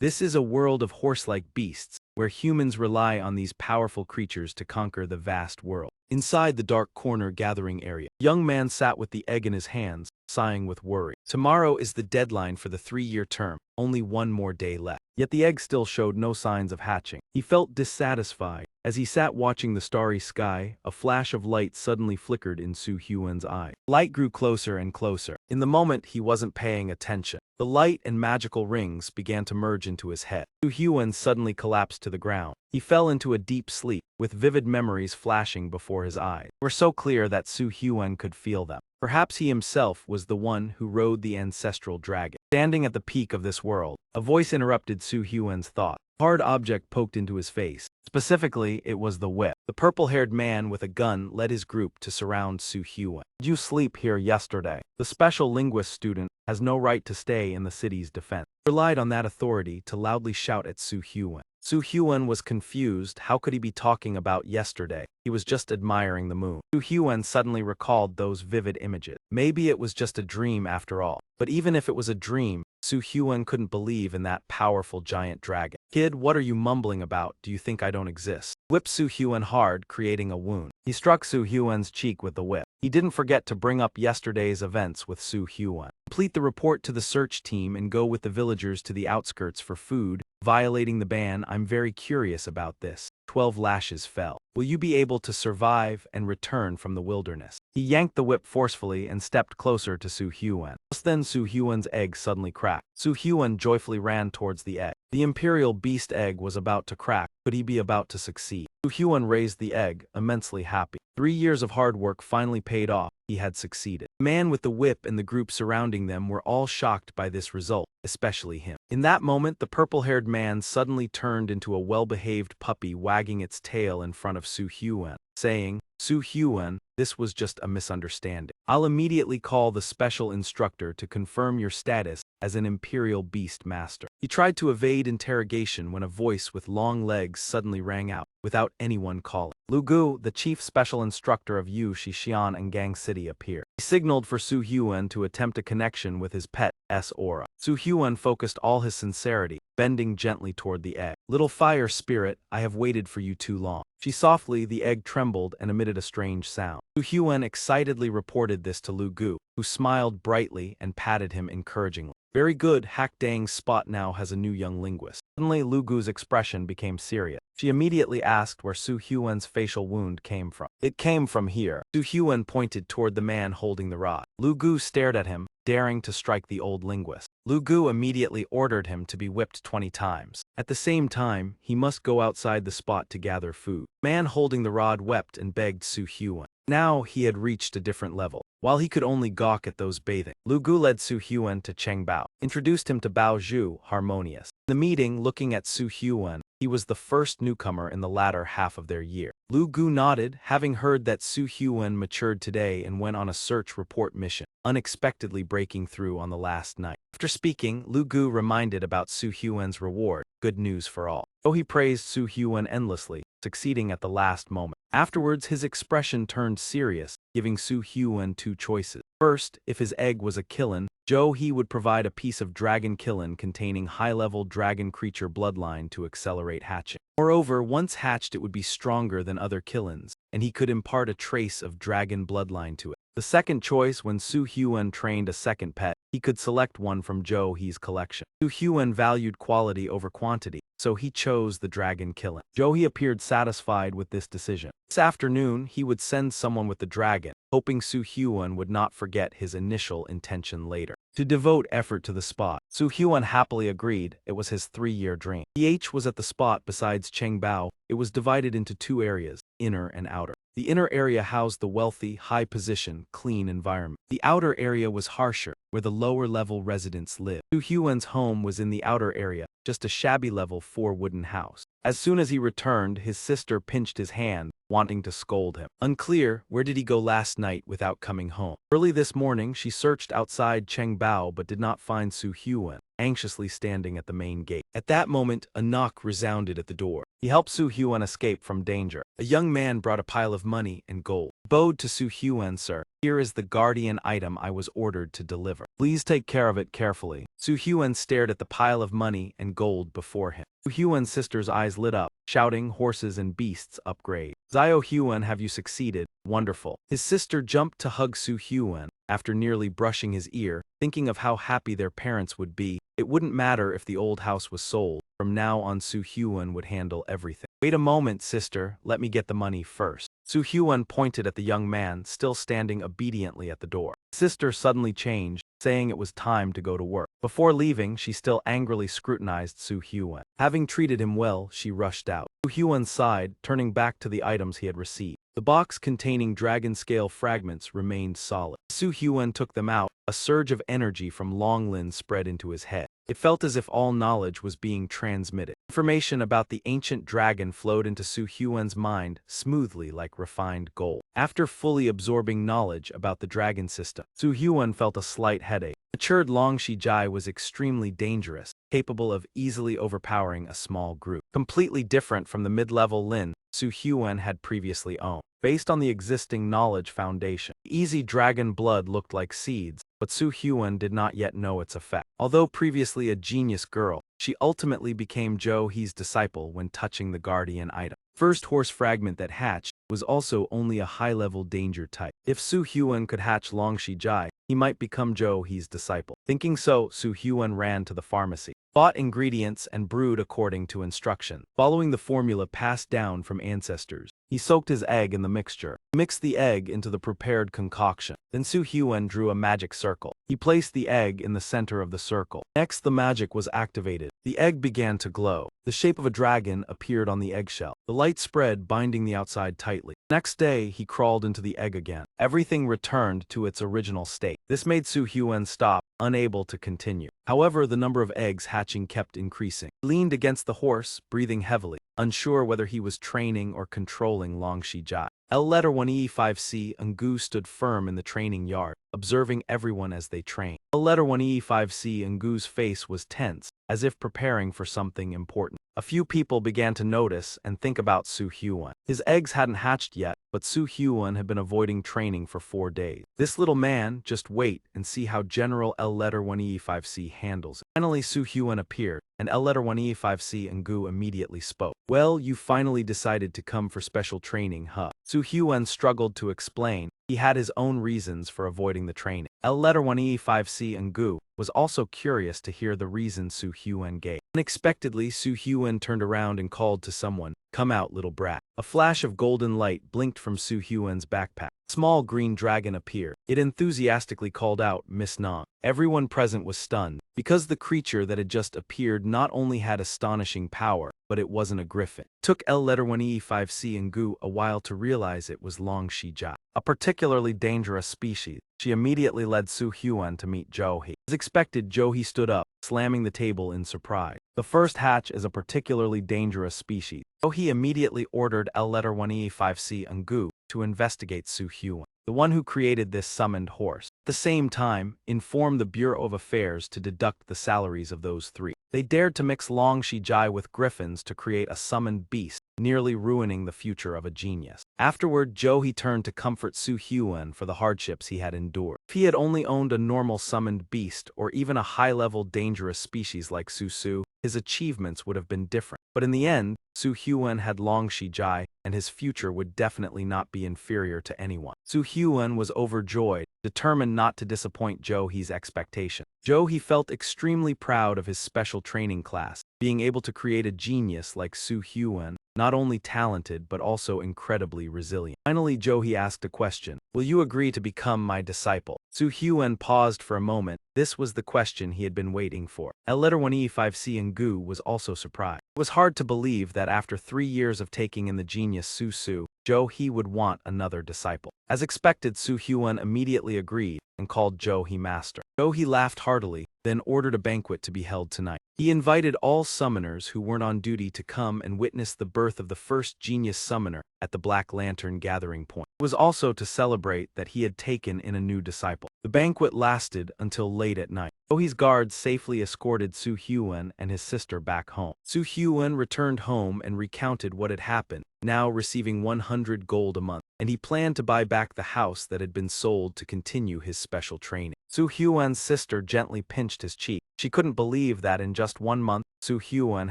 This is a world of horse-like beasts, where humans rely on these powerful creatures to conquer the vast world. Inside the dark corner gathering area, a young man sat with the egg in his hands, sighing with worry. Tomorrow is the deadline for the 3-year term, only one more day left. Yet the egg still showed no signs of hatching. He felt dissatisfied. As he sat watching the starry sky, a flash of light suddenly flickered in Su Hyuan's eye. Light grew closer and closer. In the moment, he wasn't paying attention. The light and magical rings began to merge into his head. Su Hyuan suddenly collapsed to the ground. He fell into a deep sleep, with vivid memories flashing before his eyes. They were so clear that Su Hyuan could feel them. Perhaps he himself was the one who rode the ancestral dragon. Standing at the peak of this world, a voice interrupted Su Hyuan's thought. A hard object poked into his face. Specifically, it was the whip. The purple-haired man with a gun led his group to surround Su Hyuan. "Did you sleep here yesterday? The special linguist student has no right to stay in the city's defense." He relied on that authority to loudly shout at Su Hyuan. Su Hyuan was confused. How could he be talking about yesterday? He was just admiring the moon. Su Hyuan suddenly recalled those vivid images. Maybe it was just a dream after all. But even if it was a dream, Su Hyuan couldn't believe in that powerful giant dragon. "Kid, what are you mumbling about? Do you think I don't exist?" Whipped Su Hyuan hard, creating a wound. He struck Su Hyuan's cheek with the whip. He didn't forget to bring up yesterday's events with Su Hyuan. Complete the report to the search team and go with the villagers to the outskirts for food, violating the ban. "I'm very curious about this." 12 lashes fell. "Will you be able to survive and return from the wilderness?" He yanked the whip forcefully and stepped closer to Su Hyuan. Just then Su Hyuan's egg suddenly cracked. Su Hyuan joyfully ran towards the egg. The imperial beast egg was about to crack. Could he be about to succeed? Su Hyuan raised the egg, immensely happy. 3 years of hard work finally paid off. He had succeeded. The man with the whip and the group surrounding them were all shocked by this result, especially him. In that moment, the purple-haired man suddenly turned into a well-behaved puppy wagging its tail in front of Su Hyuan, saying, "Su Hyuan, this was just a misunderstanding. I'll immediately call the special instructor to confirm your status as an imperial beast master." He tried to evade interrogation when a voice with long legs suddenly rang out, without anyone calling. Lu Gu, the chief special instructor of Yu Shixian and Gang City, appeared. He signaled for Su Hyuan to attempt a connection with his pet, Asura. Su Hyuan focused all his sincerity, bending gently toward the egg. "Little fire spirit, I have waited for you too long." The egg trembled and emitted a strange sound. Su Hyuan excitedly reported this to Lu Gu, who smiled brightly and patted him encouragingly. "Very good, Hack Dang's spot now has a new young linguist." Suddenly Lu Gu's expression became serious. She immediately asked where Su Hyuan's facial wound came from. "It came from here." Su Hyuan pointed toward the man holding the rod. Lu Gu stared at him, daring to strike the old linguist. Lu Gu immediately ordered him to be whipped 20 times. At the same time, he must go outside the spot to gather food. The man holding the rod wept and begged Su Hyuan. Now he had reached a different level. While he could only gawk at those bathing, Lu Gu led Su Hyuan to Cheng Bao, introduced him to Bao Zhu, Harmonious. In the meeting, looking at Su Hyuan, he was the first newcomer in the latter half of their year. Lu Gu nodded, having heard that Su Hyuan matured today and went on a search report mission, unexpectedly breaking through on the last night. After speaking, Lu Gu reminded about Su Hyuan's reward, good news for all. So he praised Su Hyuan endlessly, succeeding at the last moment. Afterwards, his expression turned serious, giving Su Hyuan 2 choices. First, if his egg was a killin, he would provide a piece of dragon killin containing high-level dragon creature bloodline to accelerate hatching. Moreover, once hatched it would be stronger than other killins, and he could impart a trace of dragon bloodline to it. The second choice, when Su Hyuan trained a second pet, he could select one from He's collection. Su Hyuan valued quality over quantity, so he chose the dragon killin. He appeared satisfied with this decision. This afternoon, he would send someone with the dragon, hoping Su Hyuan would not forget his initial intention later. To devote effort to the spot. Su Hyuan happily agreed. It was his 3-year dream. H was at the spot besides Cheng Bao. It was divided into 2 areas, inner and outer. The inner area housed the wealthy, high-position, clean environment. The outer area was harsher, where the lower-level residents lived. Su Hyuan's home was in the outer area, just a shabby level 4 wooden house. As soon as he returned, his sister pinched his hand, wanting to scold him. Unclear, where did he go last night without coming home? Early this morning, she searched outside Cheng Bao but did not find Su Hyuan, anxiously standing at the main gate. At that moment, a knock resounded at the door. He helped Su Hyuan escape from danger. A young man brought a pile of money and gold. Bowed to Su Hyun, sir. Here is the guardian item I was ordered to deliver. Please take care of it carefully. Su Hyun stared at the pile of money and gold before him. Su Hyun's sister's eyes lit up, shouting, horses and beasts upgrade. Zio Hyun, have you succeeded? Wonderful. His sister jumped to hug Su Hyun, after nearly brushing his ear, thinking of how happy their parents would be. It wouldn't matter if the old house was sold. From now on, Su Hyun would handle everything. Wait a moment, sister. Let me get the money first. Su Hyun pointed at the young man, still standing obediently at the door. Sister suddenly changed, saying it was time to go to work. Before leaving, she still angrily scrutinized Su Hyun. Having treated him well, she rushed out. Su Hyun sighed, turning back to the items he had received. The box containing dragon scale fragments remained solid. Su Hyun took them out. A surge of energy from Long Lin spread into his head. It felt as if all knowledge was being transmitted. Information about the ancient dragon flowed into Su Hyun's mind smoothly like refined gold. After fully absorbing knowledge about the dragon system, Su Hyun felt a slight headache. Matured Long Shijai was extremely dangerous, capable of easily overpowering a small group. Completely different from the mid-level Lin Su Hyun had previously owned. Based on the existing knowledge foundation, easy dragon blood looked like seeds, but Su Hyun did not yet know its effect. Although previously a genius girl, she ultimately became Jo Hee's disciple when touching the guardian item. First horse fragment that hatched was also only a high-level danger type. If Su Hyun could hatch Long Shijai, he might become Jo Hee's disciple. Thinking so, Su Hyun ran to the pharmacy, bought ingredients and brewed according to instruction. Following the formula passed down from ancestors, he soaked his egg in the mixture, mixed the egg into the prepared concoction. Then Su Hyun drew a magic circle. He placed the egg in the center of the circle. Next, the magic was activated. The egg began to glow. The shape of a dragon appeared on the eggshell. The light spread, binding the outside tightly. Next day, he crawled into the egg again. Everything returned to its original state. This made Su Hyun stop, unable to continue. However, the number of eggs hatching kept increasing. He leaned against the horse, breathing heavily, unsure whether he was training or controlling Long Shijai. L1E5C Ngu stood firm in the training yard, observing everyone as they trained. L1E5C Ngu's face was tense, as if preparing for something important. A few people began to notice and think about Su Hyun. His eggs hadn't hatched yet, but Su Hyun had been avoiding training for 4 days. This little man, just wait and see how General L1E5C handles it. Finally, Su Hyun appeared, and L1E5C Ngu immediately spoke. Well, you finally decided to come for special training, huh? Su Hyun struggled to explain. He had his own reasons for avoiding the training. L1E5C Ngu was also curious to hear the reason Su Hyun gave. Unexpectedly, Su Hyun turned around and called to someone, "Come out, little brat." A flash of golden light blinked from Su Hyun's backpack. A small green dragon appeared. It enthusiastically called out, "Miss Nong." Everyone present was stunned, because the creature that had just appeared not only had astonishing power, but it wasn't a griffin. It took L1E5C Ngu a while to realize it was Long Shijai, a particularly dangerous species. She immediately led Su Hyun to meet Jo Hee. As expected, Jo Hee stood up, slamming the table in surprise. The first hatch is a particularly dangerous species. Jo Hee immediately ordered L1E5C Ngu to investigate Su Hyun, the one who created this summoned horse. At the same time, informed the Bureau of Affairs to deduct the salaries of those 3. They dared to mix Long Shijai with griffins to create a summoned beast, nearly ruining the future of a genius. Afterward, Jo Hee turned to comfort Su Hyun for the hardships he had endured. If he had only owned a normal summoned beast or even a high-level dangerous species like Su, his achievements would have been different. But in the end, Su Hyun had Long Shijai, and his future would definitely not be inferior to anyone. Su Hyun was overjoyed, determined not to disappoint Jo Hee's expectation. Jo Hee felt extremely proud of his special training class, being able to create a genius like Su Hyun, not only talented but also incredibly resilient. Finally, Jo Hee asked a question. Will you agree to become my disciple? Su Hyun paused for a moment. This was the question he had been waiting for. L1E5C Ngu was also surprised. It was hard to believe that after 3 years of taking in the genius Su, Jo Hee would want another disciple. As expected, Su Hyun immediately agreed and called Jo Hee master. Jo Hee laughed heartily, then ordered a banquet to be held tonight. He invited all summoners who weren't on duty to come and witness the birth of the first genius summoner at the Black Lantern gathering point. It was also to celebrate that he had taken in a new disciple. The banquet lasted until late at night. Johi's guards safely escorted Su Hyun and his sister back home. Su Hyun returned home and recounted what had happened, now receiving 100 gold a month, and he planned to buy back the house that had been sold to continue his special training. Su Hyun's sister gently pinched his cheek. She couldn't believe that in just 1 month, Su Hyun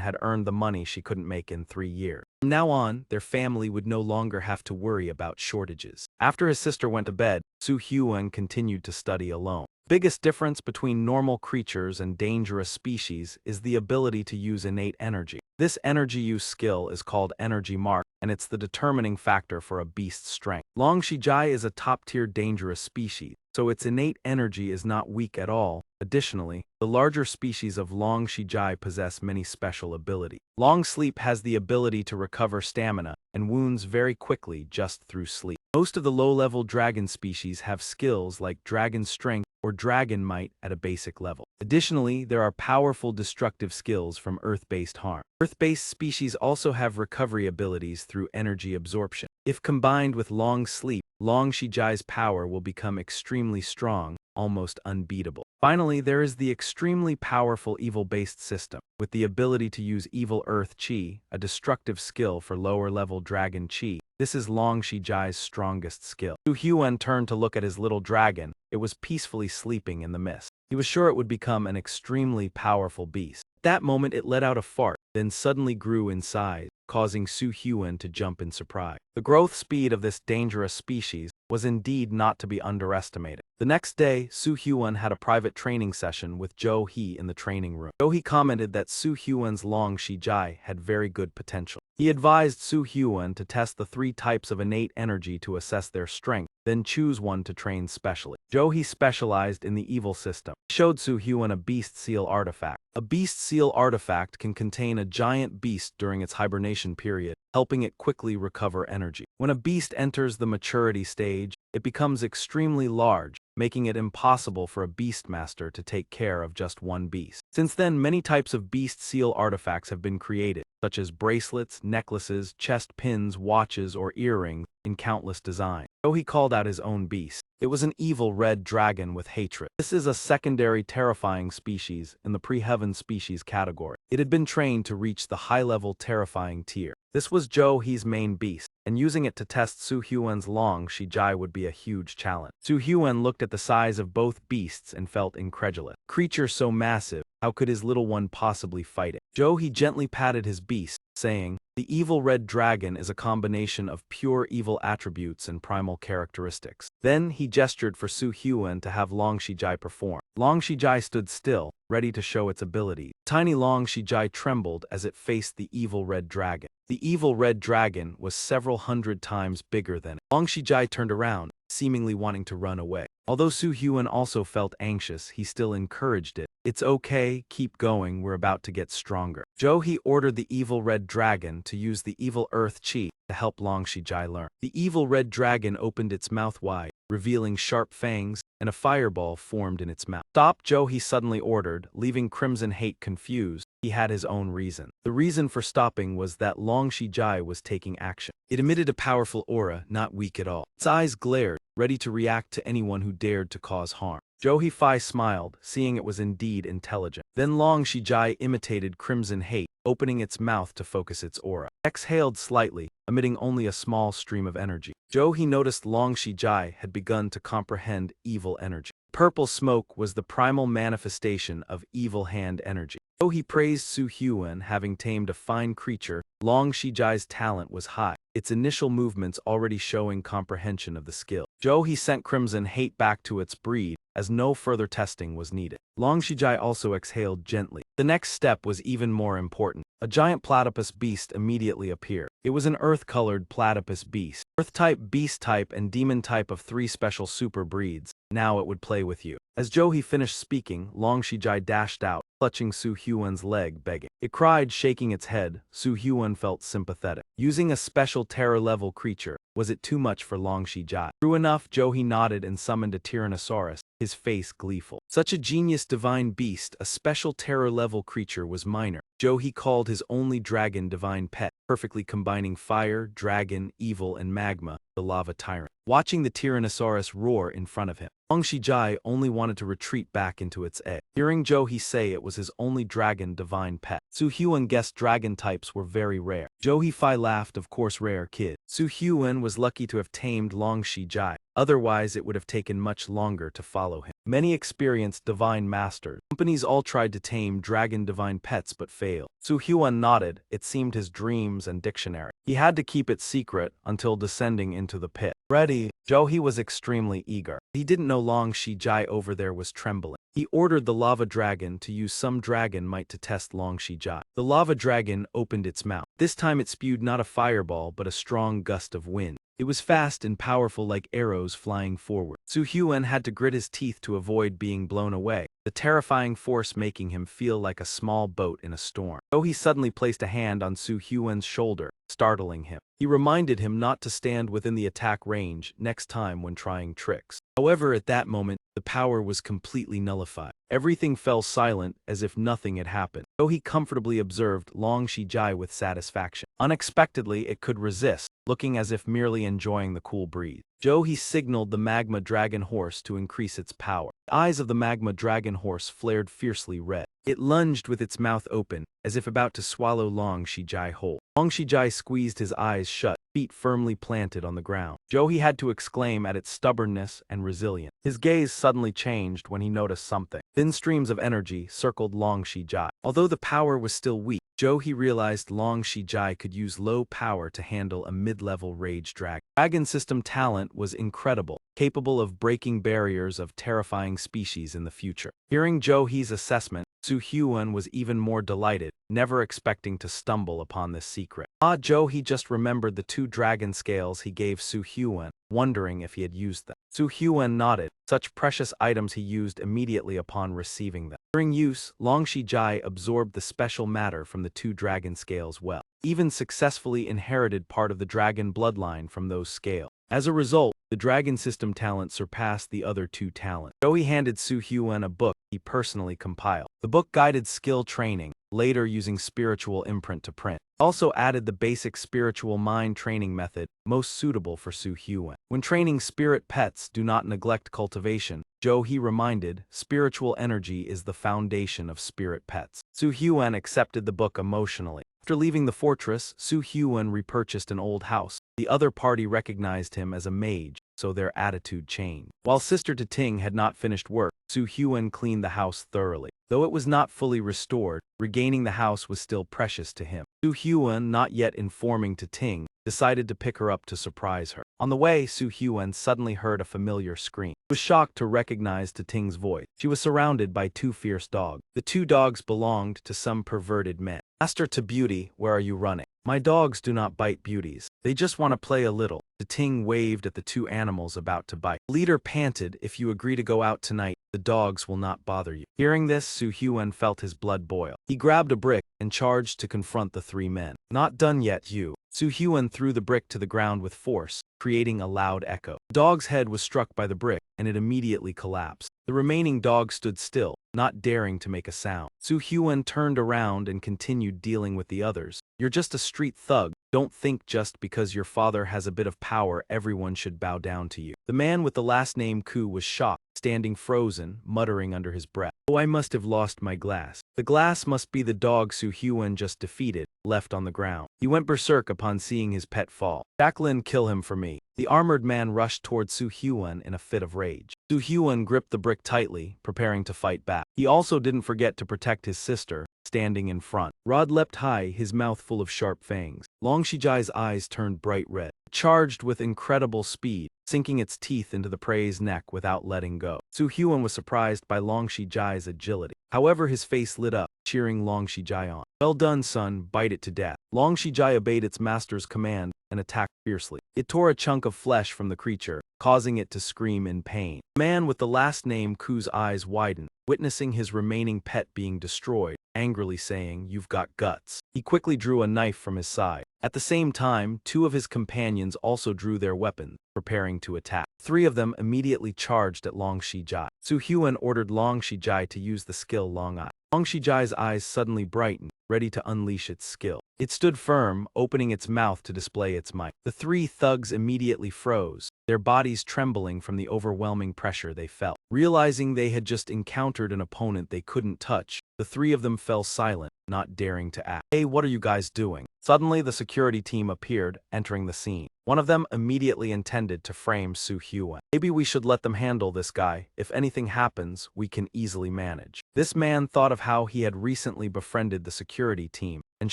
had earned the money she couldn't make in 3 years. From now on, their family would no longer have to worry about shortages. After his sister went to bed, Su Hyun continued to study alone. The biggest difference between normal creatures and dangerous species is the ability to use innate energy. This energy use skill is called energy mark, and it's the determining factor for a beast's strength. Long Shijai is a top-tier dangerous species, so its innate energy is not weak at all. Additionally, the larger species of Long Shijai possess many special abilities. Long Sleep has the ability to recover stamina and wounds very quickly just through sleep. Most of the low-level dragon species have skills like Dragon Strength or Dragon Might at a basic level. Additionally, there are powerful destructive skills from Earth-based harm. Earth-based species also have recovery abilities through energy absorption. If combined with Long Sleep, Long Shijai's power will become extremely strong, almost unbeatable. Finally, there is the extremely powerful evil-based system, with the ability to use Evil Earth Chi, a destructive skill for lower-level dragon Chi. This is Long Shijai's strongest skill. Su Hyun turned to look at his little dragon. It was peacefully sleeping in the mist. He was sure it would become an extremely powerful beast. At that moment it let out a fart, then suddenly grew in size, causing Su Hyun to jump in surprise. The growth speed of this dangerous species was indeed not to be underestimated. The next day, Su Hyun had a private training session with Jo Hee in the training room. Jo Hee commented that Su Hyun's Long Shijai had very good potential. He advised Su Hyun to test the 3 types of innate energy to assess their strength, then choose one to train specially. Jo Hee specialized in the evil system. He showed Su Hyun a beast seal artifact. A beast seal artifact can contain a giant beast during its hibernation period, helping it quickly recover energy. When a beast enters the maturity stage, it becomes extremely large, making it impossible for a beastmaster to take care of just one beast. Since then, many types of beast seal artifacts have been created, such as bracelets, necklaces, chest pins, watches, or earrings, in countless designs. So he called out his own beast. It was an evil red dragon with hatred. This is a secondary terrifying species in the pre-heaven species category. It had been trained to reach the high-level terrifying tier. This was Jo Hee's main beast, and using it to test Su Hyun's Long Shijai would be a huge challenge. Su Hyun looked at the size of both beasts and felt incredulous. Creature so massive, how could his little one possibly fight it? Jo Hee gently patted his beast, saying, "The evil red dragon is a combination of pure evil attributes and primal characteristics." Then he gestured for Su Hyun to have Long Shijai perform. Long Shijai stood still, ready to show its ability. Tiny Long Shijai trembled as it faced the evil red dragon. The evil red dragon was several hundred times bigger than it. Long Shijai turned around, seemingly wanting to run away. Although Su Hyun also felt anxious, he still encouraged it. "It's okay, keep going, we're about to get stronger." Jo Hee ordered the evil red dragon to use the evil earth chi to help Long Shijai learn. The evil red dragon opened its mouth wide, revealing sharp fangs, and a fireball formed in its mouth. "Stop," Jo Hee suddenly ordered, leaving Crimson Hate confused. He had his own reason. The reason for stopping was that Long Shijai was taking action. It emitted a powerful aura, not weak at all. Its eyes glared, ready to react to anyone who dared to cause harm. Jo Hee Fi smiled, seeing it was indeed intelligent. Then Long Shijai imitated Crimson Hate, opening its mouth to focus its aura. Exhaled slightly, emitting only a small stream of energy. Jo Hee noticed Long Shijai had begun to comprehend evil energy. Purple smoke was the primal manifestation of evil hand energy. Though he praised Su Hyun having tamed a fine creature, Long Shijai's talent was high, its initial movements already showing comprehension of the skill. Jo Hee sent Crimson Hate back to its breed, as no further testing was needed. Long Shijai also exhaled gently. The next step was even more important. A giant platypus beast immediately appeared. It was an earth-colored platypus beast. Earth-type, beast-type, and demon-type of 3 special super breeds. Now it would play with you. As Jo Hee finished speaking, Long Shijai dashed out, clutching Su Hyun's leg, begging. It cried, shaking its head. Su Hyun felt sympathetic. Using a special terror-level creature, Was it too much for Long Shijai? True enough, Johi nodded and summoned a Tyrannosaurus, his face gleeful. Such a genius divine beast, a special terror-level creature, was minor. Johi called his only dragon divine pet, perfectly combining fire, dragon, evil, and magma, the lava tyrant. Watching the Tyrannosaurus roar in front of him, Long Shijai only wanted to retreat back into its egg. Hearing Johi say it was his only dragon divine pet, Su Hyun guessed dragon types were very rare. Johi Fi laughed, of course rare kid. Su Hyun was lucky to have tamed Long Shijai. Otherwise, it would have taken much longer to follow him. Many experienced divine masters. Companies all tried to tame dragon divine pets but failed. Su Hyun nodded. It seemed his dreams and dictionary. He had to keep it secret until descending into the pit. Ready? Johi was extremely eager. He didn't know Long Shijai over there was trembling. He ordered the lava dragon to use some dragon might to test Long Shijai. The lava dragon opened its mouth. This time it spewed not a fireball but a strong gust of wind. It was fast and powerful like arrows flying forward. Su Hyun had to grit his teeth to avoid being blown away, the terrifying force making him feel like a small boat in a storm. Johi suddenly placed a hand on Su Hyun's shoulder, startling him. He reminded him not to stand within the attack range next time when trying tricks. However, at that moment, the power was completely nullified. Everything fell silent as if nothing had happened. Johi comfortably observed Long Shijai with satisfaction. Unexpectedly, it could resist, looking as if merely enjoying the cool breeze. Johi signaled the magma dragon horse to increase its power. The eyes of the magma dragon horse flared fiercely red. It lunged with its mouth open, as if about to swallow Long Shijai whole. Long Shijai squeezed his eyes shut, feet firmly planted on the ground. Johi had to exclaim at its stubbornness and resilience. His gaze suddenly changed when he noticed something. Thin streams of energy circled Long Shijai. Although the power was still weak, Johi realized Long Shijai could use low power to handle a mid-level rage dragon. Dragon system talent was incredible, capable of breaking barriers of terrifying species in the future. Hearing Johi's assessment, Su Hyun was even more delighted, never expecting to stumble upon this secret. Johi just remembered the 2 dragon scales he gave Su Hyun, wondering if he had used them. Su Hyun nodded. Such precious items he used immediately upon receiving them. During use, Long Shijai absorbed the special matter from the 2 dragon scales well, even successfully inherited part of the dragon bloodline from those scales. As a result, the dragon system talent surpassed the other 2 talents. Johi handed Su Hyun a book he personally compiled. The book guided skill training, later using spiritual imprint to print. Also added the basic spiritual mind training method, most suitable for Su Hyun. When training spirit pets, do not neglect cultivation. Johi reminded, spiritual energy is the foundation of spirit pets. Su Hyun accepted the book emotionally. After leaving the fortress, Su Hyun repurchased an old house. The other party recognized him as a mage, so their attitude changed. While Sister Tating had not finished work, Su Hyun cleaned the house thoroughly. Though it was not fully restored, regaining the house was still precious to him. Su Hyun, not yet informing Tating, decided to pick her up to surprise her. On the way, Su Hyun suddenly heard a familiar scream. He was shocked to recognize Tating's voice. She was surrounded by 2 fierce dogs. The 2 dogs belonged to some perverted men. Master to Beauty, where are you running? My dogs do not bite beauties. They just want to play a little. Tating waved at the 2 animals about to bite. The leader panted, if you agree to go out tonight, the dogs will not bother you. Hearing this, Su Hyun felt his blood boil. He grabbed a brick and charged to confront the 3 men. Not done yet, you. Su Hyun threw the brick to the ground with force, creating a loud echo. The dog's head was struck by the brick, and it immediately collapsed. The remaining dogs stood still, not daring to make a sound. Su Hyun turned around and continued dealing with the others. You're just a street thug. Don't think just because your father has a bit of power everyone should bow down to you. The man with the last name Ku was shocked, standing frozen, muttering under his breath. Oh, I must have lost my glass. The glass must be the dog Su Hyun just defeated, left on the ground. He went berserk upon seeing his pet fall. Jacqueline, kill him for me. The armored man rushed toward Su Hyun in a fit of rage. Su Hyun gripped the brick tightly, preparing to fight back. He also didn't forget to protect his sister, standing in front. Rod leapt high, his mouth full of sharp fangs. Long Shijai's eyes turned bright red. It charged with incredible speed, sinking its teeth into the prey's neck without letting go. Su Hyun was surprised by Long Shijai's agility. However, his face lit up, cheering Long Shijai on. Well done, son, bite it to death. Long Shijai obeyed its master's command and attacked fiercely. It tore a chunk of flesh from the creature, causing it to scream in pain. The man with the last name Ku's eyes widened, witnessing his remaining pet being destroyed, angrily saying, "You've got guts." He quickly drew a knife from his side. At the same time, two of his companions also drew their weapons, preparing to attack. Three of them immediately charged at Long Shijai. Su Hyun ordered Long Shijai to use the skill Long Eye. Long Shijai's eyes suddenly brightened, ready to unleash its skill. It stood firm, opening its mouth to display its might. The three thugs immediately froze, their bodies trembling from the overwhelming pressure they felt. Realizing they had just encountered an opponent they couldn't touch, the three of them fell silent, not daring to act. "Hey, what are you guys doing?" Suddenly, the security team appeared, entering the scene. One of them immediately intended to frame Su Hyun. "Maybe we should let them handle this guy. If anything happens, we can easily manage." This man thought of how he had recently befriended the security team, and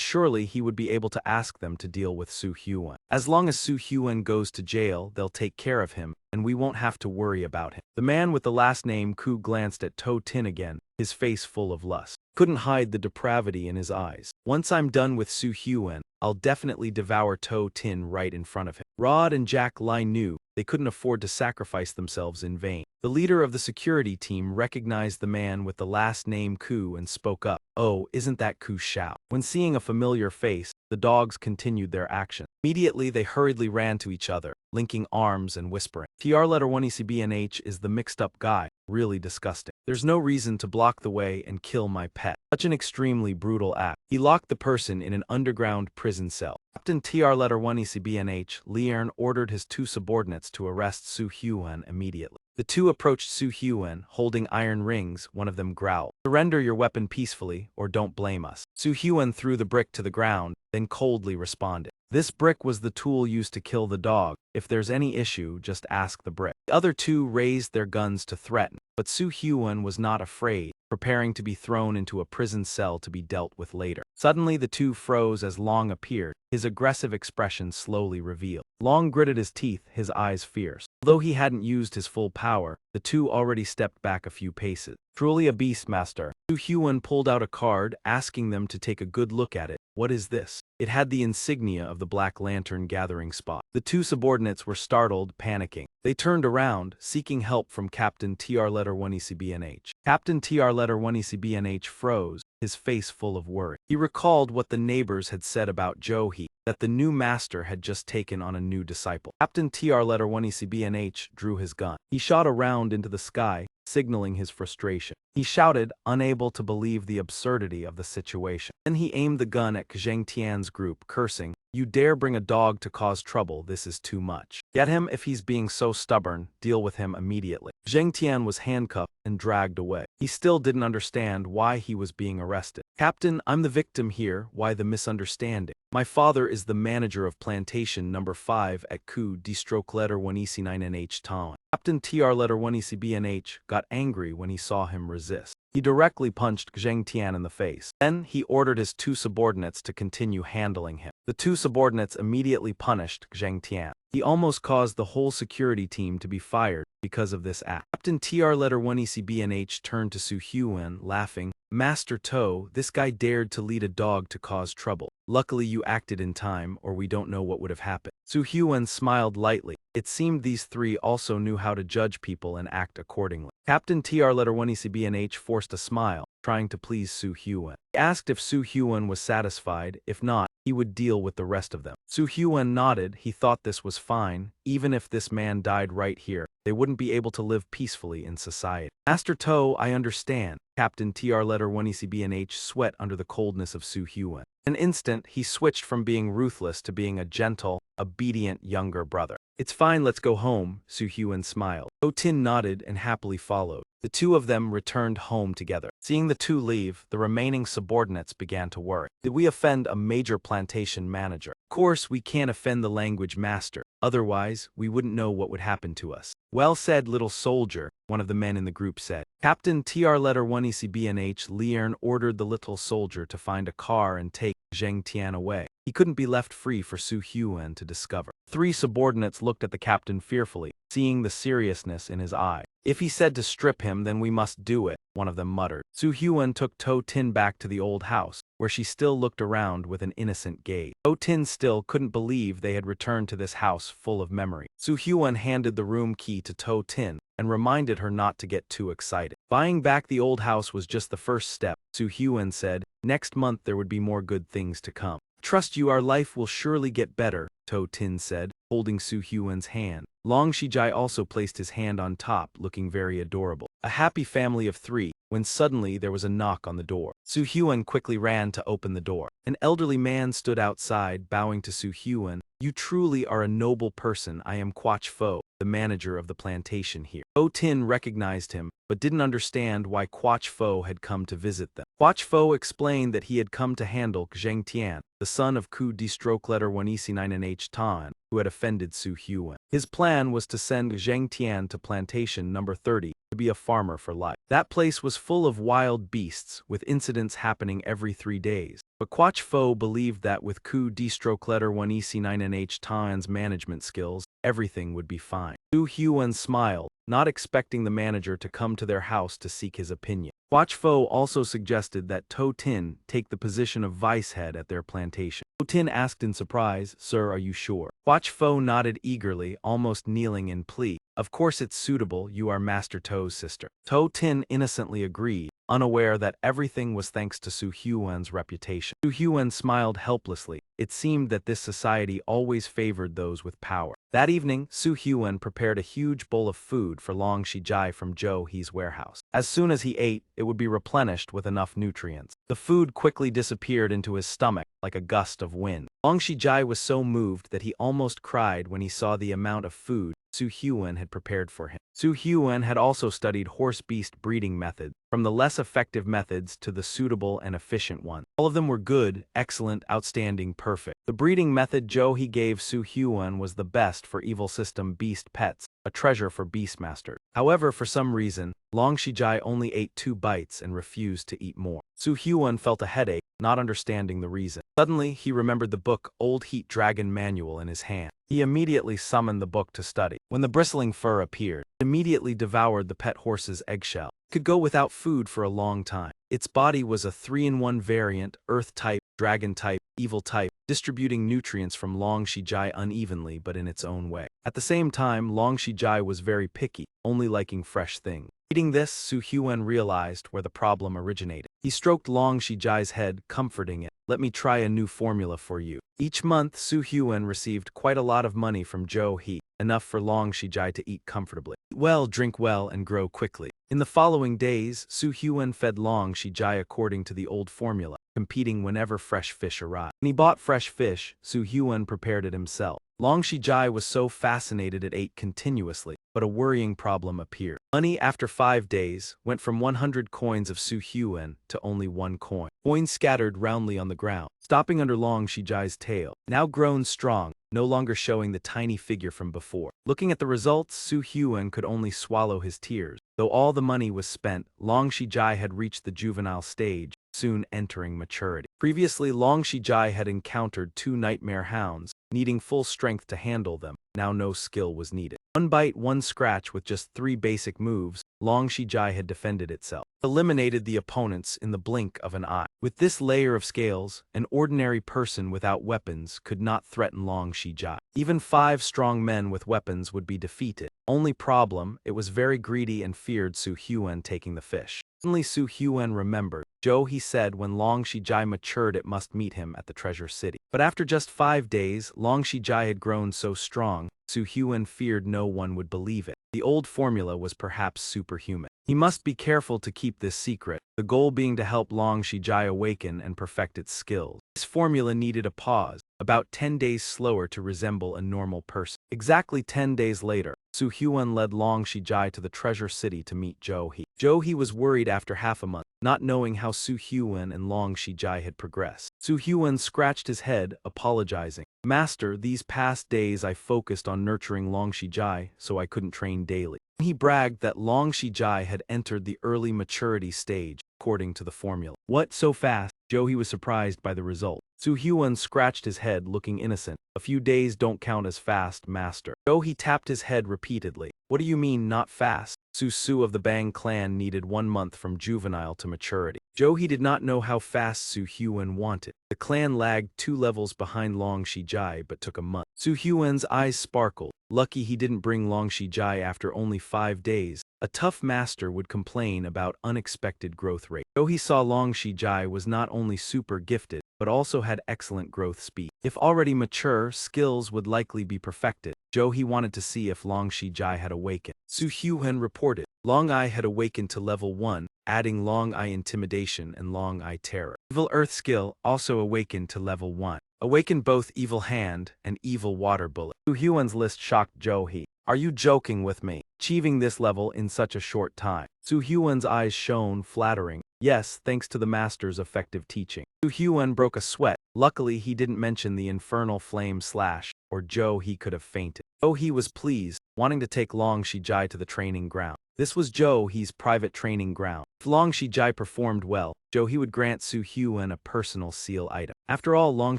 surely he would be able to ask them to deal with Su Hyun. As long as Su Hyun goes to jail, they'll take care of him, and we won't have to worry about him. The man with the last name Ku glanced at To Tin again, his face full of lust. Couldn't hide the depravity in his eyes. "Once I'm done with Su Hyun, I'll definitely devour To Tin right in front of him." Rod and Jack Lai knew they couldn't afford to sacrifice themselves in vain. The leader of the security team recognized the man with the last name Ku and spoke up. "Oh, isn't that Ku Shao?" When seeing a familiar face, the dogs continued their action. Immediately, they hurriedly ran to each other, linking arms and whispering. "TR letter 1 ECBNH is the mixed-up guy. Really disgusting. There's no reason to block the way and kill my pet. Such an extremely brutal act." He locked the person in an underground prison cell. Captain TR letter 1 ECBNH, Liern ordered his two subordinates to arrest Su Hyun immediately. The two approached Su Hyun, holding iron rings. One of them growled, "Surrender your weapon peacefully, or don't blame us." Su Hyun threw the brick to the ground, then coldly responded, "This brick was the tool used to kill the dog. If there's any issue, just ask the brick." The other two raised their guns to threaten, but Su Hyun was not afraid, preparing to be thrown into a prison cell to be dealt with later. Suddenly, the two froze as Long appeared, his aggressive expression slowly revealed. Long gritted his teeth, his eyes fierce. Although he hadn't used his full power, the two already stepped back a few paces. "Truly a beast, master." Su Hyun pulled out a card, asking them to take a good look at it. "What is this?" It had the insignia of the Black Lantern gathering spot. The two subordinates were startled, panicking. They turned around, seeking help from Captain TR letter 1 ECBNH. Captain TR letter 1 ECBNH froze, his face full of worry. He recalled what the neighbors had said about Joe-hee, that the new master had just taken on a new disciple. Captain TR letter 1 ECBNH drew his gun. He shot a round into the sky, signaling his frustration. He shouted, unable to believe the absurdity of the situation. Then he aimed the gun at Zheng Tian's group, cursing, "You dare bring a dog to cause trouble, this is too much. Get him if he's being so stubborn, deal with him immediately." Zheng Tian was handcuffed and dragged away. He still didn't understand why he was being arrested. "Captain, I'm the victim here, why the misunderstanding? My father is the manager of plantation number 5 at Ku D-stroke letter 1 EC9NH Town." Captain TR letter 1 ECBNH got angry when he saw him resist. He directly punched Zheng Tian in the face. Then he ordered his two subordinates to continue handling him. The two subordinates immediately punished Zheng Tian. He almost caused the whole security team to be fired because of this act. Captain TR letter 1 ECBNH turned to Su Hyun, laughing, "Master To, this guy dared to lead a dog to cause trouble. Luckily you acted in time, or we don't know what would have happened." Su Hyun smiled lightly. It seemed these three also knew how to judge people and act accordingly. Captain TR letter 1 ECBNH forced a smile, trying to please Su Hyun. He asked if Su Hyun was satisfied. If not, he would deal with the rest of them. Su Hyun nodded. He thought this was fine. Even if this man died right here, they wouldn't be able to live peacefully in society. "Master To, I understand." Captain TR letter 1 ECBNH sweat under the coldness of Su Hyun. In an instant, he switched from being ruthless to being a gentle, obedient younger brother. "It's fine, let's go home," Su Hyun smiled. To Tin nodded and happily followed. The two of them returned home together. Seeing the two leave, the remaining subordinates began to worry. Did we offend a major plantation manager? Of course, we can't offend the language master. Otherwise, we wouldn't know what would happen to us. "Well said, little soldier," one of the men in the group said. Captain TR letter 1 ECBNH Liern ordered the little soldier to find a car and take Zheng Tian away. He couldn't be left free for Su Hyun to discover. Three subordinates looked at the captain fearfully, seeing the seriousness in his eye. "If he said to strip him, then we must do it," one of them muttered. Su Hyun took To Tin back to the old house, where she still looked around with an innocent gaze. To Tin still couldn't believe they had returned to this house full of memory. Su Hyun handed the room key to To Tin and reminded her not to get too excited. Buying back the old house was just the first step. Su Hyun said. Next month there would be more good things to come. Trust you, our life will surely get better, To Tin said, holding Su Hyun's hand. Long Shijai also placed his hand on top, looking very adorable. A happy family of 3, when suddenly there was a knock on the door. Su Hyun quickly ran to open the door. An elderly man stood outside, bowing to Su Hyun. You truly are a noble person. I am Quach Fo, the manager of the plantation here. To Tin recognized him, but didn't understand why Quach Fo had come to visit them. Quach Fo explained that he had come to handle Zheng Tian, the son of Ku D stroke letter 1 EC9NH Tan, who had offended Su Hyun. His plan was to send Zheng Tian to plantation number 30 to be a farmer for life. That place was full of wild beasts, with incidents happening every 3 days. But Quach Fo believed that with Ku D stroke letter 1 EC9NH Tan's management skills, everything would be fine. Su Hyun smiled, not expecting the manager to come to their house to seek his opinion. Quach Fo also suggested that To Tin take the position of vice head at their plantation. To Tin asked in surprise, Sir, are you sure? Quach Fo nodded eagerly, almost kneeling in plea. Of course it's suitable, you are Master To's sister. To Tin innocently agreed, unaware that everything was thanks to Su Hyun's reputation. Su Hyun smiled helplessly. It seemed that this society always favored those with power. That evening, Su Hyun prepared a huge bowl of food for Long Shijai from Jo Hee's warehouse. As soon as he ate, it would be replenished with enough nutrients. The food quickly disappeared into his stomach like a gust of wind. Long Shijai was so moved that he almost cried when he saw the amount of food Su Hyun had prepared for him. Su Hyun had also studied horse-beast breeding methods, from the less effective methods to the suitable and efficient ones. All of them were good, excellent, outstanding, perfect. The breeding method Jo Hee gave Su Hyun was the best for evil system beast pets, a treasure for beastmasters. However, for some reason, Long Shijai only ate 2 bites and refused to eat more. Su Hyun felt a headache, not understanding the reason. Suddenly, he remembered the book Old Heat Dragon Manual in his hand. He immediately summoned the book to study. When the bristling fur appeared, it immediately devoured the pet horse's eggshell. It could go without food for a long time. Its body was a 3-in-1 variant, earth type, dragon type, evil type, distributing nutrients from Long Shijai unevenly but in its own way. At the same time, Long Shijai was very picky, only liking fresh things. Eating this, Su Hyun realized where the problem originated. He stroked Long Shijai's head, comforting it. Let me try a new formula for you. Each month, Su Hyun received quite a lot of money from Jo Hee, enough for Long Shijai to eat comfortably. Eat well, drink well, and grow quickly. In the following days, Su Hyun fed Long Shijai according to the old formula, competing whenever fresh fish arrived. When he bought fresh fish, Su Hyun prepared it himself. Long Shijai was so fascinated it ate continuously, but a worrying problem appeared. Money after 5 days went from 100 coins of Su Hyun to only 1 coin. Coins scattered roundly on the ground, stopping under Long Shijai's tail. Now grown strong, no longer showing the tiny figure from before. Looking at the results, Su Hyun could only swallow his tears. Though all the money was spent, Long Shijai had reached the juvenile stage, soon entering maturity. Previously, Long Shijai had encountered 2 nightmare hounds, needing full strength to handle them. Now no skill was needed. 1 bite, 1 scratch with just 3 basic moves, Long Shijai had defended itself. Eliminated the opponents in the blink of an eye. With this layer of scales, an ordinary person without weapons could not threaten Long Shijai. Even 5 strong men with weapons would be defeated. Only problem, it was very greedy and feared Su Hyun taking the fish. Suddenly Su Hyun remembered. Jo Hee said when Long Shijai matured it must meet him at the treasure city. But after just 5 days, Long Shijai had grown so strong, Su Hyun feared no one would believe it. The old formula was perhaps superhuman. He must be careful to keep this secret, the goal being to help Long Shijai awaken and perfect its skills. This formula needed a pause, about 10 days slower to resemble a normal person. Exactly 10 days later, Su Hyun led Long Shijai to the treasure city to meet Jo Hee. Jo Hee was worried after half a month, not knowing how Su Hyun and Long Shijai had progressed. Su Hyun scratched his head, apologizing. Master, these past days I focused on nurturing Long Shijai, so I couldn't train daily. He bragged that Long Shijai had entered the early maturity stage, according to the formula. What, so fast? Jo Hee was surprised by the result. Su Hyun scratched his head, looking innocent. A few days don't count as fast, master. Jo Hee tapped his head repeatedly. What do you mean, not fast? Su of the Bang clan needed 1 month from juvenile to maturity. Jo Hee did not know how fast Su Hyun wanted. The clan lagged 2 levels behind Long Shijai but took a month. Su Hyun's eyes sparkled. Lucky he didn't bring Long Shijai after only 5 days. A tough master would complain about unexpected growth rate. Though he saw Long Shijai was not only super gifted, but also had excellent growth speed. If already mature, skills would likely be perfected. He wanted to see if Long Shijai had awakened. Su Hyuhan reported, Long Eye had awakened to level 1, adding Long Eye Intimidation and Long Eye Terror. Evil Earth skill also awakened to level 1. Awakened both Evil Hand and Evil Water Bullet. Su Hyuan's list shocked He. Are you joking with me? Achieving this level in such a short time. Su Hyuan's eyes shone, flattering. Yes, thanks to the master's effective teaching. Su Hyuan broke a sweat. Luckily, he didn't mention the infernal flame slash, or he could have fainted. He was pleased, wanting to take Long Shijai to the training ground. This was He's private training ground. If Long Shijai performed well, he would grant Su Hyuan a personal seal item. After all, Long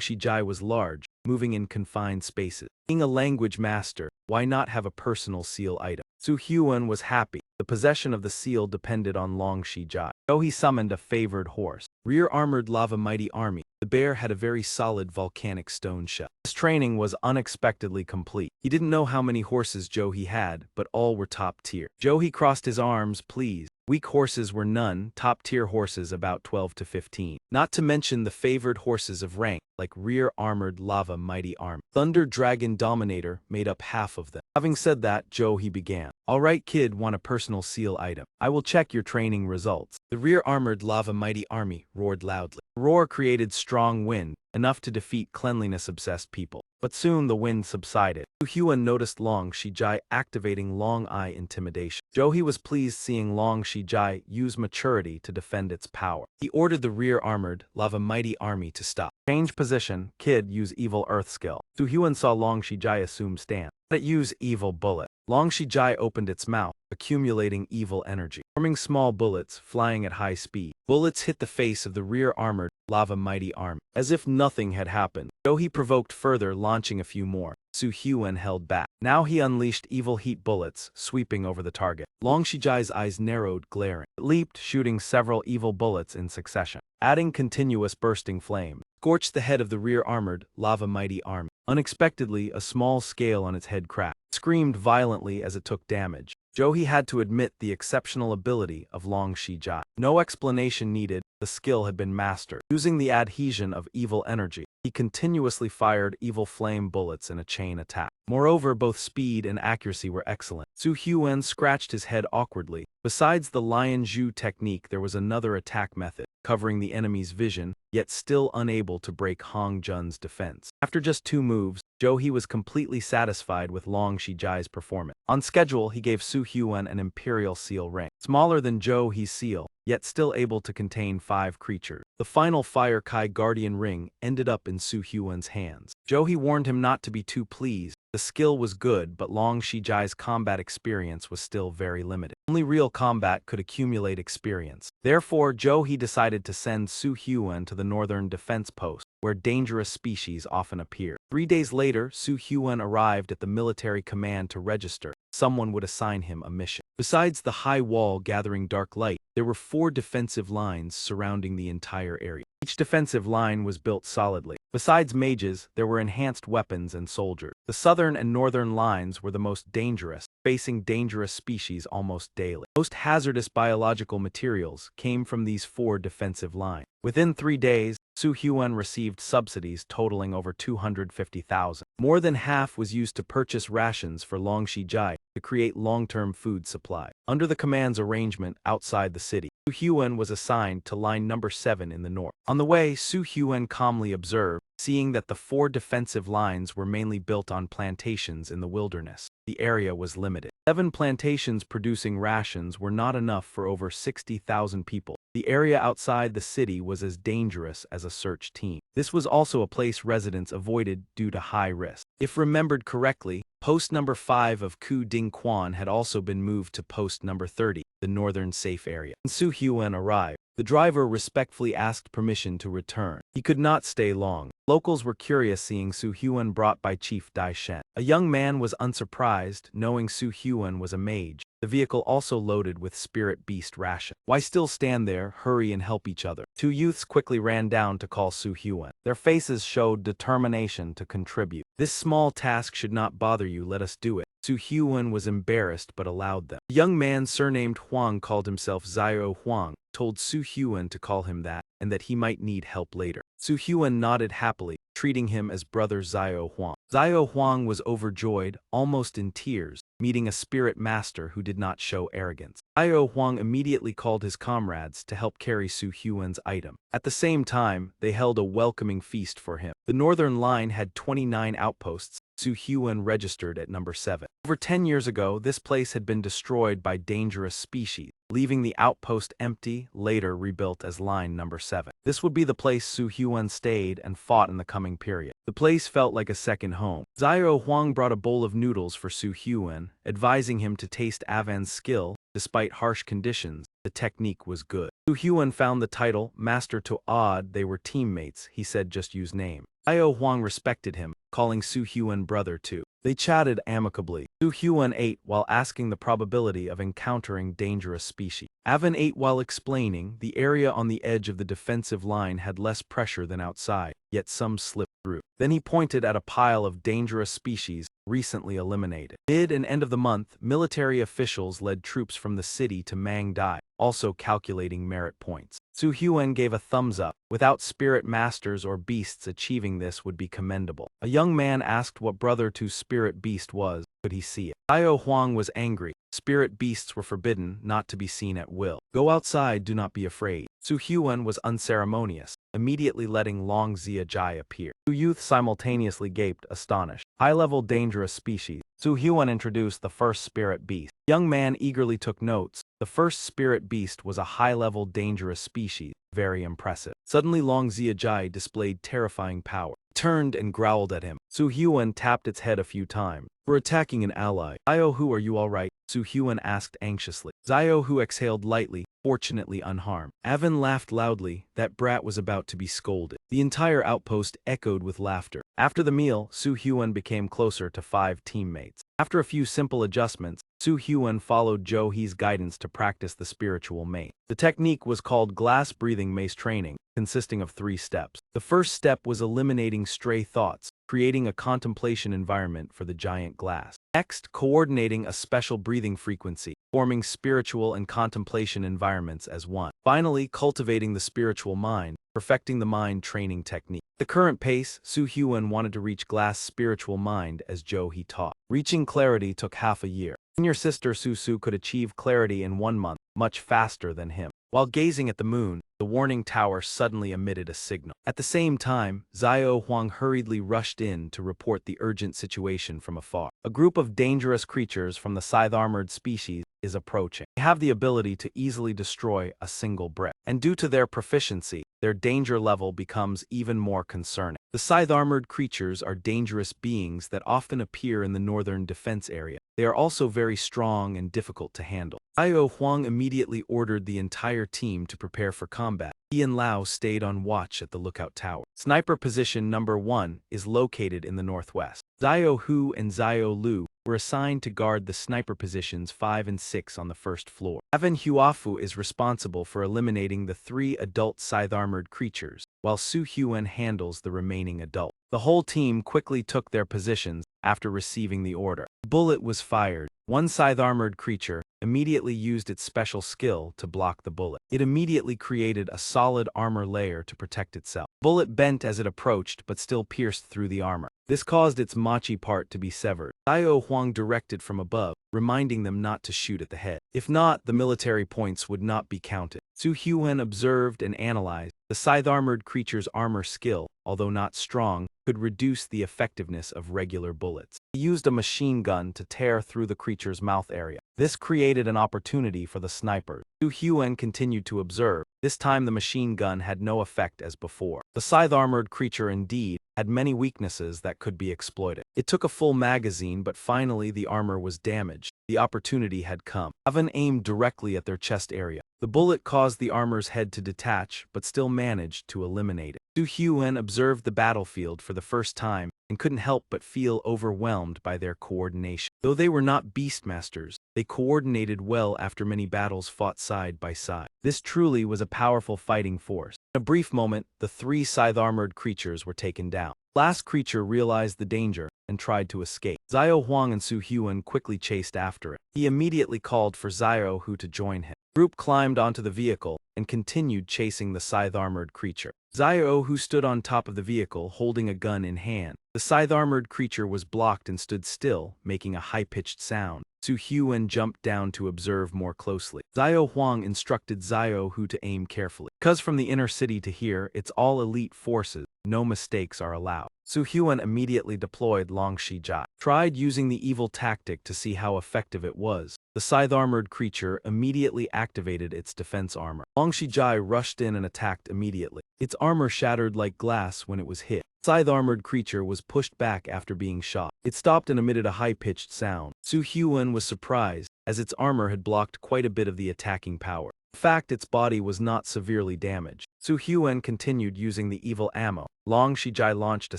Shijai was large, moving in confined spaces. Being a language master, why not have a personal seal item? Su Hyuan was happy. The possession of the seal depended on Long Shijai. He summoned a favored horse. Rear-armored lava mighty army. The bear had a very solid volcanic stone shell. His training was unexpectedly complete. He didn't know how many horses he had, but all were top tier. He crossed his arms, pleased. Weak horses were none, top-tier horses about 12 to 15. Not to mention the favored horses of rank, like rear-armored lava mighty army. Thunder Dragon Dominator made up half of them. Having said that, he began. Alright kid, want a personal seal item. I will check your training results. The rear-armored lava mighty army roared loudly. The roar created strong wind, enough to defeat cleanliness-obsessed people. But soon the wind subsided. Su Hyuan noticed Long Shijai activating Long Eye Intimidation. He was pleased seeing Long Shijai use maturity to defend its power. He ordered the rear-armored, lava mighty army to stop. Change position, kid, use Evil Earth skill. Su Hyuan saw Long Shijai assume stance. Let it use Evil Bullet. Long Shijai opened its mouth, accumulating evil energy, forming small bullets flying at high speed. Bullets hit the face of the rear-armored, lava mighty army. As if nothing had happened, he provoked further, launching a few more. Su Hyuan held back. Now he unleashed evil heat bullets, sweeping over the target. Long Shijai's eyes narrowed, glaring. It leaped, shooting several evil bullets in succession, adding continuous bursting flame. Scorched the head of the rear-armored, lava mighty army. Unexpectedly, a small scale on its head cracked. It screamed violently as it took damage. He had to admit the exceptional ability of Long Shijai. No explanation needed, the skill had been mastered. Using the adhesion of evil energy, he continuously fired evil flame bullets in a chain attack. Moreover, both speed and accuracy were excellent. Su Hyuan scratched his head awkwardly. Besides the Lion Zhu technique, there was another attack method, covering the enemy's vision, yet still unable to break Hong Jun's defense. After just 2 moves, he was completely satisfied with Long Shijai's performance. On schedule, he gave Su Hyuan an Imperial Seal ring, smaller than He's seal, yet still able to contain 5 creatures. The final Fire Kai Guardian ring ended up in Su Hyuan's hands. He warned him not to be too pleased. The skill was good, but Long Shijai's combat experience was still very limited. Only real combat could accumulate experience. Therefore, he decided to send Su Hyuan to the northern defense post, where dangerous species often appear. 3 days later, Su Hyuan arrived at the military command to register. Someone would assign him a mission. Besides the high wall gathering dark light, there were 4 defensive lines surrounding the entire area. Each defensive line was built solidly. Besides mages, there were enhanced weapons and soldiers. The southern and northern lines were the most dangerous, facing dangerous species almost daily. Most hazardous biological materials came from these 4 defensive lines. Within 3 days, Su Hyuan received subsidies totaling over 250,000. More than half was used to purchase rations for Long Shijai to create long-term food supply. Under the command's arrangement outside the city, Su Hyuan was assigned to line number 7 in the north. On the way, Su Hyuan calmly observed, seeing that the 4 defensive lines were mainly built on plantations in the wilderness. The area was limited. 7 plantations producing rations were not enough for over 60,000 people. The area outside the city was as dangerous as a search team. This was also a place residents avoided due to high risk. If remembered correctly, post number 5 of Ku Ding Quan had also been moved to post number 30, the northern safe area. When Su Hyuan arrived, the driver respectfully asked permission to return. He could not stay long. Locals were curious seeing Su Hyuan brought by Chief Dai Shen. A young man was unsurprised, knowing Su Hyuan was a mage. The vehicle also loaded with spirit beast ration. Why still stand there? Hurry and help each other. 2 youths quickly ran down to call Su Hyuan. Their faces showed determination to contribute. This small task should not bother you, let us do it. Su Hyun was embarrassed but allowed them. A young man surnamed Huang called himself Zio Huang, told Su Hyun to call him that, and that he might need help later. Su Hyun nodded happily, treating him as brother Zio Huang. Zio Huang was overjoyed, almost in tears, meeting a spirit master who did not show arrogance. Zio Huang immediately called his comrades to help carry Su Hyun's item. At the same time, they held a welcoming feast for him. The northern line had 29 outposts. Su Hyun registered at number 7. Over 10 years ago, this place had been destroyed by dangerous species, leaving the outpost empty, later rebuilt as line number 7. This would be the place Su Hyun stayed and fought in the coming period. The place felt like a second home. Zio Huang brought a bowl of noodles for Su Hyun, advising him to taste Avan's skill. Despite harsh conditions, the technique was good. Su Hyun found the title Master to odd. They were teammates. He said just use name. Zio Huang respected him, calling Su Hyun brother too. They chatted amicably. Su Hyun ate while asking the probability of encountering dangerous species. Avan ate while explaining the area on the edge of the defensive line had less pressure than outside, yet some slipped through. Then he pointed at a pile of dangerous species recently eliminated. Mid and end of the month, military officials led troops from the city to Mangda, also calculating merit points. Su Hyun gave a thumbs up. Without spirit masters or beasts, achieving this would be commendable. A young man asked what brother to spirit beast was. Could he see it? Zio Huang was angry. Spirit beasts were forbidden, not to be seen at will. Go outside, do not be afraid. Su Hyun was unceremonious, immediately letting Long Zia Jai appear. Two youths simultaneously gaped, astonished. High-level dangerous species. Su Hyun introduced the first spirit beast. The young man eagerly took notes. The first spirit beast was a high-level dangerous species, very impressive. Suddenly Long Zia Jai displayed terrifying power. Turned and growled at him. Su Hyun tapped its head a few times. We're attacking an ally. Zio Hu, are you alright? Su Hyun asked anxiously. Zio Hu exhaled lightly, fortunately unharmed. Avan laughed loudly. That brat was about to be scolded. The entire outpost echoed with laughter. After the meal, Su Hyun became closer to 5 teammates. After a few simple adjustments, Su Hyun followed Jo Hee's guidance to practice the spiritual mace. The technique was called glass breathing mace training, consisting of 3 steps. The first step was eliminating stray thoughts, creating a contemplation environment for the giant glass. Next, coordinating a special breathing frequency, forming spiritual and contemplation environments as one. Finally, cultivating the spiritual mind, perfecting the mind training technique. At the current pace, Su Hyun wanted to reach glass spiritual mind as Jo Hee taught. Reaching clarity took half a year. Senior sister Su Su could achieve clarity in 1 month, much faster than him. While gazing at the moon, the warning tower suddenly emitted a signal. At the same time, Zio Huang hurriedly rushed in to report the urgent situation from afar. A group of dangerous creatures from the scythe-armored species is approaching. They have the ability to easily destroy a single brick, and due to their proficiency, their danger level becomes even more concerning. The scythe-armored creatures are dangerous beings that often appear in the northern defense area. They are also very strong and difficult to handle. Zio Huang immediately ordered the entire team to prepare for combat. He and Lao stayed on watch at the lookout tower. Sniper position number 1 is located in the northwest. Zio Hu and Zio Lu were assigned to guard the sniper positions 5 and 6 on the first floor. Avan Huafu is responsible for eliminating the 3 adult scythe-armored creatures, while Su Hyun handles the remaining adult. The whole team quickly took their positions after receiving the order. A bullet was fired. One scythe-armored creature immediately used its special skill to block the bullet. It immediately created a solid armor layer to protect itself. The bullet bent as it approached but still pierced through the armor. This caused its machi part to be severed. Zio Huang directed from above, reminding them not to shoot at the head. If not, the military points would not be counted. Su Hyun observed and analyzed. The scythe-armored creature's armor skill, although not strong, could reduce the effectiveness of regular bullets. He used a machine gun to tear through the creature's mouth area. This created an opportunity for the snipers. Su Hyun continued to observe. This time the machine gun had no effect as before. The scythe-armored creature indeed had many weaknesses that could be exploited. It took a full magazine, but finally the armor was damaged. The opportunity had come. Avan aimed directly at their chest area. The bullet caused the armor's head to detach, but still managed to eliminate it. Su Hyun observed the battlefield for the first time and couldn't help but feel overwhelmed by their coordination. Though they were not beastmasters, they coordinated well after many battles fought side by side. This truly was a powerful fighting force. In a brief moment, the 3 scythe-armored creatures were taken down. The last creature realized the danger, and tried to escape. Xiao Huang and Su Huan quickly chased after it. He immediately called for Xiao Hu to join him. The group climbed onto the vehicle and continued chasing the scythe-armored creature. Xiao Hu stood on top of the vehicle holding a gun in hand. The scythe-armored creature was blocked and stood still, making a high-pitched sound. Su Huan jumped down to observe more closely. Xiao Huang instructed Xiao Hu to aim carefully. Because from the inner city to here, it's all elite forces, no mistakes are allowed. Su Huan immediately deployed Long Shijai. Tried using the evil tactic to see how effective it was. The scythe-armored creature immediately activated its defense armor. Long Shijai rushed in and attacked immediately. Its armor shattered like glass when it was hit. The scythe-armored creature was pushed back after being shot. It stopped and emitted a high-pitched sound. Su Huan was surprised, as its armor had blocked quite a bit of the attacking power. In fact, its body was not severely damaged. Su Huan continued using the evil ammo. Long Shijai launched a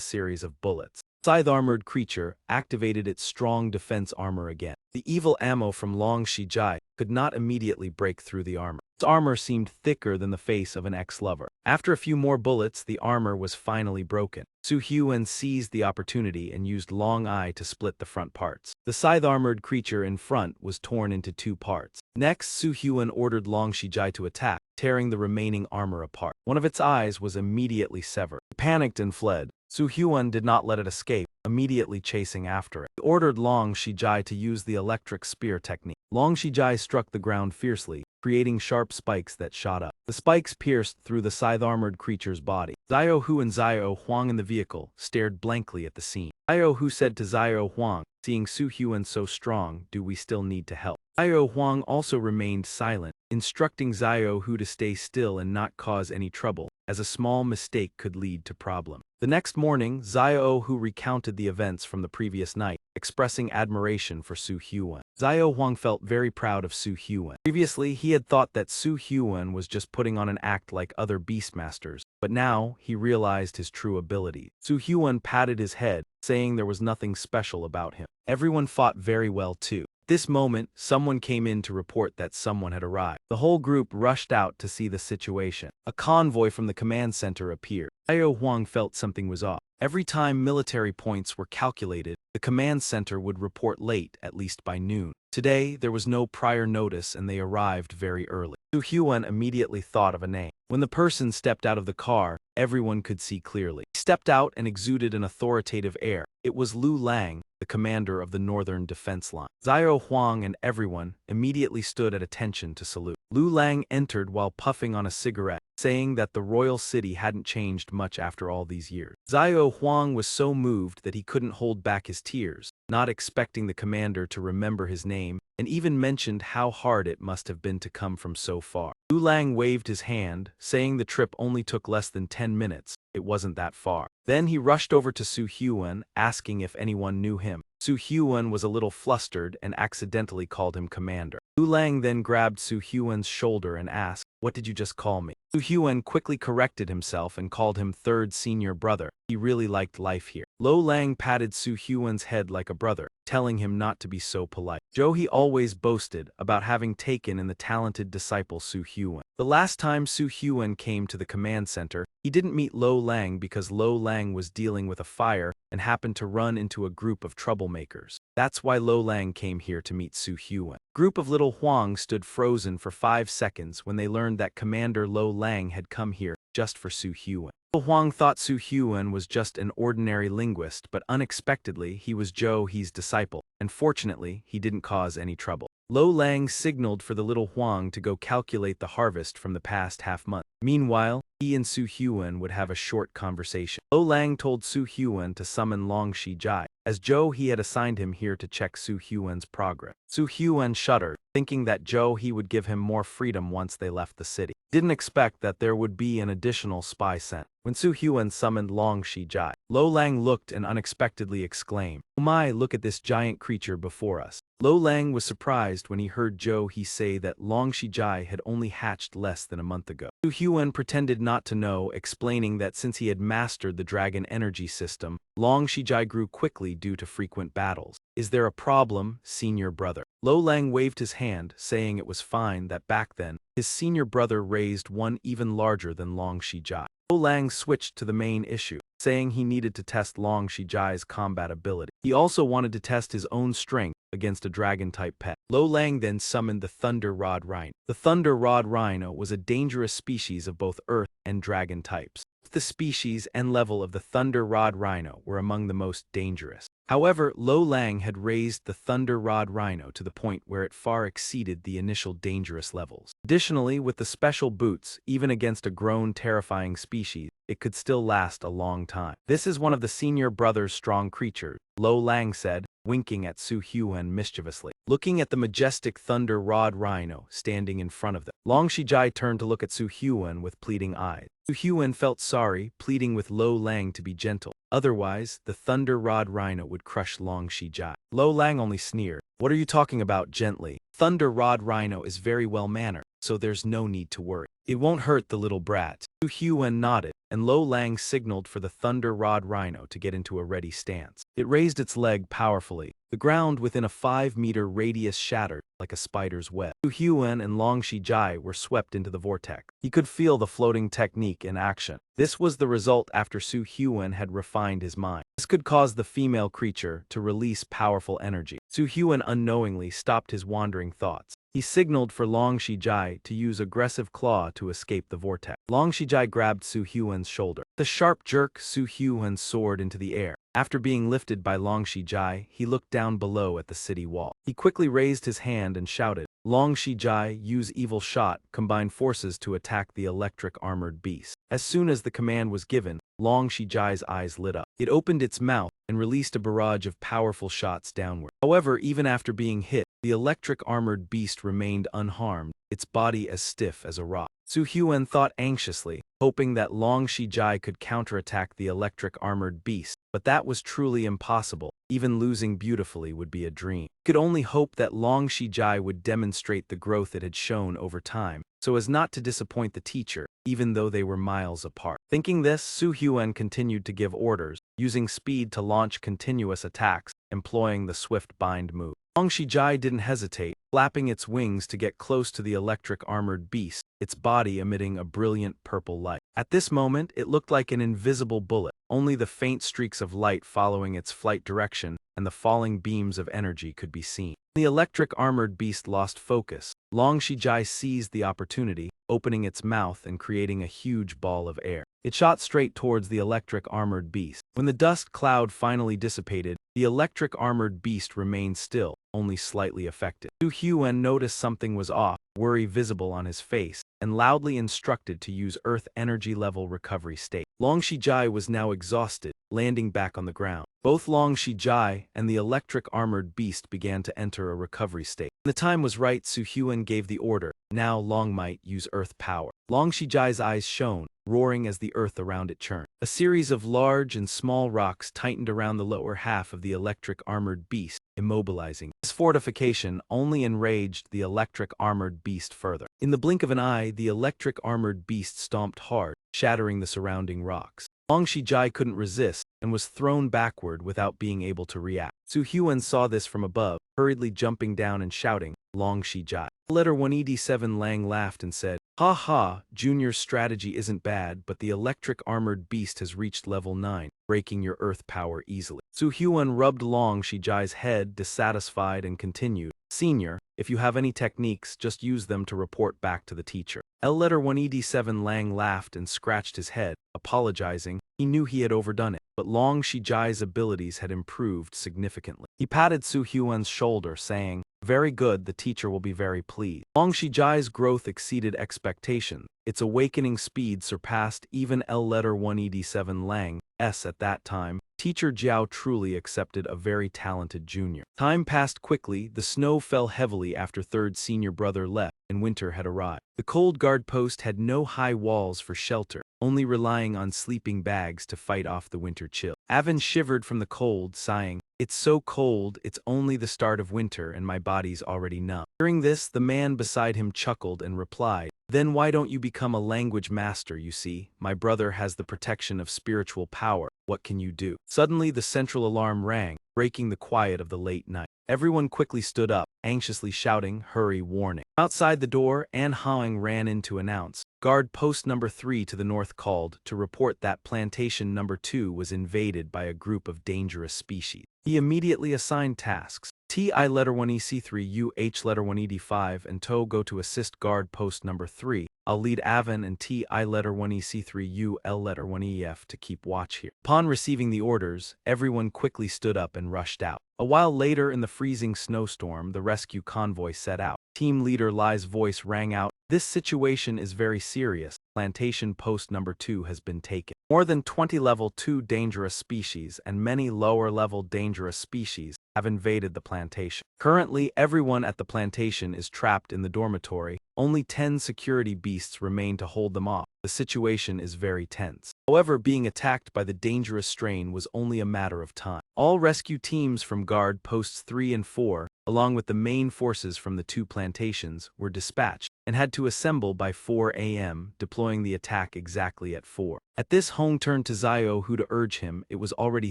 series of bullets. The scythe-armored creature activated its strong defense armor again. The evil ammo from Long Shijai could not immediately break through the armor. Its armor seemed thicker than the face of an ex-lover. After a few more bullets, the armor was finally broken. Su Huan seized the opportunity and used Long Eye to split the front parts. The scythe-armored creature in front was torn into two parts. Next, Su Huan ordered Long Shijai to attack, tearing the remaining armor apart. One of its eyes was immediately severed. It panicked and fled. Su Huan did not let it escape, immediately chasing after it. He ordered Long Shijai to use the electric spear technique. Long Shijai struck the ground fiercely, creating sharp spikes that shot up. The spikes pierced through the scythe-armored creature's body. Xiao Hu and Xiao Huang in the vehicle stared blankly at the scene. Xiao Hu said to Xiao Huang, "Seeing Su Huan so strong, do we still need to help?" Xiao Huang also remained silent, instructing Xiao Hu to stay still and not cause any trouble, as a small mistake could lead to problem. The next morning, Xiao Hu recounted the events from the previous night, expressing admiration for Su Huan. Xiao Huang felt very proud of Su Huan. Previously, he had thought that Su Huan was just putting on an act like other beastmasters, but now he realized his true ability. Su Huan patted his head, saying there was nothing special about him. Everyone fought very well too. At this moment, someone came in to report that someone had arrived. The whole group rushed out to see the situation. A convoy from the command center appeared. Xiao Huang felt something was off. Every time military points were calculated, the command center would report late, at least by noon. Today, there was no prior notice and they arrived very early. Su Huan immediately thought of a name. When the person stepped out of the car, everyone could see clearly. He stepped out and exuded an authoritative air. It was Lu Lang, the commander of the Northern Defense Line. Xiao Huang and everyone immediately stood at attention to salute. Lu Lang entered while puffing on a cigarette, saying that the royal city hadn't changed much after all these years. Xiao Huang was so moved that he couldn't hold back his tears, not expecting the commander to remember his name, and even mentioned how hard it must have been to come from so far. Lu Lang waved his hand, saying the trip only took less than 10 minutes. It wasn't that far. Then he rushed over to Su Huan, asking if anyone knew him. Su Huan was a little flustered and accidentally called him commander. Lu Lang then grabbed Su Huan's shoulder and asked, "What did you just call me?" Su Huan quickly corrected himself and called him third senior brother. He really liked life here. Lu Lang patted Su Huan's head like a brother, telling him not to be so polite. He always boasted about having taken in the talented disciple Su Huan. The last time Su Huan came to the command center, he didn't meet Lu Lang because Lu Lang was dealing with a fire and happened to run into a group of troublemakers. That's why Lu Lang came here to meet Su Huan. Group of little Huang stood frozen for 5 seconds when they learned that Commander Lu Lang had come here just for Su Huan. Little Huang thought Su Huan was just an ordinary linguist, but unexpectedly he was He's disciple, and fortunately he didn't cause any trouble. Lu Lang signaled for the little Huang to go calculate the harvest from the past half-month. Meanwhile, he and Su Huan would have a short conversation. Lu Lang told Su Huan to summon Long Shijai, as he had assigned him here to check Su Huan's progress. Su Huan shuddered, thinking that he would give him more freedom once they left the city. Didn't expect that there would be an additional spy sent. When Su Huan summoned Long Shijai, Lu Lang looked and unexpectedly exclaimed, "Oh my, look at this giant creature before us." Lu Lang was surprised when he heard he say that Long Shijai had only hatched less than a month ago. Su Huan pretended not to know, explaining that since he had mastered the dragon energy system, Long Shijai grew quickly due to frequent battles. "Is there a problem, senior brother?" Lu Lang waved his hand, saying it was fine that back then, his senior brother raised one even larger than Long Shijai. Lu Lang switched to the main issue. saying he needed to test Long Shijai's combat ability. He also wanted to test his own strength against a dragon-type pet. Lo Lang then summoned the Thunder Rod Rhino. The Thunder Rod Rhino was a dangerous species of both earth and dragon types. The species and level of the Thunder Rod Rhino were among the most dangerous. However, Lo Lang had raised the Thunder Rod Rhino to the point where it far exceeded the initial dangerous levels. Additionally, with the special boots, even against a grown terrifying species, it could still last a long time. This is one of the senior brother's strong creatures, Lo Lang said, winking at Su Hyuan mischievously. Looking at the majestic Thunder Rod Rhino standing in front of them, Long Shijai turned to look at Su Hyuan with pleading eyes. Su Hyuan felt sorry, pleading with Lo Lang to be gentle. Otherwise, the Thunder Rod Rhino would crush Long Shijai. Lo Lang only sneered. What are you talking about gently? Thunder Rod Rhino is very well mannered, so there's no need to worry. It won't hurt the little brat. Su Hyuan nodded, and Lo Lang signaled for the Thunder Rod Rhino to get into a ready stance. It raised its leg powerfully. The ground within a 5-meter radius shattered like a spider's web. Su Hyuan and Long Shijai were swept into the vortex. He could feel the floating technique in action. This was the result after Su Hyuan had refined his mind. This could cause the female creature to release powerful energy. Su Hyuan unknowingly stopped his wandering thoughts. He signaled for Long Shijai to use aggressive claw to escape the vortex. Long Shijai grabbed Su Hyuan's shoulder. With a sharp jerk, Su Hyuan soared into the air. After being lifted by Long Shijai, he looked down below at the city wall. He quickly raised his hand and shouted, Long Shijai, use evil shot, combine forces to attack the electric armored beast. As soon as the command was given, Long Shijai's eyes lit up. It opened its mouth and released a barrage of powerful shots downward. However, even after being hit, the electric armored beast remained unharmed, its body as stiff as a rock. Su Hyuan thought anxiously, hoping that Long Shijai could counterattack the electric armored beast, but that was truly impossible. Even losing beautifully would be a dream. He could only hope that Long Shijai would demonstrate the growth it had shown over time, so as not to disappoint the teacher, even though they were miles apart. Thinking this, Su Hyuan continued to give orders, using speed to launch continuous attacks, employing the swift bind move. Long Shijai didn't hesitate, flapping its wings to get close to the electric armored beast, its body emitting a brilliant purple light. At this moment, it looked like an invisible bullet, only the faint streaks of light following its flight direction and the falling beams of energy could be seen. The electric armored beast lost focus. Long Shijai seized the opportunity, opening its mouth and creating a huge ball of air. It shot straight towards the electric armored beast. When the dust cloud finally dissipated, the electric armored beast remained still, only slightly affected. Su Hyuan noticed something was off, worry visible on his face, and loudly instructed to use Earth Energy Level Recovery State. Long Shijai was now exhausted, landing back on the ground. Both Long Shijai and the electric armored beast began to enter a recovery state. When the time was right, Su Hyuan gave the order. Now Long might use Earth power. Long Shijai's eyes shone, roaring as the earth around it churned. A series of large and small rocks tightened around the lower half of the electric armored beast, immobilizing. This fortification only enraged the electric armored beast further. In the blink of an eye, the electric armored beast stomped hard, shattering the surrounding rocks. Long Shijai couldn't resist and was thrown backward without being able to react. Su Hyuan saw this from above, hurriedly jumping down and shouting, Long Shijai. Letter 187 Lang laughed and said, Ha ha, Junior's strategy isn't bad, but the electric armored beast has reached level 9, breaking your earth power easily. Su Hyuan rubbed Long Shijai's head, dissatisfied, and continued, Senior, if you have any techniques, just use them to report back to the teacher. Letter 187 Lang laughed and scratched his head, apologizing. He knew he had overdone it, but Long Shijai's abilities had improved significantly. He patted Su Hyuan's shoulder, saying, Very good, the teacher will be very pleased. Long Shijai's growth exceeded expectations. Its awakening speed surpassed even Letter 187 Lang's at that time. Teacher Jiao truly accepted a very talented junior. Time passed quickly, the snow fell heavily after third senior brother left, and winter had arrived. The cold guard post had no high walls for shelter, only relying on sleeping bags to fight off the winter chill. Avin shivered from the cold, sighing, It's so cold, it's only the start of winter and my body's already numb. Hearing this, the man beside him chuckled and replied, Then why don't you become a language master? You see, my brother has the protection of spiritual power. What can you do? Suddenly the central alarm rang, breaking the quiet of the late night. Everyone quickly stood up, anxiously shouting, Hurry, warning. Outside the door, An Haing ran in to announce, Guard post number 3 to the north called to report that plantation number 2 was invaded by a group of dangerous species. He immediately assigned tasks. TI letter 1 EC3 UH letter 1 ED5 and TO go to assist guard post number 3. I'll lead Avon and TI letter 1 EC3 UL letter 1 EF to keep watch here. Upon receiving the orders, everyone quickly stood up and rushed out. A while later in the freezing snowstorm, the rescue convoy set out. Team leader Lai's voice rang out, "This situation is very serious. Plantation post number 2 has been taken. More than 20 level 2 dangerous species and many lower level dangerous species have invaded the plantation. Currently, everyone at the plantation is trapped in the dormitory. Only 10 security beasts remain to hold them off. The situation is very tense." However, being attacked by the dangerous strain was only a matter of time. All rescue teams from guard posts 3 and 4, along with the main forces from the 2 plantations, were dispatched and had to assemble by 4 a.m., deploying the attack exactly at 4. At this, Hong turned to Zio Hu to urge him. It was already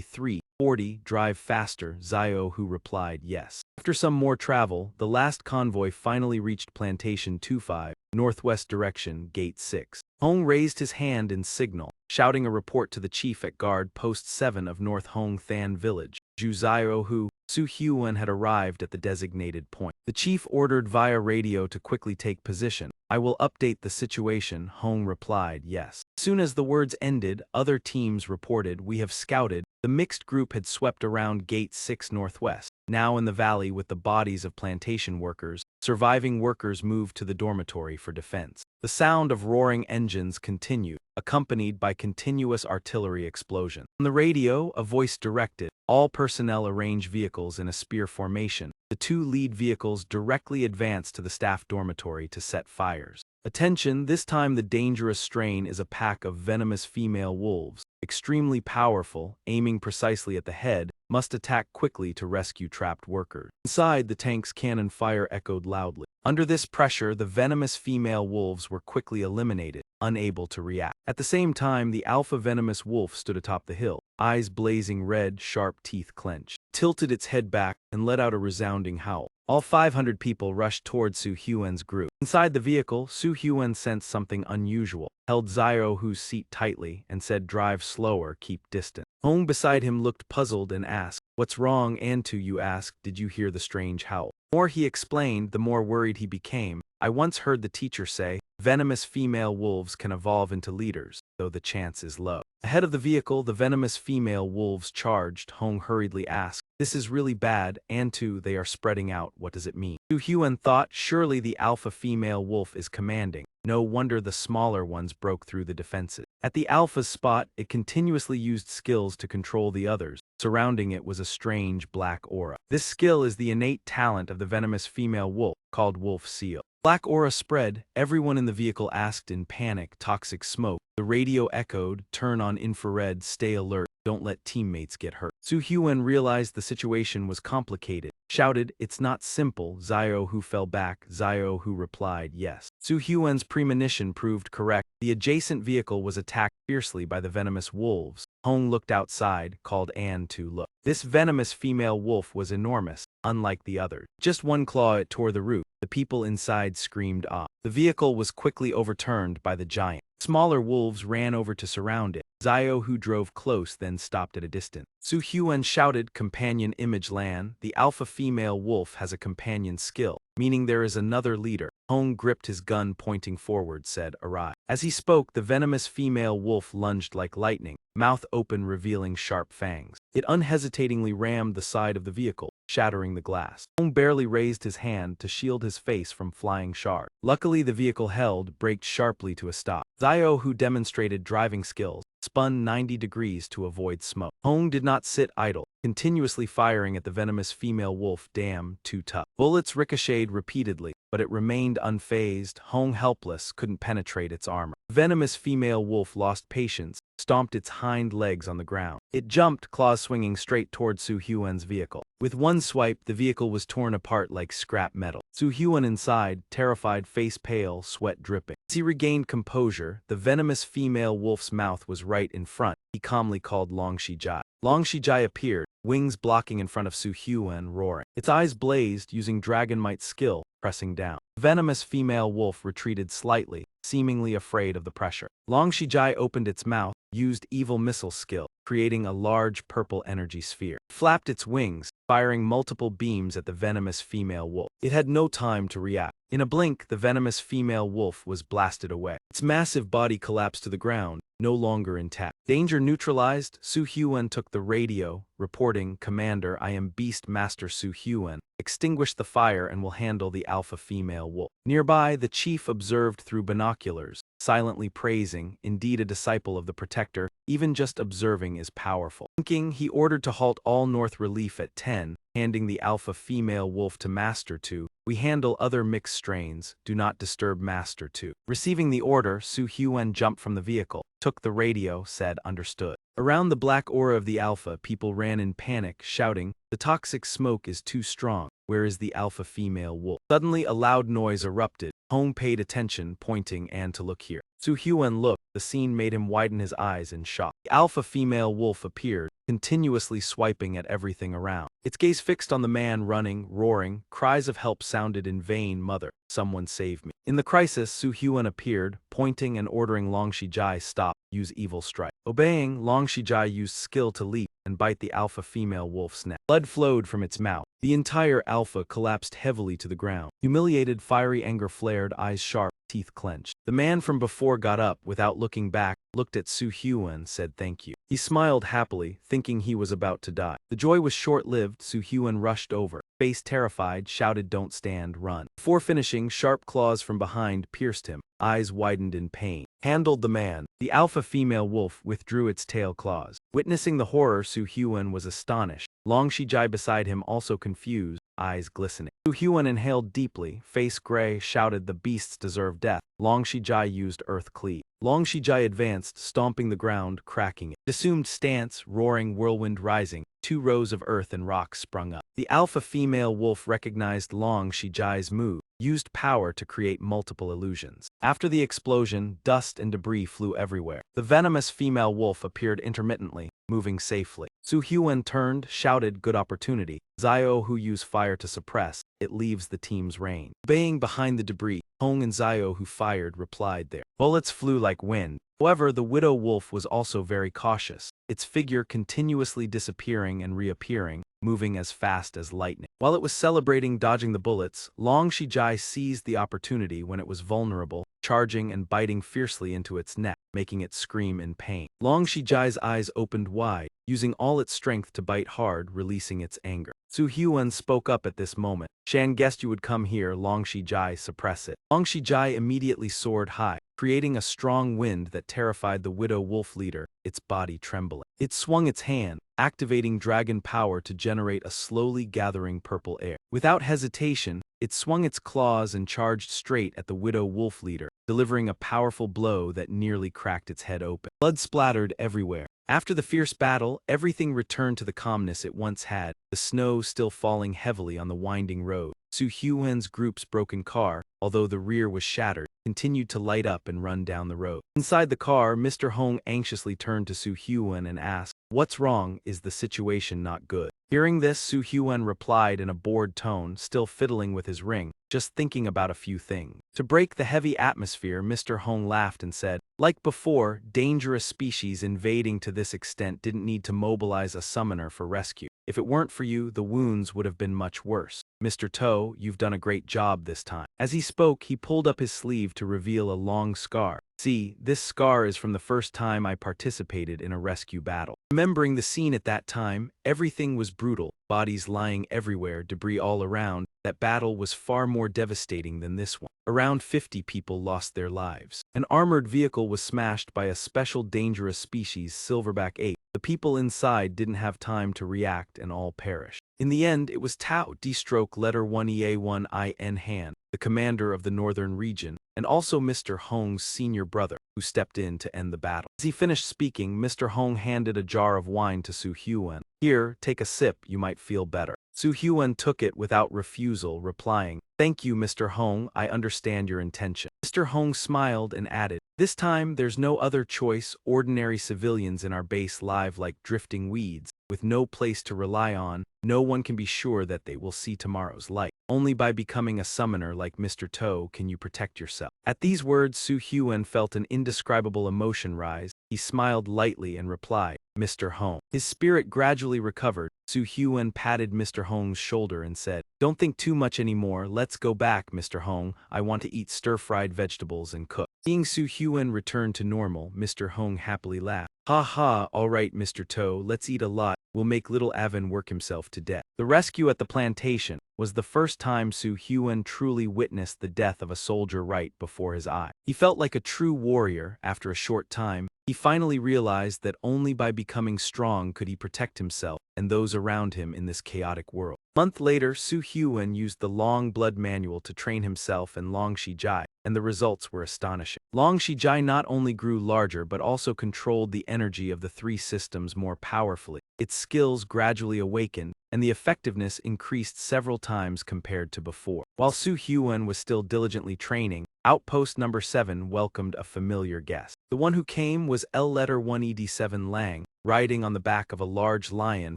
3:40, drive faster. Zio Hu replied yes. After some more travel, the last convoy finally reached Plantation 25, northwest direction, Gate 6. Hong raised his hand in signal, shouting a report to the chief at guard post 7 of North Hong Than Village. Zhu Zio Hu, Su Hyun had arrived at the designated point. The chief ordered via radio to quickly take position. "I will update the situation," Hong replied yes. As soon as the words ended, other teams reported, "We have scouted." The mixed group had swept around Gate 6 northwest. Now in the valley with the bodies of plantation workers, surviving workers moved to the dormitory for defense. The sound of roaring engines continued, accompanied by continuous artillery explosion. On the radio, a voice directed, "All personnel arrange vehicles in a spear formation." The 2 lead vehicles directly advanced to the staff dormitory to set fires. Attention, this time the dangerous strain is a pack of venomous female wolves, extremely powerful, aiming precisely at the head, must attack quickly to rescue trapped workers. Inside, the tank's cannon fire echoed loudly. Under this pressure, the venomous female wolves were quickly eliminated, unable to react. At the same time, the alpha venomous wolf stood atop the hill, eyes blazing red, sharp teeth clenched, tilted its head back, and let out a resounding howl. All 500 people rushed toward Su Hyun's group. Inside the vehicle, Su Hyun sensed something unusual, held Zio Hu's seat tightly, and said, "Drive slower, keep distant." Hong beside him looked puzzled and asked, "What's wrong?" Antu Yu asked, "Did you hear the strange howl?" The more he explained, the more worried he became. "I once heard the teacher say, venomous female wolves can evolve into leaders, though the chance is low." Ahead of the vehicle, the venomous female wolves charged. Hong hurriedly asked, "This is really bad. Antu, they are spreading out. What does it mean?" Su Hyun thought, surely the alpha female wolf is commanding. No wonder the smaller ones broke through the defenses. At the alpha's spot, it continuously used skills to control the others. Surrounding it was a strange black aura. This skill is the innate talent of the venomous female wolf, called Wolf Seal. Black aura spread. Everyone in the vehicle asked in panic, "Toxic smoke." The radio echoed, "Turn on infrared, stay alert, don't let teammates get hurt." Su Hyun realized the situation was complicated, shouted, "It's not simple." Zio Hu fell back. Zio Hu replied yes. Su Hyun's premonition proved correct. The adjacent vehicle was attacked fiercely by the venomous wolves. Hong looked outside, called Anne to look. This venomous female wolf was enormous, unlike the others. Just one claw it tore the roof. The people inside screamed ah. The vehicle was quickly overturned by the giant. Smaller wolves ran over to surround it. Zio Hu drove close, then stopped at a distance. Su Hyun shouted, "Companion image Lan, the alpha female wolf has a companion skill, meaning there is another leader." Hong gripped his gun pointing forward, said, "Arrive." As he spoke, the venomous female wolf lunged like lightning, mouth open revealing sharp fangs. It unhesitatingly rammed the side of the vehicle, shattering the glass. Hong barely raised his hand to shield his face from flying shards. Luckily the vehicle held, braked sharply to a stop. Zio Hu demonstrated driving skills, spun 90 degrees to avoid smoke. Hong did not sit idle, continuously firing at the venomous female wolf. Damn, too tough. Bullets ricocheted repeatedly, but it remained unfazed. Hong, helpless, couldn't penetrate its armor. The venomous female wolf lost patience, stomped its hind legs on the ground. It jumped, claws swinging straight toward Su Hyun's vehicle. With one swipe, the vehicle was torn apart like scrap metal. Su Hyun inside, terrified, face pale, sweat dripping. As he regained composure, the venomous female wolf's mouth was right in front. He calmly called Long Shijai. Long Shijai appeared, wings blocking in front of Su Hyun, roaring. Its eyes blazed, using Dragon Might's skill. pressing down. The venomous female wolf retreated slightly, seemingly afraid of the pressure. Long Shijai opened its mouth, used evil missile skill, creating a large purple energy sphere. It flapped its wings, firing multiple beams at the venomous female wolf. It had no time to react. In a blink, the venomous female wolf was blasted away. Its massive body collapsed to the ground, no longer intact. Danger neutralized, Su Hyuan took the radio, reporting, "Commander, I am Beast Master Su Hyuan. Extinguish the fire and will handle the alpha female wolf." Nearby, the chief observed through binoculars, silently praising, indeed a disciple of the protector, even just observing is powerful. Thinking, he ordered to halt all north relief at 10, handing the alpha female wolf to Master 2. "We handle other mixed strains, do not disturb Master 2. Receiving the order, Su Hyuan jumped from the vehicle, took the radio, said, "Understood." Around the black aura of the alpha, people ran in panic, shouting, "The toxic smoke is too strong. Where is the alpha female wolf?" Suddenly a loud noise erupted. Hong paid attention, pointing and to look here. Su Hyuan looked. The scene made him widen his eyes in shock. The alpha female wolf appeared, continuously swiping at everything around. Its gaze fixed on the man running, roaring. Cries of help sounded in vain. "Mother, someone save me." In the crisis, Su Hyuan appeared, pointing and ordering Long Shijai stop, use evil strike. Obeying, Long Shijai used skill to leap and bite the alpha female wolf's neck. Blood flowed from its mouth. The entire alpha collapsed heavily to the ground. Humiliated, fiery anger flared, eyes sharp, teeth clenched. The man from before got up without looking back, looked at Su Hyuan, said thank you. He smiled happily, thinking he was about to die. The joy was short-lived. Su Hyuan rushed over, face terrified, shouted, "Don't stand, run." Before finishing, sharp claws from behind pierced him, eyes widened in pain. Handled the man. The alpha female wolf withdrew its tail claws. Witnessing the horror, Su Hyuan was astonished. Long Shijai beside him also confused, eyes glistening. Su Hyuan inhaled deeply, face gray, shouted, "The beasts deserve death." Long Shijai used earth cleave. Long Shijai advanced, stomping the ground, cracking it. Assumed stance, roaring whirlwind rising. 2 rows of earth and rocks sprung up. The alpha female wolf recognized Long Shijai's move, used power to create multiple illusions. After the explosion, dust and debris flew everywhere. The venomous female wolf appeared intermittently, moving safely. Su Hyuan turned, shouted, "Good opportunity. Zio who use fire to suppress, it leaves the team's reign." Baying behind the debris, Hong and Zio who fired replied there. Bullets flew like wind. However, the widow wolf was also very cautious, its figure continuously disappearing and reappearing, moving as fast as lightning. While it was celebrating dodging the bullets, Long Shijai seized the opportunity when it was vulnerable, charging and biting fiercely into its neck, making it scream in pain. Long Shijai's eyes opened wide, using all its strength to bite hard, releasing its anger. Su Hyuan spoke up at this moment. "Shan guessed you would come here." Long Shijai suppress it. Long Shijai immediately soared high, creating a strong wind that terrified the widow wolf leader, its body trembling. It swung its hand, activating dragon power to generate a slowly gathering purple air. Without hesitation, it swung its claws and charged straight at the widow wolf leader, delivering a powerful blow that nearly cracked its head open. Blood splattered everywhere. After the fierce battle, everything returned to the calmness it once had, the snow still falling heavily on the winding road. Su Hyuan's group's broken car, although the rear was shattered, continued to light up and run down the road. Inside the car, Mr. Hong anxiously turned to Su Hyuan and asked, "What's wrong? Is the situation not good?" Hearing this, Su Hyuan replied in a bored tone, still fiddling with his ring, "Just thinking about a few things." To break the heavy atmosphere, Mr. Hong laughed and said, "Like before, dangerous species invading to this extent didn't need to mobilize a summoner for rescue. If it weren't for you, the wounds would have been much worse. Mr. To, you've done a great job this time." As he spoke, he pulled up his sleeve to reveal a long scar. "See, this scar is from the first time I participated in a rescue battle." Remembering the scene at that time, everything was brutal, bodies lying everywhere, debris all around. That battle was far more devastating than this one. Around 50 people lost their lives. An armored vehicle was smashed by a special dangerous species, silverback ape. The people inside didn't have time to react and all perished. In the end, it was Tao D-stroke letter 1EA1IN Han, the commander of the northern region, and also Mr. Hong's senior brother, who stepped in to end the battle. As he finished speaking, Mr. Hong handed a jar of wine to Su Hyuan. "Here, take a sip, you might feel better." Su Hyuan took it without refusal, replying, "Thank you, Mr. Hong, I understand your intention." Mr. Hong smiled and added, "This time there's no other choice. Ordinary civilians in our base live like drifting weeds, with no place to rely on. No one can be sure that they will see tomorrow's light." Only by becoming a summoner like Mr. Toe can you protect yourself. At these words, Su Hyun felt an indescribable emotion rise. He smiled lightly and replied, Mr. Hong. His spirit gradually recovered. Su Hyun patted Mr. Hong's shoulder and said, Don't think too much anymore, let's go back, Mr. Hong. I want to eat stir-fried vegetables and cook. Seeing Su Hyun return to normal, Mr. Hong happily laughed. Ha ha, alright Mr. Toe, let's eat a lot. We'll make little Avin work himself to death. The rescue at the plantation was the first time Su Hyun truly witnessed the death of a soldier right before his eye. He felt like a true warrior. After a short time, he finally realized that only by becoming strong could he protect himself and those around him in this chaotic world. A month later, Su Hyun used the Long Blood Manual to train himself and Long Shijai, and the results were astonishing. Long Shijai not only grew larger but also controlled the energy of the three systems more powerfully. Its skills gradually awakened, and the effectiveness increased several times compared to before. While Su Hyun was still diligently training, Outpost number 7 welcomed a familiar guest. The one who came was Letter 1ED7 Lang, riding on the back of a large lion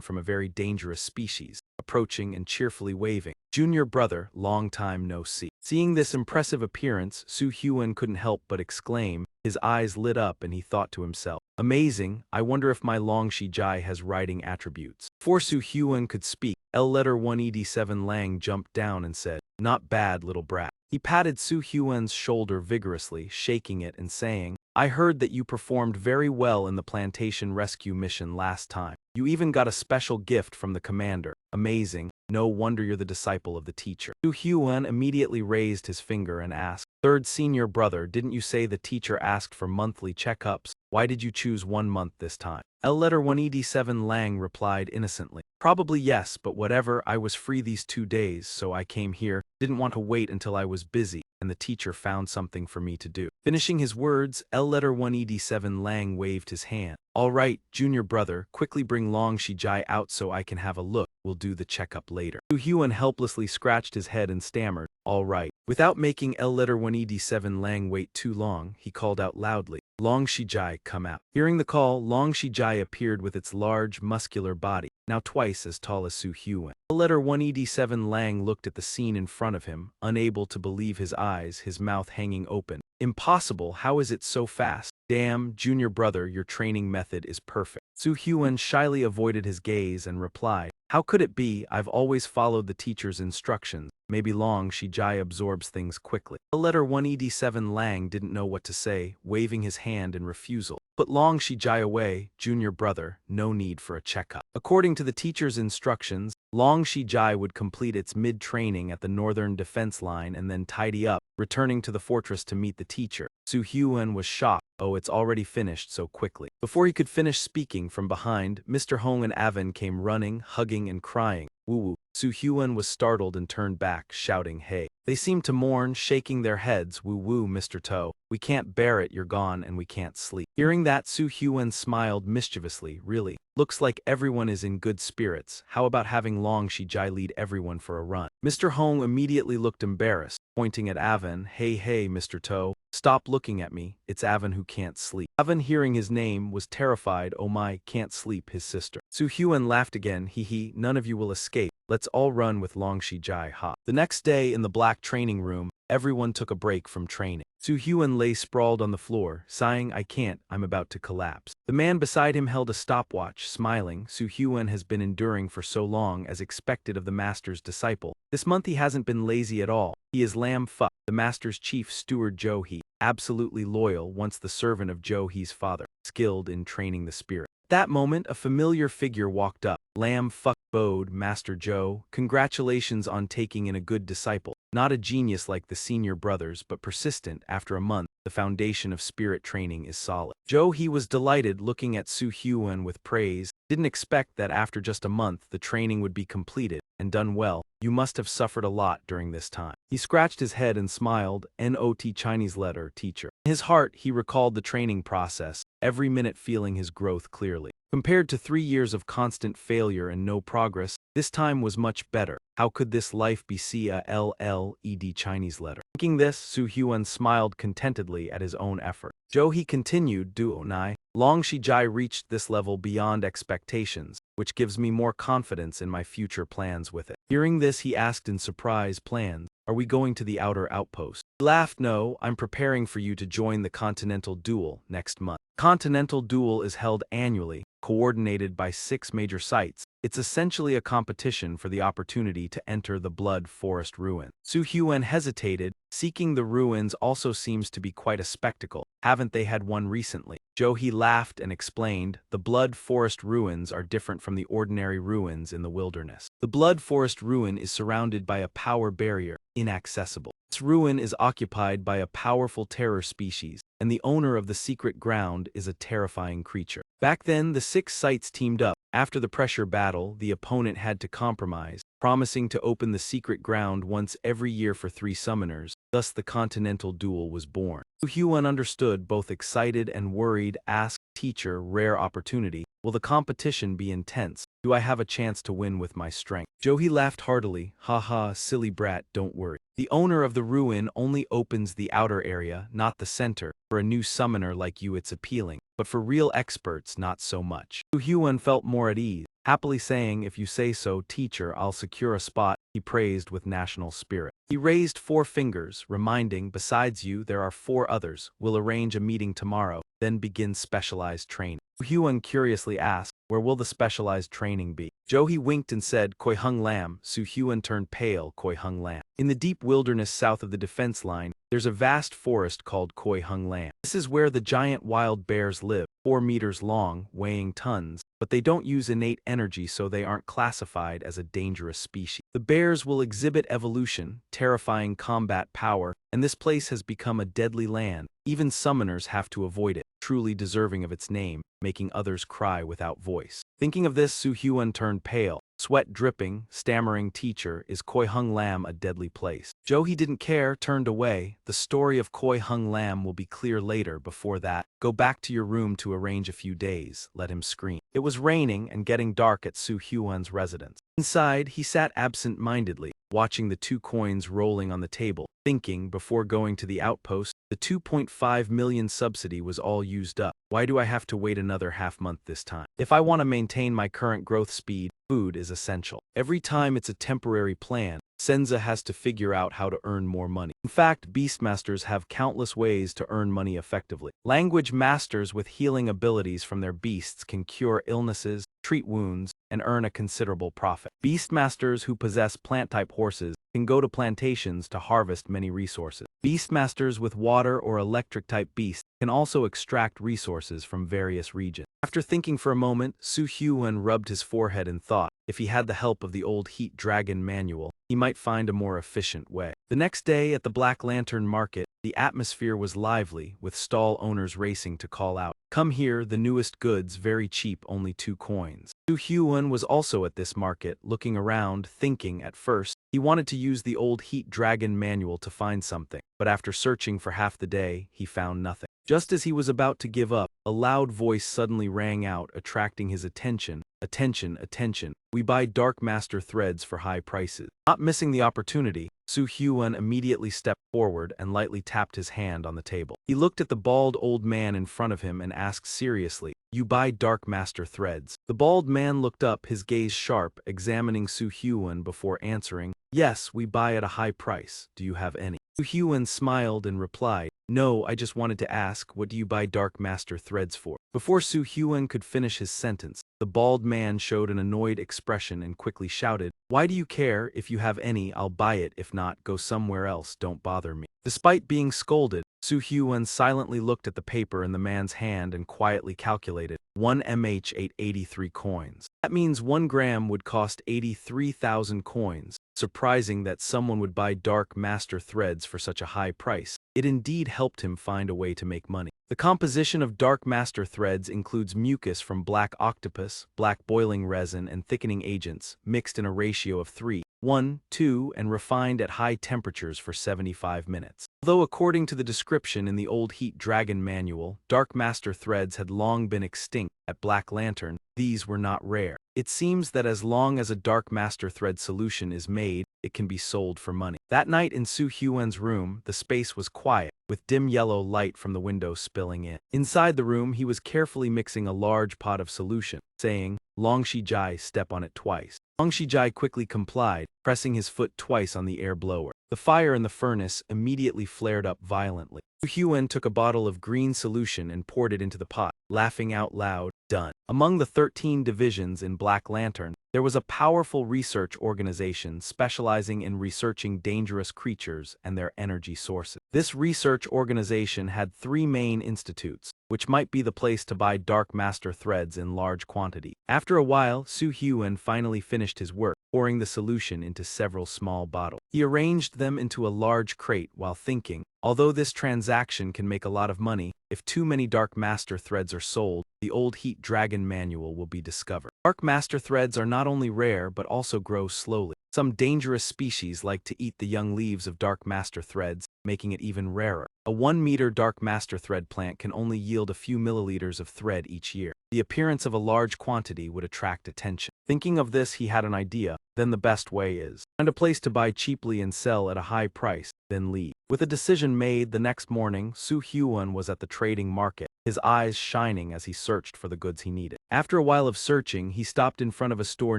from a very dangerous species, approaching and cheerfully waving. Junior brother, long time no see. Seeing this impressive appearance, Su Hyun couldn't help but exclaim. His eyes lit up and he thought to himself, Amazing, I wonder if my Long Shijai has riding attributes. Before Su Hyun could speak, Letter 1ED7 Lang jumped down and said, Not bad, little brat. He patted Su Hyun's shoulder vigorously, shaking it and saying, I heard that you performed very well in the plantation rescue mission last time. You even got a special gift from the commander. Amazing. No wonder you're the disciple of the teacher. Su Hyun immediately raised his finger and asked, Third senior brother, didn't you say the teacher asked for monthly checkups? Why did you choose 1 month this time? Letter 1ED7 Lang replied innocently. Probably yes, but whatever, I was free these 2 days, so I came here. Didn't want to wait until I was busy, and the teacher found something for me to do. Finishing his words, Letter 1ED7 Lang waved his hand. All right, junior brother, quickly bring Long Shijai out so I can have a look. We'll do the checkup later. Su Hyun helplessly scratched his head and stammered, All right. Without making Letter 1ED7 Lang wait too long, he called out loudly, Long Shijai, come out. Hearing the call, Long Shijai appeared with its large, muscular body, now twice as tall as Su Hyun. Letter 1ED7 Lang looked at the scene in front of him, unable to believe his eyes, his mouth hanging open. Impossible, how is it so fast? Damn, junior brother, your training method is perfect. Su Hyun shyly avoided his gaze and replied, How could it be? I've always followed the teacher's instructions. Maybe Long Shijai absorbs things quickly. Letter 1ED7 Lang didn't know what to say, waving his hand in refusal. Put Long Shijai away, junior brother, no need for a checkup. According to the teacher's instructions, Long Shijai would complete its mid-training at the northern defense line and then tidy up, returning to the fortress to meet the teacher. Su Hyun was shocked. Oh, it's already finished so quickly. Before he could finish speaking, from behind, Mr. Hong and Avin came running, hugging and crying. Woo-woo. Su Hyun was startled and turned back, shouting, Hey. They seemed to mourn, shaking their heads. Woo-woo, Mr. Toe. We can't bear it, you're gone and we can't sleep. Hearing that, Su Hyun smiled mischievously. Really? Looks like everyone is in good spirits. How about having Long Shijai lead everyone for a run? Mr. Hong immediately looked embarrassed, pointing at Avin. Hey, Mr. Toe. Stop looking at me. It's Avin who can't sleep. Avin, hearing his name, was terrified. Oh my, can't sleep, his sister. Su Hyun laughed again. Hee, none of you will escape. Let's all run with Long Shijai, ha. The next day in the black training room, everyone took a break from training. Su Hyun lay sprawled on the floor, sighing, I can't, I'm about to collapse. The man beside him held a stopwatch, smiling. Su Hyun has been enduring for so long as expected of the master's disciple. This month he hasn't been lazy at all. He is lamb fuck, the master's chief steward Jo Hee, absolutely loyal, once the servant of Jo Hee's father, skilled in training the spirit. At that moment, a familiar figure walked up. Lamb fuck bowed, Master Jo, congratulations on taking in a good disciple. Not a genius like the senior brothers, but persistent. After a month, the foundation of spirit training is solid. Jo Hee was delighted, looking at Su Hyun with praise. Didn't expect that after just a month the training would be completed, and done well. You must have suffered a lot during this time. He scratched his head and smiled. Not Chinese letter, teacher. In his heart, he recalled the training process, every minute feeling his growth clearly. Compared to 3 years of constant failure and no progress, this time was much better. How could this life be? CALLED Chinese letter. Thinking this, Su Hyun smiled contentedly at his own effort. Jo Hee continued, Duo Nai, Long Shijai reached this level beyond expectations, which gives me more confidence in my future plans with it. Hearing this, he asked in surprise, plans? Are we going to the outer outpost? He laughed, no, I'm preparing for you to join the Continental Duel next month. Continental Duel is held annually, coordinated by 6 major sites. It's essentially a competition for the opportunity to enter the Blood Forest ruin. Su Hyun hesitated. Seeking the ruins also seems to be quite a spectacle. Haven't they had one recently? Johi laughed and explained, the Blood Forest ruins are different from the ordinary ruins in the wilderness. The Blood Forest ruin is surrounded by a power barrier, inaccessible. This ruin is occupied by a powerful terror species, and the owner of the secret ground is a terrifying creature. Back then, the 6 sites teamed up. After the pressure battle, the opponent had to compromise, promising to open the secret ground once every year for 3 summoners. Thus the Continental Duel was born. Hyun understood, both excited and worried, asked, teacher, rare opportunity. Will the competition be intense? Do I have a chance to win with my strength? Johi laughed heartily. Haha, silly brat, don't worry. The owner of the ruin only opens the outer area, not the center. For a new summoner like you it's appealing, but for real experts not so much. Hyun felt more at ease, happily saying, if you say so, teacher, I'll secure a spot. He praised with national spirit. He raised 4 fingers, reminding, besides you, there are 4 others. We'll arrange a meeting tomorrow, then begin specialized training. Hyun curiously asked, where will the specialized training be? Johi winked and said, Koi Hung Lam. Su Hyun turned pale. Koi Hung Lam. In the deep wilderness south of the defense line, there's a vast forest called Koi Hung Lam. This is where the giant wild bears live, 4 meters long, weighing tons, but they don't use innate energy, so they aren't classified as a dangerous species. The bears will exhibit evolution, terrifying combat power, and this place has become a deadly land. Even summoners have to avoid it, truly deserving of its name, making others cry without voice. Thinking of this, Su Hyun turned pale. Sweat dripping, stammering, teacher, is Koi Hung Lam a deadly place? Johi didn't care, turned away. The story of Koi Hung Lam will be clear later. Before that, go back to your room to arrange a few days, let him scream. It was raining and getting dark at Su Hyun's residence. Inside, he sat absent-mindedly, watching the 2 coins rolling on the table, thinking, before going to the outpost, the 2.5 million subsidy was all used up. Why do I have to wait another half-month this time? If I want to maintain my current growth speed, food is essential. Every time it's a temporary plan, Senza has to figure out how to earn more money. In fact, Beastmasters have countless ways to earn money effectively. Language masters with healing abilities from their beasts can cure illnesses, treat wounds, and earn a considerable profit. Beastmasters who possess plant-type horses can go to plantations to harvest many resources. Beastmasters with water or electric-type beasts can also extract resources from various regions. After thinking for a moment, Su Hyun rubbed his forehead and thought, if he had the help of the old Heat Dragon manual, he might find a more efficient way. The next day at the Black Lantern Market, the atmosphere was lively, with stall owners racing to call out, come here, the newest goods, very cheap, only 2 coins. Su Hyun was also at this market, looking around, thinking, at first, he wanted to use the old Heat Dragon manual to find something, but after searching for half the day, he found nothing. Just as he was about to give up, a loud voice suddenly rang out, attracting his attention. Attention, attention, we buy Dark Master threads for high prices. Not missing the opportunity, Su Hyun immediately stepped forward and lightly tapped his hand on the table. He looked at the bald old man in front of him and asked seriously, you buy Dark Master threads? The bald man looked up, his gaze sharp, examining Su Hyun before answering, yes, we buy at a high price. Do you have any? Su Hyun smiled and replied, no, I just wanted to ask, what do you buy Dark Master threads for? Before Su Hyun could finish his sentence, the bald man showed an annoyed expression and quickly shouted, why do you care? If you have any, I'll buy it. If not, go somewhere else, don't bother me. Despite being scolded, Su Hyun silently looked at the paper in the man's hand and quietly calculated, 1 mh 883 coins. That means 1 gram would cost 83,000 coins. Surprising that someone would buy Dark Master threads for such a high price. It indeed helped him find a way to make money. The composition of Dark Master threads includes mucus from black octopus, black boiling resin, and thickening agents, mixed in a ratio of 3:1:2 and refined at high temperatures for 75 minutes. Although according to the description in the old Heat Dragon manual, Dark Master threads had long been extinct at Black Lantern, these were not rare. It seems that as long as a Dark Master Thread solution is made, it can be sold for money. That night in Su Hyuan's room, the space was quiet, with dim yellow light from the window spilling in. Inside the room, he was carefully mixing a large pot of solution, saying, "Long Shijai, step on it twice." Long Shijai quickly complied, pressing his foot twice on the air blower. The fire in the furnace immediately flared up violently. Su Hyuan took a bottle of green solution and poured it into the pot, laughing out loud, "Done." Among the 13 divisions in Black Lantern, there was a powerful research organization specializing in researching dangerous creatures and their energy sources. This research organization had 3 main institutes, which might be the place to buy Dark Master threads in large quantity. After a while, Su Hyuan finally finished his work, pouring the solution into several small bottles. He arranged them into a large crate while thinking, although this transaction can make a lot of money, if too many Dark Master threads are sold, the old Heat Dragon manual will be discovered. Dark Master threads are not only rare but also grow slowly. Some dangerous species like to eat the young leaves of Dark Master threads, making it even rarer. A 1-meter Dark Master thread plant can only yield a few milliliters of thread each year. The appearance of a large quantity would attract attention. Thinking of this, he had an idea. Then the best way is find a place to buy cheaply and sell at a high price, then leave. With a decision made, the next morning, Su Hyuan was at the trading market, his eyes shining as he searched for the goods he needed. After a while of searching, he stopped in front of a store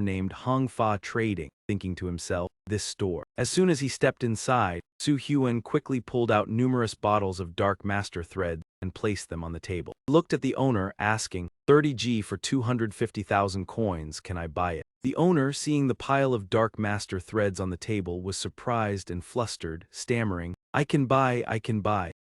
named Hong Fa Trading, thinking to himself, "This store." As soon as he stepped inside, Su Hyuan quickly pulled out numerous bottles of Dark Master thread and placed them on the table. He looked at the owner, asking, 30G for 250,000 coins, can I buy it? The owner, seeing the pile of Dark Master threads on the table, was surprised and flustered, stammering, I can buy,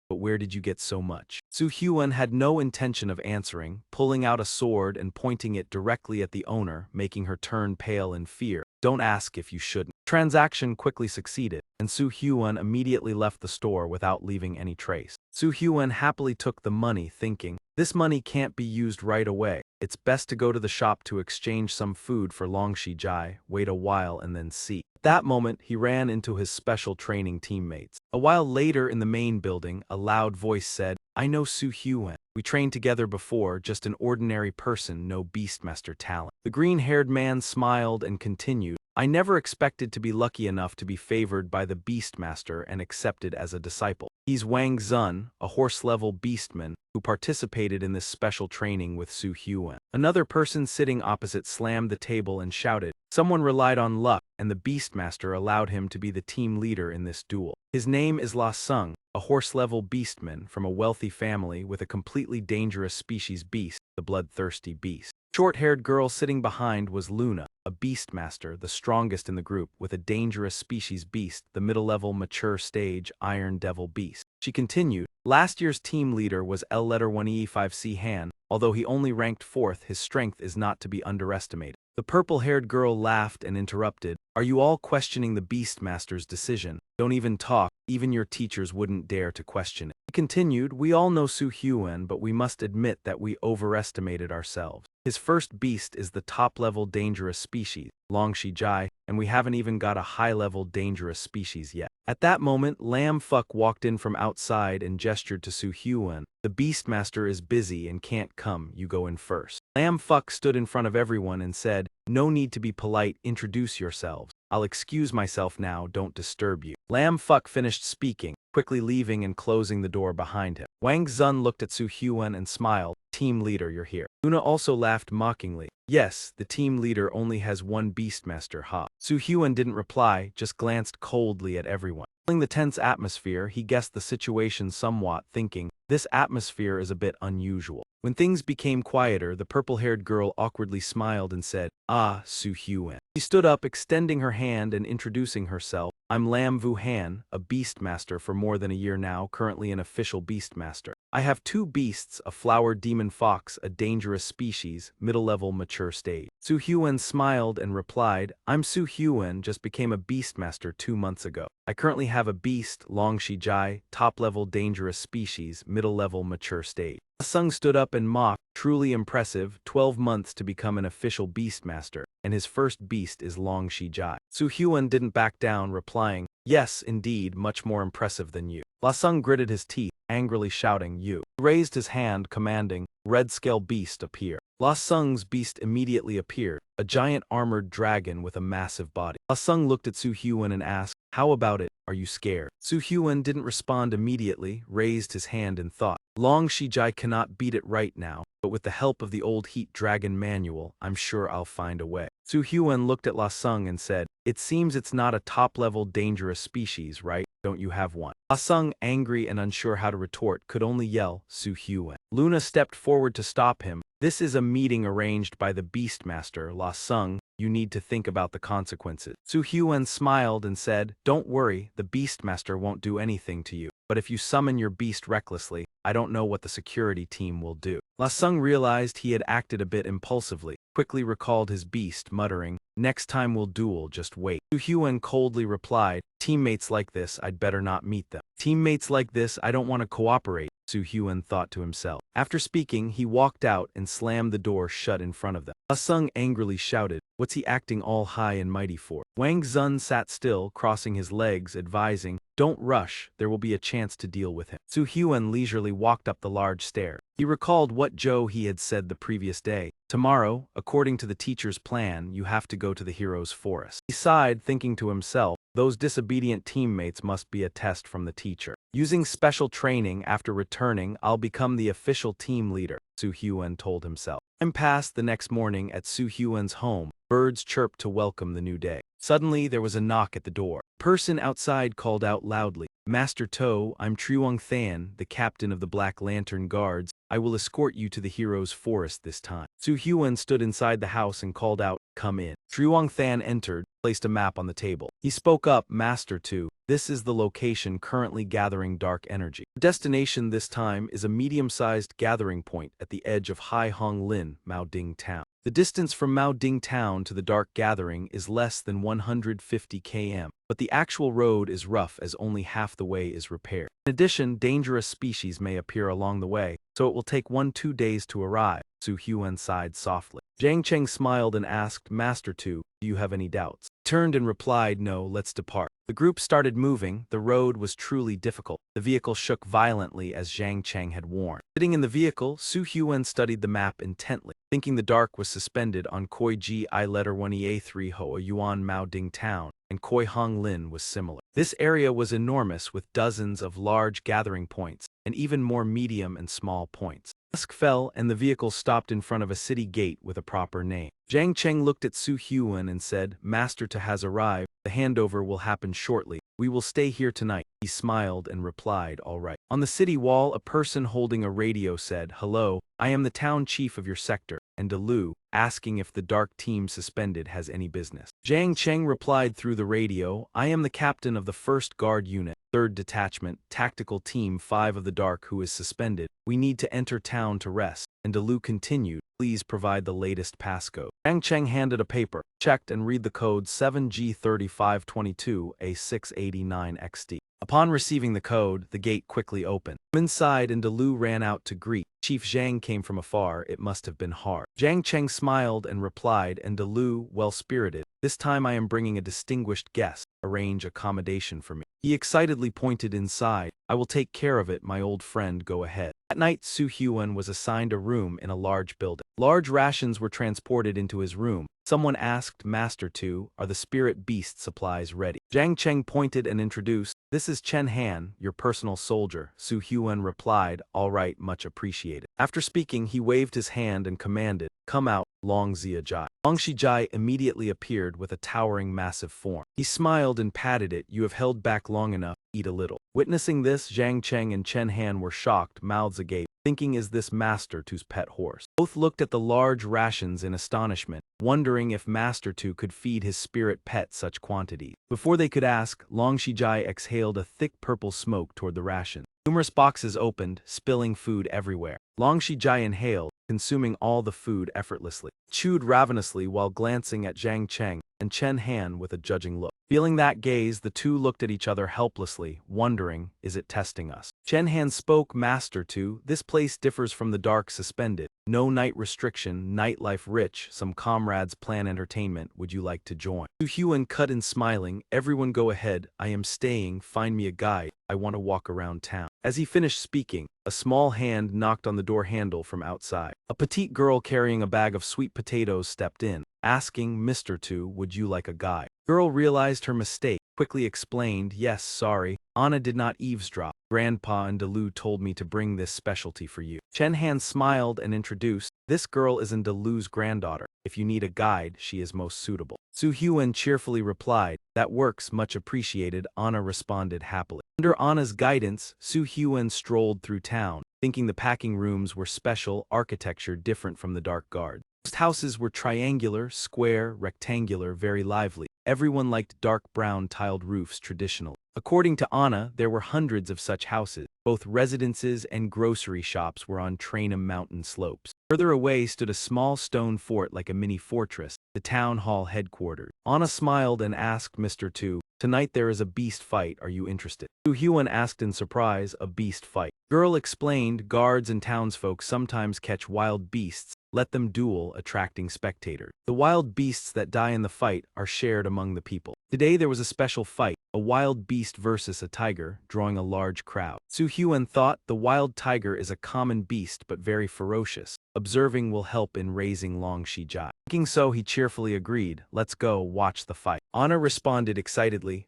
but where did you get so much?" Su Hyuan had no intention of answering, pulling out a sword and pointing it directly at the owner, making her turn pale in fear. "Don't ask if you shouldn't." Transaction quickly succeeded, and Su Hyuan immediately left the store without leaving any trace. Su Hyuan happily took the money, thinking, this money can't be used right away. It's best to go to the shop to exchange some food for Long Shijai, wait a while and then see. At that moment, he ran into his special training teammates. A while later in the main building, a loud voice said, "I know Su Hyuan. We trained together before, just an ordinary person, no Beastmaster talent." The green-haired man smiled and continued, "I never expected to be lucky enough to be favored by the Beastmaster and accepted as a disciple. He's Wang Zun, a horse-level beastman, who participated in this special training with Su Hyuan." Another person sitting opposite slammed the table and shouted, "Someone relied on luck, and the Beastmaster allowed him to be the team leader in this duel. His name is La Sung, a horse-level beastman from a wealthy family with a completely dangerous species beast, the bloodthirsty beast." Short-haired girl sitting behind was Luna, a beastmaster, the strongest in the group, with a dangerous species beast, the middle-level mature stage Iron Devil beast. She continued, "Last year's team leader was L1E5C Han. Although he only ranked 4th, his strength is not to be underestimated." The purple-haired girl laughed and interrupted, "Are you all questioning the Beastmaster's decision? Don't even talk, even your teachers wouldn't dare to question it." He continued, "We all know Su Hyuan, but we must admit that we overestimated ourselves. His first beast is the top-level dangerous species, Long Shijai, and we haven't even got a high-level dangerous species yet." At that moment, Lam Fuck walked in from outside and gestured to Su Hyuan, "The Beastmaster is busy and can't come, you go in first." Lam Fuck stood in front of everyone and said, "No need to be polite, introduce yourselves. I'll excuse myself now, don't disturb you." Lam Fuck finished speaking, quickly leaving and closing the door behind him. Wang Zun looked at Su Hyuan and smiled, "Team leader, you're here." Luna also laughed mockingly, "Yes, the team leader only has one Beastmaster, ha." Su Hyuan didn't reply, just glanced coldly at everyone. Feeling the tense atmosphere, he guessed the situation somewhat, thinking, this atmosphere is a bit unusual. When things became quieter, the purple-haired girl awkwardly smiled and said, "Ah, Su Hyuan." She stood up, extending her hand and introducing herself, "I'm Lam Vu Han, a Beastmaster for more than a year now, currently an official Beastmaster. I have 2 beasts, a flower demon fox, a dangerous species, middle-level mature stage." Su Hyuan smiled and replied, "I'm Su Hyuan, just became a Beastmaster 2 months ago. I currently have a beast, Long Shijai, top-level dangerous species, middle-level mature stage." Sung stood up and mocked, "Truly impressive, 12 months to become an official Beastmaster, and his first beast is Long Shijai." Su Hyuan didn't back down, replying, "Yes, indeed, much more impressive than you." La Sung gritted his teeth, angrily shouting, "You!" He raised his hand, commanding, "Red Scale Beast, appear." La Sung's beast immediately appeared, a giant armored dragon with a massive body. La Sung looked at Su Hyun and asked, "How about it? Are you scared?" Su Hyun didn't respond immediately, raised his hand in thought. Long Shijai cannot beat it right now, but with the help of the old Heat Dragon manual, I'm sure I'll find a way. Su Hyun looked at La Sung and said, "It seems it's not a top-level dangerous species, right? Don't you have one?" La Sung, angry and unsure how to retort, could only yell, "Su Hyun." Luna stepped forward to stop him. "This is a meeting arranged by the Beastmaster, La Sung. You need to think about the consequences." Su Hyun smiled and said, "Don't worry, the Beastmaster won't do anything to you. But if you summon your beast recklessly, I don't know what the security team will do." La Sung realized he had acted a bit impulsively, quickly recalled his beast, muttering, "Next time we'll duel, just wait." Su Hyun coldly replied, "Teammates like this, I'd better not meet them." "Teammates like this, I don't want to cooperate," Su Hyun thought to himself. After speaking, he walked out and slammed the door shut in front of them. La Sung angrily shouted, "What's he acting all high and mighty for?" Wang Zun sat still, crossing his legs, advising, "Don't rush, there will be a chance to deal with him." Su Hyun leisurely walked up the large stair. He recalled what he had said the previous day. "Tomorrow, according to the teacher's plan, you have to go to the hero's forest." He sighed, thinking to himself, "Those disobedient teammates must be a test from the teacher. Using special training after returning, I'll become the official team leader," Su Hyun told himself. Time passed. The next morning at Su Hyun's home. Birds chirped to welcome the new day. Suddenly, there was a knock at the door. A person outside called out loudly, "Master To, I'm Truong Than, the captain of the Black Lantern Guards. I will escort you to the hero's forest this time." Su Hyun stood inside the house and called out, "Come in." Truong Than entered, placed a map on the table. He spoke up, "Master To, this is the location currently gathering dark energy. The destination this time is a medium-sized gathering point at the edge of Hai Hong Lin, Maoding Town. The distance from Maoding Town to the Dark Gathering is less than 150 km, but the actual road is rough as only half the way is repaired. In addition, dangerous species may appear along the way, so it will take 1-2 days to arrive." Su Hyun sighed softly. Jiang Cheng smiled and asked, "Master Tu, do you have any doubts?" He turned and replied, "No, let's depart." The group started moving. The road was truly difficult. The vehicle shook violently as Jiang Cheng had warned. Sitting in the vehicle, Su Hyun studied the map intently, thinking the dark was suspended on Koi Ji I letter 1EA3 Hoa Yuan Mao Ding Town, and Koi Hong Lin was similar. This area was enormous with dozens of large gathering points, and even more medium and small points. Dusk fell and the vehicle stopped in front of a city gate with a proper name. Jiang Cheng looked at Su Hyun and said, "Master To has arrived. The handover will happen shortly. We will stay here tonight." He smiled and replied, "All right." On the city wall, a person holding a radio said, "Hello, I am the town chief of your sector," and Delu, asking if the dark team suspended has any business. Jiang Cheng replied through the radio, "I am the captain of the 1st Guard Unit, 3rd Detachment, Tactical Team 5 of the Dark who is suspended. We need to enter town to rest." And Delu continued, "Please provide the latest passcode." Jiang Cheng handed a paper, checked and read the code 7G3522A689XD. Upon receiving the code, the gate quickly opened. Inside and Delu ran out to greet. Chief Zhang came from afar. It must have been hard. Jiang Cheng smiled and replied, and Delu, well-spirited, "This time I am bringing a distinguished guest. Arrange accommodation for me." He excitedly pointed inside. "I will take care of it, my old friend, go ahead." At night, Su Hyun was assigned a room in a large building. Large rations were transported into his room. Someone asked, "Master Tu, are the spirit beast supplies ready?" Jiang Cheng pointed and introduced, "This is Chen Han, your personal soldier." Su Hyun replied, "All right, much appreciated." After speaking, he waved his hand and commanded, "Come out, Long Zia-jai." Long Shi-jai immediately appeared with a towering massive form. He smiled and patted it. "You have held back long enough, eat a little." Witnessing this, Jiang Cheng and Chen Han were shocked, mouths agape, thinking, is this Master Tu's pet horse? Both looked at the large rations in astonishment, wondering if Master Tu could feed his spirit pet such quantities. Before they could ask, Long Shi-jai exhaled a thick purple smoke toward the ration. Numerous boxes opened, spilling food everywhere. Long Shijai inhaled, consuming all the food effortlessly, chewed ravenously while glancing at Zhang Cheng and Chen Han with a judging look. Feeling that gaze, the two looked at each other helplessly, wondering, is it testing us? Chen Han spoke, Master Tu, this place differs from the dark suspended. No night restriction, nightlife rich, some comrades plan entertainment, would you like to join? Su Huan cut in smiling, everyone go ahead, I am staying, find me a guide, I want to walk around town. As he finished speaking, a small hand knocked on the door handle from outside. A petite girl carrying a bag of sweet potatoes stepped in, asking, Mr. Tu, would you like a guide? Girl realized her mistake, quickly explained, yes, sorry, Anna did not eavesdrop. Grandpa and Delu told me to bring this specialty for you. Chen Han smiled and introduced, this girl is Delu's granddaughter. If you need a guide, she is most suitable. Su Huan cheerfully replied, that works, much appreciated, Anna responded happily. Under Anna's guidance, Su Huan strolled through town, thinking the packing rooms were special, architecture different from the Dark Guard. Most houses were triangular, square, rectangular, very lively. Everyone liked dark brown tiled roofs traditionally. According to Anna, there were hundreds of such houses. Both residences and grocery shops were on Trainum mountain slopes. Further away stood a small stone fort like a mini fortress, the town hall headquarters. Anna smiled and asked Mr. Tu, tonight there is a beast fight, are you interested? Su Huan asked in surprise, a beast fight. Girl explained, guards and townsfolk sometimes catch wild beasts, let them duel, attracting spectators. The wild beasts that die in the fight are shared among the people. Today there was a special fight, a wild beast versus a tiger, drawing a large crowd. Su Huan thought the wild tiger is a common beast but very ferocious. Observing will help in raising Long Shijai. Thinking so, he cheerfully agreed, let's go, watch the fight. Anna responded excitedly,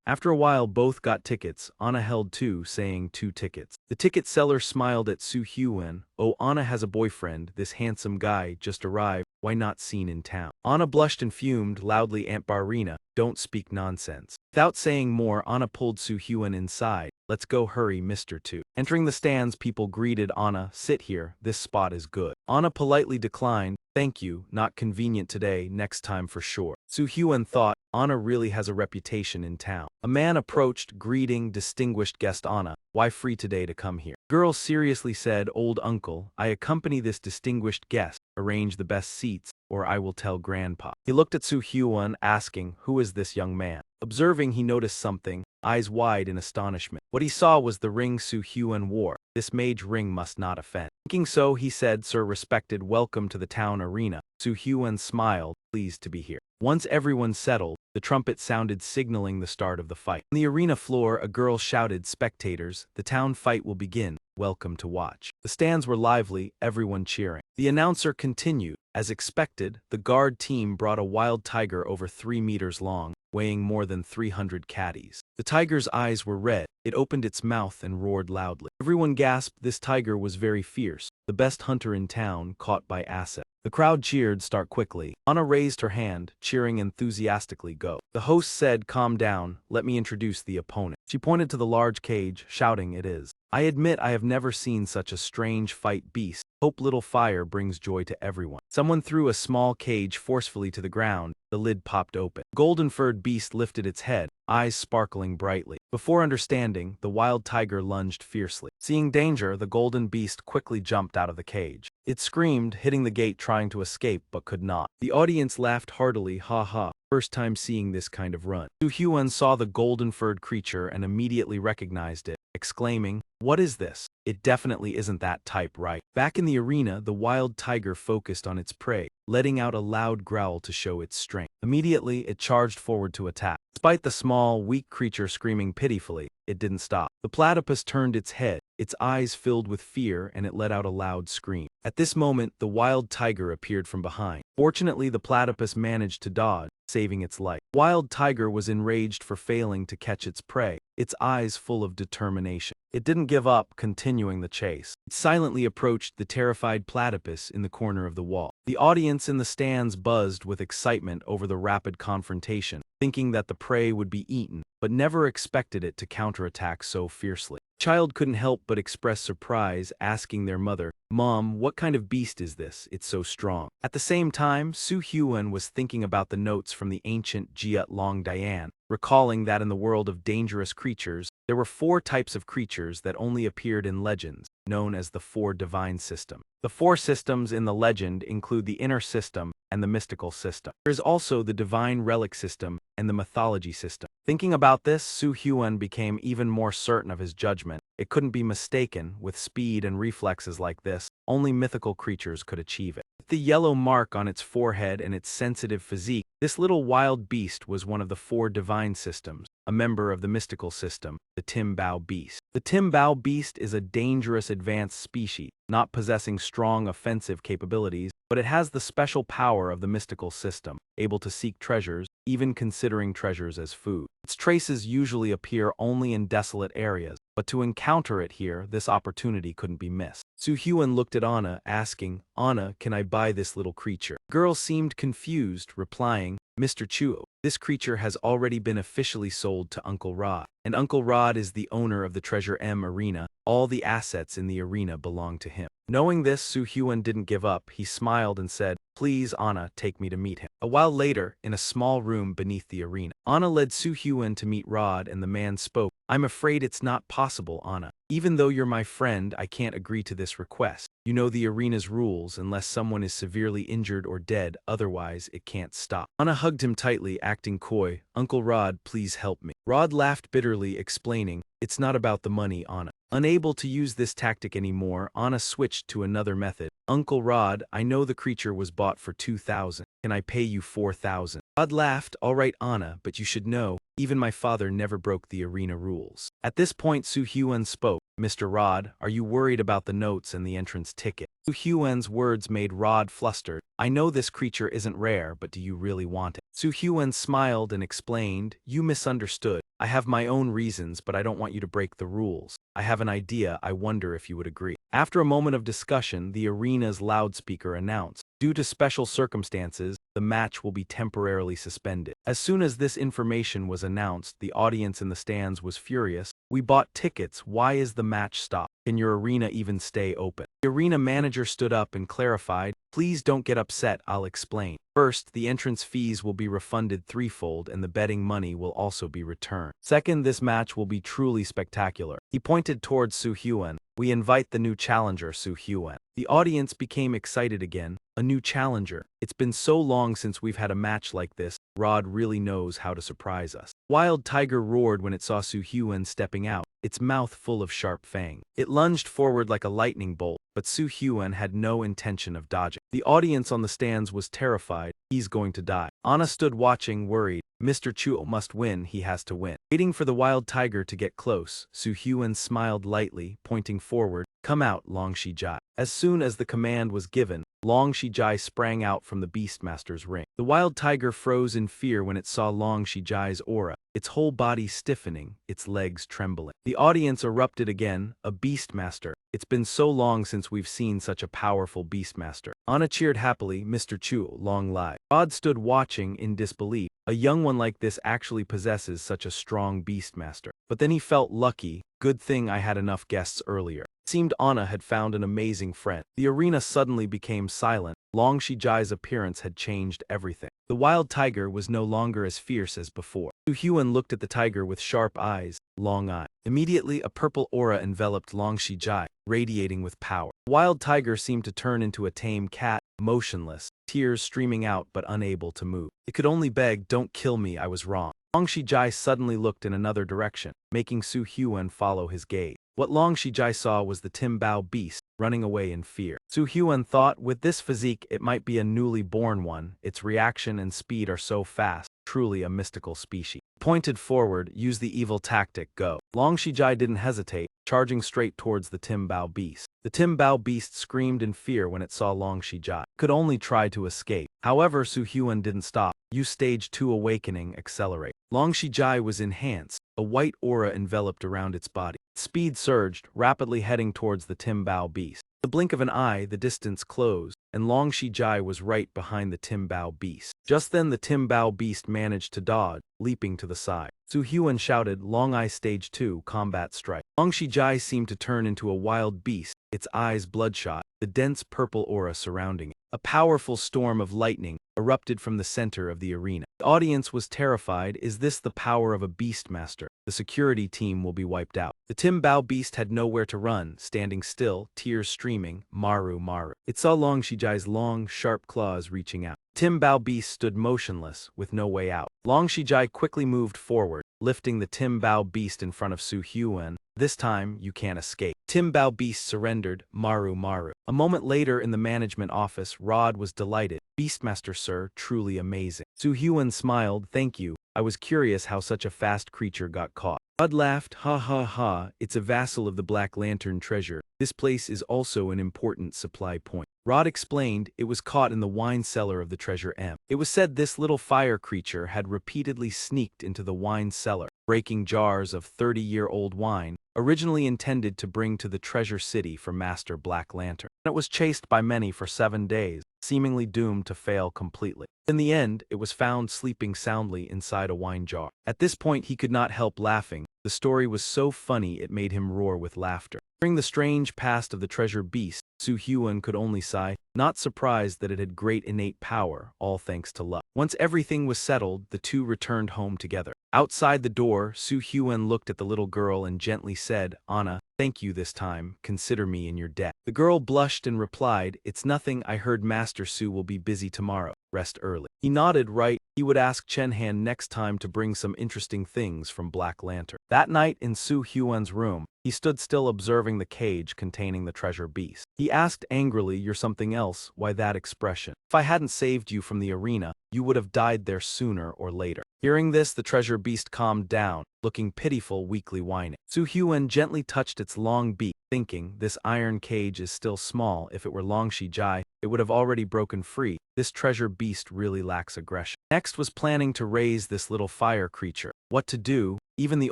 After a while both got tickets. Anna held two, saying 2 tickets. The ticket seller smiled at Su Huan, oh, Anna has a boyfriend, this handsome guy just arrived, why not seen in town? Anna blushed and fumed, loudly Aunt Barina, don't speak nonsense. Without saying more, Anna pulled Su Huan inside. Let's go, hurry, Mr. Tu. Entering the stands, people greeted Anna, sit here, this spot is good. Anna politely declined, thank you, not convenient today, next time for sure. Su Huan thought, Anna really has a reputation in town. A man approached, greeting distinguished guest Anna, why free today to come here? Girl seriously said, old uncle, I accompany this distinguished guest, arrange the best seats, or I will tell grandpa. He looked at Su Huan, asking, who is this young man? Observing, he noticed something, eyes wide in astonishment. What he saw was the ring Su Huan wore. This mage ring must not offend. Thinking so, he said, Sir respected, welcome to the town arena. Su Huan smiled, pleased to be here. Once everyone settled, the trumpet sounded signaling the start of the fight. On the arena floor, a girl shouted, spectators, the town fight will begin. Welcome to watch. The stands were lively, everyone cheering. The announcer continued. As expected, the guard team brought a wild tiger over 3 meters long, weighing more than 300 caddies. The tiger's eyes were red. It opened its mouth and roared loudly. Everyone gasped, this tiger was very fierce, the best hunter in town, caught by Asura. The crowd cheered, start quickly. Anna raised her hand, cheering enthusiastically, go. The host said, calm down, let me introduce the opponent. She pointed to the large cage, shouting, it is. I admit I have never seen such a strange fight beast. Hope little fire brings joy to everyone. Someone threw a small cage forcefully to the ground. The lid popped open. Golden-furred beast lifted its head, eyes sparkling brightly. Before understanding, the wild tiger lunged fiercely. Seeing danger, the golden beast quickly jumped out of the cage. It screamed, hitting the gate trying to escape but could not. The audience laughed heartily, ha ha. First time seeing this kind of run. Su Huan saw the golden-furred creature and immediately recognized it, exclaiming, what is this? It definitely isn't that type, right? Back in the arena, the wild tiger focused on its prey, letting out a loud growl to show its strength. Immediately, it charged forward to attack. Despite the small, weak creature screaming pitifully, it didn't stop. The platypus turned its head, its eyes filled with fear, and it let out a loud scream. At this moment, the wild tiger appeared from behind. Fortunately, the platypus managed to dodge, saving its life. Wild tiger was enraged for failing to catch its prey, its eyes full of determination. It didn't give up, continuing the chase. It silently approached the terrified platypus in the corner of the wall. The audience in the stands buzzed with excitement over the rapid confrontation, thinking that the prey would be eaten, but never expected it to counterattack so fiercely. Child couldn't help but express surprise, asking their mother, "Mom, what kind of beast is this? It's so strong." At the same time, Su Hyun was thinking about the notes from the ancient Jiat Long Dian, recalling that in the world of dangerous creatures, there were 4 types of creatures that only appeared in legends, known as the 4 divine system. The 4 systems in the legend include the inner system and the mystical system. There is also the divine relic system and the mythology system. Thinking about this, Su Hyun became even more certain of his judgment. It couldn't be mistaken. With speed and reflexes like this, only mythical creatures could achieve it. With the yellow mark on its forehead and its sensitive physique, this little wild beast was one of the 4 divine systems, a member of the mystical system, the Timbao beast. The Timbao beast is a dangerous advanced species, not possessing strong offensive capabilities, but it has the special power of the mystical system, able to seek treasures, even considering treasures as food. Its traces usually appear only in desolate areas, but to encounter it here, this opportunity couldn't be missed. Su Hyun looked at Anna, asking, "Anna, can I buy this little creature?" The girl seemed confused, replying, "Mr. Chuo, this creature has already been officially sold to Uncle Rod, and Uncle Rod is the owner of the Treasure M arena. All the assets in the arena belong to him." Knowing this, Su Hyun didn't give up. He smiled and said, "Please, Anna, take me to meet him." A while later, in a small room beneath the arena, Anna led Su Hyun to meet Rod, and the man spoke. "I'm afraid it's not possible, Anna. Even though you're my friend, I can't agree to this request. You know the arena's rules, unless someone is severely injured or dead, otherwise it can't stop." Anna hugged him tightly, acting coy. "Uncle Rod, please help me." Rod laughed bitterly, explaining, "It's not about the money, Anna." Unable to use this tactic anymore, Anna switched to another method. "Uncle Rod, I know the creature was bought for 2,000. Can I pay you 4,000? Rod laughed. "All right, Anna, but you should know, even my father never broke the arena rules." At this point, Su Hyun spoke. "Mr. Rod, are you worried about the notes and the entrance ticket?" Su Hyun's words made Rod flustered. "I know this creature isn't rare, but do you really want it?" Su Hyun smiled and explained, "You misunderstood. I have my own reasons, but I don't want you to break the rules. I have an idea. I wonder if you would agree." After a moment of discussion, the arena's loudspeaker announced, "Due to special circumstances, the match will be temporarily suspended." As soon as this information was announced, the audience in the stands was furious. "We bought tickets. Why is the match stopped? Can your arena even stay open?" The arena manager stood up and clarified, "Please don't get upset, I'll explain. First, the entrance fees will be refunded threefold and the betting money will also be returned. Second, this match will be truly spectacular." He pointed towards Su Hyun. "We invite the new challenger, Su Hyun." The audience became excited again. A new challenger. It's been so long since we've had a match like this. Rod really knows how to surprise us. Wild Tiger roared when it saw Su Hyun stepping out, its mouth full of sharp fangs. It lunged forward like a lightning bolt, but Su Hyun had no intention of dodging. The audience on the stands was terrified. "He's going to die." Anna stood watching, worried. "Mr. Chuo must win. He has to win." Waiting for the wild tiger to get close, Su Hyun smiled lightly, pointing forward. "Come out, Long Shijai." As soon as the command was given, Long Shijai sprang out from the Beastmaster's ring. The wild tiger froze in fear when it saw Long Shijai's aura, its whole body stiffening, its legs trembling. The audience erupted again. "A Beastmaster. It's been so long since we've seen such a powerful Beastmaster." Anna cheered happily. "Mr. Chuo, long live." Rod stood watching in disbelief. A young one like this actually possesses such a strong Beastmaster. But then he felt lucky. "Good thing I had enough guests earlier." It seemed Anna had found an amazing friend. The arena suddenly became silent. Long Shijai's appearance had changed everything. The wild tiger was no longer as fierce as before. Su Hyun looked at the tiger with sharp eyes, long eyes. Immediately, a purple aura enveloped Long Shijai, radiating with power. The wild tiger seemed to turn into a tame cat, motionless, tears streaming out but unable to move. It could only beg, "Don't kill me, I was wrong." Long Shijai suddenly looked in another direction, making Su Hyun follow his gaze. What Long Shijai saw was the Timbao beast, running away in fear. Su Hyun thought, with this physique it might be a newly born one. Its reaction and speed are so fast, truly a mystical species. Pointed forward, "Use the evil tactic, go." Long Shijai didn't hesitate, charging straight towards the Timbao beast. The Timbao beast screamed in fear when it saw Long Shijai. It could only try to escape. However, Su Hyun didn't stop. "Use stage 2 awakening, accelerate." Long Shijai was enhanced. A white aura enveloped around its body. Speed surged, rapidly heading towards the Timbao beast. The blink of an eye, the distance closed, and Long Shijai was right behind the Timbao beast. Just then the Timbao beast managed to dodge, leaping to the side. Su Hyun shouted, "Long Eye Stage 2, Combat Strike." Long Shijai seemed to turn into a wild beast, its eyes bloodshot, the dense purple aura surrounding it. A powerful storm of lightning erupted from the center of the arena. The audience was terrified. Is this the power of a beastmaster? The security team will be wiped out. The Timbao beast had nowhere to run, standing still, tears streaming, Maru Maru. It saw Long Shijai's long, sharp claws reaching out. Timbao beast stood motionless, with no way out. Long Shijai quickly moved forward, lifting the Timbao beast in front of Su Hyun. "This time, you can't escape." Timbao beast surrendered, Maru Maru. A moment later in the management office, Rod was delighted. "Beastmaster sir, truly amazing." Su Hyun smiled, "Thank you. I was curious how such a fast creature got caught." Rod laughed, "Ha ha ha, it's a vassal of the Black Lantern treasure. This place is also an important supply point." Rod explained, "It was caught in the wine cellar of the treasure M. It was said this little fire creature had repeatedly sneaked into the wine cellar, breaking jars of 30-year-old wine, originally intended to bring to the treasure city for Master Black Lantern. It was chased by many for 7 days, seemingly doomed to fail completely. In the end, it was found sleeping soundly inside a wine jar." At this point he could not help laughing. The story was so funny it made him roar with laughter. During the strange past of the treasure beast, Su Hyun could only sigh, not surprised that it had great innate power, all thanks to luck. Once everything was settled, the two returned home together. Outside the door, Su Hyun looked at the little girl and gently said, "Anna, thank you this time, consider me in your debt." The girl blushed and replied, "It's nothing, I heard Master Su will be busy tomorrow. Rest early." He nodded, right, he would ask Chen Han next time to bring some interesting things from Black Lantern. That night in Su Hyun's room, he stood still observing the cage containing the treasure beast. He asked angrily, "You're something else, why that expression? If I hadn't saved you from the arena, you would have died there sooner or later." Hearing this, the treasure beast calmed down, looking pitiful, weakly whining. Su Hyun gently touched its long beak, thinking, "This iron cage is still small. If it were Long Shijai, it would have already broken free. This treasure beast really lacks aggression." Next was planning to raise this little fire creature. What to do? Even the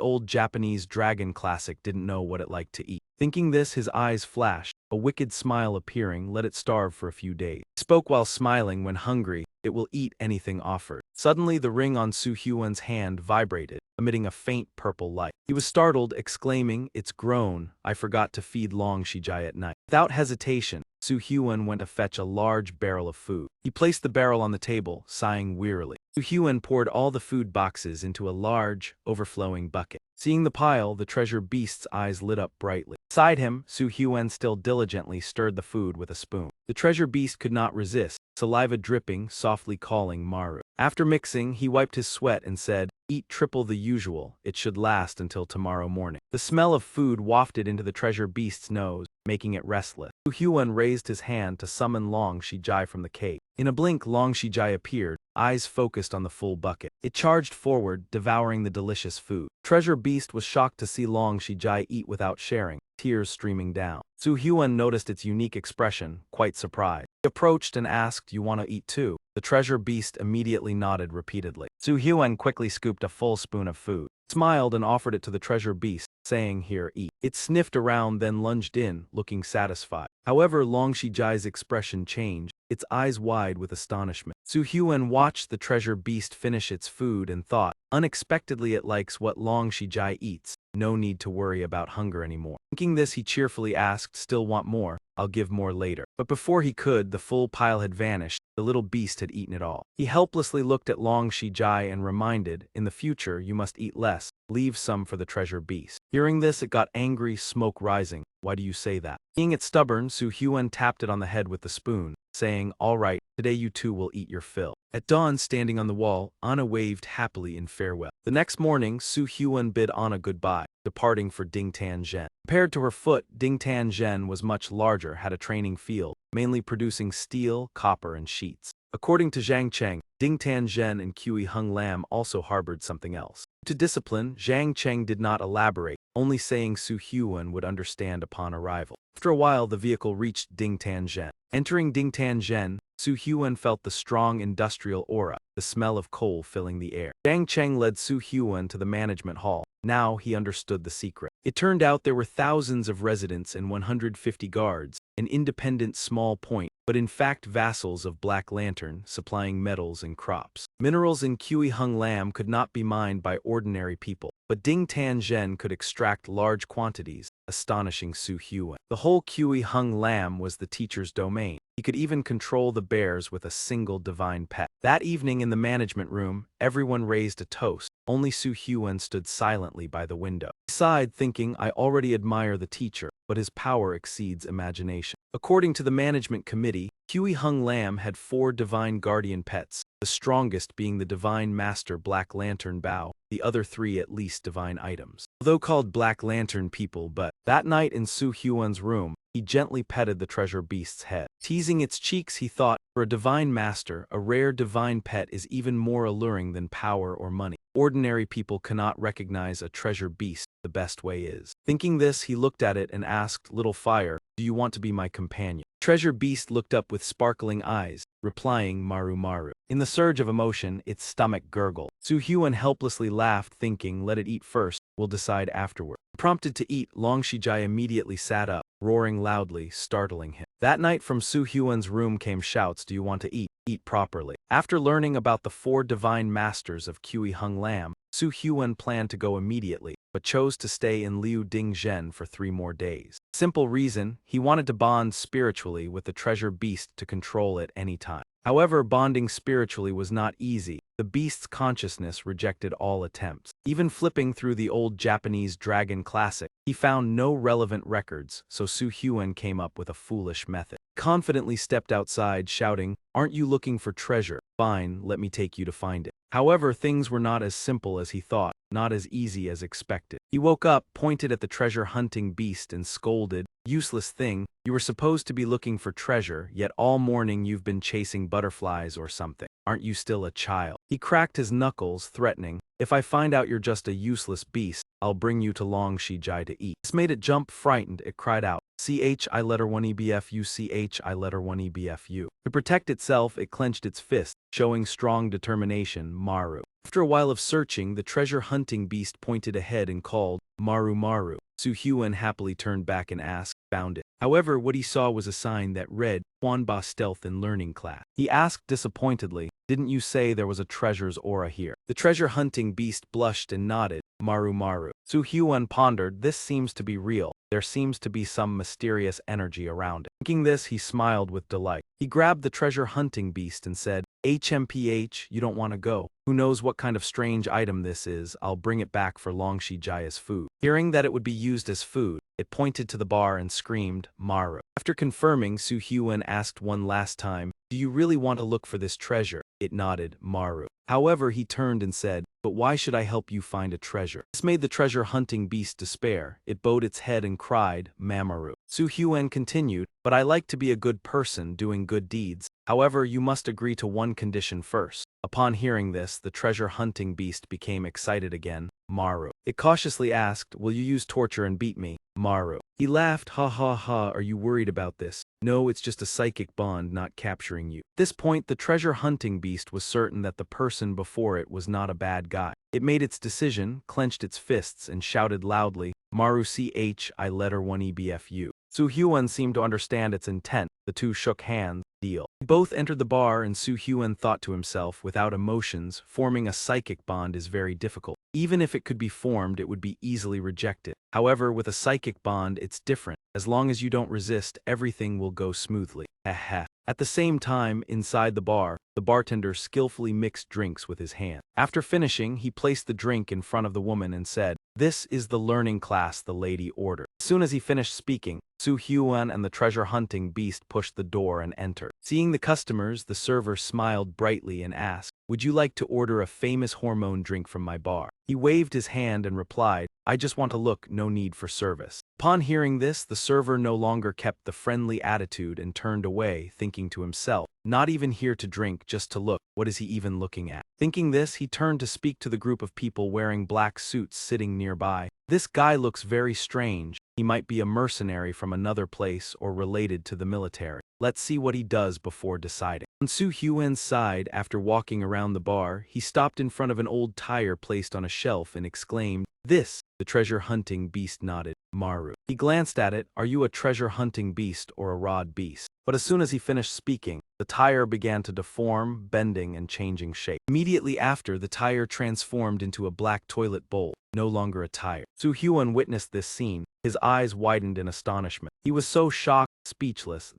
old Japanese dragon classic didn't know what it liked to eat. Thinking this, his eyes flashed, a wicked smile appearing. "Let it starve for a few days." He spoke while smiling. "When hungry, it will eat anything offered." Suddenly the ring on Su Hyun's hand vibrated, emitting a faint purple light. He was startled, exclaiming, "It's grown. I forgot to feed Long Shijai at night." Without hesitation, Su Hyun went to fetch a large barrel of food. He placed the barrel on the table, sighing wearily. Su Hyun poured all the food boxes into a large, overflowing bucket. Seeing the pile, the treasure beast's eyes lit up brightly. Beside him, Su Hyun still diligently stirred the food with a spoon. The treasure beast could not resist, saliva dripping, softly calling Maru. After mixing, he wiped his sweat and said, "Eat triple the usual. It should last until tomorrow morning." The smell of food wafted into the treasure beast's nose, making it restless. Su Hyun raised his hand to summon Long Shijai from the cave. In a blink, Long Shijai appeared, eyes focused on the full bucket. It charged forward, devouring the delicious food. Treasure beast was shocked to see Long Shijai eat without sharing, tears streaming down. Su Hyun noticed its unique expression, quite surprised. He approached and asked, "You want to eat too?" The treasure beast immediately nodded repeatedly. Su Hyun quickly scooped a full spoon of food, smiled and offered it to the treasure beast, saying, "Here, eat." It sniffed around, then lunged in, looking satisfied. However, Long Shijai's expression changed, its eyes wide with astonishment. Su Hyun watched the treasure beast finish its food and thought, unexpectedly it likes what Long Shijai eats. No need to worry about hunger anymore. Thinking this, he cheerfully asked, "Still want more? I'll give more later." But before he could, the full pile had vanished. The little beast had eaten it all. He helplessly looked at Long Shijai and reminded, "In the future, you must eat less. Leave some for the treasure beast." Hearing this, it got angry, smoke rising. "Why do you say that?" Being it stubborn, Su Hyun tapped it on the head with the spoon, saying, "All right, today you two will eat your fill." At dawn, standing on the wall, Anna waved happily in farewell. The next morning, Su Hyun bid Anna goodbye, departing for Dingtan Zhen. Compared to her foot, Dingtan Zhen was much larger, had a training field, mainly producing steel, copper, and sheets. According to Zhang Cheng, Dingtan Zhen and Kui Hung Lam also harbored something else. To discipline, Zhang Cheng did not elaborate, only saying Su Hyun would understand upon arrival. After a while, the vehicle reached Dingtan Zhen. Entering Dingtan Zhen, Su Hyun felt the strong industrial aura, the smell of coal filling the air. Zhang Cheng led Su Hyun to the management hall, Now he understood the secret. It turned out there were thousands of residents and 150 guards, an independent small point, but in fact vassals of Black Lantern, supplying metals and crops. Minerals in Kui Hung Lam could not be mined by ordinary people, but Ding Tan Zhen could extract large quantities, astonishing Su Huan. The whole Kui Hung Lam was the teacher's domain. He could even control the bears with a single divine pet. That evening in the management room, everyone raised a toast. Only Su Huan stood silently by the window. He sighed, thinking, I already admire the teacher, but his power exceeds imagination. According to the management committee, Kui Hung Lam had 4 divine guardian pets, the strongest being the divine master Black Lantern Bao, the other 3 at least divine items. Although called Black Lantern people, but that night in Su Huan's room, he gently petted the treasure beast's head. Teasing its cheeks, he thought, for a divine master, a rare divine pet is even more alluring than power or money. Ordinary people cannot recognize a treasure beast the best way is. Thinking this, he looked at it and asked, Little Fire, do you want to be my companion? Treasure beast looked up with sparkling eyes, replying Maru Maru. In the surge of emotion, its stomach gurgled. Su Huan helplessly laughed, thinking, let it eat first, we'll decide afterward. Prompted to eat, Long Shijai immediately sat up, roaring loudly, startling him. That night from Su Huan's room came shouts, do you want to eat? Eat properly. After learning about the 4 divine masters of Kui Hung Lam, Su Huan planned to go immediately, but chose to stay in Liu Ding Zhen for 3 more days. Simple reason, he wanted to bond spiritually with the treasure beast to control it any time. However, bonding spiritually was not easy. The beast's consciousness rejected all attempts. Even flipping through the old Japanese Dragon Classic, he found no relevant records, so Su Huan came up with a foolish method. Confidently stepped outside, shouting, aren't you looking for treasure? Fine, let me take you to find it. However, things were not as simple as he thought, not as easy as expected. He woke up, pointed at the treasure-hunting beast and scolded, useless thing, you were supposed to be looking for treasure, yet all morning you've been chasing butterflies or something. Aren't you still a child? He cracked his knuckles, threatening, if I find out you're just a useless beast, I'll bring you to Long Shijai to eat. This made it jump. Frightened, it cried out, CHI1EBFU. To protect itself, it clenched its fist, showing strong determination, Maru. After a while of searching, the treasure-hunting beast pointed ahead and called, Maru Maru. Su Huan happily turned back and asked, found it. However, what he saw was a sign that read, Huanba Stealth and Learning Class. He asked disappointedly, didn't you say there was a treasure's aura here? The treasure-hunting beast blushed and nodded, Maru Maru. Su Huan pondered, this seems to be real. There seems to be some mysterious energy around it. Thinking this, he smiled with delight. He grabbed the treasure-hunting beast and said, HMPH, you don't want to go. Who knows what kind of strange item this is, I'll bring it back for Long Shijai as food. Hearing that it would be used as food, it pointed to the bar and screamed, Maru. After confirming, Su Huan asked one last time, do you really want to look for this treasure? It nodded, Maru. However, he turned and said, but why should I help you find a treasure? This made the treasure-hunting beast despair. It bowed its head and cried, Mamaru. Su Huan continued, but I like to be a good person doing good deeds. However, you must agree to one condition first. Upon hearing this, the treasure-hunting beast became excited again, Maru. It cautiously asked, will you use torture and beat me? Maru. He laughed, ha ha ha, are you worried about this? No, it's just a psychic bond not capturing you. At this point, the treasure-hunting beast was certain that the person before it was not a bad guy. It made its decision, clenched its fists, and shouted loudly, Maru CHI letter 1EBFU. Su Huan seemed to understand its intent. The two shook hands. Deal. Both entered the bar and Su Huan thought to himself, without emotions, forming a psychic bond is very difficult. Even if it could be formed, it would be easily rejected. However, with a psychic bond, it's different. As long as you don't resist, everything will go smoothly. Heh. At the same time, inside the bar, the bartender skillfully mixed drinks with his hand. After finishing, he placed the drink in front of the woman and said, this is the learning class the lady ordered. As soon as he finished speaking, Su Huan and the treasure-hunting beast pushed the door and entered. Seeing the customers, the server smiled brightly and asked, would you like to order a famous hormone drink from my bar? He waved his hand and replied, I just want to look, no need for service. Upon hearing this, the server no longer kept the friendly attitude and turned away, thinking to himself, not even here to drink, just to look, what is he even looking at? Thinking this, he turned to speak to the group of people wearing black suits sitting nearby. This guy looks very strange. He might be a mercenary from another place or related to the military. Let's see what he does before deciding. On Su Hyuan's side, after walking around the bar, he stopped in front of an old tire placed on a shelf and exclaimed, "This!" The treasure-hunting beast nodded. Maru. He glanced at it. "Are you a treasure-hunting beast or a rod beast?" But as soon as he finished speaking, the tire began to deform, bending and changing shape. Immediately after, the tire transformed into a black toilet bowl, no longer a tire. Su Hyuan witnessed this scene. His eyes widened in astonishment. He was so shocked, speechless.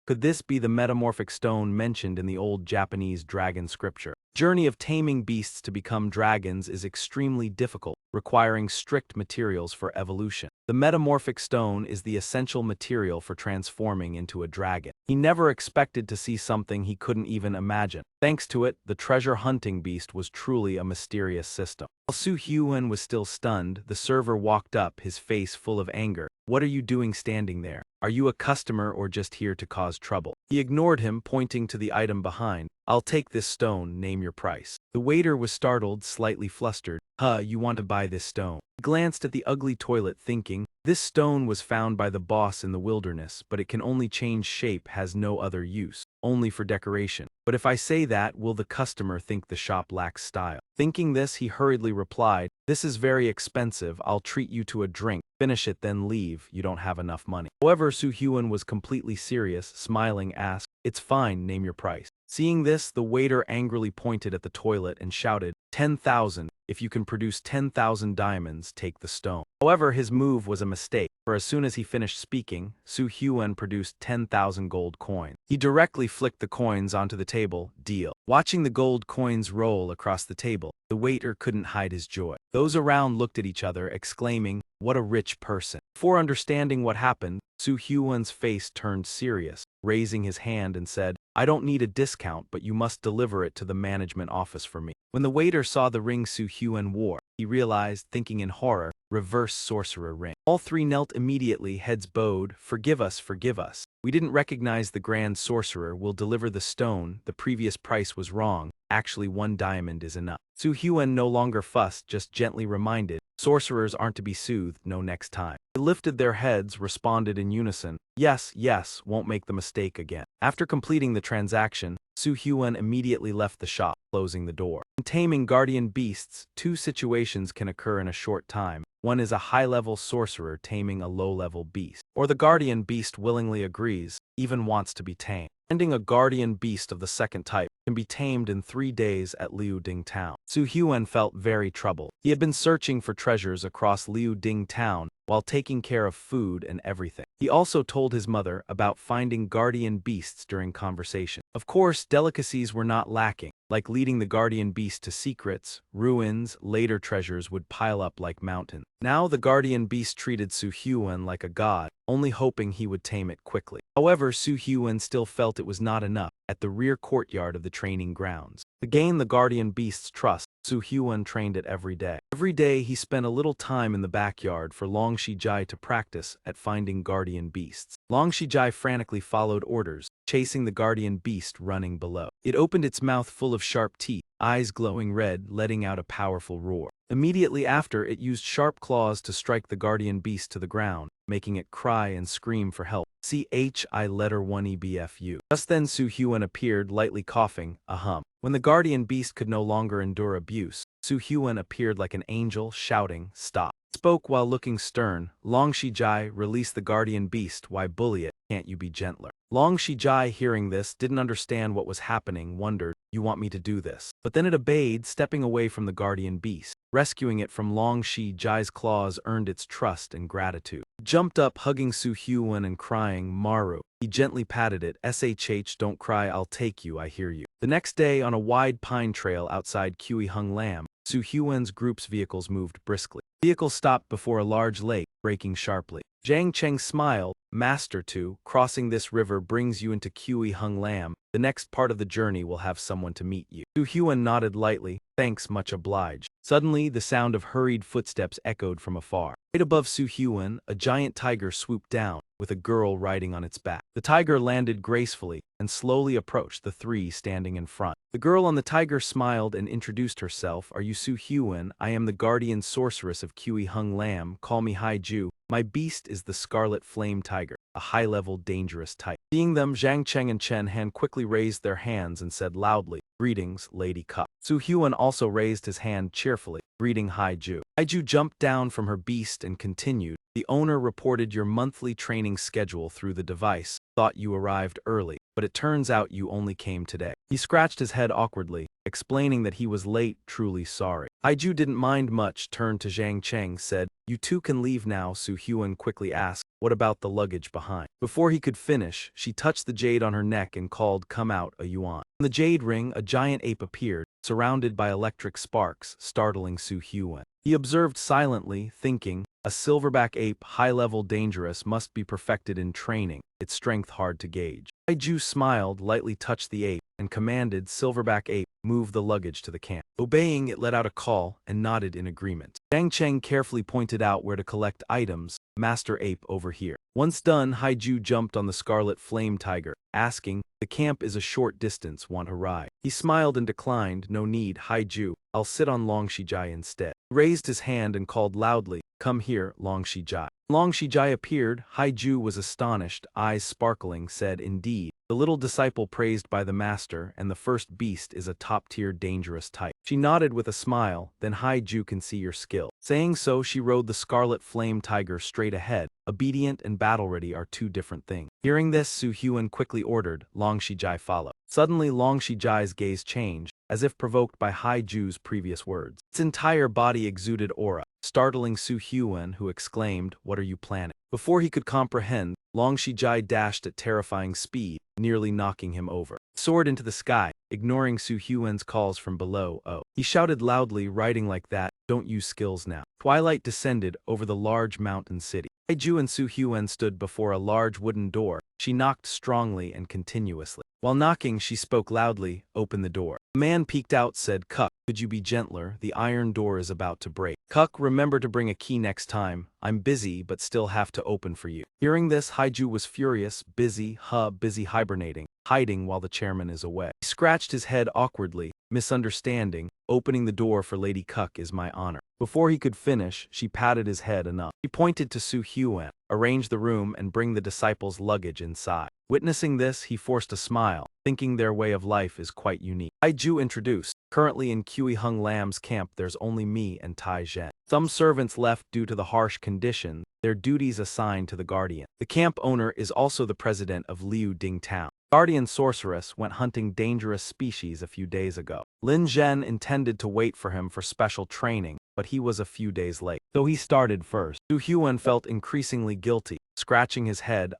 Could this be the metamorphic stone mentioned in the old Japanese dragon scripture? Journey of taming beasts to become dragons is extremely difficult, requiring strict materials for evolution. The metamorphic stone is the essential material for transforming into a dragon. He never expected to see something he couldn't even imagine. Thanks to it, the treasure-hunting beast was truly a mysterious system. While Su Hyuan was still stunned, the server walked up, his face full of anger. "What are you doing standing there? Are you a customer or just here to cause trouble?" He ignored him, pointing to the item behind. "I'll take this stone, name your price." The waiter was startled, slightly flustered. You want to buy this stone?" He glanced at the ugly toilet, thinking, this stone was found by the boss in the wilderness, but it can only change shape, has no other use, only for decoration. But if I say that, will the customer think the shop lacks style? Thinking this, he hurriedly replied, "This is very expensive. I'll treat you to a drink. Finish it, then leave. You don't have enough money." However, Su Hyuan was completely serious, smiling, asked, "It's fine, name your price." Seeing this, the waiter angrily pointed at the toilet and shouted, 10,000. If you can produce 10,000 diamonds, take the stone. However, his move was a mistake, for as soon as he finished speaking, Su Hyuan produced 10,000 gold coins. He directly flicked the coins onto the table. Deal. Watching the gold coins roll across the table, the waiter couldn't hide his joy. Those around looked at each other, exclaiming, "What a rich person." Before understanding what happened, Su Hyuan's face turned serious, raising his hand and said, "I don't need a discount, but you must deliver it to the management office for me." When the waiter saw the ring Su Hyuan wore, he realized, thinking in horror, reverse sorcerer ring. All three knelt immediately, heads bowed. Forgive us, forgive us. We didn't recognize the grand sorcerer. We'll deliver the stone. The previous price was wrong. Actually, 1 diamond is enough." Su Hyuan no longer fussed, just gently reminded, "Sorcerers aren't to be soothed, no next time." They lifted their heads, responded in unison, "Yes, yes, won't make the mistake again." After completing the transaction, Su Hyuan immediately left the shop, closing the door. In taming guardian beasts, 2 situations can occur in a short time. One is a high-level sorcerer taming a low-level beast, or the guardian beast willingly agrees, even wants to be tamed. Finding a guardian beast of the second type can be tamed in 3 days at Liuding Town. Su Hyuan felt very troubled. He had been searching for treasures across Liuding Town while taking care of food and everything. He also told his mother about finding guardian beasts during conversation. Of course, delicacies were not lacking, like leading the guardian beast to secrets, ruins, later treasures would pile up like mountains. Now the guardian beast treated Su Hyuan like a god, only hoping he would tame it quickly. However, Su Hyuan still felt it was not enough. At the rear courtyard of the training grounds, to gain the guardian beast's trust, Su Hyuan trained it every day. Every day he spent a little time in the backyard for Long Shijai to practice at finding guardian beasts. Long Shijai frantically followed orders, chasing the guardian beast running below. It opened its mouth full of sharp teeth, eyes glowing red, letting out a powerful roar. Immediately after, it used sharp claws to strike the guardian beast to the ground, making it cry and scream for help. CHI letter 1 EBFU. Just then Su Hyuan appeared, lightly coughing, ahem. When the guardian beast could no longer endure abuse, Su Hyuan appeared like an angel, shouting, "Stop." Spoke while looking stern. Long Shijai, "Release the guardian beast. Why bully it? Can't you be gentler?" Long Shijai, hearing this, didn't understand what was happening, wondered, "You want me to do this?" But then it obeyed, stepping away from the guardian beast. Rescuing it from Long Shijai's claws earned its trust and gratitude. It jumped up, hugging Su Hyuan and crying, "Maru." He gently patted it. "SHH, don't cry, I'll take you, I hear you." The next day, on a wide pine trail outside Kui Hung Lam, Su Hyuan's group's vehicles moved briskly. The vehicle stopped before a large lake, braking sharply. Zhang Cheng smiled. Master 2, crossing this river brings you into Kui Hung Lam. The next part of the journey will have someone to meet you. Su Huan nodded lightly. Thanks, much obliged. Suddenly, the sound of hurried footsteps echoed from afar. Right above Su Huan, a giant tiger swooped down, with a girl riding on its back. The tiger landed gracefully and slowly approached the three standing in front. The girl on the tiger smiled and introduced herself. Are you Su Huan? I am the guardian sorceress of Kui Hung Lam. Call me Hai Ju. My beast is the scarlet flame tiger, a high-level dangerous type. Seeing them, Zhang Cheng and Chen Han quickly raised their hands and said loudly, Greetings, Lady Cup. Su Huan also raised his hand cheerfully, greeting Hai Ju. Hai Ju jumped down from her beast and continued, The owner reported your monthly training schedule through the device, thought you arrived early, but it turns out you only came today. He scratched his head awkwardly, explaining that he was late, truly sorry. Hai Ju didn't mind much, turned to Zhang Cheng, said, You two can leave now. Su Huan quickly asked, What about the luggage behind? Before he could finish, she touched the jade on her neck and called, Come out, a yuan. In the jade ring, a giant ape appeared, surrounded by electric sparks, startling Su Huan. He observed silently, thinking, A silverback ape, high-level dangerous, must be perfected in training, its strength hard to gauge. Hai Ju smiled, lightly touched the ape, and commanded Silverback Ape, move the luggage to the camp. Obeying, it let out a call and nodded in agreement. Zhang Cheng carefully pointed out where to collect items. Master Ape over here. Once done, Hai Ju jumped on the scarlet flame tiger, asking, The camp is a short distance, want a ride? He smiled and declined, No need, Hai Ju, I'll sit on Long Shijai instead. He raised his hand and called loudly, Come here, Long Shijai. Long Shijai appeared. Hai Ju was astonished, eyes sparkling, said, Indeed, the little disciple praised by the master, and the first beast is a top-tier dangerous type. She nodded with a smile, then Hai Ju can see your skill. Saying so, she rode the scarlet flame tiger straight ahead. Obedient and battle-ready are two different things. Hearing this, Su Huan quickly ordered, Long Shijai follow. Suddenly Long Shijai's gaze changed, as if provoked by Hai Ju's previous words. Its entire body exuded aura, startling Su Huan, who exclaimed, What are you planning? Before he could comprehend, Long Shijai dashed at terrifying speed, nearly knocking him over. He soared into the sky, ignoring Su Huan's calls from below. Oh. He shouted loudly, Riding like that, don't use skills now. Twilight descended over the large mountain city. Hai Ju and Su Huan stood before a large wooden door. She knocked strongly and continuously. While knocking, she spoke loudly, Open the door. The man peeked out, said, Cuck, could you be gentler? The iron door is about to break. Cuck, remember to bring a key next time. I'm busy, but still have to open for you. Hearing this, Hai Ju was furious, busy hibernating, hiding while the chairman is away. He scratched his head awkwardly, misunderstanding, opening the door for Lady Cuck is my honor. Before he could finish, she patted his head enough. He pointed to Su Huan, arrange the room and bring the disciples' luggage inside. Witnessing this, he forced a smile, thinking their way of life is quite unique. Hai Ju introduced, Currently in Kui Hung Lam's camp there's only me and Tai Zhen. Some servants left due to the harsh conditions, their duties assigned to the guardian. The camp owner is also the president of Liu Ding Town. Guardian sorceress went hunting dangerous species a few days ago. Lin Zhen intended to wait for him for special training, but he was a few days late. So he started first. Su Huan felt increasingly guilty, scratching his head,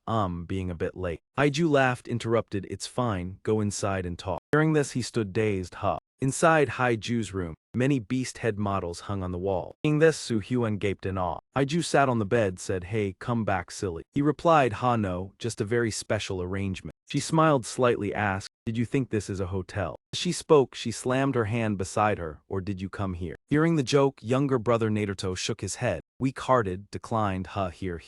being a bit late. Hai Ju laughed, interrupted, It's fine, go inside and talk. Hearing this, he stood dazed, Inside Hai Ju's room, many beast head models hung on the wall. Seeing this, Su Huan gaped in awe. Hai Ju sat on the bed, said, Hey, come back, silly. He replied, No, just a very special arrangement. She smiled slightly, asked, Did you think this is a hotel? As she spoke, she slammed her hand beside her, Or did you come here? Hearing the joke, younger brother Naruto shook his head, weak-hearted, declined, Here.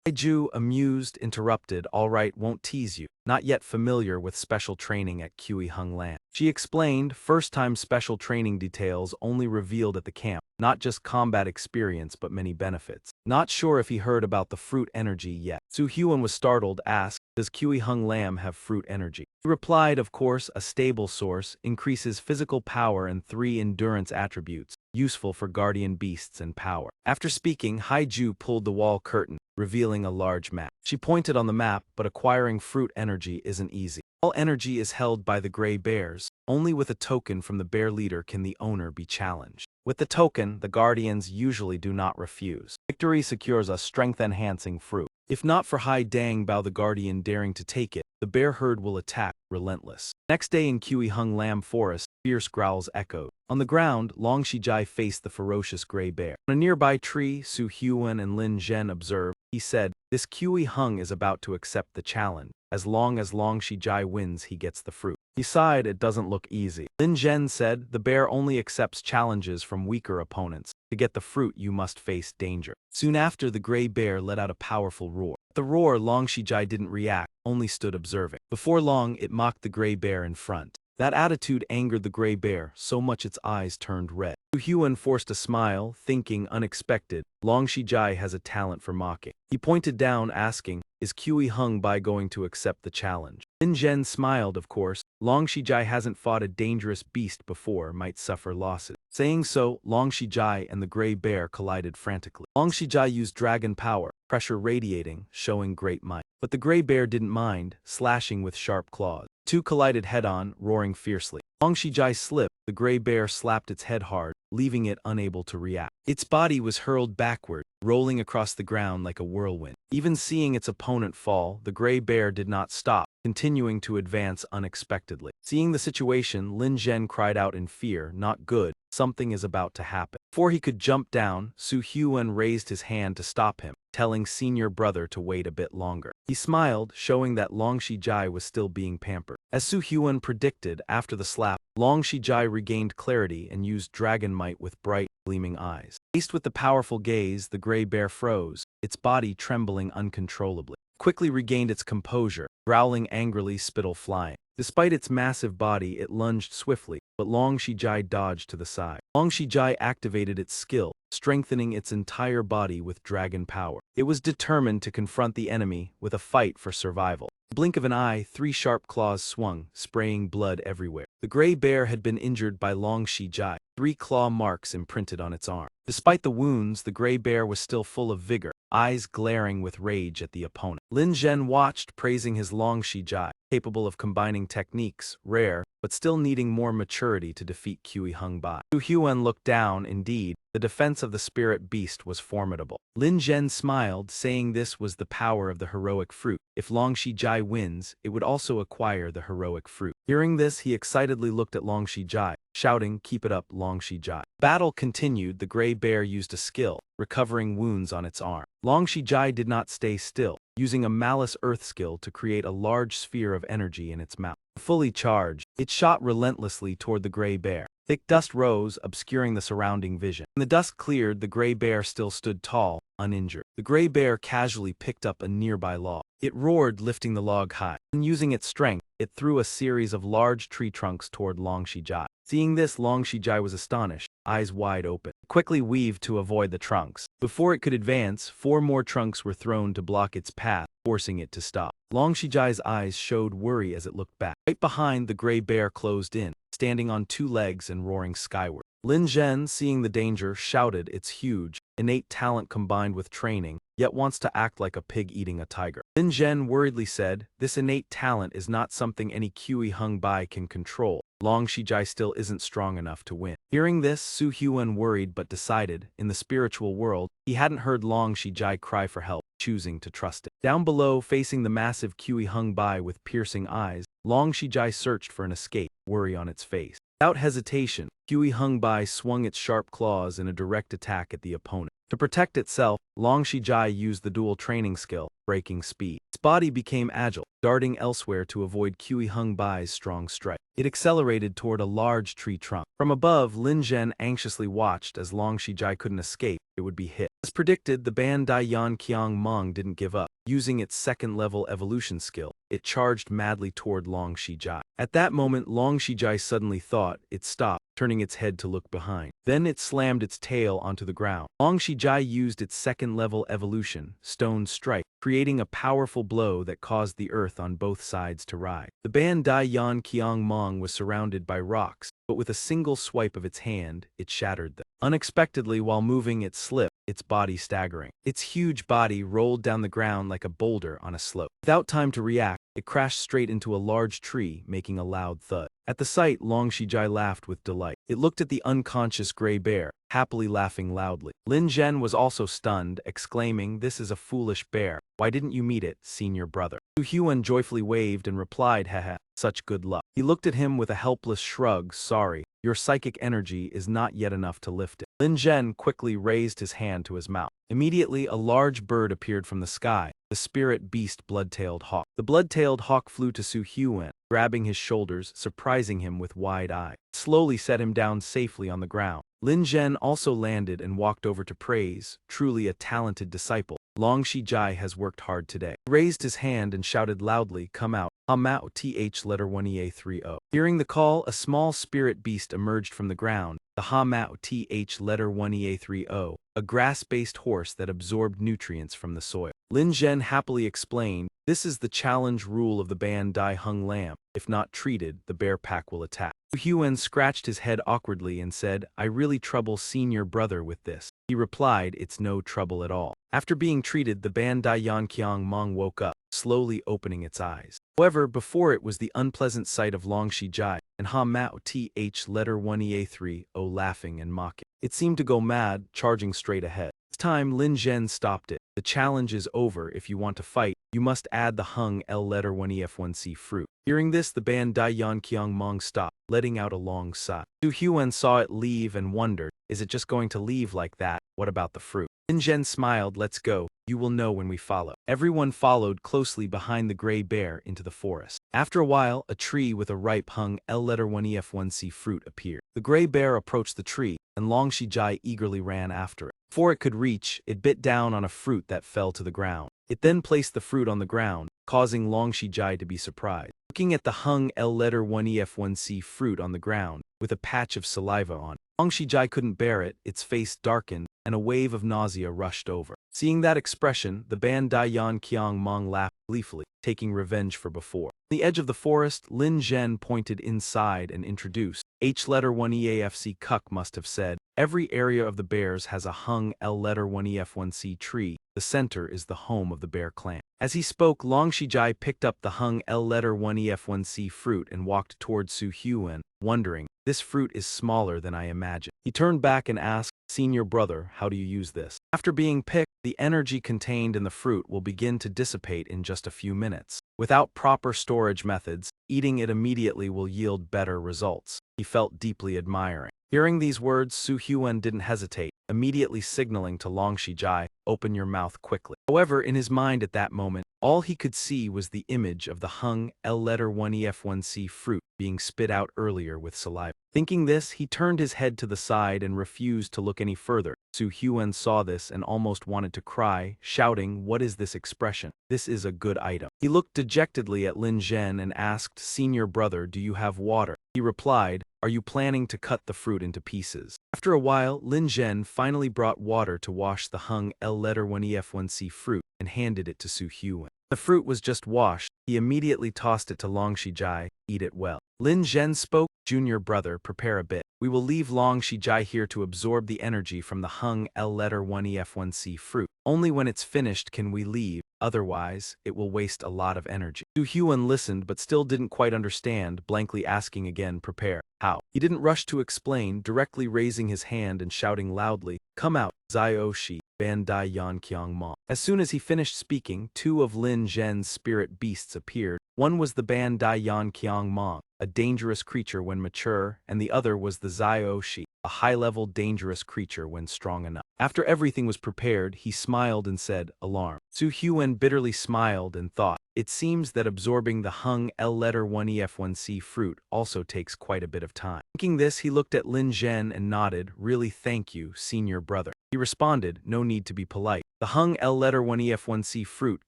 Hai Ju, amused, interrupted, All right, won't tease you. Not yet familiar with special training at Kui Hung Lam. She explained, first-time special training details only revealed at the camp, not just combat experience but many benefits. Not sure if he heard about the fruit energy yet. Su Huan was startled, asked, Does Kui Hung Lam have fruit energy? He replied, Of course, a stable source, increases physical power and 3 endurance attributes, useful for guardian beasts and power. After speaking, Hai Ju pulled the wall curtain, revealing a large map. She pointed on the map, but acquiring fruit energy isn't easy. All energy is held by the gray bears. Only with a token from the bear leader can the owner be challenged. With the token, the guardians usually do not refuse. Victory secures a strength-enhancing fruit. If not for Hai Dang Bao the guardian daring to take it, the bear herd will attack, relentless. Next day in Kui Hung Lam forest, fierce growls echoed. On the ground, Long Shijai faced the ferocious gray bear. On a nearby tree, Su Huan and Lin Zhen observed. He said, This Kui Hung is about to accept the challenge. As long as Long Shijai wins, he gets the fruit. He sighed, it doesn't look easy. Lin Zhen said, the bear only accepts challenges from weaker opponents. To get the fruit, you must face danger. Soon after, the gray bear let out a powerful roar. At the roar, Long Shijai didn't react, only stood observing. Before long, it mocked the gray bear in front. That attitude angered the gray bear so much its eyes turned red. Su Huan forced a smile, thinking unexpected. Long Shijai has a talent for mocking. He pointed down, asking, is Kui Hung Bai going to accept the challenge? Lin Zhen smiled, of course. Long Shijai hasn't fought a dangerous beast before, might suffer losses. Saying so, Long Shijai and the gray bear collided frantically. Long Shijai used dragon power, pressure radiating, showing great might. But the gray bear didn't mind, slashing with sharp claws. Two collided head-on, roaring fiercely. Long Shijai slipped, the gray bear slapped its head hard, leaving it unable to react. Its body was hurled backward, rolling across the ground like a whirlwind. Even seeing its opponent fall, the gray bear did not stop, continuing to advance unexpectedly. Seeing the situation, Lin Zhen cried out in fear, not good, something is about to happen. Before he could jump down, Su Huan raised his hand to stop him, telling senior brother to wait a bit longer. He smiled, showing that Long Shijai was still being pampered. As Su Huan predicted, after the slap, Long Shijai regained clarity and used dragon might with bright, gleaming eyes. Faced with the powerful gaze, the gray bear froze, its body trembling uncontrollably. Quickly regained its composure, growling angrily, spittle flying. Despite its massive body, it lunged swiftly, but Long Shijai dodged to the side. Long Shijai activated its skill, strengthening its entire body with dragon power. It was determined to confront the enemy with a fight for survival. In the blink of an eye, 3 sharp claws swung, spraying blood everywhere. The gray bear had been injured by Long Shijai, 3 claw marks imprinted on its arm. Despite the wounds, the gray bear was still full of vigor, eyes glaring with rage at the opponent. Lin Zhen watched, praising his Long Shijai, capable of combining techniques, rare, but still needing more maturity to defeat Kui Hung Bai. Su Huan looked down, indeed, the defense of the spirit beast was formidable. Lin Zhen smiled, saying this was the power of the heroic fruit. If Long Shijai wins, it would also acquire the heroic fruit. Hearing this, he excitedly looked at Long Shijai, shouting, keep it up, Long Shijai. Battle continued, the gray bear used a skill, recovering wounds on its arm. Long Shijai did not stay still, using a malice earth skill to create a large sphere of energy in its mouth. Fully charged, it shot relentlessly toward the gray bear. Thick dust rose, obscuring the surrounding vision. When the dust cleared, the gray bear still stood tall, uninjured. The gray bear casually picked up a nearby log. It roared, lifting the log high. And using its strength, it threw a series of large tree trunks toward Long Shijai. Seeing this, Long Shijai was astonished, eyes wide open. It quickly weaved to avoid the trunks. Before it could advance, 4 more trunks were thrown to block its path, forcing it to stop. Long Shijai's eyes showed worry as it looked back. Right behind, the gray bear closed in, standing on 2 legs and roaring skyward. Lin Zhen, seeing the danger, shouted, its huge, innate talent combined with training, yet wants to act like a pig eating a tiger. Lin Zhen worriedly said, this innate talent is not something any Kui Hung Bai can control. Long Shijai still isn't strong enough to win. Hearing this, Su Huan worried but decided, in the spiritual world, he hadn't heard Long Shijai cry for help, choosing to trust it. Down below, facing the massive Kui Hung Bai with piercing eyes, Long Shijai searched for an escape, worry on its face. Without hesitation, Kui Hung Bai swung its sharp claws in a direct attack at the opponent. To protect itself, Long Shijai used the dual training skill, breaking speed. Its body became agile, darting elsewhere to avoid Kui Hung Bai's strong strike. It accelerated toward a large tree trunk. From above, Lin Zhen anxiously watched as Long Shijai couldn't escape, it would be hit. As predicted, the Ban Dai Yan Qiang Mong didn't give up. Using its second-level evolution skill, it charged madly toward Long Shijai. At that moment, Long Shijai suddenly thought, it stopped, turning its head to look behind. Then it slammed its tail onto the ground. Long Shijai used its second-level evolution, Stone Strike, creating a powerful blow that caused the earth on both sides to rise. The Ban Dai Yan Qiang Mong was surrounded by rocks, but with a single swipe of its hand, it shattered them. Unexpectedly, while moving, it slipped, its body staggering. Its huge body rolled down the ground like a boulder on a slope. Without time to react, it crashed straight into a large tree, making a loud thud. At the sight, Long Shijai laughed with delight. It looked at the unconscious gray bear, happily laughing loudly. Lin Zhen was also stunned, exclaiming, this is a foolish bear. Why didn't you meet it, senior brother? Su Hyun joyfully waved and replied, haha, such good luck. He looked at him with a helpless shrug, sorry, your psychic energy is not yet enough to lift it. Lin Zhen quickly raised his hand to his mouth. Immediately, a large bird appeared from the sky, the spirit beast blood-tailed hawk. The blood-tailed hawk flew to Su Hyun, grabbing his shoulders, surprising him with wide eyes. Slowly set him down safely on the ground. Lin Zhen also landed and walked over to praise, truly a talented disciple. Long Shijai has worked hard today. He raised his hand and shouted loudly, come out. Hamao th letter 1ea30. Hearing the call, a small spirit beast emerged from the ground. The Hamao th letter 1ea30, a grass-based horse that absorbed nutrients from the soil. Lin Zhen happily explained, this is the challenge rule of the band Dai Hung Lam. If not treated, the bear pack will attack. Su Hyun scratched his head awkwardly and said, I really trouble senior brother with this. He replied, it's no trouble at all. After being treated, the band Dai Yan Kiang Mong woke up, slowly opening its eyes. However, before it was the unpleasant sight of Long Shijai and Ha Mao th letter 1ea30 laughing and mocking. It seemed to go mad, charging straight ahead. This time, Lin Zhen stopped it. The challenge is over. If you want to fight, you must add the Hung L letter 1ef1c fruit. Hearing this, the band Dai Yan Kiang Mong stopped, letting out a long sigh. Su Hyun saw it leave and wondered, is it just going to leave like that? What about the fruit? Lin Zhen smiled, let's go, you will know when we follow. Everyone followed closely behind the gray bear into the forest. After a while, a tree with a ripe Hung L letter 1ef1c fruit appeared. The gray bear approached the tree, and Long Shijai eagerly ran after it. Before it could reach, it bit down on a fruit that fell to the ground. It then placed the fruit on the ground, causing Long Shijai to be surprised. Looking at the Hung L letter 1ef1c fruit on the ground, with a patch of saliva on it, Long Shijai couldn't bear it, its face darkened, and a wave of nausea rushed over. Seeing that expression, the band Dai Yan Kiang Mong laughed gleefully, taking revenge for before. On the edge of the forest, Lin Zhen pointed inside and introduced. H letter 1eafc Cuck must have said, every area of the bears has a Hung L letter 1ef1c tree. The center is the home of the bear clan. As he spoke, Long Shijai picked up the Hung L letter 1ef1c fruit and walked towards Su Hyun, wondering, this fruit is smaller than I imagined. He turned back and asked, senior brother, how do you use this? After being picked, the energy contained in the fruit will begin to dissipate in just a few minutes. Without proper storage methods, eating it immediately will yield better results. He felt deeply admiring. Hearing these words, Su Hyun didn't hesitate, immediately signaling to Long Shijai, open your mouth quickly. However, in his mind at that moment, all he could see was the image of the Hung L letter 1ef1c fruit being spit out earlier with saliva. Thinking this, he turned his head to the side and refused to look any further. Su Hyun saw this and almost wanted to cry, shouting, what is this expression? This is a good item. He looked dejectedly at Lin Zhen and asked, senior brother, do you have water? He replied, are you planning to cut the fruit into pieces? After a while, Lin Zhen finally brought water to wash the Hung L letter 1ef1c fruit and handed it to Su Hyun. The fruit was just washed. He immediately tossed it to Long Shijai, eat it well. Lin Zhen spoke, junior brother, prepare a bit. We will leave Long Shijai here to absorb the energy from the Hung L letter 1ef1c fruit. Only when it's finished can we leave, otherwise, it will waste a lot of energy. Su Hyun listened but still didn't quite understand, blankly asking again, prepare. How? He didn't rush to explain, directly raising his hand and shouting loudly, come out, Zio-shi, Ban Dai Yan Kiang Mong. As soon as he finished speaking, two of Lin Zhen's spirit beasts appeared. One was the Ban Dai Yan Kiang Mong, a dangerous creature when mature, and the other was the Zio-shi, a high-level dangerous creature when strong enough. After everything was prepared, he smiled and said, alarm. Su Hyun bitterly smiled and thought, it seems that absorbing the Hung L letter 1ef1c fruit also takes quite a bit of time. Thinking this, he looked at Lin Zhen and nodded, really thank you, senior brother. He responded, no need to be polite. The Hung L letter 1ef1c fruit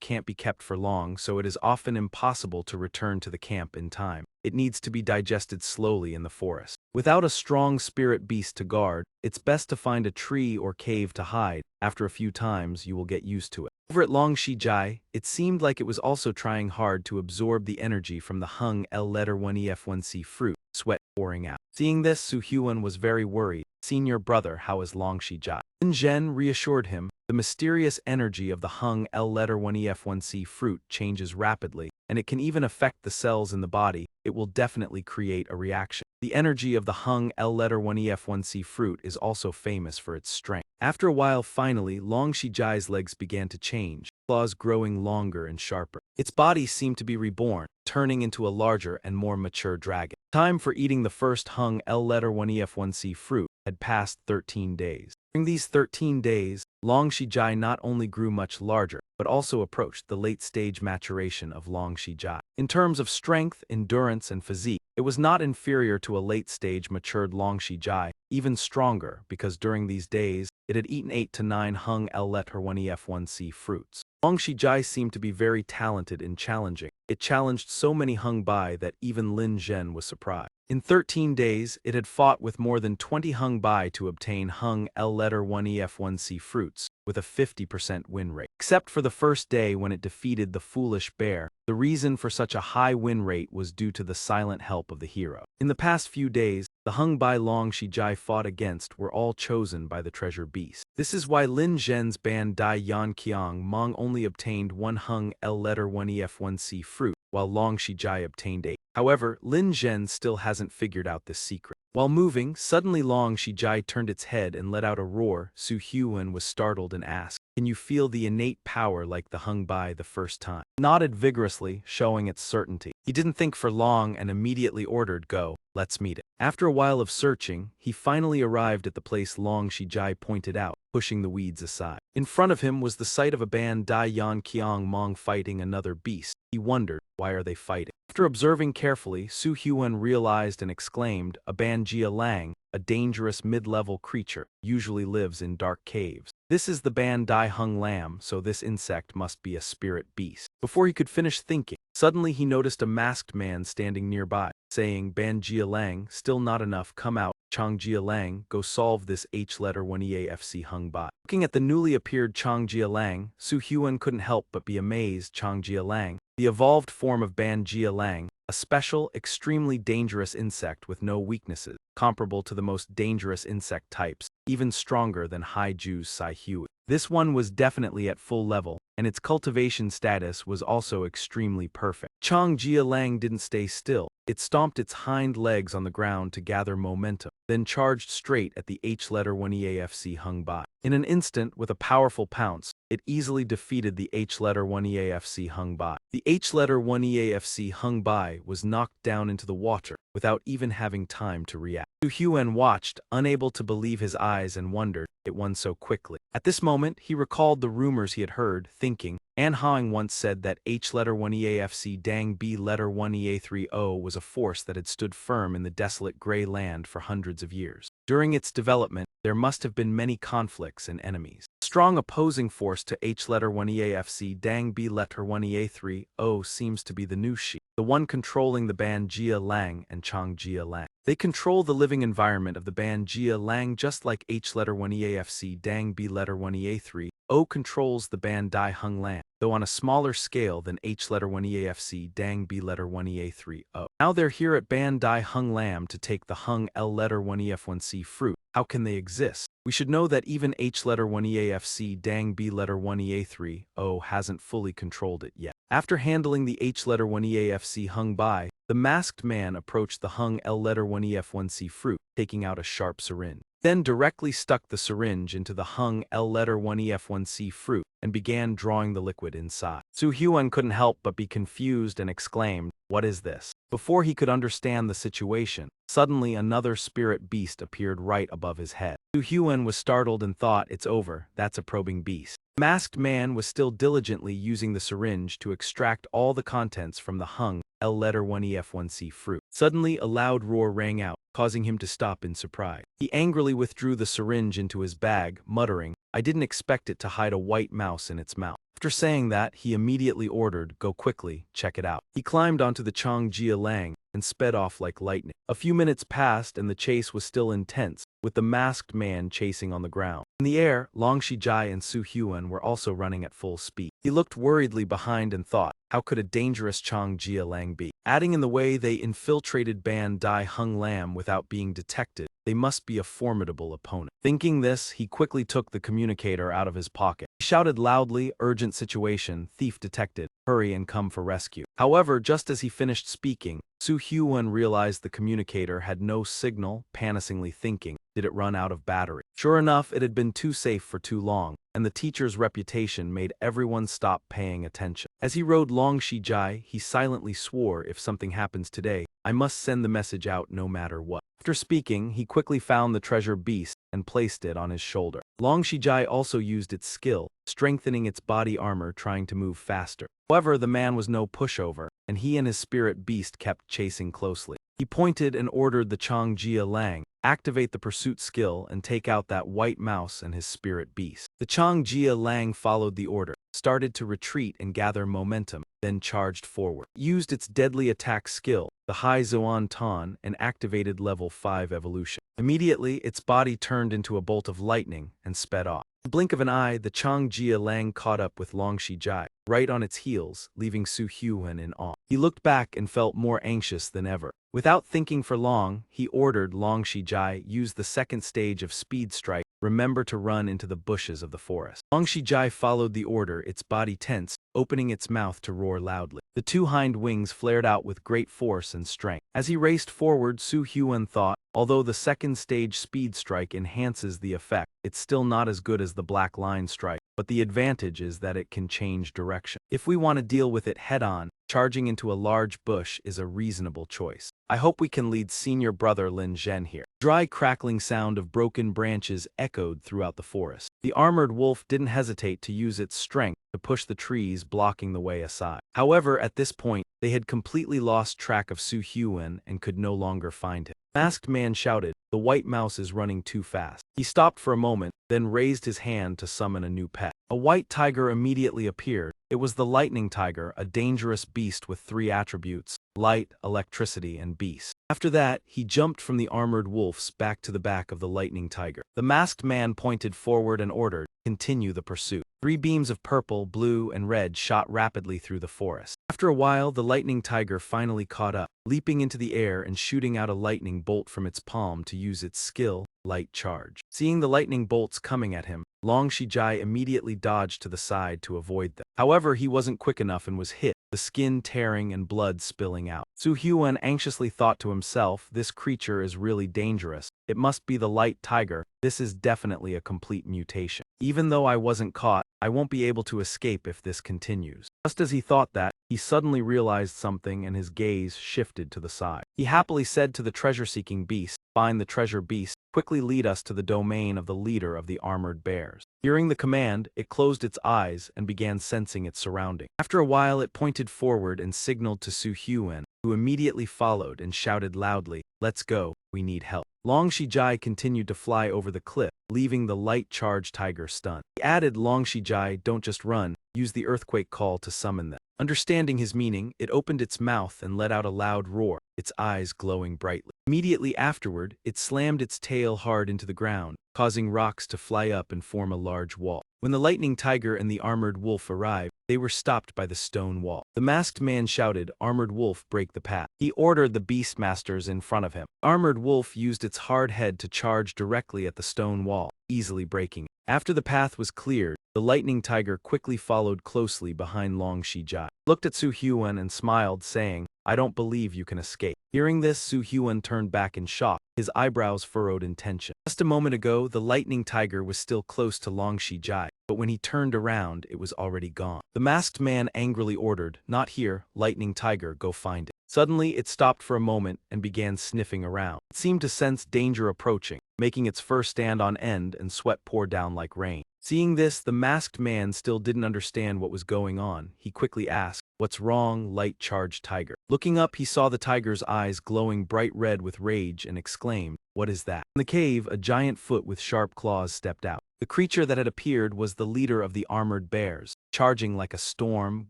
can't be kept for long, so it is often impossible to return to the camp in time. It needs to be digested slowly in the forest. Without a strong spirit beast to guard, it's best to find a tree or cave to hide. After a few times, you will get used to it. Over at Long Shijai, it seemed like it was also trying hard to absorb the energy from the Hung L letter 1ef1c fruit, sweat pouring out. Seeing this, Su Hyun was very worried. Senior brother, how is Long Shijai? Lin Zhen reassured him, the mysterious energy of the Hung L letter 1ef1c fruit changes rapidly, and it can even affect the cells in the body. It will definitely create a reaction. The energy of the Hung L letter 1ef1c fruit is also famous for its strength. After a while, finally, Long Shijai's legs began to change. claws growing longer and sharper. Its body seemed to be reborn, turning into a larger and more mature dragon. Time for eating the first hung L letter 1EF1C fruit had passed 13 days. During these 13 days, Long Shijai not only grew much larger, but also approached the late-stage maturation of Long Shijai. In terms of strength, endurance, and physique, it was not inferior to a late-stage matured Long Shijai, even stronger because during these days, it had eaten 8 to 9 hung L letter 1EF1C fruits. Long Shijai seemed to be very talented in challenging. It challenged so many hung bai that even Lin Zhen was surprised. In 13 days, it had fought with more than 20 hung bai to obtain hung L letter 1EF1C fruits, with a 50% win rate. Except for the first day when it defeated the foolish bear, the reason for such a high win rate was due to the silent help of the hero. In the past few days, the hung bai Long Shijai fought against were all chosen by the treasure beast. This is why Lin Zhen's band Dai Yan Qiang Mong only obtained 1 hung L letter 1EF1C fruit, while Long Shijai obtained 8. However, Lin Zhen still hasn't figured out this secret. While moving, suddenly Long Shijai turned its head and let out a roar. Su Huan was startled and asked, "Can you feel the innate power like the hung bai the first time?" Nodded vigorously, showing its certainty. He didn't think for long and immediately ordered, "Go, let's meet it." After a while of searching, he finally arrived at the place Long Shijai pointed out, pushing the weeds aside. In front of him was the sight of a band Dai Yan Qiang Mong fighting another beast. He wondered, why are they fighting? After observing carefully, Su Huan realized and exclaimed, a band Jia Lang, a dangerous mid-level creature, usually lives in dark caves. This is the band Dai Hung Lam, so this insect must be a spirit beast. Before he could finish thinking, suddenly he noticed a masked man standing nearby, saying, "Ban Jia Lang, still not enough, come out. Chang Jia Lang, go solve this H letter 1EAFC hung bai." Looking at the newly appeared Chang Jia Lang, Su Huan couldn't help but be amazed. Chang Jia Lang, the evolved form of Ban Jia Lang, a special, extremely dangerous insect with no weaknesses, comparable to the most dangerous insect types, even stronger than Haiju's Sai Hui. This one was definitely at full level, and its cultivation status was also extremely perfect. Chang Jia Lang didn't stay still. It stomped its hind legs on the ground to gather momentum, then charged straight at the H letter 1EAFC hung bai. In an instant, with a powerful pounce, it easily defeated the H letter 1EAFC hung bai. The H letter 1EAFC hung bai was knocked down into the water without even having time to react. Su Huan watched, unable to believe his eyes, and wondered, it won so quickly. At this moment, he recalled the rumors he had heard, thinking, An Hang once said that H letter 1EAFC Dang B letter 1EA30 was a force that had stood firm in the desolate gray land for hundreds of years. During its development, there must have been many conflicts and enemies. A strong opposing force to H letter 1EAFC Dang B letter 1EA30 seems to be the new Shi, the one controlling the band Jia Lang and Chang Jia Lang. They control the living environment of the band Jia Lang just like H letter 1EAFC Dang B letter 1EA30 controls the band Dai Hung Lam, though on a smaller scale than H letter 1EAFC Dang B letter 1EA30. Now they're here at band Dai Hung Lam to take the Hung L letter 1EF1C fruit. How can they exist? We should know that even H letter 1EAFC Dang B letter 1EA30 hasn't fully controlled it yet. After handling the H letter 1EAFC hung bai, the masked man approached the hung L letter 1EF1C fruit, taking out a sharp syringe. Then directly stuck the syringe into the hung L letter 1EF1C fruit and began drawing the liquid inside. Su Huan couldn't help but be confused and exclaimed, "What is this?" Before he could understand the situation, suddenly another spirit beast appeared right above his head. Su Huan was startled and thought, "It's over, that's a probing beast." The masked man was still diligently using the syringe to extract all the contents from the hung L letter 1EF1C fruit. Suddenly a loud roar rang out, causing him to stop in surprise. He angrily withdrew the syringe into his bag, muttering, "I didn't expect it to hide a white mouse in its mouth." After saying that, he immediately ordered, "Go quickly, check it out." He climbed onto the Chang Jia Lang and sped off like lightning. A few minutes passed and the chase was still intense, with the masked man chasing on the ground. In the air, Long Shijai and Su Huan were also running at full speed. He looked worriedly behind and thought, how could a dangerous Chang Jia Lang be? Adding in the way they infiltrated Ban Dai Hung Lam without being detected, they must be a formidable opponent. Thinking this, he quickly took the communicator out of his pocket. He shouted loudly, "Urgent situation, thief detected, hurry and come for rescue." However, just as he finished speaking, Su Hyun realized the communicator had no signal, panickingly thinking, did it run out of battery? Sure enough, it had been too safe for too long, and the teacher's reputation made everyone stop paying attention. As he rode Long Shijai, he silently swore, if something happens today, I must send the message out no matter what. After speaking, he quickly found the treasure beast and placed it on his shoulder. Long Shijai also used its skill, strengthening its body armor trying to move faster. However, the man was no pushover, and he and his spirit beast kept chasing closely. He pointed and ordered the Changjia Lang, activate the pursuit skill and take out that white mouse and his spirit beast. The Changjia Lang followed the order, started to retreat and gather momentum, then charged forward. It used its deadly attack skill, the Hai Zuan Tan, and activated level 5 evolution. Immediately, its body turned into a bolt of lightning and sped off. In the blink of an eye, the Changjia Lang caught up with Long Shijai, right on its heels, leaving Su Hyun in awe. He looked back and felt more anxious than ever. Without thinking for long, he ordered Long Shijai use the second stage of Speed Strike, remember to run into the bushes of the forest. Long Shijai followed the order, its body tense, opening its mouth to roar loudly. The two hind wings flared out with great force and strength. As he raced forward, Su Hyun thought, although the second stage Speed Strike enhances the effect, it's still not as good as the Black Line Strike, but the advantage is that it can change direction. If we want to deal with it head-on, charging into a large bush is a reasonable choice. I hope we can lead senior brother Lin Zhen here. Dry crackling sound of broken branches echoed throughout the forest. The armored wolf didn't hesitate to use its strength to push the trees blocking the way aside. However, at this point, they had completely lost track of Su Hyun and could no longer find him. Masked man shouted, the white mouse is running too fast. He stopped for a moment, then raised his hand to summon a new pet. A white tiger immediately appeared. It was the lightning tiger, a dangerous beast with 3 attributes: light, electricity, and beast. After that, he jumped from the armored wolves back to the back of the lightning tiger. The masked man pointed forward and ordered, continue the pursuit. 3 beams of purple, blue, and red shot rapidly through the forest. After a while, the lightning tiger finally caught up, leaping into the air and shooting out a lightning bolt from its palm to use its skill, Light Charge. Seeing the lightning bolts coming at him, Long Shijai immediately dodged to the side to avoid them. However, he wasn't quick enough and was hit, the skin tearing and blood spilling out. Su Hyun anxiously thought to himself, this creature is really dangerous. It must be the light tiger. This is definitely a complete mutation. Even though I wasn't caught, I won't be able to escape if this continues. Just as he thought that, he suddenly realized something and his gaze shifted to the side. He happily said to the treasure-seeking beast, find the treasure beast, quickly lead us to the domain of the leader of the armored bears. Hearing the command, it closed its eyes and began sensing its surrounding. After a while, it pointed forward and signaled to Su Hyun, who immediately followed and shouted loudly, let's go, we need help. Long Shijai continued to fly over the cliff, leaving the light charge tiger stunned. He added, Long Shijai, don't just run, use the earthquake call to summon them. Understanding his meaning, it opened its mouth and let out a loud roar, its eyes glowing brightly. Immediately afterward, it slammed its tail hard into the ground, causing rocks to fly up and form a large wall. When the lightning tiger and the armored wolf arrived, they were stopped by the stone wall. The masked man shouted, armored wolf, break the path. He ordered the beastmasters in front of him. The armored wolf used its hard head to charge directly at the stone wall, easily breaking it. After the path was cleared, the lightning tiger quickly followed closely behind Long Shijai. Looked at Su Hyun and smiled, saying, I don't believe you can escape. Hearing this, Su Hyun turned back in shock, his eyebrows furrowed in tension. Just a moment ago, the lightning tiger was still close to Long Shijai, but when he turned around, it was already gone. The masked man angrily ordered, not here, lightning tiger, go find it. Suddenly, it stopped for a moment and began sniffing around. It seemed to sense danger approaching, making its fur stand on end and sweat pour down like rain. Seeing this, the masked man still didn't understand what was going on. He quickly asked, what's wrong, light-charged tiger? Looking up, he saw the tiger's eyes glowing bright red with rage and exclaimed, what is that? In the cave, a giant foot with sharp claws stepped out. The creature that had appeared was the leader of the armored bears, charging like a storm,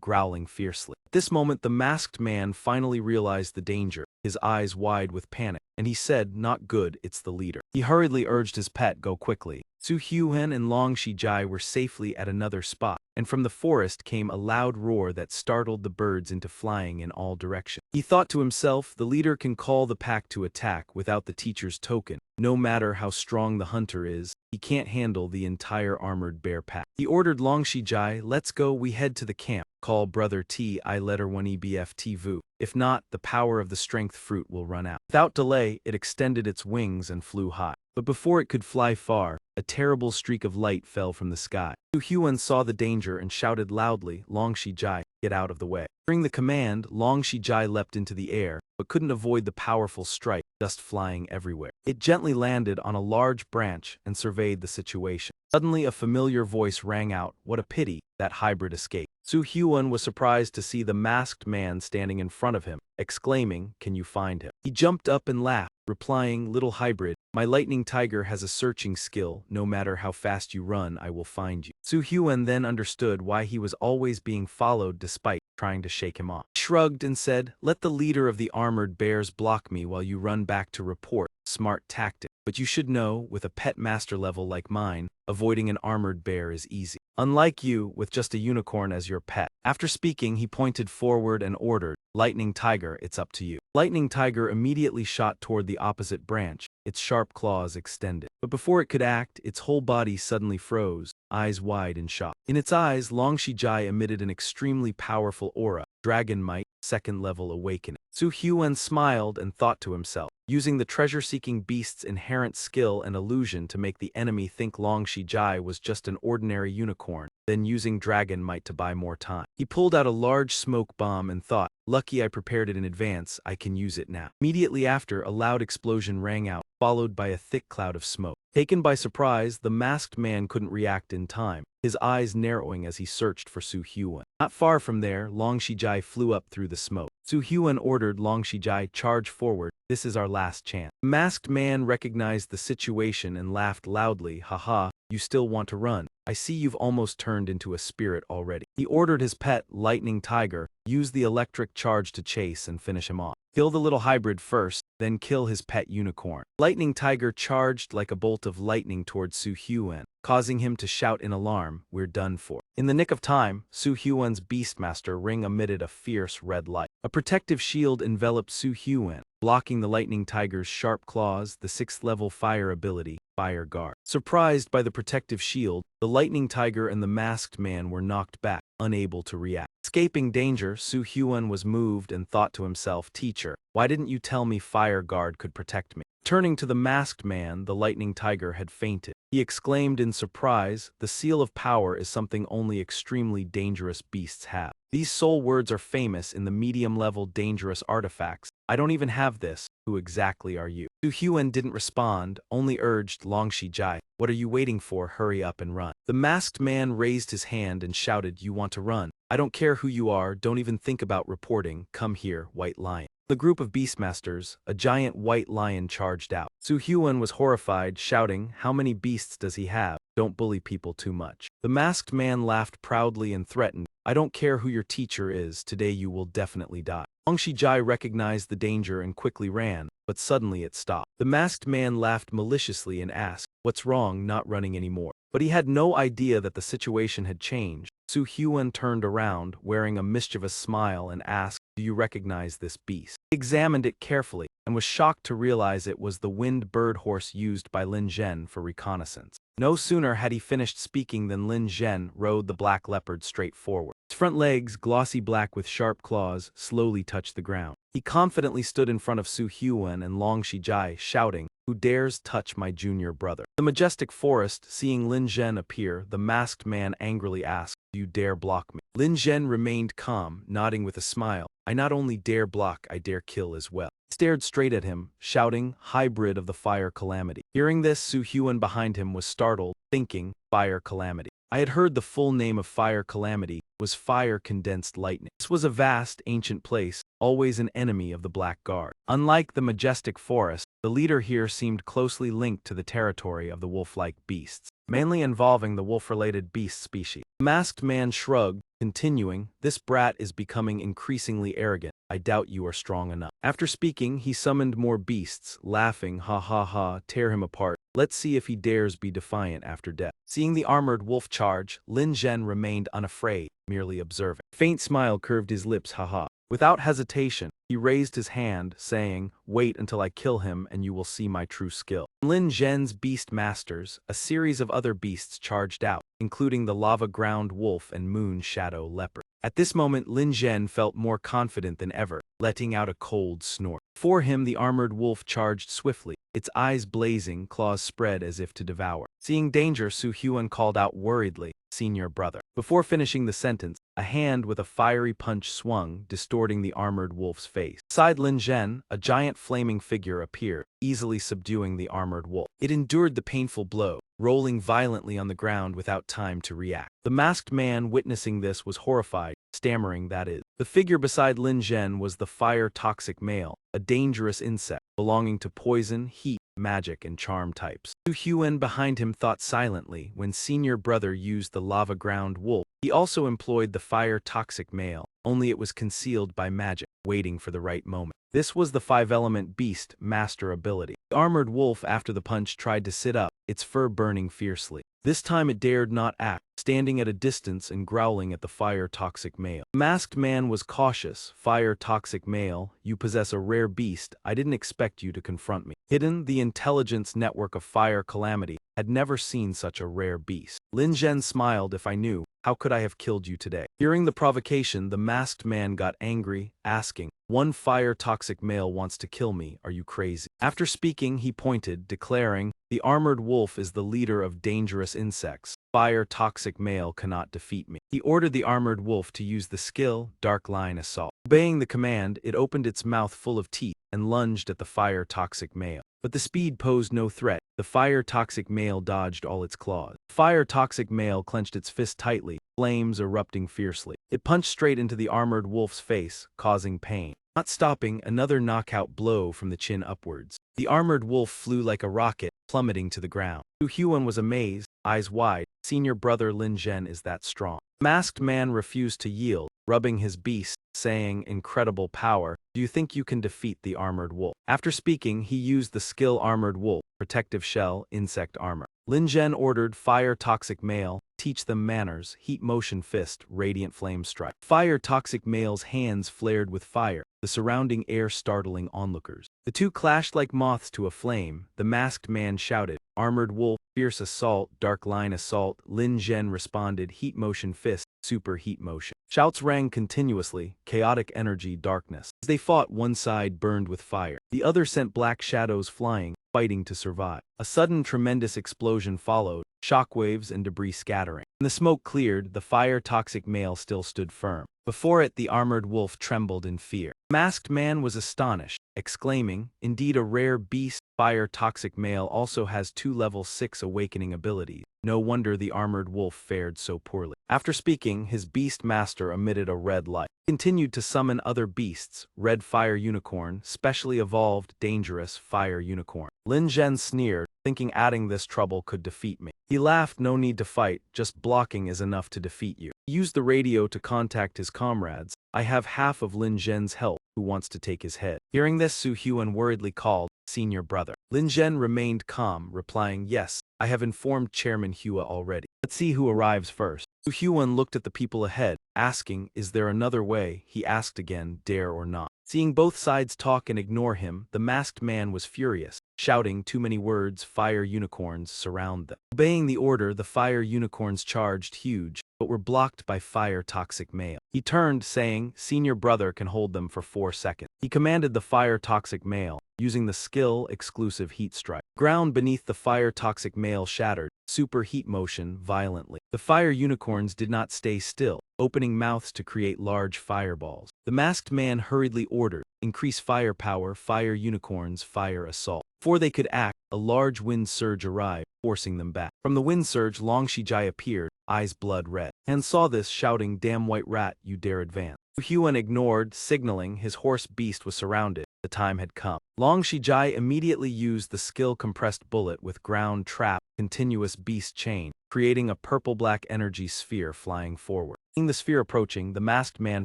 growling fiercely. At this moment, the masked man finally realized the danger, his eyes wide with panic, and he said, not good, it's the leader. He hurriedly urged his pet, go quickly. Su Hyun and Long Shijai were safely at another spot. and from the forest came a loud roar that startled the birds into flying in all directions. He thought to himself, the leader can call the pack to attack without the teacher's token. No matter how strong the hunter is, he can't handle the entire armored bear pack. He ordered Long Shijai, let's go, we head to the camp. Call brother T I letter 1 EBFT VU. If not, the power of the strength fruit will run out. Without delay, it extended its wings and flew high. But before it could fly far, a terrible streak of light fell from the sky. Su Huan saw the danger and shouted loudly, Long Shijai, get out of the way. Hearing the command, Long Shijai leapt into the air, but couldn't avoid the powerful strike, dust flying everywhere. It gently landed on a large branch and surveyed the situation. Suddenly a familiar voice rang out, what a pity, that hybrid escaped. Su Huan was surprised to see the masked man standing in front of him, exclaiming, can you find him? He jumped up and laughed, replying, little hybrid, my lightning tiger has a searching skill, no matter how fast you run I will find you. Su Huan then understood why he was always being followed despite trying to shake him off. He shrugged and said, let the leader of the armored bears block me while you run back to report. Smart tactic. But you should know, with a pet master level like mine, avoiding an armored bear is easy. Unlike you, with just a unicorn as your pet. After speaking, he pointed forward and ordered, Lightning Tiger, it's up to you. Lightning Tiger immediately shot toward the opposite branch, its sharp claws extended. But before it could act, its whole body suddenly froze, eyes wide in shock. In its eyes, Long Shijai emitted an extremely powerful aura, Dragon Might, second level awakening. Su Huan smiled and thought to himself, using the treasure-seeking beast's inherent skill and illusion to make the enemy think Long Shijai was just an ordinary unicorn, then using Dragon Might to buy more time. He pulled out a large smoke bomb and thought, lucky I prepared it in advance, I can use it now. Immediately after, a loud explosion rang out, followed by a thick cloud of smoke. Taken by surprise, the masked man couldn't react in time, his eyes narrowing as he searched for Su Huan. Not far from there, Long Shijai flew up through the smoke. Su Huan ordered Long Shijai, charge forward, this is our last chance. The masked man recognized the situation and laughed loudly, haha, you still want to run. I see you've almost turned into a spirit already. He ordered his pet, Lightning Tiger, use the electric charge to chase and finish him off. Kill the little hybrid first, then kill his pet unicorn. Lightning Tiger charged like a bolt of lightning towards Su Huan, causing him to shout in alarm, we're done for. In the nick of time, Su Huan's Beastmaster ring emitted a fierce red light. A protective shield enveloped Su Huan, blocking the Lightning Tiger's sharp claws, the 6th level fire ability, Fire Guard. Surprised by the protective shield, the Lightning Tiger and the masked man were knocked back, unable to react. Escaping danger, Su Huan was moved and thought to himself, teacher, why didn't you tell me Fire Guard could protect me? Turning to the masked man, the Lightning Tiger had fainted. He exclaimed in surprise, the seal of power is something only extremely dangerous beasts have. These soul words are famous in the medium-level dangerous artifacts. I don't even have this. Who exactly are you? Su Huan didn't respond, only urged Long Shijai, what are you waiting for? Hurry up and run. The masked man raised his hand and shouted, you want to run? I don't care who you are, don't even think about reporting, come here, White Lion. The group of Beastmasters, a giant white lion charged out. Su Huan was horrified, shouting, how many beasts does he have? Don't bully people too much. The masked man laughed proudly and threatened, I don't care who your teacher is, today you will definitely die. Long Shijai recognized the danger and quickly ran, but suddenly it stopped. The masked man laughed maliciously and asked, what's wrong, not running anymore? But he had no idea that the situation had changed. Su Huan turned around, wearing a mischievous smile, and asked, do you recognize this beast? He examined it carefully, and was shocked to realize it was the winged bird horse used by Lin Zhen for reconnaissance. No sooner had he finished speaking than Lin Zhen rode the black leopard straight forward. Its front legs, glossy black with sharp claws, slowly touched the ground. He confidently stood in front of Su Huan and Long Shijai, shouting, who dares touch my junior brother? The majestic forest, seeing Lin Zhen appear, the masked man angrily asked, do you dare block me? Lin Zhen remained calm, nodding with a smile. I not only dare block, I dare kill as well. He stared straight at him, shouting, hybrid of the fire calamity. Hearing this, Su Huan behind him was startled, thinking, fire calamity. I had heard the full name of fire calamity was fire condensed lightning. This was a vast, ancient place, always an enemy of the Black Guard. Unlike the majestic forest, the leader here seemed closely linked to the territory of the wolf-like beasts, mainly involving the wolf-related beast species. The masked man shrugged, continuing, this brat is becoming increasingly arrogant. I doubt you are strong enough. After speaking, he summoned more beasts, laughing, ha ha ha, tear him apart. Let's see if he dares be defiant after death. Seeing the armored wolf charge, Lin Zhen remained unafraid, merely observing. A faint smile curved his lips, haha. Without hesitation, he raised his hand, saying, "Wait until I kill him and you will see my true skill." Lin Zhen's beast masters, a series of other beasts charged out, including the lava-ground wolf and moon shadow leopard. At this moment, Lin Zhen felt more confident than ever, letting out a cold snort. For him, the armored wolf charged swiftly, its eyes blazing, claws spread as if to devour. Seeing danger, Su Huan called out worriedly, "Senior brother." Before finishing the sentence, a hand with a fiery punch swung, distorting the armored wolf's face. Beside Lin Zhen, a giant flaming figure appeared, easily subduing the armored wolf. It endured the painful blow, rolling violently on the ground without time to react. The masked man witnessing this was horrified, stammering that is. The figure beside Lin Zhen was the fire-toxic male, a dangerous insect, belonging to poison, heat, magic, and charm types. Su Huan behind him thought silently when senior brother used the lava-ground wolf. He also employed the fire-toxic male, only it was concealed by magic, waiting for the right moment. This was the five-element beast master ability. The armored wolf after the punch tried to sit up, its fur burning fiercely. This time it dared not act, standing at a distance and growling at the fire-toxic male. The masked man was cautious. "Fire-toxic male, you possess a rare beast. I didn't expect you to confront me." Hidden, the intelligence network of Fire Calamity had never seen such a rare beast. Lin Zhen smiled. "If I knew, how could I have killed you today?" Hearing the provocation, the masked man got angry, asking, "One fire-toxic male wants to kill me, are you crazy?" After speaking, he pointed, declaring, "The armored wolf is the leader of dangerous insects. Fire-toxic male cannot defeat me." He ordered the armored wolf to use the skill, Dark Line Assault. Obeying the command, it opened its mouth full of teeth and lunged at the fire-toxic male. But the speed posed no threat. The fire-toxic male dodged all its claws. The fire-toxic male clenched its fist tightly, flames erupting fiercely. It punched straight into the armored wolf's face, causing pain. Not stopping, another knockout blow from the chin upwards. The armored wolf flew like a rocket, plummeting to the ground. Su Huan was amazed, eyes wide. Senior brother Lin Zhen is that strong. The masked man refused to yield, rubbing his beast, saying, "Incredible power. Do you think you can defeat the armored wolf?" After speaking, he used the skill Armored Wolf, Protective Shell, Insect Armor. Lin Zhen ordered Fire-Toxic Male, teach them manners, Heat Motion Fist, Radiant Flame Strike. Fire-Toxic Male's hands flared with fire, the surrounding air startling onlookers. The two clashed like moths to a flame. The masked man shouted, "Armored Wolf, Fierce Assault, Dark Line Assault." Lin Zhen responded, "Heat Motion Fist, Super Heat Motion." Shouts rang continuously, chaotic energy, darkness. As they fought, one side burned with fire. The other sent black shadows flying, fighting to survive. A sudden tremendous explosion followed, shockwaves and debris scattering. When the smoke cleared, the fire-toxic male still stood firm. Before it, the armored wolf trembled in fear. The masked man was astonished, exclaiming, "Indeed a rare beast. Fire-toxic male also has 2 level 6 awakening abilities. No wonder the armored wolf fared so poorly." After speaking, his beast master emitted a red light. He continued to summon other beasts, Red Fire Unicorn, specially evolved, dangerous Fire Unicorn. Lin Zhen sneered, thinking adding this trouble could defeat me. He laughed, "No need to fight, just blocking is enough to defeat you." He used the radio to contact his comrades. "I have half of Lin Zhen's help, who wants to take his head?" Hearing this, Su Huan worriedly called, "Senior brother." Lin Zhen remained calm, replying, "Yes, I have informed Chairman Hua already. Let's see who arrives first." Su Huan looked at the people ahead, asking, "Is there another way?" He asked again, "Dare or not?" Seeing both sides talk and ignore him, the masked man was furious, shouting, "Too many words, fire unicorns surround them." Obeying the order, the fire unicorns charged huge, but were blocked by fire-toxic male. He turned, saying, "Senior brother can hold them for 4 seconds." He commanded the fire-toxic male, using the skill exclusive heat strike. Ground beneath the fire-toxic male shattered, super heat motion violently. The fire unicorns did not stay still, opening mouths to create large fireballs. The masked man hurriedly ordered, "Increase firepower, fire unicorns, fire assault." Before they could act, a large wind surge arrived, forcing them back. From the wind surge, Long Shijai appeared, eyes blood red, and saw this, shouting, "Damn white rat, you dare advance." Huan ignored, signaling his horse beast was surrounded. The time had come. Long Shijai immediately used the skill Compressed Bullet with Ground Trap, Continuous Beast Chain, creating a purple-black energy sphere flying forward. Seeing the sphere approaching, the masked man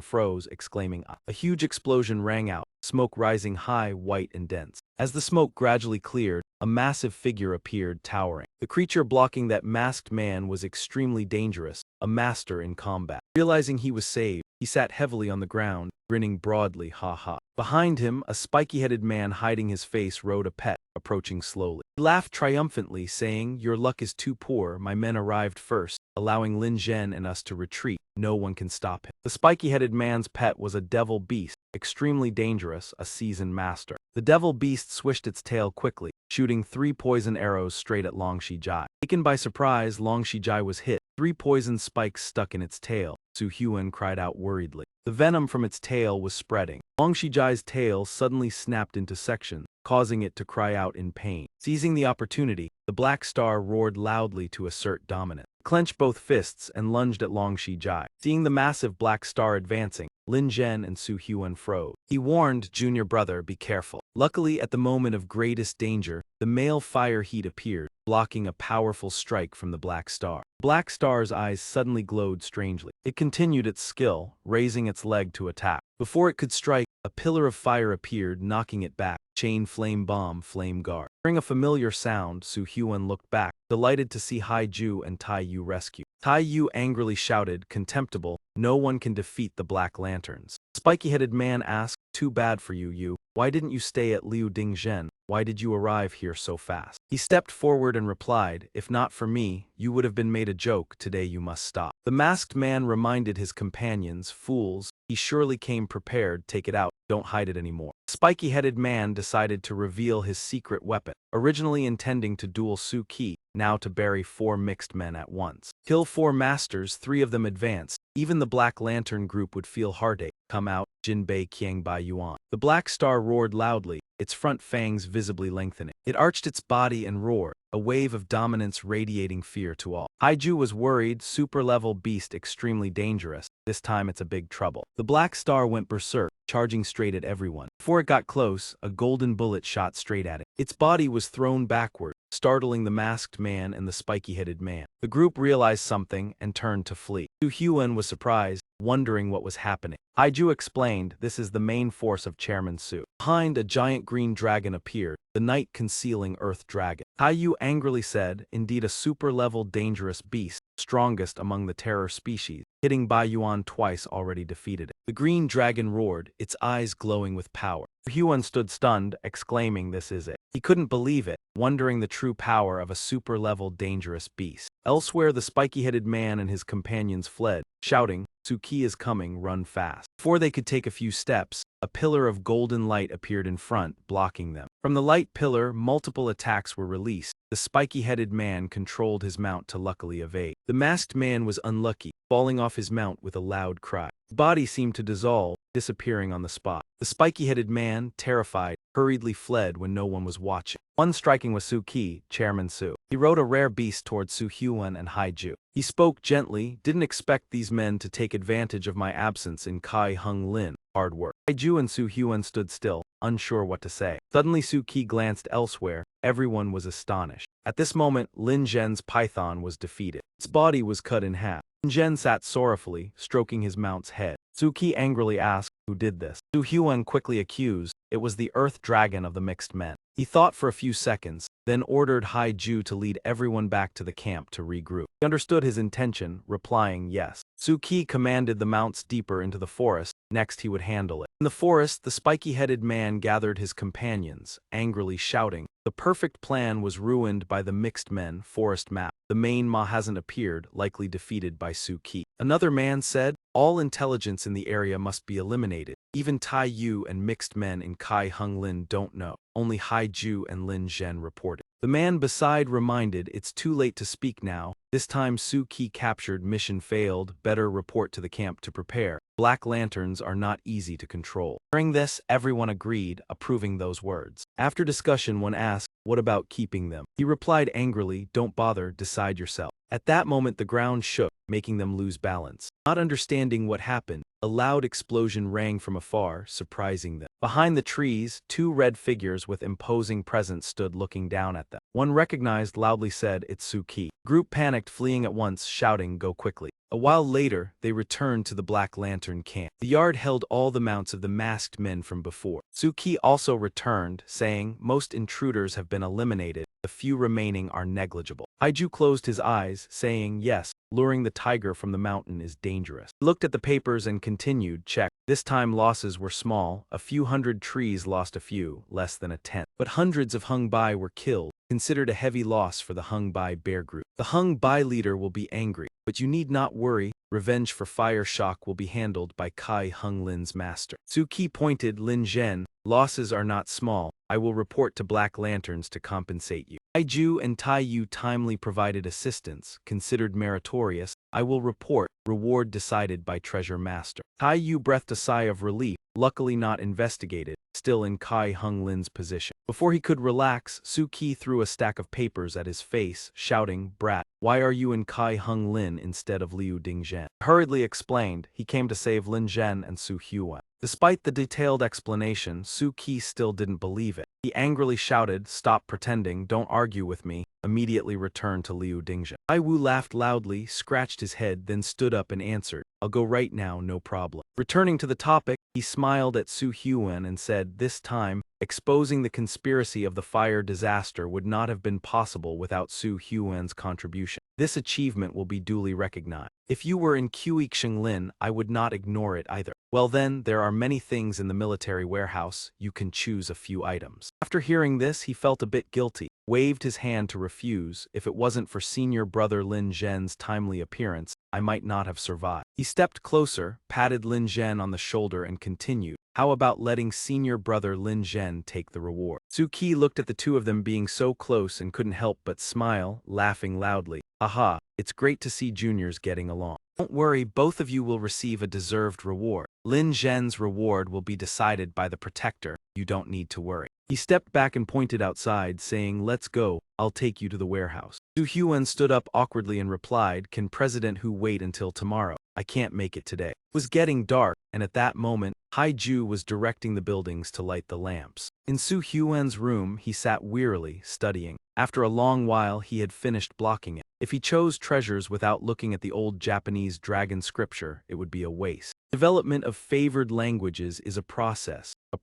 froze, exclaiming, "Ah!" A huge explosion rang out, smoke rising high, white and dense. As the smoke gradually cleared, a massive figure appeared towering. The creature blocking that masked man was extremely dangerous, a master in combat. Realizing he was saved, he sat heavily on the ground, grinning broadly, ha ha. Behind him, a spiky-headed man hiding his face rode a pet, approaching slowly. He laughed triumphantly, saying, "Your luck is too poor, my men arrived first, allowing Lin Zhen and us to retreat. No one can stop him." The spiky-headed man's pet was a devil beast, extremely dangerous, a seasoned master. The devil beast swished its tail quickly, shooting 3 poison arrows straight at Long Shijai. Taken by surprise, Long Shijai was hit. 3 poison spikes stuck in its tail. Su Huan cried out worriedly. The venom from its tail was spreading. Long Shijai's tail suddenly snapped into sections, causing it to cry out in pain. Seizing the opportunity, the Black Star roared loudly to assert dominance. It clenched both fists and lunged at Long Shijai. Seeing the massive Black Star advancing, Lin Zhen and Su Huan froze. He warned junior brother, "Be careful." Luckily, at the moment of greatest danger, the male fire heat appeared, blocking a powerful strike from the Black Star. Black Star's eyes suddenly glowed strangely. It continued its skill, raising its leg to attack. Before it could strike, a pillar of fire appeared, knocking it back. Chain flame bomb, flame guard. Hearing a familiar sound, Su Huan looked back, delighted to see Hai Ju and Tai Yu rescue. Tai Yu angrily shouted, "Contemptible, no one can defeat the Black Lanterns." Spiky-headed man asked, "Too bad for you, Yu. Why didn't you stay at Liu Dingzhen? Why did you arrive here so fast?" He stepped forward and replied, "If not for me, you would have been made a joke. Today you must stop." The masked man reminded his companions, "Fools, he surely came prepared, take it out, don't hide it anymore." Spiky-headed man decided to reveal his secret weapon, originally intending to duel Su Qi, now to bury 4 mixed men at once. Kill 4 masters, 3 of them advanced. Even the Black Lantern group would feel heartache. Come out, Jinbei Qiang Bai Yuan. The Black Star roared loudly, its front fangs visibly lengthening. It arched its body and roared, a wave of dominance radiating fear to all. Haiju was worried, super-level beast extremely dangerous. This time it's a big trouble. The Black Star went berserk, charging straight at everyone. Before it got close, a golden bullet shot straight at it. Its body was thrown backward, startling the masked man and the spiky-headed man. The group realized something and turned to flee. Su Huan was surprised, wondering what was happening. Haiju explained, "This is the main force of Chairman Su." Behind, a giant green dragon appeared, the night concealing Earth Dragon. Haiju angrily said, "Indeed a super-level dangerous beast, strongest among the terror species. Hitting Bai Yuan twice already defeated it." The green dragon roared, its eyes glowing with power. Huan stood stunned, exclaiming, "This is it." He couldn't believe it, wondering the true power of a super-level dangerous beast. Elsewhere, the spiky-headed man and his companions fled, shouting, "Su Qi is coming, run fast." Before they could take a few steps, a pillar of golden light appeared in front, blocking them. From the light pillar, multiple attacks were released. The spiky-headed man controlled his mount to luckily evade. The masked man was unlucky, falling off his mount with a loud cry. His body seemed to dissolve, disappearing on the spot. The spiky-headed man, terrified, hurriedly fled when no one was watching. One striking was Su Qi, Chairman Su. He rode a rare beast toward Su Huan and Haiju. He spoke gently, "Didn't expect these men to take advantage of my absence in Kai Hung Lin. Hard work." Haiju and Su Huan stood still, unsure what to say. Suddenly Su Qi glanced elsewhere. Everyone was astonished. At this moment, Lin Zhen's python was defeated. Its body was cut in half. Lin Zhen sat sorrowfully, stroking his mount's head. Su Qi angrily asked, "Who did this?" Su Huan quickly accused, "It was the Earth Dragon of the mixed men." He thought for a few seconds, then ordered Haiju to lead everyone back to the camp to regroup. He understood his intention, replying yes. Su Qi commanded the mounts deeper into the forest, next he would handle it. In the forest, the spiky-headed man gathered his companions, angrily shouting, "The perfect plan was ruined by the mixed men forest map. The main Ma hasn't appeared, likely defeated by Su Qi." Another man said, "All intelligence in the area must be eliminated. Even Tai Yu and mixed men in Kai Hung Lin don't know. Only Haiju and Lin Zhen reported." The man beside reminded, "It's too late to speak now. This time Su Qi captured, mission failed, better report to the camp to prepare. Black Lanterns are not easy to control." Hearing this, everyone agreed, approving those words. After discussion, one asked, "What about keeping them?" He replied angrily, "Don't bother, decide yourself." At that moment the ground shook, making them lose balance. Not understanding what happened, a loud explosion rang from afar, surprising them. Behind the trees, two red figures with imposing presence stood looking down at them. One recognized loudly said, "It's Suki." Group panicked, fleeing at once, shouting, "Go quickly." A while later, they returned to the Black Lantern camp. The yard held all the mounts of the masked men from before. Suki also returned, saying, "Most intruders have been eliminated. The few remaining are negligible." Haiju closed his eyes, saying, "Yes, luring the tiger from the mountain is dangerous." He looked at the papers and continued, "Check." This time losses were small. A few hundred trees lost a few, less than a tenth. But hundreds of Hung Bai were killed, considered a heavy loss for the Hung Bai bear group. The Hung Bai leader will be angry, but you need not worry. Revenge for Fire Shock will be handled by Kai Hung Lin's master. Suki pointed, "Lin Zhen, losses are not small. I will report to Black Lanterns to compensate you. Haiju and Tai Yu timely provided assistance, considered meritorious. I will report, reward decided by Treasure Master." Tai Yu breathed a sigh of relief, luckily not investigated, still in Kai Hung Lin's position. Before he could relax, Suki threw a stack of papers at his face, shouting, "Brat, why are you in Kai Hung Lin instead of Liu Dingzhen?" Hurriedly explained, he came to save Lin Zhen and Su Huan. Despite the detailed explanation, Suki still didn't believe it. He angrily shouted, "Stop pretending, don't argue with me," immediately returned to Liu Dingzhen. Ai Wu laughed loudly, scratched his head, then stood up and answered, "I'll go right now, no problem." Returning to the topic, he smiled at Su Huan and said, "This time, exposing the conspiracy of the fire disaster would not have been possible without Su Huan's contribution. This achievement will be duly recognized. If you were in Qiuxing Lin, I would not ignore it either. Well then, there are many things in the military warehouse, you can choose a few items." After hearing this, he felt a bit guilty, waved his hand to refuse. "If it wasn't for senior brother Lin Zhen's timely appearance, I might not have survived." He stepped closer, patted Lin Zhen on the shoulder and continued, "How about letting senior brother Lin Zhen take the reward?" Suki looked at the two of them being so close and couldn't help but smile, laughing loudly. "Aha, it's great to see juniors getting along. Don't worry, both of you will receive a deserved reward. Lin Zhen's reward will be decided by the protector, you don't need to worry." He stepped back and pointed outside, saying, "Let's go, I'll take you to the warehouse." Su Huan stood up awkwardly and replied, "Can President Hu wait until tomorrow? I can't make it today." It was getting dark, and at that moment, Haiju was directing the buildings to light the lamps. In Su Huan's room, he sat wearily, studying. After a long while, he had finished blocking it. If he chose treasures without looking at the old Japanese dragon scripture, it would be a waste. Development of favored languages is a process of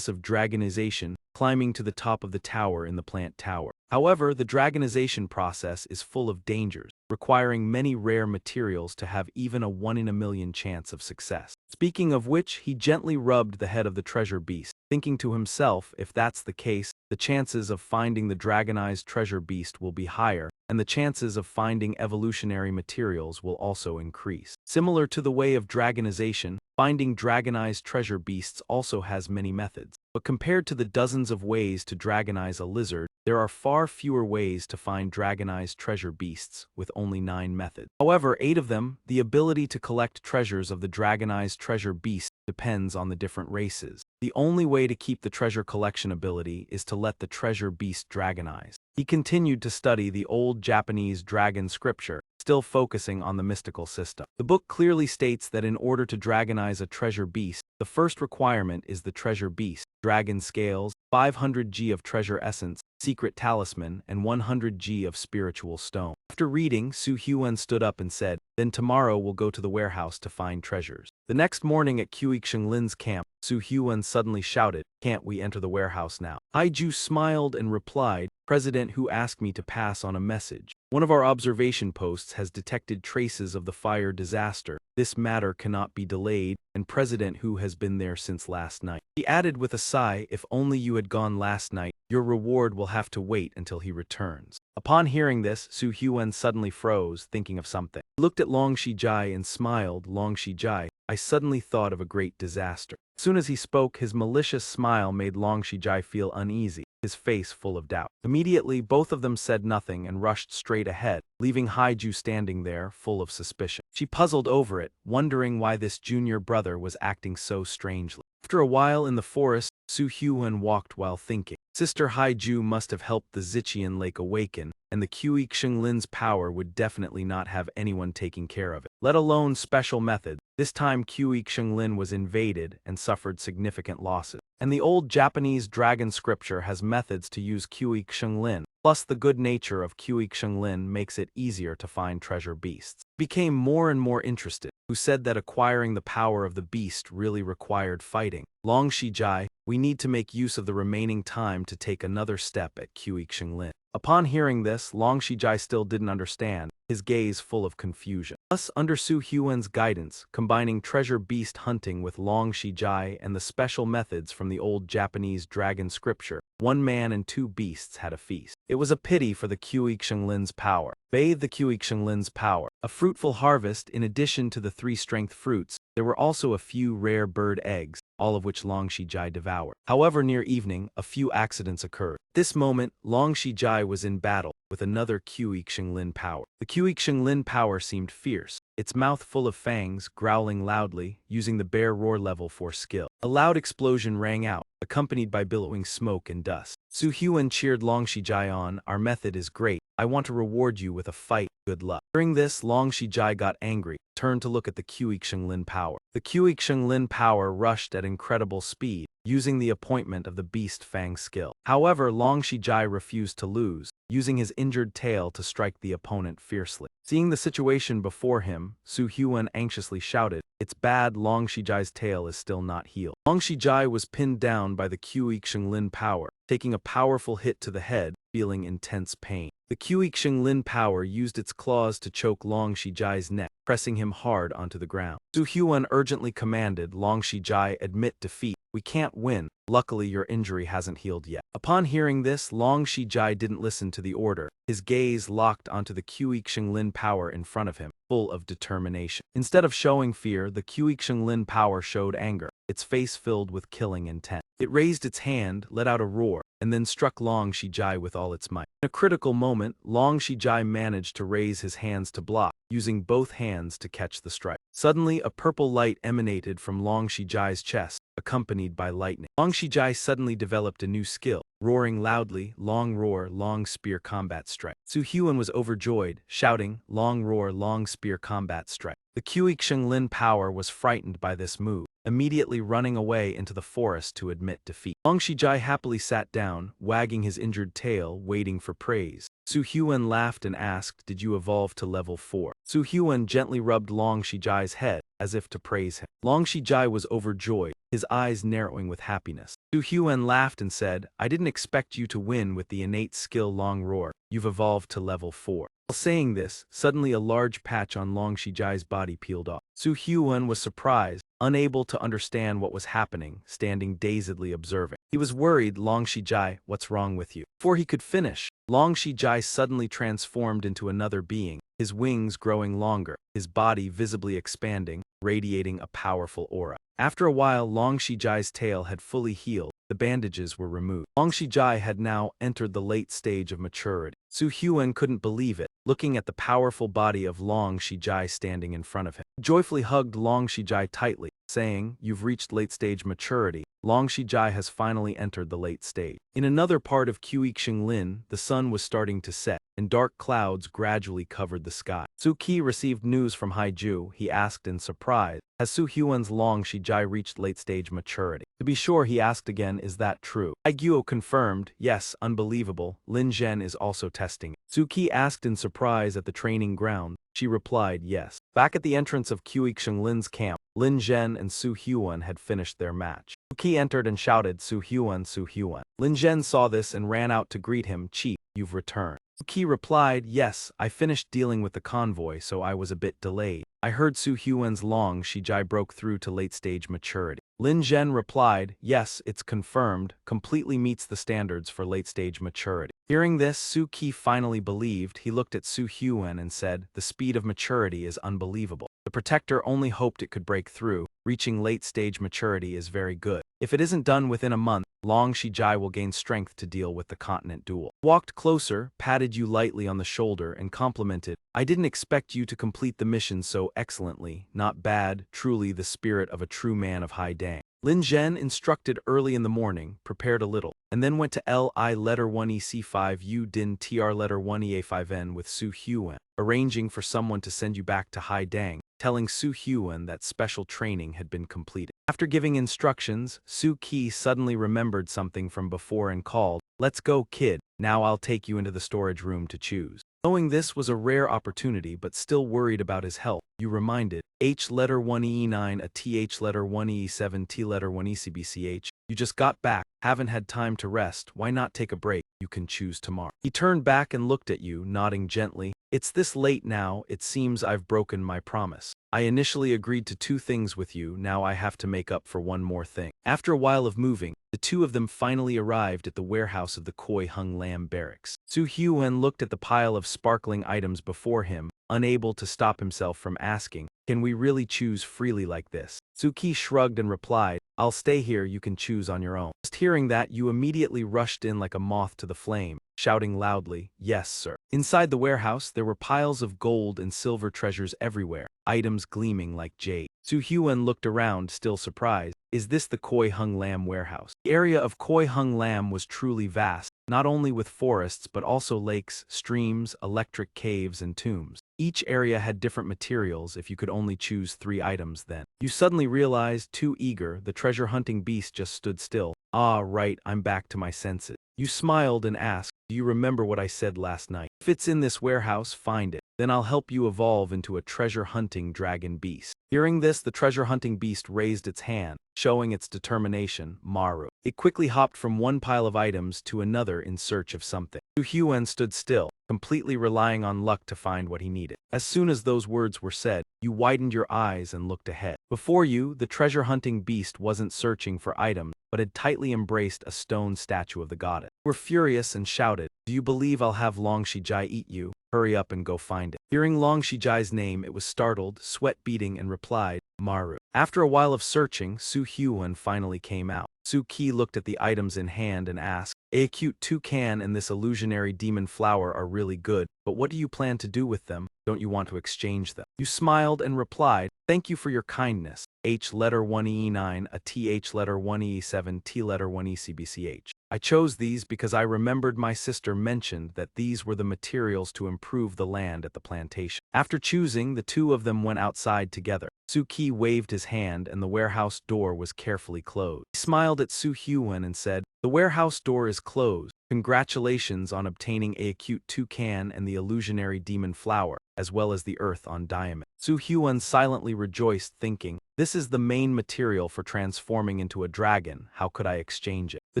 dragonization, climbing to the top of the tower in the plant tower. However, the dragonization process is full of dangers, requiring many rare materials to have even a 1 in a million chance of success. Speaking of which, he gently rubbed the head of the treasure beast, thinking to himself, if that's the case, the chances of finding the dragonized treasure beast will be higher, and the chances of finding evolutionary materials will also increase. Similar to the way of dragonization, finding dragonized treasure beasts also has many methods. But compared to the dozens of ways to dragonize a lizard, there are far fewer ways to find dragonized treasure beasts, with only 9 methods. However, 8 of them, the ability to collect treasures of the dragonized treasure beast, depends on the different races. The only way to keep the treasure collection ability is to let the treasure beast dragonize. He continued to study the old Japanese dragon scripture, still focusing on the mystical system. The book clearly states that in order to dragonize a treasure beast, the first requirement is the treasure beast, dragon scales, 500 G of treasure essence, secret talisman, and 100 G of spiritual stone. After reading, Su Huan stood up and said, "Then tomorrow we'll go to the warehouse to find treasures." The next morning at Qiuxing Lin's camp, Su Huan suddenly shouted, "Can't we enter the warehouse now?" Haiju smiled and replied, "President Hu asked me to pass on a message. One of our observation posts has detected traces of the fire disaster. This matter cannot be delayed, and President Hu has been there since last night." He added with a sigh, "If only you had gone last night, your reward will have to wait until he returns." Upon hearing this, Su Huan suddenly froze, thinking of something. He looked at Long Shijai and smiled. "Long Shijai, I suddenly thought of a great disaster." As soon as he spoke, his malicious smile made Long Shijai feel uneasy, his face full of doubt. Immediately, both of them said nothing and rushed straight ahead, leaving Haiju standing there, full of suspicion. She puzzled over it, wondering why this junior brother was acting so strangely. After a while in the forest, Su Huan walked while thinking. Sister Haiju must have helped the Zichian Lake awaken, and the Qiuxing Lin's power would definitely not have anyone taking care of it, let alone special methods. This time Qiuxing Lin was invaded and suffered significant losses. And the old Japanese dragon scripture has methods to use Kui Xunglin. Plus, the good nature of Kui Xunglin makes it easier to find treasure beasts. Became more and more interested, who said that acquiring the power of the beast really required fighting. Long Shijai, we need to make use of the remaining time to take another step at Kui Xunglin. Upon hearing this, Long Shijai still didn't understand, his gaze full of confusion. Thus, under Su Huan's guidance, combining treasure beast hunting with Long Shijai and the special methods from the old Japanese dragon scripture, 1 man and 2 beasts had a feast. It was a pity for the Kui Xunglin's power. Bathe the Kui Xunglin's power. A fruitful harvest. In addition to the 3 strength fruits, there were also a few rare bird eggs, all of which Long Shijai devoured. However, near evening, a few accidents occurred. This moment, Long Shijai was in battle with another Kui Xunglin power. The Kui Xunglin power seemed fierce, its mouth full of fangs, growling loudly, using the bear roar level 4 skill. A loud explosion rang out, accompanied by billowing smoke and dust. Su Huan cheered Long Shijai on, "Our method is great. I want to reward you with a fight. Good luck." During this, Long Shijai got angry, turned to look at the Kui Xunglin power. The Kui Xunglin power rushed at incredible speed, using the appointment of the Beast Fang skill. However, Long Shijai refused to lose, using his injured tail to strike the opponent fiercely. Seeing the situation before him, Su Huan anxiously shouted, "It's bad, Long Shijai's tail is still not healed." Long Shijai was pinned down by the Kui Xunglin power, taking a powerful hit to the head, feeling intense pain. The Kui Xunglin power used its claws to choke Long Shijai's neck, pressing him hard onto the ground. Su Huan urgently commanded Long Shijai, "Admit defeat. We can't win. Luckily, your injury hasn't healed yet." Upon hearing this, Long Shijai didn't listen to the order. His gaze locked onto the Kui Xunglin power in front of him, full of determination. Instead of showing fear, the Kui Xunglin power showed anger, its face filled with killing intent. It raised its hand, let out a roar, and then struck Long Shijai with all its might. In a critical moment, Long Shijai managed to raise his hands to block, using both hands to catch the strike. Suddenly, a purple light emanated from Long Shijai's chest, accompanied by lightning. Long Shijai suddenly developed a new skill, roaring loudly, "Long roar, long spear combat strike." Su Huan was overjoyed, shouting, "Long roar, long spear combat strike." The Kui Xunglin power was frightened by this move, immediately running away into the forest to admit defeat. Long Shijai happily sat down, wagging his injured tail, waiting for praise. Su Huan laughed and asked, "Did you evolve to level 4? Su Huan gently rubbed Long Shijai's head, as if to praise him. Long Shijai was overjoyed, his eyes narrowing with happiness. Su Huan laughed and said, "I didn't expect you to win with the innate skill Long Roar. You've evolved to level 4. While saying this, suddenly a large patch on Long Shijai's body peeled off. Su Huan was surprised, unable to understand what was happening, standing dazedly observing. He was worried. "Long Shijai, what's wrong with you?" Before he could finish, Long Shijai suddenly transformed into another being, his wings growing longer, his body visibly expanding, radiating a powerful aura. After a while, Long Shijai's tail had fully healed, the bandages were removed. Long Shijai had now entered the late stage of maturity. Su Huan couldn't believe it, looking at the powerful body of Long Shijai standing in front of him. He joyfully hugged Long Shijai tightly, saying, "You've reached late stage maturity. Long Shijai has finally entered the late stage." In another part of Kui Xunglin, the sun was starting to set, and dark clouds gradually covered the sky. Su Qi received news from Haiju. He asked in surprise, "Has Su Huan's Long Shijai reached late stage maturity?" To be sure, he asked again, "Is that true?" Haiguo confirmed, "Yes, unbelievable. Lin Zhen is also testing it." Su Qi asked in surprise at the training ground. She replied, "Yes." Back at the entrance of Kui Xunglin's camp, Lin Zhen and Su Huan had finished their match. Su Qi entered and shouted, "Su Huan, Su Huan." Lin Zhen saw this and ran out to greet him. "Chief, you've returned." Su Qi replied, "Yes, I finished dealing with the convoy, so I was a bit delayed. I heard Su Huan's Long Shijai broke through to late-stage maturity." Lin Zhen replied, "Yes, it's confirmed, completely meets the standards for late-stage maturity." Hearing this, Su Qi finally believed. He looked at Su Huan and said, "The speed of maturity is unbelievable. The Protector only hoped it could break through. Reaching late-stage maturity is very good. If it isn't done within a month, Long Shijai will gain strength to deal with the continent duel." Walked closer, patted you lightly on the shoulder, and complimented, "I didn't expect you to complete the mission so excellently. Not bad, truly the spirit of a true man of high dang." Lin Zhen instructed early in the morning, prepared a little, and then went to Li letter 1EC5 U Din TR letter 1EA5N with Su Huan, arranging for someone to send you back to Hai Dang. telling Su Hyun that special training had been completed. After giving instructions, Su Ki suddenly remembered something from before and called, "Let's go, kid. Now I'll take you into the storage room to choose." Knowing this was a rare opportunity but still worried about his health, you reminded, H letter 1E9 a TH letter 1E7 T letter 1ECBCH, you just got back, haven't had time to rest, why not take a break, you can choose tomorrow. He turned back and looked at you, nodding gently. It's this late now, it seems I've broken my promise. I initially agreed to 2 things with you, now I have to make up for one more thing. After a while of moving, the 2 of them finally arrived at the warehouse of the Koi Hung Lam barracks. Su Hyun looked at the pile of sparkling items before him, unable to stop himself from asking, "Can we really choose freely like this?" Su Ki shrugged and replied, "I'll stay here, you can choose on your own." Just hearing that, you immediately rushed in like a moth to the flame, shouting loudly, "Yes, sir." Inside the warehouse, there were piles of gold and silver treasures everywhere, items gleaming like jade. Su Hyun looked around, still surprised. Is this the Koi Hung Lam warehouse? The area of Koi Hung Lam was truly vast, not only with forests but also lakes, streams, electric caves, and tombs. Each area had different materials if you could only choose 3 items then. You suddenly realized, too eager, the treasure-hunting beast just stood still. Ah, right, I'm back to my senses. You smiled and asked, "Do you remember what I said last night? If it's in this warehouse, find it. Then I'll help you evolve into a treasure-hunting dragon beast." Hearing this, the treasure-hunting beast raised its hand, showing its determination, Maru. It quickly hopped from one pile of items to another in search of something. Su Hyun stood still, completely relying on luck to find what he needed. As soon as those words were said, you widened your eyes and looked ahead. Before you, the treasure-hunting beast wasn't searching for items, but had tightly embraced a stone statue of the goddess. You were furious and shouted, "Do you believe I'll have Long Shijai eat you? Hurry up and go find it." Hearing Long Shijai's name, it was startled, sweat beading, and replied, "Maru." After a while of searching, Su Hyun finally came out. Su Ki looked at the items in hand and asked, "A cute toucan and this illusionary demon flower are really good, but what do you plan to do with them? Don't you want to exchange them?" You smiled and replied, "Thank you for your kindness. H letter 1E9 a TH letter 1E7 T letter 1ECBCH. I chose these because I remembered my sister mentioned that these were the materials to improve the land at the plantation." After choosing, the 2 of them went outside together. Su Ki waved his hand and the warehouse door was carefully closed. He smiled at Su Hyun and said, "The warehouse door is closed. Congratulations on obtaining a cute toucan and the illusionary demon flower, as well as the earth on diamond." Su Hyun silently rejoiced, thinking, "This is the main material for transforming into a dragon, how could I exchange it?" The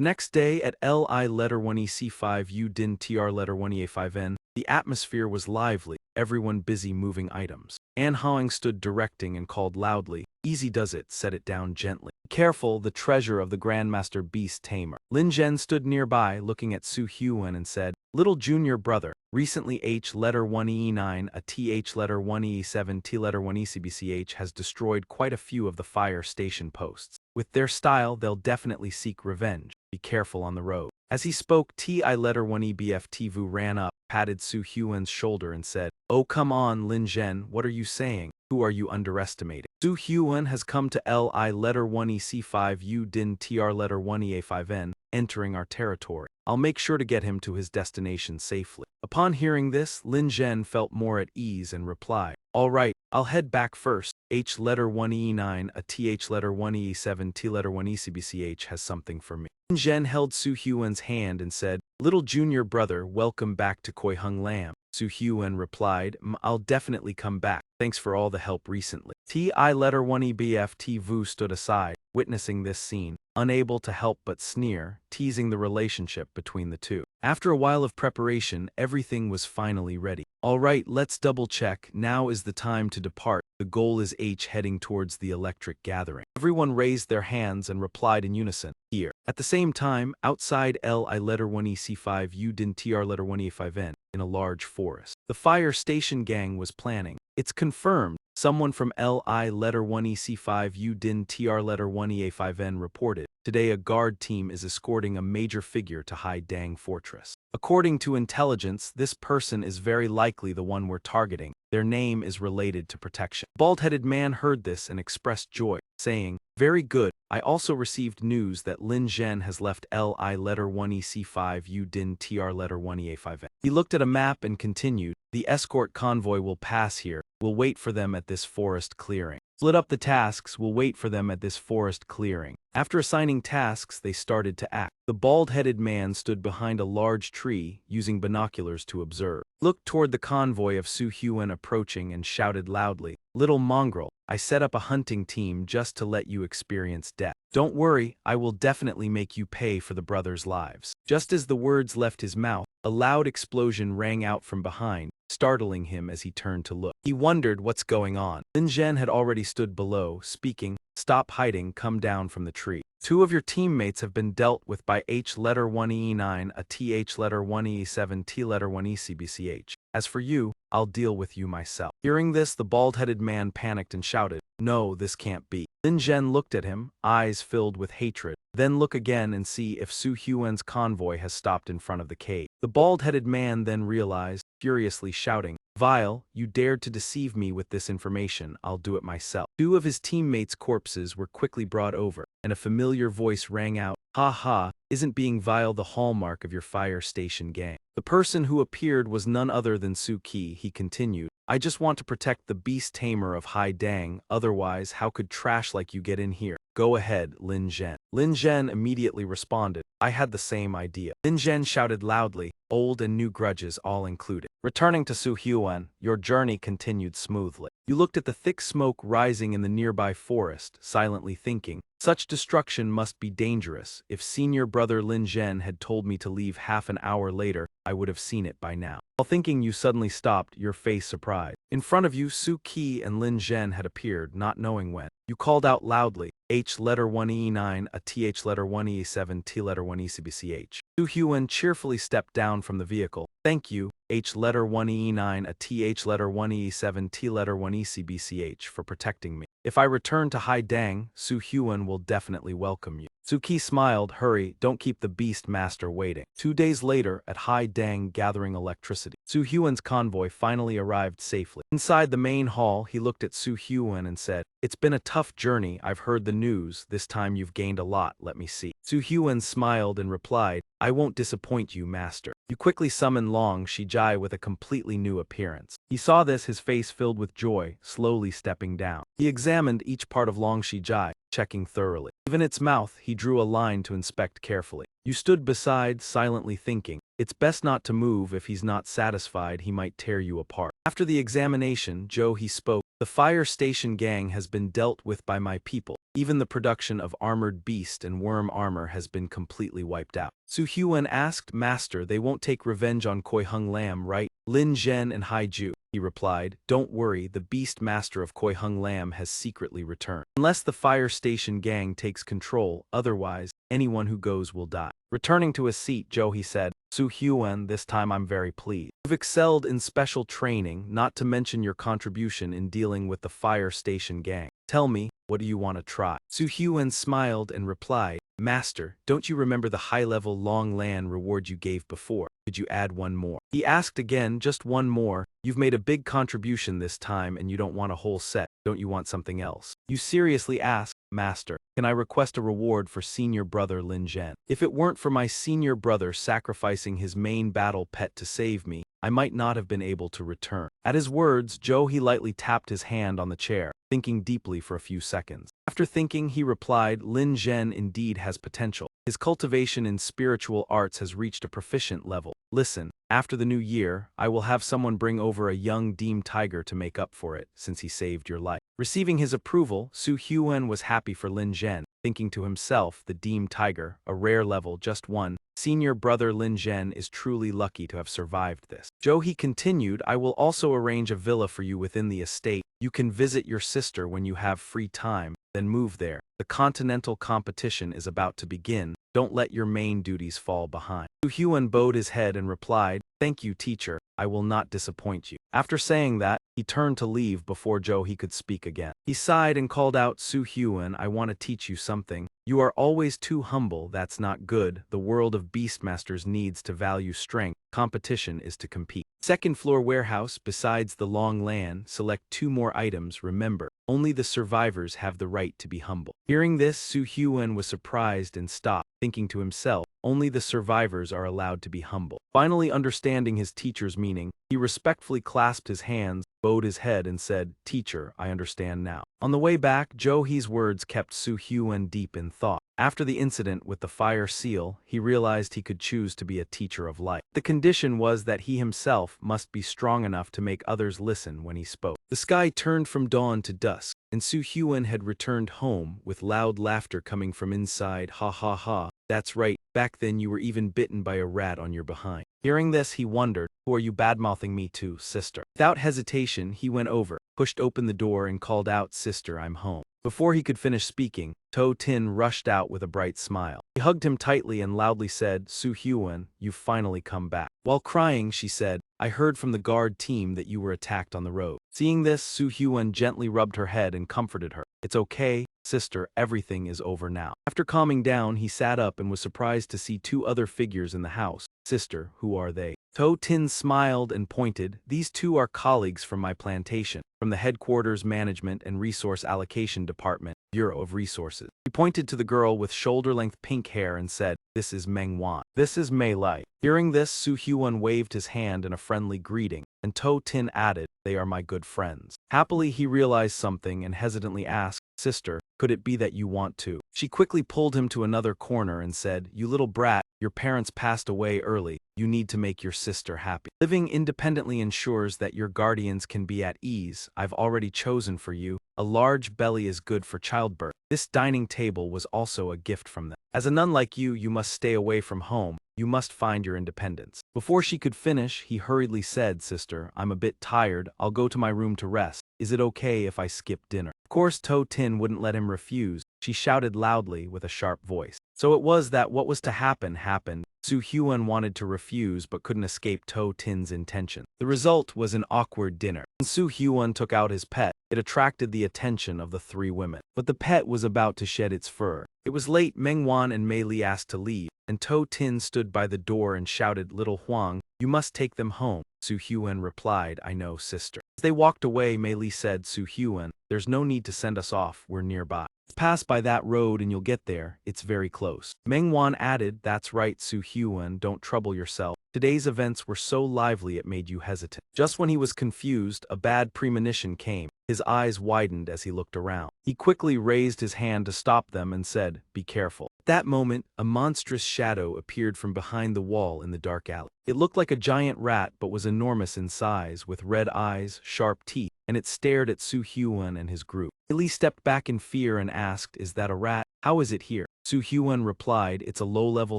next day at Li letter 1EC5 U Din TR letter 1EA5N, the atmosphere was lively, everyone busy moving items. An Hong stood directing and called loudly, "Easy does it, set it down gently. Careful, the treasure of the Grandmaster Beast Tamer." Lin Zhen stood nearby, looking at Su Hyun and said, "Little junior brother, recently H letter 1E9 a TH letter 1E7 T letter 1ECBCH has destroyed quite a few of the fire station posts. With their style, they'll definitely seek revenge. Be careful on the road." As he spoke, Ti letter 1EBF Vu ran up, patted Su Hyun's shoulder and said, "Oh come on, Lin Zhen, what are you saying? Who are you underestimating? Su Hyun has come to Li letter 1EC5 U Din TR letter 1EA5N, entering our territory. I'll make sure to get him to his destination safely." Upon hearing this, Lin Zhen felt more at ease and replied, "All right, I'll head back first. H letter 1E9 a TH letter 1E7 T letter 1ECBCH has something for me." Lin Zhen held Su Hyun's hand and said, "Little junior brother, welcome back to Koi Hung Lam." Su Hyun replied, "I'll definitely come back. Thanks for all the help recently." Ti letter 1EBF Vu stood aside, witnessing this scene, unable to help but sneer, teasing the relationship between the 2. After a while of preparation, everything was finally ready. "All right, let's double check. Now is the time to depart. The goal is H heading towards the electric gathering." Everyone raised their hands and replied in unison, "Here." At the same time, outside Li letter 1EC5 U Din TR letter 1E5N, in a large forest, the fire station gang was planning. "It's confirmed," someone from Li letter 1EC5 U Din TR letter 1EA5N reported. "Today a guard team is escorting a major figure to Hai Dang Fortress." According to intelligence, this person is very likely the one we're targeting. Their name is related to protection. Bald-headed man heard this and expressed joy, saying, "Very good. I also received news that Lin Zhen has left Li letter 1EC5 U Din TR letter 1EA5N." He looked at a map and continued, "The escort convoy will pass here. We'll wait for them at this forest clearing. Split up the tasks, we'll wait for them at this forest clearing." After assigning tasks, they started to act. The bald-headed man stood behind a large tree, using binoculars to observe. Looked toward the convoy of Su Huan approaching and shouted loudly, "Little mongrel, I set up a hunting team just to let you experience death. Don't worry, I will definitely make you pay for the brothers' lives." Just as the words left his mouth, a loud explosion rang out from behind, startling him as he turned to look. He wondered what's going on. Lin Zhen had already stood below, speaking, "Stop hiding, come down from the tree. Two of your teammates have been dealt with by H letter 1E9, a TH letter 1E7, T letter 1ECBCH. As for you, I'll deal with you myself." Hearing this, the bald-headed man panicked and shouted, "No, this can't be." Lin Zhen looked at him, eyes filled with hatred. Then look again and see if Su Huan's convoy has stopped in front of the cave. The bald-headed man then realized, furiously shouting, "Vile, you dared to deceive me with this information, I'll do it myself." Two of his teammates' corpses were quickly brought over, and a familiar voice rang out, "Ha ha, isn't being vile the hallmark of your fire station gang?" The person who appeared was none other than Su Qi. He continued, "I just want to protect the beast tamer of Hai Dang, otherwise how could trash like you get in here? Go ahead, Lin Zhen." Lin Zhen immediately responded, "I had the same idea." Lin Zhen shouted loudly, old and new grudges all included. Returning to Su Huan, your journey continued smoothly. You looked at the thick smoke rising in the nearby forest, silently thinking, "Such destruction must be dangerous. If senior brother Lin Zhen had told me to leave half an hour later, I would have seen it by now." While thinking, you suddenly stopped, your face surprised. In front of you, Su Qi and Lin Zhen had appeared, not knowing when. You called out loudly, "H letter 1E9, a TH letter 1E7, T letter 1ECBCH. Su Huan cheerfully stepped down from the vehicle. "Thank you, H letter 1E9, a TH letter 1E7, T letter 1ECBCH, for protecting me. If I return to Hai Dang, Su Huan will definitely welcome you." Su Qi smiled, "Hurry, don't keep the beast master waiting." 2 days later, at Hai Dang gathering electricity, Su Huan's convoy finally arrived safely. Inside the main hall, he looked at Su Huan and said, "It's been a tough journey, I've heard the news, this time you've gained a lot, let me see." Su Huan smiled and replied, "I won't disappoint you, master." You quickly summoned Long Shijai with a completely new appearance. He saw this, his face filled with joy, slowly stepping down. He examined each part of Long Shijai, checking thoroughly. Even its mouth, he drew a line to inspect carefully. You stood beside, silently thinking, "It's best not to move. If he's not satisfied, he might tear you apart." After the examination, he spoke, "The fire station gang has been dealt with by my people. Even the production of armored beast and worm armor has been completely wiped out." Su Huan asked, "Master, they won't take revenge on Koi Hung Lam, right?" "Lin Zhen and Hai Ju," he replied. "Don't worry, the beast master of Koi Hung Lam has secretly returned. Unless the fire station gang takes control, otherwise, anyone who goes will die." Returning to his seat, he said, "Su Huan, this time I'm very pleased. You've excelled in special training, not to mention your contribution in dealing with the fire station gang. Tell me, what do you want to try?" Su Huan smiled and replied, "Master, don't you remember the high-level long land reward you gave before? Could you add one more?" He asked again, "Just one more? You've made a big contribution this time and you don't want a whole set, don't you want something else?" You seriously asked, "Master, can I request a reward for senior brother Lin Zhen? If it weren't for my senior brother sacrificing his main battle pet to save me, I might not have been able to return." At his words, he lightly tapped his hand on the chair, thinking deeply for a few seconds. After thinking, he replied, "Lin Zhen indeed has potential. His cultivation in spiritual arts has reached a proficient level. Listen, after the new year, I will have someone bring over a young Deem Tiger to make up for it, since he saved your life." Receiving his approval, Su Huan was happy for Lin Zhen, thinking to himself, the Deem Tiger, a rare level, just one. Senior brother Lin Zhen is truly lucky to have survived this. He continued, "I will also arrange a villa for you within the estate. You can visit your sister when you have free time, then move there. The continental competition is about to begin. Don't let your main duties fall behind." Su Huan bowed his head and replied, "Thank you, teacher. I will not disappoint you." After saying that, he turned to leave before he could speak again. He sighed and called out, "Su Huan, I want to teach you something. You are always too humble, that's not good. The world of Beastmasters needs to value strength. Competition is to compete. Second floor warehouse, besides the long LAN, select 2 more items. Remember, only the survivors have the right to be humble. Hearing this, Su Hyun was surprised and stopped, thinking to himself, only the survivors are allowed to be humble. Finally understanding his teacher's meaning, he respectfully clasped his hands, bowed his head and said, "Teacher, I understand now." On the way back, Jo-hee's words kept Su Hyun deep in thought. After the incident with the fire seal, he realized he could choose to be a teacher of light. The condition was that he himself must be strong enough to make others listen when he spoke. The sky turned from dawn to dusk, and Su Hyun had returned home with loud laughter coming from inside. Ha ha ha, that's right, back then you were even bitten by a rat on your behind. Hearing this, he wondered, who are you badmouthing me to, sister? Without hesitation, he went over, pushed open the door and called out, "Sister, I'm home." Before he could finish speaking, To Tin rushed out with a bright smile. He hugged him tightly and loudly said, "Su Hyun, you've finally come back." While crying, she said, "I heard from the guard team that you were attacked on the road." Seeing this, Su Hyun gently rubbed her head and comforted her. "It's okay, sister, everything is over now." After calming down, he sat up and was surprised to see 2 other figures in the house. "Sister, who are they?" To Tin smiled and pointed, "These 2 are colleagues from my plantation, from the headquarters management and resource allocation department, Bureau of Resources." He pointed to the girl with shoulder-length pink hair and said, "This is Manhwa. This is Mei Lai." Hearing this, Su Hyun waved his hand in a friendly greeting, and To Tin added, "They are my good friends." Happily, he realized something and hesitantly asked, "Sister, could it be that you want to?" She quickly pulled him to another corner and said, "You little brat, your parents passed away early. You need to make your sister happy. Living independently ensures that your guardians can be at ease. I've already chosen for you. A large belly is good for childbirth." This dining table was also a gift from them. "As a nun like you, you must stay away from home. You must find your independence." Before she could finish, he hurriedly said, "Sister, I'm a bit tired. I'll go to my room to rest. Is it okay if I skip dinner?" Of course, To Tin wouldn't let him refuse. She shouted loudly with a sharp voice. So it was that what was to happen happened. Su Hyun wanted to refuse but couldn't escape To Tin's intention. The result was an awkward dinner. When Su Hyun took out his pet, it attracted the attention of the 3 women. But the pet was about to shed its fur. It was late. Mengwan and Mei Li asked to leave, and To Tin stood by the door and shouted, "Little Huang, you must take them home." Su Hyun replied, "I know, sister." As they walked away, Mei Li said, "Su Hyun, there's no need to send us off, we're nearby. Pass by that road and you'll get there, it's very close." Mengwan added, "That's right, Su Hyun, don't trouble yourself. Today's events were so lively it made you hesitant." Just when he was confused, a bad premonition came. His eyes widened as he looked around. He quickly raised his hand to stop them and said, "Be careful." At that moment, a monstrous shadow appeared from behind the wall in the dark alley. It looked like a giant rat but was enormous in size, with red eyes, sharp teeth, and it stared at Su Hyun and his group. Li stepped back in fear and asked, "Is that a rat? How is it here?" Su Hyun replied, "It's a low-level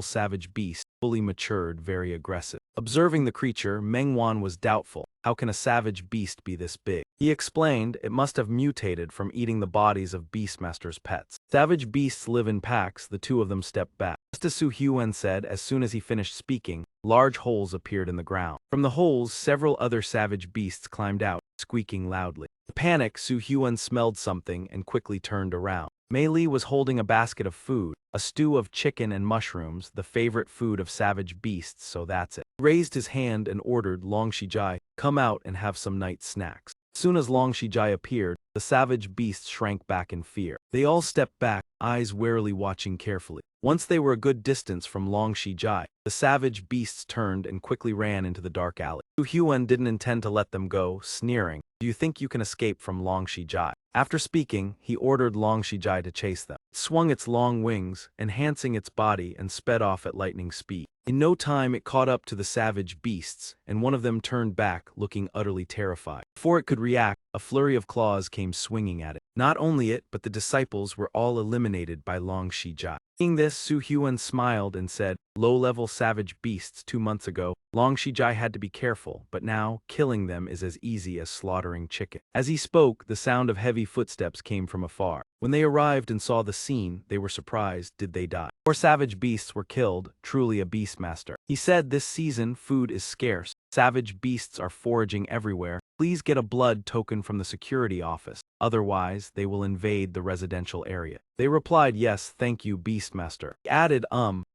savage beast, fully matured, very aggressive." Observing the creature, Mengwan was doubtful. How can a savage beast be this big? He explained, it must have mutated from eating the bodies of Beastmaster's pets. Savage beasts live in packs. The 2 of them stepped back. Just as Su Hyun said, as soon as he finished speaking, large holes appeared in the ground. From the holes, several other savage beasts climbed out, squeaking loudly. In panic, Su Hyun smelled something and quickly turned around. Mei Li was holding a basket of food, a stew of chicken and mushrooms, the favorite food of savage beasts, so that's it. He raised his hand and ordered Long Shijai, "Come out and have some night snacks." As soon as Long Shijai appeared, the savage beasts shrank back in fear. They all stepped back, eyes warily watching carefully. Once they were a good distance from Long Shijai, the savage beasts turned and quickly ran into the dark alley. Su Hyun didn't intend to let them go, sneering, "Do you think you can escape from Long Shijai?" After speaking, he ordered Long Shijai to chase them. It swung its long wings, enhancing its body, and sped off at lightning speed. In no time it caught up to the savage beasts, and one of them turned back, looking utterly terrified. Before it could react, a flurry of claws came swinging at it. Not only it, but the disciples were all eliminated by Long Shijai. Seeing this, Su Hyun smiled and said, "Low-level savage beasts 2 months ago, Long Shijai had to be careful, but now, killing them is as easy as slaughtering chicken." As he spoke, the sound of heavy footsteps came from afar. When they arrived and saw the scene, they were surprised. Did they die? 4 savage beasts were killed, truly a beastmaster. He said this season food is scarce. Savage beasts are foraging everywhere. Please get a blood token from the security office, otherwise they will invade the residential area. They replied, yes, thank you, Beastmaster. He added,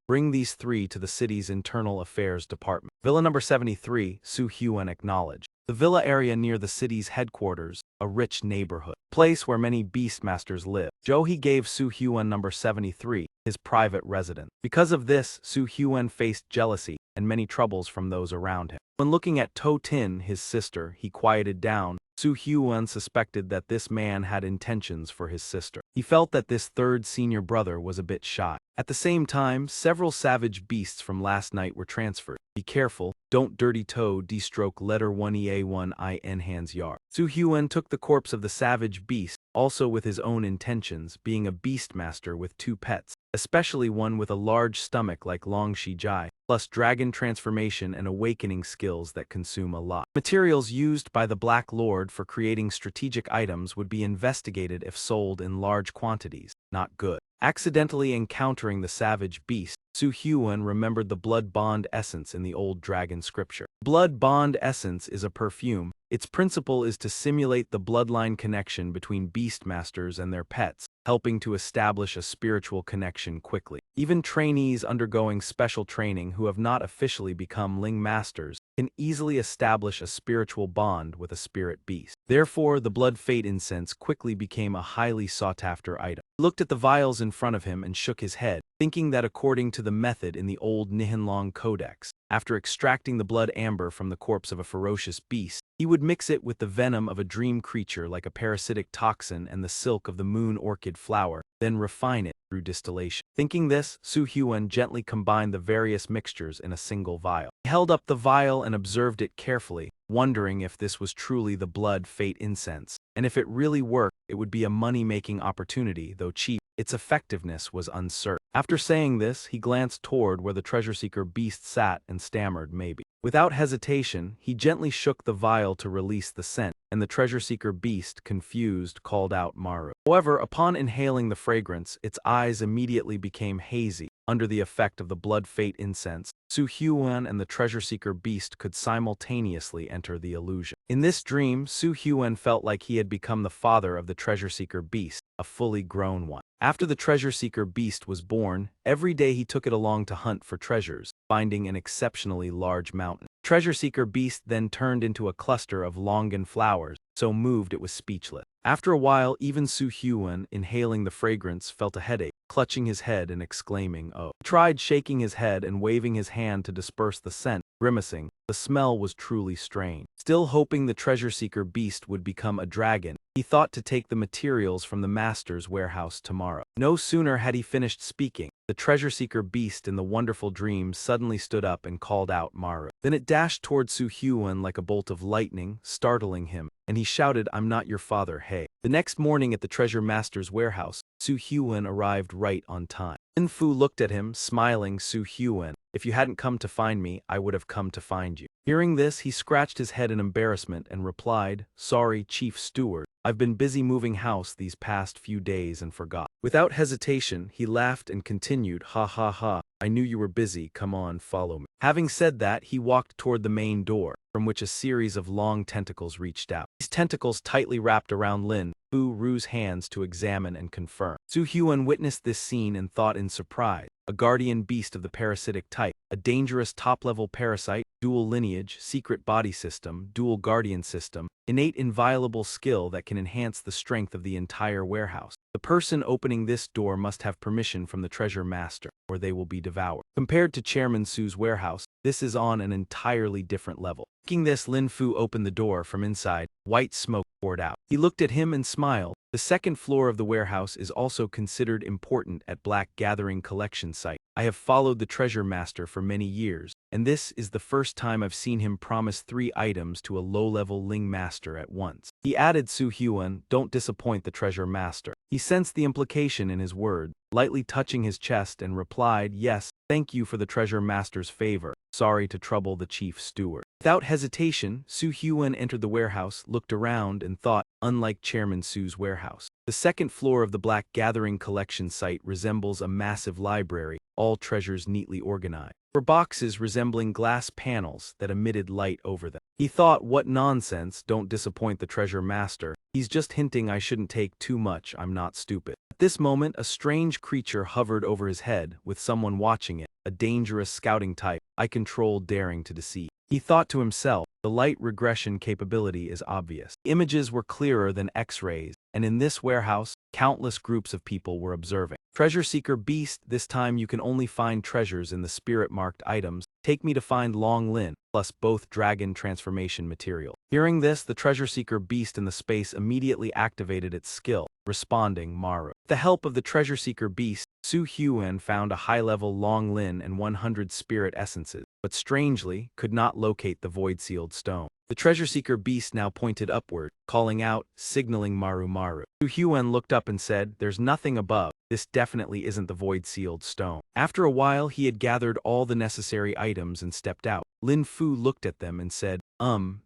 bring these 3 to the city's internal affairs department. Villa number 73, Su Hyun acknowledged. The villa area near the city's headquarters, a rich neighborhood, place where many Beastmasters live. Joe gave Su Hyun number 73 his private residence. Because of this, Su Hyun faced jealousy and many troubles from those around him. When looking at To Tin, his sister, he quieted down. Su Hyun suspected that this man had intentions for his sister. He felt that this third senior brother was a bit shy. At the same time, several savage beasts from last night were transferred. Be careful, don't dirty toe D-stroke letter 1EA1IN hands yard. Su Hyun took the corpse of the savage beast, also with his own intentions, being a beastmaster with 2 pets, especially one with a large stomach like Long Shi Jai, plus dragon transformation and awakening skills that consume a lot. Materials used by the Black Lord for creating strategic items would be investigated if sold in large quantities. Not good. Accidentally encountering the savage beast, Su Hyun remembered the blood bond essence in the old dragon scripture. Blood bond essence is a perfume. Its principle is to simulate the bloodline connection between beastmasters and their pets, helping to establish a spiritual connection quickly. Even trainees undergoing special training who have not officially become Ling Masters can easily establish a spiritual bond with a spirit beast. Therefore, the blood fate incense quickly became a highly sought-after item. He looked at the vials in front of him and shook his head, thinking that according to the method in the old Nihonlong Codex, after extracting the blood amber from the corpse of a ferocious beast, he would mix it with the venom of a dream creature like a parasitic toxin and the silk of the moon orchid flower, then refine it through distillation. Thinking this, Su Hyun gently combined the various mixtures in a single vial. He held up the vial and observed it carefully, wondering if this was truly the blood fate incense, and if it really worked, it would be a money-making opportunity, though cheap. Its effectiveness was uncertain. After saying this, he glanced toward where the treasure-seeker beast sat and stammered, maybe. Without hesitation, he gently shook the vial to release the scent, and the treasure-seeker beast, confused, called out Maru. However, upon inhaling the fragrance, its eyes immediately became hazy. Under the effect of the blood fate incense, Su Hyun and the treasure-seeker beast could simultaneously enter the illusion. In this dream, Su Hyun felt like he had become the father of the treasure-seeker beast, a fully grown one. After the treasure-seeker beast was born, every day he took it along to hunt for treasures, finding an exceptionally large mountain. Treasure-seeker beast then turned into a cluster of longan flowers, so moved it was speechless. After a while, even Su Hyun, inhaling the fragrance, felt a headache, clutching his head and exclaiming, "Oh." He tried shaking his head and waving his hand to disperse the scent, grimacing. The smell was truly strange. Still hoping the treasure-seeker beast would become a dragon, he thought to take the materials from the master's warehouse tomorrow. No sooner had he finished speaking, the treasure-seeker beast in the wonderful dream suddenly stood up and called out Maru. Then it dashed toward Su Hyun like a bolt of lightning, startling him, and he shouted, "I'm not your father, hey." The next morning at the treasure master's warehouse, Su Hyun arrived right on time. Lin Fu looked at him, smiling. "Su Hyun, if you hadn't come to find me, I would have come to find you." Hearing this, he scratched his head in embarrassment and replied, "Sorry, Chief Steward. I've been busy moving house these past few days and forgot." Without hesitation, he laughed and continued, "Ha ha ha, I knew you were busy, come on, follow me." Having said that, he walked toward the main door, from which a series of long tentacles reached out. These tentacles tightly wrapped around Lin Fu-ru's hands to examine and confirm. Su Hyun witnessed this scene and thought in surprise. A guardian beast of the parasitic type, a dangerous top-level parasite, dual lineage, secret body system, dual guardian system, innate inviolable skill that can enhance the strength of the entire warehouse. The person opening this door must have permission from the treasure master, or they will be devoured. Compared to Chairman Su's warehouse, this is on an entirely different level. Thinking this, Lin Fu opened the door from inside. White smoke poured out. He looked at him and smiled. The second floor of the warehouse is also considered important at Black Gathering Collection Site. I have followed the treasure master for many years, and this is the first time I've seen him promise 3 items to a low-level Ling master at once. He added, "Su Hyun, don't disappoint the treasure master." He sensed the implication in his word, lightly touching his chest, and replied, "Yes, thank you for the treasure master's favor. Sorry to trouble the chief steward." Without hesitation, Su Hyun entered the warehouse, looked around, and thought, unlike Chairman Su's warehouse, the second floor of the Black Gathering Collection Site resembles a massive library, all treasures neatly organized. were boxes resembling glass panels that emitted light over them. He thought, what nonsense, don't disappoint the treasure master. He's just hinting I shouldn't take too much, I'm not stupid. At this moment, a strange creature hovered over his head, with someone watching it, a dangerous scouting type, I control daring to deceive. He thought to himself, the light regression capability is obvious. Images were clearer than X-rays, and in this warehouse, countless groups of people were observing. Treasure Seeker Beast, this time you can only find treasures in the spirit-marked items. Take me to find Long Lin, plus both dragon transformation material. Hearing this, the Treasure Seeker Beast in the space immediately activated its skill, responding Maru. With the help of the Treasure Seeker Beast, Su Hyuan found a high-level Long Lin and 100 spirit essences, but strangely, could not locate the void-sealed stone. The Treasure Seeker Beast now pointed upward, calling out, signaling Maru Maru. Su Hyuan looked up and said, there's nothing above. This definitely isn't the void-sealed stone. After a while, he had gathered all the necessary items and stepped out. Lin Fu looked at them and said,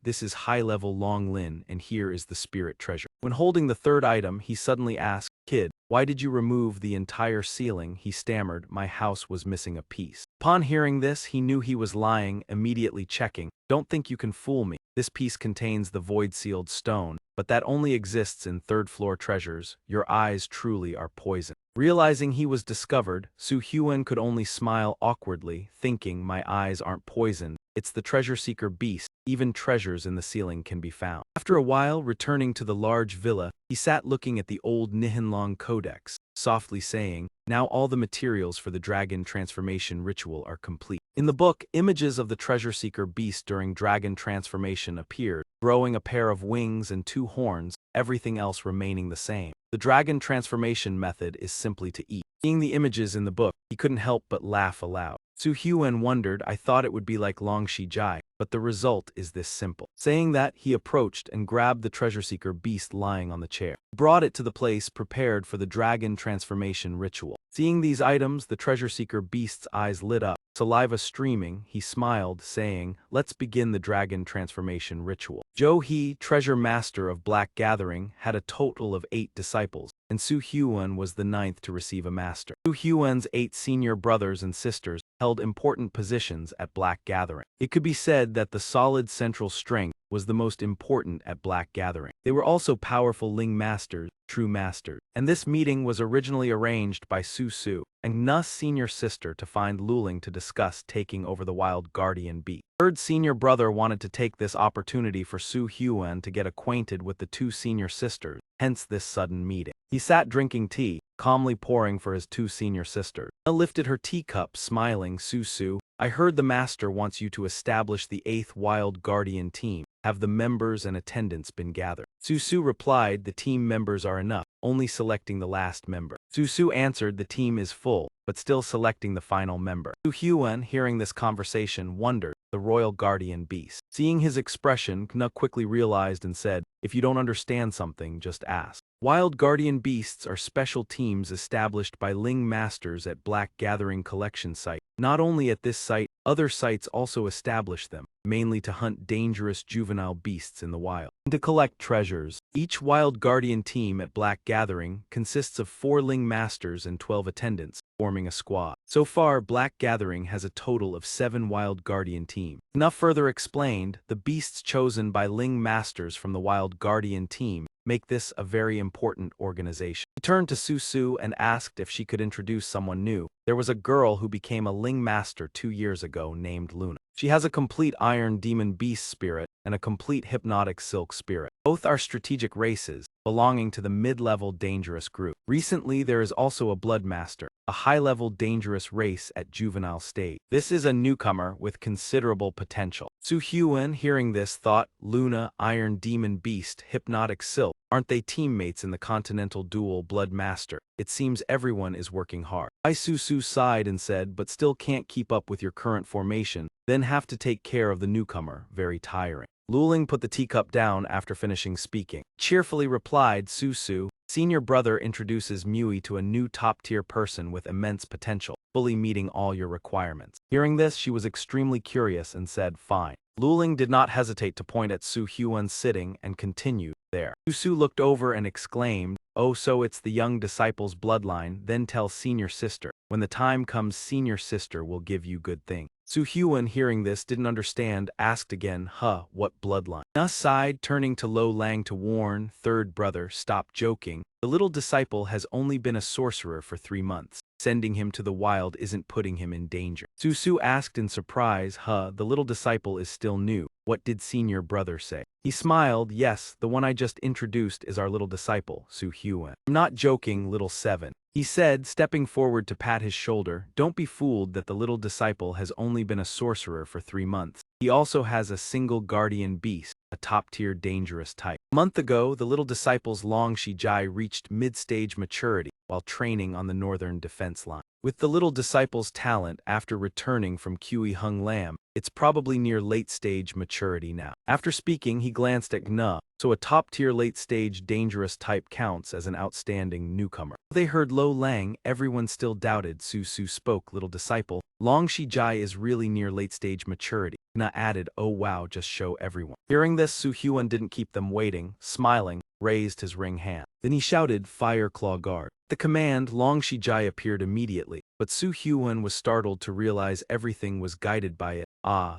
this is high-level Long Lin, and here is the spirit treasure. When holding the third item, he suddenly asked, kid, why did you remove the entire ceiling? He stammered, my house was missing a piece. Upon hearing this, he knew he was lying, immediately checking. Don't think you can fool me. This piece contains the void-sealed stone, but that only exists in third-floor treasures. Your eyes truly are poison. Realizing he was discovered, Su Hyuan could only smile awkwardly, thinking, my eyes aren't poisoned. It's the Treasure Seeker Beast. Even treasures in the ceiling can be found. After a while, returning to the large villa, he sat looking at the old Nihonlong Codex, softly saying, now all the materials for the dragon transformation ritual are complete. In the book, images of the Treasure Seeker Beast during dragon transformation appeared, growing a pair of wings and 2 horns, everything else remaining the same. The dragon transformation method is simply to eat. Seeing the images in the book, he couldn't help but laugh aloud. Su Hyuan wondered, I thought it would be like Long Shi Jai, but the result is this simple. Saying that, he approached and grabbed the Treasure Seeker Beast lying on the chair. He brought it to the place prepared for the dragon transformation ritual. Seeing these items, the Treasure Seeker Beast's eyes lit up. Saliva streaming, he smiled, saying, let's begin the dragon transformation ritual. Zhou He, treasure master of Black Gathering, had a total of 8 disciples, and Su Hyuan was the 9th to receive a master. Su Hyuan's 8 senior brothers and sisters held important positions at Black Gathering. It could be said that the solid central strength was the most important at Black Gathering. They were also powerful Ling masters, true masters, and this meeting was originally arranged by Su Su and Nu's senior sister to find Luling to discuss taking over the wild guardian beast. Third senior brother wanted to take this opportunity for Su Hyuan to get acquainted with the 2 senior sisters, hence this sudden meeting. He sat drinking tea, calmly pouring for his 2 senior sisters. Na lifted her teacup, smiling, Su, I heard the master wants you to establish the 8th wild guardian team. Have the members and attendants been gathered? Su replied, the team members are enough, only selecting the last member. Su answered, the team is full, but still selecting the final member. Su Hyuan, hearing this conversation, wondered, the royal guardian beast. Seeing his expression, Na quickly realized and said, if you don't understand something, just ask. Wild guardian beasts are special teams established by Ling masters at Black Gathering collection site. Not only at this site, other sites also establish them, mainly to hunt dangerous juvenile beasts in the wild and to collect treasures. Each wild guardian team at Black Gathering consists of 4 Ling masters and 12 attendants, forming a squad. So far, Black Gathering has a total of 7 wild guardian teams. Na further explained, the beasts chosen by Ling masters from the wild guardian team make this a very important organization. He turned to Su and asked if she could introduce someone new. There was a girl who became a Ling master 2 years ago named Luna. She has a complete Iron Demon Beast spirit and a complete Hypnotic Silk spirit. Both are strategic races, belonging to the mid-level dangerous group. Recently, there is also a Blood Master, a high-level dangerous race at juvenile stage. This is a newcomer with considerable potential. Su Hyuan, hearing this, thought, Luna, Iron Demon Beast, Hypnotic Silk, aren't they teammates in the Continental Duel Blood Master? It seems everyone is working hard. Su sighed and said, but still can't keep up with your current formation, then have to take care of the newcomer, very tiring. Luling put the teacup down after finishing speaking. Cheerfully replied, Su, senior brother introduces Mui to a new top-tier person with immense potential, fully meeting all your requirements. Hearing this, she was extremely curious and said, fine. Luling did not hesitate to point at Su Hyuan sitting and continued, there. Su looked over and exclaimed, oh, so it's the young disciple's bloodline, then tell senior sister. When the time comes, senior sister will give you good things. Su Hyun, hearing this, didn't understand, asked again, what bloodline? Na sighed, turning to Lo Lang to warn, third brother, stop joking. The little disciple has only been a sorcerer for 3 months. Sending him to the wild isn't putting him in danger. Su asked in surprise, the little disciple is still new. What did senior brother say? He smiled, yes, the one I just introduced is our little disciple, Su Hyun. I'm not joking, little 7. He said, stepping forward to pat his shoulder, don't be fooled that the little disciple has only been a sorcerer for 3 months. He also has a single guardian beast, a top-tier dangerous type. A month ago, the little disciple's Long Shijai reached mid-stage maturity while training on the northern defense line. With the little disciple's talent after returning from Kui Hung Lam, it's probably near late-stage maturity now. After speaking, he glanced at Gna, so a top-tier late-stage dangerous type counts as an outstanding newcomer. They heard Lo Lang, everyone still doubted. Su spoke, little disciple. Long Shijai is really near late-stage maturity. Gna added, oh wow, just show everyone. Hearing this, Su Hyun didn't keep them waiting, smiling, raised his ring hand. Then he shouted, Fire Claw Guard. The command, Long Shijai, appeared immediately, but Su Hyun was startled to realize everything was guided by it.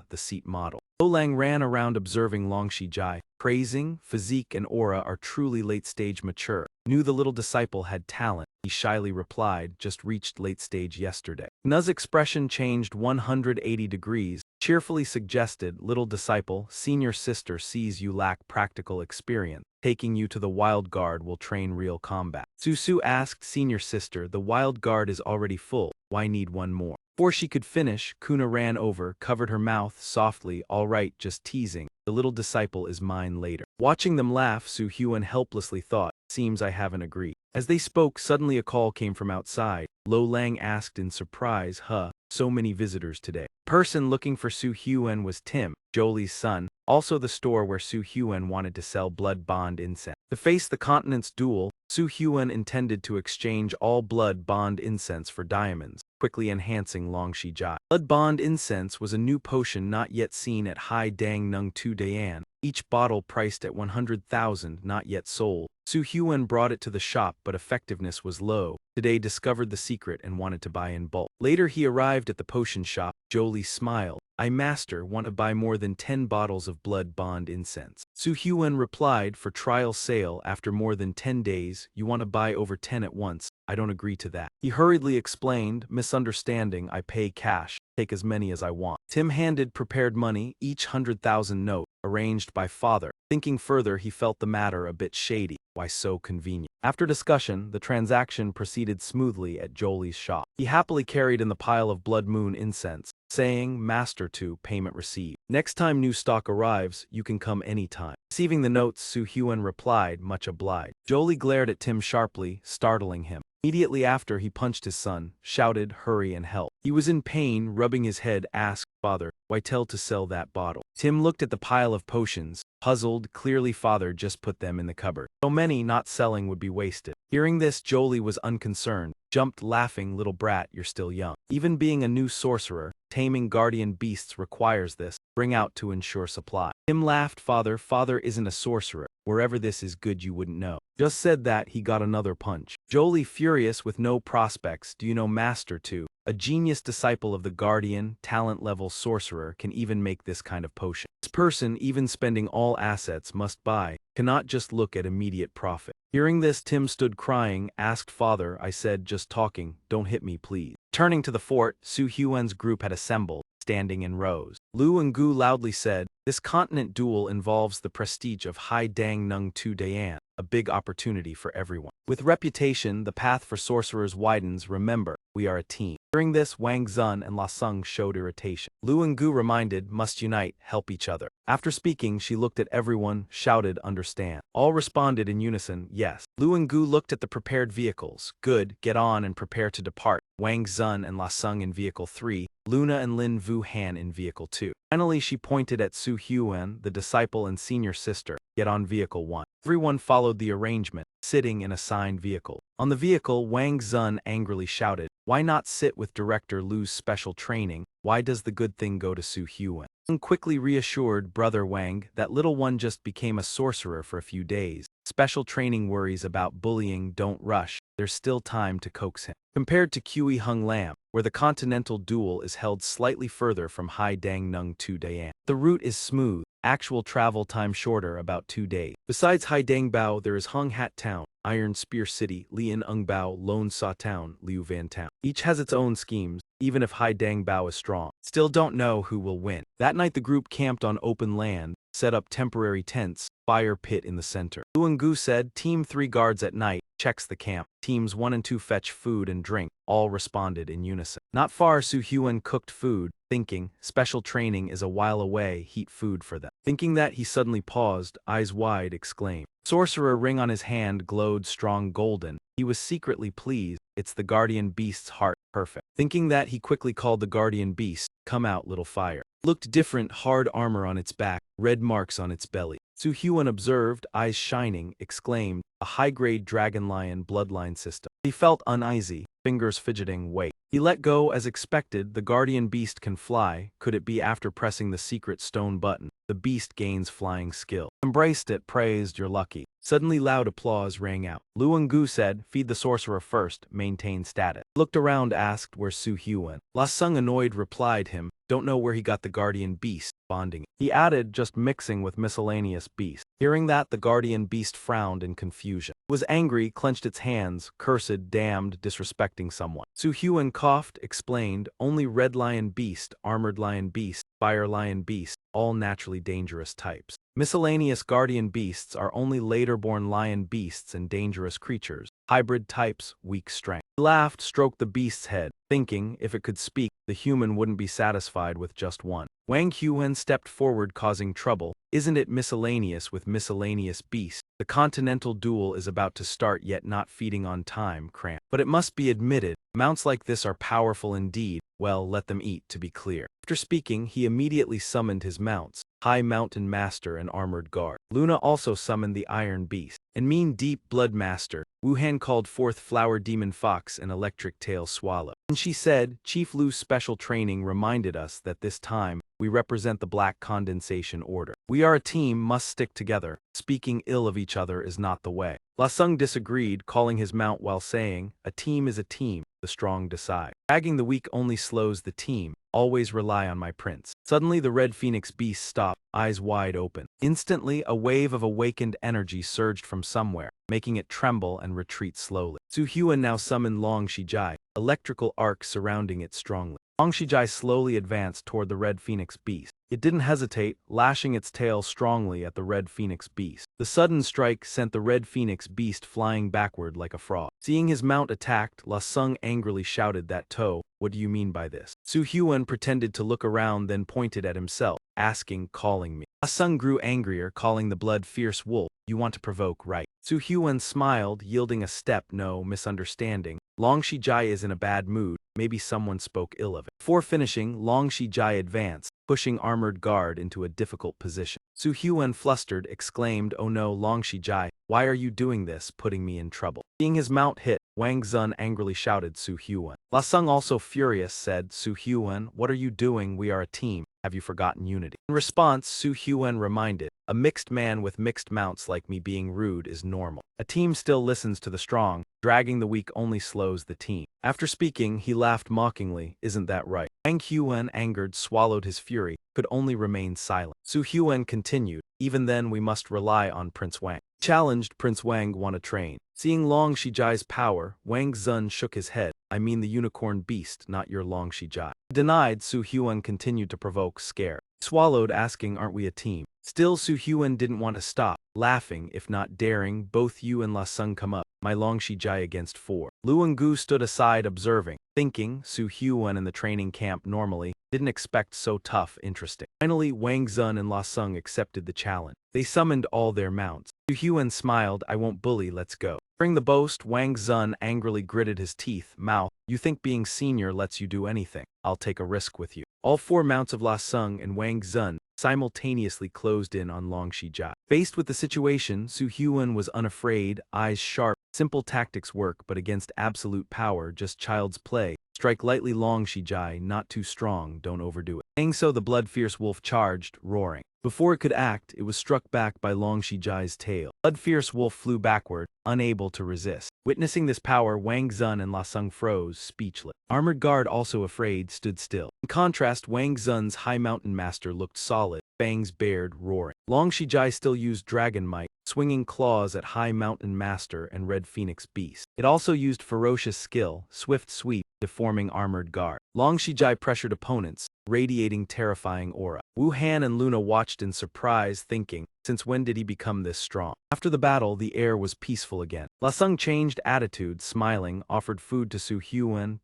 The seat model. Lo Lang ran around observing Long Shijai, praising, physique and aura are truly late-stage mature. Knew the little disciple had talent. He shyly replied, just reached late stage yesterday. Gna's expression changed 180 degrees, cheerfully suggested, little disciple, senior sister sees you lack practical experience. Taking you to the wild guard will train real combat. Su asked, senior sister, the wild guard is already full, why need one more? Before she could finish, Kuna ran over, covered her mouth softly, all right, just teasing. The little disciple is mine later. Watching them laugh, Su Hyun helplessly thought, seems I haven't agreed. As they spoke, suddenly a call came from outside. Lo Lang asked in surprise, so many visitors today. The person looking for Su Hyun was Tim, Jolie's son, also the store where Su Hyun wanted to sell blood bond incense. To face the continent's duel, Su Hyun intended to exchange all blood bond incense for diamonds, quickly enhancing Long Shijai. Blood bond incense was a new potion not yet seen at Hai Dang Nung Tu Dayan, each bottle priced at 100,000, not yet sold. Su Hyun brought it to the shop, but effectiveness was low. Today discovered the secret and wanted to buy in bulk. Later he arrived at the potion shop. Jolie smiled. I, master, want to buy more than 10 bottles of blood bond incense. Su Hyun replied, for trial sale after more than 10 days, you want to buy over 10 at once. I don't agree to that. He hurriedly explained, misunderstanding, I pay cash. Take as many as I want. Tim handed prepared money, each 100,000 note, arranged by father. Thinking further, he felt the matter a bit shady. Why so convenient? After discussion, the transaction proceeded smoothly at Jolie's shop. He happily carried in the pile of blood moon incense, saying, Master to payment received. Next time new stock arrives, you can come anytime. Receiving the notes, Su Hyun replied, much obliged. Jolie glared at Tim sharply, startling him. Immediately after, he punched his son, shouted, hurry and help. He was in pain, rubbing his head, asked, Father, why tell to sell that bottle? Tim looked at the pile of potions, puzzled, clearly father just put them in the cupboard. So many not selling would be wasted. Hearing this, Jolie was unconcerned, jumped laughing, little brat, you're still young. Even being a new sorcerer, taming guardian beasts requires this, bring out to ensure supply. Tim laughed, father isn't a sorcerer. Wherever this is good you wouldn't know. Just said that, he got another punch. Jolie, furious with no prospects, do you know Master too? A genius disciple of the guardian, talent-level sorcerer can even make this kind of potion. This person, even spending all assets must buy, cannot just look at immediate profit. Hearing this, Tim stood crying, asked father, I said, just talking, don't hit me please. Turning to the fort, Su Hyun's group had assembled, standing in rows. Lu and Gu loudly said, this continent duel involves the prestige of Hai Dang Nung Tu Dayan, a big opportunity for everyone. With reputation, the path for sorcerers widens. Remember, we are a team. During this, Wang Zun and La Sung showed irritation. Lu and Gu reminded, must unite, help each other. After speaking, she looked at everyone, shouted, understand. All responded in unison, yes. Lu and Gu looked at the prepared vehicles. Good, get on and prepare to depart. Wang Zun and La Sung in Vehicle 3, Luna and Lin Vu Han in Vehicle 2. Finally, she pointed at Su Hyun, the disciple and senior sister, get on Vehicle 1. Everyone followed the arrangement, sitting in assigned vehicle. On the vehicle, Wang Zun angrily shouted, why not sit with Director Lu's special training? Why does the good thing go to Su Hyun? Quickly reassured Brother Wang that little one just became a sorcerer for a few days. Special training worries about bullying, don't rush. there's still time to coax him. Compared to Kui Hung Lam, where the continental duel is held slightly further from Hai Dang Nung to Dayan. The route is smooth, actual travel time shorter, about 2 days. Besides Hai Dang Bao, there is Hung Hat Town, Iron Spear City, Lien Ung Bao, Lone Sa Town, Liu Van Town. Each has its own schemes, even if Hai Dang Bao is strong. Still don't know who will win. That night the group camped on open land, set up temporary tents, fire pit in the center. Luangu said, Team 3 guards at night, checks the camp. Teams 1 and 2 fetch food and drink. All responded in unison. Not far, Su Hyun cooked food, thinking, special training is a while away, heat food for them. Thinking that, he suddenly paused, eyes wide, exclaimed. Sorcerer ring on his hand glowed strong golden. He was secretly pleased. It's the guardian beast's heart, perfect. Thinking that, he quickly called the guardian beast, come out, little fire. Looked different, hard armor on its back, red marks on its belly. Su Hyun observed, eyes shining, exclaimed, a high-grade dragon lion bloodline system. He felt uneasy, fingers fidgeting, wait. He let go as expected, the guardian beast can fly, could it be after pressing the secret stone button? The beast gains flying skill. Embraced it, praised, you're lucky. Suddenly loud applause rang out. Luangu said, feed the sorcerer first, maintain status. Looked around, asked where Su Hyun. La Sung annoyed replied him, don't know where he got the guardian beast, bonding. He added, just mixing with miscellaneous beast. Hearing that, the guardian beast frowned in confusion. It was angry, clenched its hands, cursed, damned, disrespecting someone. Su Hyun coughed, explained, only red lion beast, armored lion beast, fire lion beast, all naturally dangerous types. Miscellaneous guardian beasts are only later-born lion beasts and dangerous creatures. Hybrid types, weak strength. He laughed, stroked the beast's head, thinking, if it could speak, the human wouldn't be satisfied with just one. Wang Huan stepped forward, causing trouble. Isn't it miscellaneous with miscellaneous beast? The continental duel is about to start, yet not feeding on time, cramp. But it must be admitted, mounts like this are powerful indeed. Well, let them eat, to be clear. After speaking, he immediately summoned his mounts, High Mountain Master and Armored Guard. Luna also summoned the Iron Beast, and Mean Deep Blood Master. Wuhan called forth Flower Demon Fox and Electric Tail Swallow. And she said, Chief Lu's special training reminded us that this time, we represent the Black Condensation Order. We are a team, must stick together. Speaking ill of each other is not the way. La Sung disagreed, calling his mount while saying, a team is a team, the strong decide. Dragging the weak only slows the team. Always rely on my prince. Suddenly the red phoenix beast stopped, eyes wide open. Instantly, a wave of awakened energy surged from somewhere, making it tremble and retreat slowly. Su Hyun now summoned Long Shijai, electrical arc surrounding it strongly. Long Shijai slowly advanced toward the red phoenix beast. It didn't hesitate, lashing its tail strongly at the red phoenix beast. The sudden strike sent the red phoenix beast flying backward like a frog. Seeing his mount attacked, La Sung angrily shouted, that toe, what do you mean by this? Su Hyun pretended to look around, then pointed at himself, asking, calling me. La Sung grew angrier, calling the blood fierce wolf, you want to provoke, right? Su Hyun smiled, yielding a step, no misunderstanding. Long Shijai is in a bad mood, maybe someone spoke ill of it. Before finishing, Long Shijai advanced, pushing Armored Guard into a difficult position. Su Hyun flustered, exclaimed, oh no, Long Shijai, why are you doing this, putting me in trouble? Seeing his mount hit, Wang Zun angrily shouted, Su Hyun. La Sung, also furious, said, Su Hyun, what are you doing? We are a team. Have you forgotten unity? In response, Su Hyun reminded, a mixed man with mixed mounts like me being rude is normal. A team still listens to the strong, dragging the weak only slows the team. After speaking, he laughed mockingly, isn't that right? Wang Huan, angered, swallowed his fury, could only remain silent. Su Hyun continued, even then we must rely on Prince Wang. Challenged, Prince Wang want to train. Seeing Long Shijai's power, Wang Zun shook his head, I mean the unicorn beast, not your Long Shijai. Denied, Su Hyun continued to provoke, scare. Swallowed, asking, aren't we a team? Still Su Hyun didn't want to stop, laughing, if not daring, both you and La Sung come up, my Long Shijai against 4. Luangu stood aside observing, thinking, Su Hyun in the training camp normally, didn't expect so tough, interesting. Finally, Wang Zun and La Sung accepted the challenge. They summoned all their mounts. Su Hyun smiled, I won't bully, let's go. During the boast, Wang Zun angrily gritted his teeth, mouth, you think being senior lets you do anything? I'll take a risk with you. All 4 mounts of La Sung and Wang Zun simultaneously closed in on Long Shijai. Faced with the situation, Su Hyun was unafraid, eyes sharp. Simple tactics work, but against absolute power, just child's play. Strike lightly, Long Shijai, not too strong, don't overdo it. Saying so, the blood-fierce wolf charged, roaring. Before it could act, it was struck back by Long Shijai's tail. Blood-fierce wolf flew backward, unable to resist. Witnessing this power, Wang Zun and La Sung froze, speechless. Armored guard, also afraid, stood still. In contrast, Wang Zun's High Mountain Master looked solid, fangs bared, roaring. Long Shijai still used Dragon Might, swinging claws at High Mountain Master and Red Phoenix Beast. It also used Ferocious Skill, Swift Sweep, deforming armored guard. Long Shijai pressured opponents, radiating terrifying aura. Wu Han and Luna watched in surprise, thinking, since when did he become this strong? After the battle, the air was peaceful again. La Sung changed attitude, smiling, offered food to Su Hyun,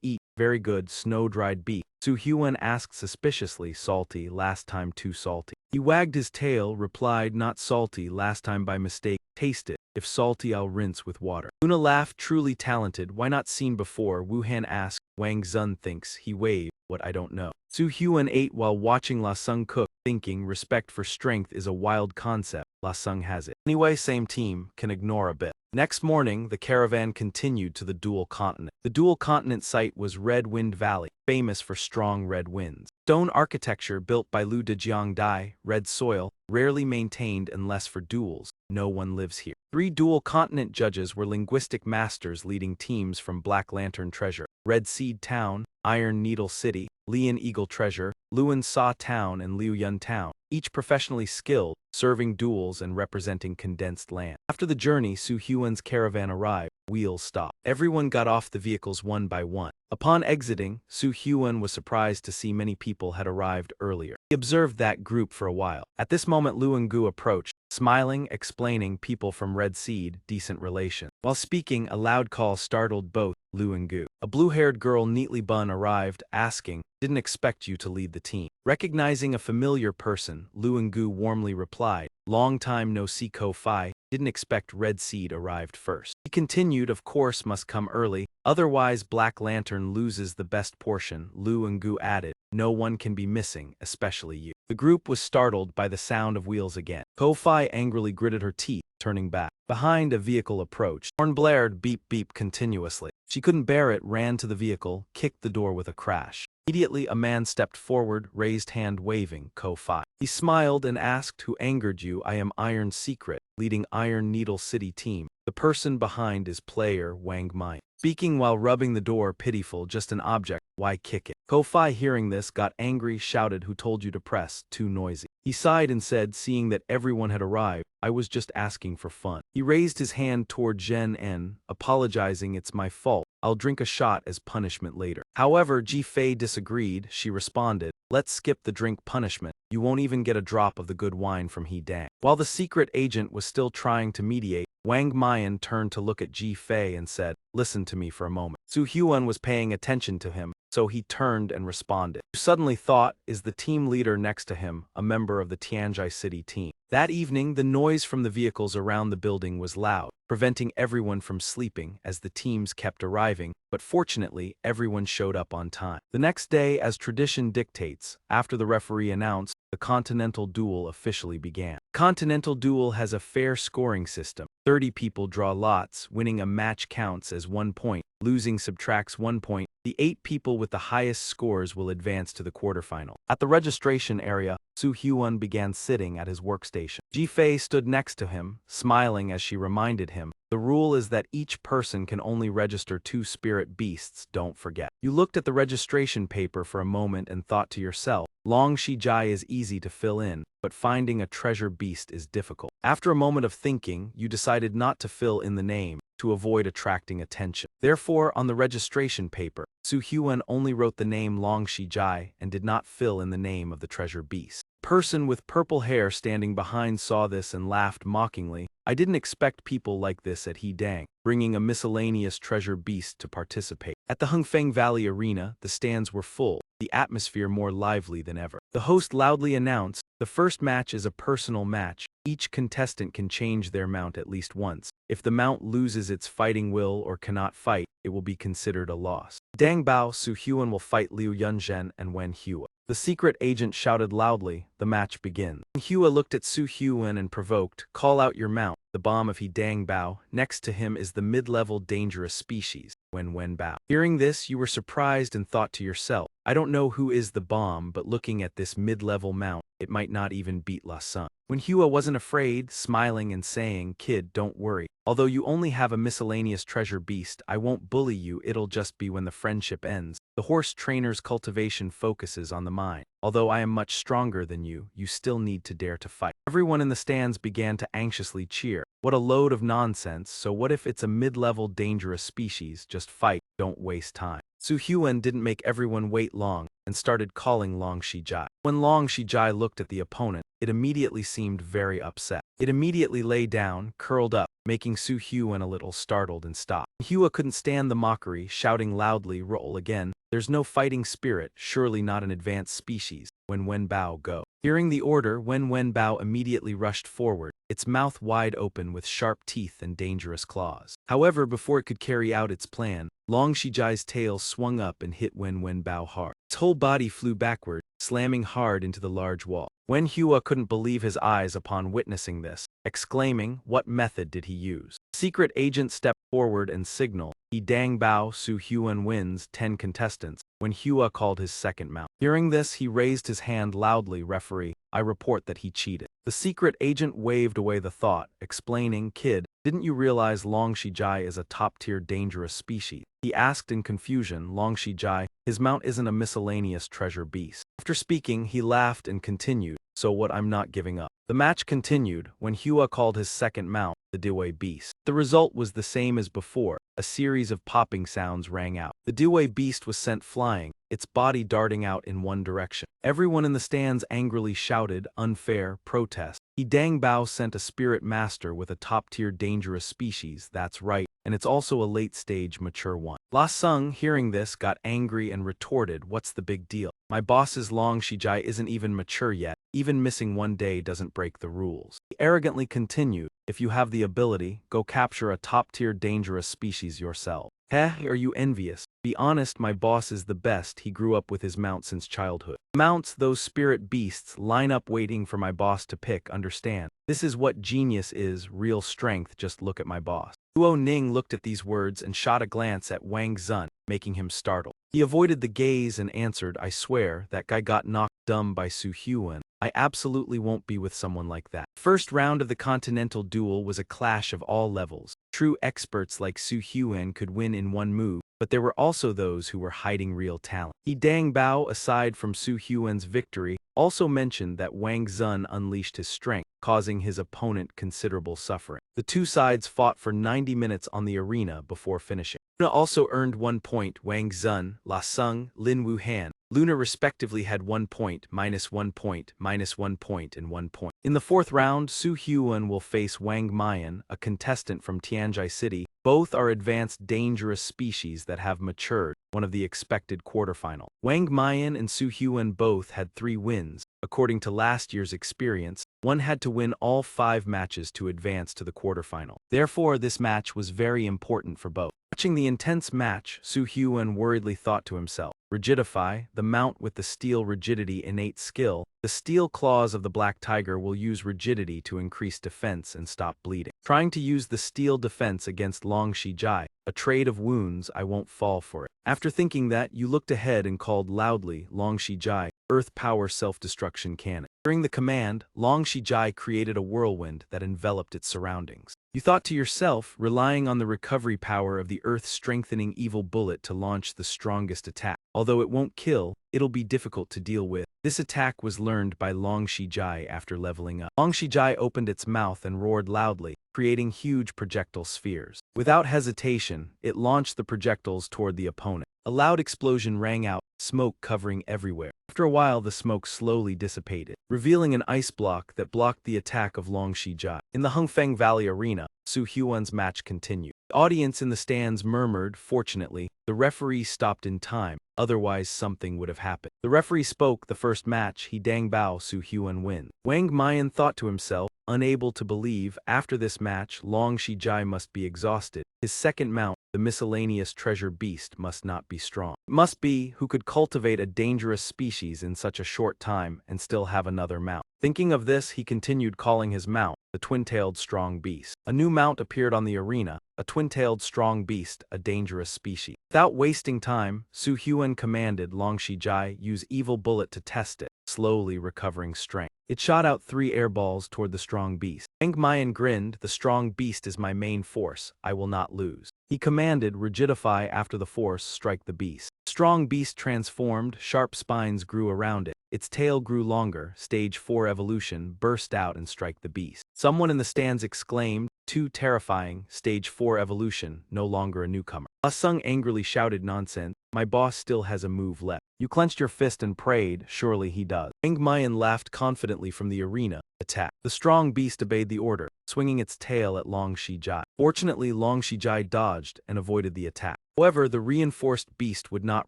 eat. Very good, snow-dried beef. Su Hyun asked suspiciously, salty, last time too salty. He wagged his tail, replied, not salty, last time by mistake, taste it. If salty, I'll rinse with water. Luna laughed, truly talented, why not seen before? Wu Han asked, Wang Zun thinks, he waved, what I don't know. Su Hyun ate while watching La Sung cook, thinking respect for strength is a wild concept. La Sung has it. Anyway, same team, can ignore a bit. Next morning, the caravan continued to the dual continent. The dual continent site was Red Wind Valley, famous for strong red winds. Stone architecture built by Lu Dejiang Dai, red soil, rarely maintained unless for duels. No one lives here. 3 dual continent judges were linguistic masters leading teams from Black Lantern Treasure, Red Seed Town, Iron Needle City, Lian Eagle Treasure, Luan Sa Town, and Liu Yun Town, each professionally skilled, serving duels and representing condensed land. After the journey, Su Hyun's caravan arrived. Wheels stopped. Everyone got off the vehicles one by one. Upon exiting, Su Hyun was surprised to see many people had arrived earlier. He observed that group for a while. At this moment, Luan-gu approached, smiling, explaining people from Red Seed, decent relation. While speaking, a loud call startled both Luan-gu. A blue-haired girl neatly bun arrived, asking, didn't expect you to lead the team. Recognizing a familiar person, Luan-gu warmly replied, long time no see Ko-Fi, didn't expect Red Seed arrived first. He continued, of course must come early, otherwise Black Lantern loses the best portion. Luan-gu added, no one can be missing, especially you. The group was startled by the sound of wheels again. Ko-Fi angrily gritted her teeth, turning back. Behind, a vehicle approached. Horn blared, beep beep continuously. She couldn't bear it, ran to the vehicle, kicked the door with a crash. Immediately, a man stepped forward, raised hand waving, Ko-Fi. He smiled and asked, who angered you? I am Iron Secret, leading Iron Needle City team. The person behind is player Wang Mai. Speaking while rubbing the door, pitiful, just an object, why kick it? Ko-Fi, hearing this, got angry, shouted, who told you to press, too noisy. He sighed and said, seeing that everyone had arrived, I was just asking for fun. He raised his hand toward Zhen En, apologizing, it's my fault. I'll drink a shot as punishment later. However, Ji Fei disagreed. She responded, let's skip the drink punishment. You won't even get a drop of the good wine from He Dang. While the secret agent was still trying to mediate, Wang Mayan turned to look at Ji Fei and said, listen to me for a moment. Su Hyun was paying attention to him, so he turned and responded. He suddenly thought, is the team leader next to him, a member of the Tianjai City team. That evening, the noise from the vehicles around the building was loud, preventing everyone from sleeping as the teams kept arriving, but fortunately, everyone showed up on time. The next day, as tradition dictates, after the referee announced, the Continental Duel officially began. Continental Duel has a fair scoring system. 30 people draw lots, winning a match counts as 1 point, losing subtracts 1 point. The 8 people with the highest scores will advance to the quarterfinal. At the registration area, Su Hyun began sitting at his workstation. Ji Fei stood next to him, smiling as she reminded him, the rule is that each person can only register 2 spirit beasts, don't forget. You looked at the registration paper for a moment and thought to yourself, Long Shijai is easy to fill in, but finding a treasure beast is difficult. After a moment of thinking, you decided not to fill in the name, to avoid attracting attention. Therefore, on the registration paper, Su Hyun only wrote the name Long Shijai and did not fill in the name of the treasure beast. Person with purple hair standing behind saw this and laughed mockingly. I didn't expect people like this at He Dang, bringing a miscellaneous treasure beast to participate. At the Hungfeng Valley Arena, the stands were full, the atmosphere more lively than ever. The host loudly announced, the first match is a personal match. Each contestant can change their mount at least once. If the mount loses its fighting will or cannot fight, it will be considered a loss. Dang Bao, Su Hyun will fight Liu Yunzhen and Wen Hua. The secret agent shouted loudly, the match begins. Manhwa looked at Su Hyun and provoked, call out your mount, the bomb if he dang bao. Next to him is the mid-level dangerous species, Wen bao. Hearing this, you were surprised and thought to yourself, I don't know who is the bomb, but looking at this mid-level mount, it might not even beat La Sun. Manhwa wasn't afraid, smiling and saying, kid, don't worry. Although you only have a miscellaneous treasure beast, I won't bully you, it'll just be when the friendship ends. The horse trainer's cultivation focuses on the mind. Although I am much stronger than you, you still need to dare to fight. Everyone in the stands began to anxiously cheer. What a load of nonsense, so what if it's a mid-level dangerous species? Just fight, don't waste time. Su Hyun didn't make everyone wait long, and started calling Long Shijai. When Long Shijai looked at the opponent, it immediately seemed very upset. It immediately lay down, curled up, making Su Hyun a little startled and stopped. Manhwa couldn't stand the mockery, shouting loudly, roll again. There's no fighting spirit, surely not an advanced species. When Bao go. Hearing the order, When Bao immediately rushed forward, its mouth wide open with sharp teeth and dangerous claws. However, before it could carry out its plan, Long Shijai's tail swung up and hit When Bao hard. Its whole body flew backward, slamming hard into the large wall. Manhwa couldn't believe his eyes upon witnessing this, exclaiming, what method did he use? Secret agent stepped forward and signaled, he dang bao. Su Hyun wins 10 contestants. Manhwa called his second mount. Hearing this, he raised his hand loudly, referee, I report that he cheated. The secret agent waved away the thought, explaining, kid, didn't you realize Long Shijai is a top-tier dangerous species? He asked in confusion, Long Shijai, his mount isn't a miscellaneous treasure beast. After speaking, he laughed and continued, so what, I'm not giving up. The match continued when Manhwa called his second mount, the Dewey beast. The result was the same as before. A series of popping sounds rang out. The Dewey beast was sent flying, its body darting out in one direction. Everyone in the stands angrily shouted, unfair, protest. He dang bao sent a spirit master with a top-tier dangerous species, that's right, and it's also a late-stage mature one. La Sung, hearing this, got angry and retorted, what's the big deal? My boss's Long Shijai isn't even mature yet. Even missing one day doesn't break the rules. He arrogantly continued, if you have the ability, go capture a top-tier dangerous species yourself. Heh, are you envious? Be honest, my boss is the best. He grew up with his mount since childhood. Mounts, those spirit beasts, line up waiting for my boss to pick, understand. This is what genius is, real strength, just look at my boss. Luo Ning looked at these words and shot a glance at Wang Zun, making him startled. He avoided the gaze and answered, I swear, that guy got knocked dumb by Su Hyun. I absolutely won't be with someone like that. First round of the continental duel was a clash of all levels. True experts like Su Hyun could win in one move, but there were also those who were hiding real talent. He dang bao, aside from Su Hyun's victory, also mentioned that Wang Zun unleashed his strength, causing his opponent considerable suffering. The two sides fought for 90 minutes on the arena before finishing. Luna also earned 1 point. Wang Zun, La Sung, Lin Wuhan, Luna respectively had 1 point, -1 point, -1 point, and 1 point. In the fourth round, Su Hyun will face Wang Mayan, a contestant from Tianjai City. Both are advanced dangerous species that have matured, one of the expected quarterfinal. Wang Mayan and Su Hyun both had 3 wins. According to last year's experience, one had to win all 5 matches to advance to the quarterfinal. Therefore, this match was very important for both. Watching the intense match, Su Hyun worriedly thought to himself, Rigidify, the mount with the steel rigidity innate skill, the steel claws of the black tiger will use rigidity to increase defense and stop bleeding. Trying to use the steel defense against Long Shijai, a trade of wounds, I won't fall for it. After thinking that, you looked ahead and called loudly, Long Shijai, Earth Power Self-Destruction Cannon. During the command, Long Shijai created a whirlwind that enveloped its surroundings. You thought to yourself, relying on the recovery power of the Earth-strengthening evil bullet to launch the strongest attack. Although it won't kill, it'll be difficult to deal with. This attack was learned by Long Shijai after leveling up. Long Shijai opened its mouth and roared loudly, creating huge projectile spheres. Without hesitation, it launched the projectiles toward the opponent. A loud explosion rang out, smoke covering everywhere. After a while, the smoke slowly dissipated, revealing an ice block that blocked the attack of Long Shijai. In the Hongfeng Valley Arena, Su Hyun's match continued. The audience in the stands murmured, fortunately, the referee stopped in time, otherwise something would have happened. The referee spoke the first match, he dang bao Su Hyun win. Wang Mayan thought to himself, unable to believe after this match Long Shijai must be exhausted. His second mount, the miscellaneous treasure beast, must not be strong. It must be who could cultivate a dangerous species in such a short time and still have another mount. Thinking of this, he continued calling his mount, the twin-tailed strong beast. A new mount appeared on the arena, a twin-tailed strong beast, a dangerous species. Without wasting time, Su Hyun commanded Long Shijai use evil bullet to test it, slowly recovering strength. It shot out 3 air balls toward the strong beast. Wang Mayan grinned, "The strong beast is my main force, I will not lose." He commanded rigidify after the force strike the beast. Strong beast transformed, sharp spines grew around it. Its tail grew longer, stage 4 evolution burst out and strike the beast. Someone in the stands exclaimed, "Too terrifying, stage 4 evolution, no longer a newcomer." Ah Sung angrily shouted, "Nonsense, my boss still has a move left." You clenched your fist and prayed, "Surely he does." Wang Mayan laughed confidently from the arena. Attack. The strong beast obeyed the order, swinging its tail at Long Shijai. Fortunately, Long Shijai dodged and avoided the attack. However, the reinforced beast would not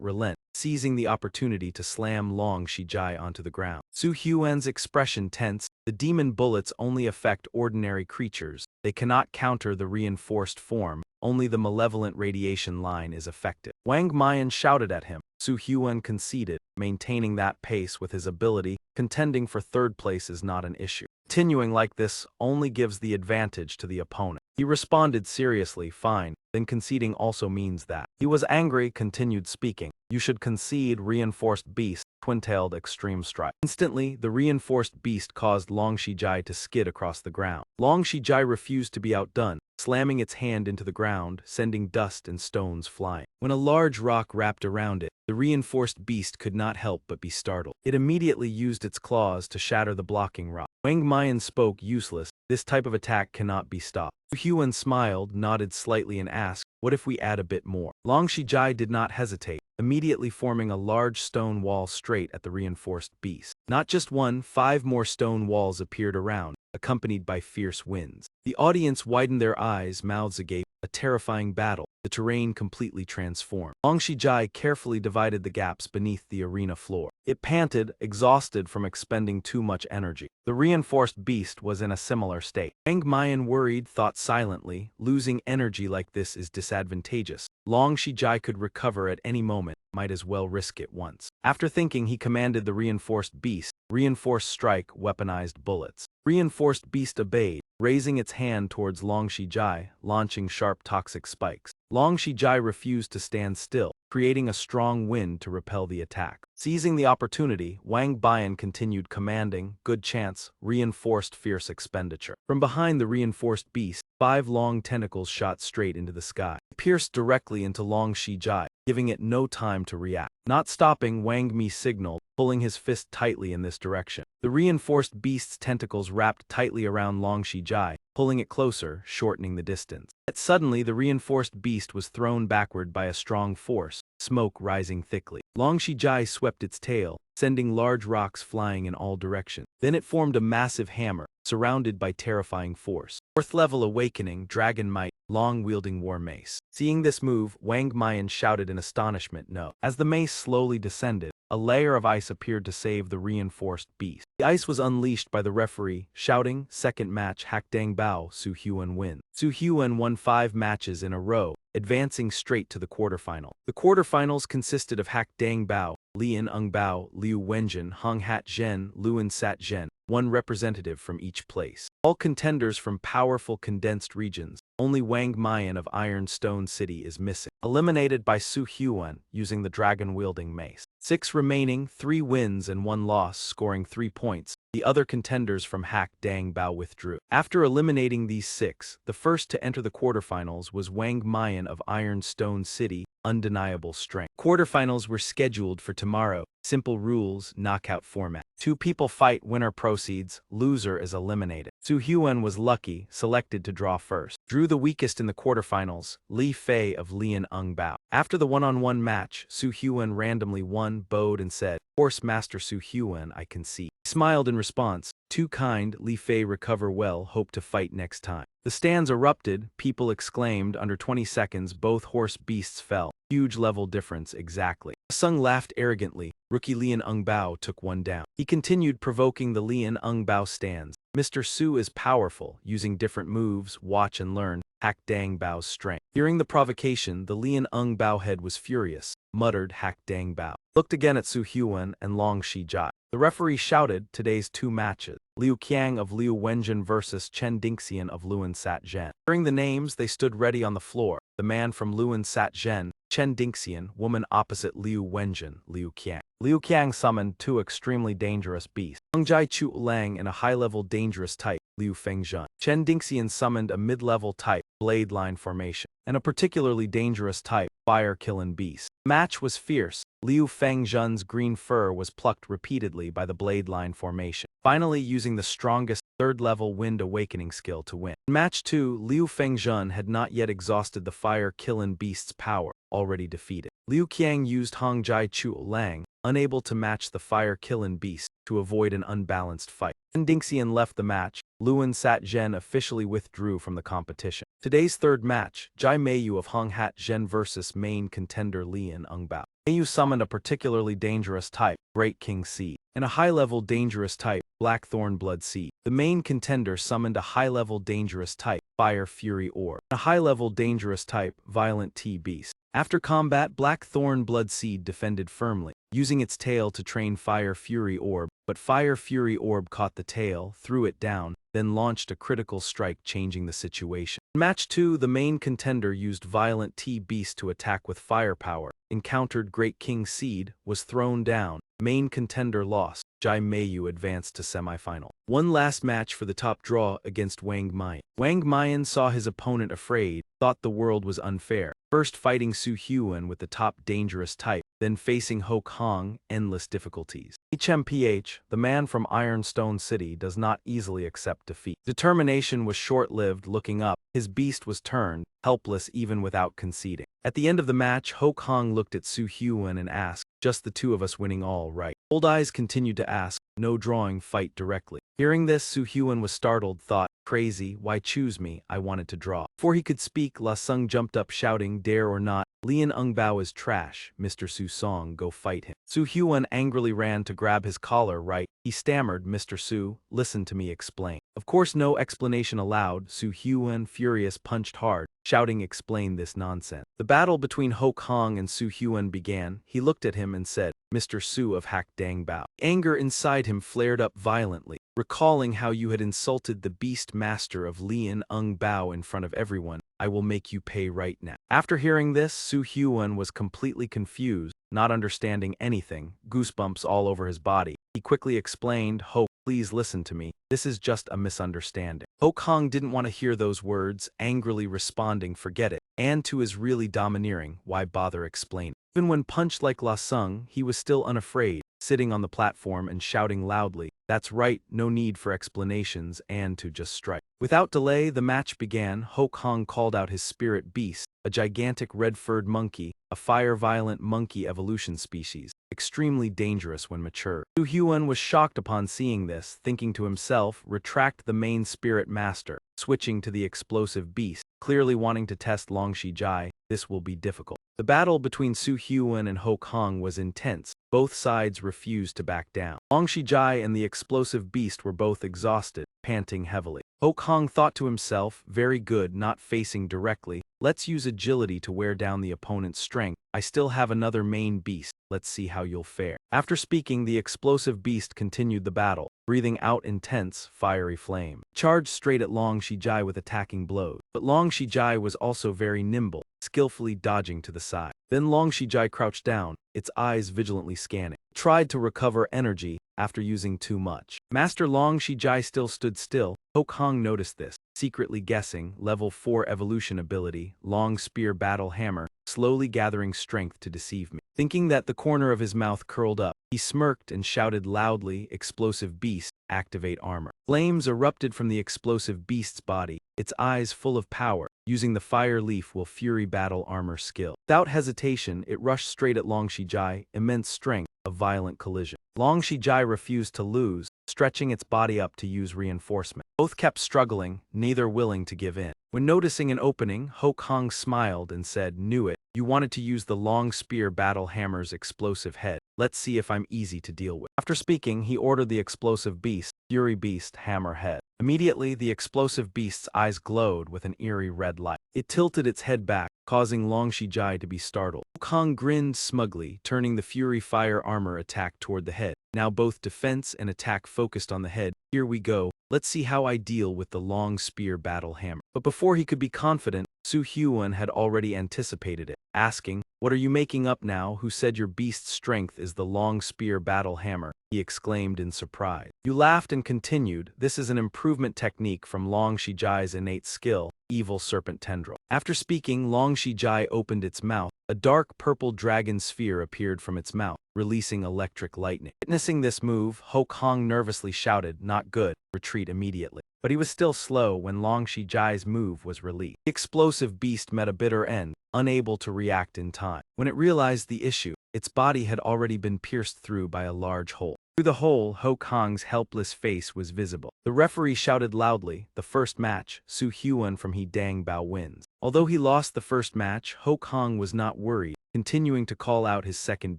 relent, seizing the opportunity to slam Long Shijai onto the ground. Su Hyuan's expression tense. The demon bullets only affect ordinary creatures. They cannot counter the reinforced form. Only the malevolent radiation line is effective. Wang Mayan shouted at him. Su Hyuan conceded, maintaining that pace with his ability. Contending for third place is not an issue. Continuing like this only gives the advantage to the opponent. He responded seriously, "Fine." Then conceding also means that. He was angry, continued speaking. "You should concede reinforced beast, twin-tailed extreme strike." Instantly, the reinforced beast caused Long Shijai to skid across the ground. Long Shijai refused to be outdone, slamming its hand into the ground, sending dust and stones flying. When a large rock wrapped around it, the reinforced beast could not help but be startled. It immediately used its claws to shatter the blocking rock. Wang Mayan spoke, "Useless. This type of attack cannot be stopped." Hyuan smiled, nodded slightly and asked, "What if we add a bit more?" Long Shijai did not hesitate, immediately forming a large stone wall straight at the reinforced beast. Not just one, 5 more stone walls appeared around, accompanied by fierce winds. The audience widened their eyes, mouths agape. A terrifying battle. The terrain completely transformed. Long Shijai carefully divided the gaps beneath the arena floor. It panted, exhausted from expending too much energy. The reinforced beast was in a similar state. Wang Mayan worried, thought silently, losing energy like this is disadvantageous. Long Shijai could recover at any moment, might as well risk it once. After thinking, he commanded the reinforced beast, "Reinforced strike, weaponized bullets." Reinforced beast obeyed, raising its hand towards Long Shijai, launching sharp toxic spikes. Long Shijai refused to stand still, creating a strong wind to repel the attack. Seizing the opportunity, Wang Bian continued commanding, "Good chance, reinforced fierce expenditure." From behind the reinforced beast, 5 long tentacles shot straight into the sky, pierced directly into Long Shijai, giving it no time to react. Not stopping, Wang Mi signaled, pulling his fist tightly in this direction. The reinforced beast's tentacles wrapped tightly around Long Shijai, pulling it closer, shortening the distance. Yet suddenly the reinforced beast was thrown backward by a strong force, smoke rising thickly. Long Shijai swept its tail, sending large rocks flying in all directions. Then it formed a massive hammer, surrounded by terrifying force. 4th level awakening, Dragon Might, long-wielding war mace. Seeing this move, Wang Mayan shouted in astonishment, "No." As the mace slowly descended, a layer of ice appeared to save the reinforced beast. The ice was unleashed by the referee, shouting, "Second match, Hak Dang Bao, Su Hyuan win." Su Hyuan won 5 matches in a row, advancing straight to the quarterfinal. The quarterfinals consisted of Hak Dang Bao, Lian Ung Bao, Liu Wenjin, Hong Hat Zhen, Luan Sat Zhen, 1 representative from each place. All contenders from powerful condensed regions. Only Wang Mayan of Iron Stone City is missing. Eliminated by Su Hyuan using the dragon-wielding mace. 6 remaining, 3 wins and 1 loss, scoring 3 points. The other contenders from Hak Dang Bao withdrew. After eliminating these 6, the first to enter the quarterfinals was Wang Mayan of Iron Stone City, undeniable strength. Quarterfinals were scheduled for tomorrow. Simple rules, knockout format. 2 people fight, winner proceeds, loser is eliminated. Su Hyuan was lucky, selected to draw first. Drew the weakest in the quarterfinals, Li Fei of Lian Ung Bao. After the one-on-one match, Su Hyuan randomly won, bowed and said, "Horse Master Su Hyuan, I concede." He smiled in response, "Too kind, Li Fei, recover well, hope to fight next time." The stands erupted, people exclaimed, under 20 seconds both horse beasts fell. Huge level difference, exactly. Sung laughed arrogantly, Rookie Lian Bao took one down. He continued provoking the Lian Bao stands. Mr. Su is powerful, using different moves, watch and learn, Hack Dang Bao's strength. Hearing the provocation, the Lian Bao head was furious, muttered Hack Dang Bao. Looked again at Su Huan and Long Shi Jai. The referee shouted today's two matches. Liu Qiang of Liu Wenjin versus Chen Dingxian of Luan Sat Zhen. Hearing the names, they stood ready on the floor. The man from Luan Sat Zhen, Chen Dingxian, woman opposite Liu Wenjin, Liu Qiang. Liu Qiang summoned two extremely dangerous beasts. Hung Jai Chu Lang in a high-level dangerous type, Liu Fengzhen. Chen Dingxian summoned a mid-level type, blade line formation, and a particularly dangerous type, fire killing beast. The match was fierce. Liu Fengzhen's green fur was plucked repeatedly by the blade line formation, finally using the strongest third-level wind awakening skill to win. In match 2, Liu Fengzhen had not yet exhausted the fire killing beast's power, already defeated. Liu Qiang used Hong Jai Chu Lang, unable to match the fire killing beast, to avoid an unbalanced fight. Chen Dingxian left the match. Luan Sat Zhen officially withdrew from the competition. Today's third match, Jai Meiyu of Hong Hat Zhen versus main contender Lian Bao. Meiyu summoned a particularly dangerous type, Great King Seed, and a high-level dangerous type, Blackthorn Blood Seed. The main contender summoned a high-level dangerous type, Fire Fury Orb, and a high-level dangerous type, Violent T Beast. After combat, Blackthorn Blood Seed defended firmly, using its tail to train Fire Fury Orb, but Fire Fury Orb caught the tail, threw it down, then launched a critical strike, changing the situation. In match 2, the main contender used Violent T Beast to attack with firepower, encountered Great King Seed, was thrown down. Main contender lost. Jai Meiyu advanced to semifinal. One last match for the top draw against Wang Mian. Wang Mian saw his opponent afraid, thought the world was unfair. First fighting Su Huan with the top dangerous type, then facing Ho Kong, endless difficulties. HMPH, the man from Ironstone City, does not easily accept defeat. Determination was short-lived. Looking up, his beast was turned, helpless even without conceding. At the end of the match, Ho Kong looked at Su Huan and asked, "Just the two of us winning all right?" Old Eyes continued to ask, "No drawing, fight directly." Hearing this, Su Huan was startled, thought, "Crazy, why choose me? I wanted to draw." Before he could speak, La Sung jumped up shouting, "Dare or not, Lian Bao is trash. Mr. Su Song, go fight him." Su Huan angrily ran to grab his collar. Right, he stammered, "Mr. Su, listen to me explain." Of course, no explanation allowed. Su Huan, furious, punched hard, shouting, "Explain this nonsense." The battle between Ho Kong and Su Huan began. He looked at him and said, "Mr. Su of Hack Dang Bao." Anger inside him flared up violently, recalling how you had insulted the beast master of Lian Bao in front of everyone. "I will make you pay right now." After hearing this, Su Huan was completely confused, not understanding anything, goosebumps all over his body. He quickly explained, "Ho, please listen to me. This is just a misunderstanding." Ho Kong didn't want to hear those words, angrily responding, "Forget it. And Tu is really domineering, why bother explaining?" Even when punched like La Sung, he was still unafraid, sitting on the platform and shouting loudly, "That's right, no need for explanations, and to just strike." Without delay, the match began. Ho Kong called out his spirit beast, a gigantic red-furred monkey, a fire-violent monkey evolution species, extremely dangerous when mature. Su Huan was shocked upon seeing this, thinking to himself, retract the main spirit master, switching to the explosive beast, clearly wanting to test Long Shi Jai. This will be difficult. The battle between Su Huan and Ho Kong was intense. Both sides refused to back down. Long Shi Jai and the explosive beast were both exhausted, panting heavily. Ho Kong thought to himself, "Very good, not facing directly. Let's use agility to wear down the opponent's strength. I still have another main beast. Let's see how you'll fare." After speaking, the explosive beast continued the battle, breathing out intense, fiery flame. Charged straight at Long Shi Jai with attacking blows. But Long Shi Jai was also very nimble, skillfully dodging to the side. Then Long Shi Jai crouched down, its eyes vigilantly scanning. Tried to recover energy after using too much. Master Long Shi Jai still stood still. Ho Kong noticed this, secretly guessing, level 4 evolution ability, Long Spear Battle Hammer, slowly gathering strength to deceive me. Thinking that the corner of his mouth curled up, he smirked and shouted loudly, "Explosive beast, activate armor." Flames erupted from the explosive beast's body, its eyes full of power. Using the Fire Leaf will Fury Battle Armor skill. Without hesitation, it rushed straight at Long Shi Jai, immense strength, a violent collision. Long Shi Jai refused to lose, stretching its body up to use reinforcement. Both kept struggling, neither willing to give in. When noticing an opening, Ho Kong smiled and said, "Knew it. You wanted to use the long spear battle hammer's explosive head. Let's see if I'm easy to deal with." After speaking, he ordered the explosive beast, Fury Beast, hammer head. Immediately, the explosive beast's eyes glowed with an eerie red light. It tilted its head back, causing Long Shijai to be startled. Kong grinned smugly, turning the Fury Fire armor attack toward the head. Now both defense and attack focused on the head. Here we go. Let's see how I deal with the long spear battle hammer. But before he could be confident, Su Hyun had already anticipated it, asking, "What are you making up now? Who said your beast's strength is the long spear battle hammer?" he exclaimed in surprise. You laughed and continued, "This is an improvement technique from Long Shijai's innate skill, Evil Serpent Tendril." After speaking, Long Shijai opened its mouth. A dark purple dragon sphere appeared from its mouth, releasing electric lightning. Witnessing this move, Ho Kong nervously shouted, "Not good, retreat immediately." But he was still slow when Long Shijai's move was released. The explosive beast met a bitter end, unable to react in time. When it realized the issue, its body had already been pierced through by a large hole. Through the hole, Ho Kong's helpless face was visible. The referee shouted loudly, "The first match, Su Hyun from He Dang Bao wins." Although he lost the first match, Ho Kong was not worried, continuing to call out his second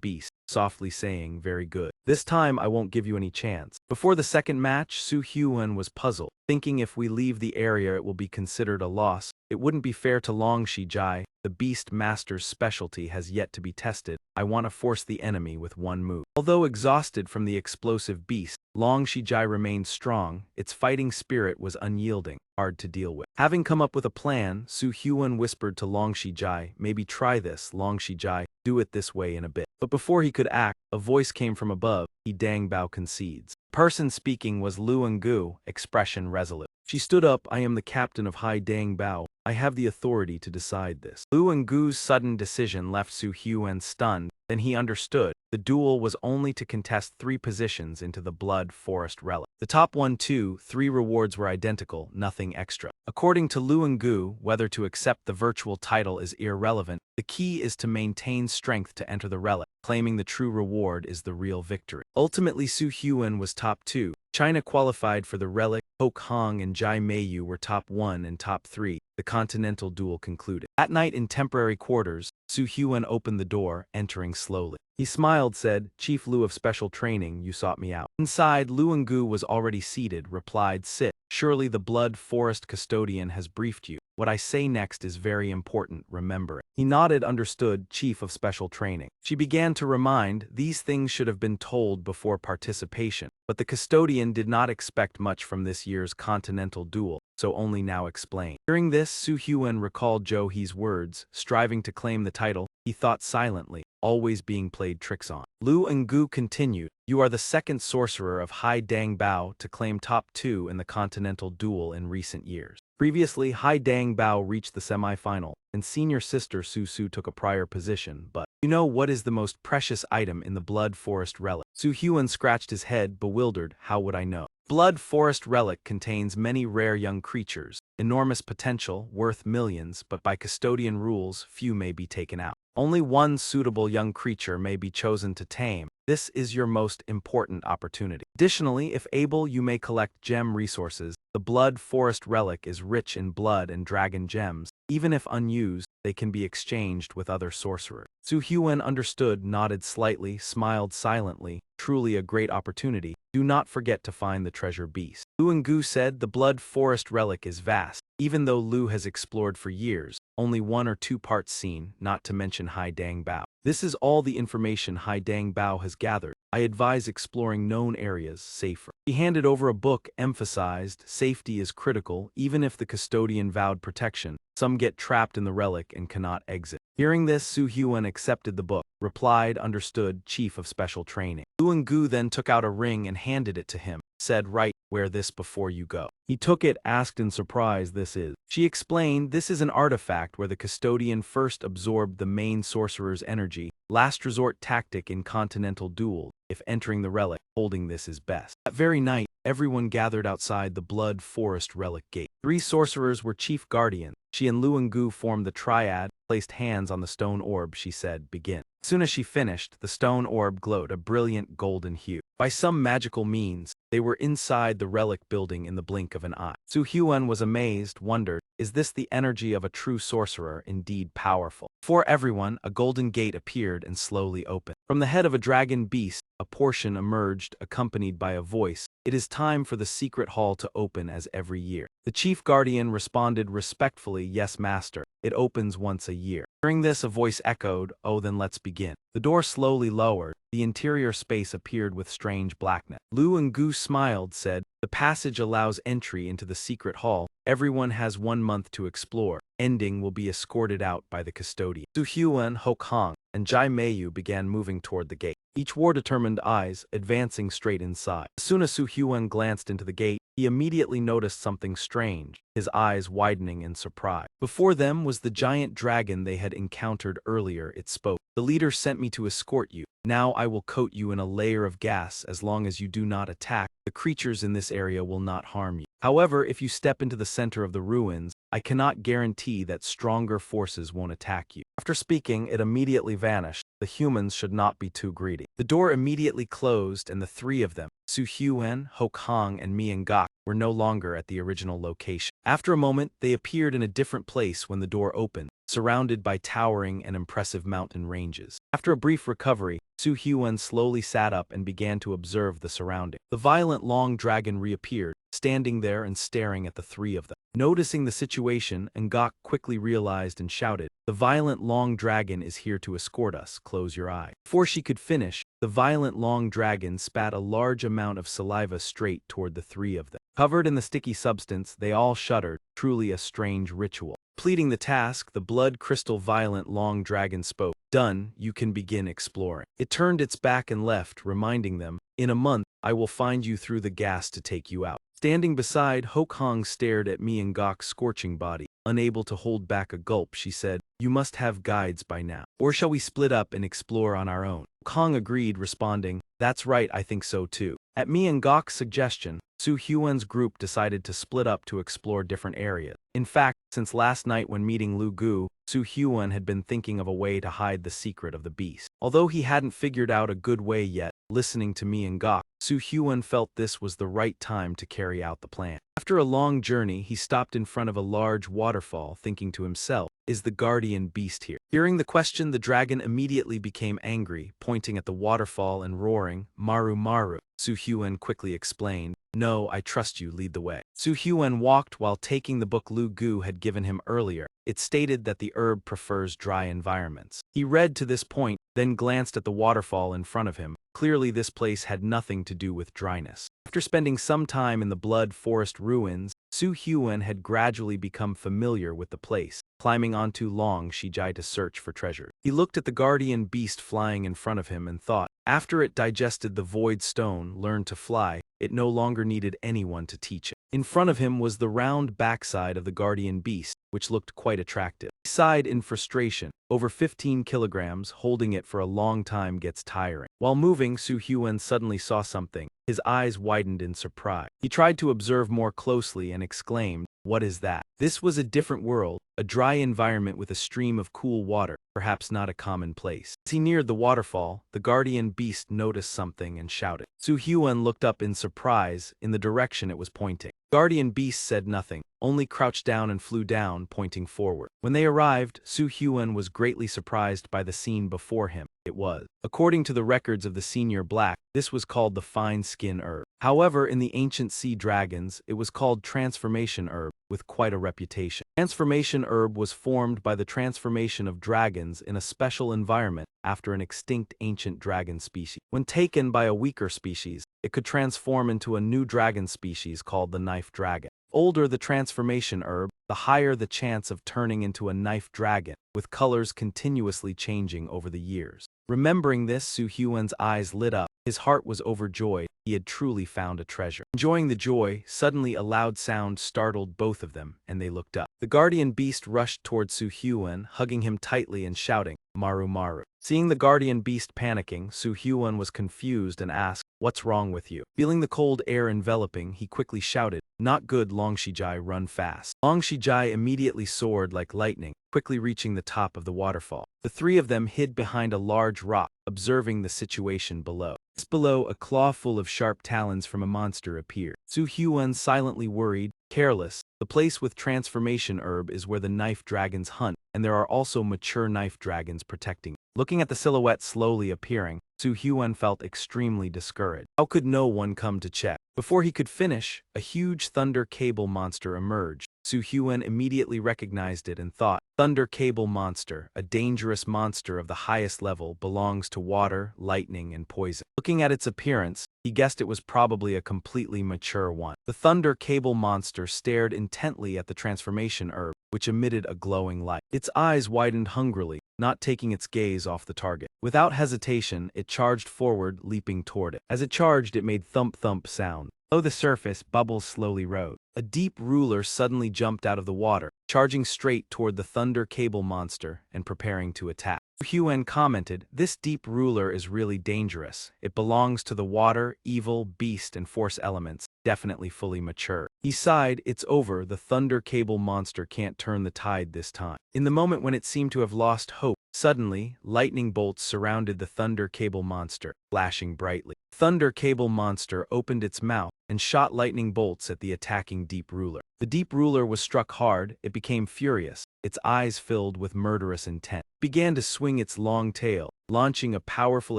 beast, softly saying, "Very good. This time I won't give you any chance." Before the second match, Su Hyun was puzzled, thinking if we leave the area it will be considered a loss. It wouldn't be fair to Long Shijai. The Beast Master's specialty has yet to be tested. I want to force the enemy with one move. Although exhausted from the explosive beast, Long Shijai remained strong. Its fighting spirit was unyielding, hard to deal with. Having come up with a plan, Su Hyun whispered to Long Shijai, "Maybe try this, Long Shijai. Do it this way in a bit." But before he could act, a voice came from above. He Dang Bao concedes. The person speaking was Lu Engu, expression resolute. She stood up. "I am the captain of Hai Dang Bao. I have the authority to decide this." Lu Engu's sudden decision left Su Hyun stunned. Then he understood. The duel was only to contest 3 positions into the Blood Forest Relic. The top 1, 2, 3 rewards were identical, nothing extra. According to Lu Engu, whether to accept the virtual title is irrelevant. The key is to maintain strength to enter the relic. Claiming the true reward is the real victory. Ultimately, Su Hyun was top 2. China qualified for the relic. Ho Kong and Jai Meiyu were top 1 and top 3. The continental duel concluded. That night in temporary quarters, Su Hyun opened the door, entering slowly. He smiled, said, "Chief Lu of Special Training, you sought me out." Inside, Lu Engu was already seated, replied, "Sit. Surely the Blood Forest Custodian has briefed you. What I say next is very important, remember it." He nodded, understood, Chief of Special Training. She began to remind, these things should have been told before participation. But the custodian did not expect much from this year's continental duel, so only now explained. Hearing this, Su Hyun recalled Jo Hee's words, striving to claim the title. He thought silently, always being played tricks on. Lu Engu continued, "You are the second sorcerer of Hai Dang Bao to claim top 2 in the continental duel in recent years. Previously, Hai Dang Bao reached the semi-final, and senior sister Su Su took a prior position, but you know what is the most precious item in the Blood Forest Relic?" Su Hyun scratched his head, bewildered. "How would I know?" Blood Forest Relic contains many rare young creatures, enormous potential, worth millions, but by custodian rules, few may be taken out. Only one suitable young creature may be chosen to tame. This is your most important opportunity. Additionally, if able, you may collect gem resources. The Blood Forest Relic is rich in blood and dragon gems. Even if unused, they can be exchanged with other sorcerers. Su Hyun understood, nodded slightly, smiled silently. Truly a great opportunity. Do not forget to find the treasure beast. Lu Engu said, "The Blood Forest Relic is vast. Even though Lu has explored for years, only 1 or 2 parts seen, not to mention Hai Dang Bao. This is all the information Hai Dang Bao has gathered. I advise exploring known areas safer." He handed over a book, emphasized, safety is critical, even if the custodian vowed protection. Some get trapped in the relic and cannot exit. Hearing this, Su Hyun accepted the book, replied, "Understood, Chief of Special Training." Lu Engu then took out a ring and handed it to him, said, "Right, wear this before you go." He took it, asked in surprise, "This is?" She explained, "This is an artifact where the custodian first absorbed the main sorcerer's energy, last resort tactic in continental duels. If entering the relic, holding this is best." That very night, everyone gathered outside the Blood Forest Relic Gate. 3 sorcerers were chief guardians. She and Lu Engu formed the triad, placed hands on the stone orb. She said, "Begin." As soon as she finished, the stone orb glowed a brilliant golden hue. By some magical means, they were inside the relic building in the blink of an eye. Su Hyun was amazed, wondered, is this the energy of a true sorcerer, indeed powerful? Before everyone, a golden gate appeared and slowly opened. From the head of a dragon beast, a portion emerged, accompanied by a voice. It is time for the secret hall to open as every year. The chief guardian responded respectfully, yes, master. It opens once a year. Hearing this, a voice echoed, oh, then let's begin. The door slowly lowered. The interior space appeared with strange blackness. Lu and Gu smiled, said, the passage allows entry into the secret hall. Everyone has 1 month to explore. Ending will be escorted out by the custodian. Su Hyun, Ho Kong, and Jai Meiyu began moving toward the gate. Each wore determined eyes, advancing straight inside. As soon as Su Hyun glanced into the gate, he immediately noticed something strange, his eyes widening in surprise. Before them was the giant dragon they had encountered earlier. It spoke. The leader sent me to escort you. Now I will coat you in a layer of gas. As long as you do not attack, the creatures in this area will not harm you. However, if you step into the center of the ruins, I cannot guarantee that stronger forces won't attack you. After speaking, it immediately vanished. The humans should not be too greedy. The door immediately closed and the three of them, Su Hyun, Ho Kong, and Mangacap, were no longer at the original location. After a moment, they appeared in a different place when the door opened, surrounded by towering and impressive mountain ranges. After a brief recovery, Su Hyun slowly sat up and began to observe the surrounding. The violent long dragon reappeared, standing there and staring at the three of them. Noticing the situation, Ngok quickly realized and shouted, the violent long dragon is here to escort us, close your eye. Before she could finish, the violent long dragon spat a large amount of saliva straight toward the three of them. Covered in the sticky substance, they all shuddered, truly a strange ritual. Completing the task, the blood crystal violent long dragon spoke. Done, you can begin exploring. It turned its back and left, reminding them, in a month, I will find you through the gas to take you out. Standing beside, Ho Kong stared at me and Gok's scorching body. Unable to hold back a gulp, she said, you must have guides by now. Or shall we split up and explore on our own? Kong agreed, responding, that's right, I think so too. At me and Gok's suggestion, Su Hyun's group decided to split up to explore different areas. In fact, since last night when meeting Lu Gu, Su Hyun had been thinking of a way to hide the secret of the beast. Although he hadn't figured out a good way yet, listening to me and Gok, Su Hyun felt this was the right time to carry out the plan. After a long journey, he stopped in front of a large waterfall, thinking to himself, is the guardian beast here? Hearing the question, the dragon immediately became angry, pointing at the waterfall and roaring, Maru Maru. Su Hyun quickly explained, no, I trust you, lead the way. Su Hyun walked while taking the book Lu Gu had given him earlier. It stated that the herb prefers dry environments. He read to this point, then glanced at the waterfall in front of him. Clearly this place had nothing to do with dryness. After spending some time in the Blood Forest ruins, Su Hyun had gradually become familiar with the place, climbing onto Long Shijai to search for treasure. He looked at the guardian beast flying in front of him and thought, after it digested the void stone, learned to fly, it no longer needed anyone to teach it. In front of him was the round backside of the guardian beast, which looked quite attractive. He sighed in frustration. Over 15 kilograms, holding it for a long time gets tiring. While moving, Su Hyun suddenly saw something. His eyes widened in surprise. He tried to observe more closely and exclaimed, what is that? This was a different world, a dry environment with a stream of cool water, perhaps not a common place. As he neared the waterfall, the guardian beast noticed something and shouted. Su Hyun looked up in surprise, in the direction it was pointing. Guardian beast said nothing, only crouched down and flew down, pointing forward. When they arrived, Su Hyun was greatly surprised by the scene before him. It was, according to the records of the Senior Black, this was called the fine skin herb. However, in the ancient sea dragons, it was called transformation herb, with quite a reputation. Transformation herb was formed by the transformation of dragons in a special environment after an extinct ancient dragon species. When taken by a weaker species, it could transform into a new dragon species called the knife dragon. Older the transformation herb, the higher the chance of turning into a knife dragon, with colors continuously changing over the years. Remembering this, Su Hyun's eyes lit up. His heart was overjoyed. He had truly found a treasure. Enjoying the joy, suddenly a loud sound startled both of them, and they looked up. The guardian beast rushed toward Su Hyun, hugging him tightly and shouting, Maru Maru. Seeing the guardian beast panicking, Su Hyun was confused and asked, "What's wrong with you?" Feeling the cold air enveloping, he quickly shouted, "Not good, Long Shijai, run fast." Long Shijai immediately soared like lightning, quickly reaching the top of the waterfall. The three of them hid behind a large rock, observing the situation below. Just below, a claw full of sharp talons from a monster appeared. Su Hyun silently worried, careless. The place with transformation herb is where the knife dragons hunt, and there are also mature knife dragons protecting. Looking at the silhouette slowly appearing, Su Hyun felt extremely discouraged. How could no one come to check? Before he could finish, a huge thunder cable monster emerged. Su Hyun immediately recognized it and thought, "Thunder cable monster, a dangerous monster of the highest level, belongs to water, lightning, and poison." Looking at its appearance, he guessed it was probably a completely mature one. The thunder cable monster stared intently at the transformation herb, which emitted a glowing light. Its eyes widened hungrily, not taking its gaze off the target. Without hesitation, it charged forward, leaping toward it. As it charged, it made thump-thump sound. Below the surface, bubbles slowly rose. A deep ruler suddenly jumped out of the water, charging straight toward the thunder cable monster and preparing to attack. Hyun commented, "This deep ruler is really dangerous. It belongs to the water, evil, beast, and force elements, definitely fully mature." He sighed, "It's over, the thunder cable monster can't turn the tide this time." In the moment when it seemed to have lost hope, suddenly, lightning bolts surrounded the thunder cable monster, flashing brightly. Thunder cable monster opened its mouth and shot lightning bolts at the attacking deep ruler. The deep ruler was struck hard, it became furious, its eyes filled with murderous intent. It began to swing its long tail, launching a powerful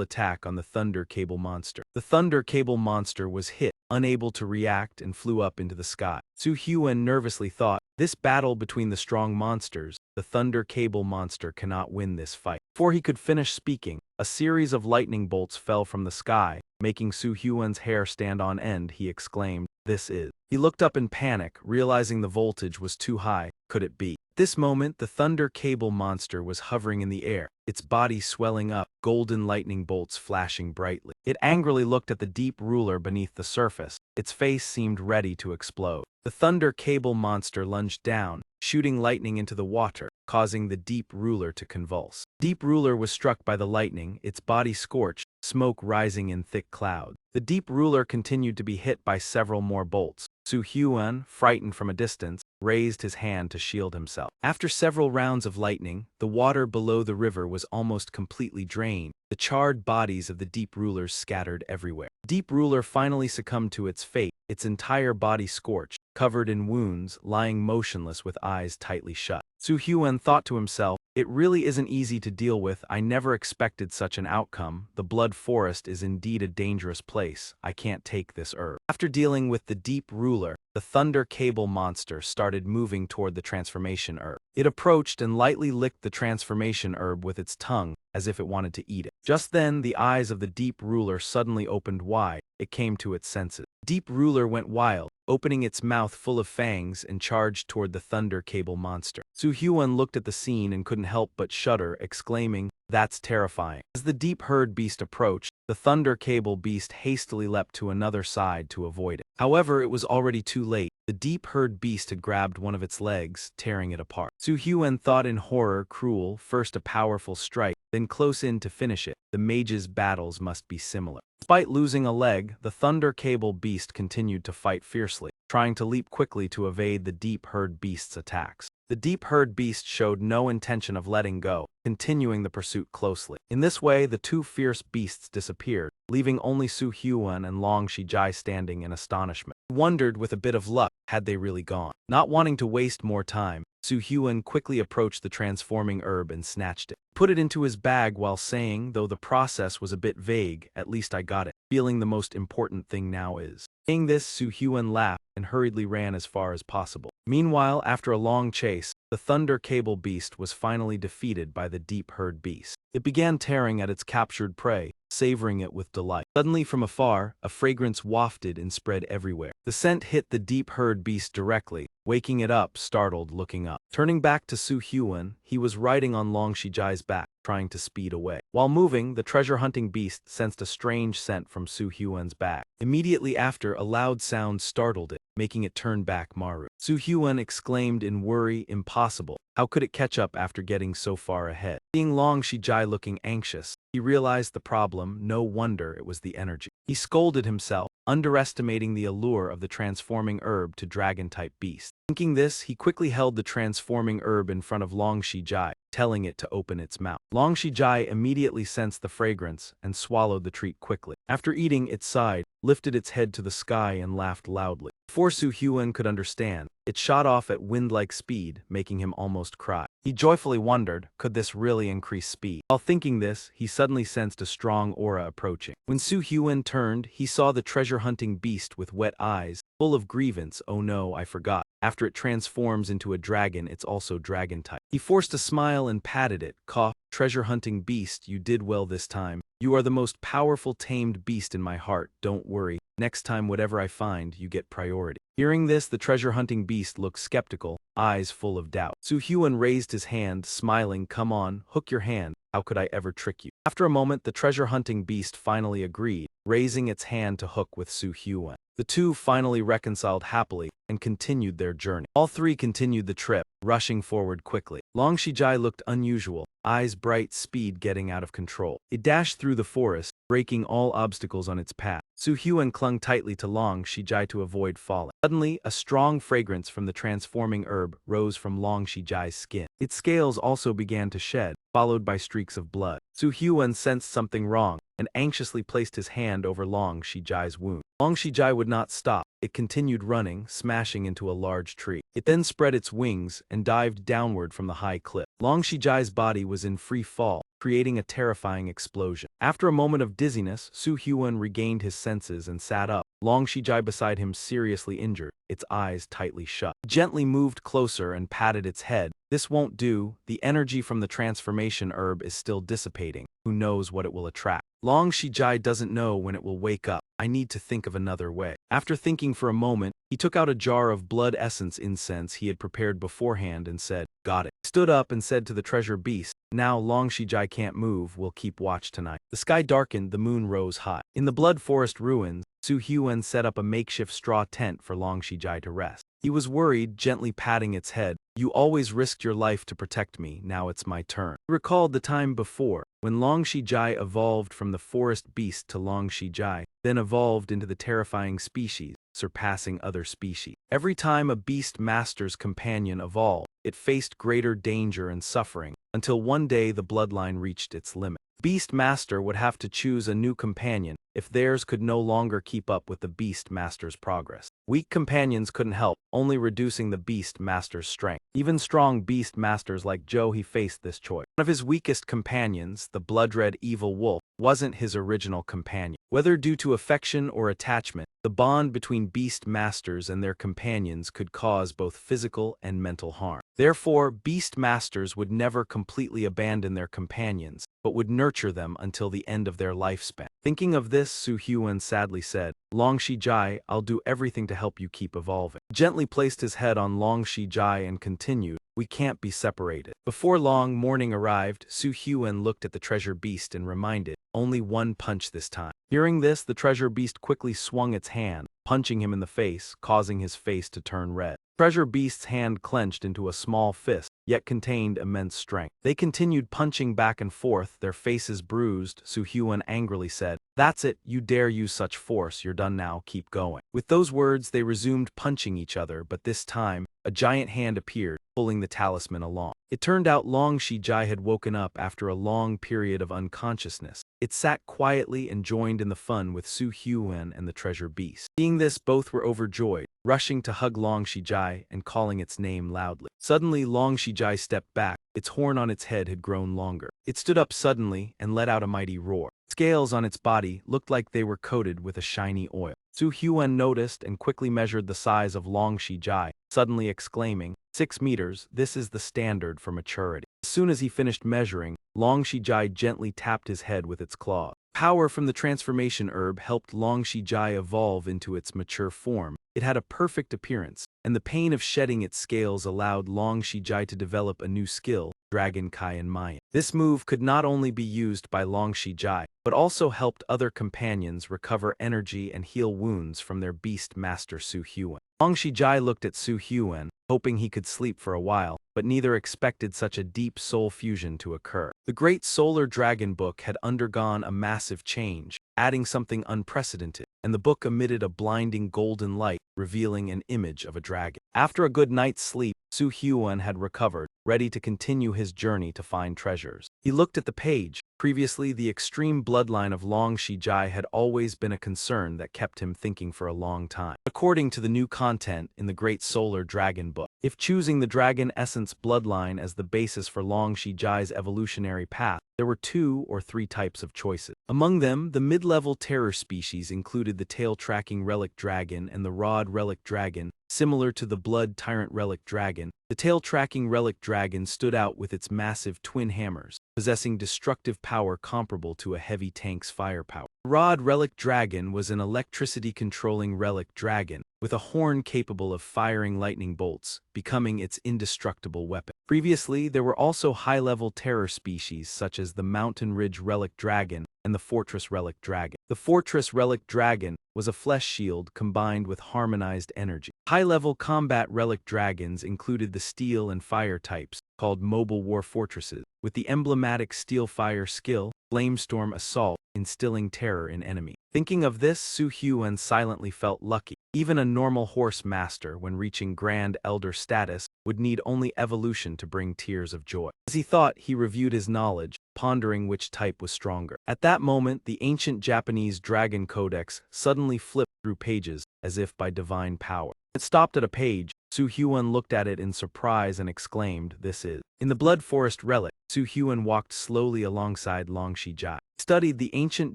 attack on the thunder cable monster. The thunder cable monster was hit, unable to react, and flew up into the sky. Su Hyun nervously thought, "This battle between the strong monsters, the thunder cable monster cannot win this fight." Before he could finish speaking, a series of lightning bolts fell from the sky, making Su Hyun's hair stand on end. He exclaimed, "This is..." He looked up in panic, realizing the voltage was too high. Could it be? At this moment, the thunder cable monster was hovering in the air, its body swelling up, golden lightning bolts flashing brightly. It angrily looked at the deep ruler beneath the surface. Its face seemed ready to explode. The thunder cable monster lunged down, shooting lightning into the water, causing the deep ruler to convulse. Deep ruler was struck by the lightning, its body scorched, smoke rising in thick clouds. The deep ruler continued to be hit by several more bolts. Su Hyun, frightened from a distance, raised his hand to shield himself. After several rounds of lightning, the water below the river was almost completely drained. The charred bodies of the deep rulers scattered everywhere. Deep ruler finally succumbed to its fate, its entire body scorched, covered in wounds, lying motionless with eyes tightly shut. Su Hyun thought to himself, "It really isn't easy to deal with. I never expected such an outcome. The blood forest is indeed a dangerous place. I can't take this herb." After dealing with the deep ruler, the thunder cable monster started moving toward the transformation herb. It approached and lightly licked the transformation herb with its tongue, as if it wanted to eat it. Just then, the eyes of the deep ruler suddenly opened wide. It came to its senses. Deep ruler went wild, opening its mouth full of fangs and charged toward the thunder cable monster. Su Hyun looked at the scene and couldn't help but shudder, exclaiming, "That's terrifying." As the deep herd beast approached, the thunder cable beast hastily leapt to another side to avoid it. However, it was already too late. The deep herd beast had grabbed one of its legs, tearing it apart. Su Hyun thought in horror, cruel, first a powerful strike, then close in to finish it. The mage's battles must be similar. Despite losing a leg, the thunder cable beast continued to fight fiercely, trying to leap quickly to evade the deep herd beast's attacks. The deep herd beast showed no intention of letting go, continuing the pursuit closely. In this way, the two fierce beasts disappeared, leaving only Su Hyun and Long Shijai standing in astonishment. He wondered, with a bit of luck, had they really gone? Not wanting to waste more time, Su Hyun quickly approached the transforming herb and snatched it. Put it into his bag while saying, though the process was a bit vague, "At least I got it. Feeling the most important thing now is." Saying this, Su Hyun laughed and hurriedly ran as far as possible. Meanwhile, after a long chase, the thunder cable beast was finally defeated by the deep herd beast. It began tearing at its captured prey, savoring it with delight. Suddenly from afar, a fragrance wafted and spread everywhere. The scent hit the deep herd beast directly, waking it up, startled, looking up. Turning back to Su Hyun, he was riding on Long Shijai's back, trying to speed away. While moving, the treasure-hunting beast sensed a strange scent from Su Hyun's bag. Immediately after, a loud sound startled it, making it turn back Maru. Su Hyun exclaimed in worry, impossible. How could it catch up after getting so far ahead? Seeing Long Shijai looking anxious, he realized the problem. No wonder it was the energy. He scolded himself, underestimating the allure of the transforming herb to dragon-type beast. Thinking this, he quickly held the transforming herb in front of Long Shijai, telling it to open its mouth. Long Shijai immediately sensed the fragrance and swallowed the treat quickly. After eating, it sighed, lifted its head to the sky and laughed loudly. Before Su Hyun could understand, it shot off at wind-like speed, making him almost cry. He joyfully wondered, could this really increase speed? While thinking this, he suddenly sensed a strong aura approaching. When Su Hyun turned, he saw the treasure-hunting beast with wet eyes, full of grievance. Oh no, I forgot. After it transforms into a dragon, it's also dragon-type. He forced a smile and patted it, coughed. Treasure-hunting beast, you did well this time. You are the most powerful tamed beast in my heart, don't worry. Next time whatever I find, you get priority. Hearing this, the treasure-hunting beast looked skeptical, eyes full of doubt. Su Hyun raised his hand, smiling, come on, hook your hand. How could I ever trick you? After a moment, the treasure-hunting beast finally agreed, raising its hand to hook with Su Hyun. The two finally reconciled happily and continued their journey. All three continued the trip, rushing forward quickly. Long Shijai looked unusual, eyes bright, speed getting out of control. It dashed through the forest, breaking all obstacles on its path. Su Hyun clung tightly to Long Shijai to avoid falling. Suddenly, a strong fragrance from the transforming herb rose from Long Shijai's skin. Its scales also began to shed, followed by streaks of blood. Su Hyun sensed something wrong and anxiously placed his hand over Long Shijai's wound. Long Shijai would not stop. It continued running, smashing into a large tree. It then spread its wings and dived downward from the high cliff. Long Shijai's body was in free fall, creating a terrifying explosion. After a moment of dizziness, Su Hyun regained his senses and sat up. Long Shijai beside him seriously injured, its eyes tightly shut. He gently moved closer and patted its head. This won't do. The energy from the transformation herb is still dissipating. Who knows what it will attract? Long Shijai doesn't know when it will wake up. I need to think of another way. After thinking for a moment, he took out a jar of blood essence incense he had prepared beforehand and said, got it. He stood up and said to the treasure beast, now Long Shijai can't move, we'll keep watch tonight. The sky darkened, the moon rose high. In the Blood Forest ruins, Su Hyun set up a makeshift straw tent for Long Shijai to rest. He was worried, gently patting its head. You always risked your life to protect me, now it's my turn. He recalled the time before, when Long Shijai evolved from the forest beast to Long Shijai, then evolved into the terrifying species, surpassing other species. Every time a beast master's companion evolved, it faced greater danger and suffering, until one day the bloodline reached its limit. Beast Master would have to choose a new companion if theirs could no longer keep up with the Beast Master's progress. Weak companions couldn't help, only reducing the Beast Master's strength. Even strong Beast Masters like Joe he faced this choice. One of his weakest companions, the blood-red evil wolf, wasn't his original companion. Whether due to affection or attachment, the bond between Beast Masters and their companions could cause both physical and mental harm. Therefore, Beast Masters would never completely abandon their companions, but would nurture them until the end of their lifespan. Thinking of this, Su Hyun sadly said, Long Shijai, I'll do everything to help you keep evolving. He gently placed his head on Long Shijai and continued, we can't be separated. Before long, morning arrived. Su Hyun looked at the treasure beast and reminded, only one punch this time. Hearing this, the treasure beast quickly swung its hand, punching him in the face, causing his face to turn red. Treasure beast's hand clenched into a small fist, yet contained immense strength. They continued punching back and forth, their faces bruised. Su Hyun angrily said, that's it, you dare use such force, you're done now, keep going. With those words, they resumed punching each other, but this time, a giant hand appeared, pulling the talisman along. It turned out Long Shijai had woken up after a long period of unconsciousness. It sat quietly and joined in the fun with Su Hyun and the treasure beast. Seeing this, both were overjoyed, rushing to hug Long Shijai and calling its name loudly. Suddenly, Long Shijai stepped back. Its horn on its head had grown longer. It stood up suddenly and let out a mighty roar. Scales on its body looked like they were coated with a shiny oil. Su Hyun noticed and quickly measured the size of Long Shijai, suddenly exclaiming, 6 meters, this is the standard for maturity. As soon as he finished measuring, Long Shijai gently tapped his head with its claws. Power from the transformation herb helped Long Shijai evolve into its mature form, It had a perfect appearance, and the pain of shedding its scales allowed Long Shijai to develop a new skill, Dragon Kai and Maya. This move could not only be used by Long Shijai, but also helped other companions recover energy and heal wounds from their beast master Su Huan. Long Shijai looked at Su Huan, hoping he could sleep for a while, but neither expected such a deep soul fusion to occur. The Great Solar Dragon book had undergone a massive change, adding something unprecedented, and the book emitted a blinding golden light, revealing an image of a dragon. After a good night's sleep, Su Huan had recovered, ready to continue his journey to find treasures. He looked at the page. Previously, the extreme bloodline of Long Shijai had always been a concern that kept him thinking for a long time. According to the new content in the Great Solar Dragon book, if choosing the Dragon Essence bloodline as the basis for Long Shijai's evolutionary path, there were 2 or 3 types of choices. Among them, the mid-level terror species included the tail-tracking relic dragon and the rod relic dragon. Similar to the blood tyrant relic dragon, the tail-tracking relic dragon stood out with its massive twin hammers, possessing destructive power comparable to a heavy tank's firepower. The rod relic dragon was an electricity-controlling relic dragon, with a horn capable of firing lightning bolts, becoming its indestructible weapon. Previously, there were also high-level terror species such as the Mountain Ridge relic dragon and the Fortress relic dragon. The Fortress relic dragon was a flesh shield combined with harmonized energy. High-level combat relic dragons included the steel and fire types, called mobile war fortresses, with the emblematic steel fire skill, Flamestorm Assault, instilling terror in enemy. Thinking of this, Su Huan silently felt lucky. Even a normal horse master, when reaching Grand Elder status, would need only evolution to bring tears of joy. As he thought, he reviewed his knowledge, pondering which type was stronger. At that moment, the ancient Japanese Dragon Codex suddenly flipped through pages, as if by divine power. It stopped at a page. Su Huan looked at it in surprise and exclaimed, "This is." In the Blood Forest relic, Su Huan walked slowly alongside Long Shijai. He studied the ancient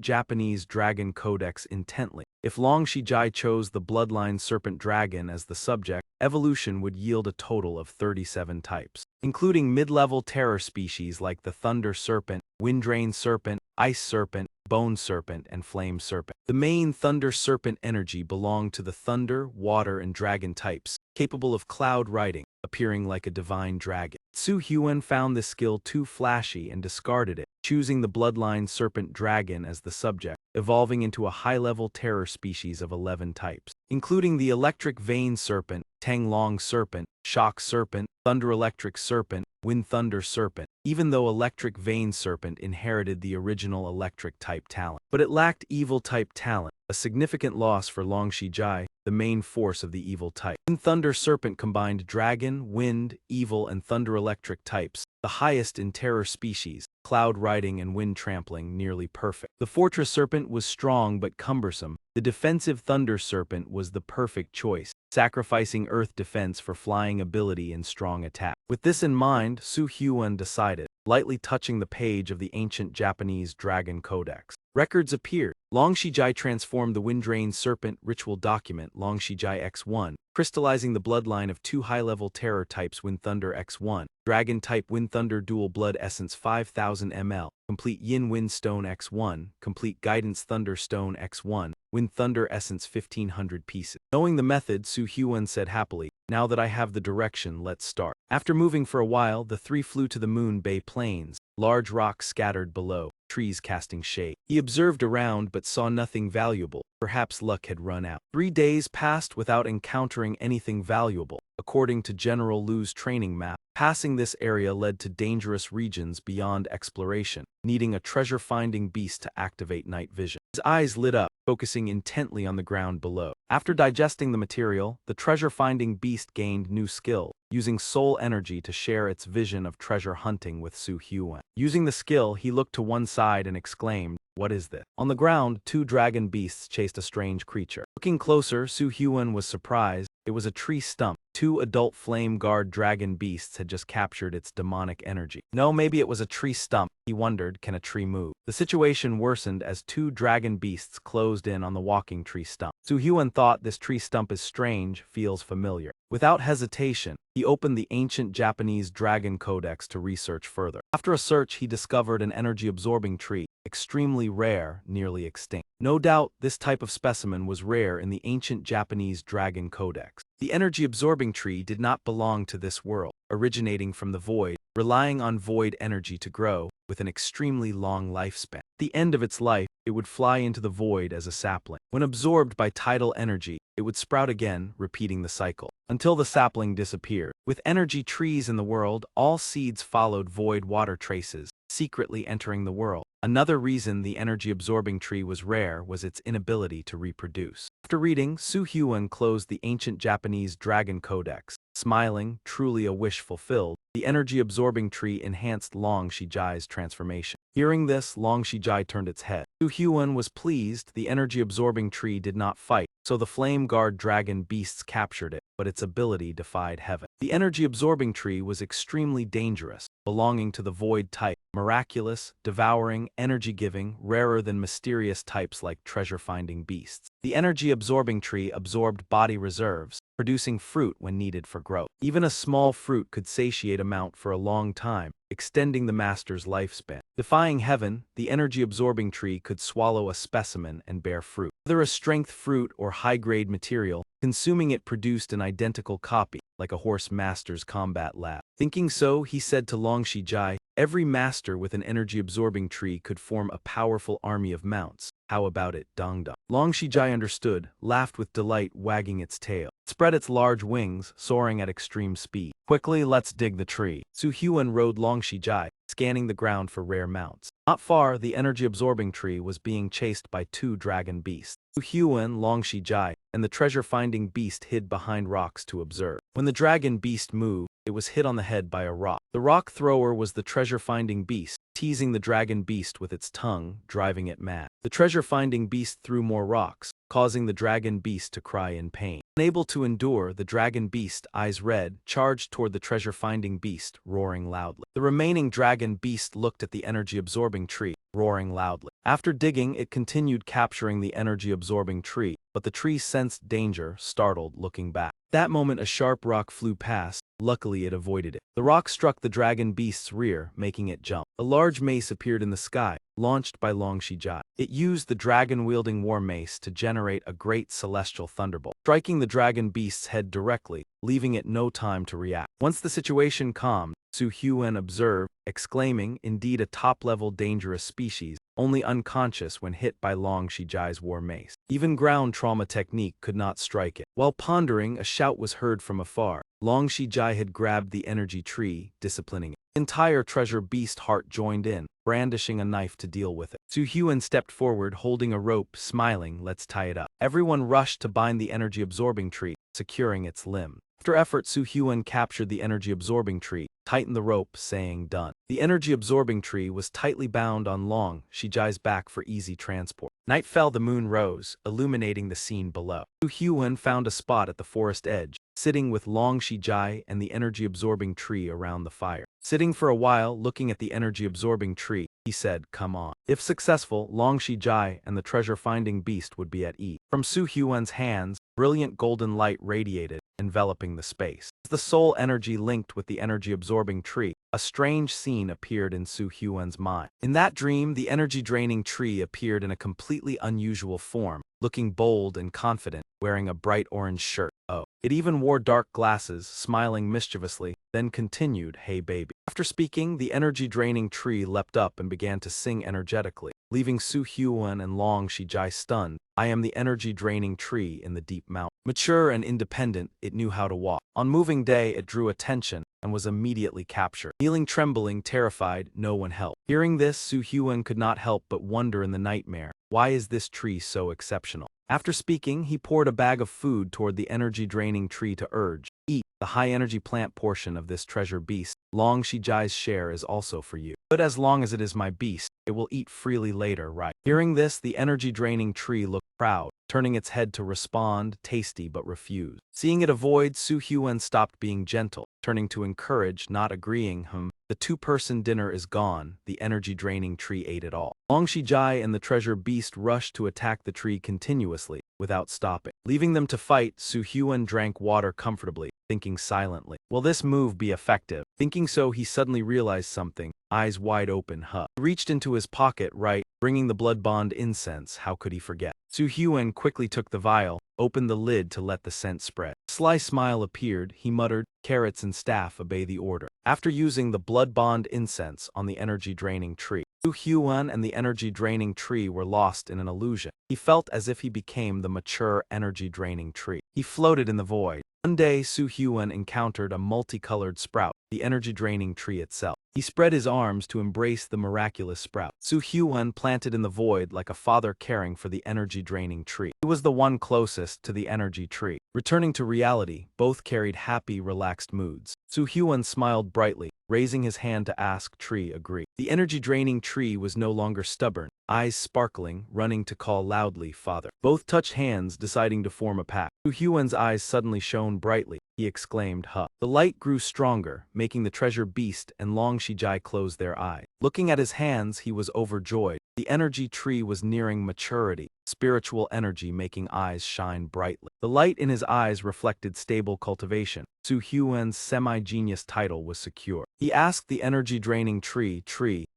Japanese Dragon Codex intently. If Long Shijai chose the bloodline serpent dragon as the subject, evolution would yield a total of 37 types, including mid-level terror species like the Thunder Serpent, Windrain Serpent, Ice Serpent, Bone Serpent, and Flame Serpent. The main Thunder Serpent energy belonged to the Thunder, Water, and Dragon types, capable of cloud riding, appearing like a divine dragon. Su Huan found this skill too flashy and discarded it, choosing the bloodline serpent dragon as the subject, evolving into a high-level terror species of 11 types, including the Electric Vein Serpent, Tanglong Serpent, Shock Serpent, Thunder Electric Serpent, Wind Thunder Serpent, even though Electric Vein Serpent inherited the original electric type talent. But it lacked evil type talent, a significant loss for Long Shijai, the main force of the evil type. Wind Thunder Serpent combined dragon, wind, evil, and thunder electric types, the highest in terror species, cloud riding and wind trampling, nearly perfect. The Fortress Serpent was strong but cumbersome. The defensive Thunder Serpent was the perfect choice, sacrificing earth defense for flying ability and strong attack. With this in mind, Su Huan decided, lightly touching the page of the ancient Japanese Dragon Codex. Records appeared. Long Shijai transformed the Windrain Serpent ritual document Long Shijai X1, crystallizing the bloodline of 2 high-level terror types Wind Thunder X1, Dragon type Wind Thunder Dual Blood Essence 5000 ml, Complete Yin Wind Stone X1, Complete Guidance Thunder Stone X1, Wind Thunder Essence 1500 pieces. Knowing the method, Su Huan said happily, "Now that I have the direction, let's start." After moving for a while, the 3 flew to the Moon Bay Plains, large rocks scattered below, trees casting shade. He observed around but saw nothing valuable. Perhaps luck had run out. 3 days passed without encountering anything valuable. According to General Lu's training map, passing this area led to dangerous regions beyond exploration, needing a treasure-finding beast to activate night vision. His eyes lit up, focusing intently on the ground below. After digesting the material, the treasure-finding beast gained new skill, using soul energy to share its vision of treasure hunting with Su Huan. Using the skill, he looked to one side and exclaimed, "What is this?" On the ground, 2 dragon beasts chased a strange creature. Looking closer, Su Huan was surprised. It was a tree stump. 2 adult flame guard dragon beasts had just captured its demonic energy. No, maybe it was a tree stump. He wondered, can a tree move? The situation worsened as 2 dragon beasts closed in on the walking tree stump. Su Huan thought, this tree stump is strange, feels familiar. Without hesitation, he opened the ancient Japanese Dragon Codex to research further. After a search, he discovered an energy-absorbing tree, extremely rare, nearly extinct. No doubt, this type of specimen was rare in the ancient Japanese Dragon Codex. The energy-absorbing tree did not belong to this world, originating from the void, relying on void energy to grow, with an extremely long lifespan. At the end of its life, it would fly into the void as a sapling. When absorbed by tidal energy, it would sprout again, repeating the cycle, until the sapling disappeared. With energy trees in the world, all seeds followed void water traces, secretly entering the world. Another reason the energy-absorbing tree was rare was its inability to reproduce. After reading, Su Hyun closed the ancient Japanese Dragon Codex. Smiling, truly a wish fulfilled, the energy-absorbing tree enhanced Long Shijai's transformation. Hearing this, Long Shijai turned its head. Su Hyun was pleased the energy-absorbing tree did not fight, so the flame guard dragon beasts captured it, but its ability defied heaven. The energy-absorbing tree was extremely dangerous, belonging to the void type, miraculous, devouring, energy-giving, rarer than mysterious types like treasure-finding beasts. The energy-absorbing tree absorbed body reserves, producing fruit when needed for growth. Even a small fruit could satiate a mount for a long time, extending the master's lifespan. Defying heaven, the energy-absorbing tree could swallow a specimen and bear fruit. Whether a strength fruit or high-grade material, consuming it produced an identical copy, like a horse master's combat lab. Thinking so, he said to Long Shijai, every master with an energy-absorbing tree could form a powerful army of mounts. How about it, Dongdong? Long Shijai understood, laughed with delight, wagging its tail. It spread its large wings, soaring at extreme speed. Quickly, let's dig the tree. Su Hyun rode Long Shijai, scanning the ground for rare mounts. Not far, the energy-absorbing tree was being chased by two dragon beasts. Su Hyun, Long Shijai, and the treasure-finding beast hid behind rocks to observe. When the dragon beast moved, it was hit on the head by a rock. The rock thrower was the treasure-finding beast, teasing the dragon beast with its tongue, driving it mad. The treasure-finding beast threw more rocks, causing the dragon beast to cry in pain. Unable to endure, the dragon beast, eyes red, charged toward the treasure-finding beast, roaring loudly. The remaining dragon beast looked at the energy-absorbing tree, roaring loudly. After digging, it continued capturing the energy-absorbing tree, but the tree sensed danger, startled, looking back. That moment a sharp rock flew past. Luckily it avoided it. The rock struck the dragon beast's rear, making it jump. A large mace appeared in the sky, launched by Long Shijai. It used the dragon-wielding war mace to generate a great celestial thunderbolt, striking the dragon beast's head directly, leaving it no time to react. Once the situation calmed, Su Hyun observed, exclaiming, indeed a top-level dangerous species, only unconscious when hit by Long Shijai's war mace. Even ground trauma technique could not strike it. While pondering, a shout was heard from afar. Long Shijai had grabbed the energy tree, disciplining it. The entire treasure beast heart joined in, brandishing a knife to deal with it. Su Hyun stepped forward, holding a rope, smiling, let's tie it up. Everyone rushed to bind the energy-absorbing tree, securing its limb. After effort, Su Hyun captured the energy-absorbing tree, tightened the rope, saying, done. The energy-absorbing tree was tightly bound on Long Shijai's back for easy transport. Night fell, the moon rose, illuminating the scene below. Su Hyun found a spot at the forest edge, sitting with Long Shijai and the energy-absorbing tree around the fire. Sitting for a while, looking at the energy-absorbing tree, he said, come on. If successful, Long Shijai and the treasure-finding beast would be at ease. From Su Hyun's hands, brilliant golden light radiated, enveloping the space. As the soul energy linked with the energy-absorbing tree, a strange scene appeared in Su Hyun's mind. In that dream, the energy-draining tree appeared in a completely unusual form, looking bold and confident, wearing a bright orange shirt. Oh, it even wore dark glasses, smiling mischievously, then continued, hey baby. After speaking, the energy-draining tree leapt up and began to sing energetically, leaving Su Hyun and Long Shijai stunned. I am the energy-draining tree in the deep mountain. Mature and independent, it knew how to walk. On moving day, it drew attention and was immediately captured. Kneeling, trembling, terrified, no one helped. Hearing this, Su Hyun could not help but wonder in the nightmare, why is this tree so exceptional? After speaking, he poured a bag of food toward the energy-draining tree to urge, eat. The high-energy plant portion of this treasure beast, Long Shijai's share is also for you. But as long as it is my beast, it will eat freely later, right? Hearing this, the energy-draining tree looked proud, turning its head to respond, tasty but refused. Seeing it avoid, Su Hyun stopped being gentle, turning to encourage, not agreeing, the two-person dinner is gone, the energy-draining tree ate it all. Long Shijai and the treasure beast rushed to attack the tree continuously, without stopping. Leaving them to fight, Su Hyun drank water comfortably, thinking silently. Will this move be effective? Thinking so, he suddenly realized something, eyes wide open. He reached into his pocket, bringing the blood bond incense. How could he forget? Su Hyun quickly took the vial, opened the lid to let the scent spread. A sly smile appeared. He muttered, "Carrots and staff obey the order." After using the blood bond incense on the energy-draining tree, Su Hyun and the energy-draining tree were lost in an illusion. He felt as if he became the mature energy-draining tree. He floated in the void. One day, Su Hyun encountered a multicolored sprout, the energy-draining tree itself. He spread his arms to embrace the miraculous sprout. Su Hyun planted in the void like a father caring for the energy-draining tree. He was the one closest to the energy tree. Returning to reality, both carried happy, relaxed moods. Su Hyun smiled brightly, raising his hand to ask Tree agree. The energy-draining tree was no longer stubborn, eyes sparkling, running to call loudly, "Father." Both touched hands, deciding to form a pact. Su Hyun's eyes suddenly shone brightly. He exclaimed, "Huh." The light grew stronger, making the treasure beast and Long Shijai close their eyes. Looking at his hands, he was overjoyed. The energy tree was nearing maturity, spiritual energy making eyes shine brightly. The light in his eyes reflected stable cultivation. Su Hyun's semi-genius title was secure. He asked the energy-draining tree,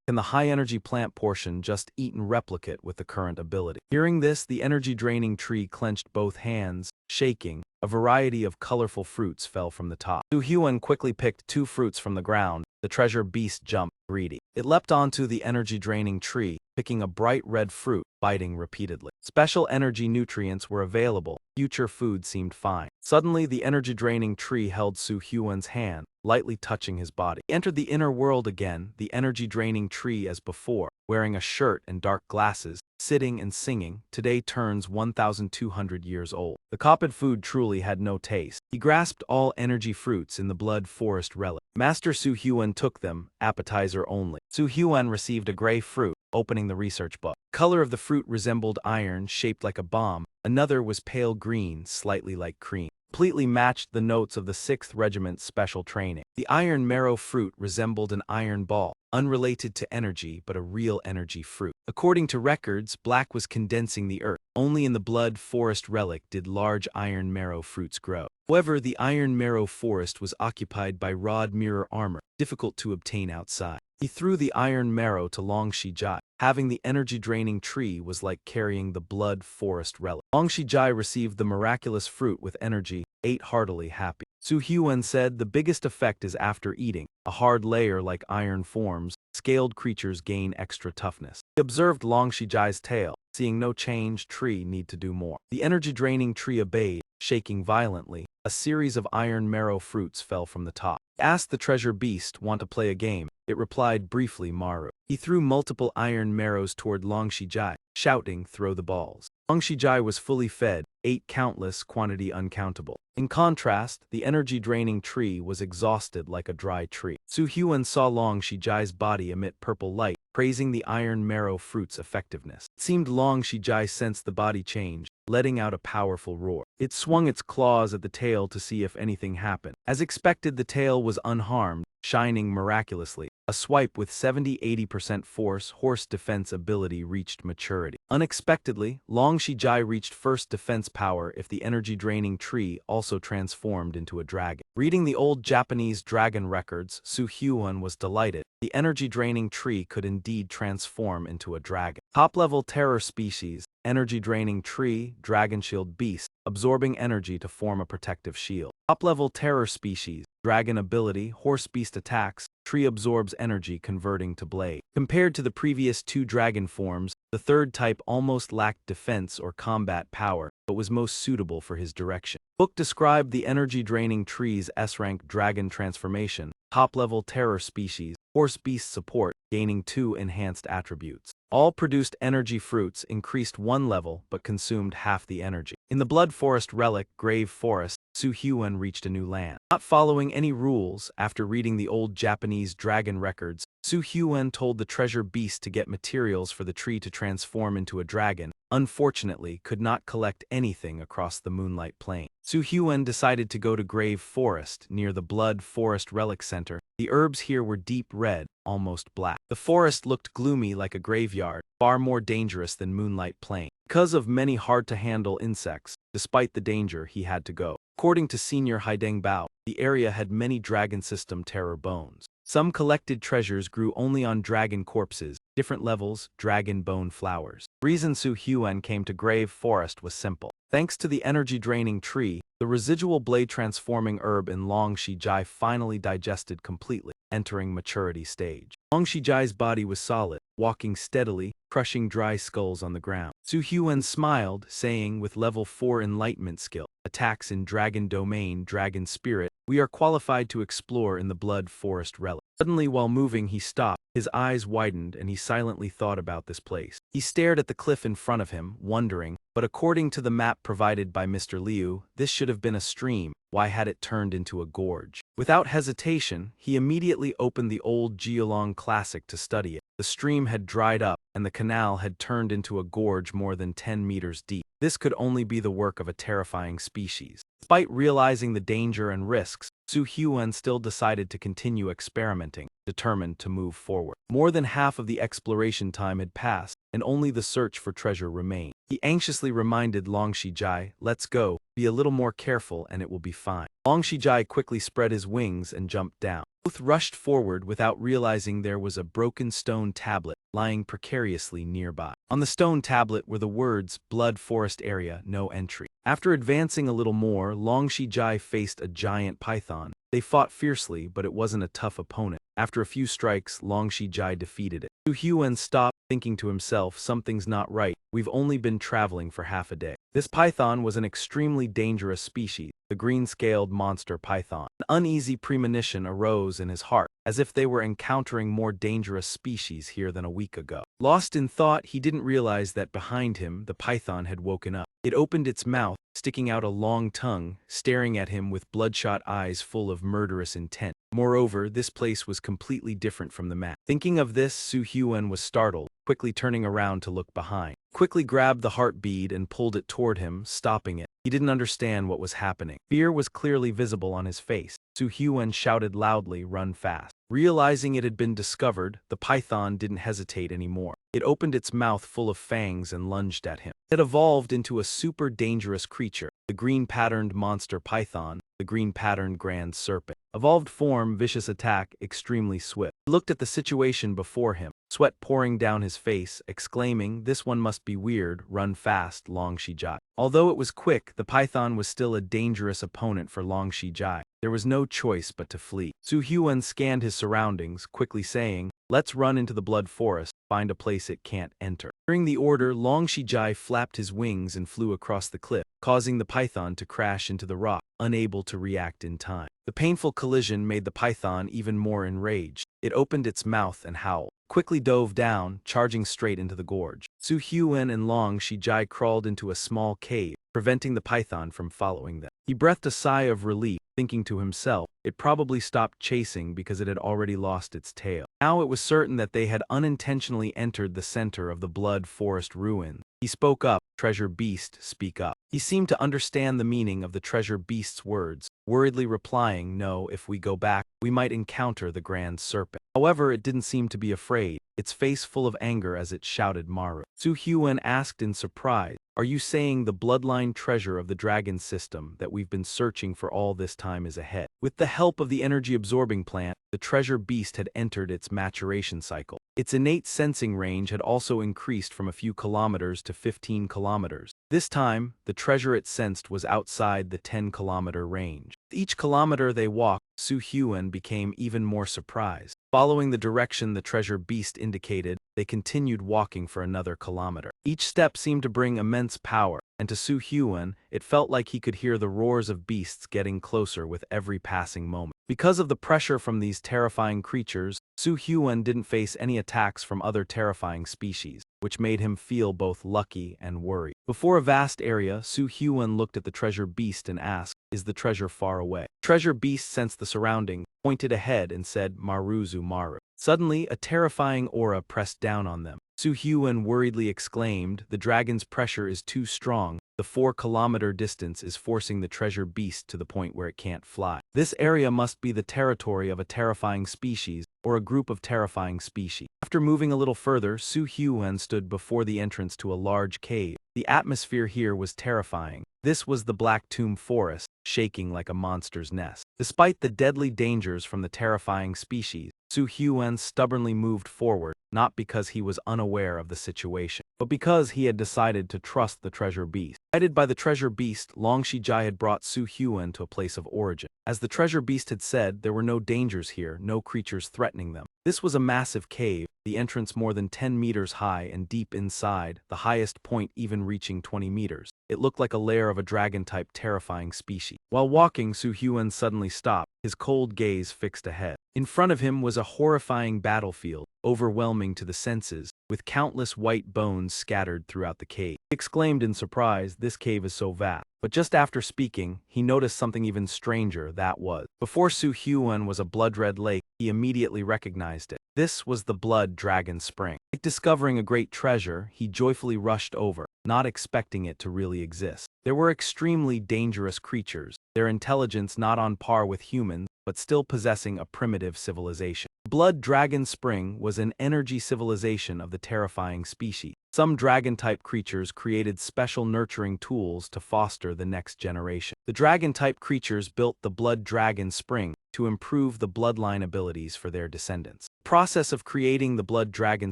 "Can the high-energy plant portion just eat and replicate with the current ability?" Hearing this, the energy-draining tree clenched both hands, shaking. A variety of colorful fruits fell from the top. Su Hyun quickly picked 2 fruits from the ground. The treasure beast jumped, greedy. It leapt onto the energy-draining tree, picking a bright red fruit, biting repeatedly. Special energy nutrients were available. Future food seemed fine. Suddenly, the energy-draining tree held Su Hyun's hand, lightly touching his body. He entered the inner world again, the energy-draining tree as before, wearing a shirt and dark glasses, sitting and singing. Today turns 1,200 years old. The copied food truly had no taste. He grasped all energy fruits in the blood forest relic. Master Su Hyun took them, appetizer only. Su Hyun received a gray fruit, opening the research book. Color of the fruit resembled iron, shaped like a bomb. Another was pale green, slightly like cream. Completely matched the notes of the 6th Regiment's special training. The iron marrow fruit resembled an iron ball, unrelated to energy but a real energy fruit. According to records, black was condensing the earth. Only in the blood forest relic did large iron marrow fruits grow. However, the iron marrow forest was occupied by rod mirror armor, difficult to obtain outside. He threw the iron marrow to Long Shijai. Having the energy-draining tree was like carrying the blood forest relic. Long Shijai received the miraculous fruit with energy, ate heartily happy. Su Hyun said the biggest effect is after eating. A hard layer like iron forms, scaled creatures gain extra toughness. He observed Long Shijai's tail. Seeing no change, tree need to do more. The energy-draining tree obeyed, shaking violently. A series of iron marrow fruits fell from the top. He asked the treasure beast, "Want to play a game?" It replied briefly, "Maru." He threw multiple iron marrows toward Long Shijai, shouting, "Throw the balls." Long Shijai was fully fed, ate countless, quantity uncountable. In contrast, the energy-draining tree was exhausted like a dry tree. Su Hyun saw Long Shijai's body emit purple light, praising the iron marrow fruit's effectiveness. It seemed Long Shijai sensed the body change, letting out a powerful roar. It swung its claws at the tail to see if anything happened. As expected, the tail was unharmed, shining miraculously. A swipe with 70–80% force horse defense ability reached maturity. Unexpectedly, Long Shijai reached first defense power if the energy-draining tree also transformed into a dragon. Reading the old Japanese dragon records, Su Hyun was delighted. The energy-draining tree could indeed transform into a dragon. Top-level terror species, energy-draining tree, dragon shield beast, absorbing energy to form a protective shield. Top-level terror species, dragon ability, horse beast attacks, tree absorbs energy converting to blade. Compared to the previous 2 dragon forms, the third type almost lacked defense or combat power, but was most suitable for his direction. Book described the energy-draining tree's S-rank dragon transformation, top-level terror species, horse beast support, gaining 2 enhanced attributes. All produced energy fruits increased 1 level but consumed half the energy. In the blood forest relic, Grave Forest, Su Hyun reached a new land. Not following any rules, after reading the old Japanese dragon records, Su Hyun told the treasure beast to get materials for the tree to transform into a dragon, unfortunately could not collect anything across the moonlight plain. Su Hyun decided to go to Grave Forest, near the Blood Forest Relic Center. The herbs here were deep red, almost black. The forest looked gloomy like a graveyard, far more dangerous than Moonlight Plain. Because of many hard-to-handle insects, despite the danger, he had to go. According to Senior Haideng Bao, The area had many dragon system terror bones. Some collected treasures grew only on dragon corpses, different levels, dragon bone flowers. The reason Su Huan came to Grave Forest was simple. Thanks to the energy-draining tree, the residual blade-transforming herb in Long Shijai finally digested completely, entering maturity stage. Long Shijai's body was solid, walking steadily, crushing dry skulls on the ground. Su Huan smiled, saying with level 4 enlightenment skill, attacks in Dragon Domain, Dragon Spirit, we are qualified to explore in the Blood Forest Relic. Suddenly, while moving, he stopped. His eyes widened, and he silently thought about this place. He stared at the cliff in front of him, wondering, but according to the map provided by Mr. Liu, this should have been a stream. Why had it turned into a gorge? Without hesitation, he immediately opened the old Jialong Classic to study it. The stream had dried up, and the canal had turned into a gorge more than 10 meters deep. This could only be the work of a terrifying species. Despite realizing the danger and risks, Su Huan still decided to continue experimenting, determined to move forward. More than half of the exploration time had passed, and only the search for treasure remained. He anxiously reminded Long Shijai, let's go, be a little more careful and it will be fine. Long Shijai quickly spread his wings and jumped down. Both rushed forward without realizing there was a broken stone tablet lying precariously nearby. On the stone tablet were the words, Blood Forest Area, no entry. After advancing a little more, Long Shijai faced a giant python. They fought fiercely, but it wasn't a tough opponent. After a few strikes, Long Shijai defeated it. Su Huan stopped, thinking to himself, something's not right. We've only been traveling for half a day. This python was an extremely dangerous species, the green-scaled monster python. An uneasy premonition arose in his heart, as if they were encountering more dangerous species here than a week ago. Lost in thought, he didn't realize that behind him, the python had woken up. It opened its mouth, sticking out a long tongue, staring at him with bloodshot eyes full of murderous intent. Moreover, this place was completely different from the map. Thinking of this, Su Huan was startled, quickly turning around to look behind. Quickly grabbed the heart bead and pulled it toward him, stopping it. He didn't understand what was happening. Fear was clearly visible on his face. Su Huan shouted loudly, run fast. Realizing it had been discovered, the python didn't hesitate anymore. It opened its mouth full of fangs and lunged at him. It evolved into a super dangerous creature, the green-patterned monster python, the green-patterned grand serpent. Evolved form, vicious attack, extremely swift. He looked at the situation before him, sweat pouring down his face, exclaiming, this one must be weird, run fast, Long Shijai. Although it was quick, the python was still a dangerous opponent for Long Shijai. There was no choice but to flee. Su Huan scanned his surroundings, quickly saying, let's run into the Blood Forest, find a place it can't enter. Hearing the order, Long Shijai flapped his wings and flew across the cliff, causing the python to crash into the rock, unable to react in time. The painful collision made the python even more enraged. It opened its mouth and howled. Quickly dove down, charging straight into the gorge. Su Huan and Long Shijai crawled into a small cave, preventing the python from following them. He breathed a sigh of relief, thinking to himself, it probably stopped chasing because it had already lost its tail. Now it was certain that they had unintentionally entered the center of the Blood Forest ruins. He spoke up, Treasure Beast, speak up. He seemed to understand the meaning of the Treasure Beast's words, worriedly replying, no, if we go back, we might encounter the Grand Serpent. However, it didn't seem to be afraid, its face full of anger as it shouted Maru. Su Huan asked in surprise, are you saying the bloodline treasure of the dragon system that we've been searching for all this time is ahead? With the help of the energy-absorbing plant, the treasure beast had entered its maturation cycle. Its innate sensing range had also increased from a few kilometers to 15 kilometers. This time, the treasure it sensed was outside the 10-kilometer range. With each kilometer they walked, Su Huan became even more surprised. Following the direction the treasure beast indicated, they continued walking for another kilometer. Each step seemed to bring immense power, and to Su Huan, it felt like he could hear the roars of beasts getting closer with every passing moment. Because of the pressure from these terrifying creatures, Su Huan didn't face any attacks from other terrifying species, which made him feel both lucky and worried. Before a vast area, Su Huan looked at the treasure beast and asked, is the treasure far away? Treasure beast sensed the surrounding, pointed ahead and said, Maruzu Maru. Suddenly, a terrifying aura pressed down on them. Su Huan worriedly exclaimed, the dragon's pressure is too strong. The 4-kilometer distance is forcing the treasure beast to the point where it can't fly. This area must be the territory of a terrifying species, or a group of terrifying species. After moving a little further, Su Huan stood before the entrance to a large cave. The atmosphere here was terrifying. This was the Black Tomb Forest, shaking like a monster's nest. Despite the deadly dangers from the terrifying species, Su Hyuan stubbornly moved forward, not because he was unaware of the situation, but because he had decided to trust the treasure beast. Guided by the treasure beast, Long Shijai had brought Su Hyuan to a place of origin. As the treasure beast had said, there were no dangers here, no creatures threatening them. This was a massive cave, the entrance more than 10 meters high and deep inside, the highest point even reaching 20 meters. It looked like a lair of a dragon-type terrifying species. While walking, Su Hyuan suddenly stopped, his cold gaze fixed ahead. In front of him was a horrifying battlefield, overwhelming to the senses, with countless white bones scattered throughout the cave. He exclaimed in surprise, "This cave is so vast." But just after speaking, he noticed something even stranger, that was. Before Su Hyuan was a blood-red lake, he immediately recognized it. This was the Blood Dragon Spring. Like discovering a great treasure, he joyfully rushed over, not expecting it to really exist. There were extremely dangerous creatures, their intelligence not on par with humans, but still possessing a primitive civilization. Blood Dragon Spring was an energy civilization of the terrifying species. Some dragon-type creatures created special nurturing tools to foster the next generation. The dragon-type creatures built the Blood Dragon Spring to improve the bloodline abilities for their descendants. The process of creating the Blood Dragon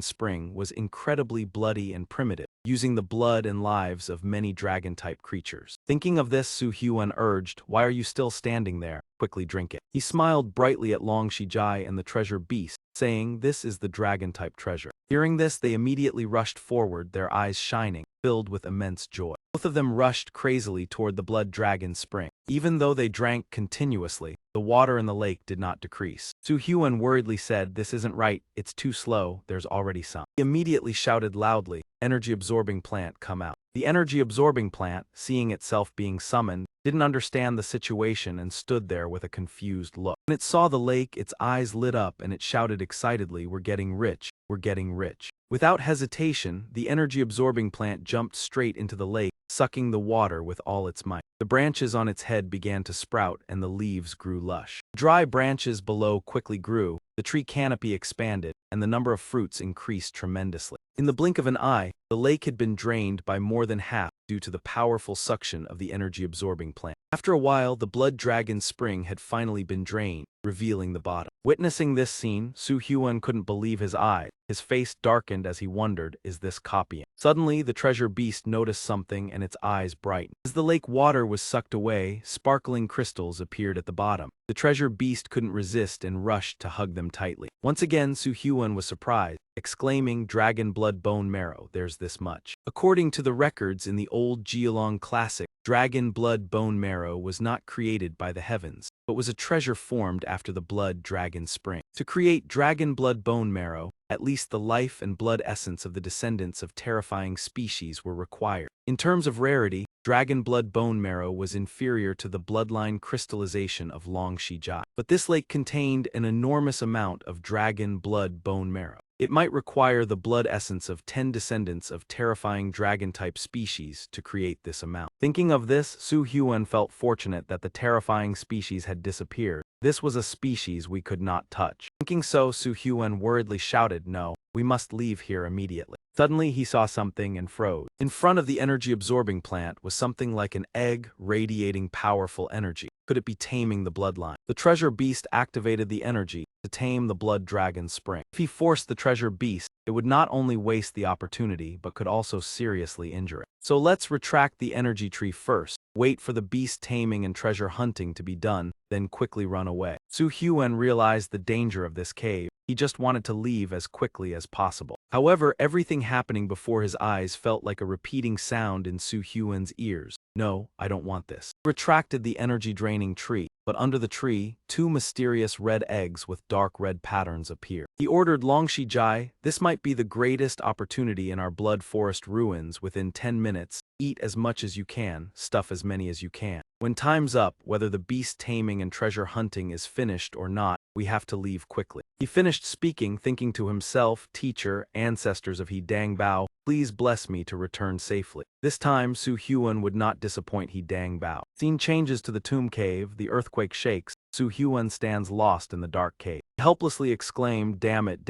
Spring was incredibly bloody and primitive, using the blood and lives of many dragon-type creatures. Thinking of this, Su Hyuan urged, "Why are you still standing there? Quickly drink it." He smiled brightly at Long Shijai and the treasure beast, saying, "This is the dragon-type treasure." Hearing this, they immediately rushed forward, their eyes shining, filled with immense joy. Both of them rushed crazily toward the Blood Dragon Spring. Even though they drank continuously, the water in the lake did not decrease. Su Hyuan worriedly said, "This isn't right, it's too slow, there's already some." He immediately shouted loudly, "Energy-absorbing plant, come out." The energy-absorbing plant, seeing itself being summoned, didn't understand the situation and stood there with a confused look. When it saw the lake, its eyes lit up and it shouted excitedly, "We're getting rich, we're getting rich." Without hesitation, the energy-absorbing plant jumped straight into the lake, sucking the water with all its might. The branches on its head began to sprout and the leaves grew lush. Dry branches below quickly grew, the tree canopy expanded, and the number of fruits increased tremendously. In the blink of an eye, the lake had been drained by more than half due to the powerful suction of the energy-absorbing plant. After a while, the Blood Dragon Spring had finally been drained, revealing the bottom. Witnessing this scene, Su Hyuan couldn't believe his eyes. His face darkened as he wondered, is this copying? Suddenly, the treasure beast noticed something and its eyes brightened. As the lake water was sucked away, sparkling crystals appeared at the bottom. The treasure beast couldn't resist and rushed to hug them tightly. Once again, Su Hyuan was surprised, exclaiming, "Dragon blood bone marrow, there's this much." According to the records in the old Geelong classic, dragon blood bone marrow was not created by the heavens, but was a treasure formed after the Blood Dragon Spring. To create dragon blood bone marrow, at least the life and blood essence of the descendants of terrifying species were required. In terms of rarity, dragon blood bone marrow was inferior to the bloodline crystallization of Long Shijai. But this lake contained an enormous amount of dragon blood bone marrow. It might require the blood essence of 10 descendants of terrifying dragon-type species to create this amount. Thinking of this, Su Hyuan felt fortunate that the terrifying species had disappeared. This was a species we could not touch. Thinking so, Su Hyuan worriedly shouted, "No, we must leave here immediately." Suddenly, he saw something and froze. In front of the energy-absorbing plant was something like an egg radiating powerful energy. Could it be taming the bloodline? The treasure beast activated the energy to tame the Blood Dragon Spring. If he forced the treasure beast, it would not only waste the opportunity, but could also seriously injure it. So let's retract the energy tree first, wait for the beast taming and treasure hunting to be done, then quickly run away. Su Hyuan realized the danger of this cave. He just wanted to leave as quickly as possible. However, everything happening before his eyes felt like a repeating sound in Su Hyuan's ears. "No, I don't want this." He retracted the energy-draining tree, but under the tree, 2 mysterious red eggs with dark red patterns appeared. He ordered Long Shijai, "This might be the greatest opportunity in our blood forest ruins. Within 10 minutes, eat as much as you can, stuff as many as you can. When time's up, whether the beast taming and treasure hunting is finished or not, we have to leave quickly." He finished speaking, thinking to himself, "Teacher, ancestors of He Dang Bao, please bless me to return safely." This time, Su Hyuan would not disappoint He Dang Bao. Scene changes to the tomb cave, the earthquake shakes, Su Hyuan stands lost in the dark cave. He helplessly exclaimed, damn it,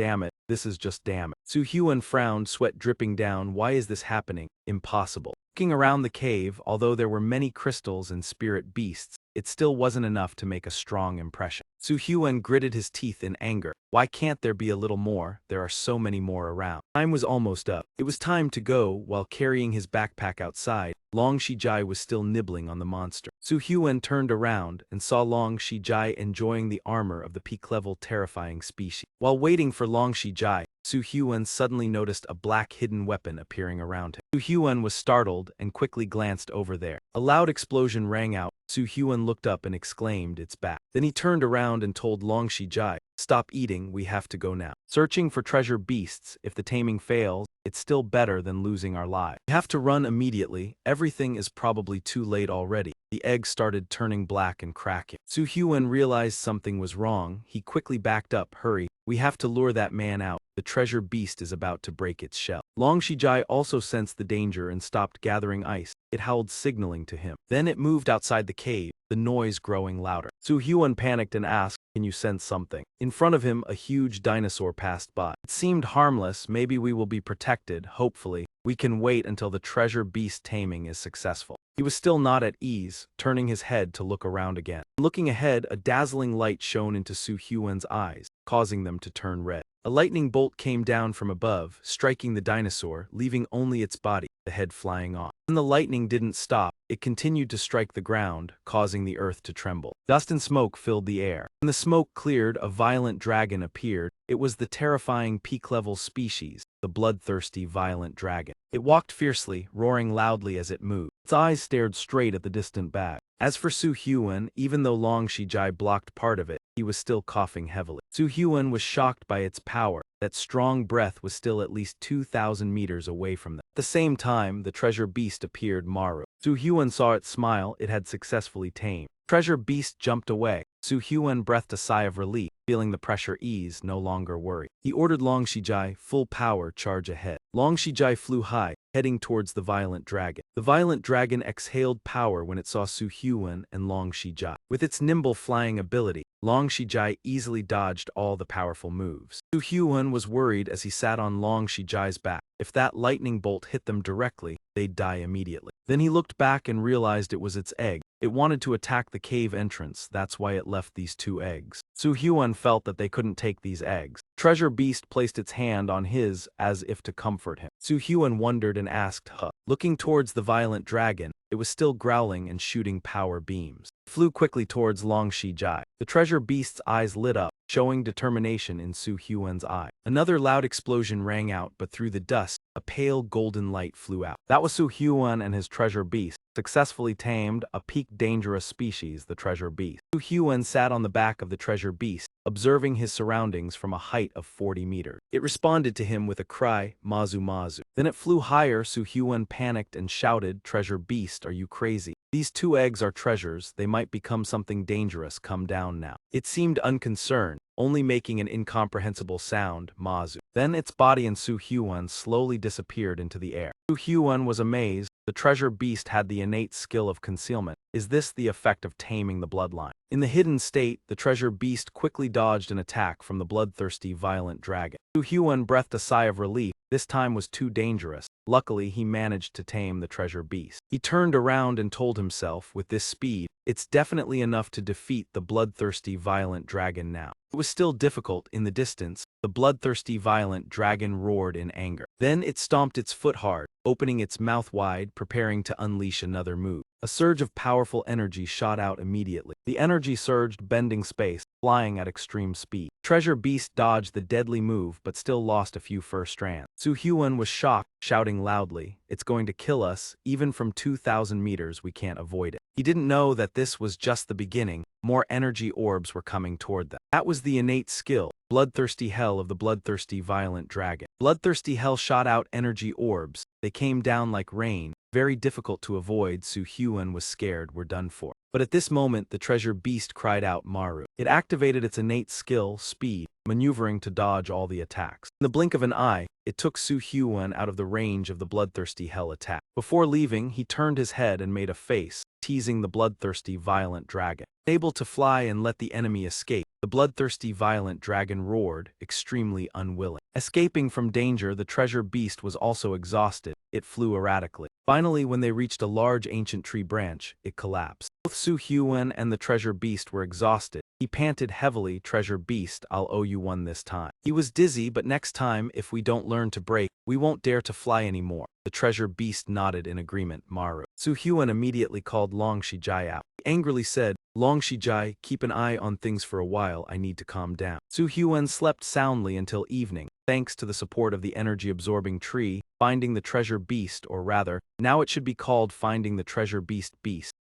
this is just damn it." Su Hyuan frowned, sweat dripping down. Why is this happening? Impossible. Looking around the cave, although there were many crystals and spirit beasts, it still wasn't enough to make a strong impression. Su Hyun gritted his teeth in anger. Why can't there be a little more? There are so many more around. Time was almost up. It was time to go. While carrying his backpack outside, Long Shijai was still nibbling on the monster. Su Hyun turned around and saw Long Shijai enjoying the armor of the peak-level terrifying species. While waiting for Long Shijai, Su Hyun suddenly noticed a black hidden weapon appearing around him. Su Hyun was startled and quickly glanced over there. A loud explosion rang out. Su Hyun looked up and exclaimed, "It's back." Then he turned around and told Long Shijai, "Stop eating, we have to go now. Searching for treasure beasts, if the taming fails, it's still better than losing our lives. We have to run immediately, everything is probably too late already." The egg started turning black and cracking. Su Hyun realized something was wrong. He quickly backed up. "Hurry, we have to lure that man out. The treasure beast is about to break its shell." Long Shijai also sensed the danger and stopped gathering ice. It howled, signaling to him. Then it moved outside the cave, the noise growing louder. Su Hyun panicked and asked, "Can you sense something?" In front of him, a huge dinosaur passed by. It seemed harmless. "Maybe we will be protected, hopefully. We can wait until the treasure beast taming is successful." He was still not at ease, turning his head to look around again. Looking ahead, a dazzling light shone into Su Hyun's eyes, causing them to turn red. A lightning bolt came down from above, striking the dinosaur, leaving only its body, the head flying off. When the lightning didn't stop, it continued to strike the ground, causing the earth to tremble. Dust and smoke filled the air. When the smoke cleared, a violent dragon appeared. It was the terrifying peak-level species, the bloodthirsty violent dragon. It walked fiercely, roaring loudly as it moved. Its eyes stared straight at the distant bag. As for Su Hyun, even though Long Shijai blocked part of it, he was still coughing heavily. Su Hyun was shocked by its power. That strong breath was still at least 2,000 meters away from them. At the same time, the treasure beast appeared. Maru. Su Hyun saw it smile. It had successfully tamed. Treasure beast jumped away. Su Hyun breathed a sigh of relief, feeling the pressure ease, no longer worried. He ordered Long Shijai, "Full power, charge ahead." Long Shijai flew high, heading towards the violent dragon. The violent dragon exhaled power when it saw Su Hyun and Long Shijai. With its nimble flying ability, Long Shijai easily dodged all the powerful moves. Su Hyun was worried as he sat on Long Shijai's back. If that lightning bolt hit them directly, they'd die immediately. Then he looked back and realized it was its egg. It wanted to attack the cave entrance, that's why it left these 2 eggs. Su Hyun felt that they couldn't take these eggs. Treasure beast placed its hand on his as if to comfort him. Su Hyun wondered and asked, "Huh?" Looking towards the violent dragon, it was still growling and shooting power beams. It flew quickly towards Long Shijai. The treasure beast's eyes lit up, showing determination in Su Hyun's eye. Another loud explosion rang out, but through the dust, a pale golden light flew out. That was Su Hyun and his treasure beast, successfully tamed, a peak dangerous species, the treasure beast. Su Hyun sat on the back of the treasure beast, observing his surroundings from a height of 40 meters. It responded to him with a cry, "Mazu Mazu." Then it flew higher. Su Hyun panicked and shouted, "Treasure beast, are you crazy? These 2 eggs are treasures, they might become something dangerous, come down now." It seemed unconcerned, only making an incomprehensible sound, "Mazu." Then its body and Su Hyun slowly disappeared into the air. Su Hyun was amazed. The treasure beast had the innate skill of concealment. Is this the effect of taming the bloodline? In the hidden state, the treasure beast quickly dodged an attack from the bloodthirsty violent dragon. Su Hyun breathed a sigh of relief. This time was too dangerous. Luckily, he managed to tame the treasure beast. He turned around and told himself, with this speed, it's definitely enough to defeat the bloodthirsty violent dragon now. It was still difficult. In the distance, the bloodthirsty violent dragon roared in anger. Then it stomped its foot hard, opening its mouth wide, preparing to unleash another move. A surge of powerful energy shot out immediately. The energy surged, bending space, flying at extreme speed. Treasure beast dodged the deadly move but still lost a few fur strands. Su Hyun was shocked, shouting loudly, "It's going to kill us, even from 2,000 meters we can't avoid it." He didn't know that this was just the beginning. More energy orbs were coming toward them. That was the innate skill, bloodthirsty hell of the bloodthirsty violent dragon. Bloodthirsty hell shot out energy orbs. They came down like rain, very difficult to avoid. Su Hyun was scared, "We're done for." But at this moment, the treasure beast cried out, "Maru." It activated its innate skill, speed, maneuvering to dodge all the attacks. In the blink of an eye, it took Su Hyun out of the range of the bloodthirsty hell attack. Before leaving, he turned his head and made a face, teasing the bloodthirsty violent dragon. Able to fly and let the enemy escape, the bloodthirsty violent dragon roared, extremely unwilling. Escaping from danger, the treasure beast was also exhausted. It flew erratically. Finally, when they reached a large ancient tree branch, it collapsed. Both Su Hyun and the treasure beast were exhausted. He panted heavily, "Treasure beast, I'll owe you one this time." He was dizzy, "But next time, if we don't learn to break, we won't dare to fly anymore." The treasure beast nodded in agreement. Maru. Su Hyun immediately called Long Shijai out. He angrily said, "Long Shijai, keep an eye on things for a while, I need to calm down." Su Hyun slept soundly until evening, thanks to the support of the energy-absorbing tree, finding the treasure beast, or rather, now it should be called finding the treasure beast,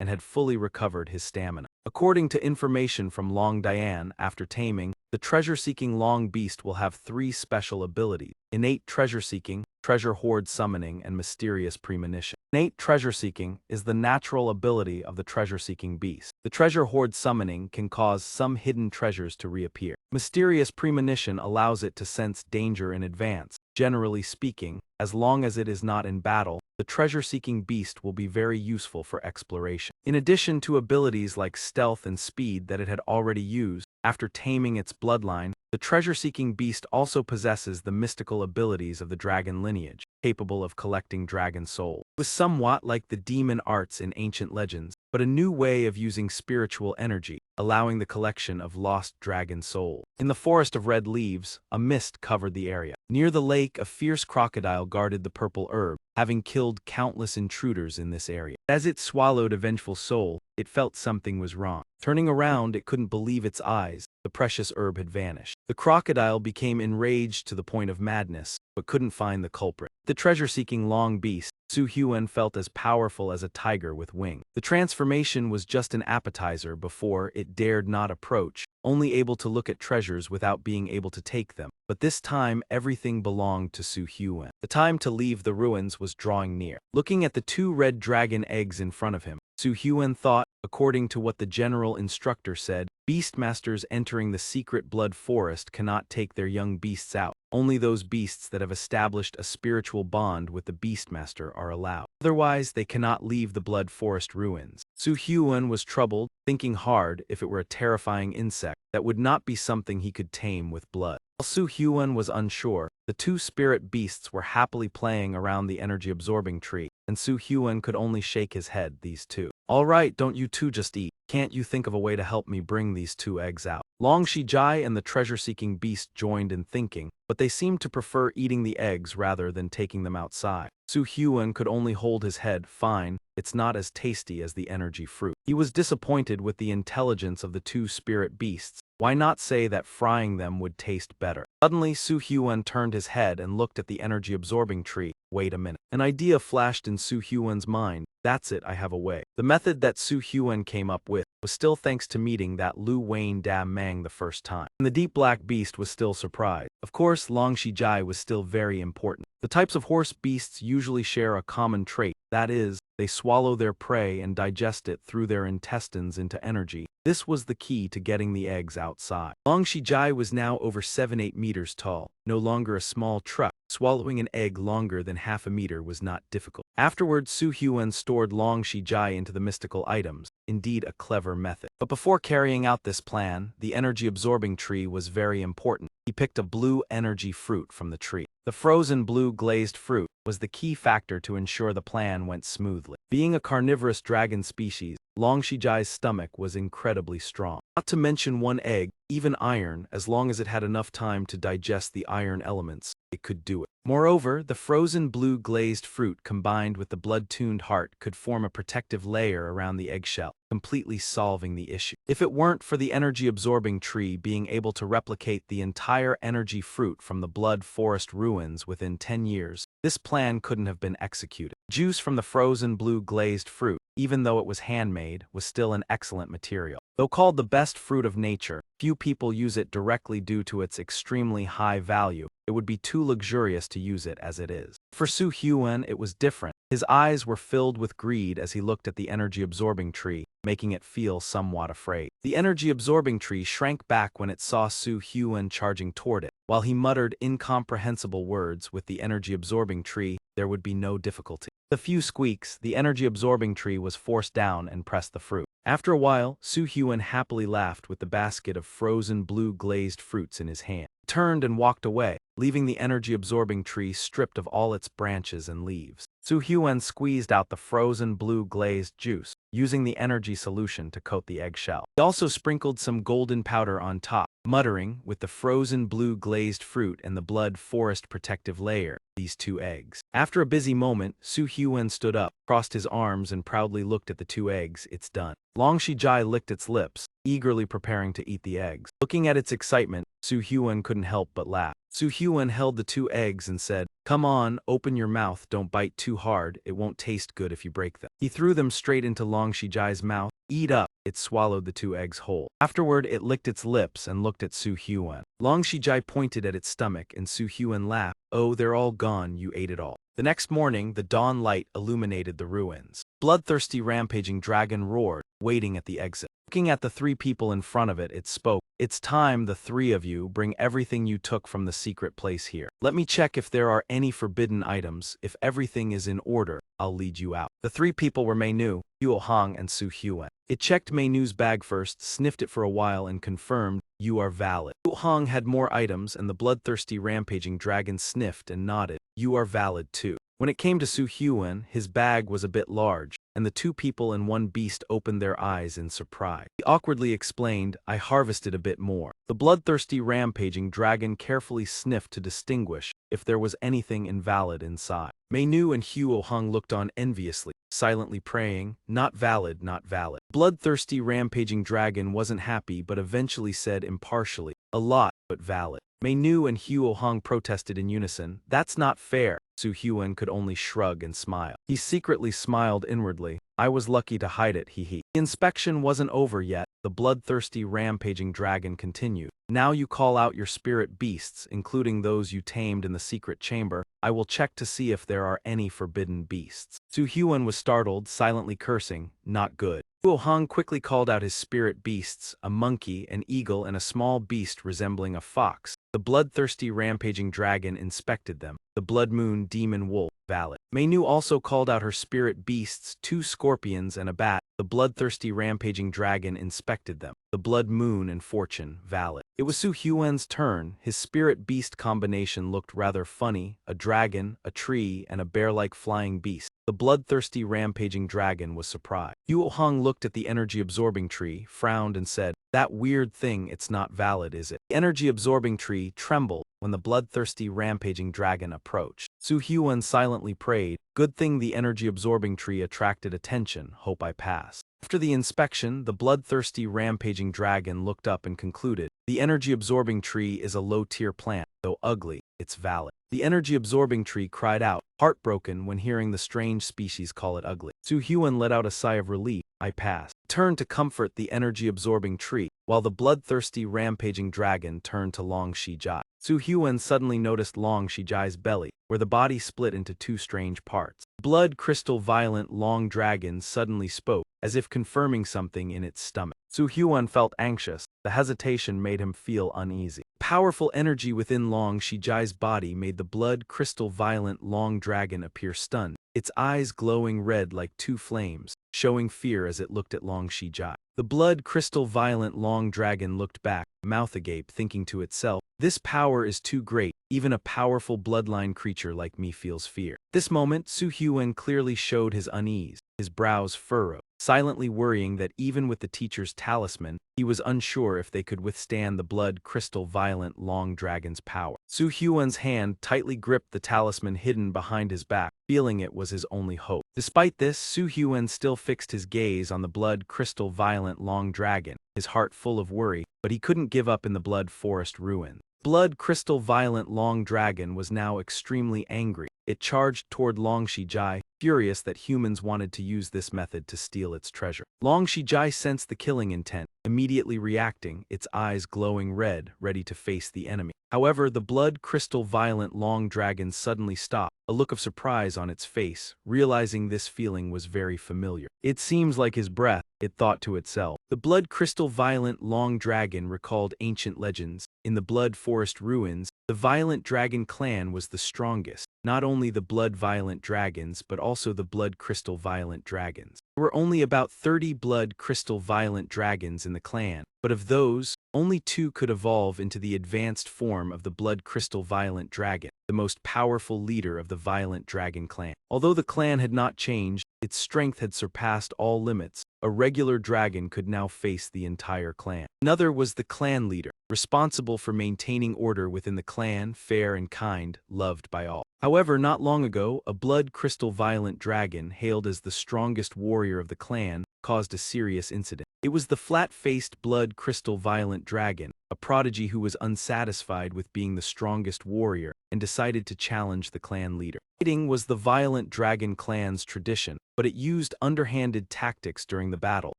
and had fully recovered his stamina. According to information from Long Diane, after taming, the treasure-seeking Long Beast will have 3 special abilities: innate treasure-seeking, treasure hoard summoning, and mysterious premonition. Innate treasure-seeking is the natural ability of the treasure-seeking beast. The treasure hoard summoning can cause some hidden treasures to reappear. Mysterious premonition allows it to sense danger in advance. Generally speaking, as long as it is not in battle, the treasure-seeking beast will be very useful for exploration. In addition to abilities like stealth and speed that it had already used, after taming its bloodline, the treasure-seeking beast also possesses the mystical abilities of the dragon lineage, capable of collecting dragon souls. It was somewhat like the demon arts in ancient legends, but a new way of using spiritual energy, allowing the collection of lost dragon souls. In the forest of red leaves, a mist covered the area. Near the lake, a fierce crocodile guarded the purple herb, having killed countless intruders in this area. As it swallowed a vengeful soul, it felt something was wrong. Turning around, it couldn't believe its eyes. The precious herb had vanished. The crocodile became enraged to the point of madness, but couldn't find the culprit. The treasure-seeking Long Beast, Su Hyun felt as powerful as a tiger with wings. The transformation was just an appetizer before it dared not approach, only able to look at treasures without being able to take them. But this time, everything belonged to Su Hyun. The time to leave the ruins was drawing near. Looking at the 2 red dragon eggs in front of him, Su Hyun thought, according to what the general instructor said, beastmasters entering the secret blood forest cannot take their young beasts out. Only those beasts that have established a spiritual bond with the beastmaster are allowed. Otherwise, they cannot leave the blood forest ruins. Su Hyun was troubled, thinking hard if it were a terrifying insect, that would not be something he could tame with blood. While Su Hyun was unsure, the 2 spirit beasts were happily playing around the energy-absorbing tree, and Su Hyun could only shake his head. These 2. "All right, don't you 2 just eat? Can't you think of a way to help me bring these 2 eggs out?" Long Shijai and the treasure-seeking beast joined in thinking, but they seemed to prefer eating the eggs rather than taking them outside. Su Hyun could only hold his head. "Fine, it's not as tasty as the energy fruit." He was disappointed with the intelligence of the 2 spirit beasts. Why not say that frying them would taste better? Suddenly, Su Hyun turned his head and looked at the energy-absorbing tree. Wait a minute. An idea flashed in Su Hyun's mind. That's it, I have a way. The method that Su Hyun came up with was still thanks to meeting that Lu Wayne Da Mang the first time. And the deep black beast was still surprised. Of course, Long Shijai was still very important. The types of horse beasts usually share a common trait, that is, they swallow their prey and digest it through their intestines into energy. This was the key to getting the eggs outside. Long Shijai was now over 7-8 meters tall, no longer a small truck. Swallowing an egg longer than half a meter was not difficult. Afterwards, Su Hyun stored Long Shijai into the mystical items, indeed a clever method. But before carrying out this plan, the energy-absorbing tree was very important. He picked a blue energy fruit from the tree. The frozen blue glazed fruit was the key factor to ensure the plan went smoothly. Being a carnivorous dragon species, Long Shijai's stomach was incredibly strong. Not to mention 1 egg, even iron, as long as it had enough time to digest the iron elements, it could do it. Moreover, the frozen blue glazed fruit combined with the blood-tuned heart could form a protective layer around the eggshell, completely solving the issue. If it weren't for the energy-absorbing tree being able to replicate the entire energy fruit from the blood forest ruins within 10 years, this plan couldn't have been executed. Juice from the frozen blue glazed fruit, even though it was handmade, was still an excellent material. Though called the best fruit of nature, few people use it directly due to its extremely high value. It would be too luxurious to use it as it is. For Su Hyun, it was different. His eyes were filled with greed as he looked at the energy-absorbing tree, making it feel somewhat afraid. The energy-absorbing tree shrank back when it saw Su Hyun charging toward it. While he muttered incomprehensible words with the energy-absorbing tree, there would be no difficulty. With a few squeaks, the energy-absorbing tree was forced down and pressed the fruit. After a while, Su Hyun happily laughed with the basket of frozen blue glazed fruits in his hand. He turned and walked away, leaving the energy-absorbing tree stripped of all its branches and leaves. Su Hyun squeezed out the frozen blue glazed juice, using the energy solution to coat the eggshell. He also sprinkled some golden powder on top, muttering, with the frozen blue glazed fruit and the blood forest protective layer, these 2 eggs. After a busy moment, Su Hyun stood up, crossed his arms and proudly looked at the 2 eggs. It's done. Long Shijai licked its lips, eagerly preparing to eat the eggs. Looking at its excitement, Su Hyun couldn't help but laugh. Su Hyun held the 2 eggs and said, "Come on, open your mouth, don't bite too hard, it won't taste good if you break them." He threw them straight into Long Shijai's mouth. "Eat up." It swallowed the 2 eggs whole. Afterward, it licked its lips and looked at Su Hyun. Long Shijai pointed at its stomach and Su Hyun laughed. "Oh, they're all gone, you ate it all." The next morning, the dawn light illuminated the ruins. Bloodthirsty rampaging dragon roared, waiting at the exit. Looking at the 3 people in front of it, it spoke. "It's time, the 3 of you, bring everything you took from the secret place here. Let me check if there are any forbidden items. If everything is in order, I'll lead you out." The 3 people were Mei-nu, Huo Hong and Su Hyun. It checked Mei-nu's bag first, sniffed it for a while and confirmed, "You are valid." Huo Hong had more items and the bloodthirsty rampaging dragon sniffed and nodded, "You are valid too." When it came to Su Hyun, his bag was a bit large, and the 2 people and 1 beast opened their eyes in surprise. He awkwardly explained, "I harvested a bit more." The bloodthirsty rampaging dragon carefully sniffed to distinguish if there was anything invalid inside. Mei-nu and Huo Hong looked on enviously, silently praying, "Not valid, not valid." Bloodthirsty rampaging dragon wasn't happy but eventually said impartially, "A lot, but valid." Mei-nu and Huo Hong protested in unison, "That's not fair." Su Hyun could only shrug and smile. He secretly smiled inwardly. "I was lucky to hide it, hee hee." The inspection wasn't over yet. The bloodthirsty rampaging dragon continued. "Now you call out your spirit beasts, including those you tamed in the secret chamber. I will check to see if there are any forbidden beasts." Su Hyun was startled, silently cursing, "Not good." Huo Hong quickly called out his spirit beasts, a monkey, an eagle, and a small beast resembling a fox. The bloodthirsty rampaging dragon inspected them. The blood moon demon wolf, valid. Mei-nu also called out her spirit beasts, 2 scorpions and a bat. The bloodthirsty rampaging dragon inspected them. The blood moon and fortune, valid. It was Su Hyun's turn. His spirit beast combination looked rather funny, a dragon, a tree, and a bear-like flying beast. The bloodthirsty rampaging dragon was surprised. Huo Hong looked at the energy-absorbing tree, frowned and said, "That weird thing, it's not valid, is it?" The energy-absorbing tree trembled when the bloodthirsty rampaging dragon approached. Su Hyun silently prayed, "Good thing the energy-absorbing tree attracted attention, hope I pass." After the inspection, the bloodthirsty rampaging dragon looked up and concluded, "The energy-absorbing tree is a low-tier plant, though ugly, it's valid." The energy-absorbing tree cried out, heartbroken when hearing the strange species call it ugly. Su Hyun let out a sigh of relief. "I pass." Turned to comfort the energy-absorbing tree, while the bloodthirsty rampaging dragon turned to Long Shijai. Su Hyun suddenly noticed Long Shijai's belly, where the body split into 2 strange parts. Blood crystal violent long dragon suddenly spoke, as if confirming something in its stomach. Su Hyun felt anxious. The hesitation made him feel uneasy. Powerful energy within Long Shijai's body made the blood crystal violent long dragon appear stunned, its eyes glowing red like 2 flames, showing fear as it looked at Long Shijai. The blood crystal violent long dragon looked back, mouth agape, thinking to itself, "This power is too great, even a powerful bloodline creature like me feels fear." This moment, Su Hyun clearly showed his unease, his brows furrowed, silently worrying that even with the teacher's talisman, he was unsure if they could withstand the blood crystal violent long dragon's power. Su Hyun's hand tightly gripped the talisman hidden behind his back, feeling it was his only hope. Despite this, Su Hyun still fixed his gaze on the blood crystal violent long dragon, his heart full of worry, but he couldn't give up in the blood forest ruin. Blood crystal violent long dragon was now extremely angry. It charged toward Long Shijai, furious that humans wanted to use this method to steal its treasure. Long Shijai sensed the killing intent, immediately reacting, its eyes glowing red, ready to face the enemy. However, the blood crystal violent long dragon suddenly stopped, a look of surprise on its face, realizing this feeling was very familiar. It seems like his breath, it thought to itself. The blood crystal violent long dragon recalled ancient legends. In the blood forest ruins, the violent dragon clan was the strongest. Not only the blood violent dragons but also the blood crystal violent dragons. There were only about 30 blood crystal violent dragons in the clan, but of those, only 2 could evolve into the advanced form of the blood crystal violent dragon, the most powerful leader of the violent dragon clan. Although the clan had not changed, its strength had surpassed all limits. A regular dragon could now face the entire clan. Another was the clan leader, responsible for maintaining order within the clan, fair and kind, loved by all. However, not long ago, a blood crystal violent dragon, hailed as the strongest warrior of the clan, caused a serious incident. It was the flat-faced blood crystal violent dragon, a prodigy who was unsatisfied with being the strongest warrior and decided to challenge the clan leader. Fighting was the violent dragon clan's tradition, but it used underhanded tactics during the battle,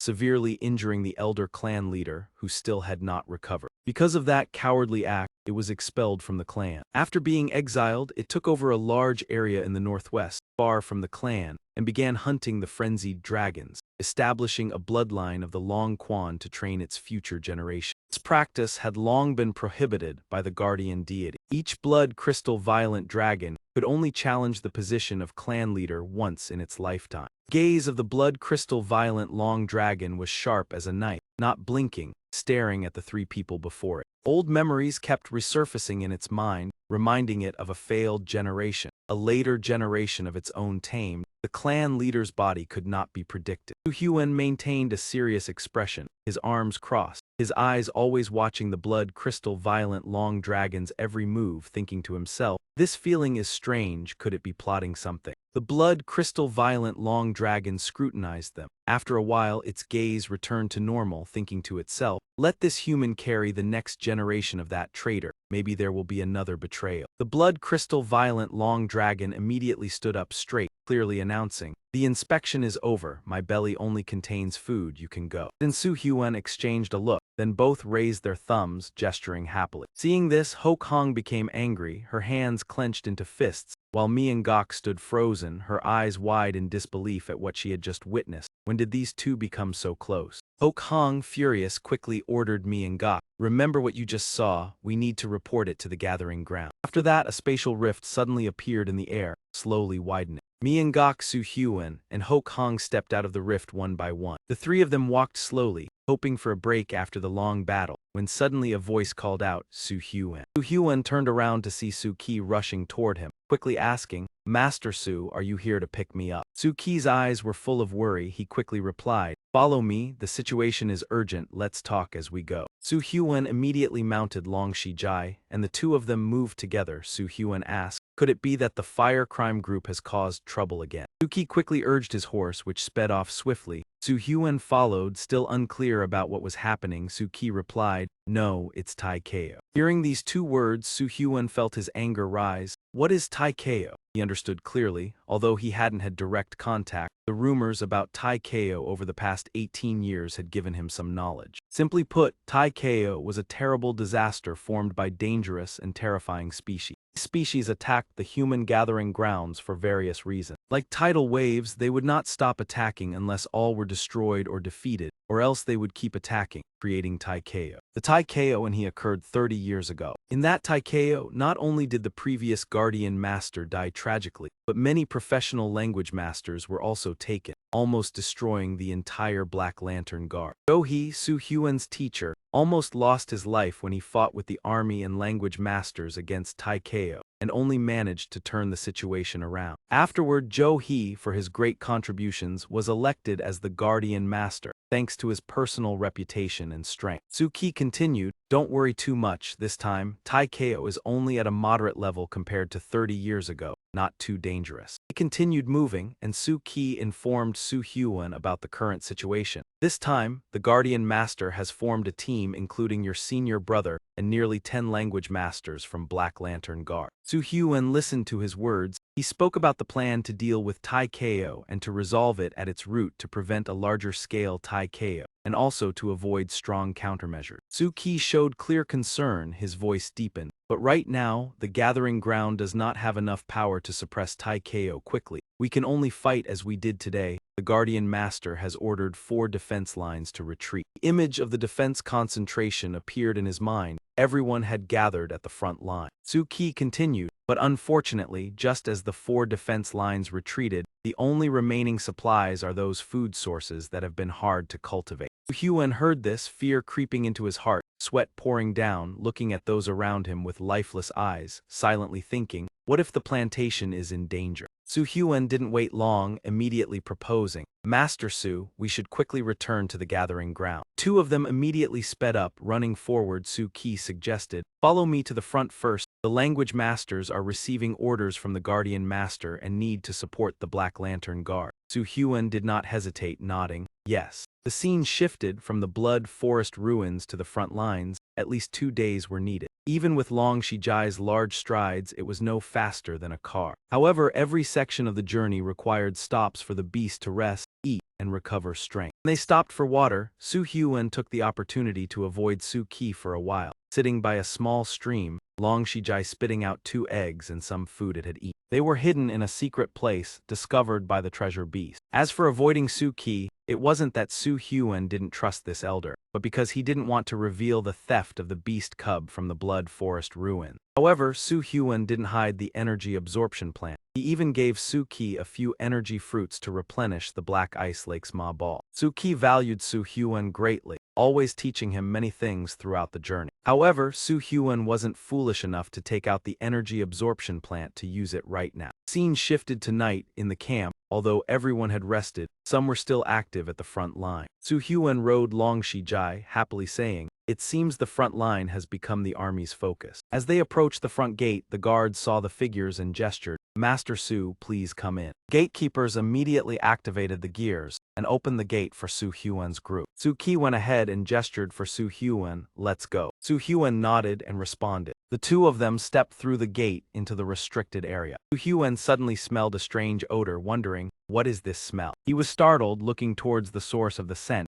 severely injuring the elder clan leader, who still had not recovered. Because of that cowardly act, it was expelled from the clan. After being exiled, it took over a large area in the northwest, far from the clan, and began hunting the frenzied dragons, establishing a bloodline of the Long Quan to train its future generation. This practice had long been prohibited by the guardian deity. Each blood crystal violent dragon could only challenge the position of clan leader once in its lifetime. The gaze of the blood crystal violent long dragon was sharp as a knife, not blinking, staring at the 3 people before it. Old memories kept resurfacing in its mind, reminding it of a failed generation, a later generation of its own tamed. The clan leader's body could not be predicted. Su Hyun maintained a serious expression, his arms crossed, his eyes always watching the blood crystal violent long dragon's every move, thinking to himself, "This feeling is strange, could it be plotting something?" The blood crystal violent long dragon scrutinized them. After a while, its gaze returned to normal, thinking to itself, "Let this human carry the next generation of that traitor. Maybe there will be another betrayal." The blood crystal violent long dragon immediately stood up straight, clearly announcing, "The inspection is over, my belly only contains food, you can go." Then Su Hyun exchanged a look, then both raised their thumbs, gesturing happily. Seeing this, Ho Kong became angry, her hands clenched into fists, while Mangak stood frozen, her eyes wide in disbelief at what she had just witnessed. When did these 2 become so close? Ho Kong, furious, quickly ordered Mangak, "Remember what you just saw, we need to report it to the gathering ground." After that, a spatial rift suddenly appeared in the air, slowly widening. Mangak, Su Hyun, and Ho Kong stepped out of the rift one by one. The 3 of them walked slowly, hoping for a break after the long battle, when suddenly a voice called out, "Su Hyun." Su Hyun turned around to see Su Ki rushing toward him, quickly asking, "Master Su, are you here to pick me up?" Su Ki's eyes were full of worry. He quickly replied, "Follow me, the situation is urgent, let's talk as we go." Su Hyun immediately mounted Long Shijai, and the 2 of them moved together. Su Hyun asked, "Could it be that the fire crime group has caused trouble again?" Su Ki quickly urged his horse, which sped off swiftly. Su Hyun followed, still unclear about what was happening. Su Ki replied, "No, it's Taikeo." Hearing these 2 words, Su Hyun felt his anger rise. What is Taikeo? He understood clearly, although he hadn't had direct contact. The rumors about Taikeo over the past 18 years had given him some knowledge. Simply put, Taikeo was a terrible disaster formed by dangerous and terrifying species. These species attacked the human gathering grounds for various reasons. Like tidal waves, they would not stop attacking unless all were destroyed or defeated, or else they would keep attacking, creating Taikeo. The Taikeo and he occurred 30 years ago. In that Taikeo, not only did the previous guardian master die tragically, but many professional language masters were also taken, almost destroying the entire Black Lantern Guard. Do-hee, Su Hyun's teacher, almost lost his life when he fought with the army and language masters against Taikeo, and only managed to turn the situation around. Afterward, Jo-hee, for his great contributions, was elected as the Guardian Master, thanks to his personal reputation and strength. Su-ki continued, "Don't worry too much, this time, Taikeo is only at a moderate level compared to 30 years ago, not too dangerous." He continued moving, and Su-ki informed Su Hyun about the current situation. "This time, the Guardian Master has formed a team including your senior brother and nearly 10 language masters from Black Lantern Guard." Su Hyun listened to his words. He spoke about the plan to deal with Taikeo and to resolve it at its root to prevent a larger-scale Taikeo, and also to avoid strong countermeasures. Su Ki showed clear concern, his voice deepened. But right now, the gathering ground does not have enough power to suppress Taikeo quickly. We can only fight as we did today. The Guardian Master has ordered 4 defense lines to retreat. The image of the defense concentration appeared in his mind. Everyone had gathered at the front line. Suki continued, but unfortunately, just as the 4 defense lines retreated, the only remaining supplies are those food sources that have been hard to cultivate. Hyun heard this, fear creeping into his heart, sweat pouring down, looking at those around him with lifeless eyes, silently thinking, what if the plantation is in danger? Su Hyun didn't wait long, immediately proposing, Master Su, we should quickly return to the gathering ground. 2 of them immediately sped up, running forward. Su Ki suggested, follow me to the front first. The language masters are receiving orders from the Guardian Master and need to support the Black Lantern Guard. Su Hyun did not hesitate, nodding, yes. The scene shifted from the blood forest ruins to the front lines. At least 2 days were needed. Even with Long Shijai's large strides, it was no faster than a car. However, every section of the journey required stops for the beast to rest, eat, and recover strength. When they stopped for water, Su Hyun took the opportunity to avoid Su Ki for a while. Sitting by a small stream, Long Shijai spitting out 2 eggs and some food it had eaten. They were hidden in a secret place, discovered by the treasure beast. As for avoiding Su Ki, it wasn't that Su Hyun didn't trust this elder, but because he didn't want to reveal the theft of the beast cub from the blood forest ruin. However, Su Hyun didn't hide the energy absorption plant. He even gave Su Ki a few energy fruits to replenish the Black Ice Lake's Ma Ball. Su Ki valued Su Hyun greatly, always teaching him many things throughout the journey. However, Su Hyun wasn't foolish enough to take out the energy absorption plant to use it right now. Scene shifted to night in the camp. Although everyone had rested, some were still active at the front line. Su Hyun rode Long Shijai, happily saying, it seems the front line has become the army's focus. As they approached the front gate, the guards saw the figures and gestured, Master Su, please come in. Gatekeepers immediately activated the gears and opened the gate for Su Hyun's group. Su Ki went ahead and gestured for Su Hyun, let's go. Su Hyun nodded and responded. The 2 of them stepped through the gate into the restricted area. Su Hyun suddenly smelled a strange odor, wondering, what is this smell? He was startled, looking towards the source of the scent.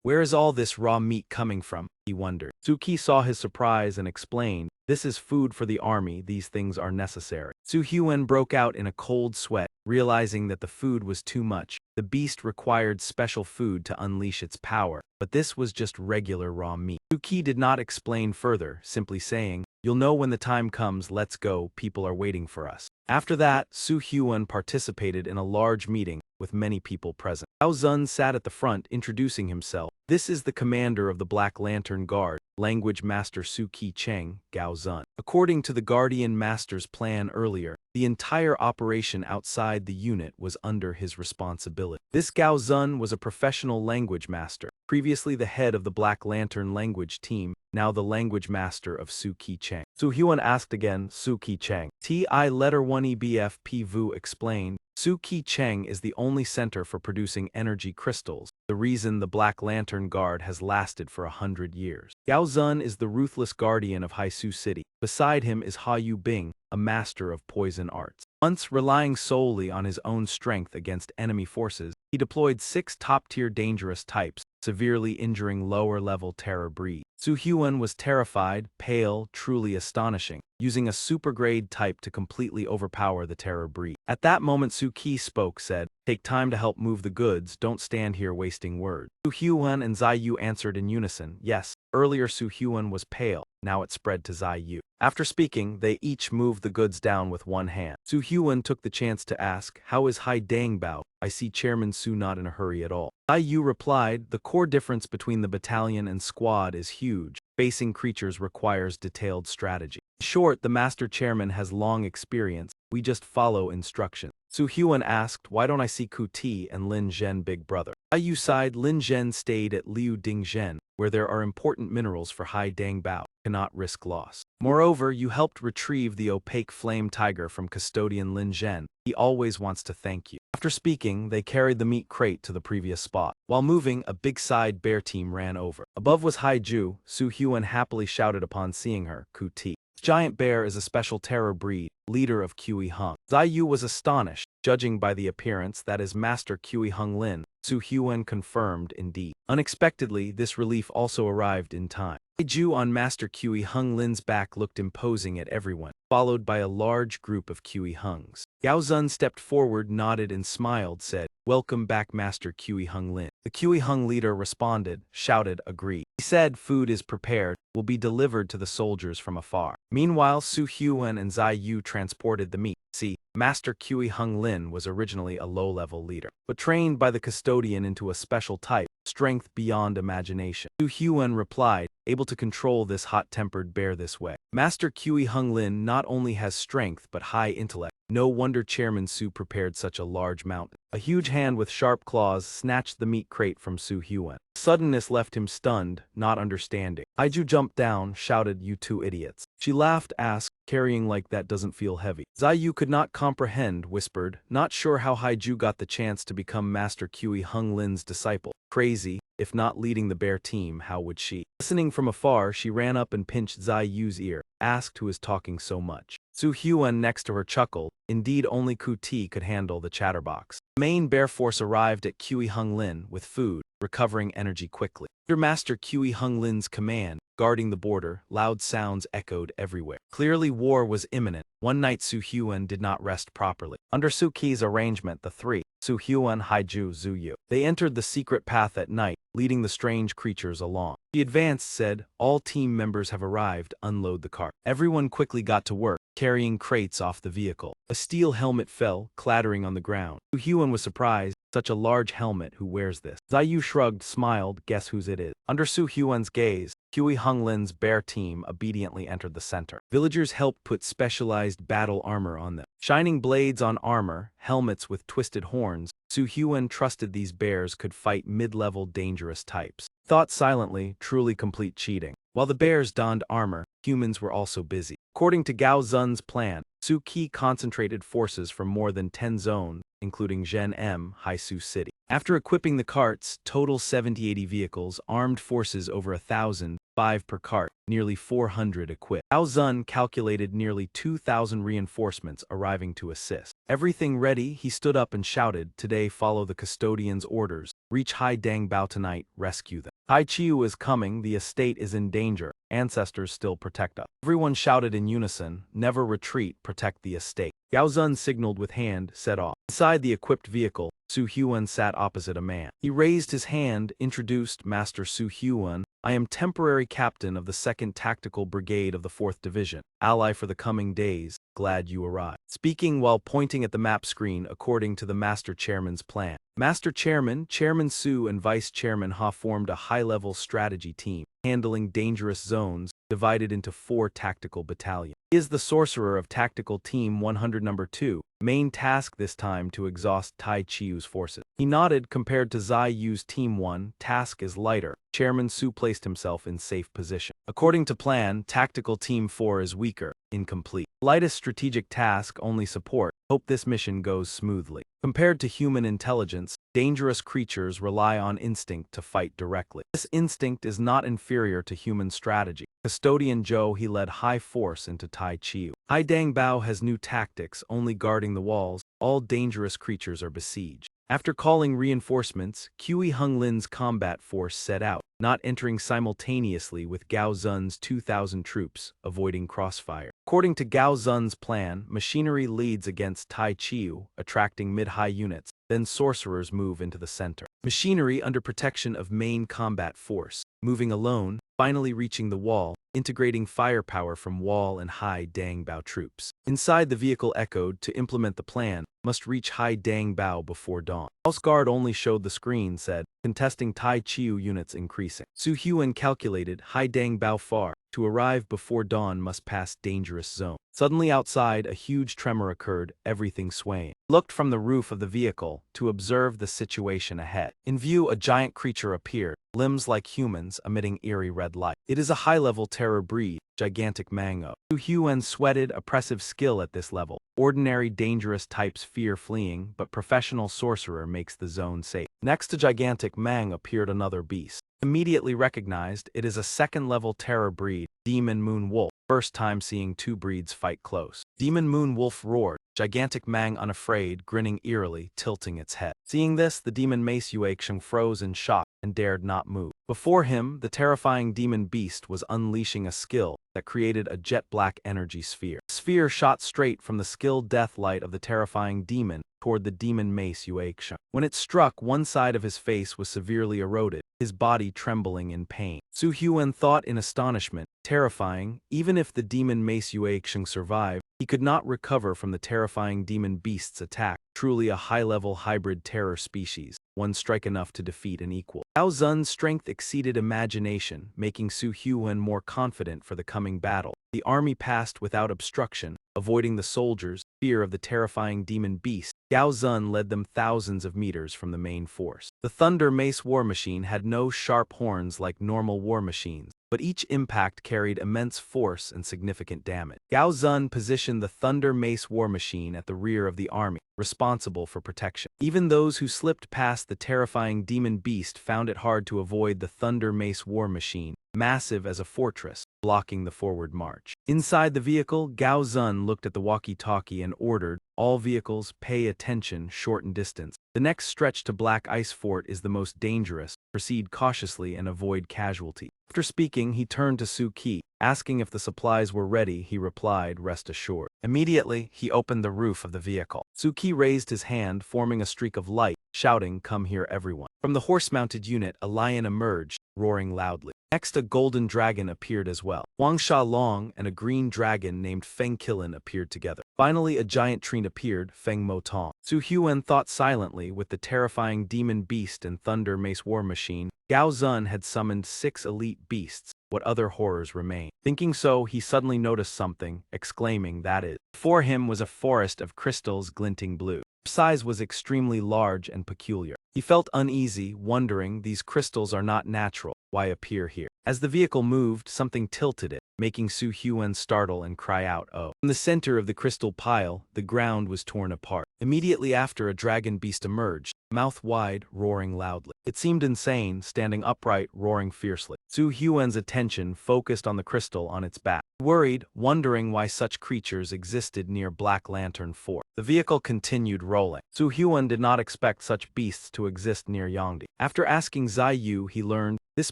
Where is all this raw meat coming from? He wondered. Su Ki saw his surprise and explained, this is food for the army, these things are necessary. Su Hyun broke out in a cold sweat, realizing that the food was too much. The beast required special food to unleash its power, but this was just regular raw meat. Su Ki did not explain further, simply saying, you'll know when the time comes, let's go, people are waiting for us. After that, Su Hyun participated in a large meeting with many people present. Gao Zun sat at the front, introducing himself. This is the commander of the Black Lantern Guard, Language Master Su Ki Cheng, Gao Zun. According to the Guardian Master's plan earlier, the entire operation outside the unit was under his responsibility. This Gao Zun was a professional language master, previously the head of the Black Lantern language team, now the language master of Su Ki Cheng. Su Hyun asked again, Su Ki Cheng. T.I. letter 1 EBF P. Vu explained, Su Ki Cheng is the only center for producing energy crystals, the reason the Black Lantern Guard has lasted for 100 years. Gao Zun is the ruthless guardian of Haisu City. Beside him is Ha Yu Bing, a master of poison arts. Once relying solely on his own strength against enemy forces, he deployed 6 top-tier dangerous types, severely injuring lower-level terror breed. Su Hyun was terrified, pale, truly astonishing, using a super-grade type to completely overpower the terror breed. At that moment Su Ki spoke, said, take time to help move the goods, don't stand here wasting words. Su Hyun and Zai Yu answered in unison, yes. Earlier Su Hyun was pale, now it spread to Zai Yu. After speaking, they each moved the goods down with one hand. Su Hyun took the chance to ask, how is Hai Dangbao? I see Chairman Su not in a hurry at all. Zai Yu replied, the core difference between the battalion and squad is huge. Facing creatures requires detailed strategy. In short, the Master Chairman has long experience, we just follow instructions. Su Hyun asked, why don't I see Ku Ti and Lin Zhen big brother? Zai Yu sighed. Lin Zhen stayed at Liu Dingzhen, where there are important minerals for Hai Dangbao, cannot risk loss. Moreover, you helped retrieve the opaque flame tiger from custodian Lin Zhen. He always wants to thank you. After speaking, they carried the meat crate to the previous spot. While moving, a big side bear team ran over. Above was Hai Ju. Su Hyun happily shouted upon seeing her, Ku Ti. Giant bear is a special terror breed, leader of Kui Hung. Zai Yu was astonished, judging by the appearance that is Master Kui Hung Lin. Su Hyun confirmed indeed. Unexpectedly, this relief also arrived in time. Ju on Master Kui Hung Lin's back looked imposing at everyone, followed by a large group of Kui Hungs. Gao Zun stepped forward, nodded and smiled, said, "Welcome back, Master Kui Hung Lin." The Kui Hung leader responded, shouted, "Agree." He said, "Food is prepared, will be delivered to the soldiers from afar." Meanwhile, Su Huan and Zai Yu transported the meat. See, Master Kui Hung Lin was originally a low-level leader, but trained by the custodian into a special type, strength beyond imagination. Su Huan replied, able to control this hot-tempered bear this way. Master Kui Hung Lin not only has strength but high intellect. No wonder Chairman Su prepared such a large mountain. A huge hand with sharp claws snatched the meat crate from Su Huan. Suddenness left him stunned, not understanding. Haiju jumped down, shouted, "You two idiots." She laughed, asked, "Carrying like that doesn't feel heavy." Zaiyu could not comprehend, whispered, not sure how Haiju got the chance to become Master Kui Hung Lin's disciple. Crazy. If not leading the bear team, how would she? Listening from afar, she ran up and pinched Zaiyu's ear, asked who is talking so much. Su Huan next to her chuckled, indeed only Kuti could handle the chatterbox. The main bear force arrived at Kui Hung Lin with food, recovering energy quickly. Under Master Kui Hung Lin's command, guarding the border, loud sounds echoed everywhere. Clearly war was imminent. One night Su Huan did not rest properly. Under Su Ki's arrangement, the three, Su Huan, Haiju, Zuyu, they entered the secret path at night, leading the strange creatures along. She advanced, said, "All team members have arrived, unload the cart." Everyone quickly got to work, carrying crates off the vehicle. A steel helmet fell, clattering on the ground. Su Huan was surprised. Such a large helmet, who wears this? Zaiyu shrugged, smiled, guess whose it is. Under Su Huan's gaze, Kui Hung Lin's bear team obediently entered the center. Villagers helped put specialized battle armor on them. Shining blades on armor, helmets with twisted horns, Su Huan trusted these bears could fight mid-level dangerous types. Thought silently, truly complete cheating. While the bears donned armor, humans were also busy. According to Gao Zun's plan, Su Qi concentrated forces from more than 10 zones, including Zhen M, Haisu City. After equipping the carts, total 70-80 vehicles, armed forces over 1,000, 5 per cart, nearly 400 equipped. Gao Zun calculated nearly 2,000 reinforcements arriving to assist. Everything ready, he stood up and shouted, "Today follow the custodian's orders. Reach Hai Dang Bao tonight, rescue them. Tai Chiu is coming, the estate is in danger. Ancestors still protect us." Everyone shouted in unison, "Never retreat, protect the estate." Gao Zun signaled with hand, set off. Inside the equipped vehicle, Su Huan sat opposite a man. He raised his hand, introduced Master Su Huan. "I am temporary captain of the 2nd Tactical Brigade of the 4th Division. Ally for the coming days. Glad you arrived." Speaking while pointing at the map screen according to the Master Chairman's plan. Master Chairman, Chairman Su and Vice Chairman Ha formed a high-level strategy team, handling dangerous zones, divided into 4 tactical battalions. He is the sorcerer of Tactical Team 100 No. 2, main task this time to exhaust Tai Chiu's forces. He nodded. Compared to Zai Yu's Team 1, task is lighter. Chairman Su placed himself in safe position. According to plan, Tactical Team 4 is weaker, incomplete. Lightest strategic task, only support. Hope this mission goes smoothly. Compared to human intelligence, dangerous creatures rely on instinct to fight directly. This instinct is not inferior to human strategy. Custodian Zhou, he led high force into Tai Chiu. Hai Dang Bao has new tactics, only guarding the walls. All dangerous creatures are besieged. After calling reinforcements, Kui Hung Lin's combat force set out, not entering simultaneously with Gao Zun's 2,000 troops, avoiding crossfire. According to Gao Zun's plan, machinery leads against Tai Chiu, attracting mid-high units, then sorcerers move into the center. Machinery under protection of main combat force, moving alone, finally reaching the wall, integrating firepower from wall and Hai Dang Bao troops. Inside the vehicle echoed, to implement the plan, must reach Hai Dang Bao before dawn. House guard only showed the screen, said, contesting Tai Chiu units increasing. Su Huan calculated, Hai Dang Bao far. To arrive before dawn must pass dangerous zone. Suddenly outside, a huge tremor occurred, everything swaying. Looked from the roof of the vehicle to observe the situation ahead. In view, a giant creature appeared, limbs like humans, emitting eerie red light. It is a high-level terror breed, gigantic Mango. Su Huan sweated, oppressive skill at this level. Ordinary dangerous types fear fleeing, but professional sorcerer makes the zone safe. Next to gigantic Mang appeared another beast. Immediately recognized, it is a 2nd-level terror breed, Demon Moon Wolf. First time seeing 2 breeds fight close. Demon Moon Wolf roared, gigantic Mang unafraid, grinning eerily, tilting its head. Seeing this, the demon mace Yuaxiang froze in shock and dared not move. Before him, the terrifying demon beast was unleashing a skill that created a jet-black energy sphere. The sphere shot straight from the skilled death light of the terrifying demon toward the demon mace Yuaxiang. When it struck, one side of his face was severely eroded, his body trembling in pain. Su Huan thought in astonishment, terrifying, even if the demon mace Yuaxiang survived, he could not recover from the terrifying demon beast's attack. Truly a high-level hybrid terror species, one strike enough to defeat an equal. Gao Zun's strength exceeded imagination, making Su Huan more confident for the coming battle. The army passed without obstruction, avoiding the soldiers' fear of the terrifying demon beast. Gao Zun led them thousands of meters from the main force. The Thunder Mace war machine had no sharp horns like normal war machines, but each impact carried immense force and significant damage. Gao Zun positioned the Thunder Mace war machine at the rear of the army, responsible for protection. Even those who slipped past the terrifying demon beast found it hard to avoid the Thunder Mace war machine, massive as a fortress, blocking the forward march. Inside the vehicle, Gao Zun looked at the walkie-talkie and ordered, "All vehicles, pay attention, shorten distance. The next stretch to Black Ice Fort is the most dangerous. Proceed cautiously and avoid casualty." After speaking, he turned to Su Qi. Asking if the supplies were ready, he replied, "Rest assured." Immediately, he opened the roof of the vehicle. Su Qi raised his hand, forming a streak of light, shouting, "Come here, everyone." From the horse-mounted unit, a lion emerged, roaring loudly. Next, a golden dragon appeared as well. Wang Shalong and a green dragon named Feng Qilin appeared together. Finally, a giant tree appeared, Feng Mo Tong. Su Huan thought silently. With the terrifying demon beast and Thunder Mace war machine, Gao Zun had summoned 6 elite beasts. What other horrors remain? Thinking so, he suddenly noticed something, exclaiming, "That is." Before him was a forest of crystals glinting blue. Their size was extremely large and peculiar. He felt uneasy, wondering, these crystals are not natural. Why appear here? As the vehicle moved, something tilted it, making Su Huan startle and cry out, "Oh!" In the center of the crystal pile, the ground was torn apart. Immediately after, a dragon beast emerged, mouth wide, roaring loudly. It seemed insane, standing upright, roaring fiercely. Su Huan's attention focused on the crystal on its back. Worried, wondering why such creatures existed near Black Lantern Fort. The vehicle continued rolling. Su Huan did not expect such beasts to exist near Yangdi. After asking Zai Yu, he learned, this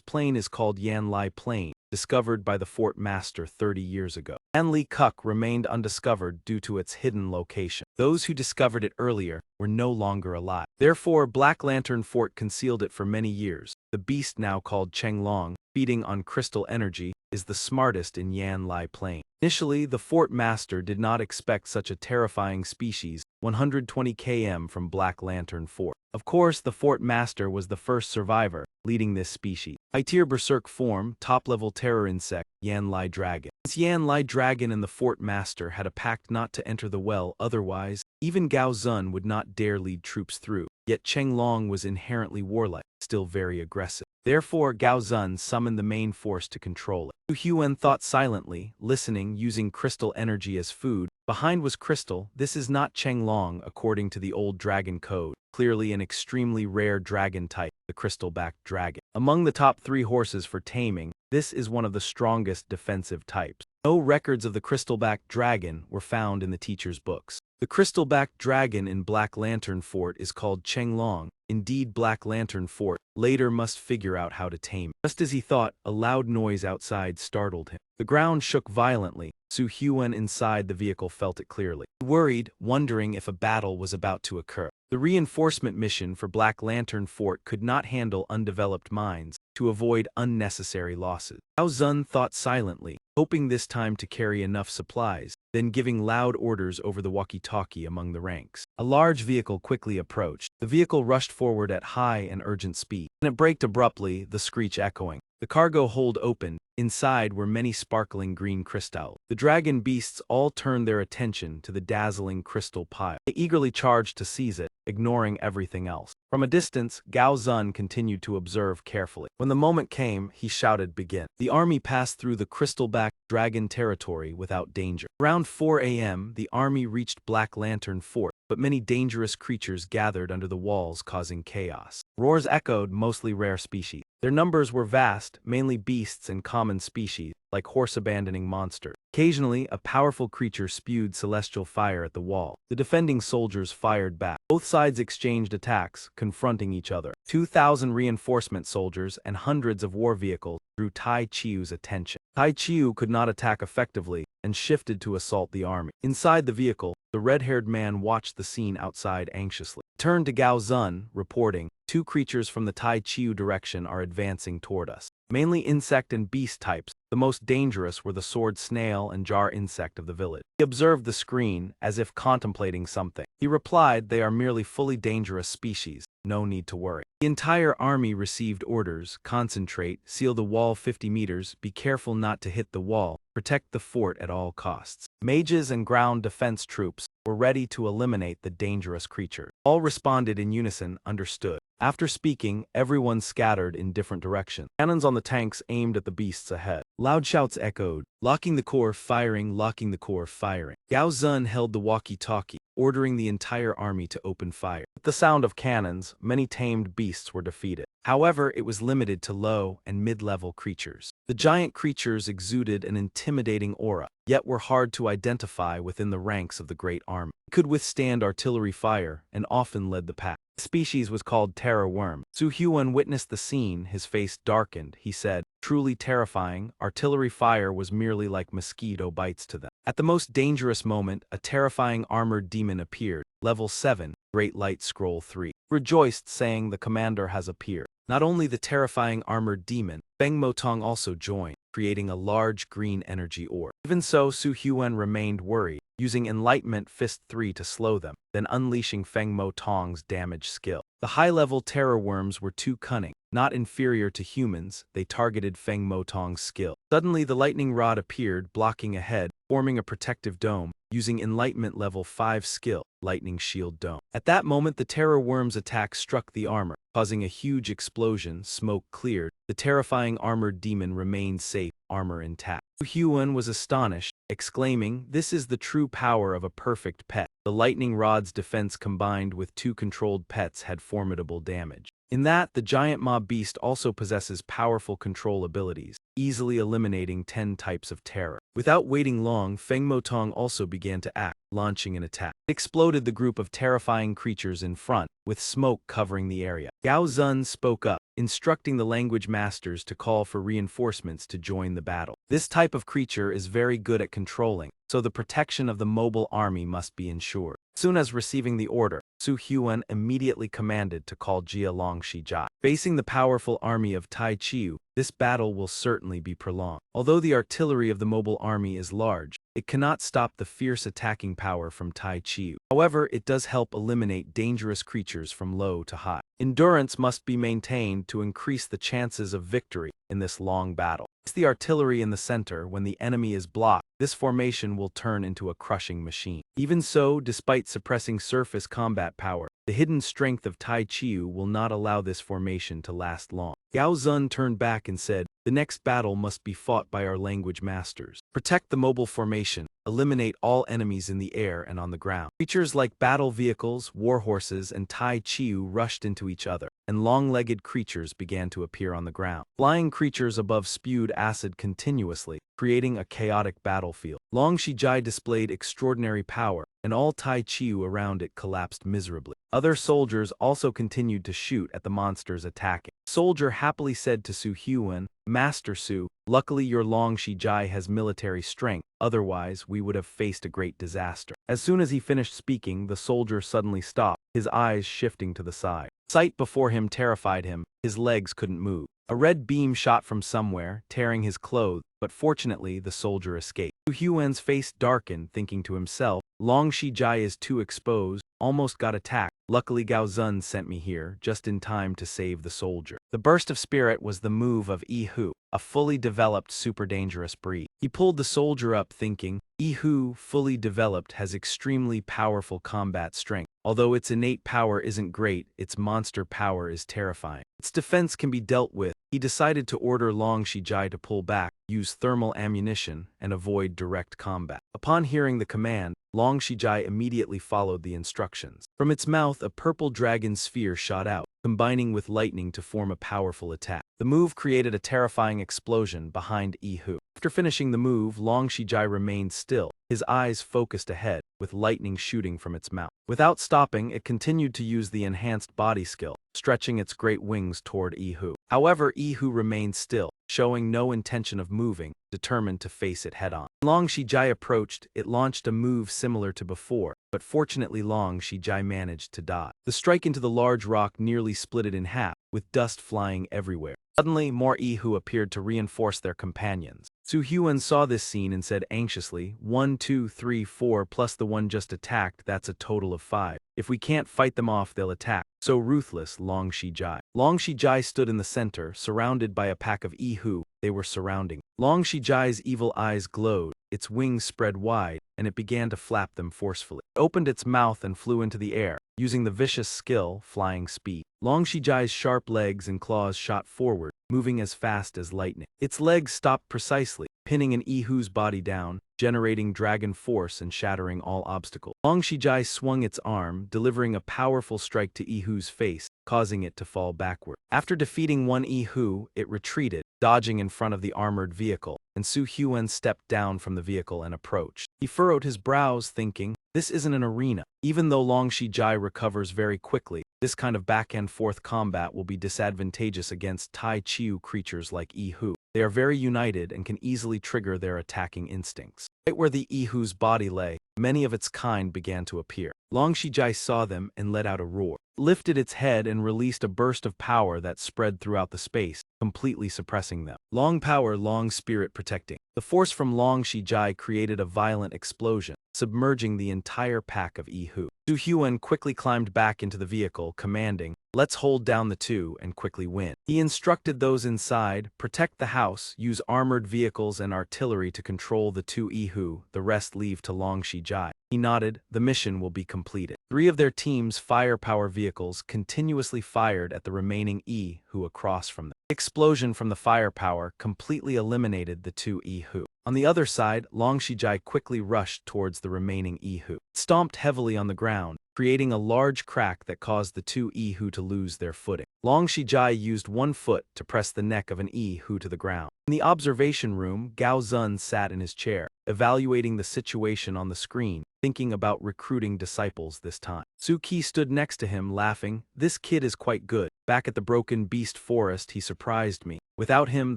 plain is called Yanlai Plain, discovered by the fort master 30 years ago. Aniclimax remained undiscovered due to its hidden location. Those who discovered it earlier were no longer alive. Therefore, Black Lantern Fort concealed it for many years. The beast, now called Chenglong, feeding on crystal energy, is the smartest in Yanlai Plain. Initially, the fort master did not expect such a terrifying species 120 km from Black Lantern Fort. Of course, the fort master was the first survivor, leading this species. High-tier berserk form, top-level terror insect, Yanlai Dragon. This Yanlai Dragon and the fort master had a pact not to enter the well, otherwise, even Gao Zun would not dare lead troops through. Yet Chenglong was inherently warlike, still very aggressive. Therefore, Gao Zun summoned the main force to control it. Su Huan thought silently, listening, using crystal energy as food. Behind was crystal. This is not Chenglong according to the old dragon code. Clearly an extremely rare dragon type, the crystal-backed dragon. Among the top 3 horses for taming, this is one of the strongest defensive types. No records of the crystal-backed dragon were found in the teacher's books. The crystal-backed dragon in Black Lantern Fort is called Chenglong. Indeed, Black Lantern Fort later must figure out how to tame it. Just as he thought, a loud noise outside startled him. The ground shook violently. Su Huan inside the vehicle felt it clearly. Worried, wondering if a battle was about to occur. The reinforcement mission for Black Lantern Fort could not handle undeveloped mines. To avoid unnecessary losses, Gao Zun thought silently, hoping this time to carry enough supplies, then giving loud orders over the walkie-talkie among the ranks. A large vehicle quickly approached. The vehicle rushed forward at high and urgent speed, and it braked abruptly, the screech echoing. The cargo hold opened. Inside were many sparkling green crystals. The dragon beasts all turned their attention to the dazzling crystal pile. They eagerly charged to seize it, ignoring everything else. From a distance, Gao Zun continued to observe carefully. When the moment came, he shouted, "Begin." The army passed through the crystal-backed dragon territory without danger. Around 4 a.m., the army reached Black Lantern Fort, but many dangerous creatures gathered under the walls, causing chaos. Roars echoed, mostly rare species. Their numbers were vast, mainly beasts and common species, like horse-abandoning monsters. Occasionally, a powerful creature spewed celestial fire at the wall. The defending soldiers fired back. Both sides exchanged attacks, confronting each other. 2,000 reinforcement soldiers and hundreds of war vehicles drew Tai Chiu's attention. Tai Chiu could not attack effectively and shifted to assault the army. Inside the vehicle, the red-haired man watched the scene outside anxiously. He turned to Gao Zun, reporting, "Two creatures from the Tai Chiu direction are advancing toward us. Mainly insect and beast types. The most dangerous were the sword snail and jar insect of the village." He observed the screen, as if contemplating something. He replied, "They are merely fully dangerous species. No need to worry." The entire army received orders: concentrate, seal the wall 50 meters, be careful not to hit the wall, protect the fort at all costs. Mages and ground defense troops were ready to eliminate the dangerous creature. All responded in unison, understood. After speaking, everyone scattered in different directions. Cannons on the tanks aimed at the beasts ahead. Loud shouts echoed, "Locking the core, firing, locking the core, firing." Gao Zun held the walkie-talkie, ordering the entire army to open fire. With the sound of cannons, many tamed beasts were defeated. However, it was limited to low and mid-level creatures. The giant creatures exuded an intimidating aura, yet were hard to identify within the ranks of the great army. They could withstand artillery fire and often led the pack. The species was called terror worm. Su Huan witnessed the scene, his face darkened. He said, "Truly terrifying, artillery fire was merely like mosquito bites to them." At the most dangerous moment, a terrifying armored demon appeared. Level 7, Great Light Scroll 3. Rejoiced, saying, "The commander has appeared." Not only the terrifying armored demon, Feng Motong also joined, creating a large green energy orb. Even so, Su Huan remained worried, using Enlightenment Fist 3 to slow them, then unleashing Feng Motong's damage skill. The high-level terror worms were too cunning. Not inferior to humans, they targeted Feng Motong's skill. Suddenly the lightning rod appeared, blocking ahead, forming a protective dome, using Enlightenment Level 5 skill, Lightning Shield Dome. At that moment the terror worm's attack struck the armor, causing a huge explosion. Smoke cleared. The terrifying armored demon remained safe, armor intact. Huan was astonished, exclaiming, "This is the true power of a perfect pet." The lightning rod's defense combined with two controlled pets had formidable damage. In that, the giant mob beast also possesses powerful control abilities, easily eliminating 10 types of terror. Without waiting long, Feng Motong also began to act, launching an attack. It exploded the group of terrifying creatures in front, with smoke covering the area. Gao Zun spoke up, instructing the language masters to call for reinforcements to join the battle. This type of creature is very good at controlling, so the protection of the mobile army must be ensured. As soon as receiving the order, Su Huan immediately commanded to call Jia Long Shijai. Facing the powerful army of Tai Chiu, this battle will certainly be prolonged. Although the artillery of the mobile army is large, it cannot stop the fierce attacking power from Tai Chiu. However, it does help eliminate dangerous creatures from low to high. Endurance must be maintained to increase the chances of victory in this long battle. Place the artillery in the center. When the enemy is blocked, this formation will turn into a crushing machine. Even so, despite suppressing surface combat power, the hidden strength of Tai Chiu will not allow this formation to last long. Gao Zun turned back and said, "The next battle must be fought by our language masters. Protect the mobile formation. Eliminate all enemies in the air and on the ground." Creatures like battle vehicles, war horses, and Tai Chiu rushed into each other, and long-legged creatures began to appear on the ground. Flying creatures above spewed acid continuously, creating a chaotic battlefield. Long Shijai displayed extraordinary power, and all Tai Chiu around it collapsed miserably. Other soldiers also continued to shoot at the monsters attacking. A soldier happily said to Su Huan, "Master Su, luckily your Long Shijai has military strength, otherwise we would have faced a great disaster." As soon as he finished speaking, the soldier suddenly stopped, his eyes shifting to the side. Sight before him terrified him, his legs couldn't move. A red beam shot from somewhere, tearing his clothes, but fortunately the soldier escaped. Su Huan's face darkened, thinking to himself, "Long Shijai is too exposed, almost got attacked. Luckily Gao Zun sent me here, just in time to save the soldier." The burst of spirit was the move of Yihu, a fully developed super dangerous breed. He pulled the soldier up thinking, Yihu, fully developed, has extremely powerful combat strength. Although its innate power isn't great, its monster power is terrifying. Its defense can be dealt with. He decided to order Long Shijai to pull back, use thermal ammunition, and avoid direct combat. Upon hearing the command, Long Shijai immediately followed the instructions. From its mouth, a purple dragon sphere shot out, combining with lightning to form a powerful attack. The move created a terrifying explosion behind Ihu. After finishing the move, Long Shijai remained still, his eyes focused ahead, with lightning shooting from its mouth. Without stopping, it continued to use the enhanced body skill, stretching its great wings toward Ihu. However, Ihu remained still, showing no intention of moving, determined to face it head-on. When Long Shijai approached, it launched a move similar to before, but fortunately Long Shijai managed to dodge. The strike into the large rock nearly split it in half, with dust flying everywhere. Suddenly, more Ihu appeared to reinforce their companions. Su Hyun saw this scene and said anxiously, 1, 2, 3, 4 plus the one just attacked, that's a total of 5. If we can't fight them off, they'll attack. So ruthless, Long Shijai. Long Shijai stood in the center, surrounded by a pack of Ihu. They were surrounding. Long Shijai's evil eyes glowed, its wings spread wide, and it began to flap them forcefully. It opened its mouth and flew into the air, using the vicious skill, flying speed. Long Shijai's sharp legs and claws shot forward, moving as fast as lightning. Its legs stopped precisely, pinning an Ihu's body down, generating dragon force and shattering all obstacles. Long Shijai swung its arm, delivering a powerful strike to Ihu's face, causing it to fall backward. After defeating one Ihu, it retreated, dodging in front of the armored vehicle, and Su Hyun stepped down from the vehicle and approached. He furrowed his brows, thinking, this isn't an arena. Even though Long Shijai recovers very quickly, this kind of back-and-forth combat will be disadvantageous against Tai Chiu creatures like Ihu. They are very united and can easily trigger their attacking instincts. Right where the Ihu's body lay, many of its kind began to appear. Long Shijai saw them and let out a roar. It lifted its head and released a burst of power that spread throughout the space, completely suppressing them. Long power, long spirit protecting. The force from Long Shijai created a violent explosion, submerging the entire pack of Ihu. Su Hyun quickly climbed back into the vehicle, commanding, let's hold down the two and quickly win. He instructed those inside, protect the house, use armored vehicles and artillery to control the two Ihu, the rest leave to Long Shijai. He nodded, the mission will be completed. 3 of their team's firepower vehicles continuously fired at the remaining Ihu across from them. The explosion from the firepower completely eliminated the two Ihu. On the other side, Long Shijai quickly rushed towards the remaining Ihu. It stomped heavily on the ground, creating a large crack that caused the two Ihu to lose their footing. Long Shijai used one foot to press the neck of an Ihu to the ground. In the observation room, Gao Zun sat in his chair, evaluating the situation on the screen, thinking about recruiting disciples this time. Su Ki stood next to him, laughing, this kid is quite good. Back at the Broken Beast Forest, he surprised me. Without him,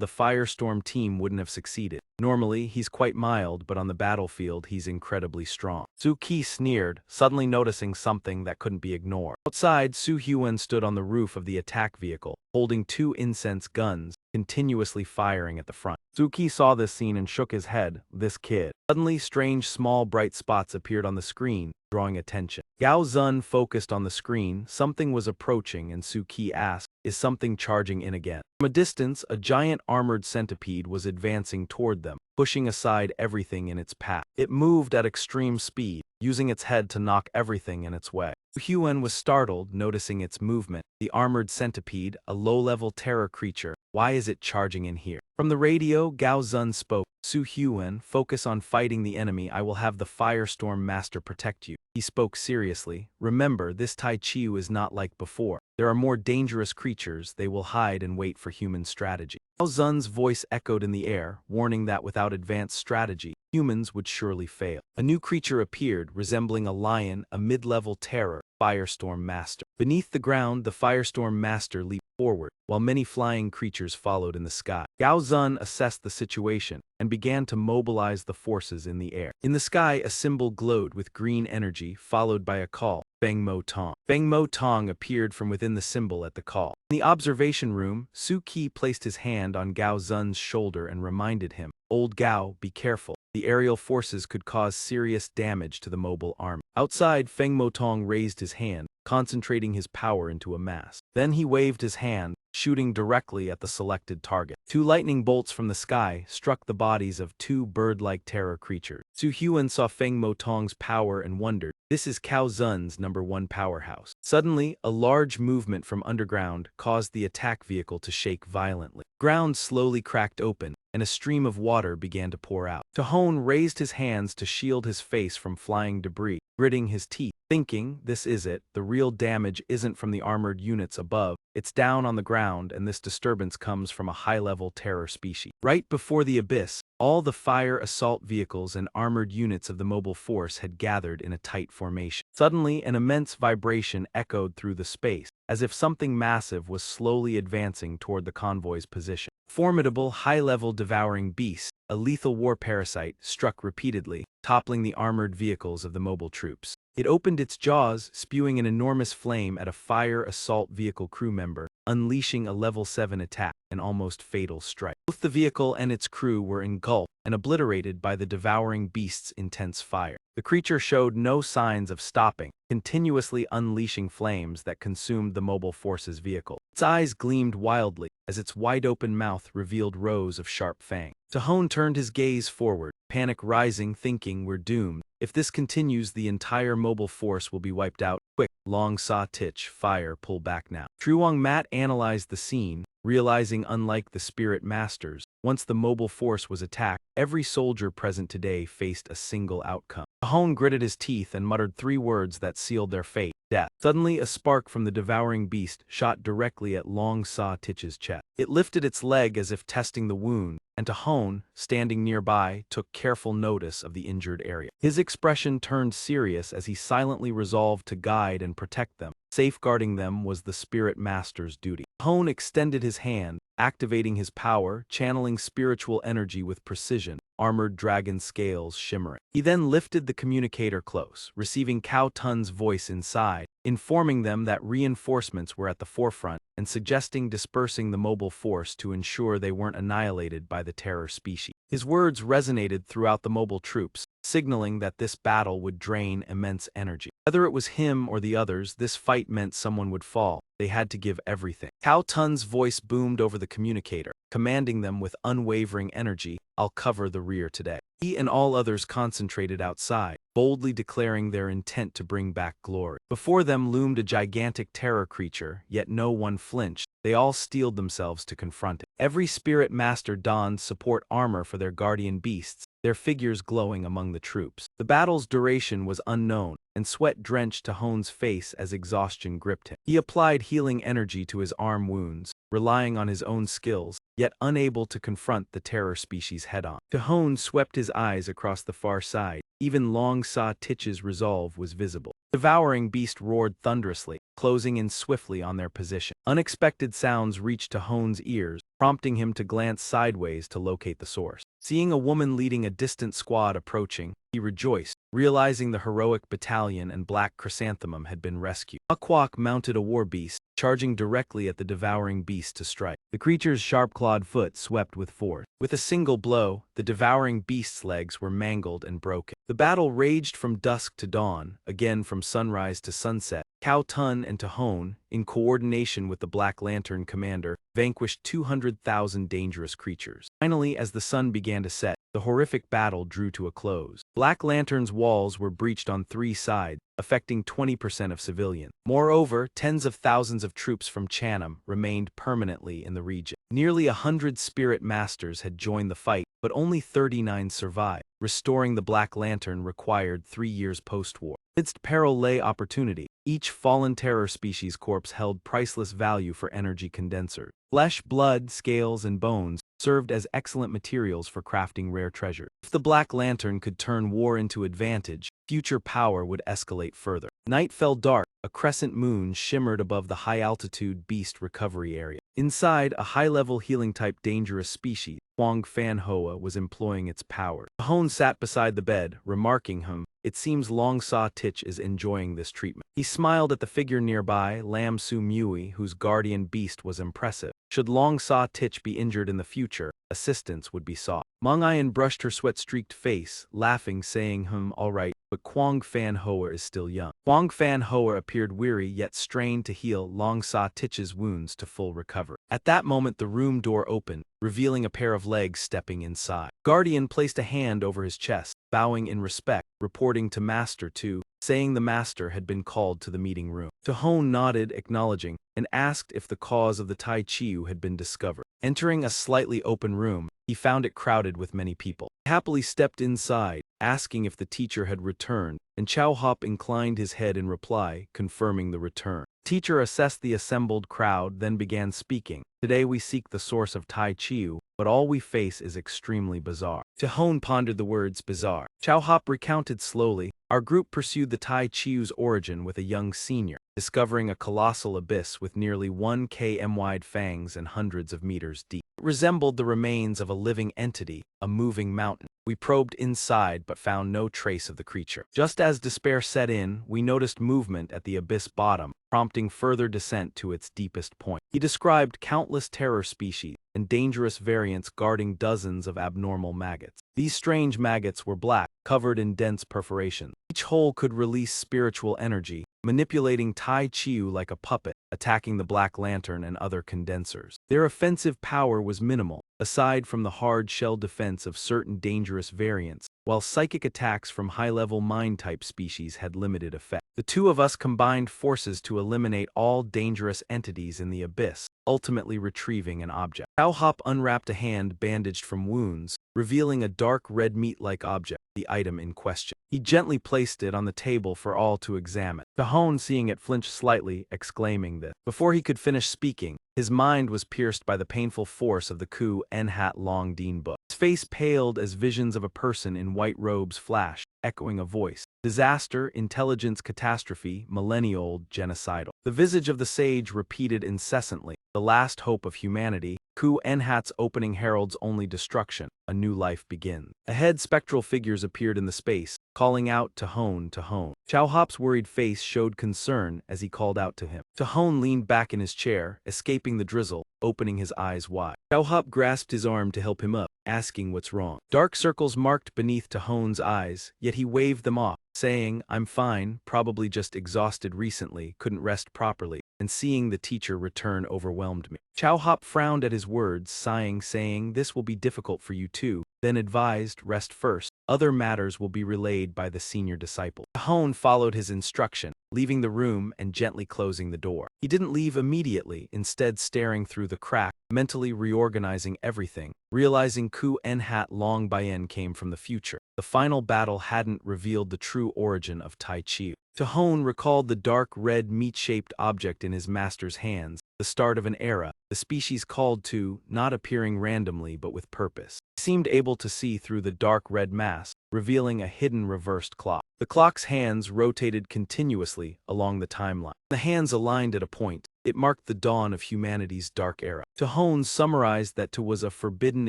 the Firestorm team wouldn't have succeeded. Normally, he's quite mild, but on the battlefield, he's incredibly strong. Su Ki sneered, suddenly noticing something that couldn't be ignored. Outside, Su Hyun stood on the roof of the attack vehicle, holding 2 incense guns, continuously firing at the front. Su Ki saw this scene and shook his head, this kid. Suddenly, strange small bright spots appeared on the screen, drawing attention. Gao Zun focused on the screen, something was approaching and Su Ki asked, is something charging in again? From a distance, a giant armored centipede was advancing toward them, pushing aside everything in its path. It moved at extreme speed, using its head to knock everything in its way. Hyun was startled, noticing its movement. The armored centipede, a low-level terror creature. Why is it charging in here? From the radio, Gao Zun spoke. Su Hyun, focus on fighting the enemy. I will have the Firestorm Master protect you. He spoke seriously. Remember, this Tai Chiu is not like before. There are more dangerous creatures. They will hide and wait for human strategy. Gao Zun's voice echoed in the air, warning that without advanced strategy, humans would surely fail. A new creature appeared, resembling a lion, a mid-level terror, Firestorm Master. Beneath the ground, the Firestorm Master leaped forward, while many flying creatures followed in the sky. Gao Zun assessed the situation and began to mobilize the forces in the air. In the sky, a symbol glowed with green energy, followed by a call. Feng Mo Tong. Feng Mo Tong appeared from within the symbol at the call. In the observation room, Su Ki placed his hand on Gao Zun's shoulder and reminded him, Old Gao, be careful. The aerial forces could cause serious damage to the mobile army. Outside, Feng Mo Tong raised his hand, concentrating his power into a mass. Then he waved his hand, shooting directly at the selected target. 2 lightning bolts from the sky struck the bodies of 2 bird-like terror creatures. Su Hyun saw Feng Mo Tong's power and wondered, this is Gao Zun's #1 powerhouse. Suddenly, a large movement from underground caused the attack vehicle to shake violently. Ground slowly cracked open, and a stream of water began to pour out. Tahone raised his hands to shield his face from flying debris, gritting his teeth. Thinking, this is it, the real damage isn't from the armored units above, it's down on the ground, and this disturbance comes from a high-level terror species. Right before the abyss, all the fire assault vehicles and armored units of the mobile force had gathered in a tight formation. Suddenly, an immense vibration echoed through the space, as if something massive was slowly advancing toward the convoy's position. Formidable, high-level devouring beast, a lethal war parasite, struck repeatedly, toppling the armored vehicles of the mobile troops. It opened its jaws, spewing an enormous flame at a fire assault vehicle crew member, unleashing a level 7 attack, an almost fatal strike. Both the vehicle and its crew were engulfed and obliterated by the devouring beast's intense fire. The creature showed no signs of stopping, continuously unleashing flames that consumed the mobile force's vehicle. Its eyes gleamed wildly as its wide-open mouth revealed rows of sharp fangs. Tahone turned his gaze forward, panic rising, thinking, we're doomed. If this continues, the entire mobile force will be wiped out. Quick, Long Saw Titch, fire, pull back now. Truong Mat analyzed the scene, realizing unlike the spirit masters, once the mobile force was attacked, every soldier present today faced a single outcome. Tahone gritted his teeth and muttered 3 words that sealed their fate: death. Suddenly, a spark from the devouring beast shot directly at Long Saw Titch's chest. It lifted its leg as if testing the wound, and Tahone, standing nearby, took careful notice of the injured area. His expression turned serious as he silently resolved to guide and protect them. Safeguarding them was the spirit master's duty. Tahone extended his hand, activating his power, channeling spiritual energy with precision, armored dragon scales shimmering. He then lifted the communicator close, receiving Cao Tun's voice inside, informing them that reinforcements were at the forefront and suggesting dispersing the mobile force to ensure they weren't annihilated by the terror species. His words resonated throughout the mobile troops, signaling that this battle would drain immense energy. Whether it was him or the others, this fight meant someone would fall. They had to give everything. Cao Tun's voice boomed over the communicator, commanding them with unwavering energy, I'll cover the rear today. He and all others concentrated outside, boldly declaring their intent to bring back glory. Before them loomed a gigantic terror creature, yet no one flinched. They all steeled themselves to confront it. Every spirit master donned support armor for their guardian beasts, their figures glowing among the troops. The battle's duration was unknown, and sweat drenched Tahone's face as exhaustion gripped him. He applied healing energy to his arm wounds, relying on his own skills, yet unable to confront the terror species head-on. Tahone swept his eyes across the far side. Even Long Saw Titch's resolve was visible. The devouring beast roared thunderously, closing in swiftly on their position. Unexpected sounds reached Tahone's ears, prompting him to glance sideways to locate the source. Seeing a woman leading a distant squad approaching, he rejoiced, realizing the heroic battalion and Black Chrysanthemum had been rescued. Aquak mounted a war beast, charging directly at the devouring beast to strike. The creature's sharp-clawed foot swept with force. With a single blow, the devouring beast's legs were mangled and broken. The battle raged from dusk to dawn, again from sunrise to sunset. Cao Tun and Tahone, in coordination with the Black Lantern commander, vanquished 200,000 dangerous creatures. Finally, as the sun began to set, the horrific battle drew to a close. Black Lantern's walls were breached on 3 sides, affecting 20% of civilians. Moreover, tens of thousands of troops from Chanam remained permanently in the region. Nearly 100 spirit masters had joined the fight, but only 39 survived. Restoring the Black Lantern required 3 years post-war. Amidst peril lay opportunity. Each fallen terror species corpse held priceless value for energy condensers. Flesh, blood, scales, and bones served as excellent materials for crafting rare treasure. If the Black Lantern could turn war into advantage, future power would escalate further. Night fell dark. A crescent moon shimmered above the high-altitude beast recovery area. Inside, a high-level healing-type dangerous species, Huang Fan Hoa, was employing its power. Tahone sat beside the bed, remarking it seems Long Saw Titch is enjoying this treatment. He smiled at the figure nearby, Lam Su Mui, whose guardian beast was impressive. Should Long Saw Titch be injured in the future, assistance would be sought. Mangayan brushed her sweat-streaked face, laughing, saying, all right, but Huang Fan Hoa is still young. Huang Fan Hoa appeared weary yet strained to heal Long Saw Titch's wounds to full recovery. At that moment the room door opened, revealing a pair of legs stepping inside. Guardian placed a hand over his chest, bowing in respect, reporting to Master 2, saying the Master had been called to the meeting room. Tahone nodded, acknowledging, and asked if the cause of the Tai Chiu had been discovered. Entering a slightly open room, he found it crowded with many people. He happily stepped inside, asking if the teacher had returned, and Chow Hop inclined his head in reply, confirming the return. Teacher assessed the assembled crowd, then began speaking. Today we seek the source of Tai Chiu, but all we face is extremely bizarre. Tahone pondered the words bizarre. Chow Hop recounted slowly. Our group pursued the Tai Chiu's origin with a young senior, discovering a colossal abyss with nearly 1 km wide fangs and hundreds of meters deep. It resembled the remains of a living entity, a moving mountain. We probed inside but found no trace of the creature. Just as despair set in, we noticed movement at the abyss bottom, prompting further descent to its deepest point. He described countless terror species and dangerous variants guarding dozens of abnormal maggots. These strange maggots were black, covered in dense perforations. Each hole could release spiritual energy, manipulating Tai Chiu like a puppet, attacking the Black Lantern and other condensers. Their offensive power was minimal, aside from the hard shell defense of certain dangerous variants, while psychic attacks from high-level mind-type species had limited effect. The two of us combined forces to eliminate all dangerous entities in the abyss, ultimately retrieving an object. Chow Hop unwrapped a hand bandaged from wounds, revealing a dark red meat-like object, the item in question. He gently placed it on the table for all to examine. Tahone, seeing it, flinched slightly, exclaiming this. Before he could finish speaking, his mind was pierced by the painful force of the Ku Enhat Long Dean book. His face paled as visions of a person in white robes flashed, echoing a voice. Disaster, intelligence, catastrophe, millennial, genocidal. The visage of the sage repeated incessantly. The last hope of humanity, Ku Enhat's opening heralds only destruction. A new life begins. Ahead, spectral figures appeared in the space, calling out Tahone, Tahone. Chow Hop's worried face showed concern as he called out to him. Tahone leaned back in his chair, escaping the drizzle, opening his eyes wide. Chow Hop grasped his arm to help him up, asking what's wrong. Dark circles marked beneath Tahone's eyes, yet he waved them off, saying, I'm fine, probably just exhausted recently, couldn't rest properly, and seeing the teacher return overwhelmed me. Chow Hop frowned at his words, sighing, saying, this will be difficult for you too, then advised, rest first. Other matters will be relayed by the senior disciple. Tahone followed his instruction, leaving the room and gently closing the door. He didn't leave immediately, instead staring through the crack, mentally reorganizing everything, realizing Ku Enhat Long Bayan came from the future. The final battle hadn't revealed the true origin of Tai Chiu. Tahone recalled the dark red meat-shaped object in his master's hands, the start of an era, the species called to, not appearing randomly but with purpose. He seemed able to see through the dark red mass, revealing a hidden reversed clock. The clock's hands rotated continuously along the timeline. The hands aligned at a point. It marked the dawn of humanity's dark era. Tahone summarized that Tu was a forbidden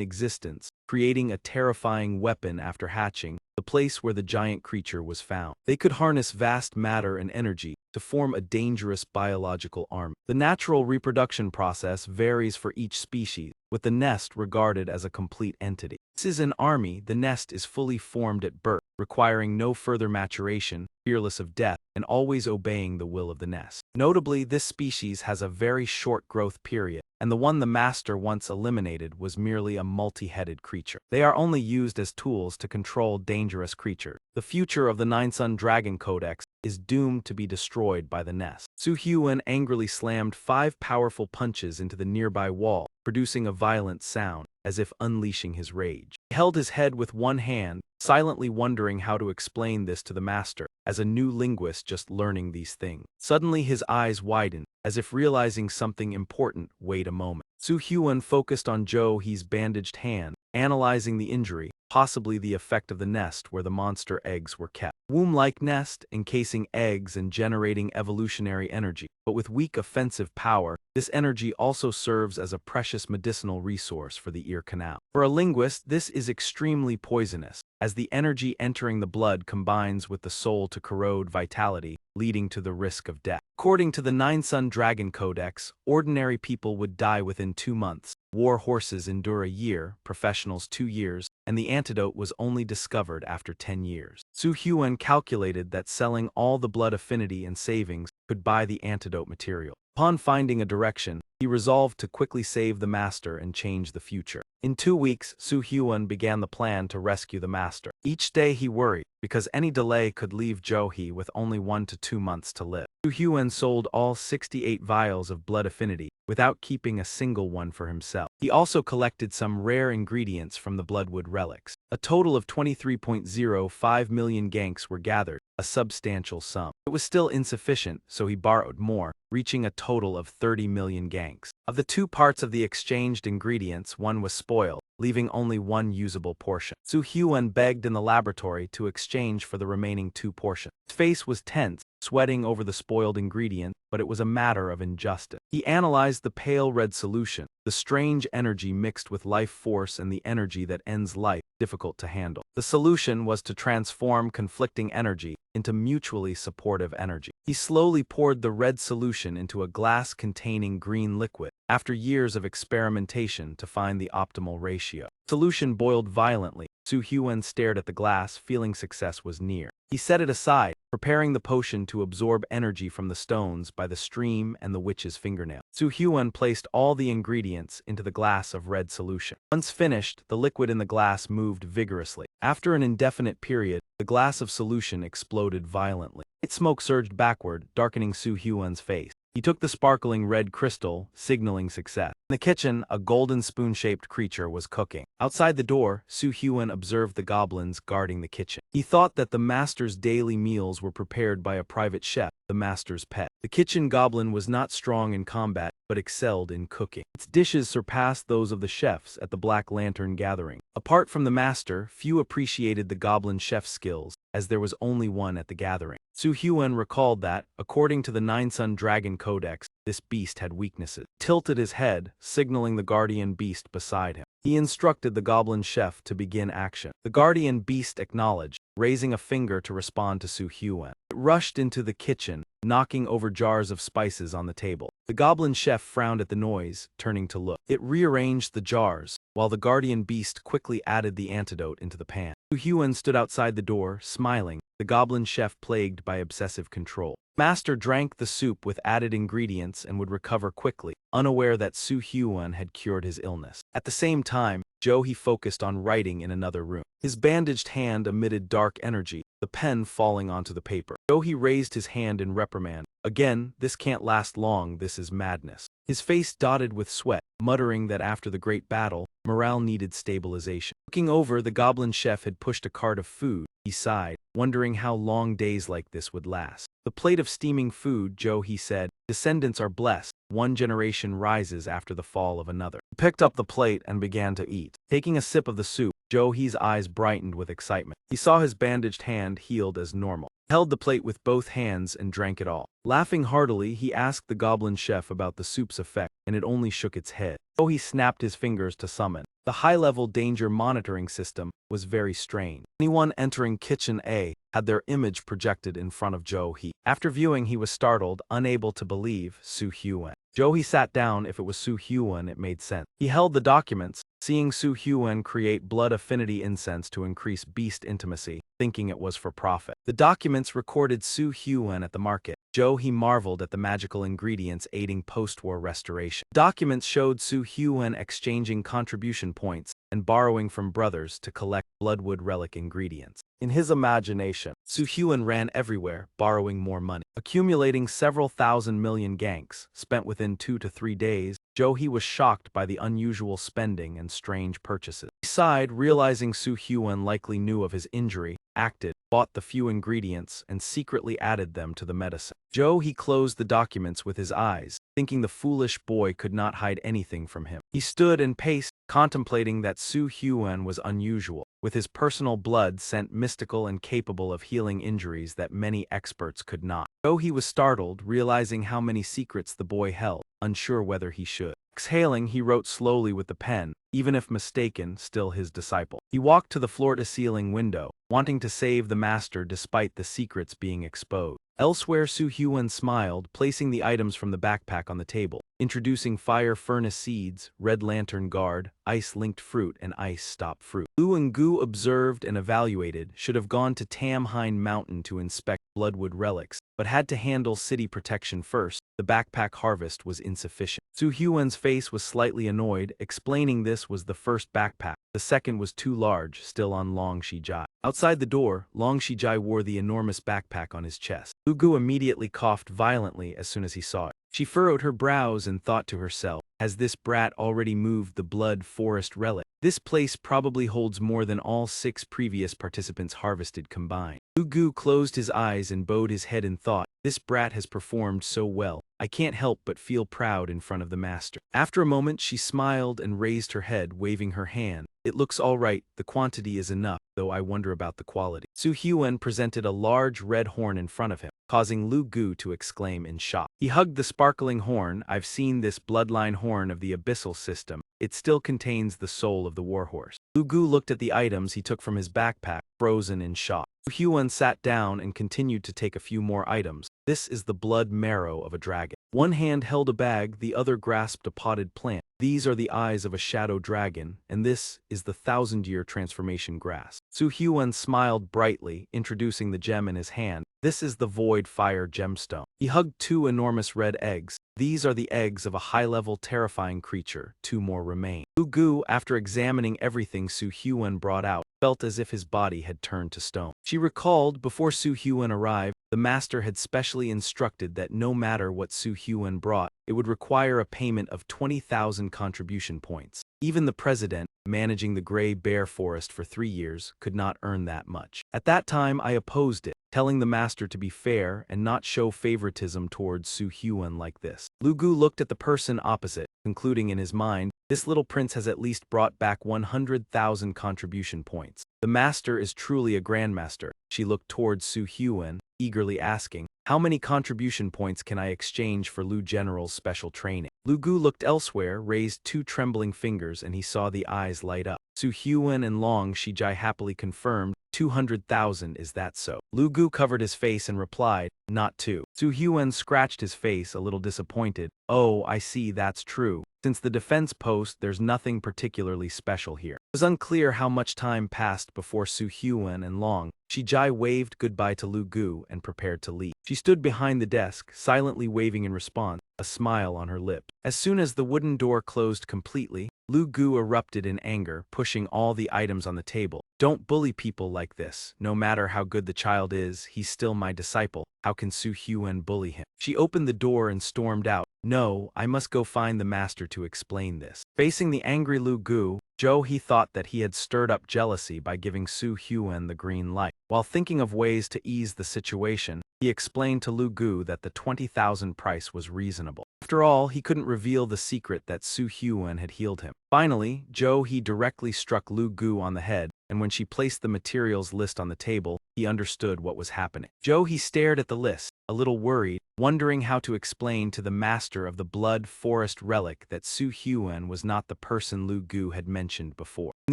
existence, creating a terrifying weapon after hatching, the place where the giant creature was found. They could harness vast matter and energy to form a dangerous biological army. The natural reproduction process varies for each species, with the nest regarded as a complete entity. This is an army. The nest is fully formed at birth, requiring no further maturation, fearless of death, and always obeying the will of the nest. Notably, this species has a very short growth period, and the one the master once eliminated was merely a multi-headed creature. They are only used as tools to control dangerous creatures. The future of the Nine Sun Dragon Codex is doomed to be destroyed by the nest. Su Hyuan angrily slammed 5 powerful punches into the nearby wall, producing a violent sound, as if unleashing his rage. He held his head with one hand, silently wondering how to explain this to the master, as a new linguist just learning these things. Suddenly his eyes widened, as if realizing something important. Wait a moment. Su Hyuan focused on Zhou He's bandaged hand, analyzing the injury, possibly the effect of the nest where the monster eggs were kept. Womb-like nest, encasing eggs and generating evolutionary energy. But with weak offensive power, this energy also serves as a precious medicinal resource for the ear canal. For a linguist, this is extremely poisonous, as the energy entering the blood combines with the soul to corrode vitality, leading to the risk of death. According to the Nine Sun Dragon Codex, ordinary people would die within 2 months, war horses endure a year, professionals 2 years, and the antidote was only discovered after 10 years. Su Hyuan calculated that selling all the blood affinity and savings could buy the antidote material. Upon finding a direction, he resolved to quickly save the master and change the future. In 2 weeks, Su Hyuan began the plan to rescue the master. Each day he worried, because any delay could leave Joe-hee with only 1 to 2 months to live. Soo-hyun sold all 68 vials of blood affinity, without keeping a single one for himself. He also collected some rare ingredients from the bloodwood relics. A total of 23.05 million ganks were gathered, a substantial sum. It was still insufficient, so he borrowed more, reaching a total of 30 million ganks. Of the 2 parts of the exchanged ingredients, one was spoiled, leaving only 1 usable portion. Soo-hyun begged in the laboratory to exchange for the remaining 2 portions. His face was tense, sweating over the spoiled ingredient, but it was a matter of injustice. He analyzed the pale red solution, the strange energy mixed with life force and the energy that ends life, difficult to handle. The solution was to transform conflicting energy into mutually supportive energy. He slowly poured the red solution into a glass containing green liquid, after years of experimentation to find the optimal ratio. Solution boiled violently. Soo-hyun stared at the glass, feeling success was near. He set it aside, preparing the potion to absorb energy from the stones by the stream and the witch's fingernail. Soo-hyun placed all the ingredients into the glass of red solution. Once finished, the liquid in the glass moved vigorously. After an indefinite period, the glass of solution exploded violently. White smoke surged backward, darkening Soo-hyun's face. He took the sparkling red crystal, signaling success. In the kitchen, a golden spoon-shaped creature was cooking. Outside the door, Soo-hyun observed the goblins guarding the kitchen. He thought that the master's daily meals were prepared by a private chef, the master's pet. The kitchen goblin was not strong in combat, but excelled in cooking. Its dishes surpassed those of the chefs at the Black Lantern gathering. Apart from the master, few appreciated the goblin chef's skills, as there was only one at the gathering. Soo-hyun recalled that, according to the Nine-Sun Dragon Codex, this beast had weaknesses. He tilted his head, signaling the guardian beast beside him. He instructed the goblin chef to begin action. The guardian beast acknowledged, raising a finger to respond to Soo-hyun. It rushed into the kitchen, knocking over jars of spices on the table. The goblin chef frowned at the noise, turning to look. It rearranged the jars, while the guardian beast quickly added the antidote into the pan. Soo-hyun stood outside the door, smiling, the goblin chef plagued by obsessive control. Master drank the soup with added ingredients and would recover quickly, unaware that Soo-hyun had cured his illness. At the same time, Joe-hee focused on writing in another room. His bandaged hand emitted dark energy, the pen falling onto the paper. Joe-hee raised his hand in reprimand. Again, this can't last long, this is madness. His face dotted with sweat, muttering that after the great battle, morale needed stabilization. Looking over, the goblin chef had pushed a cart of food. He sighed, wondering how long days like this would last. The plate of steaming food, Joe-hee said, descendants are blessed. One generation rises after the fall of another. He picked up the plate and began to eat. Taking a sip of the soup, Joe-hee's eyes brightened with excitement. He saw his bandaged hand healed as normal. He held the plate with both hands and drank it all. Laughing heartily, he asked the goblin chef about the soup's effect, and it only shook its head. Joe-hee snapped his fingers to summon. The high-level danger monitoring system was very strange. Anyone entering Kitchen A had their image projected in front of Joe-hee. After viewing, he was startled, unable to believe Soo-hyun. Joe-hee sat down. If it was Soo-hyun, it made sense. He held the documents, seeing Soo-hyun create blood affinity incense to increase beast intimacy, thinking it was for profit. The documents recorded Soo-hyun at the market. Joe-hee marveled at the magical ingredients aiding post-war restoration. Documents showed Soo-hyun exchanging contribution points and borrowing from brothers to collect bloodwood relic ingredients. In his imagination, Soo-hyun ran everywhere, borrowing more money. Accumulating several thousand million ganks, spent within 2 to 3 days, Joe-hee was shocked by the unusual spending and strange purchases. He sighed, realizing Soo-hyun likely knew of his injury, acted, bought the few ingredients, and secretly added them to the medicine. Joe-hee closed the documents with his eyes, thinking the foolish boy could not hide anything from him. He stood and paced, contemplating that Soo-hyun was unusual, with his personal blood scent mystical and capable of healing injuries that many experts could not. Joe-hee was startled, realizing how many secrets the boy held, unsure whether he should. Exhaling, he wrote slowly with the pen, even if mistaken, still his disciple. He walked to the floor-to-ceiling window, wanting to save the master despite the secrets being exposed. Elsewhere, Soo-hyun smiled, placing the items from the backpack on the table, introducing fire furnace seeds, red lantern guard, ice-linked fruit, and ice-stop fruit. Lu and Gu observed and evaluated, should have gone to Tamhine Mountain to inspect bloodwood relics, but had to handle city protection first. The backpack harvest was insufficient. Soo-hyun's face was slightly annoyed, explaining this this was the first backpack. The second was too large, still on Long Shijai. Outside the door, Long Shijai wore the enormous backpack on his chest. Lugu immediately coughed violently as soon as he saw it. She furrowed her brows and thought to herself, has this brat already moved the blood forest relic? This place probably holds more than all 6 previous participants harvested combined. Lugu closed his eyes and bowed his head in thought, this brat has performed so well. I can't help but feel proud in front of the master. After a moment she smiled and raised her head, waving her hand. It looks all right, the quantity is enough, though I wonder about the quality. Su Hyun presented a large red horn in front of him, causing Lu Gu to exclaim in shock. He hugged the sparkling horn. I've seen this bloodline horn of the abyssal system. It still contains the soul of the warhorse. Lu Gu looked at the items he took from his backpack, frozen in shock. Su Hyun sat down and continued to take a few more items. This is the blood marrow of a dragon. One hand held a bag, the other grasped a potted plant. These are the eyes of a shadow dragon, and this is the 1,000-year transformation grass. Su Hyun smiled brightly, introducing the gem in his hand. This is the void fire gemstone. He hugged 2 enormous red eggs. These are the eggs of a high-level terrifying creature. 2 more remain. Lu Gu, after examining everything Su Hyun brought out, felt as if his body had turned to stone. She recalled, before Su Hyun arrived, the master had specially instructed that no matter what Su Hyun brought, it would require a payment of 20,000 contribution points. Even the president, managing the Gray Bear Forest for 3 years, could not earn that much. At that time I opposed it, telling the master to be fair and not show favoritism towards Su Hyun like this. Lu Gu looked at the person opposite, concluding in his mind, this little prince has at least brought back 100,000 contribution points. The master is truly a grandmaster. She looked towards Su Hyun, eagerly asking, how many contribution points can I exchange for Lu General's special training? Lu Gu looked elsewhere, raised 2 trembling fingers, and he saw the eyes light up. Su Hyun and Long Shijai happily confirmed, 200,000, is that so? Lu Gu covered his face and replied, not 2. Su Hyun scratched his face, a little disappointed. Oh, I see, that's true. Since the defense post, there's nothing particularly special here. It was unclear how much time passed before Su Hyun and Long Shijai waved goodbye to Lu Gu and prepared to leave. She stood behind the desk, silently waving in response, a smile on her lips. As soon as the wooden door closed completely, Lu Gu erupted in anger, pushing all the items on the table. Don't bully people like this. No matter how good the child is, he's still my disciple. How can Su Hyun bully him? She opened the door and stormed out. No, I must go find the master to explain this. Facing the angry Lu Gu, he thought that he had stirred up jealousy by giving Su Hyun the green light. While thinking of ways to ease the situation, he explained to Lu Gu that the 20,000 price was reasonable. After all, he couldn't reveal the secret that Su Hyun had healed him. Finally, he directly struck Lu Gu on the head, and when she placed the materials list on the table, he understood what was happening. He stared at the list, a little worried, wondering how to explain to the master of the blood forest relic that Su Hyun was not the person Lu Gu had mentioned before. In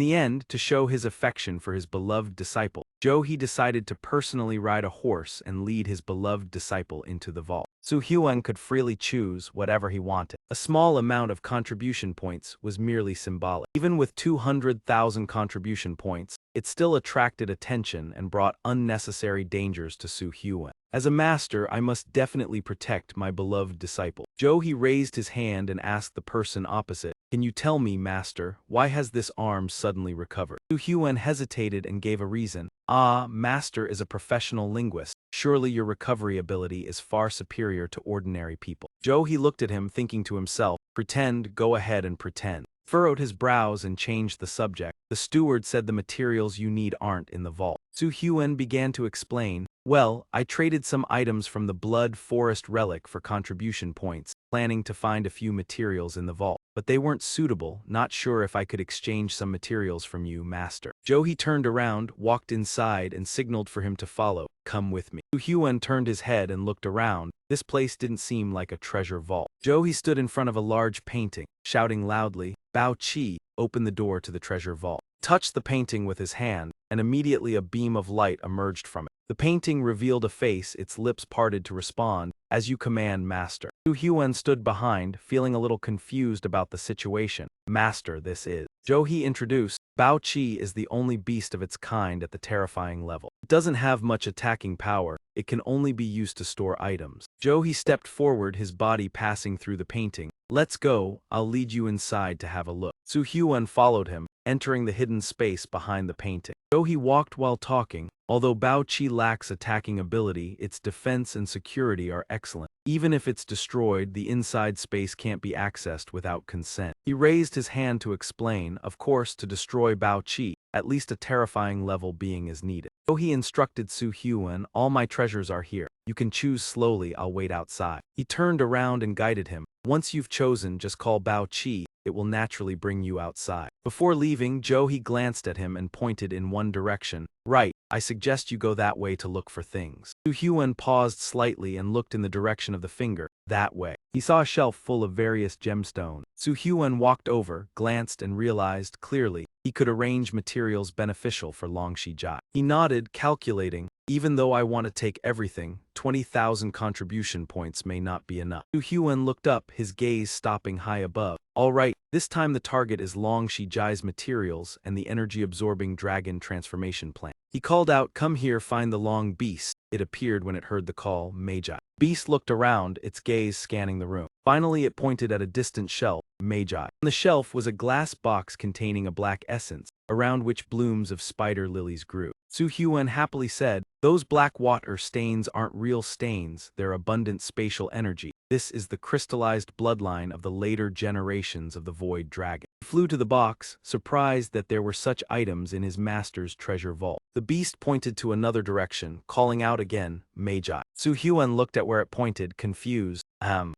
the end, to show his affection for his beloved disciple, he decided to personally ride a horse and lead his beloved disciple into the vault. Su Hyun could freely choose whatever he wanted. A small amount of contribution points was merely symbolic. Even with 200,000 contribution points, it still attracted attention and brought unnecessary dangers to Su Hyun. As a master, I must definitely protect my beloved disciple. He raised his hand and asked the person opposite, can you tell me, master, why has this arm suddenly recovered? Su Hyun hesitated and gave a reason. Ah, master is a professional linguist. Surely your recovery ability is far superior to ordinary people. He looked at him, thinking to himself, pretend, go ahead and pretend. Furrowed his brows and changed the subject. The steward said the materials you need aren't in the vault. Su Hyun began to explain, well, I traded some items from the blood forest relic for contribution points, planning to find a few materials in the vault. But they weren't suitable, not sure if I could exchange some materials from you, master. He turned around, walked inside, and signaled for him to follow. Come with me. Su Hyun turned his head and looked around. This place didn't seem like a treasure vault. He stood in front of a large painting, shouting loudly, Bao Chi, open the door to the treasure vault. Touched the painting with his hand, and immediately a beam of light emerged from it. The painting revealed a face, its lips parted to respond, as you command, master. Su Hyun stood behind, feeling a little confused about the situation. Master, this is. He introduced, Bao Qi is the only beast of its kind at the terrifying level. It doesn't have much attacking power, it can only be used to store items. He stepped forward, his body passing through the painting. Let's go, I'll lead you inside to have a look. Su Hyun followed him, entering the hidden space behind the painting. He walked while talking. Although Bao Qi lacks attacking ability, its defense and security are excellent. Even if it's destroyed, the inside space can't be accessed without consent. He raised his hand to explain, of course, to destroy Bao Qi, at least a terrifying level being is needed. He instructed Su Hyun, all my treasures are here. You can choose slowly, I'll wait outside. He turned around and guided him. Once you've chosen, just call Bao Qi, it will naturally bring you outside. Before leaving, he glanced at him and pointed in one direction. Right, I suggest you go that way to look for things. Su Hyun paused slightly and looked in the direction of the finger. That way. He saw a shelf full of various gemstones. Su Hyun walked over, glanced and realized clearly he could arrange materials beneficial for Longxi Jai. He nodded, calculating, even though I want to take everything, 20,000 contribution points may not be enough. Su Hyun looked up, his gaze stopping high above. All right, this time the target is Longxi Jai's materials and the energy-absorbing dragon transformation plant. He called out, come here, find the long beast. It appeared when it heard the call, Magi. Beast looked around, its gaze scanning the room. Finally it pointed at a distant shelf, Magi. On the shelf was a glass box containing a black essence, around which blooms of spider lilies grew. Su Hyun happily said, those black water stains aren't real stains, they're abundant spatial energy. This is the crystallized bloodline of the later generations of the Void Dragon. He flew to the box, surprised that there were such items in his master's treasure vault. The beast pointed to another direction, calling out again, Magi. Su Hyun looked at where it pointed, confused.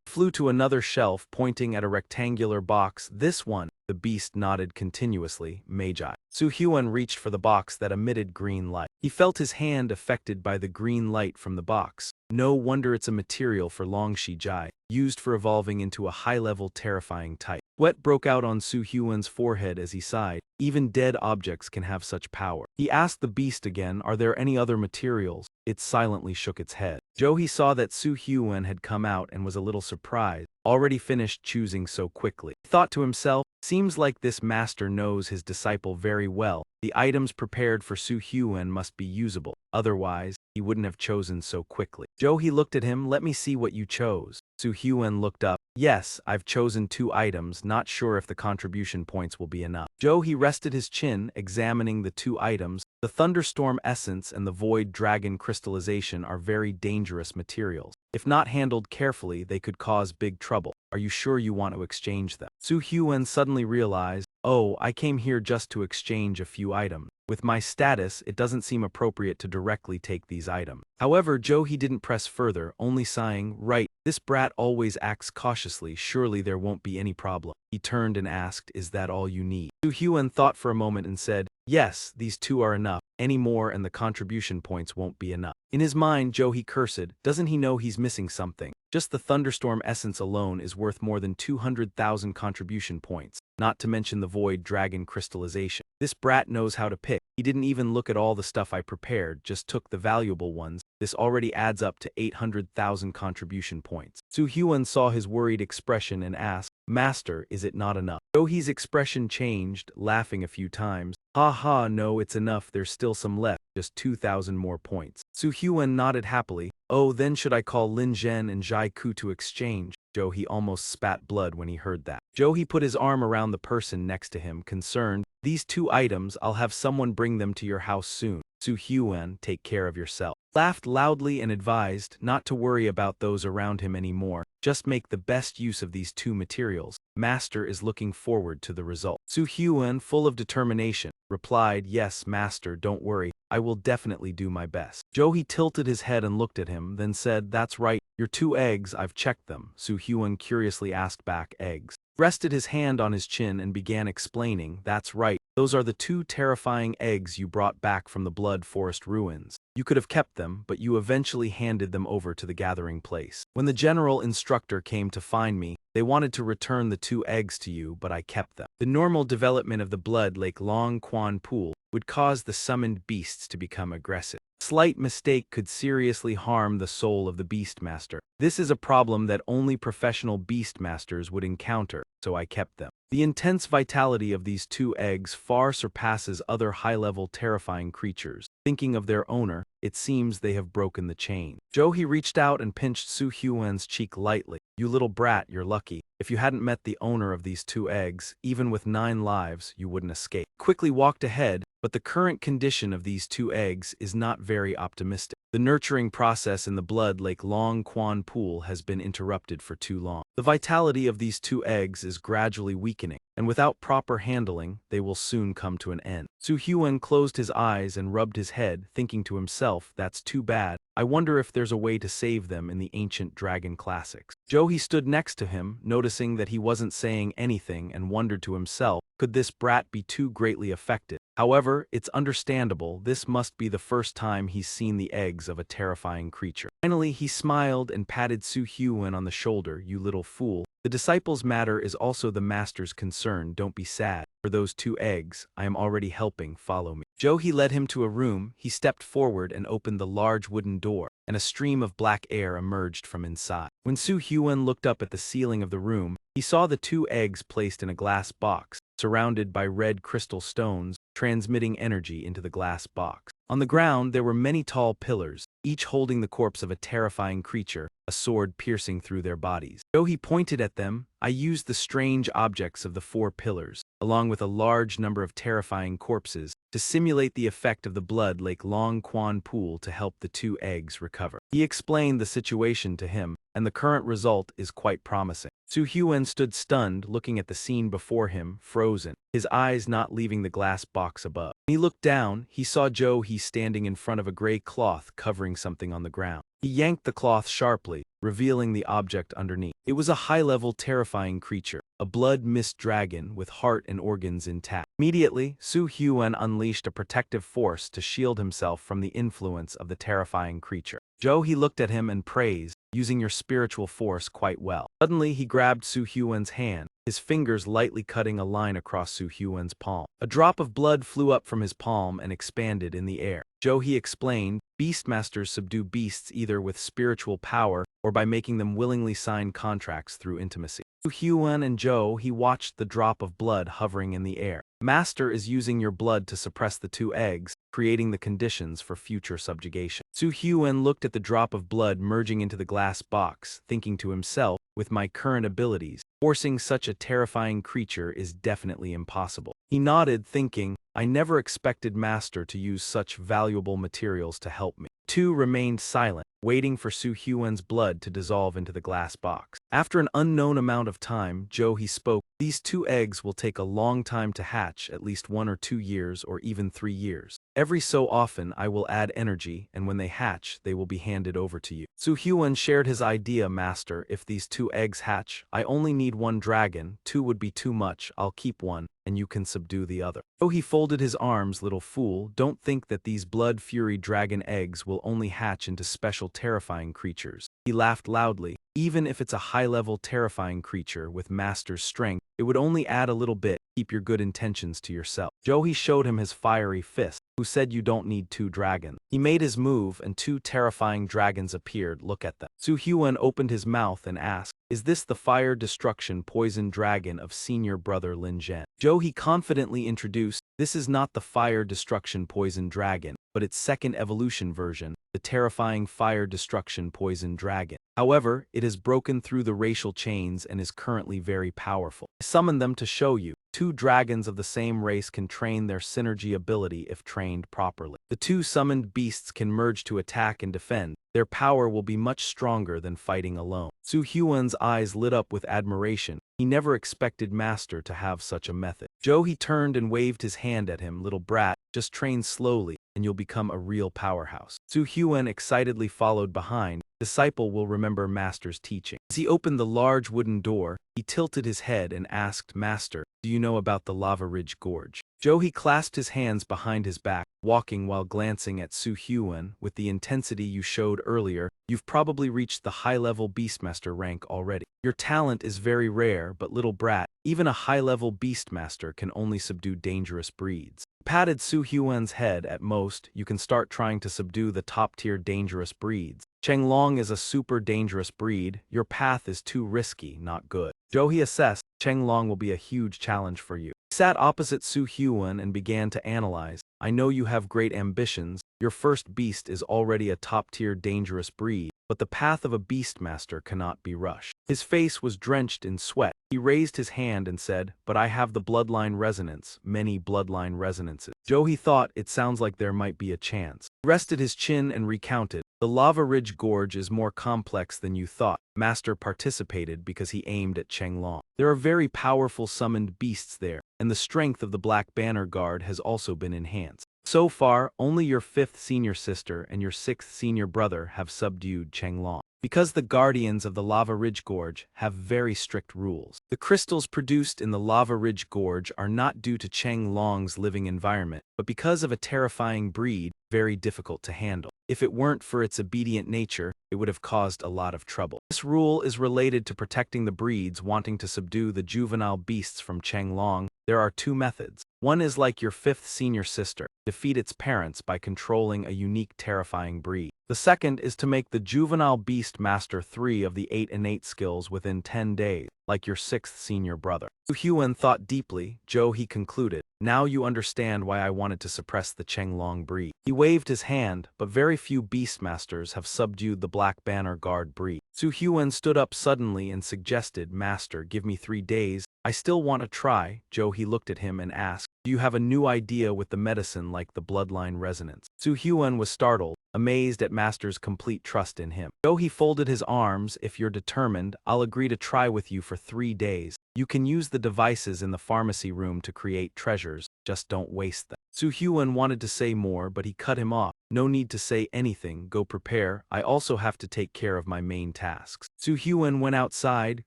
Flew to another shelf, pointing at a rectangular box. This one. The beast nodded continuously, Magi. Su Hyun reached for the box that emitted green light. He felt his hand affected by the green light from the box. No wonder it's a material for Longxi Jai, used for evolving into a high-level terrifying type. Sweat broke out on Su Hyun's forehead as he sighed. Even dead objects can have such power. He asked the beast again, are there any other materials? It silently shook its head. He saw that Su Hyun had come out and was a little surprised. Already finished choosing so quickly. He thought to himself, seems like this master knows his disciple very well. The items prepared for Su Hyun must be usable. Otherwise, he wouldn't have chosen so quickly. He looked at him, let me see what you chose. Su Hyun looked up. Yes, I've chosen 2 items, not sure if the contribution points will be enough. He rested his chin, examining the 2 items. The Thunderstorm Essence and the Void Dragon Crystallization are very dangerous materials. If not handled carefully, they could cause big trouble. Are you sure you want to exchange them? Su Hyun suddenly realized, oh, I came here just to exchange a few items. With my status, it doesn't seem appropriate to directly take these items. However, he didn't press further, only sighing, right, this brat always acts cautiously, surely there won't be any problem. He turned and asked, is that all you need? Su Hyun thought for a moment and said, yes, these 2 are enough. Any more and the contribution points won't be enough. In his mind, he cursed, doesn't he know he's missing something? Just the Thunderstorm Essence alone is worth more than 200,000 contribution points, not to mention the Void Dragon Crystallization. This brat knows how to pick. He didn't even look at all the stuff I prepared, just took the valuable ones. This already adds up to 800,000 contribution points. Su Hyun saw his worried expression and asked, Master, is it not enough? He's expression changed, laughing a few times. Ha ha, no, it's enough, there's still some left, just 2,000 more points. Su Hyun nodded happily. Oh, then should I call Lin Zhen and Jai Ku to exchange? He almost spat blood when he heard that. He put his arm around the person next to him, concerned. These 2 items, I'll have someone bring them to your house soon. Su Hyun, take care of yourself. Laughed loudly and advised not to worry about those around him anymore. Just make the best use of these 2 materials. Master is looking forward to the result. Su Hyun, full of determination, replied, yes, Master, don't worry. I will definitely do my best. He tilted his head and looked at him, then said, that's right, your 2 eggs, I've checked them. Su Hyun curiously asked back, eggs? Rested his hand on his chin and began explaining, that's right, Those are the two terrifying eggs you brought back from the Blood Forest ruins. You could have kept them, but you eventually handed them over to the gathering place. When the general instructor came to find me, they wanted to return the two eggs to you, but I kept them. The normal development of the Blood Lake Long Quan pool would cause the summoned beasts to become aggressive. Slight mistake could seriously harm the soul of the Beastmaster. This is a problem that only professional Beastmasters would encounter, so I kept them. The intense vitality of these two eggs far surpasses other high-level terrifying creatures. Thinking of their owner, it seems they have broken the chain. He reached out and pinched Su Huan's cheek lightly. You little brat, you're lucky. If you hadn't met the owner of these two eggs, even with 9 lives, you wouldn't escape. Quickly walked ahead, but the current condition of these two eggs is not very optimistic. The nurturing process in the Blood Lake Long Quan pool has been interrupted for too long. The vitality of these two eggs is gradually weakening, and without proper handling, they will soon come to an end. Su Huan closed his eyes and rubbed his head, thinking to himself, that's too bad. I wonder if there's a way to save them in the ancient dragon classics. He stood next to him, noticing that he wasn't saying anything, and wondered to himself, could this brat be too greatly affected? However, it's understandable, this must be the first time he's seen the eggs of a terrifying creature. Finally, he smiled and patted Su Huan on the shoulder. You little fool. The disciple's matter is also the master's concern, don't be sad. For those two eggs, I am already helping, follow me. He led him to a room, he stepped forward and opened the large wooden door, and a stream of black air emerged from inside. When Su Huan looked up at the ceiling of the room, he saw the two eggs placed in a glass box, surrounded by red crystal stones, transmitting energy into the glass box. On the ground there were many tall pillars, each holding the corpse of a terrifying creature, a sword piercing through their bodies. He pointed at them. I used the strange objects of the 4 pillars, along with a large number of terrifying corpses, to simulate the effect of the Blood Lake Long Quan pool to help the two eggs recover. He explained the situation to him, and the current result is quite promising. Su Huan stood stunned, looking at the scene before him, frozen, his eyes not leaving the glass box above. When he looked down, he saw He standing in front of a gray cloth covering something on the ground. He yanked the cloth sharply, revealing the object underneath. It was a high-level terrifying creature, a blood mist dragon with heart and organs intact. Immediately, Su Huan unleashed a protective force to shield himself from the influence of the terrifying creature. He looked at him and praised, using your spiritual force quite well. Suddenly, he grabbed Su Huan's hand, his fingers lightly cutting a line across Su Huan's palm. A drop of blood flew up from his palm and expanded in the air. He explained, Beastmasters subdue beasts either with spiritual power or by making them willingly sign contracts through intimacy. Su Huan and he watched the drop of blood hovering in the air. Master is using your blood to suppress the two eggs, creating the conditions for future subjugation. Su Huan looked at the drop of blood merging into the glass box, thinking to himself, with my current abilities, forcing such a terrifying creature is definitely impossible. He nodded, thinking, I never expected Master to use such valuable materials to help me. Two remained silent, waiting for Su Huan's blood to dissolve into the glass box. After an unknown amount of time, he spoke, these two eggs will take a long time to hatch, at least 1 or 2 years or even 3 years. Every so often I will add energy, and when they hatch, they will be handed over to you. Su Huan shared his idea, Master, if these 2 eggs hatch, I only need 1 dragon, 2 would be too much, I'll keep 1, and you can subdue the other. He folded his arms, little fool, don't think that these blood fury dragon eggs will only hatch into special terrifying creatures. He laughed loudly. Even if it's a high-level terrifying creature with Master's strength, it would only add a little bit. Keep your good intentions to yourself. He showed him his fiery fist. Who said you don't need 2 dragons? He made his move and 2 terrifying dragons appeared. Look at them. Su Huan opened his mouth and asked, is this the fire destruction poison dragon of senior brother Lin Zhen? He confidently introduced, this is not the fire destruction poison dragon, but its second evolution version, the terrifying fire destruction poison dragon. However, it has broken through the racial chains and is currently very powerful. I summoned them to show you. 2 dragons of the same race can train their synergy ability if trained properly. The 2 summoned beasts can merge to attack and defend. Their power will be much stronger than fighting alone. Su Huan's eyes lit up with admiration. He never expected Master to have such a method. He turned and waved his hand at him. Little brat, just train slowly, and you'll become a real powerhouse. Su Huan excitedly followed behind. Disciple will remember Master's teaching. As he opened the large wooden door, he tilted his head and asked, Master, do you know about the Lava Ridge Gorge? He clasped his hands behind his back, walking while glancing at Su Hyun. With the intensity you showed earlier, you've probably reached the high-level Beastmaster rank already. Your talent is very rare, but little brat, even a high-level Beastmaster can only subdue dangerous breeds. Patted Su Hyun's head. At most, you can start trying to subdue the top-tier dangerous breeds. Chenglong is a super dangerous breed. Your path is too risky, not good. He assessed, Chenglong will be a huge challenge for you. He sat opposite Su Hyun and began to analyze. I know you have great ambitions. Your first beast is already a top-tier dangerous breed, but the path of a beastmaster cannot be rushed. His face was drenched in sweat. He raised his hand and said, but I have the bloodline resonance, many bloodline resonances. He thought, it sounds like there might be a chance. He rested his chin and recounted. The Lava Ridge Gorge is more complex than you thought. Master participated because he aimed at Chenglong. There are very powerful summoned beasts there, and the strength of the Black Banner Guard has also been enhanced. So far, only your 5th senior sister and your 6th senior brother have subdued Chenglong. Because the Guardians of the Lava Ridge Gorge have very strict rules. The crystals produced in the Lava Ridge Gorge are not due to Chenglong's living environment, but because of a terrifying breed, very difficult to handle. If it weren't for its obedient nature, it would have caused a lot of trouble. This rule is related to protecting the breeds wanting to subdue the juvenile beasts from Chenglong. There are 2 methods. One is like your 5th senior sister, defeat its parents by controlling a unique terrifying breed. The second is to make the juvenile beast master 3 of the 8 innate skills within 10 days, like your 6th senior brother. Su Hyun thought deeply. He concluded, now you understand why I wanted to suppress the Chenglong breed. He waved his hand, but very few beastmasters have subdued the Black Banner Guard breed. Su Hyun stood up suddenly and suggested, Master, give me 3 days. I still want to try. He looked at him and asked, do you have a new idea with the medicine like the bloodline resonance? Su Hyun was startled, amazed at Master's complete trust in him. He folded his arms. If you're determined, I'll agree to try with you for 3 days. You can use the devices in the pharmacy room to create treasures, just don't waste them. Su Hyun wanted to say more, but he cut him off. No need to say anything, go prepare, I also have to take care of my main tasks. Su Hyun went outside,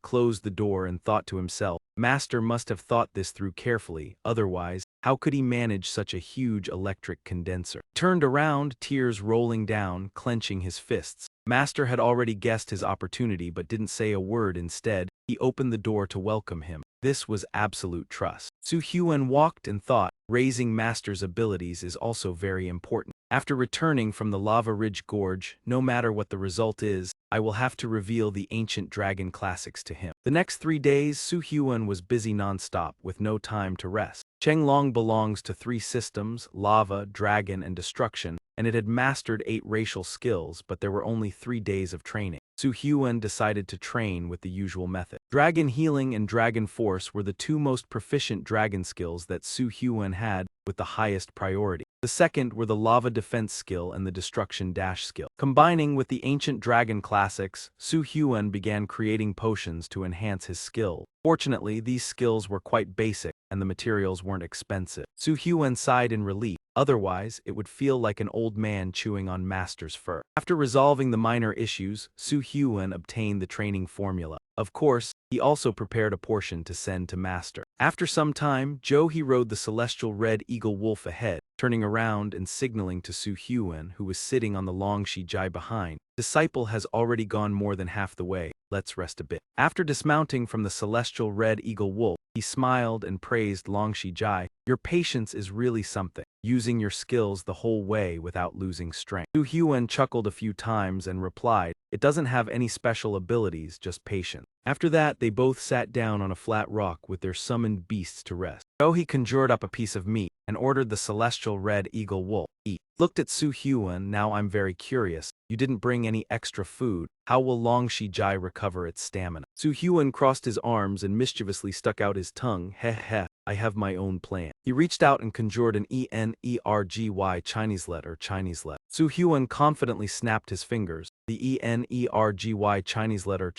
closed the door and thought to himself, Master must have thought this through carefully, otherwise, how could he manage such a huge electric condenser? Turned around, tears rolling down, clenching his fists. Master had already guessed his opportunity but didn't say a word. Instead, he opened the door to welcome him. This was absolute trust. Su Hyun walked and thought, raising Master's abilities is also very important. After returning from the Lava Ridge Gorge, no matter what the result is, I will have to reveal the ancient dragon classics to him. The next 3 days, Su Hyun was busy non-stop with no time to rest. Chenglong belongs to 3 systems, lava, dragon, and destruction, and it had mastered 8 racial skills, but there were only 3 days of training. Su Hyun decided to train with the usual method. Dragon Healing and Dragon Force were the 2 most proficient dragon skills that Su Hyun had, with the highest priority. The second were the Lava Defense skill and the Destruction Dash skill. Combining with the ancient dragon classics, Su Hyun began creating potions to enhance his skill. Fortunately, these skills were quite basic, and the materials weren't expensive. Su Hyun sighed in relief. Otherwise, it would feel like an old man chewing on Master's fur. After resolving the minor issues, Su Hyun obtained the training formula. Of course, he also prepared a portion to send to Master. After some time, he rode the celestial red eagle wolf ahead, turning around and signaling to Su Hyun, who was sitting on the long Shijai behind. Disciple has already gone more than half the way, let's rest a bit. After dismounting from the celestial red eagle wolf, he smiled and praised Long Shijai. Your patience is really something, using your skills the whole way without losing strength. Su Hyun chuckled a few times and replied, it doesn't have any special abilities, just patience. After that, they both sat down on a flat rock with their summoned beasts to rest. He conjured up a piece of meat and ordered the celestial red eagle wolf, eat. Looked at Su Hyun, now I'm very curious. You didn't bring any extra food. How will Long Shijai recover its stamina? Su Hyun crossed his arms and mischievously stuck out his tongue. Heh heh, I have my own plan. He reached out and conjured an ENERGY Chinese letter. Su Hyun confidently snapped his fingers. The ENERGY Chinese letter.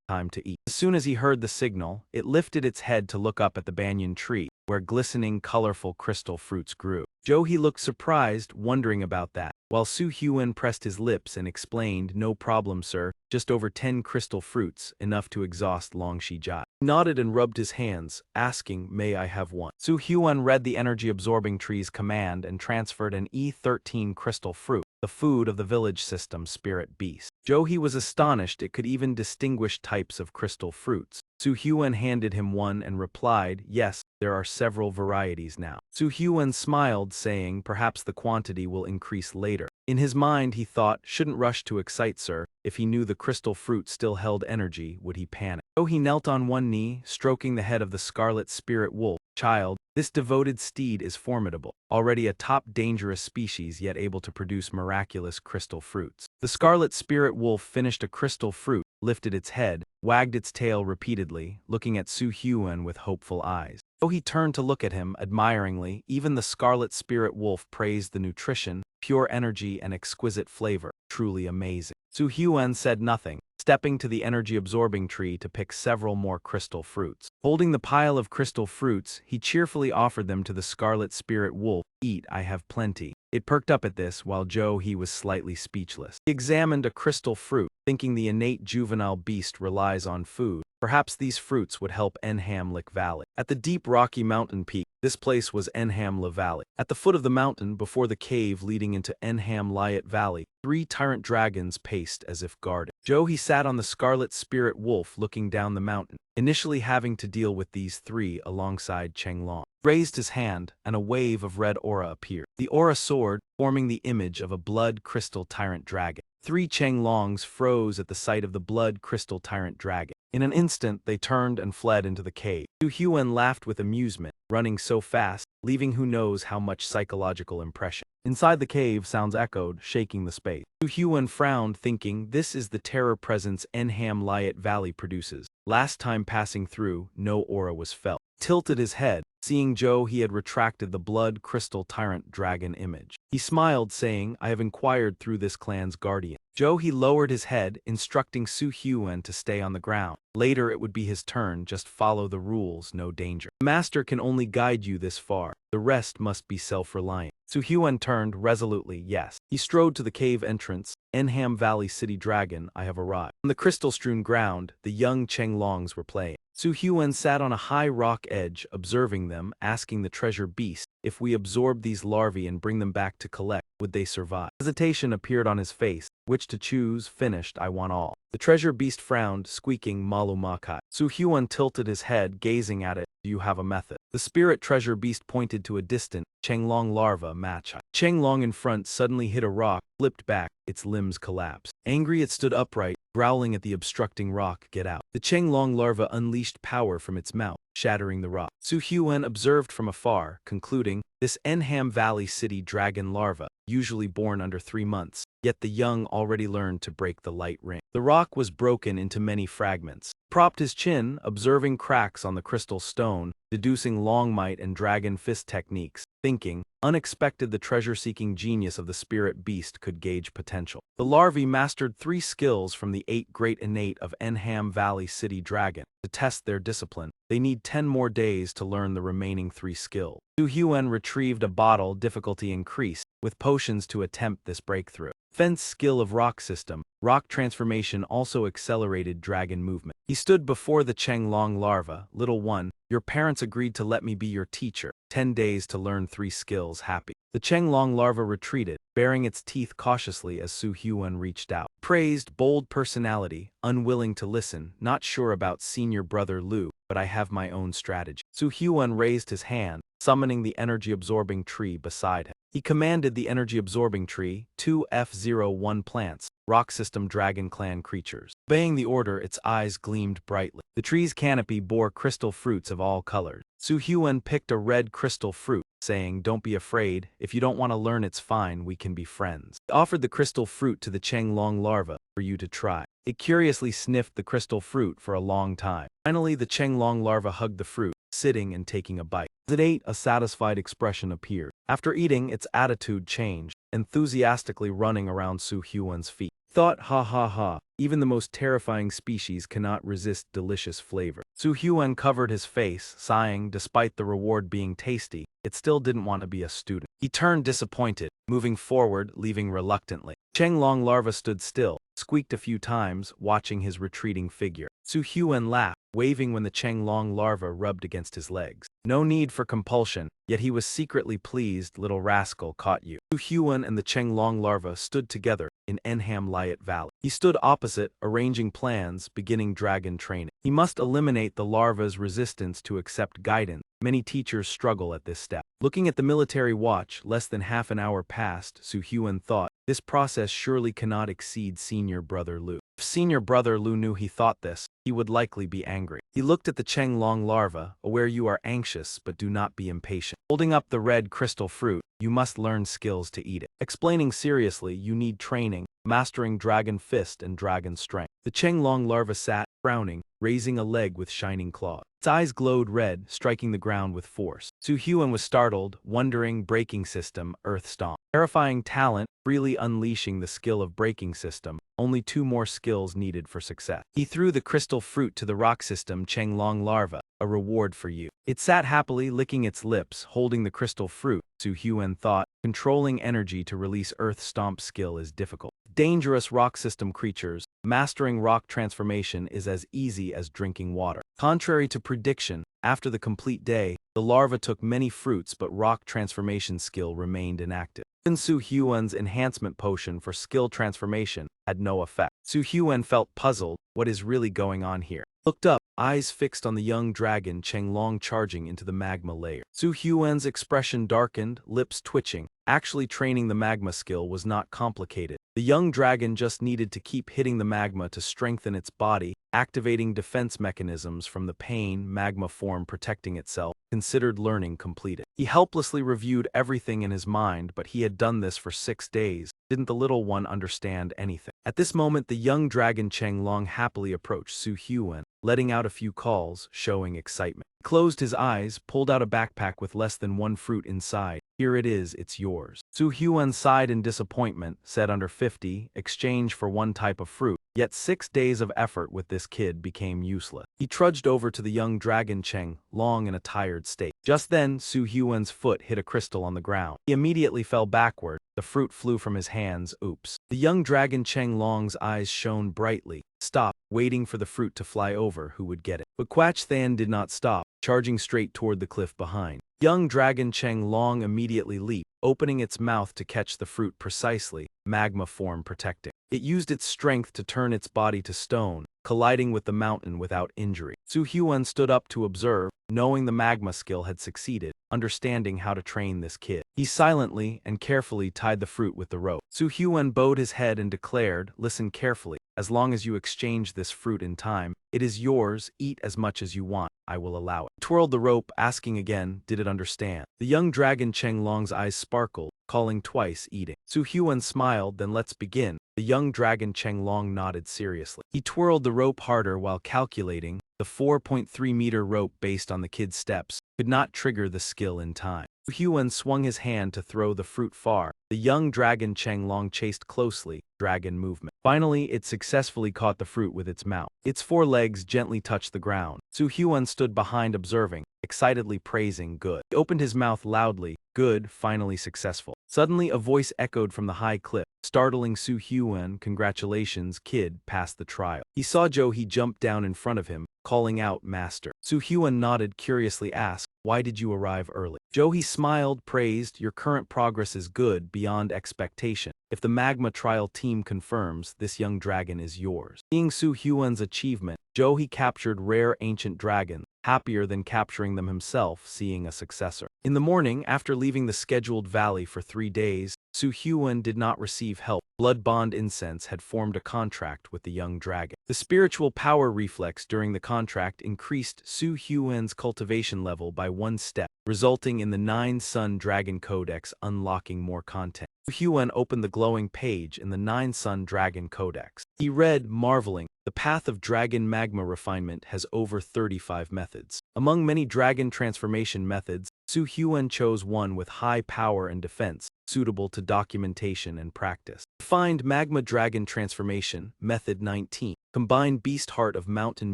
Time to eat. As soon as he heard the signal, it lifted its head to look up at the banyan tree, where glistening, colorful crystal fruits grew. He looked surprised, wondering about that, while Su Hyun pressed his lips and explained, no problem sir, just over 10 crystal fruits, enough to exhaust Long Shijai. He nodded and rubbed his hands, asking, "May I have one?" Su Hyun read the energy-absorbing tree's command and transferred an E13 crystal fruit, the food of the village system spirit beast. Joe was astonished it could even distinguish types of crystal fruits. Su Hyun handed him one and replied, "Yes, there are several varieties now." Su Hyun smiled, saying, "Perhaps the quantity will increase later." In his mind he thought, "Shouldn't rush to excite, sir. If he knew the crystal fruit still held energy, would he panic?" So he knelt on one knee, stroking the head of the scarlet spirit wolf. "Child, this devoted steed is formidable, already a top dangerous species yet able to produce miraculous crystal fruits." The scarlet spirit wolf finished a crystal fruit, lifted its head, wagged its tail repeatedly, looking at Su Hyun with hopeful eyes. Though he turned to look at him admiringly, even the scarlet spirit wolf praised the nutrition, pure energy and exquisite flavor. Truly amazing. Su Hyun said nothing, stepping to the energy-absorbing tree to pick several more crystal fruits. Holding the pile of crystal fruits, he cheerfully offered them to the scarlet spirit wolf. "Eat, I have plenty." It perked up at this, while he was slightly speechless. He examined a crystal fruit, thinking the innate juvenile beast relies on food. Perhaps these fruits would help Enhamlik Valley. At the deep rocky mountain peak, this place was Enhamla Valley. At the foot of the mountain, before the cave leading into Enhamliat Valley, 3 tyrant dragons paced as if guarded. He sat on the scarlet spirit wolf looking down the mountain, initially having to deal with these 3 alongside Chenglong. Raised his hand, and a wave of red aura appeared. The aura soared, forming the image of a blood crystal tyrant dragon. 3 Chenglongs froze at the sight of the blood crystal tyrant dragon. In an instant, they turned and fled into the cave. Su Hyun laughed with amusement, running so fast, leaving who knows how much psychological impression. Inside the cave, sounds echoed, shaking the space. Su Hyun frowned, thinking, this is the terror presence Enhamliat Valley produces. Last time passing through, no aura was felt. Tilted his head, seeing he had retracted the blood crystal tyrant dragon image. He smiled, saying, "I have inquired through this clan's guardian." He lowered his head, instructing Su Hyun to stay on the ground. Later it would be his turn, just follow the rules, no danger. The master can only guide you this far. The rest must be self-reliant. Su Hyun turned resolutely, yes. He strode to the cave entrance. Enham Valley City Dragon, I have arrived. On the crystal-strewn ground, the young Chenglongs were playing. Su Hyun sat on a high rock edge, observing them, asking the treasure beast, if we absorb these larvae and bring them back to collect, would they survive? Hesitation appeared on his face. Which to choose? Finished, I want all. The treasure beast frowned, squeaking Malumakai. Su Hyun tilted his head, gazing at it. Do you have a method? The spirit treasure beast pointed to a distant Chenglong larva match. Chenglong in front suddenly hit a rock, flipped back, its limbs collapsed. Angry, it stood upright, growling at the obstructing rock. Get out. The Chenglong larva unleashed power from its mouth, shattering the rock. Su Hyun observed from afar, concluding, this Enham Valley City dragon larva, usually born under 3 months, yet the young already learned to break the light ring. The rock was broken into many fragments. Propped his chin, observing cracks on the crystal stone, deducing long might and dragon fist techniques, thinking, unexpected the treasure-seeking genius of the spirit beast could gauge potential. The larvae mastered 3 skills from the 8 great innate of Enham Valley City Dragon. To test their discipline, they need 10 more days to learn the remaining 3 skills. Su Hyun retrieved a bottle, difficulty increased, with potions to attempt this breakthrough. Fence skill of rock system. Rock transformation also accelerated dragon movement. He stood before the Chenglong larva. Little one, your parents agreed to let me be your teacher. 10 days to learn 3 skills. Happy. The Chenglong larva retreated, baring its teeth cautiously as Su Hyun reached out. Praised bold personality, unwilling to listen, not sure about senior brother Lu, but I have my own strategy. Su Hyun raised his hand, summoning the energy-absorbing tree beside him. He commanded the energy-absorbing tree, 2 F01 plants, rock system dragon clan creatures. Obeying the order, its eyes gleamed brightly. The tree's canopy bore crystal fruits of all colors. Su Hyun picked a red crystal fruit, saying, don't be afraid, if you don't want to learn it's fine, we can be friends. He offered the crystal fruit to the Chenglong larva for you to try. It curiously sniffed the crystal fruit for a long time. Finally, the Chenglong larva hugged the fruit, sitting and taking a bite. As it ate, a satisfied expression appeared. After eating, its attitude changed, enthusiastically running around Su Hyun's feet. Thought, ha ha ha, even the most terrifying species cannot resist delicious flavor. Su Hyun covered his face, sighing. Despite the reward being tasty, it still didn't want to be a student. He turned disappointed, moving forward, leaving reluctantly. Chenglong larva stood still, squeaked a few times, watching his retreating figure. Su Huan laughed, waving when the Chenglong larva rubbed against his legs. No need for compulsion, yet he was secretly pleased. Little rascal caught you. Su Huan and the Chenglong larva stood together in Enham Liat Valley. He stood opposite, arranging plans, beginning dragon training. He must eliminate the larva's resistance to accept guidance. Many teachers struggle at this step. Looking at the military watch, less than half an hour passed. Su Huan thought, this process surely cannot exceed Senior Brother Lu. If Senior Brother Lu knew he thought this, he would likely be angry. He looked at the Chenglong larva, aware you are anxious but do not be impatient. Holding up the red crystal fruit, you must learn skills to eat it. Explaining seriously, you need training, mastering Dragon Fist and Dragon Strength. The Chenglong larva sat, frowning, raising a leg with shining claws. Its eyes glowed red, striking the ground with force. Su Huan was startled, wondering breaking system, Earth Stomp. Terrifying talent, freely unleashing the skill of breaking system. Only 2 more skills needed for success. He threw the crystal fruit to the rock system Chenglong larva, a reward for you. It sat happily, licking its lips, holding the crystal fruit. Su Huan thought, controlling energy to release Earth Stomp skill is difficult. Dangerous rock system creatures, mastering rock transformation is as easy as drinking water. Contrary to prediction, after the complete day, the larva took many fruits but rock transformation skill remained inactive. Even Su Huan's enhancement potion for skill transformation had no effect. Su Huan felt puzzled, what is really going on here? Looked up, eyes fixed on the young dragon Chenglong charging into the magma layer. Su Huan's expression darkened, lips twitching. Actually training the magma skill was not complicated. The young dragon just needed to keep hitting the magma to strengthen its body, activating defense mechanisms from the pain magma form protecting itself, considered learning completed. He helplessly reviewed everything in his mind, but he had done this for 6 days. Didn't the little one understand anything? At this moment, the young dragon Chenglong happily approached Su Huan, letting out a few calls, showing excitement. He closed his eyes, pulled out a backpack with less than 1 fruit inside. Here it is, it's yours. Su Huan sighed in disappointment, said under 50, exchange for 1 type of fruit. Yet 6 days of effort with this kid became useless. He trudged over to the young dragon Chenglong in a tired state. Just then, Su Huan's foot hit a crystal on the ground. He immediately fell backward. The fruit flew from his hands. Oops. The young dragon Chenglong's eyes shone brightly. Stop, waiting for the fruit to fly over, who would get it. But Quach Than did not stop, charging straight toward the cliff behind. Young dragon Chenglong immediately leaped, opening its mouth to catch the fruit precisely, magma form protecting. It used its strength to turn its body to stone, colliding with the mountain without injury. Su Huan stood up to observe, knowing the magma skill had succeeded, understanding how to train this kid. He silently and carefully tied the fruit with the rope. Su Huan bowed his head and declared, listen carefully, as long as you exchange this fruit in time, it is yours, eat as much as you want, I will allow it. He twirled the rope, asking again, did it understand? The young dragon Chenglong's eyes sparkled, calling twice, eating. Su Huan smiled, then let's begin. The young dragon Chenglong nodded seriously. He twirled the rope harder while calculating. The 4.3-meter rope based on the kid's steps could not trigger the skill in time. Su Huan swung his hand to throw the fruit far. The young dragon Chenglong chased closely, dragon movement. Finally, it successfully caught the fruit with its mouth. Its 4 legs gently touched the ground. Su Huan stood behind observing, excitedly praising good. He opened his mouth loudly, good, finally successful. Suddenly a voice echoed from the high cliff, startling Su Huan, congratulations, kid, passed the trial. He saw He jump down in front of him, calling out, master. Su Huan nodded, curiously asked, why did you arrive early? He smiled, praised, your current progress is good, beyond expectation. If the magma trial team confirms, this young dragon is yours. Seeing Su Huan's achievement, he captured rare ancient dragons, happier than capturing them himself, seeing a successor. In the morning, after leaving the scheduled valley for 3 days, Su Huan did not receive help. Blood Bond Incense had formed a contract with the young dragon. The spiritual power reflex during the contract increased Su Huan's cultivation level by 1 step, resulting in the 9 Sun Dragon Codex unlocking more content. Su Huan opened the glowing page in the 9 Sun Dragon Codex. He read, marveling, the path of dragon magma refinement has over 35 methods. Among many dragon transformation methods, Su Huan chose one with high power and defense, suitable to documentation and practice. Refined Magma Dragon Transformation, Method 19. Combined Beast Heart of Mountain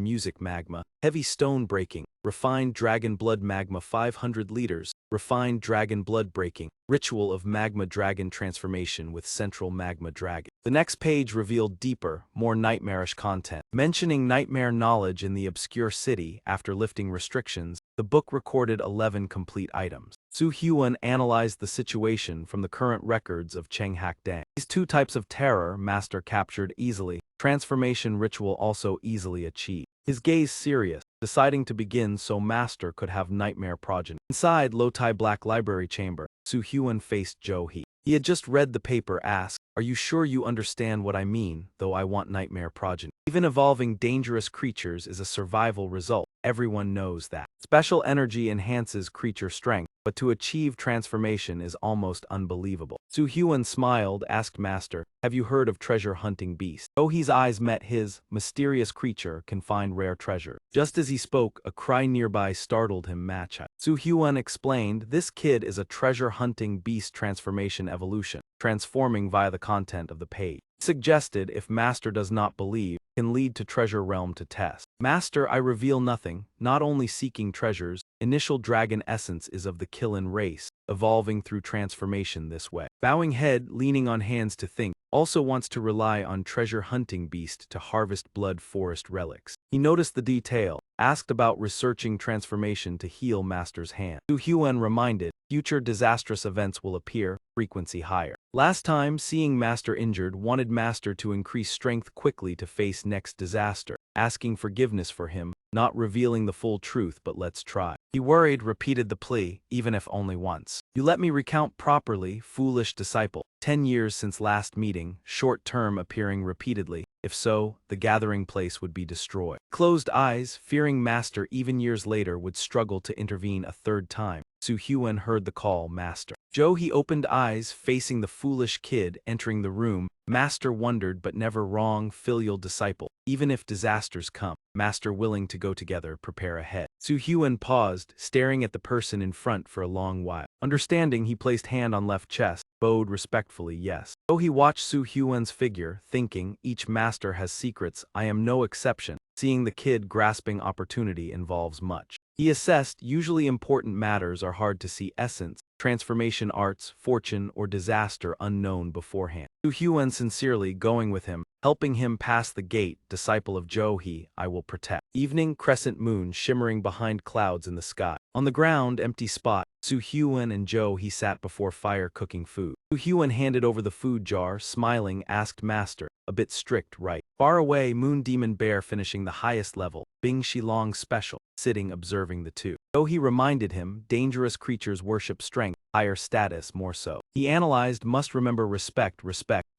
Music Magma, Heavy Stone Breaking, Refined Dragon Blood Magma 500 liters, Refined Dragon Blood Breaking, Ritual of Magma Dragon Transformation with Central Magma Dragon. The next page revealed deeper, more nightmarish content. Mentioning nightmare knowledge in the obscure city after lifting restrictions, the book recorded 11 complete items. Su Hyun analyzed the situation from the current records of Chenghak-dang. These two types of terror Master captured easily, transformation ritual also easily achieved. His gaze serious, deciding to begin so Master could have nightmare progeny. Inside Lotai Black Library Chamber, Su Hyun faced Jo-hee. He had just read the paper, asked, "Are you sure you understand what I mean, though I want nightmare progeny? Even evolving dangerous creatures is a survival result. Everyone knows that. Special energy enhances creature strength, but to achieve transformation is almost unbelievable." Su Hyun smiled, asked Master, "Have you heard of treasure hunting beast?" Jo-hee's eyes met his. Mysterious creature can find rare treasure. Just as he spoke, a cry nearby startled him. Matcha. Su Hyun explained, "This kid is a treasure hunting beast transformation evolution, transforming via the content of the page." Suggested, if Master does not believe, can lead to Treasure Realm to test. "Master, I reveal nothing, not only seeking treasures, initial dragon essence is of the Kilin race, evolving through transformation this way." Bowing head, leaning on hands to think, also wants to rely on treasure hunting beast to harvest blood forest relics. He noticed the detail, asked about researching transformation to heal Master's hand. Su Hyun reminded, future disastrous events will appear, frequency higher. Last time, seeing Master injured, wanted Master to increase strength quickly to face next disaster, asking forgiveness for him, not revealing the full truth, but let's try. He worried, repeated the plea, even if only once. "You let me recount properly, foolish disciple. 10 years since last meeting, short term appearing repeatedly. If so, the gathering place would be destroyed." Closed eyes, fearing Master even years later would struggle to intervene a third time. Su Hyun heard the call, "Master." Jo-hee opened eyes, facing the foolish kid entering the room. Master wondered, but never wrong, filial disciple. Even if disasters come, Master willing to go together, prepare ahead. Su Hyun paused, staring at the person in front for a long while. Understanding, he placed hand on left chest, bowed respectfully, yes. Jo-hee watched Su Hyun's figure, thinking, each master has secrets, I am no exception. Seeing the kid grasping opportunity involves much. He assessed, usually important matters are hard to see essence, transformation arts, fortune, or disaster unknown beforehand. Su Hyun sincerely going with him, helping him pass the gate, disciple of Jo-hee, I will protect. Evening, crescent moon shimmering behind clouds in the sky. On the ground, empty spot, Su Hyun and Jo-hee sat before fire cooking food. Su Hyun handed over the food jar, smiling, asked Master, a bit strict, right? Far away, Moon Demon Bear finishing the highest level, Bing Shilong special, sitting observing the two. Jo-hee reminded him, dangerous creatures worship strength, higher status more so. He analyzed, must remember respect,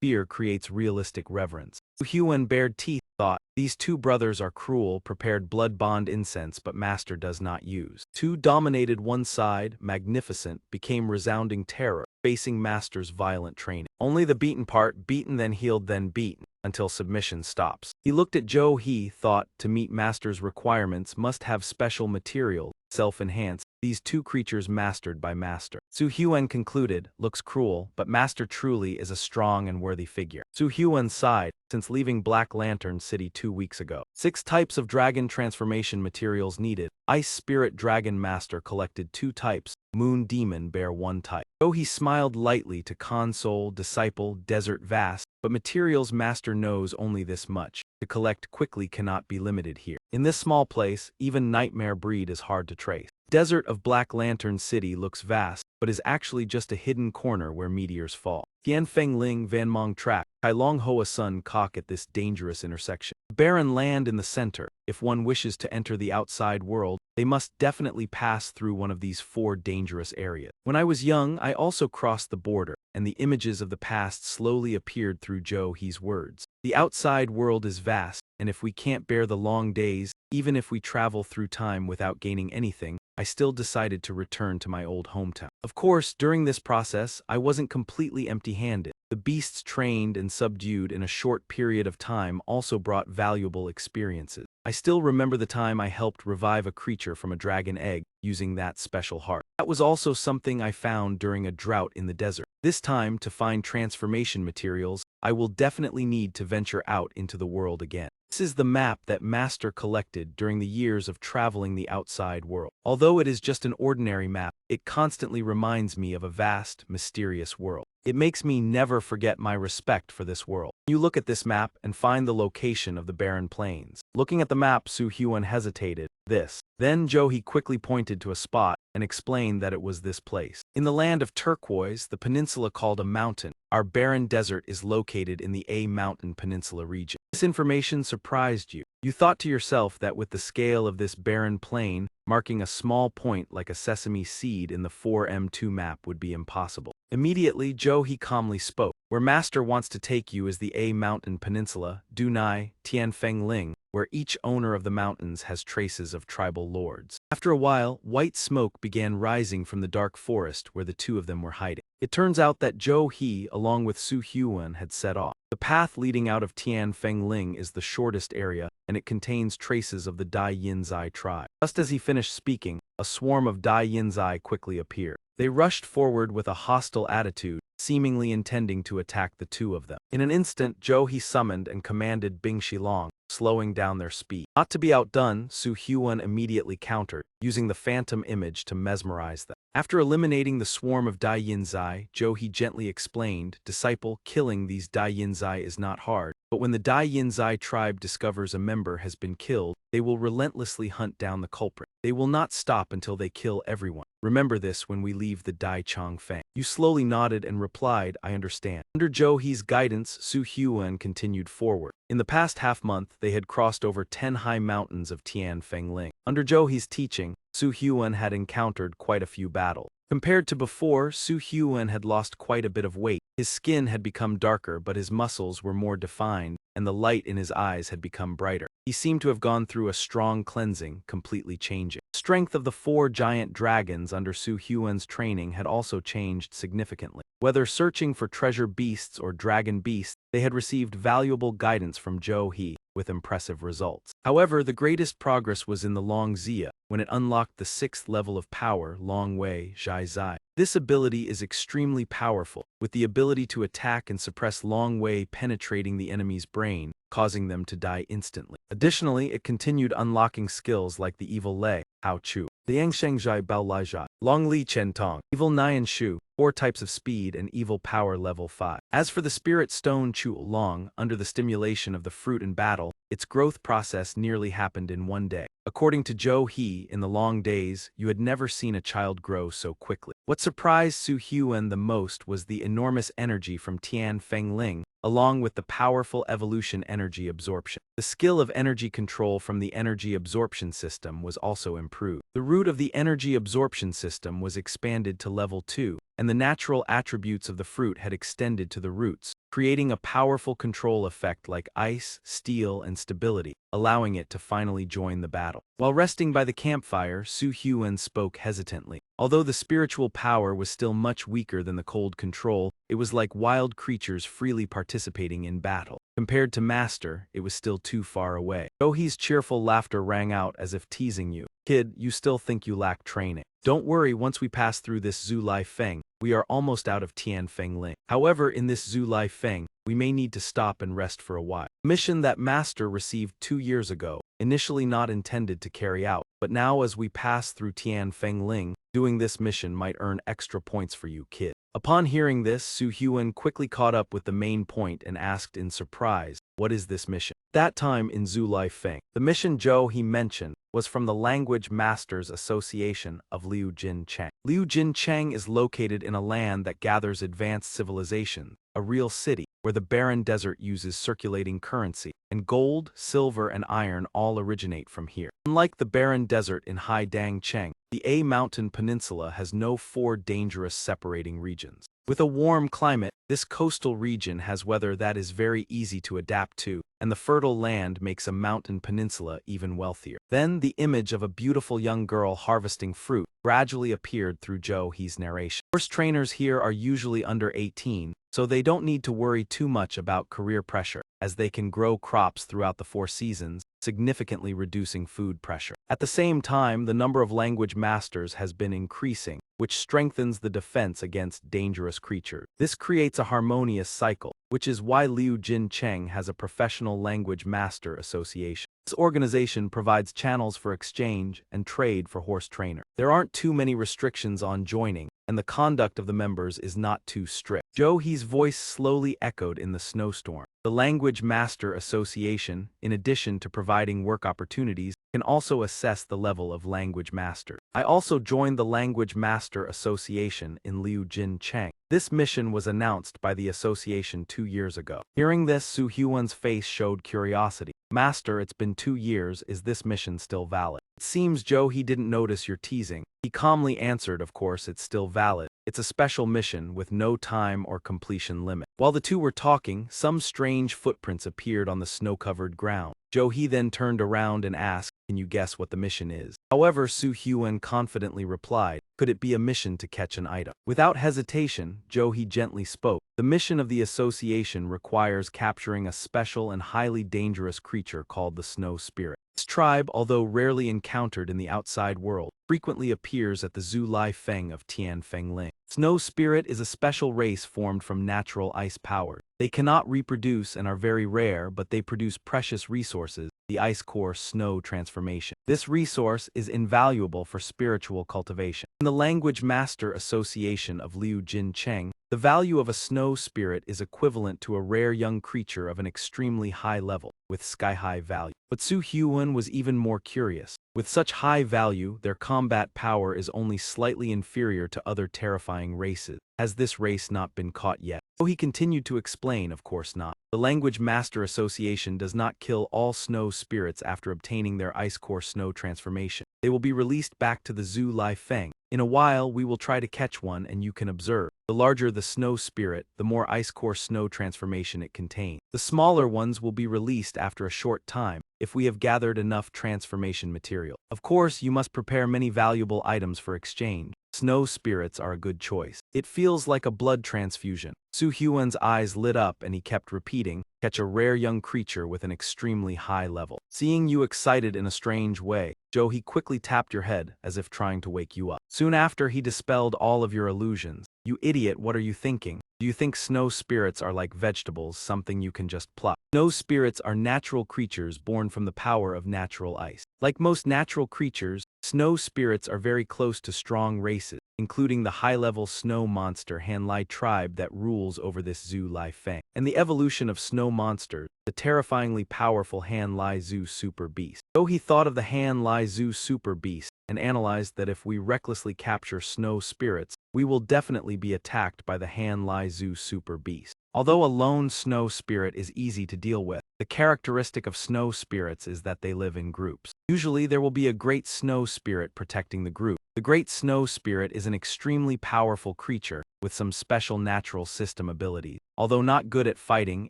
fear creates realistic reverence. Su Hyun bared teeth, thought, these two brothers are cruel, prepared blood bond incense but Master does not use. Two dominated one side, magnificent, became resounding terror, facing Master's violent training. Only the beaten part, beaten then healed then beaten, until submission stops. He looked at Jo-hee, thought, to meet Master's requirements must have special material, self-enhance, these two creatures mastered by Master. Su Hyun concluded, looks cruel, but Master truly is a strong and worthy figure. Su Hyun sighed, since leaving Black Lantern City 2 weeks ago. 6 types of dragon transformation materials needed. Ice Spirit Dragon Master collected 2 types, Moon Demon Bear 1 type. Jo-hee smiled lightly to console, disciple, desert vast, but materials Master knows only this much. To collect quickly cannot be limited here. In this small place, even nightmare breed is hard to trace. Desert of Black Lantern City looks vast, but is actually just a hidden corner where meteors fall. Tianfeng Ling Van Mong Track, Kai Long Hoa Sun cock at this dangerous intersection. Barren land in the center. If one wishes to enter the outside world, they must definitely pass through one of these 4 dangerous areas. When I was young, I also crossed the border, and the images of the past slowly appeared through Jo-hee's words. The outside world is vast, and if we can't bear the long days, even if we travel through time without gaining anything, I still decided to return to my old hometown. Of course, during this process, I wasn't completely empty-handed. The beasts trained and subdued in a short period of time also brought valuable experiences. I still remember the time I helped revive a creature from a dragon egg using that special heart. That was also something I found during a drought in the desert. This time, to find transformation materials, I will definitely need to venture out into the world again. This is the map that Master collected during the years of traveling the outside world. Although it is just an ordinary map, it constantly reminds me of a vast, mysterious world. It makes me never forget my respect for this world. You look at this map and find the location of the barren plains. Looking at the map, Su Hyun hesitated. This. Then He quickly pointed to a spot and explained that it was this place. In the land of turquoise, the peninsula called a mountain, our barren desert is located in the A Mountain Peninsula region. This information surprised you. You thought to yourself that with the scale of this barren plain, marking a small point like a sesame seed in the 4M2 map would be impossible. Immediately, He calmly spoke. Where Master wants to take you is the A Mountain Peninsula, Dunai, Tianfengling, where each owner of the mountains has traces of tribal lords. After a while, white smoke began rising from the dark forest where the two of them were hiding. It turns out that He, along with Su Hyun, had set off. The path leading out of Tianfengling is the shortest area, and it contains traces of the Dai Yinzai tribe. Just as he finished speaking, a swarm of Dai Yinzai quickly appeared. They rushed forward with a hostile attitude, seemingly intending to attack the two of them. In an instant, He summoned and commanded Bing Shilong, slowing down their speed. Not to be outdone, Su Hyun immediately countered, using the phantom image to mesmerize them. After eliminating the swarm of Dai Yinzai, He gently explained, "Disciple, killing these Dai Yinzai is not hard, but when the Dai Yinzai tribe discovers a member has been killed, they will relentlessly hunt down the culprit. They will not stop until they kill everyone. Remember this when we leave the Dai Changfang." You slowly nodded and replied, "I understand." Under He's guidance, Su Hyun continued forward. In the past half-month, they had crossed over 10 high mountains of Tianfengling. Under He's teaching, Su Hyun had encountered quite a few battles. Compared to before, Su Hyun had lost quite a bit of weight. His skin had become darker, but his muscles were more defined, and the light in his eyes had become brighter. He seemed to have gone through a strong cleansing, completely changing. The strength of the 4 giant dragons under Su Hyun's training had also changed significantly. Whether searching for treasure beasts or dragon beasts, they had received valuable guidance from He, with impressive results. However, the greatest progress was in the Long Zia, when it unlocked the 6th level of power, Long Wei Zhai Zai. This ability is extremely powerful, with the ability to attack and suppress Long Wei penetrating the enemy's brain, causing them to die instantly. Additionally, it continued unlocking skills like the Evil Lei, Hao Chu, the Yangshengzhai Bao Lai Zhai, Long Li Chen Tong, Evil Nian Shu, 4 types of speed and evil power level 5. As for the Spirit Stone Chu Long, under the stimulation of the fruit in battle, its growth process nearly happened in 1 day. According to He, in the long days, you had never seen a child grow so quickly. What surprised Su Hyun the most was the enormous energy from Tianfengling, along with the powerful evolution energy absorption. The skill of energy control from the energy absorption system was also improved. The root of the energy absorption system was expanded to level 2, and the natural attributes of the fruit had extended to the roots, creating a powerful control effect like ice, steel, and stability, allowing it to finally join the battle. While resting by the campfire, Su Hyun spoke hesitantly. Although the spiritual power was still much weaker than the cold control, it was like wild creatures freely participating in battle. Compared to Master, it was still too far away. He's cheerful laughter rang out as if teasing you. "Kid, you still think you lack training. Don't worry, once we pass through this Zulai Feng, we are almost out of Tianfengling. However, in this Zulai Feng, we may need to stop and rest for a while." A mission that Master received 2 years ago, initially not intended to carry out, but now as we pass through Tianfengling, doing this mission might earn extra points for you, kid. Upon hearing this, Su Hyun quickly caught up with the main point and asked in surprise, "What is this mission?" That time in Zulai Feng, the mission He mentioned was from the Language Masters Association of Liu Jin Chang. Liu Jin Chang is located in a land that gathers advanced civilization, a real city, where the barren desert uses circulating currency, and gold, silver, and iron all originate from here. Unlike the barren desert in Haidang Cheng, the A Mountain Peninsula has no 4 dangerous separating regions. With a warm climate, this coastal region has weather that is very easy to adapt to, and the fertile land makes a mountain peninsula even wealthier. Then the image of a beautiful young girl harvesting fruit gradually appeared through He's narration. Horse trainers here are usually under 18, so they don't need to worry too much about career pressure, as they can grow crops throughout the 4 seasons, significantly reducing food pressure. At the same time, the number of language masters has been increasing, which strengthens the defense against dangerous creatures. This creates a harmonious cycle, which is why Liu Jincheng has a professional language master association. This organization provides channels for exchange and trade for horse trainers. There aren't too many restrictions on joining, and the conduct of the members is not too strict. Zhou He's voice slowly echoed in the snowstorm. The Language Master Association, in addition to providing work opportunities, can also assess the level of language master. I also joined the Language Master Association in Liu Jincheng. This mission was announced by the association 2 years ago. Hearing this, Su Huan's face showed curiosity. Master, it's been 2 years, is this mission still valid? It seems, Zhou, he didn't notice your teasing. He calmly answered, of course it's still valid. It's a special mission with no time or completion limit. While the two were talking, some strange footprints appeared on the snow-covered ground. Zhou He then turned around and asked, "Can you guess what the mission is?" However, Su Huan confidently replied, "Could it be a mission to catch an item?" Without hesitation, Zhou He gently spoke. The mission of the association requires capturing a special and highly dangerous creature called the Snow Spirit. This tribe, although rarely encountered in the outside world, frequently appears at the Zhu Lai Feng of Tianfeng Ling. Snow Spirit is a special race formed from natural ice power. They cannot reproduce and are very rare, but they produce precious resources, the ice core snow transformation. This resource is invaluable for spiritual cultivation. In the Language Master Association of Liu Jincheng, the value of a snow spirit is equivalent to a rare young creature of an extremely high level, with sky-high value. But Su Huan was even more curious. With such high value, their combat power is only slightly inferior to other terrifying races. Has this race not been caught yet? So he continued to explain, of course not. The Language Master Association does not kill all snow spirits after obtaining their ice core snow transformation. They will be released back to the Zhu Lai Feng. In a while, we will try to catch one and you can observe. The larger the snow spirit, the more ice core snow transformation it contains. The smaller ones will be released after a short time, if we have gathered enough transformation material. Of course, you must prepare many valuable items for exchange. Snow spirits are a good choice. It feels like a blood transfusion. Su Huan's eyes lit up and he kept repeating, "Catch a rare young creature with an extremely high level." Seeing you excited in a strange way, Zhou He quickly tapped your head as if trying to wake you up. Soon after, he dispelled all of your illusions. "You idiot, what are you thinking? Do you think snow spirits are like vegetables, something you can just pluck? Snow spirits are natural creatures born from the power of natural ice. Like most natural creatures, snow spirits are very close to strong races, including the high-level snow monster Han Lai tribe that rules over this Zhu Lai Feng, and the evolution of snow monsters, the terrifyingly powerful Han Lai Zhu Super Beast." So he thought of the Han Lai Zhu Super Beast and analyzed that if we recklessly capture snow spirits, we will definitely be attacked by the Han Lai Zhu Super Beast. Although a lone snow spirit is easy to deal with, the characteristic of snow spirits is that they live in groups. Usually there will be a great snow spirit protecting the group. The great snow spirit is an extremely powerful creature with some special natural system abilities. Although not good at fighting,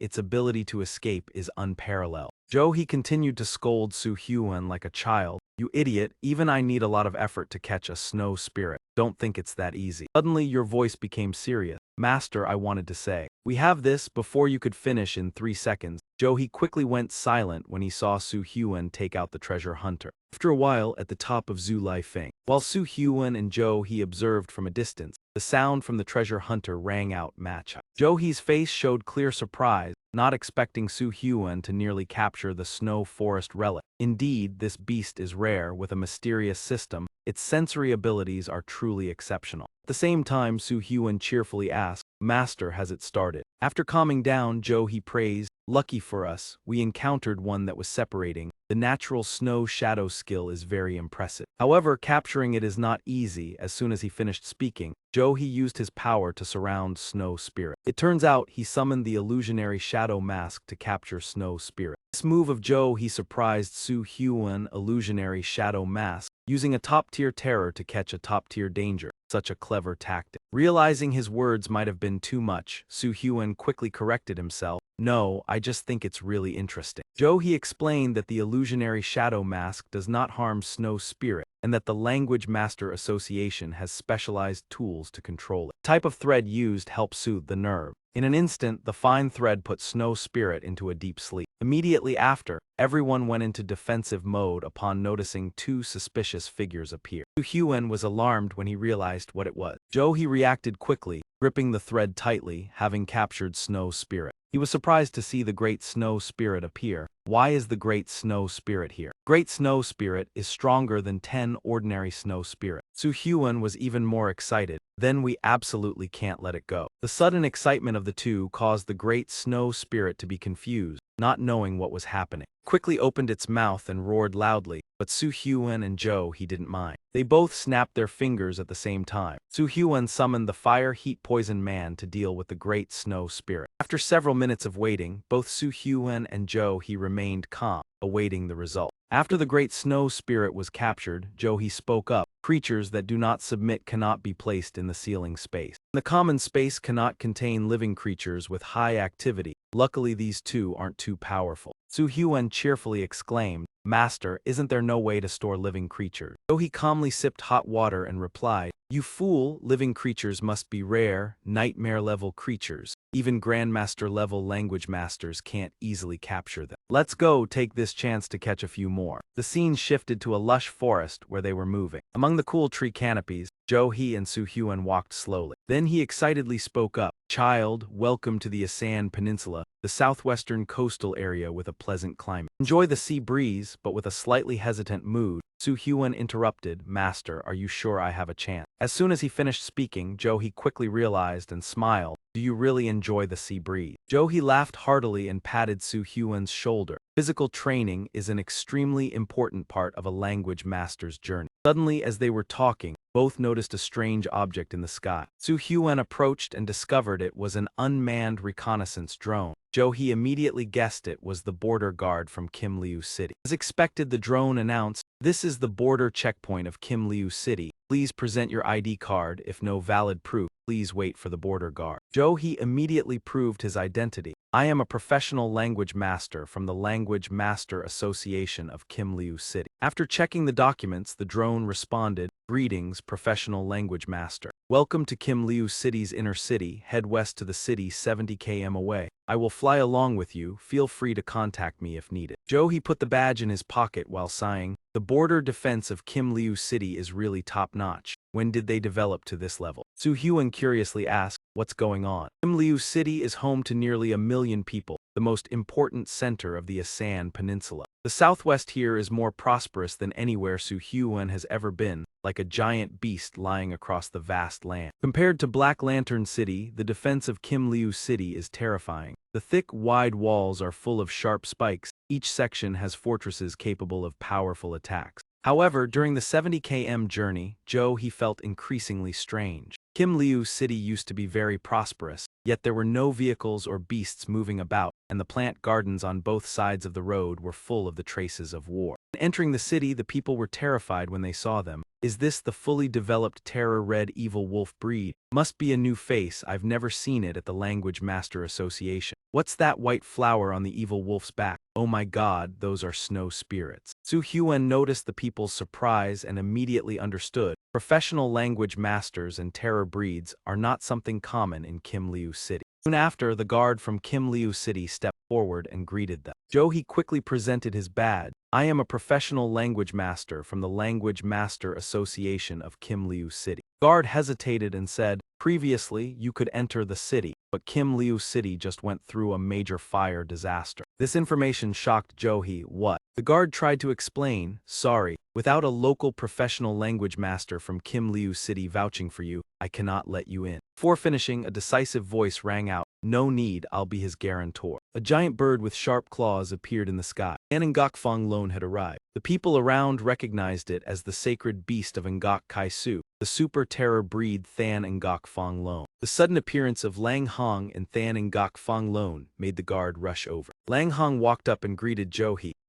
its ability to escape is unparalleled. Zhou He continued to scold Su Huan like a child. "You idiot, even I need a lot of effort to catch a snow spirit. Don't think it's that easy." Suddenly your voice became serious. "Master, I wanted to say, we have this," before you could finish in 3 seconds. Zhou He quickly went silent when he saw Su Huan take out the treasure hunter. After a while, at the top of Zhu Lai Feng, while Su Huan and Zhou He observed from a distance, the sound from the treasure hunter rang out, "Match." Zhou He's face showed clear surprise, not expecting Su Huan to nearly capture the snow forest relic. Indeed, this beast is rare with a mysterious system. Its sensory abilities are truly exceptional. At the same time, Su Huan cheerfully asked, "Master, has it started?" After calming down, Zhou He praised, "Lucky for us, we encountered one that was separating. The natural snow shadow skill is very impressive. However, capturing it is not easy." As soon as he finished speaking, Zhou He used his power to surround Snow Spirit. It turns out he summoned the illusionary shadow mask to capture Snow Spirit. This move of Zhou He surprised Su Huan illusionary shadow mask, using a top-tier terror to catch a top-tier danger. Such a clever tactic. Realizing his words might have been too much, Su Huan quickly corrected himself. "No, I just think it's really interesting." Zhou He explained that the illusionary shadow mask does not harm Snow Spirit, and that the Language Master Association has specialized tools to control it. The type of thread used helps soothe the nerve. In an instant, the fine thread put Snow Spirit into a deep sleep. Immediately after, everyone went into defensive mode upon noticing two suspicious figures appear. Hyun was alarmed when he realized what it was. He reacted quickly, gripping the thread tightly, having captured Snow Spirit. He was surprised to see the Great Snow Spirit appear. Why is the Great Snow Spirit here? Great Snow Spirit is stronger than 10 ordinary Snow Spirits. Hyun was even more excited. Then we absolutely can't let it go. The sudden excitement of the two caused the Great Snow Spirit to be confused, not knowing what was happening. Quickly opened its mouth and roared loudly, but Hyun and he didn't mind. They both snapped their fingers at the same time. Hyun summoned the Fire Heat Poison Man to deal with the Great Snow Spirit. After several minutes of waiting, both Hyun and he remained calm, awaiting the result. After the Great Snow Spirit was captured, he spoke up. Creatures that do not submit cannot be placed in the ceiling space. The common space cannot contain living creatures with high activity. Luckily these two aren't too powerful. Hyun cheerfully exclaimed, "Master, isn't there no way to store living creatures?" He calmly sipped hot water and replied, "You fool, living creatures must be rare, nightmare-level creatures. Even Grandmaster-level language masters can't easily capture them. Let's go take this chance to catch a few more." The scene shifted to a lush forest where they were moving. Among the cool tree canopies, he and Hyun walked slowly. Then he excitedly spoke up, "Child, welcome to the Asan Peninsula, the southwestern coastal area with a pleasant climate. Enjoy the sea breeze," but with a slightly hesitant mood, Hyun interrupted, "Master, are you sure I have a chance?" As soon as he finished speaking, he quickly realized and smiled, "Do you really enjoy the sea breeze?" He laughed heartily and patted Hyun's shoulder. Physical training is an extremely important part of a language master's journey. Suddenly, as they were talking, both noticed a strange object in the sky. Hyun approached and discovered it was an unmanned reconnaissance drone. He immediately guessed it was the border guard from Kimliu City. As expected, the drone announced, "This is the border checkpoint of Kimliu City. Please present your ID card. If no valid proof, please wait for the border guard." He immediately proved his identity. "I am a professional language master from the Language Master Association of Kimliu City." After checking the documents, the drone responded, "Greetings, professional language master. Welcome to Kimliu City's inner city. Head west to the city 70 km away. I will fly along with you. Feel free to contact me if needed." He put the badge in his pocket while sighing, "The border defense of Kimliu City is really top-notch. When did they develop to this level?" Hyun curiously asked, "What's going on?" Kimliu City is home to nearly 1 million people, the most important center of the Asan Peninsula. The southwest here is more prosperous than anywhere Hyun has ever been, like a giant beast lying across the vast land. Compared to Black Lantern City, the defense of Kimliu City is terrifying. The thick, wide walls are full of sharp spikes. Each section has fortresses capable of powerful attacks. However, during the 70 km journey, he felt increasingly strange. Kimliu City used to be very prosperous, yet there were no vehicles or beasts moving about, and the plant gardens on both sides of the road were full of the traces of war. Entering the city, the people were terrified when they saw them. "Is this the fully developed Terror Red Evil Wolf breed? Must be a new face. I've never seen it at the Language Master Association. What's that white flower on the evil wolf's back? Oh my god, those are snow spirits." Hyun noticed the people's surprise and immediately understood. Professional language masters and terror breeds are not something common in Kimliu City. Soon after, the guard from Kimliu City stepped forward and greeted them. He quickly presented his badge. "I am a professional language master from the Language Master Association of Kimliu City." Guard hesitated and said, "Previously, you could enter the city, but Kimliu City just went through a major fire disaster." This information shocked "What?" The guard tried to explain, "Sorry, without a local professional language master from Kimliu City vouching for you, I cannot let you in." Before finishing, a decisive voice rang out, "No need, I'll be his guarantor." A giant bird with sharp claws appeared in the sky. An Ngok Fong Lone had arrived. The people around recognized it as the sacred beast of Ngok Kai Su, the super terror breed Than Ngok Fong Lone. The sudden appearance of Lang Hong and Than Ngok Fong Lone made the guard rush over. Lang Hong walked up and greeted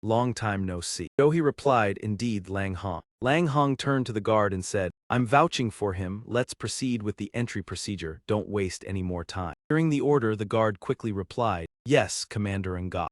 "Long time no see." Replied, "Indeed, Lang Hong." Lang Hong turned to the guard and said, "I'm vouching for him. Let's proceed with the entry procedure. Don't waste any more time." Hearing the order, the guard quickly replied, "Yes, Commander Ngok."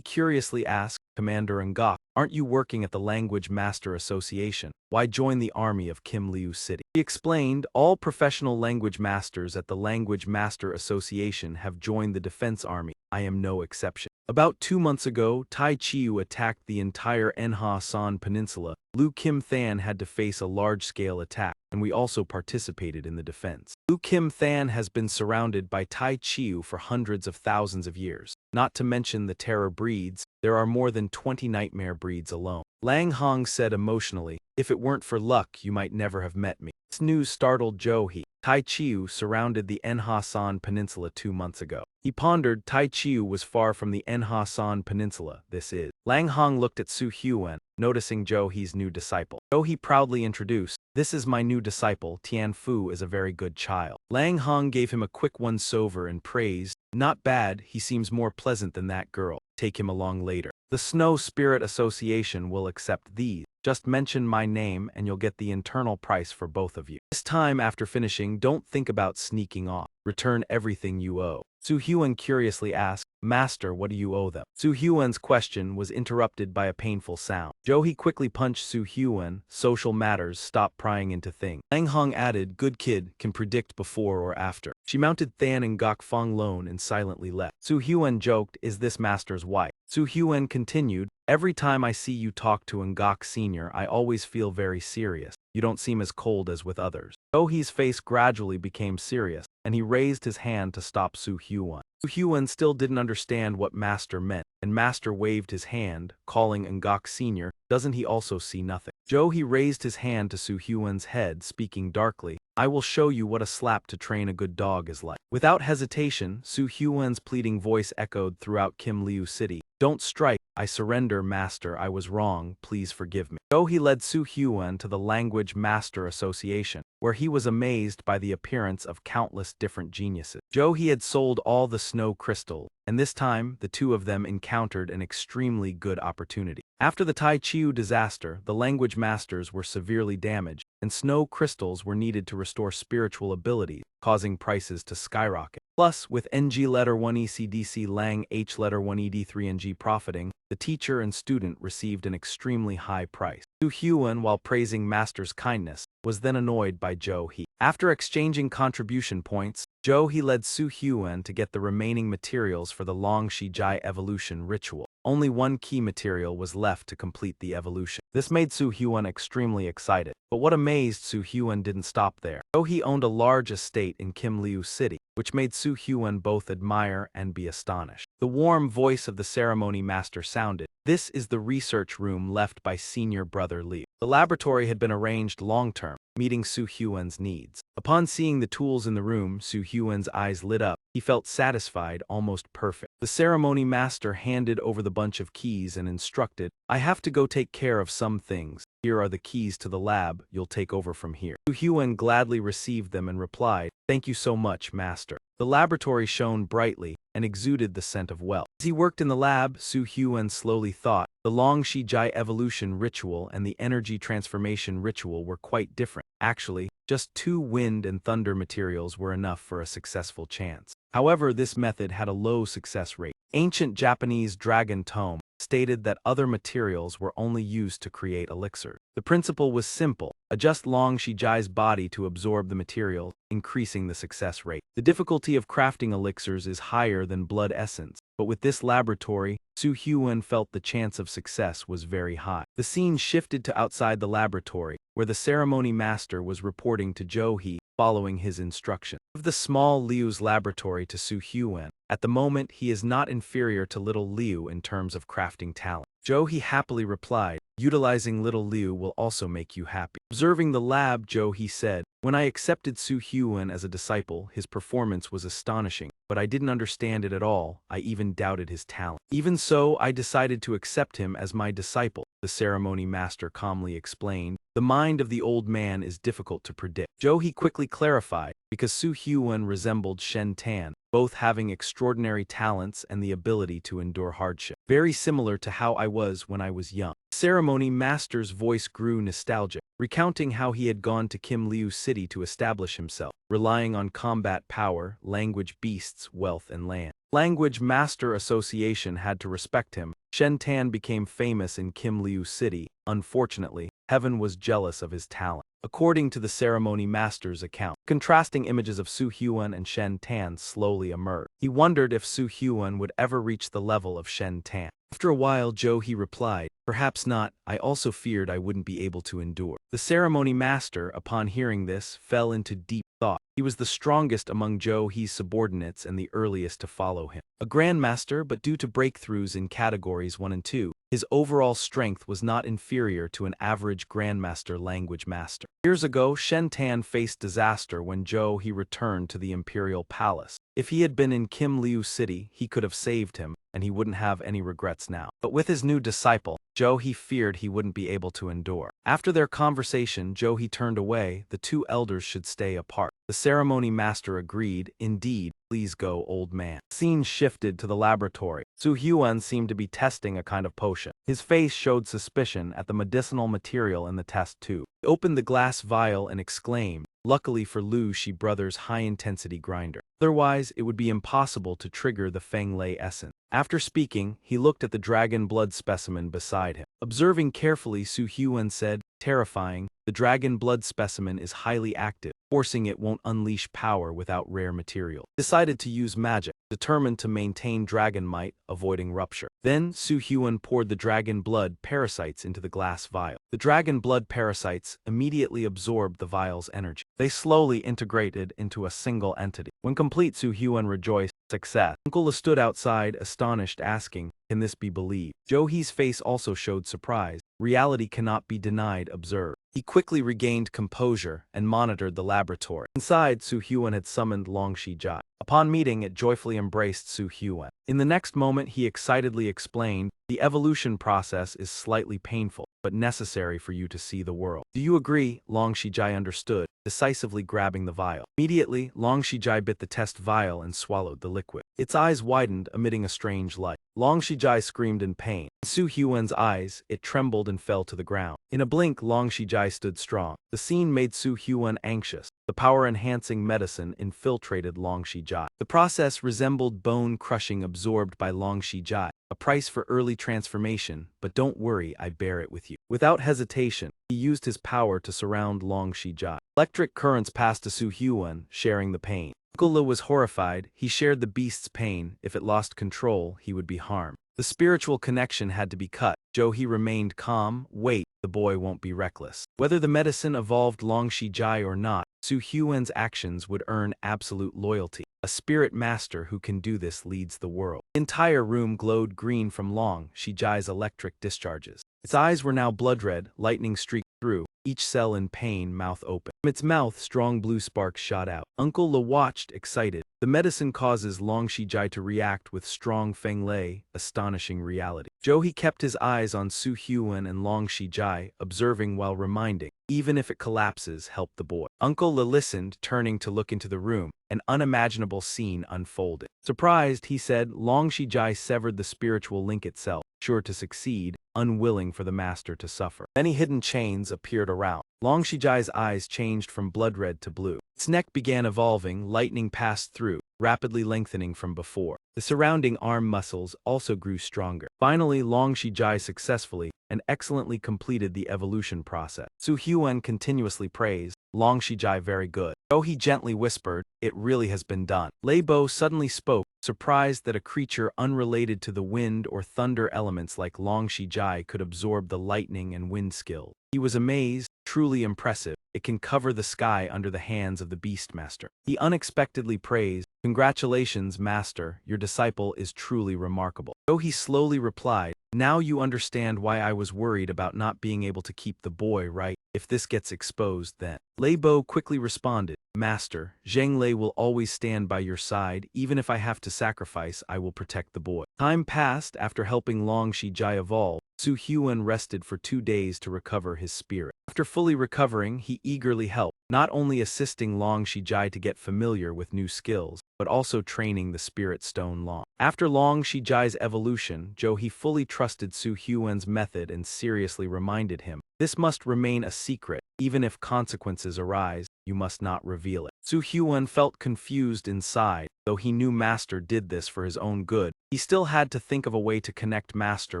Curiously asked, "Commander Ngok, Aren't you working at the Language Master Association? Why join the army of Kim Liu City? He explained, all professional language masters at the Language Master Association have joined the defense army. I am no exception. About 2 months ago, Tai Chiu attacked the entire Enha-san Peninsula. Liu Kim Than had to face a large-scale attack, and we also participated in the defense. Liu Kim Than has been surrounded by Tai Chiu for hundreds of thousands of years. Not to mention the terror breeds, there are more than 20 nightmare breeds alone. Lang Hong said emotionally, if it weren't for luck, you might never have met me. This news startled Zhou He. Tai Chiu surrounded the Enha-san Peninsula 2 months ago. He pondered Tai Chiu was far from the Enha-san Peninsula, this is. Lang Hong looked at Su Huan, noticing Zhou He's new disciple. Zhou He proudly introduced, this is my new disciple, Tian Fu is a very good child. Lang Hong gave him a quick once-over and praised, not bad, he seems more pleasant than that girl. Take him along later. The Snow Spirit Association will accept these. Just mention my name and you'll get the internal price for both of you. This time after finishing, don't think about sneaking off. Return everything you owe. Su Huan curiously asked, Master, what do you owe them? Su Huan's question was interrupted by a painful sound. Zhou He quickly punched Su Huan. Social matters, stop prying into things. Lang Hong added, good kid, can predict before or after. She mounted Than and Gok Fong Lone and silently left. Su Huan joked, is this Master's wife? Su Huan continued, every time I see you talk to Ngok Sr., I always feel very serious. You don't seem as cold as with others. Zhou He's face gradually became serious, and he raised his hand to stop Su Huan. Su Huan still didn't understand what Master meant, and Master waved his hand, calling Ngok Sr., doesn't he also see nothing? Zhou He raised his hand to Su Huan's head, speaking darkly, I will show you what a slap to train a good dog is like. Without hesitation, Su Huan's pleading voice echoed throughout Kim Liu City. Don't strike, I surrender, Master, I was wrong, please forgive me. Zhou He led Su Huan to the Language Master Association, where he was amazed by the appearance of countless different geniuses. Zhou He had sold all the snow crystal, and this time the two of them encountered an extremely good opportunity. After the Tai Chiu disaster, the language masters were severely damaged, and snow crystals were needed to restore spiritual abilities, causing prices to skyrocket. Plus, with NG letter 1 ECDC Lang H letter 1 ED3 NG profiting, the teacher and student received an extremely high price. Su Huan, while praising Master's kindness, was then annoyed by Zhou He. After exchanging contribution points, Zhou He led Su Huan to get the remaining materials for the Long Shi Jai evolution ritual. Only one key material was left to complete the evolution. This made Su Huan extremely excited. But what amazed Su Huan didn't stop there. Zhou He owned a large estate in Kim Liu City, which made Su Huan both admire and be astonished. The warm voice of the ceremony master sounded, this is the research room left by senior brother Liu. The laboratory had been arranged long-term, meeting Su Huan's needs. Upon seeing the tools in the room, Su Huan's eyes lit up. He felt satisfied, almost perfect. The ceremony master handed over the bunch of keys and instructed, I have to go take care of some things. Here are the keys to the lab, you'll take over from here. Su Huan gladly received them and replied, thank you so much, master. The laboratory shone brightly and exuded the scent of wealth. As he worked in the lab, Su Huan slowly thought, the Long Shi Jai evolution ritual and the energy transformation ritual were quite different. Actually, just 2 wind and thunder materials were enough for a successful chance. However, this method had a low success rate. Ancient Japanese dragon tome stated that other materials were only used to create elixirs. The principle was simple, adjust Long Shi Jai's body to absorb the material, increasing the success rate. The difficulty of crafting elixirs is higher than blood essence, but with this laboratory, Su Huan felt the chance of success was very high. The scene shifted to outside the laboratory, where the ceremony master was reporting to Zhou He, following his instruction. Of the small Liu's laboratory to Su Huan, at the moment he is not inferior to little Liu in terms of crafting talent. Zhou He happily replied, utilizing little Liu will also make you happy. Observing the lab, Zhou He said, when I accepted Su Huan as a disciple, his performance was astonishing, but I didn't understand it at all, I even doubted his talent. Even so, I decided to accept him as my disciple, the ceremony master calmly explained. The mind of the old man is difficult to predict. Zhou He quickly clarified, because Su Huan resembled Shen Tan, both having extraordinary talents and the ability to endure hardship. Very similar to how I was when I was young. The ceremony master's voice grew nostalgic, recounting how he had gone to Kim Liu City to establish himself, relying on combat power, language beasts, wealth and land. Language Master Association had to respect him. Shen Tan became famous in Kim Liu City. Unfortunately, heaven was jealous of his talent. According to the ceremony master's account, contrasting images of Su Huan and Shen Tan slowly emerged. He wondered if Su Huan would ever reach the level of Shen Tan. After a while, He replied, "Perhaps not. I also feared I wouldn't be able to endure." The ceremony master, upon hearing this, fell into deep thought. He was the strongest among He's subordinates and the earliest to follow him. A grandmaster, but due to breakthroughs in categories 1 and 2, his overall strength was not inferior to an average grandmaster language master. Years ago, Shen Tan faced disaster when he returned to the imperial palace. If he had been in Kim Liu City, he could have saved him, and he wouldn't have any regrets now. But with his new disciple, he feared he wouldn't be able to endure. After their conversation, he turned away. The two elders should stay apart. The ceremony master agreed. "Indeed, please go, old man." Scene shifted to the laboratory. Su Huan seemed to be testing a kind of potion. His face showed suspicion at the medicinal material in the test tube. He opened the glass vial and exclaimed, "Luckily for Lu Shi Brothers' high-intensity grinder. Otherwise, it would be impossible to trigger the Feng Lei essence." After speaking, he looked at the dragon blood specimen beside him. Observing carefully, Su Huan said, "Terrifying, the dragon blood specimen is highly active. Forcing it won't unleash power without rare material." Decided to use magic, determined to maintain dragon might, avoiding rupture. Then, Su Huan poured the dragon blood parasites into the glass vial. The dragon blood parasites immediately absorbed the vial's energy. They slowly integrated into a single entity. When complete, Su Huan rejoiced. Success. Uncle stood outside, astonished, asking, "Can this be believed?" He's face also showed surprise. Reality cannot be denied, observed. He quickly regained composure and monitored the laboratory. Inside, Su Huan had summoned Long Shi Jai. Upon meeting, it joyfully embraced Su Huan. In the next moment, he excitedly explained, "The evolution process is slightly painful, but necessary for you to see the world. Do you agree?" Long Shi Jai understood, decisively grabbing the vial. Immediately, Long Shi Jai bit the test vial and swallowed the liquid. Its eyes widened, emitting a strange light. Long Shi Jai screamed in pain. In Su Huan's eyes, it trembled and fell to the ground. In a blink, Long Shi Jai stood strong. The scene made Su Huan anxious. The power-enhancing medicine infiltrated Long Shi Jai. The process resembled bone-crushing absorbed by Long Shi Jai. A price for early transformation, but don't worry, I bear it with you. Without hesitation, he used his power to surround Long Shi Jai. Electric currents passed to Su Huan, sharing the pain. Uncle Le was horrified. He shared the beast's pain. If it lost control, he would be harmed. The spiritual connection had to be cut. He remained calm. "Wait, the boy won't be reckless." Whether the medicine evolved Long Shi Jai or not, Su Huan's actions would earn absolute loyalty. A spirit master who can do this leads the world. The entire room glowed green from Long Shi Jai's electric discharges. Its eyes were now blood red, lightning streaked through, each cell in pain, mouth open. From its mouth, strong blue sparks shot out. Uncle Le watched, excited. The medicine causes Long Shi Jai to react with strong Feng Lei, astonishing reality. He kept his eyes on Su Huan and Long Shi Jai, observing while reminding, "Even if it collapses, help the boy." Uncle Le listened, turning to look into the room. An unimaginable scene unfolded. Surprised, he said, "Long Shi Jai severed the spiritual link itself, sure to succeed, unwilling for the master to suffer." Many hidden chains appeared around. Long Shi Jai's eyes changed from blood red to blue. Its neck began evolving, lightning passed through, rapidly lengthening from before. The surrounding arm muscles also grew stronger. Finally, Long Shi Jai successfully and excellently completed the evolution process. Su Huan continuously praised, "Long Shi Jai very good." He gently whispered, "It really has been done." Lei Bo suddenly spoke, surprised that a creature unrelated to the wind or thunder elements like Long Shi Jai could absorb the lightning and wind skill. He was amazed. "Truly impressive. It can cover the sky under the hands of the Beastmaster." He unexpectedly praised, "Congratulations, Master, your disciple is truly remarkable." He slowly replied, "Now you understand why I was worried about not being able to keep the boy, right? If this gets exposed, then." Lei Bo quickly responded, "Master, Zheng Lei will always stand by your side. Even if I have to sacrifice, I will protect the boy." Time passed. After helping Long Shi Jai evolve, Su Huan rested for 2 days to recover his spirit. After fully recovering, he eagerly helped, not only assisting Long Shi Jai to get familiar with new skills, but also training the Spirit Stone Long. After Long Shi Jai's evolution, he fully trusted Su Huan's method and seriously reminded him, "This must remain a secret, even if consequences arise." you must not reveal it. Su Hyun felt confused inside. Though he knew Master did this for his own good, he still had to think of a way to connect Master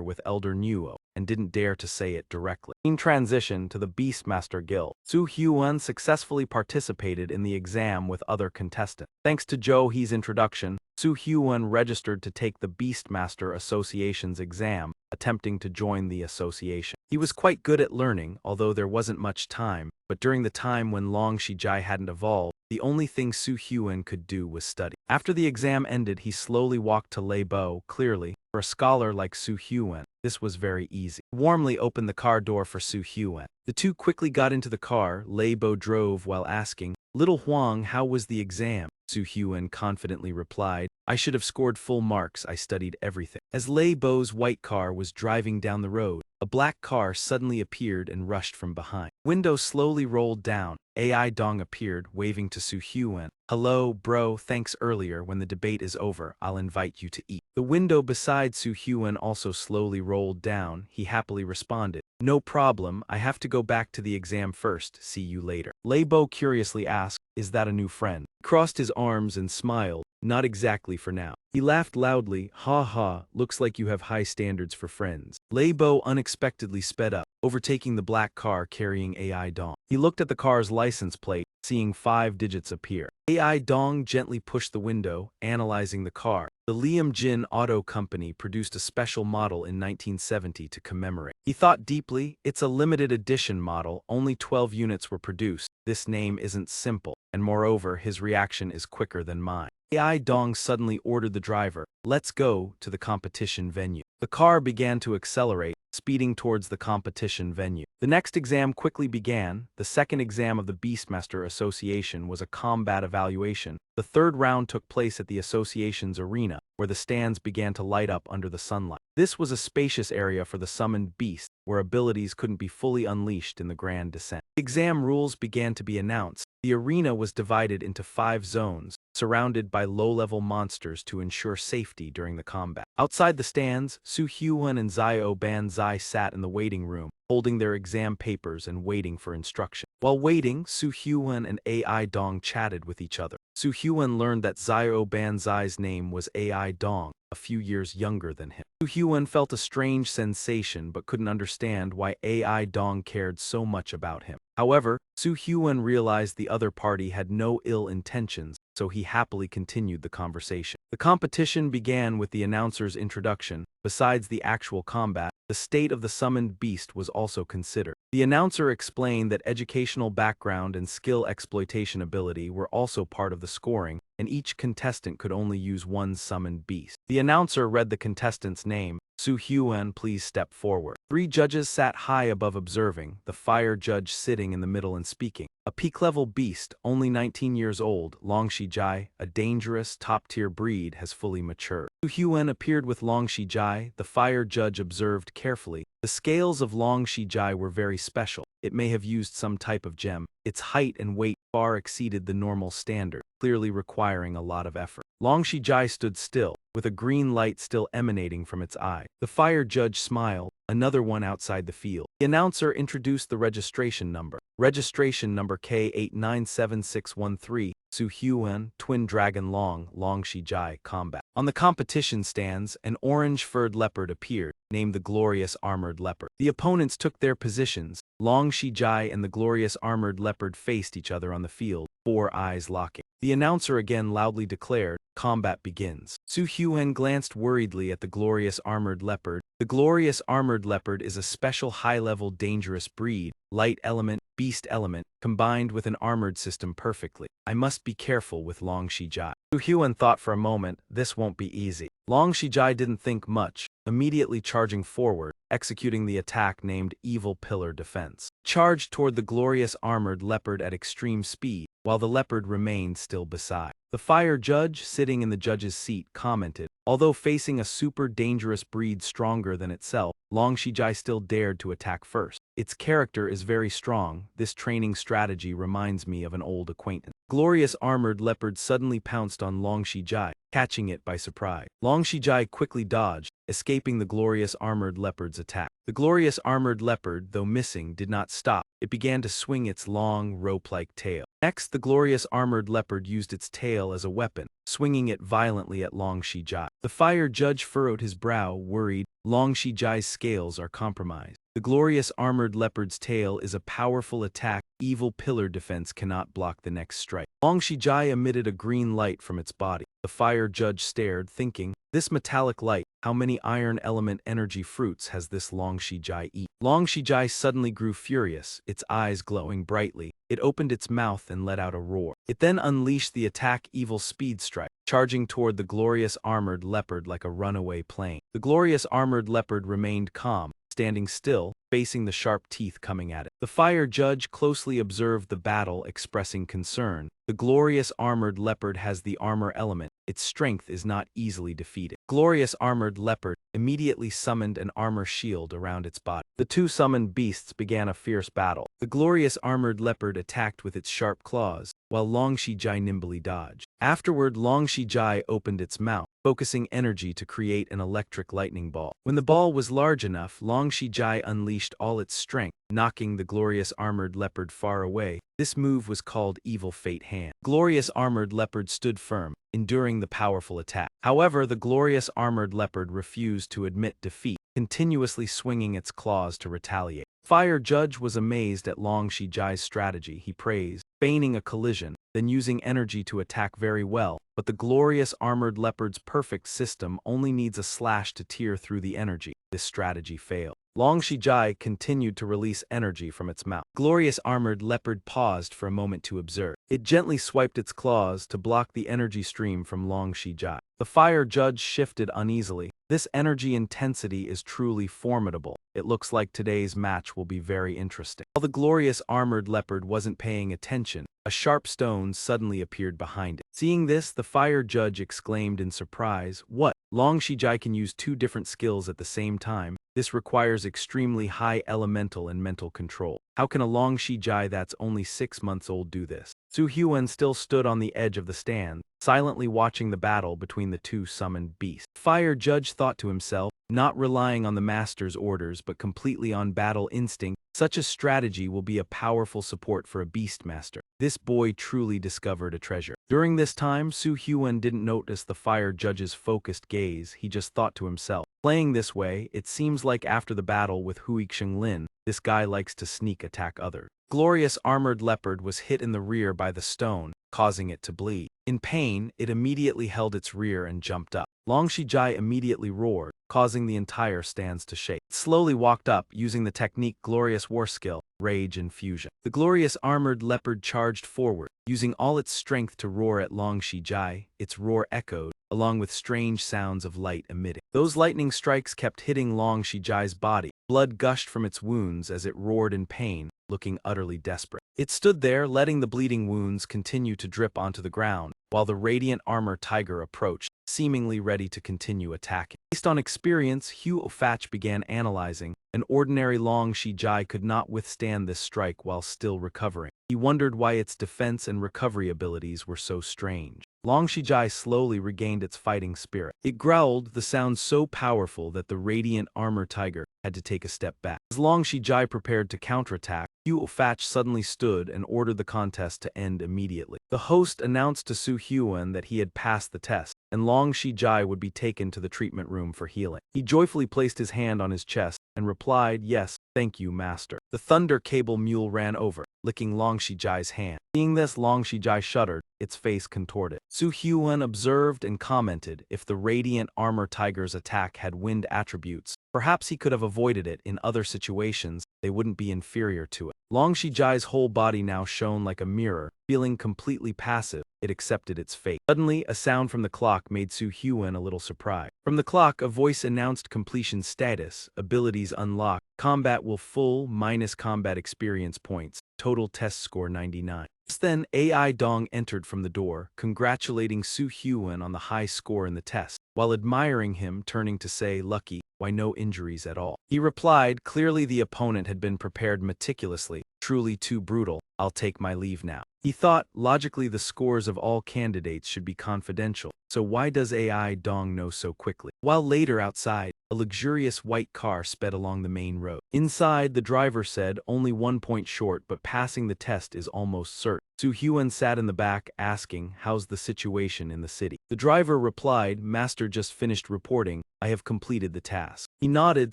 with Elder Nuo, and didn't dare to say it directly. In transition to the Beastmaster Guild, Su Hyun successfully participated in the exam with other contestants. Thanks to Jo Hee's introduction, Su Hyun registered to take the Beastmaster Association's exam, attempting to join the association. He was quite good at learning, although there wasn't much time, but during the time when Long Shijai hadn't evolved, the only thing Su Hyun could do was study. After the exam ended, he slowly walked to Lei Bo. Clearly, for a scholar like Su Hyun, this was very easy. He warmly opened the car door for Su Hyun. The two quickly got into the car. Lei Bo drove while asking, "Little Huang, how was the exam?" Su Hyun confidently replied, "I should have scored full marks, I studied everything." As Lei Bo's white car was driving down the road, a black car suddenly appeared and rushed from behind. Windows slowly rolled down. AI Dong appeared, waving to Su Hyun. "Hello, bro, thanks earlier. When the debate is over, I'll invite you to eat." The window beside Su Hyun also slowly rolled down. He happily responded, "No problem, I have to go back to the exam first. See you later." Lei Bo curiously asked, "Is that a new friend?" He crossed his arms and smiled, "Not exactly for now." He laughed loudly, "Ha ha, looks like you have high standards for friends." Lei Bo unexpectedly sped up, overtaking the black car carrying AI Dong. He looked at the car's license plate, seeing 5 digits appear. AI Dong gently pushed the window, analyzing the car. The Liam Jin Auto Company produced a special model in 1970 to commemorate. He thought deeply, "It's a limited edition model, only 12 units were produced. This name isn't simple." And moreover, his reaction is quicker than mine. AI Dong suddenly ordered the driver, "Let's go to the competition venue." The car began to accelerate, speeding towards the competition venue. The next exam quickly began. The second exam of the Beastmaster Association was a combat evaluation. The third round took place at the association's arena, where the stands began to light up under the sunlight. This was a spacious area for the summoned beast, where abilities couldn't be fully unleashed in the grand descent. The exam rules began to be announced. The arena was divided into 5 zones, surrounded by low-level monsters to ensure safety during the combat. Outside the stands, Su Hyun and Zio Ban Zai sat in the waiting room, holding their exam papers and waiting for instruction. While waiting, Su Hyun and AI Dong chatted with each other. Su Hyun learned that Zio Ban Zai's name was AI Dong, a few years younger than him. Su Hyun felt a strange sensation but couldn't understand why AI Dong cared so much about him. However, Su Hyun realized the other party had no ill intentions, so he happily continued the conversation. The competition began with the announcer's introduction. Besides the actual combat, the state of the summoned beast was also considered. The announcer explained that educational background and skill exploitation ability were also part of the scoring, and each contestant could only use one summoned beast. The announcer read the contestant's name. "Su Hyun, please step forward." 3 judges sat high above observing, the fire judge sitting in the middle and speaking. A peak-level beast, only 19 years old, Long Shijai, a dangerous, top-tier breed, has fully matured. Su Hyun appeared with Long Shijai. The fire judge observed carefully. The scales of Long Shijai were very special. It may have used some type of gem. Its height and weight far exceeded the normal standard, clearly requiring a lot of effort. Long Shijai stood still, with a green light still emanating from its eye. The fire judge smiled, another one outside the field. The announcer introduced the registration number. Registration number K897613, Su Hyun, Twin Dragon Long Shijai, Combat. On the competition stands, an orange-furred leopard appeared, named the Glorious Armored Leopard. The opponents took their positions. Long Shijai and the Glorious Armored Leopard faced each other on the field, 4 eyes locking. The announcer again loudly declared, "Combat begins." Su Hyun glanced worriedly at the Glorious Armored Leopard. The Glorious Armored Leopard is a special high-level dangerous breed, light element, beast element, combined with an armored system perfectly. I must be careful with Long Shijai. Su Hyun thought for a moment, this won't be easy. Long Shijai didn't think much, immediately charging forward, executing the attack named Evil Pillar Defense. Charged toward the Glorious Armored Leopard at extreme speed, while the leopard remained still beside. The fire judge, sitting in the judge's seat, commented, although facing a super dangerous breed stronger than itself, Long Shijai still dared to attack first. Its character is very strong. This training strategy reminds me of an old acquaintance. Glorious Armored Leopard suddenly pounced on Long Shijai, catching it by surprise. Long Shijai quickly dodged, escaping the Glorious Armored Leopard's attack. The Glorious Armored Leopard, though missing, did not stop. It began to swing its long, rope-like tail. Next, the glorious armored leopard used its tail as a weapon, swinging it violently at Long Shijai. The fire judge furrowed his brow, worried. Long Shijai's scales are compromised. The glorious armored leopard's tail is a powerful attack. Evil pillar defense cannot block the next strike. Long Shijai emitted a green light from its body. The fire judge stared, thinking, this metallic light, how many iron element energy fruits has this Long Shijai eaten? Long Shijai suddenly grew furious, its eyes glowing brightly. It opened its mouth and let out a roar. It then unleashed the attack evil speed strike, charging toward the glorious armored leopard like a runaway plane. The glorious armored leopard remained calm, standing still, facing the sharp teeth coming at it. The fire judge closely observed the battle, expressing concern. The glorious armored leopard has the armor element. Its strength is not easily defeated. Glorious armored leopard immediately summoned an armor shield around its body. The two summoned beasts began a fierce battle. The glorious armored leopard attacked with its sharp claws, while Long Shijai nimbly dodged. Afterward, Long Shijai opened its mouth, focusing energy to create an electric lightning ball. When the ball was large enough, Long Shijai unleashed all its strength, knocking the glorious armored leopard far away. This move was called Evil Fate Hand. Glorious armored leopard stood firm, enduring the powerful attack. However, the glorious armored leopard refused to admit defeat, continuously swinging its claws to retaliate. Fire Judge was amazed at Long Shijai's strategy. He praised, feigning a collision, then using energy to attack very well. But the glorious armored leopard's perfect system only needs a slash to tear through the energy. This strategy failed. Long Shijai continued to release energy from its mouth. Glorious armored leopard paused for a moment to observe. It gently swiped its claws to block the energy stream from Long Shijai. The fire judge shifted uneasily. This energy intensity is truly formidable. It looks like today's match will be very interesting. While the glorious armored leopard wasn't paying attention, a sharp stone suddenly appeared behind it. Seeing this, the fire judge exclaimed in surprise, "What? Long Shijai can use two different skills at the same time. This requires extremely high elemental and mental control. How can a Long Shijai that's only 6 months old do this?" Su Hyuan still stood on the edge of the stand, silently watching the battle between the two summoned beasts. Fire Judge thought to himself, not relying on the master's orders but completely on battle instinct, such a strategy will be a powerful support for a beastmaster. This boy truly discovered a treasure. During this time, Su Hyuan didn't notice the fire judge's focused gaze. He just thought to himself, playing this way, it seems like after the battle with Hui Xinglin, this guy likes to sneak attack others. Glorious armored leopard was hit in the rear by the stone, causing it to bleed. In pain, it immediately held its rear and jumped up. Long Shijai immediately roared, causing the entire stands to shake. It slowly walked up, using the technique Glorious War Skill, Rage and Fusion. The glorious armored leopard charged forward, using all its strength to roar at Long Shijai. Its roar echoed, along with strange sounds of light emitting. Those lightning strikes kept hitting Long Shijai's body. Blood gushed from its wounds as it roared in pain, looking utterly desperate. It stood there, letting the bleeding wounds continue to drip onto the ground, while the radiant armor tiger approached, seemingly ready to continue attacking. Based on experience, Hugh Ofach began analyzing. An ordinary Long Shijai could not withstand this strike while still recovering. He wondered why its defense and recovery abilities were so strange. Long Shijai slowly regained its fighting spirit. It growled, the sound so powerful that the radiant armor tiger had to take a step back. As Long Shijai prepared to counterattack, Hugh Ofach suddenly stood and ordered the contest to end immediately. The host announced to Su Hyuan that he had passed the test, and Long Shijai would be taken to the treatment room for healing. He joyfully placed his hand on his chest and replied, "Yes, thank you, master." The thunder cable mule ran over, licking Long Shijai's hand. Seeing this, Long Shijai shuddered, its face contorted. Su Hyuan observed and commented, if the radiant armor tiger's attack had wind attributes, perhaps he could have avoided it. In other situations, they wouldn't be inferior to it. Long Shijai's whole body now shone like a mirror. Feeling completely passive, it accepted its fate. Suddenly, a sound from the clock made Su Hyuan a little surprised. From the clock, a voice announced completion status, abilities unlocked, combat will full minus combat experience points, total test score 99. Just then, AI Dong entered from the door, congratulating Su Hyuan on the high score in the test, while admiring him, turning to say, "Lucky, why no injuries at all?" He replied, clearly the opponent had been prepared meticulously. Truly too brutal, I'll take my leave now. He thought, logically the scores of all candidates should be confidential, so why does AI Dong know so quickly? While later outside, a luxurious white car sped along the main road. Inside, the driver said, only 1 point short, but passing the test is almost certain. Su Hyun sat in the back, asking, how's the situation in the city? The driver replied, Master just finished reporting, I have completed the task. He nodded,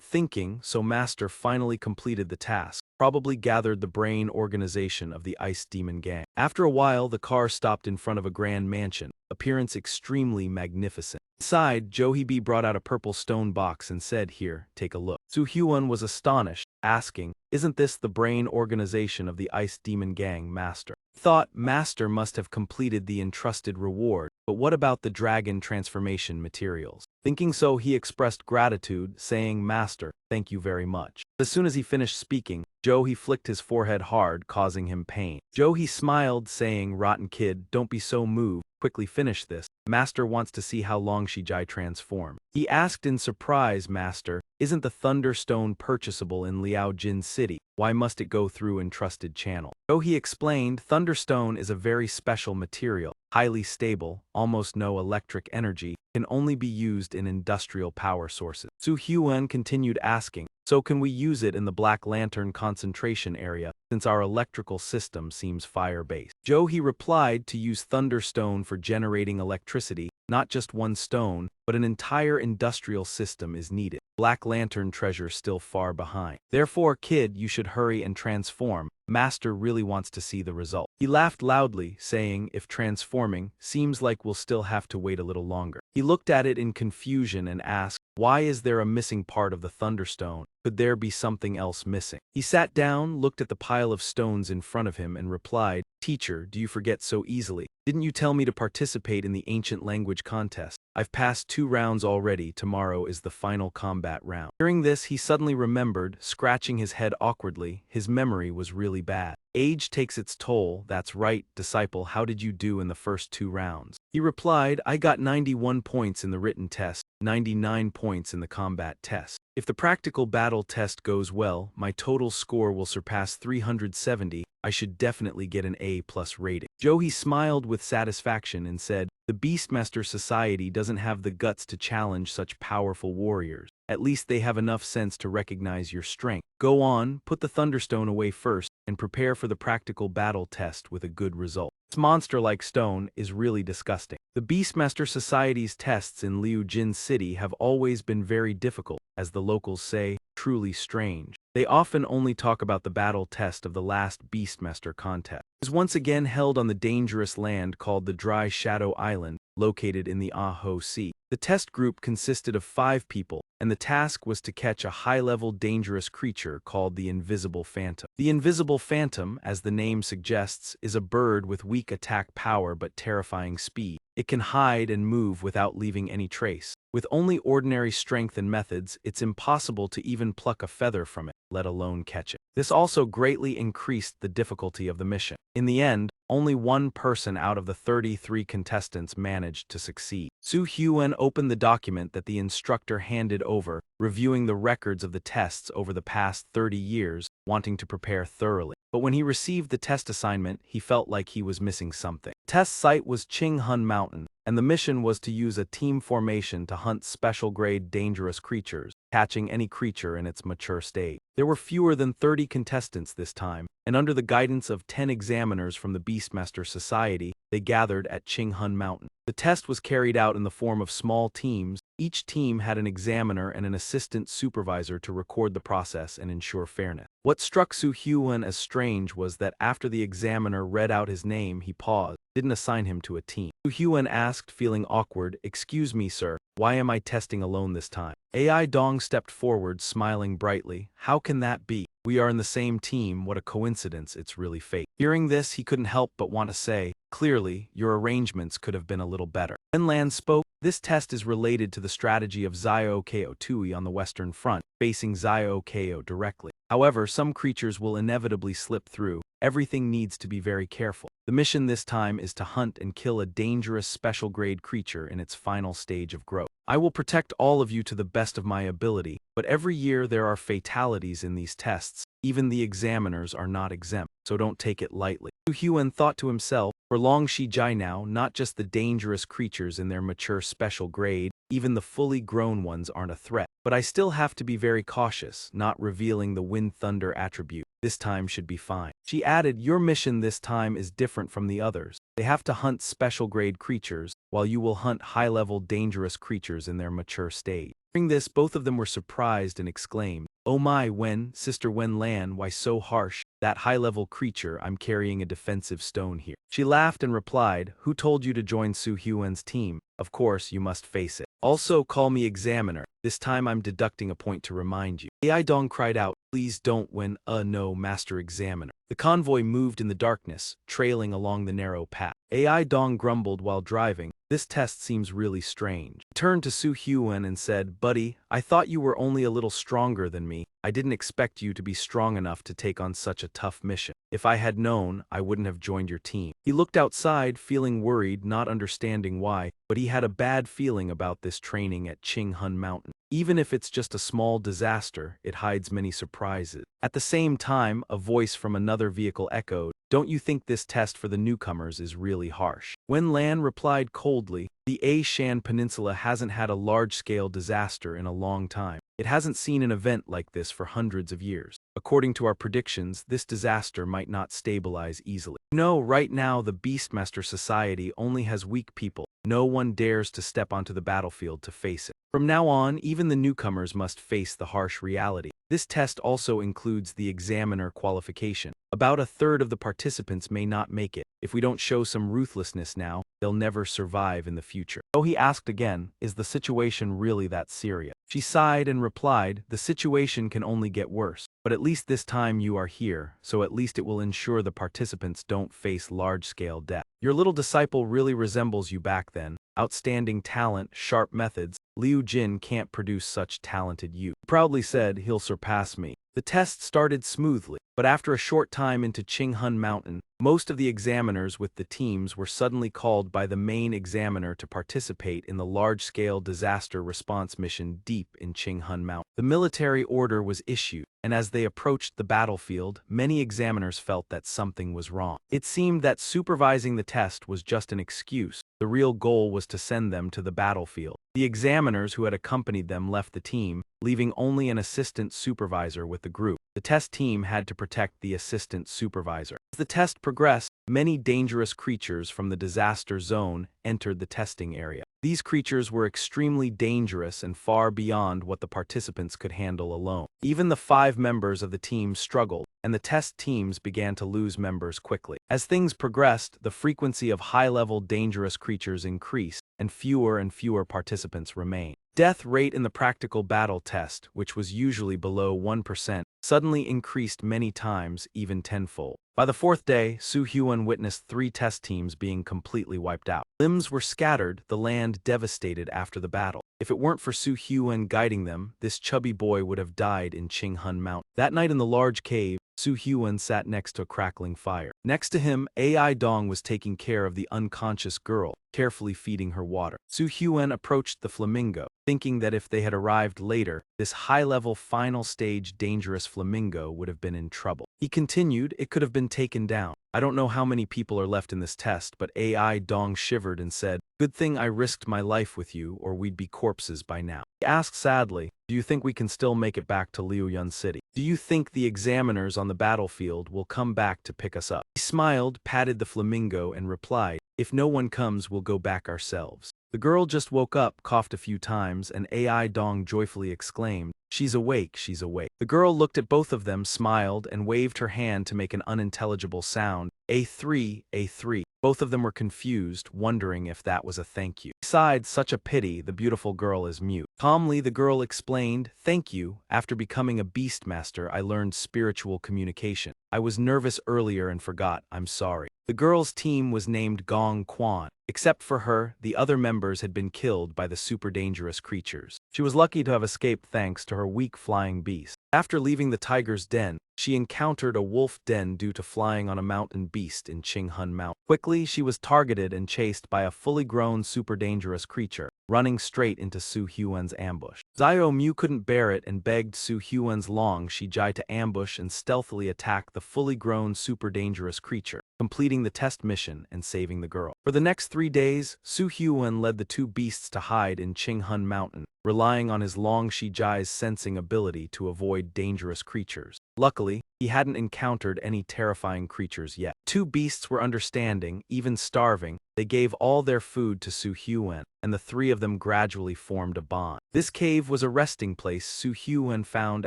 thinking, so Master finally completed the task, probably gathered the brain organization of the Ice Demon Gang. After a while, the car stopped in front of a grand mansion, appearance extremely magnificent. Inside, Jo Hee-bi brought out a purple stone box and said, here, take a look. Su Hyun was astonished, asking, isn't this the brain organization of the Ice Demon Gang, Master? He thought Master must have completed the entrusted reward, but what about the dragon transformation materials? Thinking so, he expressed gratitude, saying, Master, thank you very much. As soon as he finished speaking, Jo Hee flicked his forehead hard, causing him pain. Jo Hee smiled, saying, rotten kid, don't be so moved, quickly finish this. Master wants to see how long Shijai transform. He asked in surprise, Master, isn't the Thunderstone purchasable in Liao Jin City? Why must it go through entrusted channel? Jo Hee explained, Thunderstone is a very special material, highly stable, almost no electric energy, can only be used in industrial power sources. Su Hyun continued asking, so can we use it in the Black Lantern concentration area, since our electrical system seems fire-based? Jo Hee replied to use Thunderstone for generating electricity, not just one stone, but an entire industrial system is needed. Black Lantern treasure still far behind. Therefore, kid, you should hurry and transform. Master really wants to see the result. He laughed loudly, saying, if transforming, seems like we'll still have to wait a little longer. He looked at it in confusion and asked, why is there a missing part of the Thunderstone? Could there be something else missing? He sat down, looked at the pile of stones in front of him and replied, Teacher, do you forget so easily? Didn't you tell me to participate in the ancient language contest? I've passed 2 rounds already, tomorrow is the final combat round. Hearing this, he suddenly remembered, scratching his head awkwardly, his memory was really bad. Age takes its toll, that's right, disciple, how did you do in the first 2 rounds? He replied, I got 91 points in the written test, 99 points in the combat test. If the practical battle test goes well, my total score will surpass 370, I should definitely get an A+ rating. Jo Hee smiled with satisfaction and said, the Beastmaster Society doesn't have the guts to challenge such powerful warriors. At least they have enough sense to recognize your strength. Go on, put the Thunderstone away first, and prepare for the practical battle test with a good result. This monster-like stone is really disgusting. The Beastmaster Society's tests in Liu Jin City have always been very difficult, as the locals say, truly strange. They often only talk about the battle test of the last Beastmaster contest. It was once again held on the dangerous land called the Dry Shadow Island, located in the Aho Sea. The test group consisted of 5 people, and the task was to catch a high-level dangerous creature called the Invisible Phantom. The Invisible Phantom, as the name suggests, is a bird with weak attack power but terrifying speed. It can hide and move without leaving any trace. With only ordinary strength and methods, it's impossible to even pluck a feather from it, let alone catch it. This also greatly increased the difficulty of the mission. In the end, only 1 person out of the 33 contestants managed to succeed. Su Hyun opened the document that the instructor handed over, reviewing the records of the tests over the past 30 years, wanting to prepare thoroughly. But when he received the test assignment, he felt like he was missing something. The test site was Qinghun Mountain, and the mission was to use a team formation to hunt special-grade dangerous creatures, catching any creature in its mature state. There were fewer than 30 contestants this time, and under the guidance of 10 examiners from the Beastmaster Society, they gathered at Qinghun Mountain. The test was carried out in the form of small teams. Each team had an examiner and an assistant supervisor to record the process and ensure fairness. What struck Su Hyun as strange was that after the examiner read out his name, he paused, didn't assign him to a team. Su Hyun asked, feeling awkward, excuse me, sir, why am I testing alone this time? AI Dong stepped forward, smiling brightly. How can that be? We are in the same team, what a coincidence, it's really fate. Hearing this, he couldn't help but want to say, clearly, your arrangements could have been a little better. When Lan spoke, this test is related to the strategy of Zio Ko Tui on the Western Front, facing Zio Ko directly. However, some creatures will inevitably slip through. Everything needs to be very careful. The mission this time is to hunt and kill a dangerous special-grade creature in its final stage of growth. I will protect all of you to the best of my ability, but every year there are fatalities in these tests, Even the examiners are not exempt, so don't take it lightly. Su Hyun thought to himself, for long Shi Jai now, not just the dangerous creatures in their mature special grade, even the fully grown ones aren't a threat. But I still have to be very cautious, not revealing the wind thunder attribute. This time should be fine. She added, your mission this time is different from the others. They have to hunt special grade creatures, while you will hunt high-level dangerous creatures in their mature stage. Hearing this, both of them were surprised and exclaimed, oh my, Sister Wen Lan, why so harsh? That high-level creature, I'm carrying a defensive stone here. She laughed and replied, who told you to join Su Hyun's team? Of course, you must face it. Also call me examiner. This time I'm deducting a point to remind you. Ai Dong cried out, please don't no, Master Examiner. The convoy moved in the darkness, trailing along the narrow path. Ai Dong grumbled while driving, this test seems really strange. He turned to Su Hyun and said, buddy, I thought you were only a little stronger than me. I didn't expect you to be strong enough to take on such a tough mission. If I had known, I wouldn't have joined your team. He looked outside, feeling worried, not understanding why, but he had a bad feeling about this training at Qinghun Mountain. Even if it's just a small disaster, it hides many surprises. At the same time, a voice from another vehicle echoed, don't you think this test for the newcomers is really harsh? Wen Lan replied coldly, the A-Shan Peninsula hasn't had a large-scale disaster in a long time. It hasn't seen an event like this for hundreds of years. According to our predictions, this disaster might not stabilize easily. No, right now the Beastmaster Society only has weak people. No one dares to step onto the battlefield to face it. From now on, even the newcomers must face the harsh reality. This test also includes the examiner qualification. About a third of the participants may not make it. If we don't show some ruthlessness now, they'll never survive in the future. So he asked again, is the situation really that serious? She sighed and replied, the situation can only get worse. But at least this time you are here, so at least it will ensure the participants don't face large-scale death. Your little disciple really resembles you back then. Outstanding talent, sharp methods. Liu Jin can't produce such talented youth. He proudly said, he'll surpass me. The test started smoothly, but after a short time into Qinghun Mountain, most of the examiners with the teams were suddenly called by the main examiner to participate in the large-scale disaster response mission deep in Qinghun Mountain. The military order was issued, and as they approached the battlefield, many examiners felt that something was wrong. It seemed that supervising the test was just an excuse. The real goal was to send them to the battlefield. The examiners who had accompanied them left the team, leaving only an assistant supervisor with the group. The test team had to protect the assistant supervisor. As the test progressed, many dangerous creatures from the disaster zone entered the testing area. These creatures were extremely dangerous and far beyond what the participants could handle alone. Even the 5 members of the team struggled, and the test teams began to lose members quickly. As things progressed, the frequency of high-level dangerous creatures increased, and fewer participants remained. Death rate in the practical battle test, which was usually below 1%, suddenly increased many times, even tenfold. By the 4th day, Su Hyun witnessed 3 test teams being completely wiped out. Limbs were scattered, the land devastated after the battle. If it weren't for Su Hyun guiding them, this chubby boy would have died in Qinghun Mountain. That night in the large cave, Su Hyun sat next to a crackling fire. Next to him, Ai Dong was taking care of the unconscious girl, carefully feeding her water. Su Hyun approached the flamingo, thinking that if they had arrived later, this high-level final-stage dangerous flamingo would have been in trouble. He continued, it could have been taken down. I don't know how many people are left in this test, but Ai Dong shivered and said, good thing I risked my life with you, or we'd be corpses by now. He asked sadly, do you think we can still make it back to Liuyun City? Do you think the examiners on the battlefield will come back to pick us up? He smiled, patted the flamingo, and replied, if no one comes, we'll go back ourselves. The girl just woke up, coughed a few times, and Ai Dong joyfully exclaimed, she's awake, she's awake. The girl looked at both of them, smiled, and waved her hand to make an unintelligible sound, A3, A3. Both of them were confused, wondering if that was a thank you. Besides, such a pity, the beautiful girl is mute. Calmly, the girl explained, thank you. After becoming a beastmaster, I learned spiritual communication. I was nervous earlier and forgot, I'm sorry. The girl's team was named Gong Quan. Except for her, the other members had been killed by the super dangerous creatures. She was lucky to have escaped thanks to her weak flying beast. After leaving the tiger's den, she encountered a wolf den due to flying on a mountain beast in Qinghun Mountain. Quickly, she was targeted and chased by a fully grown super dangerous creature. running straight into Su Huan's ambush. Zio Mu couldn't bear it and begged Su Huan's Long Shijai to ambush and stealthily attack the fully grown super dangerous creature, completing the test mission and saving the girl. For the next 3 days, Su Huan led the two beasts to hide in Qinghun Mountain, relying on his Long Shijai's sensing ability to avoid dangerous creatures. Luckily, he hadn't encountered any terrifying creatures yet. Two beasts were understanding, even starving. They gave all their food to Su Huan, and the three of them gradually formed a bond. This cave was a resting place Su Huan found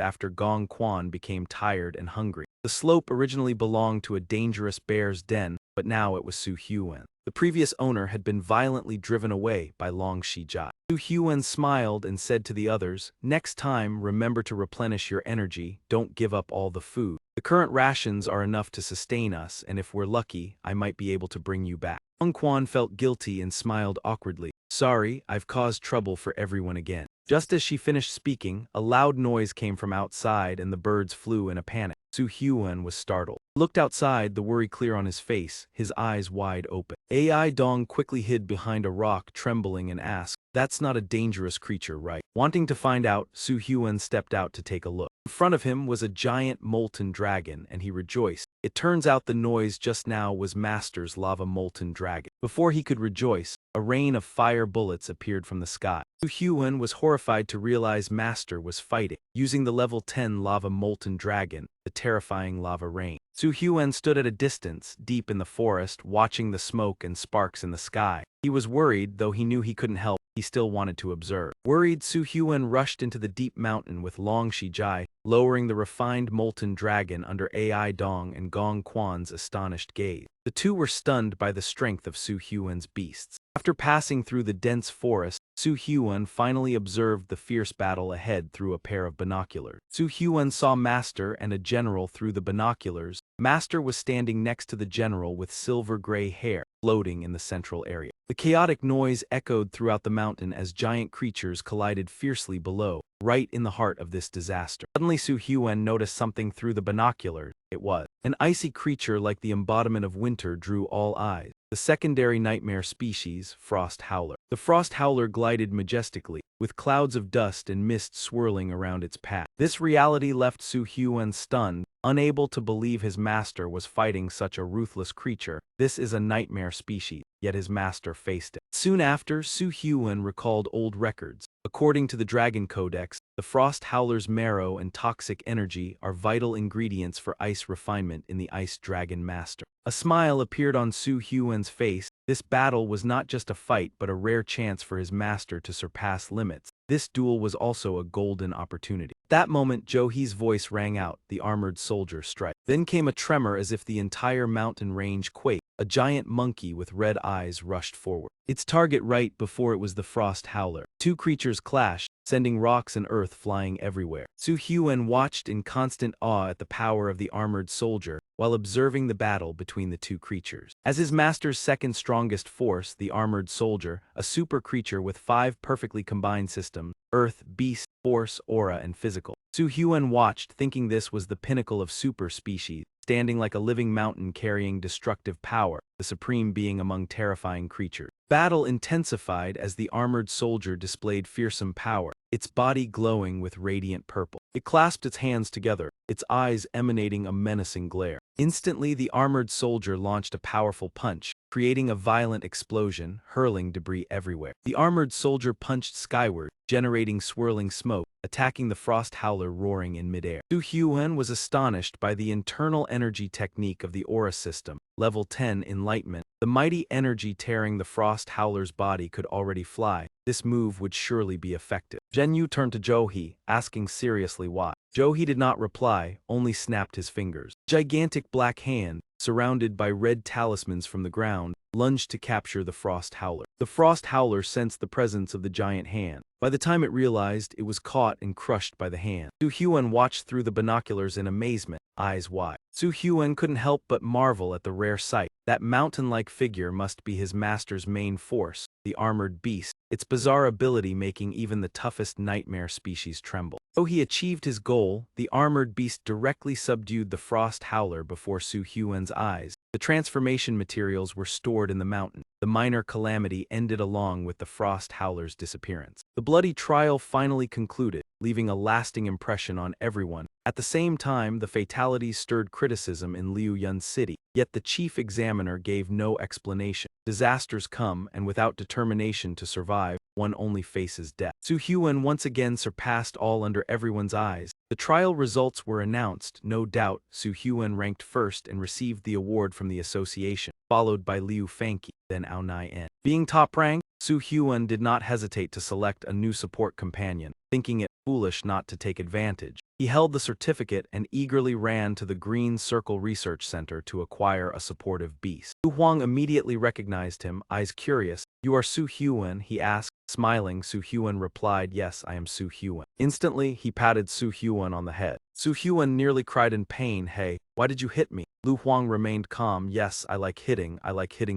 after Gong Quan became tired and hungry. The slope originally belonged to a dangerous bear's den, but now it was Su Huan. The previous owner had been violently driven away by Long Shijai. Su Huan smiled and said to the others, "Next time, remember to replenish your energy, don't give up all the food. The current rations are enough to sustain us, and if we're lucky, I might be able to bring you back." Gong Quan felt guilty and smiled awkwardly. "Sorry, I've caused trouble for everyone again." Just as she finished speaking, a loud noise came from outside and the birds flew in a panic. Su Huan was startled. He looked outside, the worry clear on his face, his eyes wide open. Ai Dong quickly hid behind a rock, trembling, and asked, "That's not a dangerous creature, right?" Wanting to find out, Su Huan stepped out to take a look. In front of him was a giant molten dragon, and he rejoiced. It turns out the noise just now was Master's lava molten dragon. Before he could rejoice, a rain of fire bullets appeared from the sky. Su Huan was horrified to realize Master was fighting, using the level 10 lava molten dragon, the terrifying lava rain. Su Huan stood at a distance, deep in the forest, watching the smoke and sparks in the sky. He was worried, though he knew he couldn't help. He still wanted to observe. Worried, Su Huan rushed into the deep mountain with Long Shijai, lowering the refined molten dragon under Ai Dong and Gong Quan's astonished gaze. The two were stunned by the strength of Su Huan's beasts. After passing through the dense forest, Su Huan finally observed the fierce battle ahead through a pair of binoculars. Su Huan saw Master and a general through the binoculars. Master was standing next to the general with silver-gray hair, floating in the central area. The chaotic noise echoed throughout the mountain as giant creatures collided fiercely below, right in the heart of this disaster. Suddenly Su Huan noticed something through the binoculars. It was an icy creature like the embodiment of winter drew all eyes. The secondary nightmare species, Frost Howler. The Frost Howler glided majestically, with clouds of dust and mist swirling around its path. This reality left Su Huan stunned, unable to believe his master was fighting such a ruthless creature. This is a nightmare species, yet his master faced it. Soon after, Su Huan recalled old records. According to the Dragon Codex, the Frost Howler's marrow and toxic energy are vital ingredients for ice refinement in the Ice Dragon Master. A smile appeared on Su Huan's face. This battle was not just a fight but a rare chance for his master to surpass limits. This duel was also a golden opportunity. At that moment, Johi's voice rang out, "The armored soldier strike." Then came a tremor as if the entire mountain range quaked. A giant monkey with red eyes rushed forward, its target right before it was the Frost Howler. Two creatures clashed, sending rocks and earth flying everywhere. Su Huan watched in constant awe at the power of the armored soldier while observing the battle between the two creatures. As his master's second strongest force, the armored soldier, a super creature with 5 perfectly combined systems: earth, beast, force, aura, and physical. Su Huan watched, thinking this was the pinnacle of super species, standing like a living mountain carrying destructive power, the supreme being among terrifying creatures. Battle intensified as the armored soldier displayed fearsome power, its body glowing with radiant purple. It clasped its hands together, its eyes emanating a menacing glare. Instantly, the armored soldier launched a powerful punch, creating a violent explosion, hurling debris everywhere. The armored soldier punched skyward, generating swirling smoke, attacking the Frost Howler roaring in midair. Su Huan was astonished by the internal energy technique of the aura system, level 10 enlightenment. The mighty energy tearing the Frost Howler's body could already fly. This move would surely be effective. Zhenyu turned to Johi, asking seriously why. Johi did not reply, only snapped his fingers. Gigantic black hand, surrounded by red talismans from the ground, lunged to capture the Frost Howler. The Frost Howler sensed the presence of the giant hand. By the time it realized, it was caught and crushed by the hand. Su Huan watched through the binoculars in amazement, eyes wide. Su Huan couldn't help but marvel at the rare sight. That mountain-like figure must be his master's main force, the armored beast, its bizarre ability making even the toughest nightmare species tremble. Though he achieved his goal, the armored beast directly subdued the Frost Howler before Su Huan's eyes. The transformation materials were stored in the mountain. the minor calamity ended along with the Frost Howler's disappearance. The bloody trial finally concluded, leaving a lasting impression on everyone. At the same time, the fatalities stirred criticism in Liu Yun's city, yet the chief examiner gave no explanation. Disasters come, and without determination to survive, one only faces death. Su Hyun once again surpassed all under everyone's eyes. The trial results were announced. No doubt, Su Hyun ranked first and received the award from the association, followed by Liu Fanqi, then Ao Nai-en. Being top ranked, Su Hyun did not hesitate to select a new support companion, thinking it foolish not to take advantage. He held the certificate and eagerly ran to the Green Circle Research Center to acquire a supportive beast. Su Huang immediately recognized him, eyes curious. "You are Su Hyun?" he asked. Smiling, Su Hyun replied, "Yes, I am Su Hyun." Instantly, he patted Su Hyun on the head. Su Hyun nearly cried in pain. "Hey, why did you hit me?" Lu Huang remained calm. "Yes, I like hitting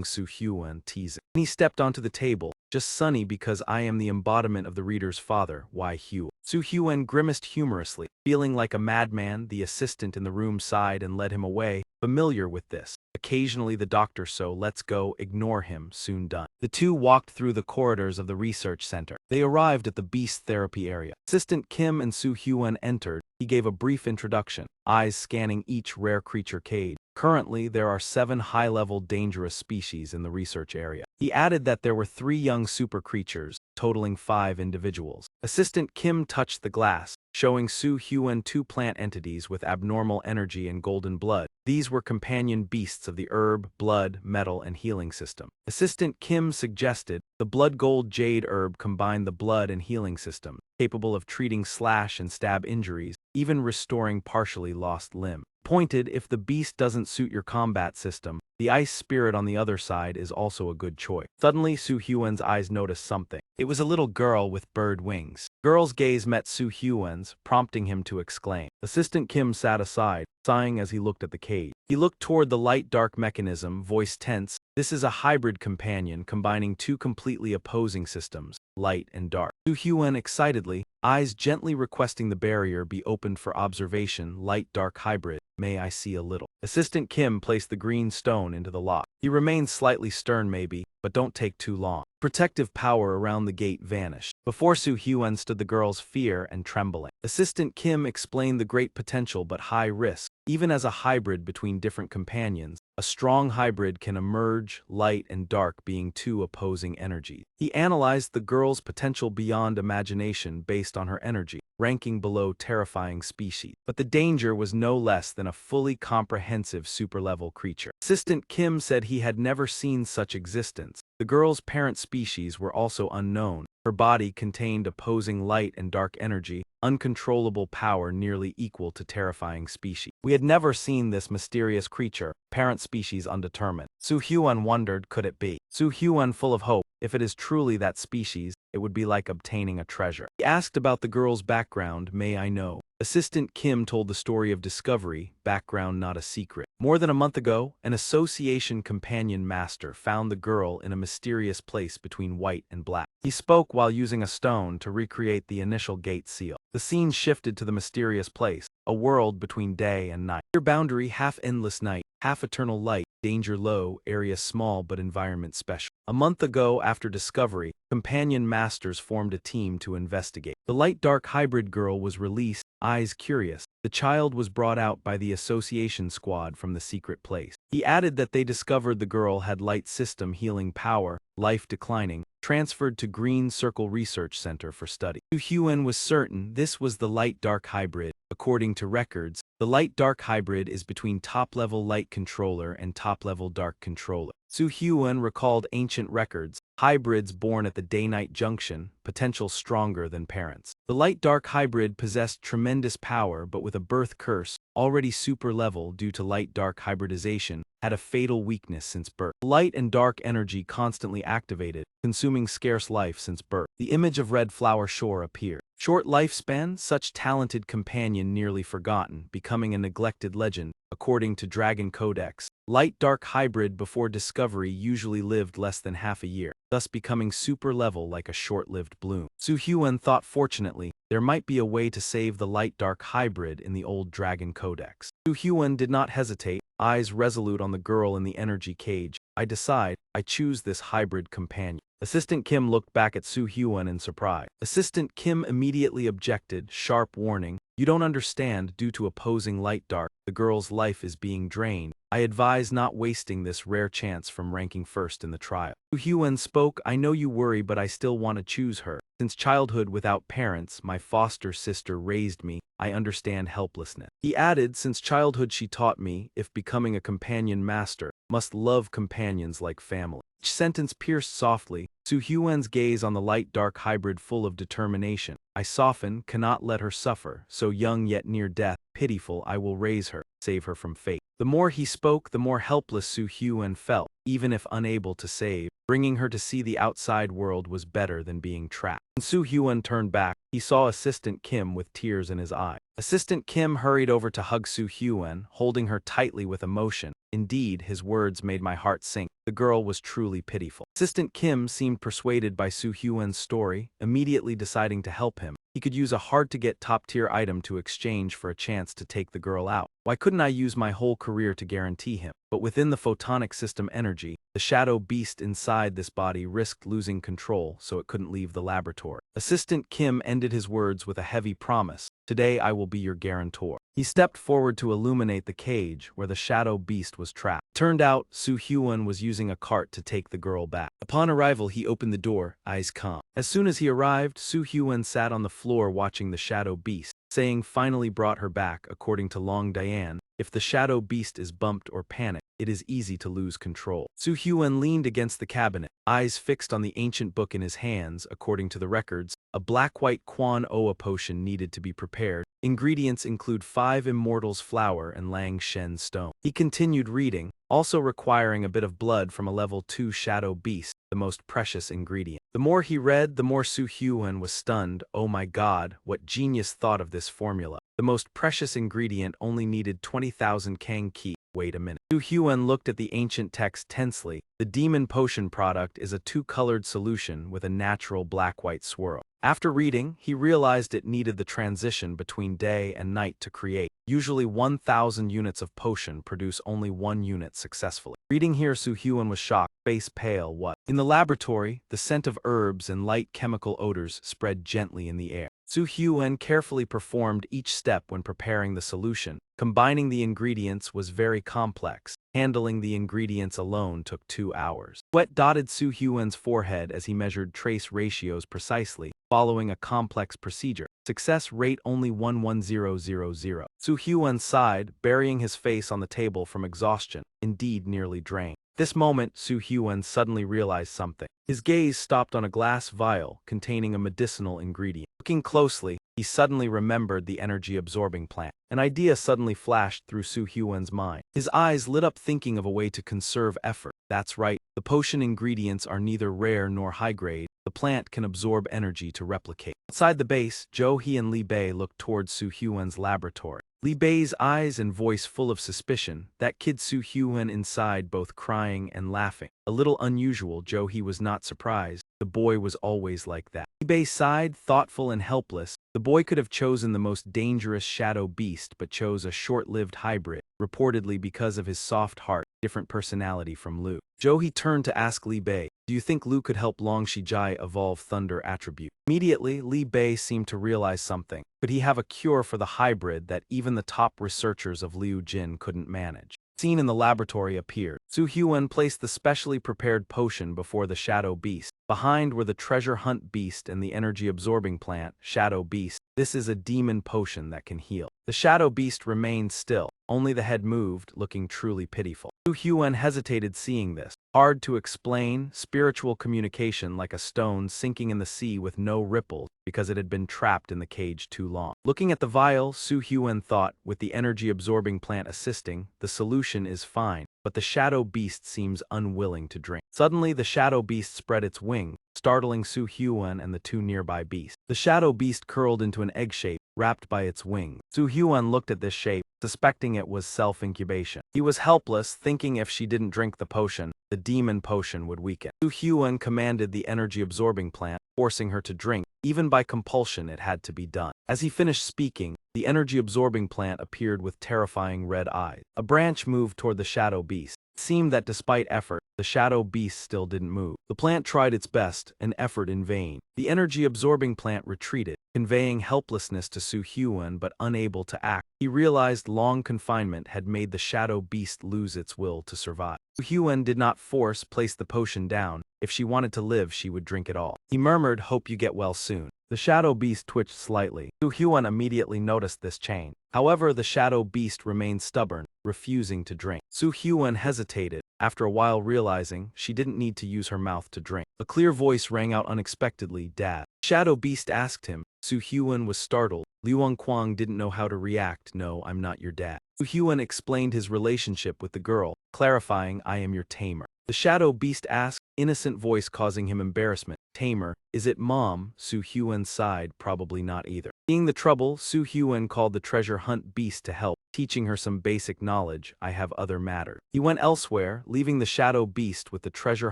Su Hyun," teasing. He stepped onto the table. "Just Sunny because I am the embodiment of the reader's father, Why Hugh." Su Hyun grimaced humorously. Feeling like a madman, the assistant in the room sighed and led him away, familiar with this. Occasionally the doctor, so let's go, ignore him, soon done. The two walked through the corridors of the research center. They arrived at the beast therapy area. Assistant Kim and Su Hyun entered. He gave a brief introduction, eyes scanning each rare creature cage. Currently, there are 7 high-level dangerous species in the research area. He added that there were 3 young super creatures, totaling 5 individuals. Assistant Kim touched the glass, showing Su Hyun 2 plant entities with abnormal energy and golden blood. These were companion beasts of the herb, blood, metal, and healing system. Assistant Kim suggested the blood gold jade herb combined the blood and healing system, capable of treating slash and stab injuries, even restoring partially lost limb. Pointed, if the beast doesn't suit your combat system, the ice spirit on the other side is also a good choice. Suddenly, Su Hyun's eyes noticed something. It was a little girl with bird wings. Girl's gaze met Su Hyun's, prompting him to exclaim. Assistant Kim sat aside, sighing as he looked at the cage. He looked toward the light-dark mechanism, voice tense. This is a hybrid companion combining 2 completely opposing systems, light and dark. Su Hyun excitedly, eyes gently requesting the barrier be opened for observation. Light-dark hybrid. May I see a little? Assistant Kim placed the green stone into the lock. He remained slightly stern maybe, but don't take too long. Protective power around the gate vanished. Before Su Hyun stood the girl's fear and trembling. Assistant Kim explained the great potential but high risk. Even as a hybrid between different companions, a strong hybrid can emerge, light and dark being 2 opposing energies. He analyzed the girl's potential beyond imagination based on her energy, ranking below terrifying species. But the danger was no less than a fully comprehensive super-level creature. Assistant Kim said he had never seen such existence. The girl's parent species were also unknown. Her body contained opposing light and dark energy, uncontrollable power nearly equal to terrifying species. We had never seen this mysterious creature, parent species undetermined. Su Hyun wondered, could it be? Su Hyun full of hope, if it is truly that species, it would be like obtaining a treasure. He asked about the girl's background. May I know? Assistant Kim told the story of discovery, background not a secret. More than a month ago, an association companion master found the girl in a mysterious place between white and black. He spoke while using a stone to recreate the initial gate seal. The scene shifted to the mysterious place, a world between day and night. Your boundary, half endless night, half eternal light, danger low, area small but environment special. A month ago, after discovery, companion masters formed a team to investigate. The light-dark hybrid girl was released, eyes curious. The child was brought out by the association squad from the secret place. He added that they discovered the girl had light system healing power, life declining, transferred to Green Circle Research Center for study. Su Hyun was certain this was the light-dark hybrid. According to records, the light-dark hybrid is between top-level light controller and top-level dark controller. Su Hyun recalled ancient records, hybrids born at the day-night junction, potential stronger than parents. The light-dark hybrid possessed tremendous power but with a birth curse, already super-level due to light-dark hybridization, had a fatal weakness since birth. Light and dark energy constantly activated, consuming scarce life since birth. The image of Red Flower Shore appeared. Short lifespan, such talented companion nearly forgotten, becoming a neglected legend. According to Dragon Codex, light-dark hybrid before discovery usually lived less than half a year, thus becoming super-level like a short-lived bloom. Su Hyun thought fortunately, there might be a way to save the light-dark hybrid in the old Dragon Codex. Su Hyun did not hesitate, eyes resolute on the girl in the energy cage. I decide, I choose this hybrid companion. Assistant Kim looked back at Soo Hyun in surprise. Assistant Kim immediately objected, sharp warning. You don't understand, due to opposing light dark, the girl's life is being drained. I advise not wasting this rare chance from ranking first in the trial. Soo Hyun spoke, I know you worry but I still want to choose her. Since childhood without parents, my foster sister raised me, I understand helplessness. He added, since childhood she taught me, if becoming a companion master, must love companions like family. Each sentence pierced softly, Soo Hyun's gaze on the light-dark hybrid full of determination. I soften, cannot let her suffer, so young yet near death, pitiful I will raise her, save her from fate. The more he spoke, the more helpless Soo Hyun felt, even if unable to save. Bringing her to see the outside world was better than being trapped. When Soo Hyun turned back, he saw Assistant Kim with tears in his eyes. Assistant Kim hurried over to hug Soo Hyun, holding her tightly with emotion. Indeed, his words made my heart sink. The girl was truly pitiful. Assistant Kim seemed persuaded by Soo Hyun's story, immediately deciding to help him. He could use a hard-to-get top-tier item to exchange for a chance to take the girl out. Why couldn't I use my whole career to guarantee him? But within the photonic system energy, the shadow beast inside this body risked losing control, so it couldn't leave the laboratory. Assistant Kim ended his words with a heavy promise. Today I will be your guarantor. He stepped forward to illuminate the cage where the shadow beast was trapped. Turned out, Soo Hyun was using a cart to take the girl back. Upon arrival, he opened the door, eyes calm. As soon as he arrived, Soo Hyun sat on the floor watching the shadow beast, saying finally brought her back. According to Long Diane, if the shadow beast is bumped or panicked, it is easy to lose control. Soo Hyun leaned against the cabinet, eyes fixed on the ancient book in his hands. According to the records, a black-white Quan Oa potion needed to be prepared. Ingredients include 5 immortals flower and Lang Shen stone. He continued reading, also requiring a bit of blood from a level 2 shadow beast, the most precious ingredient. The more he read, the more Soo Hyun was stunned. Oh my god, what genius thought of this formula. The most precious ingredient only needed 20,000 Kang Ki. Wait a minute. Soo Hyun looked at the ancient text tensely. The demon potion product is a 2-colored solution with a natural black-white swirl. After reading, he realized it needed the transition between day and night to create. Usually 1,000 units of potion produce only 1 unit successfully. Reading here, Soo Hyun was shocked, face pale. What? In the laboratory, the scent of herbs and light chemical odors spread gently in the air. Soo Hyun carefully performed each step when preparing the solution. Combining the ingredients was very complex. Handling the ingredients alone took 2 hours. Sweat dotted Soo Hyun's forehead as he measured trace ratios precisely, following a complex procedure. Success rate only 11000. Soo Hyun sighed, burying his face on the table from exhaustion, indeed nearly drained. This moment, Soo Hyun suddenly realized something. His gaze stopped on a glass vial containing a medicinal ingredient. Looking closely, he suddenly remembered the energy-absorbing plant. An idea suddenly flashed through Soo Hyun's mind. His eyes lit up, thinking of a way to conserve effort. That's right, the potion ingredients are neither rare nor high-grade. The plant can absorb energy to replicate. Outside the base, Jo-hee and Lee Bae looked towards Soo Hyun's laboratory. Lee Bae's eyes and voice full of suspicion, that kid Soo Hyun inside both crying and laughing. A little unusual. Jo-hee was not surprised. The boy was always like that. Lee Bae sighed, thoughtful and helpless. The boy could have chosen the most dangerous shadow beast but chose a short-lived hybrid, reportedly because of his soft heart, different personality from Lu. Jo-hee turned to ask Lee Bae, do you think Lu could help Long Shijai evolve thunder attribute? Immediately, Lee Bae seemed to realize something. Could he have a cure for the hybrid that even the top researchers of Liu Jin couldn't manage? Scene in the laboratory appeared. Soo Hyun placed the specially prepared potion before the shadow beast. Behind were the treasure hunt beast and the energy-absorbing plant, shadow beast. This is a demon potion that can heal. The shadow beast remained still. Only the head moved, looking truly pitiful. Soo Hyun hesitated, seeing this. Hard to explain, spiritual communication like a stone sinking in the sea with no ripples because it had been trapped in the cage too long. Looking at the vial, Soo Hyun thought, with the energy-absorbing plant assisting, the solution is fine, but the shadow beast seems unwilling to drink. Suddenly, the shadow beast spread its wings, startling Soo Hyun and the 2 nearby beasts. The shadow beast curled into an egg shape, wrapped by its wings. Soo Hyun looked at this shape, suspecting it was self-incubation. He was helpless, thinking if she didn't drink the potion, the demon potion would weaken. Soo Hyun commanded the energy-absorbing plant, forcing her to drink. Even by compulsion, it had to be done. As he finished speaking, the energy-absorbing plant appeared with terrifying red eyes. A branch moved toward the shadow beast. seemed that despite effort, the shadow beast still didn't move. The plant tried its best, an effort in vain. The energy-absorbing plant retreated, conveying helplessness to Su Hyun but unable to act. He realized long confinement had made the shadow beast lose its will to survive. Su Hyun did not place the potion down. If she wanted to live, she would drink it all. He murmured, "Hope you get well soon." The shadow beast twitched slightly. Su Hyun immediately noticed this change. However, the shadow beast remained stubborn, refusing to drink. Su Hyun hesitated, after a while realizing she didn't need to use her mouth to drink. A clear voice rang out unexpectedly, "Dad." Shadow beast asked him. Su Hyun was startled. Liuan Kwang didn't know how to react. "No, I'm not your dad." Su Hyun explained his relationship with the girl, clarifying, "I am your tamer." The shadow beast asked, innocent voice causing him embarrassment. "Tamer, is it Mom?" Su Hyun sighed, "Probably not either." Seeing the trouble, Su Hyun called the treasure hunt beast to help, teaching her some basic knowledge. "I have other matter." He went elsewhere, leaving the shadow beast with the treasure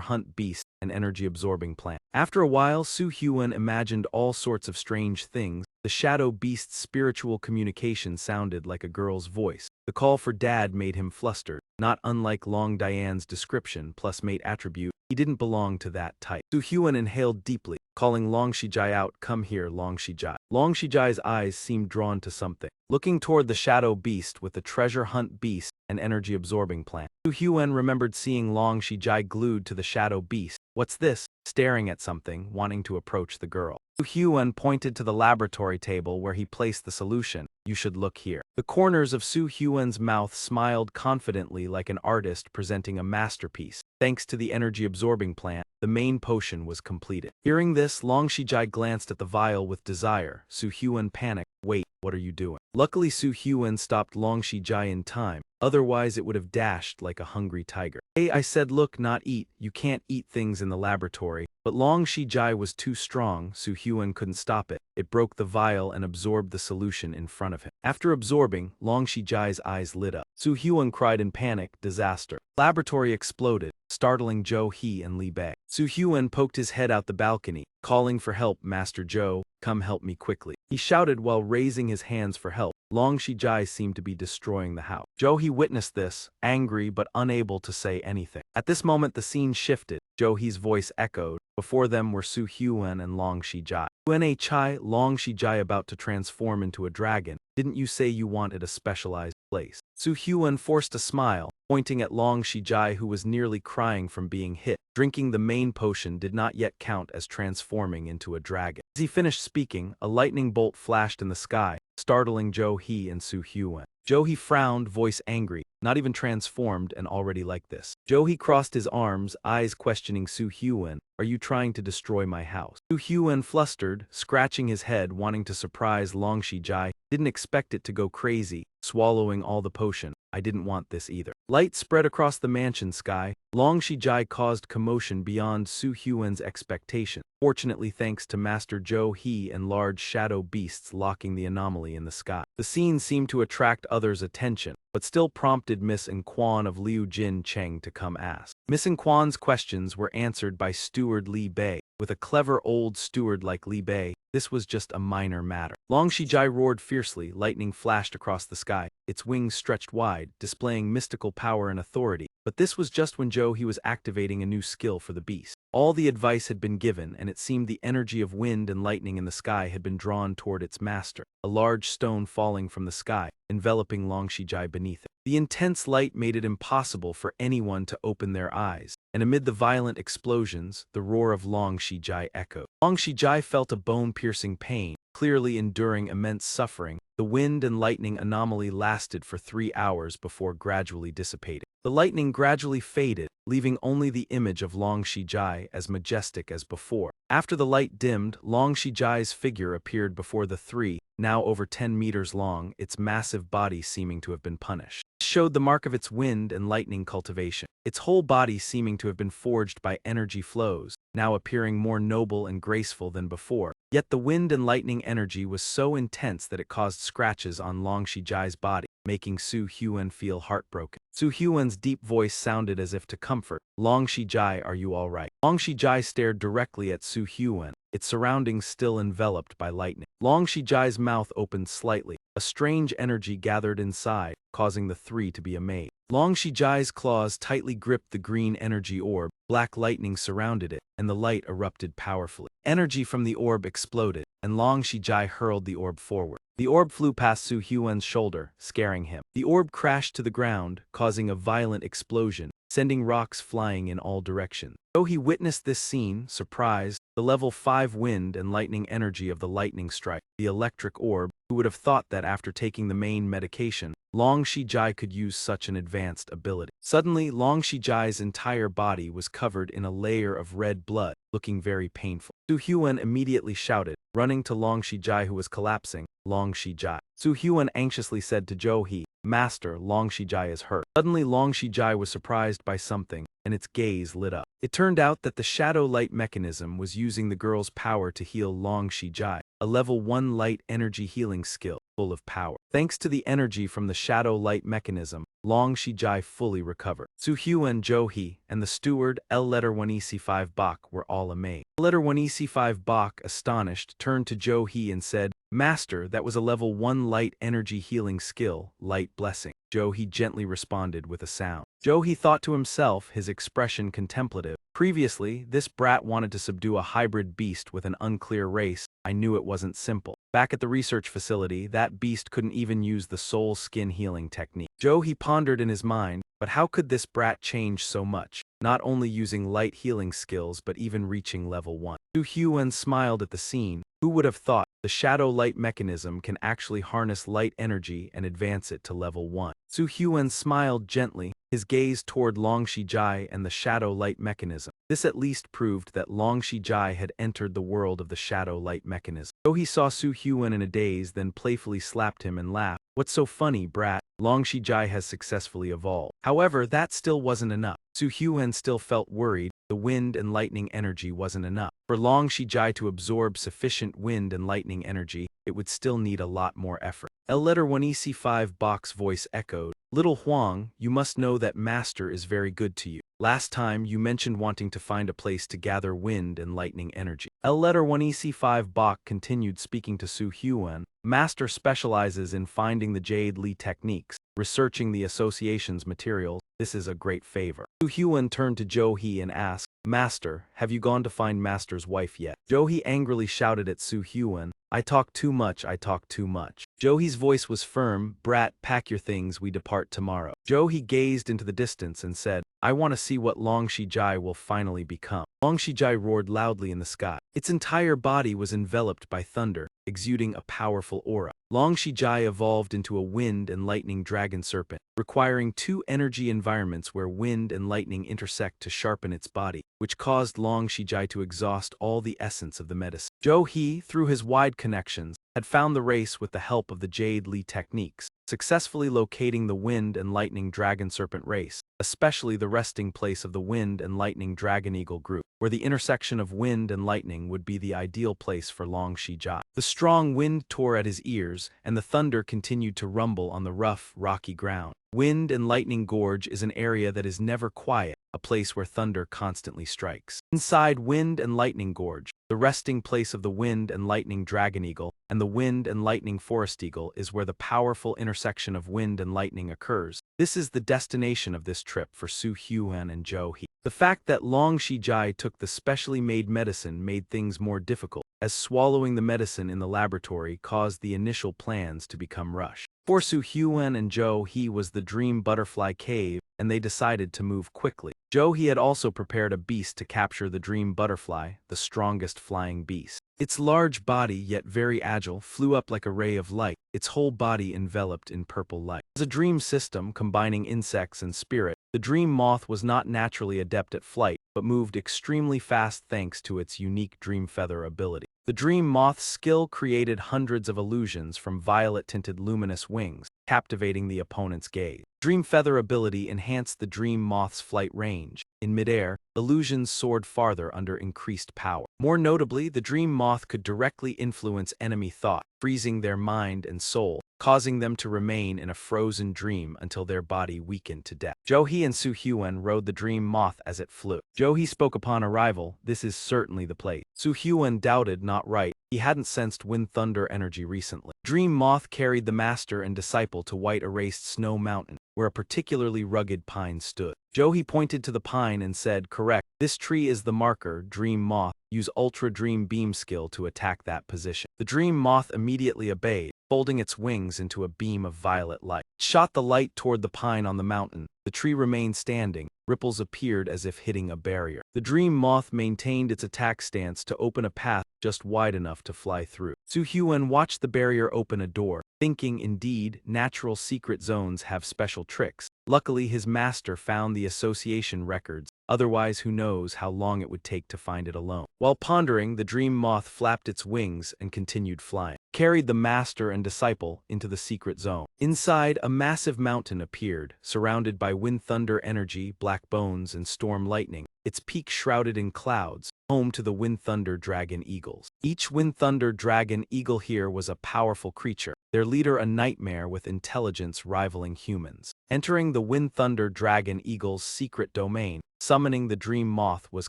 hunt beast, an energy-absorbing plant. After a while, Su Hyun imagined all sorts of strange things. The shadow beast's spiritual communication sounded like a girl's voice. The call for dad made him flustered, not unlike Long Diane's description plus mate attribute. He didn't belong to that type. Su Hyun inhaled deeply, calling Long Shijai out. "Come here, Long Shijai." Long Shijai's eyes seemed drawn to something. Looking toward the shadow beast with the treasure hunt beast, an energy-absorbing plant. Su Hyun remembered seeing Long Shijai glued to the shadow beast. "What's this?" Staring at something, wanting to approach the girl. Su Hyun pointed to the laboratory table where he placed the solution. "You should look here." The corners of Su Hyun's mouth smiled confidently like an artist presenting a masterpiece. Thanks to the energy-absorbing plant, the main potion was completed. Hearing this, Long Shijai glanced at the vial with desire. Su Hyun panicked. "Wait, what are you doing?" Luckily, Su Hyun stopped Long Shijai in time. Otherwise, it would have dashed like a hungry tiger. "Hey, I said look, not eat. You can't eat things in the laboratory." But Long Shijai was too strong. Su Hyun couldn't stop it. It broke the vial and absorbed the solution in front of him. After absorbing, Long Shijai's eyes lit up. Su Hyun cried in panic, "Disaster." Laboratory exploded, startling Jo Hee and Lee Bae. Su Hyun poked his head out the balcony, calling for help. "Master Jo, come help me quickly." He shouted while raising his hands for help. Long Shijai seemed to be destroying the house. Jo Hee witnessed this, angry but unable to say anything. At this moment the scene shifted. Jo Hee's voice echoed. Before them were Su Hyun and Long Shijai. "Yuan Chai, Long Shijai about to transform into a dragon. Didn't you say you wanted a specialized place?" Su Hyun forced a smile, pointing at Long Shijai who was nearly crying from being hit. Drinking the main potion did not yet count as transforming into a dragon. As he finished speaking, a lightning bolt flashed in the sky, startling Jo Hee and Su Hyun. Jo Hee frowned, voice angry. "Not even transformed and already like this." Jo Hee crossed his arms, eyes questioning Su Hyun. "Are you trying to destroy my house?" Su Hyun flustered, scratching his head, wanting to surprise Long Shijai. Didn't expect it to go crazy, swallowing all the potion. "I didn't want this either." Light spread across the mansion sky. Long Shijai caused commotion beyond Su Hyun's expectation. Fortunately, thanks to Master Jo Hee and large shadow beasts locking the anomaly in the sky. The scene seemed to attract others' attention, but still prompted Miss Kwon of Liu Jin Cheng to come ask. Miss Kwon's questions were answered by Steward Lee Bae. With a clever old steward like Lee Bae, this was just a minor matter. Long Shijai roared fiercely, lightning flashed across the sky. Its wings stretched wide, displaying mystical power and authority. But this was just when Jo Hee was activating a new skill for the beast. All the advice had been given, and it seemed the energy of wind and lightning in the sky had been drawn toward its master, a large stone falling from the sky, enveloping Long Shijai beneath it. The intense light made it impossible for anyone to open their eyes, and amid the violent explosions, the roar of Long Shijai echoed. Long Shijai felt a bone-piercing pain, clearly enduring immense suffering. The wind and lightning anomaly lasted for 3 hours before gradually dissipating. The lightning gradually faded, leaving only the image of Long Shijai as majestic as before. After the light dimmed, Long Shijai's figure appeared before the three, now over 10 meters long, its massive body seeming to have been punished. It showed the mark of its wind and lightning cultivation, its whole body seeming to have been forged by energy flows, now appearing more noble and graceful than before. Yet the wind and lightning energy was so intense that it caused scratches on Long Shijai's body, making Su Hyun feel heartbroken. Su Hyun's deep voice sounded as if to comfort. "Long Shijai, are you all right?" Long Shijai stared directly at Su Hyun, its surroundings still enveloped by lightning. Long Shijai's mouth opened slightly. A strange energy gathered inside, causing the three to be amazed. Long Shijai's claws tightly gripped the green energy orb, black lightning surrounded it, and the light erupted powerfully. Energy from the orb exploded, and Long Shijai hurled the orb forward. The orb flew past Su Huan's shoulder, scaring him. The orb crashed to the ground, causing a violent explosion, sending rocks flying in all directions. Though he witnessed this scene, surprised, the level 5 wind and lightning energy of the lightning strike, the electric orb, who would have thought that after taking the main medication, Long Shijai could use such an advanced ability. Suddenly, Long Shijai's entire body was covered in a layer of red blood, looking very painful. Su Huan immediately shouted, running to Long Shijai who was collapsing, "Long Shijai." Su Huan anxiously said to Zhou He, "Master, Long Shijai is hurt." Suddenly Long Shijai was surprised by something, and its gaze lit up. It turned out that the shadow light mechanism was using the girl's power to heal Long Shijai, a level 1 light energy healing skill, full of power. Thanks to the energy from the shadow light mechanism, Long Shijai fully recovered. Su Huan, Zhou He, and the steward L1EC5 Bak were all amazed. L1EC5 Bak, astonished, turned to Zhou He and said, "Master, that was a level 1 light energy healing skill, light blessing." Zhou He gently responded with a sound. Zhou He thought to himself, his expression contemplative. Previously, this brat wanted to subdue a hybrid beast with an unclear race. I knew it wasn't simple. Back at the research facility, that beast couldn't even use the soul skin healing technique. Zhou He pondered in his mind, but how could this brat change so much? Not only using light healing skills but even reaching level 1. Su Huan smiled at the scene. Who would have thought the shadow light mechanism can actually harness light energy and advance it to level 1? Su Huan smiled gently, his gaze toward Long Shijai and the shadow light mechanism. This at least proved that Long Shijai had entered the world of the shadow light mechanism. Though he saw Su Huan in a daze, then playfully slapped him and laughed. "What's so funny, brat? Long Shijai has successfully evolved." However, that still wasn't enough. Su Huan still felt worried. The wind and lightning energy wasn't enough. For Long Shijai to absorb sufficient wind and lightning energy, it would still need a lot more effort. L1EC5 Bak's voice echoed, "Little Huang, you must know that Master is very good to you. Last time you mentioned wanting to find a place to gather wind and lightning energy." L1EC5 Bak continued speaking to Su Huan. "Master specializes in finding the Jade Li techniques, researching the association's materials. This is a great favor." Su Huan turned to Zhou He and asked, "Master, have you gone to find Master's wife yet?" Zhou He angrily shouted at Su Huan, "I talk too much, I talk too much." Zhou He's voice was firm, "Brat, pack your things, we depart tomorrow." Zhou He gazed into the distance and said, "I want to see what Long Shijai will finally become." Long Shijai roared loudly in the sky. Its entire body was enveloped by thunder, exuding a powerful aura. Long Shijai evolved into a wind and lightning dragon serpent, requiring 2 energy environments where wind and lightning intersect to sharpen its body, which caused Long Shijai to exhaust all the essence of the medicine. Zhou He, through his wide connections, had found the race with the help of the Jade Li techniques, successfully locating the wind and lightning dragon serpent race, especially the resting place of the wind and lightning dragon eagle group, where the intersection of wind and lightning would be the ideal place for Long Shijai. The strong wind tore at his ears, and the thunder continued to rumble on the rough, rocky ground. Wind and Lightning Gorge is an area that is never quiet, a place where thunder constantly strikes. Inside Wind and Lightning Gorge, the resting place of the Wind and Lightning Dragon Eagle and the Wind and Lightning Forest Eagle is where the powerful intersection of wind and lightning occurs. This is the destination of this trip for Su Huan and Zhou He. The fact that Long Shijai took the specially made medicine made things more difficult, as swallowing the medicine in the laboratory caused the initial plans to become rushed. For Su Huan and Zhou He was the Dream Butterfly Cave, and they decided to move quickly. Zhou He had also prepared a beast to capture the Dream Butterfly, the strongest flying beast. Its large body, yet very agile, flew up like a ray of light, its whole body enveloped in purple light. As a dream system combining insects and spirit, the dream moth was not naturally adept at flight, but moved extremely fast thanks to its unique dream feather ability. The dream moth's skill created hundreds of illusions from violet-tinted luminous wings, captivating the opponent's gaze. Dream feather ability enhanced the dream moth's flight range. In midair, illusions soared farther under increased power. More notably, the dream moth could directly influence enemy thought, freezing their mind and soul, causing them to remain in a frozen dream until their body weakened to death. Zhou He and Su Huan rode the dream moth as it flew. Zhou He spoke upon arrival, "This is certainly the place." Su Huan doubted, not right. He hadn't sensed wind thunder energy recently. Dream Moth carried the master and disciple to white erased snow mountain, where a particularly rugged pine stood. He pointed to the pine and said, "Correct, this tree is the marker. Dream Moth, use Ultra Dream Beam skill to attack that position." The Dream Moth immediately obeyed, folding its wings into a beam of violet light. It shot the light toward the pine on the mountain. The tree remained standing. Ripples appeared as if hitting a barrier. The Dream Moth maintained its attack stance to open a path just wide enough to fly through. Su Hyun watched the barrier open a door, thinking indeed natural secret zones have special tricks. Luckily, his master found the association records, otherwise who knows how long it would take to find it alone. While pondering, the Dream Moth flapped its wings and continued flying, carried the master and disciple into the secret zone. Inside, a massive mountain appeared, surrounded by wind thunder energy, black bones, and storm lightning, its peak shrouded in clouds, home to the Wind Thunder Dragon Eagles. Each Wind Thunder Dragon Eagle here was a powerful creature, their leader a nightmare with intelligence rivaling humans. Entering the Wind Thunder Dragon Eagle's secret domain, summoning the Dream Moth was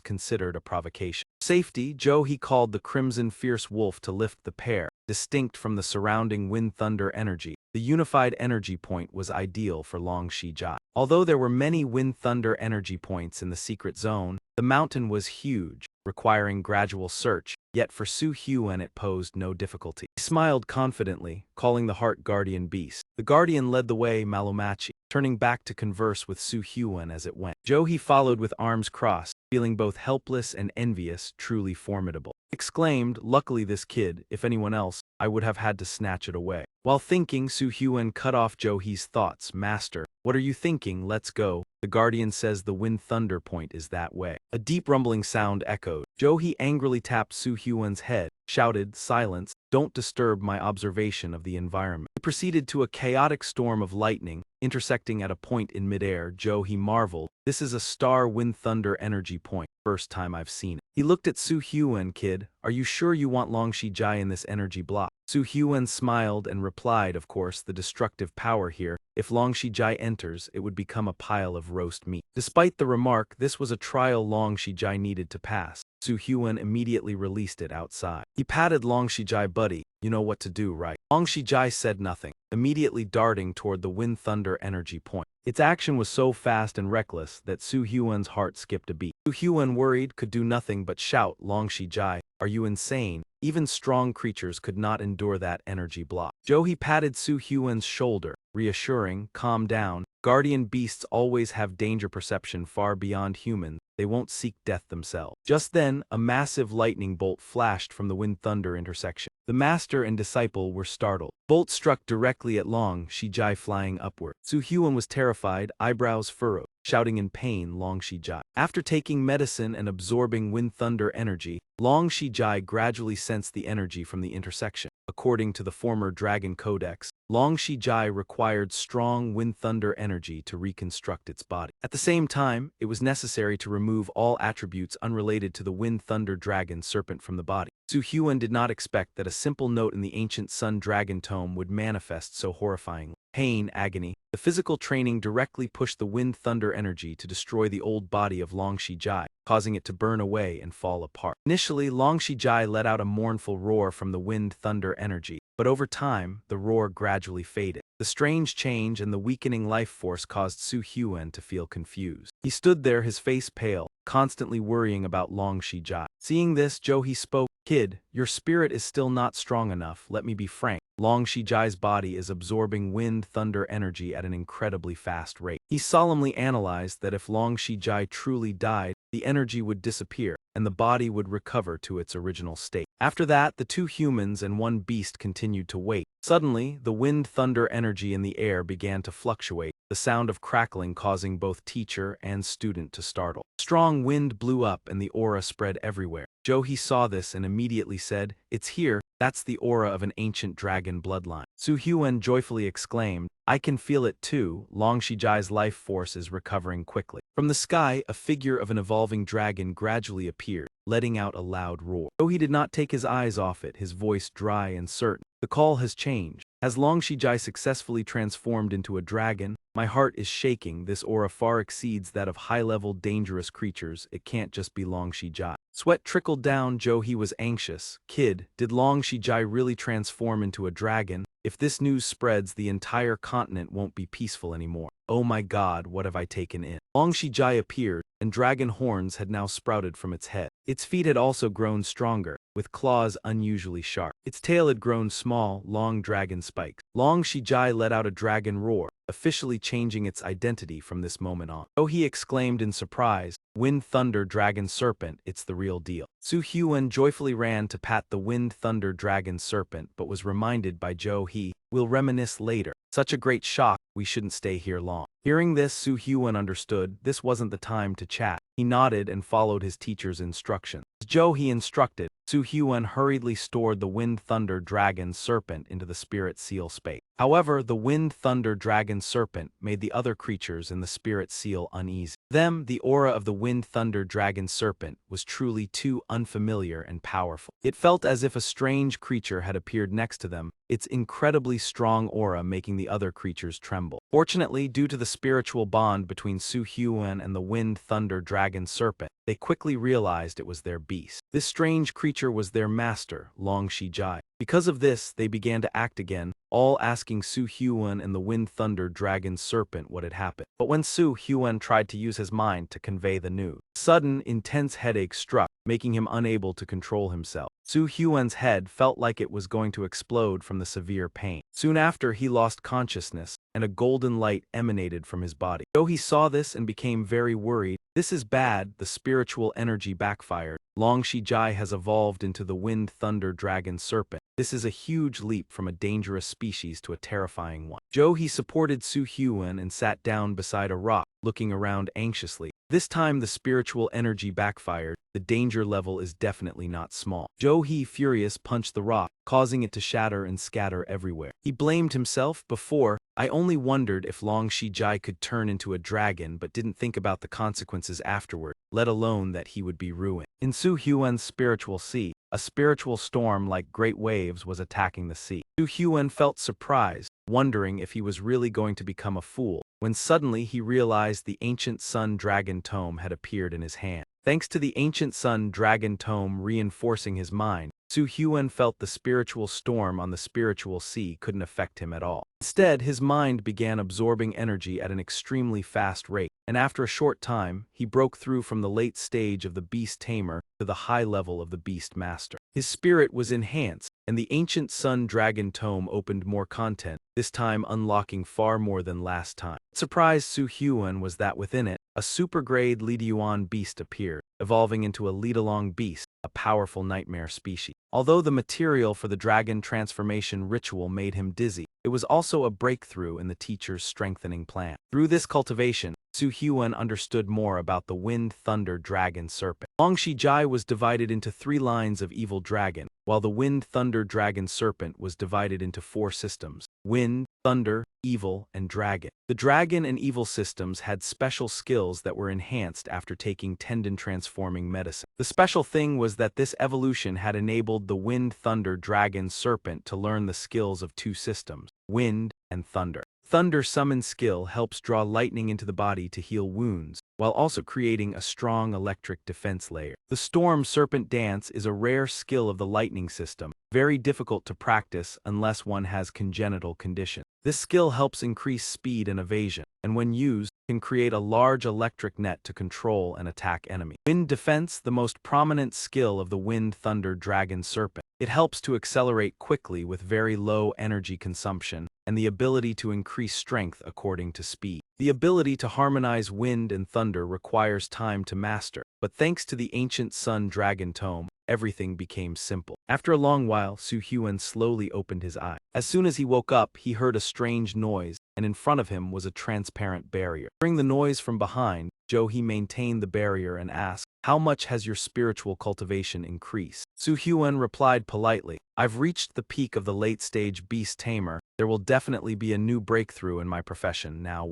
considered a provocation. Safety, he called the Crimson Fierce Wolf to lift the pair, distinct from the surrounding Wind Thunder energy. The unified energy point was ideal for Long Shijai. Although there were many Wind Thunder energy points in the secret zone, the mountain was huge, requiring gradual search, yet for Su Hyun it posed no difficulty. He smiled confidently, calling the Heart Guardian Beast. The Guardian led the way Malumachi, turning back to converse with Su Hyun as it went. He followed with arms crossed, feeling both helpless and envious, truly formidable. Exclaimed, "Luckily this kid, if anyone else, I would have had to snatch it away." While thinking, Su Hyun cut off Johee's thoughts. "Master, what are you thinking? Let's go. The Guardian says the Wind Thunder Point is that way." A deep rumbling sound echoed. Johee angrily tapped Su Hyun's head, shouted, "Silence, don't disturb my observation of the environment." He proceeded to a chaotic storm of lightning, intersecting at a point in midair. Johee marveled, "This is a star Wind Thunder energy point. First time I've seen it." He looked at Su Hyun. "Kid, are you sure you want Long Shijai in this energy block?" Su Hyun smiled and replied, "Of course, the destructive power here. If Long Shijai enters, it would become a pile of roast meat." Despite the remark, this was a trial Long Shijai needed to pass. Su Hyun immediately released it outside. He patted Long Shijai. "Buddy, you know what to do, right?" Long Shijai said nothing, immediately darting toward the Wind Thunder energy point. Its action was so fast and reckless that Su Hyun's heart skipped a beat. Su Hyun, worried, could do nothing but shout, "Long Shijai, are you insane? Even strong creatures could not endure that energy block." Johee patted Su Hyun's shoulder, reassuring, "Calm down. Guardian beasts always have danger perception far beyond humans. They won't seek death themselves." Just then, a massive lightning bolt flashed from the Wind Thunder intersection. The master and disciple were startled. Bolt struck directly at Long Shijai, flying upward. Su Hyun was terrified, eyebrows furrowed, shouting in pain, "Long Shijai." After taking medicine and absorbing Wind Thunder energy, Long Shijai gradually sensed the energy from the intersection. According to the former Dragon Codex, Long Shijai required strong Wind Thunder energy to reconstruct its body. At the same time, it was necessary to remove all attributes unrelated to the Wind Thunder Dragon Serpent from the body. Su Hyun did not expect that a simple note in the ancient Sun Dragon tome would manifest so horrifyingly. Pain, agony. The physical training directly pushed the Wind Thunder energy to destroy the old body of Long Shijai, causing it to burn away and fall apart. Initially, Long Shijai let out a mournful roar from the Wind Thunder energy, but over time, the roar gradually faded. The strange change and the weakening life force caused Su Hyun to feel confused. He stood there, his face pale, constantly worrying about Long Shijai. Seeing this, Johee spoke, "Kid, your spirit is still not strong enough, let me be frank. Long Shijai's body is absorbing Wind Thunder energy at an incredibly fast rate." He solemnly analyzed that if Long Shijai truly died, the energy would disappear, and the body would recover to its original state. After that, the two humans and one beast continued to wait. Suddenly, the Wind Thunder energy in the air began to fluctuate, the sound of crackling causing both teacher and student to startle. Strong wind blew up and the aura spread everywhere. Johee saw this and immediately said, "It's here, that's the aura of an ancient dragon bloodline." Su Hyun joyfully exclaimed, "I can feel it too." Long Shijai's life force is recovering quickly. From the sky, a figure of an evolving dragon gradually appeared, letting out a loud roar. Johee did not take his eyes off it, his voice dry and certain. "The call has changed. Has Long Shijai successfully transformed into a dragon? My heart is shaking. This aura far exceeds that of high-level dangerous creatures. It can't just be Long Shijai." Sweat trickled down. He was anxious. Kid, did Long Shijai really transform into a dragon? If this news spreads, the entire continent won't be peaceful anymore. Oh my god, what have I taken in? Long Shijai appeared, and dragon horns had now sprouted from its head. Its feet had also grown stronger, with claws unusually sharp. Its tail had grown small, long dragon spikes. Long Shijai let out a dragon roar, officially changing its identity from this moment on. Oh, he exclaimed in surprise, Wind Thunder Dragon Serpent, it's the real deal. Su Hyun joyfully ran to pat the Wind Thunder Dragon Serpent but was reminded by he, we'll reminisce later. Such a great shock, we shouldn't stay here long. Hearing this, Su Hyun understood this wasn't the time to chat. He nodded and followed his teacher's instructions. As he instructed, Su Hyun hurriedly stored the Wind Thunder Dragon Serpent into the Spirit Seal space. However, the Wind Thunder Dragon Serpent made the other creatures in the Spirit Seal uneasy. The aura of the Wind Thunder Dragon Serpent was truly too unfamiliar and powerful. It felt as if a strange creature had appeared next to them, its incredibly strong aura making the other creatures tremble. Fortunately, due to the spiritual bond between Su Hyun and the Wind Thunder Dragon Serpent, they quickly realized it was their beast. This strange creature was their master, Long Shijai. Because of this, they began to act again, all asking Su Hyun and the Wind Thunder Dragon Serpent what had happened. But when Su Hyun tried to use his mind to convey the news, a sudden, intense headache struck, making him unable to control himself. Su Hyun's head felt like it was going to explode from the severe pain. Soon after, he lost consciousness, and a golden light emanated from his body. He saw this and became very worried. This is bad, the spiritual energy backfired. Long Shijai has evolved into the Wind Thunder Dragon Serpent. This is a huge leap from a dangerous species to a terrifying one. He supported Su Hyun and sat down beside a rock, looking around anxiously. This time the spiritual energy backfired. The danger level is definitely not small. He, furious, punched the rock, causing it to shatter and scatter everywhere. He blamed himself. Before, I only wondered if Long Shijai could turn into a dragon but didn't think about the consequences afterward, let alone that he would be ruined. In Su Hyun's spiritual sea, a spiritual storm like great waves was attacking the sea. Su Hyun felt surprised, wondering if he was really going to become a fool, when suddenly he realized the ancient Sun Dragon Tome had appeared in his hand. Thanks to the ancient Sun Dragon Tome reinforcing his mind, Su Hyun felt the spiritual storm on the spiritual sea couldn't affect him at all. Instead, his mind began absorbing energy at an extremely fast rate, and after a short time, he broke through from the late stage of the Beast Tamer to the high level of the Beast Master. His spirit was enhanced, and the ancient Sun Dragon Tome opened more content, this time unlocking far more than last time. What surprised Su Hyun was that within it, a super-grade Lidiyuan beast appeared, evolving into a Lidalong beast, a powerful nightmare species. Although the material for the dragon transformation ritual made him dizzy, it was also a breakthrough in the teacher's strengthening plan. Through this cultivation, Su Hyun understood more about the Wind Thunder Dragon Serpent. Long Shijai was divided into 3 lines of evil dragon, while the Wind Thunder Dragon Serpent was divided into 4 systems: Wind, Thunder, Evil, and Dragon. The Dragon and Evil systems had special skills that were enhanced after taking tendon transforming medicine. The special thing was that this evolution had enabled the Wind Thunder Dragon Serpent to learn the skills of 2 systems, Wind and Thunder. Thunder Summon skill helps draw lightning into the body to heal wounds, while also creating a strong electric defense layer. The Storm Serpent Dance is a rare skill of the lightning system, very difficult to practice unless one has congenital condition. This skill helps increase speed and evasion, and when used, can create a large electric net to control and attack enemies. Wind Defense, the most prominent skill of the Wind Thunder Dragon Serpent. It helps to accelerate quickly with very low energy consumption, and the ability to increase strength according to speed. The ability to harmonize wind and thunder requires time to master, but thanks to the ancient Sun Dragon Tome, everything became simple. After a long while, Su Hyun slowly opened his eyes. As soon as he woke up, he heard a strange noise, and in front of him was a transparent barrier. Hearing the noise from behind, he maintained the barrier and asked, "How much has your spiritual cultivation increased?" Su Hyun replied politely, "I've reached the peak of the late-stage Beast Tamer. There will definitely be a new breakthrough in my profession now."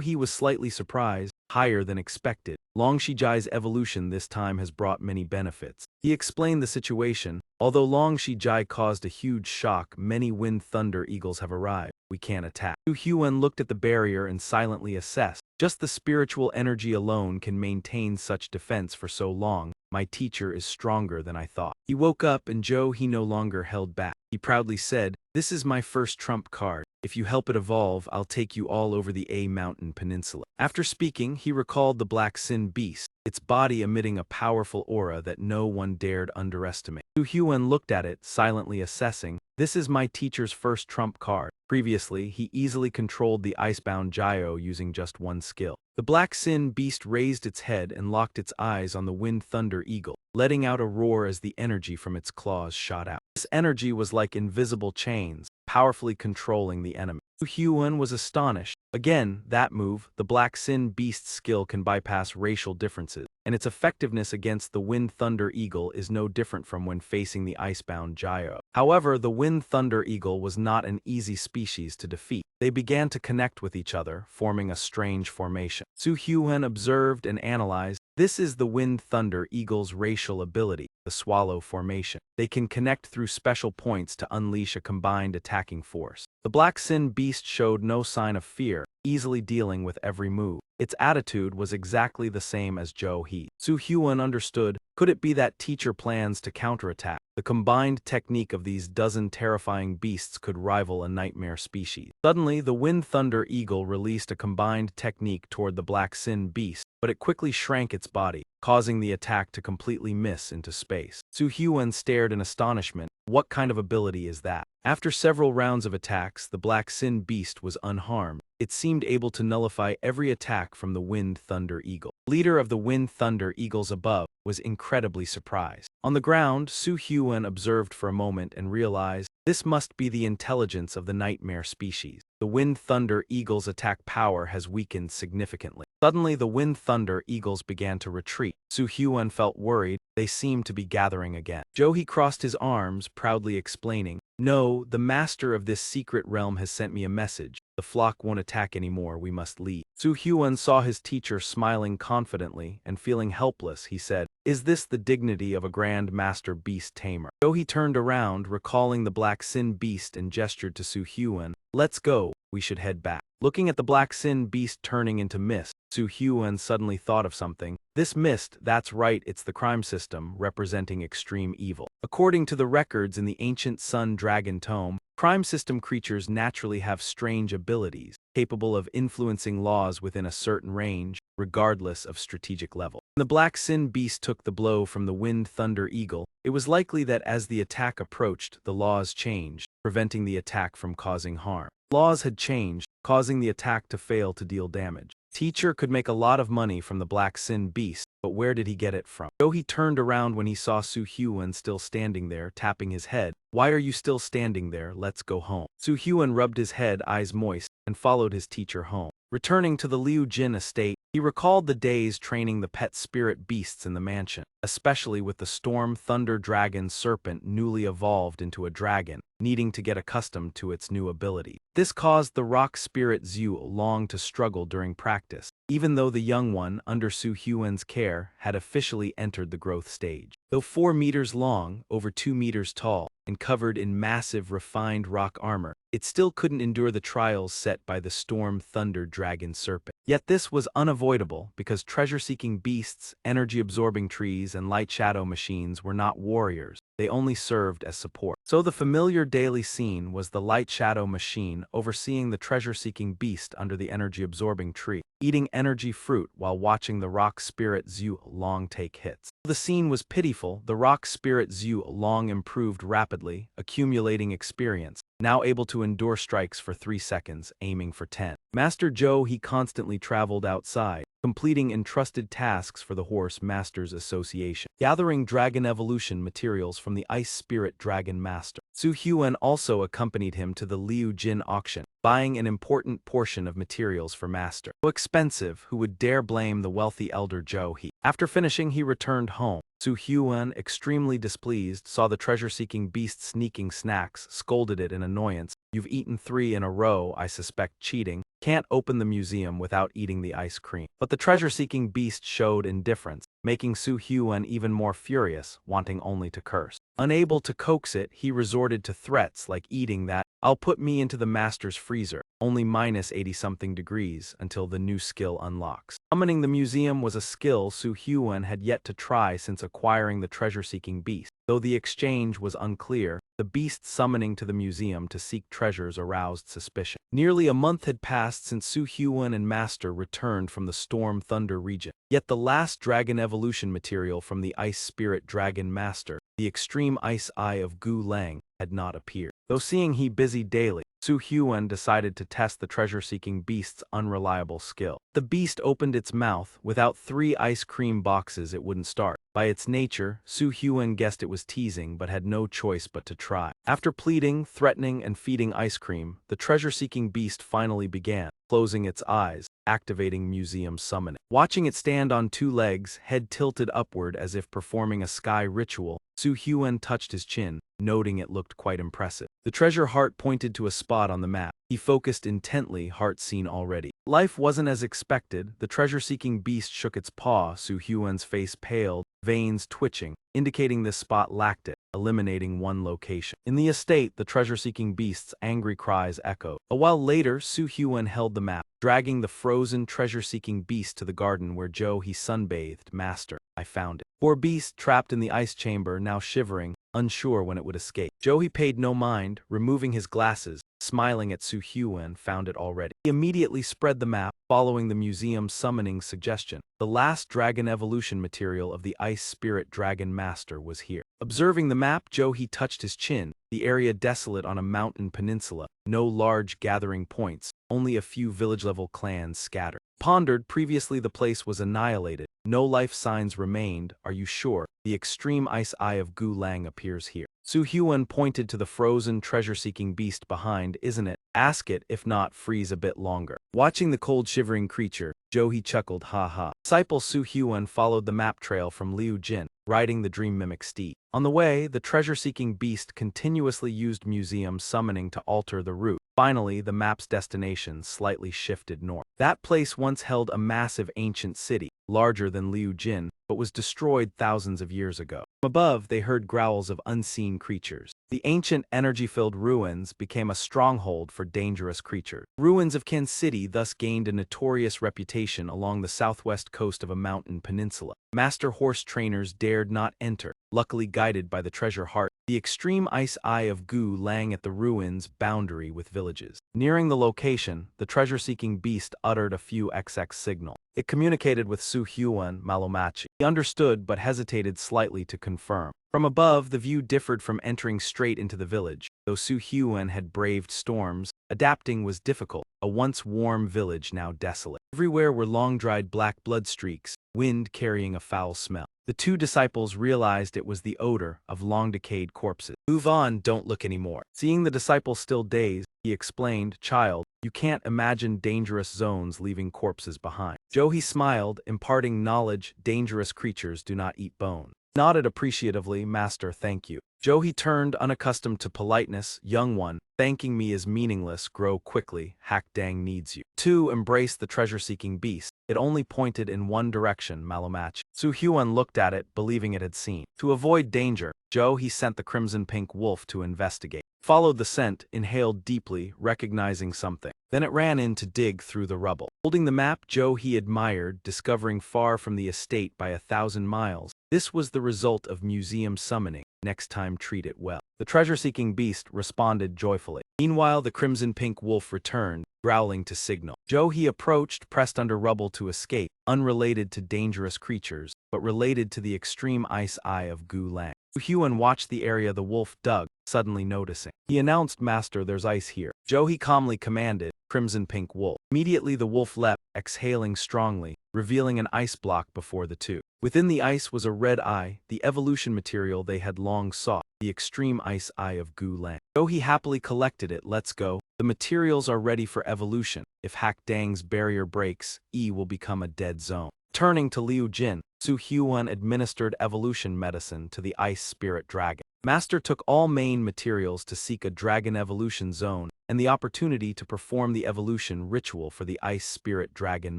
He was slightly surprised, higher than expected. Long Shijai's evolution this time has brought many benefits. He explained the situation. Although Long Shijai caused a huge shock, many Wind Thunder Eagles have arrived. We can't attack. Su Hyun looked at the barrier and silently assessed. Just the spiritual energy alone can maintain such defense for so long. My teacher is stronger than I thought. He woke up and he no longer held back. He proudly said, "This is my first trump card. If you help it evolve, I'll take you all over the A Mountain Peninsula." After speaking, he recalled the Black Sin Beast, its body emitting a powerful aura that no one dared underestimate. Su Hyun looked at it, silently assessing, "This is my teacher's first trump card." Previously, he easily controlled the icebound Gyro using just one skill. The Black Sin Beast raised its head and locked its eyes on the Wind Thunder Eagle, letting out a roar as the energy from its claws shot out. This energy was like invisible chains, powerfully controlling the enemy. Su Hyun was astonished. Again, that move, the Black Sin Beast's skill can bypass racial differences, and its effectiveness against the Wind Thunder Eagle is no different from when facing the icebound Gyro. However, the Wind Thunder Eagle was not an easy species to defeat. They began to connect with each other, forming a strange formation. Su Hyun observed and analyzed. This is the Wind Thunder Eagle's racial ability, the Swallow Formation. They can connect through special points to unleash a combined attacking force. The Black Sin Beast showed no sign of fear, easily dealing with every move. Its attitude was exactly the same as He. Su Hyun understood. Could it be that teacher plans to counterattack? The combined technique of these dozen terrifying beasts could rival a nightmare species. Suddenly, the Wind Thunder Eagle released a combined technique toward the Black Sin Beast, but it quickly shrank its body, causing the attack to completely miss into space. Su Hyun stared in astonishment. What kind of ability is that? After several rounds of attacks, the Black Sin Beast was unharmed. It seemed able to nullify every attack from the Wind Thunder Eagle. The leader of the Wind Thunder Eagles above was incredibly surprised. On the ground, Su Hyun observed for a moment and realized this must be the intelligence of the nightmare species. The Wind Thunder Eagle's attack power has weakened significantly. Suddenly, the Wind Thunder Eagles began to retreat. Su Hyun felt worried. They seemed to be gathering again. He crossed his arms, proudly explaining, "No, the master of this secret realm has sent me a message. The flock won't attack anymore, we must leave." Su Hyun saw his teacher smiling confidently and feeling helpless. He said, "Is this the dignity of a Grand Master Beast Tamer?" He turned around, recalling the Black Sin Beast, and gestured to Su Hyun, "Let's go, we should head back." Looking at the Black Sin Beast turning into mist, Su Hyun suddenly thought of something. This mist, that's right, it's the crime system, representing extreme evil. According to the records in the ancient Sun Dragon Tome, crime system creatures naturally have strange abilities, capable of influencing laws within a certain range, regardless of strategic level. When the Black Sin Beast took the blow from the Wind Thunder Eagle, it was likely that as the attack approached, the laws changed, preventing the attack from causing harm. Laws had changed, causing the attack to fail to deal damage. Teacher could make a lot of money from the Black Sin Beast, but where did he get it from? He turned around when he saw Su Hyun still standing there, tapping his head. "Why are you still standing there? Let's go home." Su Hyun rubbed his head, eyes moist, and followed his teacher home. Returning to the Liu Jin estate, he recalled the days training the pet spirit beasts in the mansion, especially with the Storm Thunder Dragon Serpent newly evolved into a dragon, needing to get accustomed to its new ability. This caused the rock spirit Zhu Long to struggle during practice, even though the young one, under Su Hyun's care, had officially entered the growth stage. Though 4 meters long, over 2 meters tall, and covered in massive refined rock armor, it still couldn't endure the trials set by the Storm Thunder Dragon Serpent. Yet this was unavoidable because treasure-seeking beasts, energy-absorbing trees, and light shadow machines were not warriors. They only served as support. So the familiar daily scene was the light shadow machine overseeing the treasure-seeking beast under the energy-absorbing tree, eating energy fruit while watching the rock spirit Zhu Long take hits. The scene was pitiful. The rock spirit Zhu Long improved rapidly, accumulating experience, now able to endure strikes for 3 seconds, aiming for 10. Master he constantly traveled outside, completing entrusted tasks for the Horse Masters Association, gathering dragon evolution materials from the Ice Spirit Dragon Master. Su Hyun also accompanied him to the Liu Jin auction, buying an important portion of materials for Master. So expensive, who would dare blame the wealthy elder He? After finishing, he returned home. Su Hyun, extremely displeased, saw the treasure-seeking beast sneaking snacks, scolded it in annoyance. "You've eaten 3 in a row, I suspect cheating." Can't open the museum without eating the ice cream. But the treasure-seeking beast showed indifference, making Su Hyun even more furious, wanting only to curse. Unable to coax it, he resorted to threats like eating that, "I'll put me into the master's freezer, only minus 80-something degrees until the new skill unlocks." Summoning the museum was a skill Su Hyun had yet to try since acquiring the treasure-seeking beast. Though the exchange was unclear, the beast summoning to the museum to seek treasures aroused suspicion. Nearly a month had passed since Su Hyun and Master returned from the Storm Thunder region. Yet the last dragon evolution material from the Ice Spirit Dragon Master, the extreme Ice Eye of Gu Lang, had not appeared. Though seeing he busy daily, Su Hyun decided to test the treasure-seeking beast's unreliable skill. The beast opened its mouth. Without 3 ice cream boxes it wouldn't start. By its nature, Su Hyun guessed it was teasing but had no choice but to try. After pleading, threatening, and feeding ice cream, the treasure-seeking beast finally began, closing its eyes, activating museum summoning. Watching it stand on 2 legs, head tilted upward as if performing a sky ritual, Su Hyun touched his chin, noting it looked quite impressive. The treasure heart pointed to a spot on the map. He focused intently, heart seen already. Life wasn't as expected. The treasure-seeking beast shook its paw. Su Hyun's face paled, veins twitching, indicating this spot lacked it, eliminating 1 location. In the estate, the treasure-seeking beast's angry cries echoed. A while later, Su Hyun held the map, dragging the frozen treasure-seeking beast to the garden where he sunbathed. "Master, I found it." Poor beast, trapped in the ice chamber, now shivering, unsure when it would escape. He paid no mind, removing his glasses, smiling at Su Hyun, found it already. He immediately spread the map, following the museum's summoning suggestion. The last dragon evolution material of the Ice Spirit Dragon Master was here. Observing the map, he touched his chin, the area desolate on a mountain peninsula, no large gathering points, only a few village-level clans scattered. Pondered, previously the place was annihilated, no life signs remained. "Are you sure? The extreme Ice Eye of Gu Lang appears here." Su Hyun pointed to the frozen treasure-seeking beast behind. "Isn't it? Ask it, if not, freeze a bit longer." Watching the cold shivering creature, he chuckled, "Ha ha." Disciple Su Hyun followed the map trail from Liu Jin, riding the dream mimic steed. On the way, the treasure-seeking beast continuously used museum summoning to alter the route. Finally, the map's destination slightly shifted north. That place once held a massive ancient city, larger than Liu Jin, but was destroyed thousands of years ago. From above, they heard growls of unseen creatures. The ancient energy-filled ruins became a stronghold for dangerous creatures. Ruins of Ken City thus gained a notorious reputation along the southwest coast of a mountain peninsula. Master horse trainers dared not enter, luckily guided by the treasure heart, the extreme Ice Eye of Gu Lang at the ruins' boundary with villages. Nearing the location, the treasure-seeking beast uttered a few XX signal. It communicated with Su Hyun Malomachi. He understood but hesitated slightly to confirm. From above, the view differed from entering straight into the village. Though Su Hyun had braved storms, adapting was difficult. A once warm village now desolate. Everywhere were long-dried black blood streaks, wind carrying a foul smell. The 2 disciples realized it was the odor of long-decayed corpses. "Move on, don't look anymore." Seeing the disciple still dazed, he explained, "Child, you can't imagine dangerous zones leaving corpses behind." He smiled, imparting knowledge. "Dangerous creatures do not eat bone." Nodded appreciatively. "Master, thank you." He turned, unaccustomed to politeness. "Young one, thanking me is meaningless. Grow quickly. Hak Dang needs you." 2 embraced the treasure-seeking beast. It only pointed in one direction, Malomachi. Su Hyun looked at it, believing it had seen. To avoid danger, he sent the crimson-pink wolf to investigate. Followed the scent, inhaled deeply, recognizing something. Then it ran in to dig through the rubble. Holding the map, he admired, discovering far from the estate by 1,000 miles. This was the result of museum summoning. Next time treat it well. The treasure-seeking beast responded joyfully. Meanwhile, the crimson-pink wolf returned, growling to signal. He approached, pressed under rubble to escape, unrelated to dangerous creatures, but related to the extreme Ice Eye of Gu Lang. Hyun watched the area the wolf dug, suddenly noticing. He announced, "Master, there's ice here." He calmly commanded, "Crimson-pink wolf." Immediately the wolf leapt, exhaling strongly, revealing an ice block before the 2. Within the ice was a red eye, the evolution material they had long sought, the extreme Ice Eye of Gu Lang. He happily collected it. "Let's go. The materials are ready for evolution. If Hak Dang's barrier breaks, will become a dead zone." Turning to Liu Jin, Su Hyun administered evolution medicine to the Ice Spirit Dragon. Master took all main materials to seek a dragon evolution zone and the opportunity to perform the evolution ritual for the Ice Spirit Dragon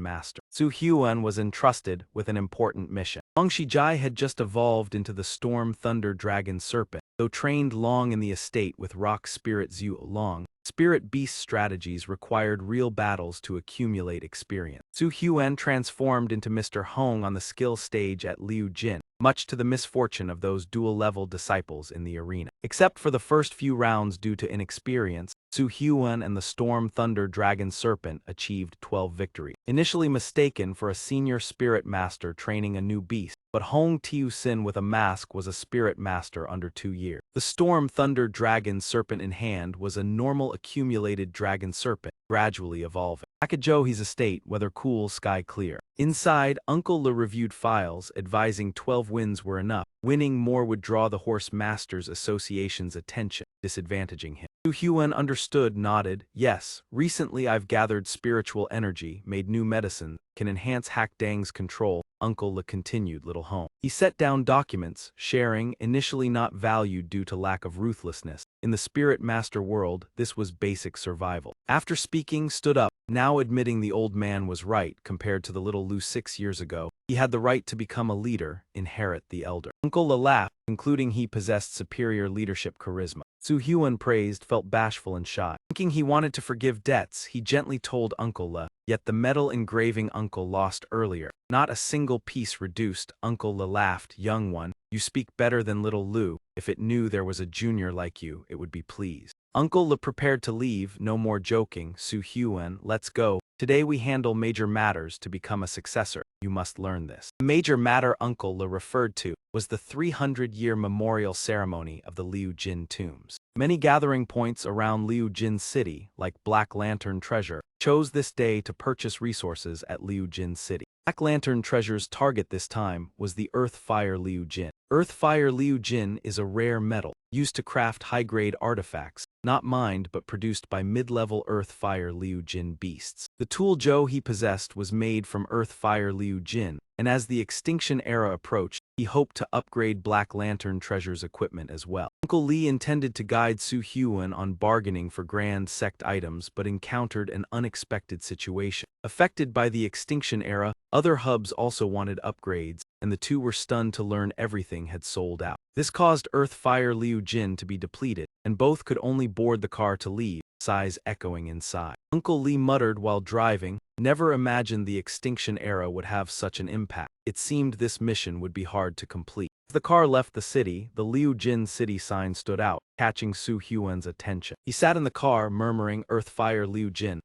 Master. Su Hyuan was entrusted with an important mission. Long Shijai had just evolved into the Storm Thunder Dragon Serpent. Though trained long in the estate with Rock Spirit Zhu Long, Spirit Beast strategies required real battles to accumulate experience. Su Hyuan transformed into Mr. Hong on the skill stage at Liu Jin, much to the misfortune of those dual-level disciples in the arena. Except for the first few rounds due to inexperience, Su Hyuan and the Storm Thunder Dragon Serpent achieved 12 victories. Initially mistaken for a senior spirit master training a new beast, but Hong Tiu-sin with a mask was a spirit master under 2 years. The Storm Thunder Dragon Serpent in hand was a normal accumulated dragon serpent, gradually evolving. Back at Johi's estate, weather cool, sky clear. Inside, Uncle Le reviewed files, advising 12 wins were enough. Winning more would draw the Horse Masters Association's attention, disadvantaging him. Su Hyuan understood, nodded. Yes, recently I've gathered spiritual energy, made new medicine, can enhance Hack Dang's control. Uncle Le continued, little home. He set down documents, sharing, initially not valued due to lack of ruthlessness. In the Spirit Master world, this was basic survival. After speaking, stood up, now admitting the old man was right compared to the little Lu 6 years ago. He had the right to become a leader, inherit the elder. Uncle Le laughed, concluding he possessed superior leadership charisma. Su Hyuan praised, felt bashful and shy. Thinking he wanted to forgive debts, he gently told Uncle Le, yet the metal engraving Uncle lost earlier. Not a single piece reduced. Uncle Le laughed, young one, you speak better than little Lu. If it knew there was a junior like you, it would be pleased. Uncle Le prepared to leave, no more joking. Su Hyuan, let's go. Today we handle major matters to become a successor. You must learn this. The major matter Uncle Le referred to was the 300-year memorial ceremony of the Liu Jin tombs. Many gathering points around Liu Jin City, like Black Lantern Treasure, chose this day to purchase resources at Liu Jin City. Black Lantern Treasure's target this time was the Earth-Fire Liu Jin. Earth-Fire Liu Jin is a rare metal, used to craft high-grade artifacts, not mined but produced by mid-level Earth-Fire Liu Jin beasts. The tool He possessed was made from Earth-Fire Liu Jin, and as the extinction era approached, he hoped to upgrade Black Lantern Treasure's equipment as well. Uncle Lee intended to guide Su Hyuan on bargaining for Grand Sect items but encountered an unexpected situation. Affected by the extinction era, other hubs also wanted upgrades, and the two were stunned to learn everything had sold out. This caused Earth-Fire Liu Jin to be depleted, and both could only board the car to leave, sighs echoing inside. Uncle Lee muttered while driving, never imagined the extinction era would have such an impact. It seemed this mission would be hard to complete. As the car left the city, the Liu Jin City sign stood out, catching Su Hyuan's attention. He sat in the car, murmuring, Earth-Fire Liu Jin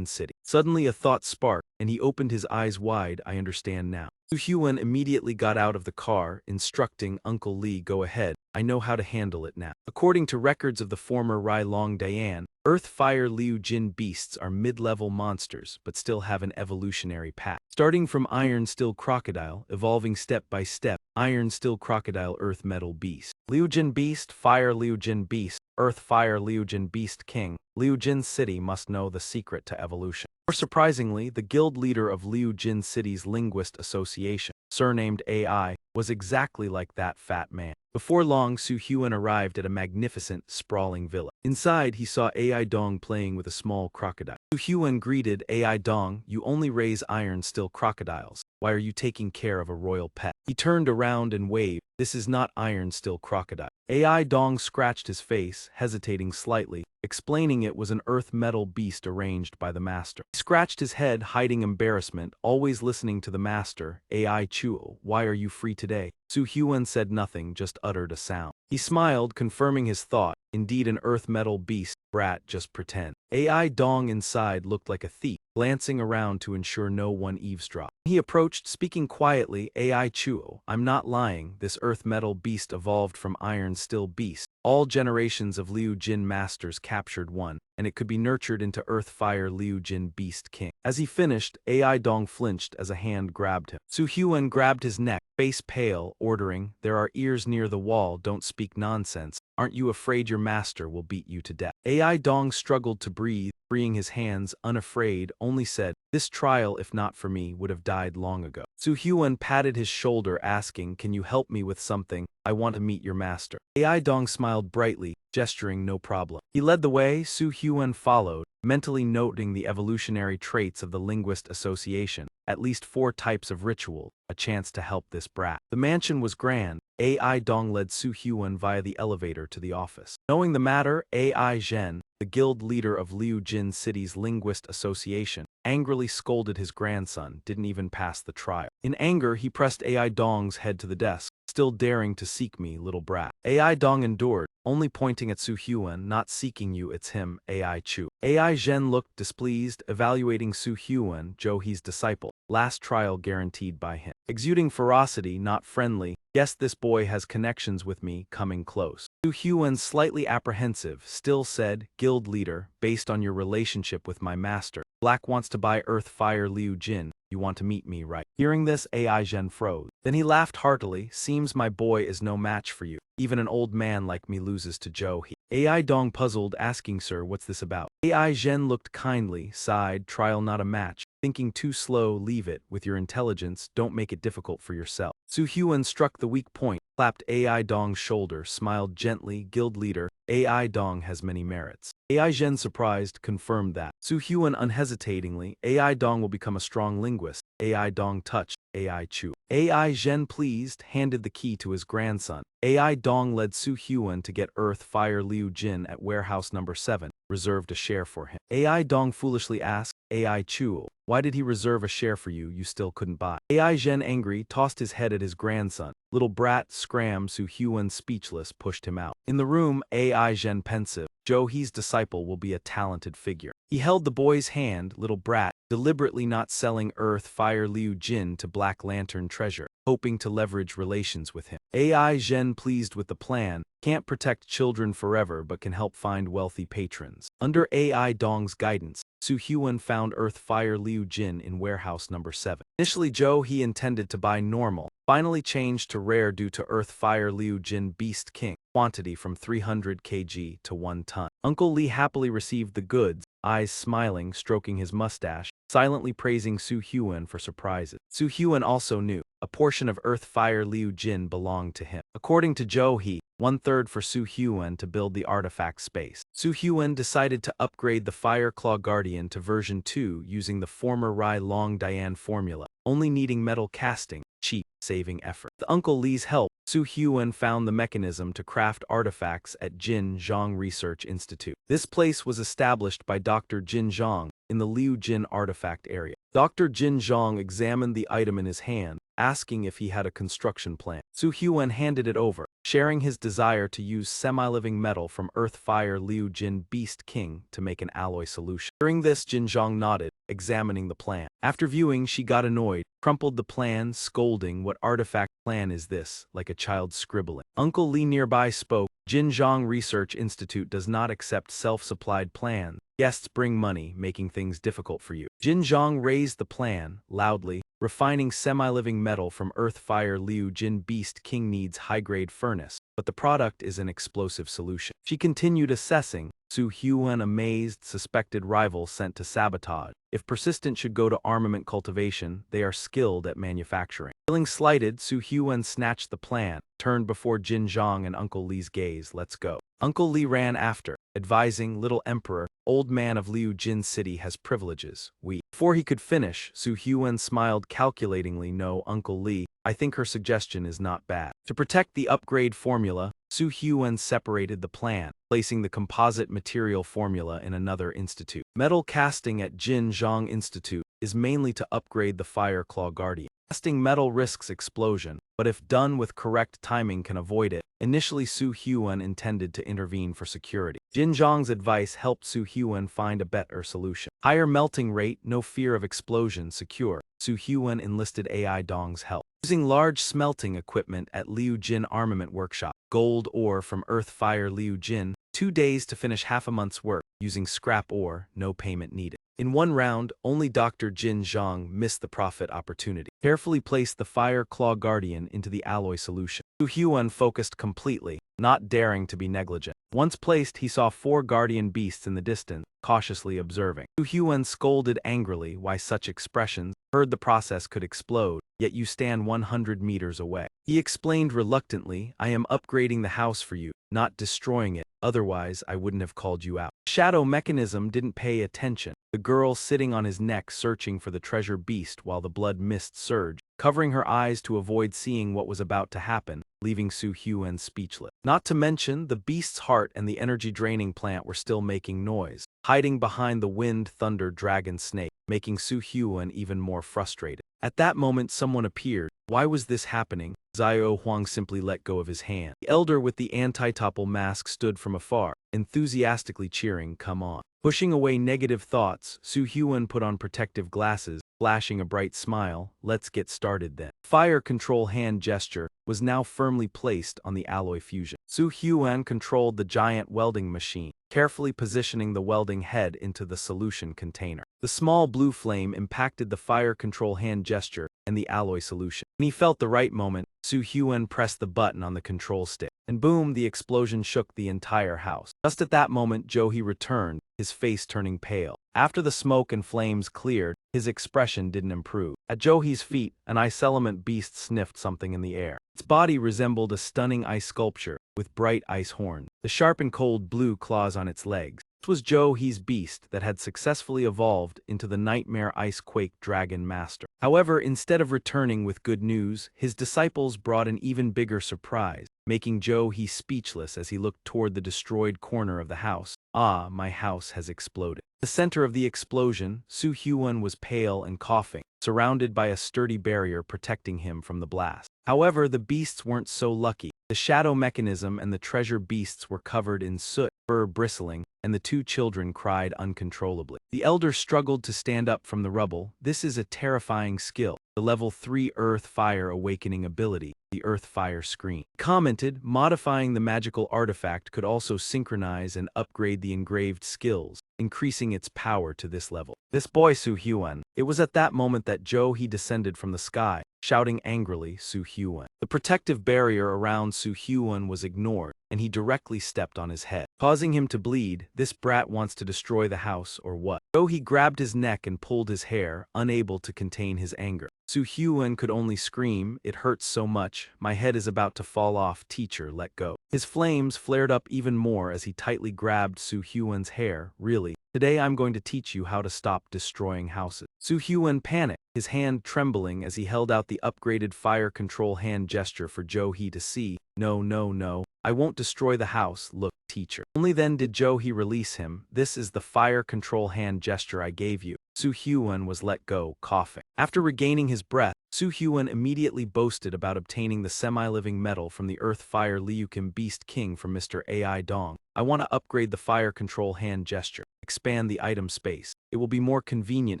City. Suddenly a thought sparked, and he opened his eyes wide. I understand now. Su Hyuan immediately got out of the car, instructing Uncle Lee, go ahead, I know how to handle it now. According to records of the former Rai Long Dayan, Earth-Fire Liu Jin beasts are mid-level monsters, but still have an evolutionary path. Starting from Iron Steel Crocodile, evolving step by step, Iron Steel Crocodile Earth Metal Beast. Liu Jin Beast, Fire Liu Jin Beast, Earth Fire Liu Jin Beast King. Liu Jin City must know the secret to evolution. More surprisingly, the guild leader of Liu Jin City's Linguist Association, surnamed AI, was exactly like that fat man. Before long, Su Hyuan arrived at a magnificent, sprawling villa. Inside, he saw AI Dong playing with a small crocodile. Su Hyuan greeted, AI Dong, you only raise Iron Steel crocodiles. Why are you taking care of a royal pet? He turned around and waved, this is not Iron Steel crocodile. AI Dong scratched his face, hesitating slightly, explaining it was an earth metal beast arranged by the master. He scratched his head, hiding embarrassment, always listening to the master. AI Chuo, why are you free today? Su Hyuan said nothing, just uttered a sound. He smiled, confirming his thought. Indeed an earth metal beast, brat, just pretend. AI Dong inside looked like a thief, glancing around to ensure no one eavesdropped. He approached, speaking quietly, AI Chuo, I'm not lying, this earth metal beast evolved from Iron Steel beast. All generations of Liu Jin masters captured one, and it could be nurtured into Earth-Fire Liu Jin Beast King. As he finished, AI Dong flinched as a hand grabbed him. Su Hyuan grabbed his neck, face pale, ordering, there are ears near the wall, don't speak nonsense. Aren't you afraid your master will beat you to death? AI Dong struggled to breathe, freeing his hands, unafraid, only said, this trial, if not for me, would have died long ago. Su Hyun patted his shoulder asking, "Can you help me with something? I want to meet your master." AI Dong smiled brightly, gesturing no problem. He led the way, Su Hyun followed, mentally noting the evolutionary traits of the linguist association, at least 4 types of ritual, a chance to help this brat. The mansion was grand. AI Dong led Su Hyun via the elevator to the office. Knowing the matter, AI Zhen, the guild leader of Liu Jin City's Linguist Association, angrily scolded his grandson, didn't even pass the trial. In anger, he pressed AI Dong's head to the desk. "Still daring to seek me, little brat." AI Dong endured, only pointing at Su Hyun, "Not seeking you, it's him, AI Chu." AI Zhen looked displeased, evaluating Su Hyun, Johee's disciple. Last trial guaranteed by him. Exuding ferocity, not friendly. "Guess this boy has connections with me," coming close. Su Hyun, slightly apprehensive, still said, "Guild leader, based on your relationship with my master, Black wants to buy Earth Fire Liu Jin. You want to meet me, right?" Hearing this, AI Zhen froze. Then he laughed heartily. "Seems my boy is no match for you. Even an old man like me loses to Joe." AI Dong puzzled, asking, "Sir, what's this about?" AI Zhen looked kindly, sighed, "Trial not a match. Thinking too slow, leave it. With your intelligence, don't make it difficult for yourself." Su Hyun struck the weak point, clapped AI Dong's shoulder, smiled gently, "Guild leader, AI Dong has many merits." AI Zhen, surprised, confirmed that. Su Hyun unhesitatingly, "AI Dong will become a strong linguist." AI Dong touched AI Chu. AI Zhen, pleased, handed the key to his grandson. AI Dong led Su Hyun to get Earth Fire Liu Jin at warehouse number 7, reserved a share for him. AI Dong foolishly asked, "AI Chu, why did he reserve a share for you still couldn't buy?" AI Zhen, angry, tossed his head at his grandson. "Little brat, scram." Su Hyun, speechless, pushed him out. In the room, AI Zhen pensive. Johee's disciple will be a talented figure. He held the boy's hand, "Little brat, deliberately not selling Earth Fire Liu Jin to Black Lantern Treasure, hoping to leverage relations with him." AI Zhen, pleased with the plan, "Can't protect children forever but can help find wealthy patrons." Under AI Dong's guidance, Su Hyun found Earth Fire Liu Jin in warehouse number 7. Initially he intended to buy normal, finally changed to rare due to Earth Fire Liu Jin Beast King, quantity from 300 kg to 1 ton. Uncle Lee happily received the goods, eyes smiling, stroking his mustache, silently praising Su Hyun for surprises. Su Hyun also knew a portion of Earth Fire Liu Jin belonged to him. According to Johee, 1/3 for Su Hyun to build the artifact space. Su Hyun decided to upgrade the Fire Claw Guardian to version 2 using the former Rai Long Dian formula, only needing metal casting, cheap, saving effort. With Uncle Lee's help, Su Hyun found the mechanism to craft artifacts at Jin Zhang Research Institute. This place was established by Dr. Jin Zhang in the Liu Jin artifact area. Dr. Jin Zhang examined the item in his hand, asking if he had a construction plan. Su Hyun handed it over, sharing his desire to use semi-living metal from Earth Fire Liu Jin Beast King to make an alloy solution. During this, Jin Zhang nodded, examining the plan. After viewing, she got annoyed, crumpled the plan, scolding, "What artifact plan is this?" like a child scribbling. Uncle Lee nearby spoke, "Jin Zhang Research Institute does not accept self-supplied plans. Guests bring money, making things difficult for you." Jin Zhang raised the plan, loudly, "Refining semi-living metal from Earth Fire Liu Jin Beast King needs high-grade furnace, but the product is an explosive solution." She continued assessing. Su Hyun, amazed, suspected rival sent to sabotage. If persistent should go to armament cultivation, they are skilled at manufacturing. Feeling slighted, Su Hyun snatched the plan, turned before Jin Zhang and Uncle Lee's gaze. "Let's go." Uncle Lee ran after, advising, "Little Emperor, old man of Liu Jin City has privileges. Before he could finish, Su Hyun smiled calculatingly. "No, Uncle Lee, I think her suggestion is not bad." To protect the upgrade formula, Su Hyun separated the plan, placing the composite material formula in another institute. Metal casting at Jin Zhang Institute is mainly to upgrade the Fire Claw Guardian. Casting metal risks explosion, but if done with correct timing can avoid it. Initially, Su Hyun intended to intervene for security. Jin Zhang's advice helped Su Hyun find a better solution. Higher melting rate, no fear of explosion, secure. Su Hyun enlisted AI Dong's help. Using large smelting equipment at Liu Jin Armament Workshop. Gold ore from Earth Fire Liu Jin, 2 days to finish half a month's work. Using scrap ore, no payment needed. In one round, only Dr. Jin Zhang missed the profit opportunity. Carefully placed the Fire Claw Guardian into the alloy solution. Su Hyun focused completely, not daring to be negligent. Once placed, he saw 4 guardian beasts in the distance, cautiously observing. Su Hyun scolded angrily why such expressions, heard the process could explode, yet you stand 100 meters away. He explained reluctantly, I am upgrading the house for you, not destroying it, otherwise I wouldn't have called you out. Shadow mechanism didn't pay attention. The girl sitting on his neck searching for the treasure beast while the blood mist surged, covering her eyes to avoid seeing what was about to happen, leaving Su Hyun speechless. Not to mention, the beast's heart and the energy-draining plant were still making noise, hiding behind the wind, thunder, dragon snake, making Su Hyun even more frustrated. At that moment someone appeared. Why was this happening? Xiao Huang simply let go of his hand. The elder with the anti-topple mask stood from afar, enthusiastically cheering, come on. Pushing away negative thoughts, Su Hyun put on protective glasses, flashing a bright smile. Let's get started then. Fire control hand gesture was now firmly placed on the alloy fusion. Su Hyun controlled the giant welding machine, carefully positioning the welding head into the solution container. The small blue flame impacted the fire control hand gesture and the alloy solution. When he felt the right moment, Su Hyun pressed the button on the control stick, and boom, the explosion shook the entire house. Just at that moment, Johi returned, his face turning pale. After the smoke and flames cleared, his expression didn't improve. At Johi's feet, an ice element beast sniffed something in the air. Its body resembled a stunning ice sculpture, with bright ice horns, the sharp and cold blue claws on its legs. This was Johi's beast that had successfully evolved into the Nightmare Icequake Dragon Master. However, instead of returning with good news, his disciples brought an even bigger surprise, making Johi speechless as he looked toward the destroyed corner of the house. Ah, my house has exploded. The center of the explosion, Su Hyun was pale and coughing, surrounded by a sturdy barrier protecting him from the blast. However, the beasts weren't so lucky. The shadow mechanism and the treasure beasts were covered in soot, fur bristling, and the 2 children cried uncontrollably. The elder struggled to stand up from the rubble. This is a terrifying skill. The level 3 Earth Fire Awakening ability, the Earth Fire Screen. Commented, modifying the magical artifact could also synchronize and upgrade the engraved skills, increasing its power to this level. This boy Su Hyun. It was at that moment that Johi descended from the sky, shouting angrily, Su Hyun. The protective barrier around Su Hyun was ignored, and he directly stepped on his head, causing him to bleed. This brat wants to destroy the house or what? Johi grabbed his neck and pulled his hair, unable to contain his anger. Su Hyun could only scream, it hurts so much, my head is about to fall off, teacher, let go. His flames flared up even more as he tightly grabbed Su Hyun's hair. Really? Today I'm going to teach you how to stop destroying houses. Su Hyun panicked, his hand trembling as he held out the upgraded fire control hand gesture for Johi to see. No, no, no, I won't destroy the house, look, teacher. Only then did Johi release him. This is the fire control hand gesture I gave you. Su Hyun was let go, coughing. After regaining his breath, Su Hyun immediately boasted about obtaining the semi-living metal from the Earth Fire Liukim Beast King from Mr. AI Dong. I want to upgrade the fire control hand gesture, expand the item space. It will be more convenient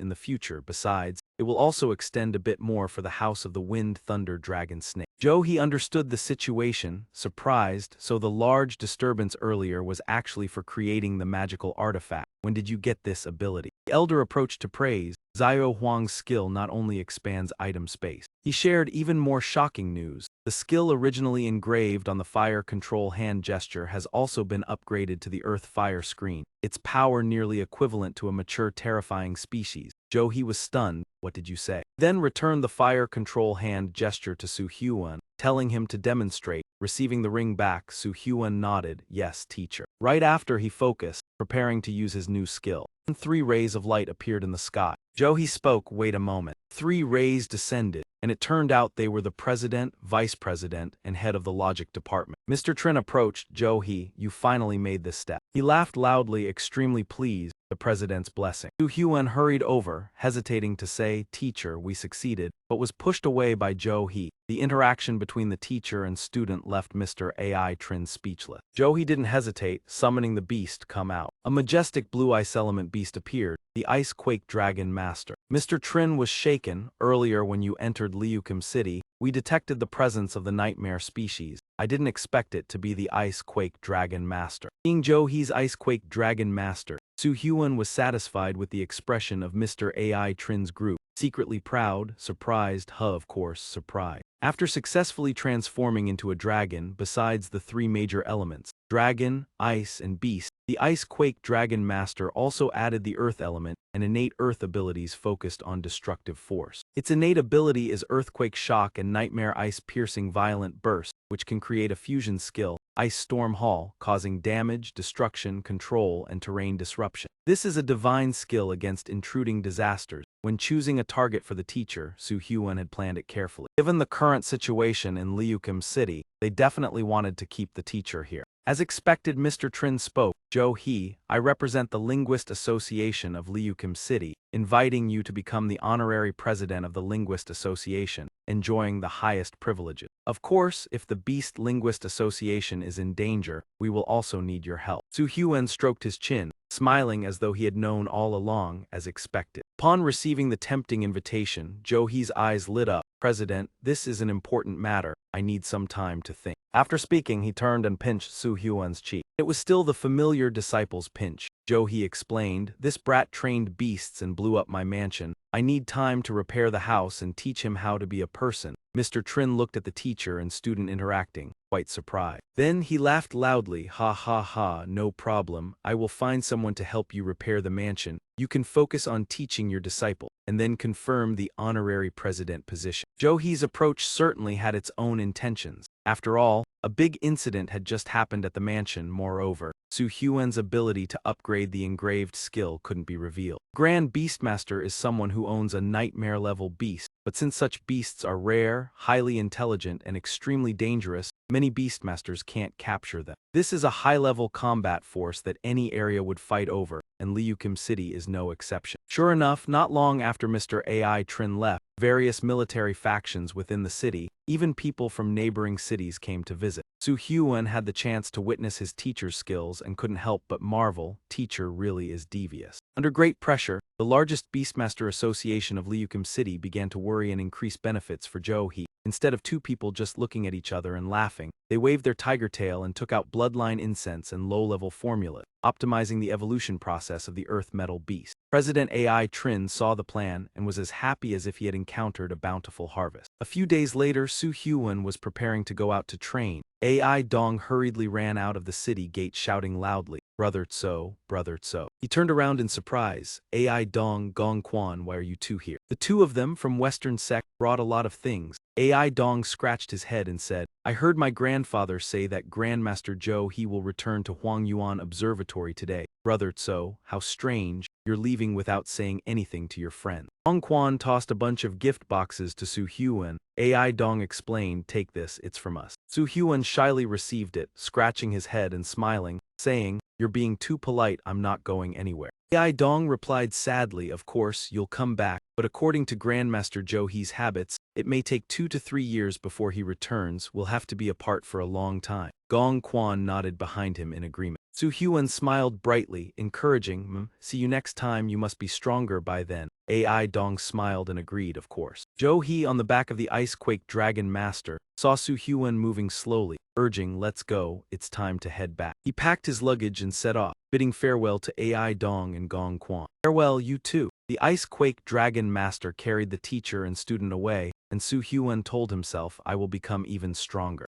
in the future. Besides, it will also extend a bit more for the House of the Wind Thunder Dragon Snake. Johi understood the situation, surprised, so the large disturbance earlier was actually for creating the magical artifact. When did you get this ability? The elder approached to praise. Xiao Huang's skill not only expands item space. He shared even more shocking news. The skill originally engraved on the fire control hand gesture has also been upgraded to the Earth Fire Screen, its power nearly equivalent to a mature terrifying species. Johi was stunned. What did you say? Then returned the fire control hand gesture to Su Hyun, telling him to demonstrate. Receiving the ring back, Su Hyun nodded, yes, teacher. Right after he focused, preparing to use his new skill. 3 rays of light appeared in the sky. Johi spoke, wait a moment. 3 rays descended, and it turned out they were the president, vice president, and head of the logic department. Mr. Trin approached. Johi, you finally made this step. He laughed loudly, extremely pleased. The president's blessing. Su Hyun hurried over, hesitating to say, teacher, we succeeded, but was pushed away by Johi. The interaction between the teacher and student left Mr. AI Trin speechless. Johi didn't hesitate, summoning the beast, come out. A majestic blue ice element beast appeared, the Ice Quake Dragon Master. Mr. Trin was shaken. Earlier when you entered Liukim City, we detected the presence of the nightmare species. I didn't expect it to be the Ice Quake Dragon Master. Seeing Johi's Ice Quake Dragon Master, Su Hyun was satisfied with the expression of Mr. AI Trin's group. secretly proud, surprised, of course, surprised. After successfully transforming into a dragon, besides the three major elements, dragon, ice, and beast, the Ice-Quake Dragon Master also added the earth element and innate earth abilities focused on destructive force. Its innate ability is Earthquake Shock and Nightmare Ice-Piercing Violent Burst, which can create a fusion skill, Ice Storm Hall, causing damage, destruction, control, and terrain disruption. This is a divine skill against intruding disasters. When choosing a target for the teacher, Su Hyun had planned it carefully. Given the current situation in Liukim City, they definitely wanted to keep the teacher here. As expected, Mr. Trin spoke. Jo Hee, I represent the Linguist Association of Liukim City, inviting you to become the honorary president of the Linguist Association, enjoying the highest privileges. Of course, if the Beast Linguist Association is in danger, we will also need your help. Su Hyun stroked his chin, smiling as though he had known all along, as expected. Upon receiving the tempting invitation, Jo Hee's eyes lit up. President, this is an important matter. I need some time to think. After speaking, he turned and pinched Su Hyun's cheek. It was still the familiar disciple's pinch. Jo Hee explained, this brat trained beasts and blew up my mansion. I need time to repair the house and teach him how to be a person. Mr. Trin looked at the teacher and student interacting, quite surprised. Then he laughed loudly, ha ha ha, no problem. I will find someone to help you repair the mansion. You can focus on teaching your disciple, and then confirm the honorary president position. Jo Hee's approach certainly had its own intentions. After all, a big incident had just happened at the mansion. Moreover, Su Hyun's ability to upgrade the engraved skill couldn't be revealed. Grand Beastmaster is someone who owns a nightmare-level beast, but since such beasts are rare, highly intelligent, and extremely dangerous, many Beastmasters can't capture them. This is a high-level combat force that any area would fight over, and Liukim City is no exception. Sure enough, not long after Mr. AI Trin left, various military factions within the city, even people from neighboring cities came to visit. Su Hyun had the chance to witness his teacher's skills and couldn't help but marvel, teacher really is devious. Under great pressure, the largest Beastmaster Association of Liukim City began to worry and increase benefits for Jo Hee. Instead of two people just looking at each other and laughing, they waved their tiger tail and took out bloodline incense and low-level formula, optimizing the evolution process of the earth metal beast. President AI Trin saw the plan and was as happy as if he had encountered a bountiful harvest. A few days later, Su Hyun was preparing to go out to train. AI Dong hurriedly ran out of the city gate shouting loudly, Brother Tso, Brother Tso. He turned around in surprise. AI Dong, Gong Quan, why are you two here? The two of them, from Western sect, brought a lot of things. AI Dong scratched his head and said, I heard my grandfather say that Grandmaster Jo Hee will return to Hwangyuan Observatory today. Brother Tso, how strange, you're leaving without saying anything to your friend. Gong Quan tossed a bunch of gift boxes to Su Hyun. AI Dong explained, take this, it's from us. Su Hyun shyly received it, scratching his head and smiling, saying, you're being too polite, I'm not going anywhere. AI Dong replied sadly, of course, you'll come back, but according to Grandmaster Jo Hee's habits, it may take 2 to 3 years before he returns. We'll have to be apart for a long time. Gong Quan nodded behind him in agreement. Su Hyun smiled brightly, encouraging, see you next time, you must be stronger by then. AI Dong smiled and agreed, of course. Jo Hee, on the back of the Ice-Quake Dragon Master, saw Su Hyun moving slowly, urging, let's go, it's time to head back. He packed his luggage and set off, bidding farewell to AI Dong and Gong Quan. Farewell, you too. The Ice-Quake Dragon Master carried the teacher and student away, and Su Hyun told himself, I will become even stronger.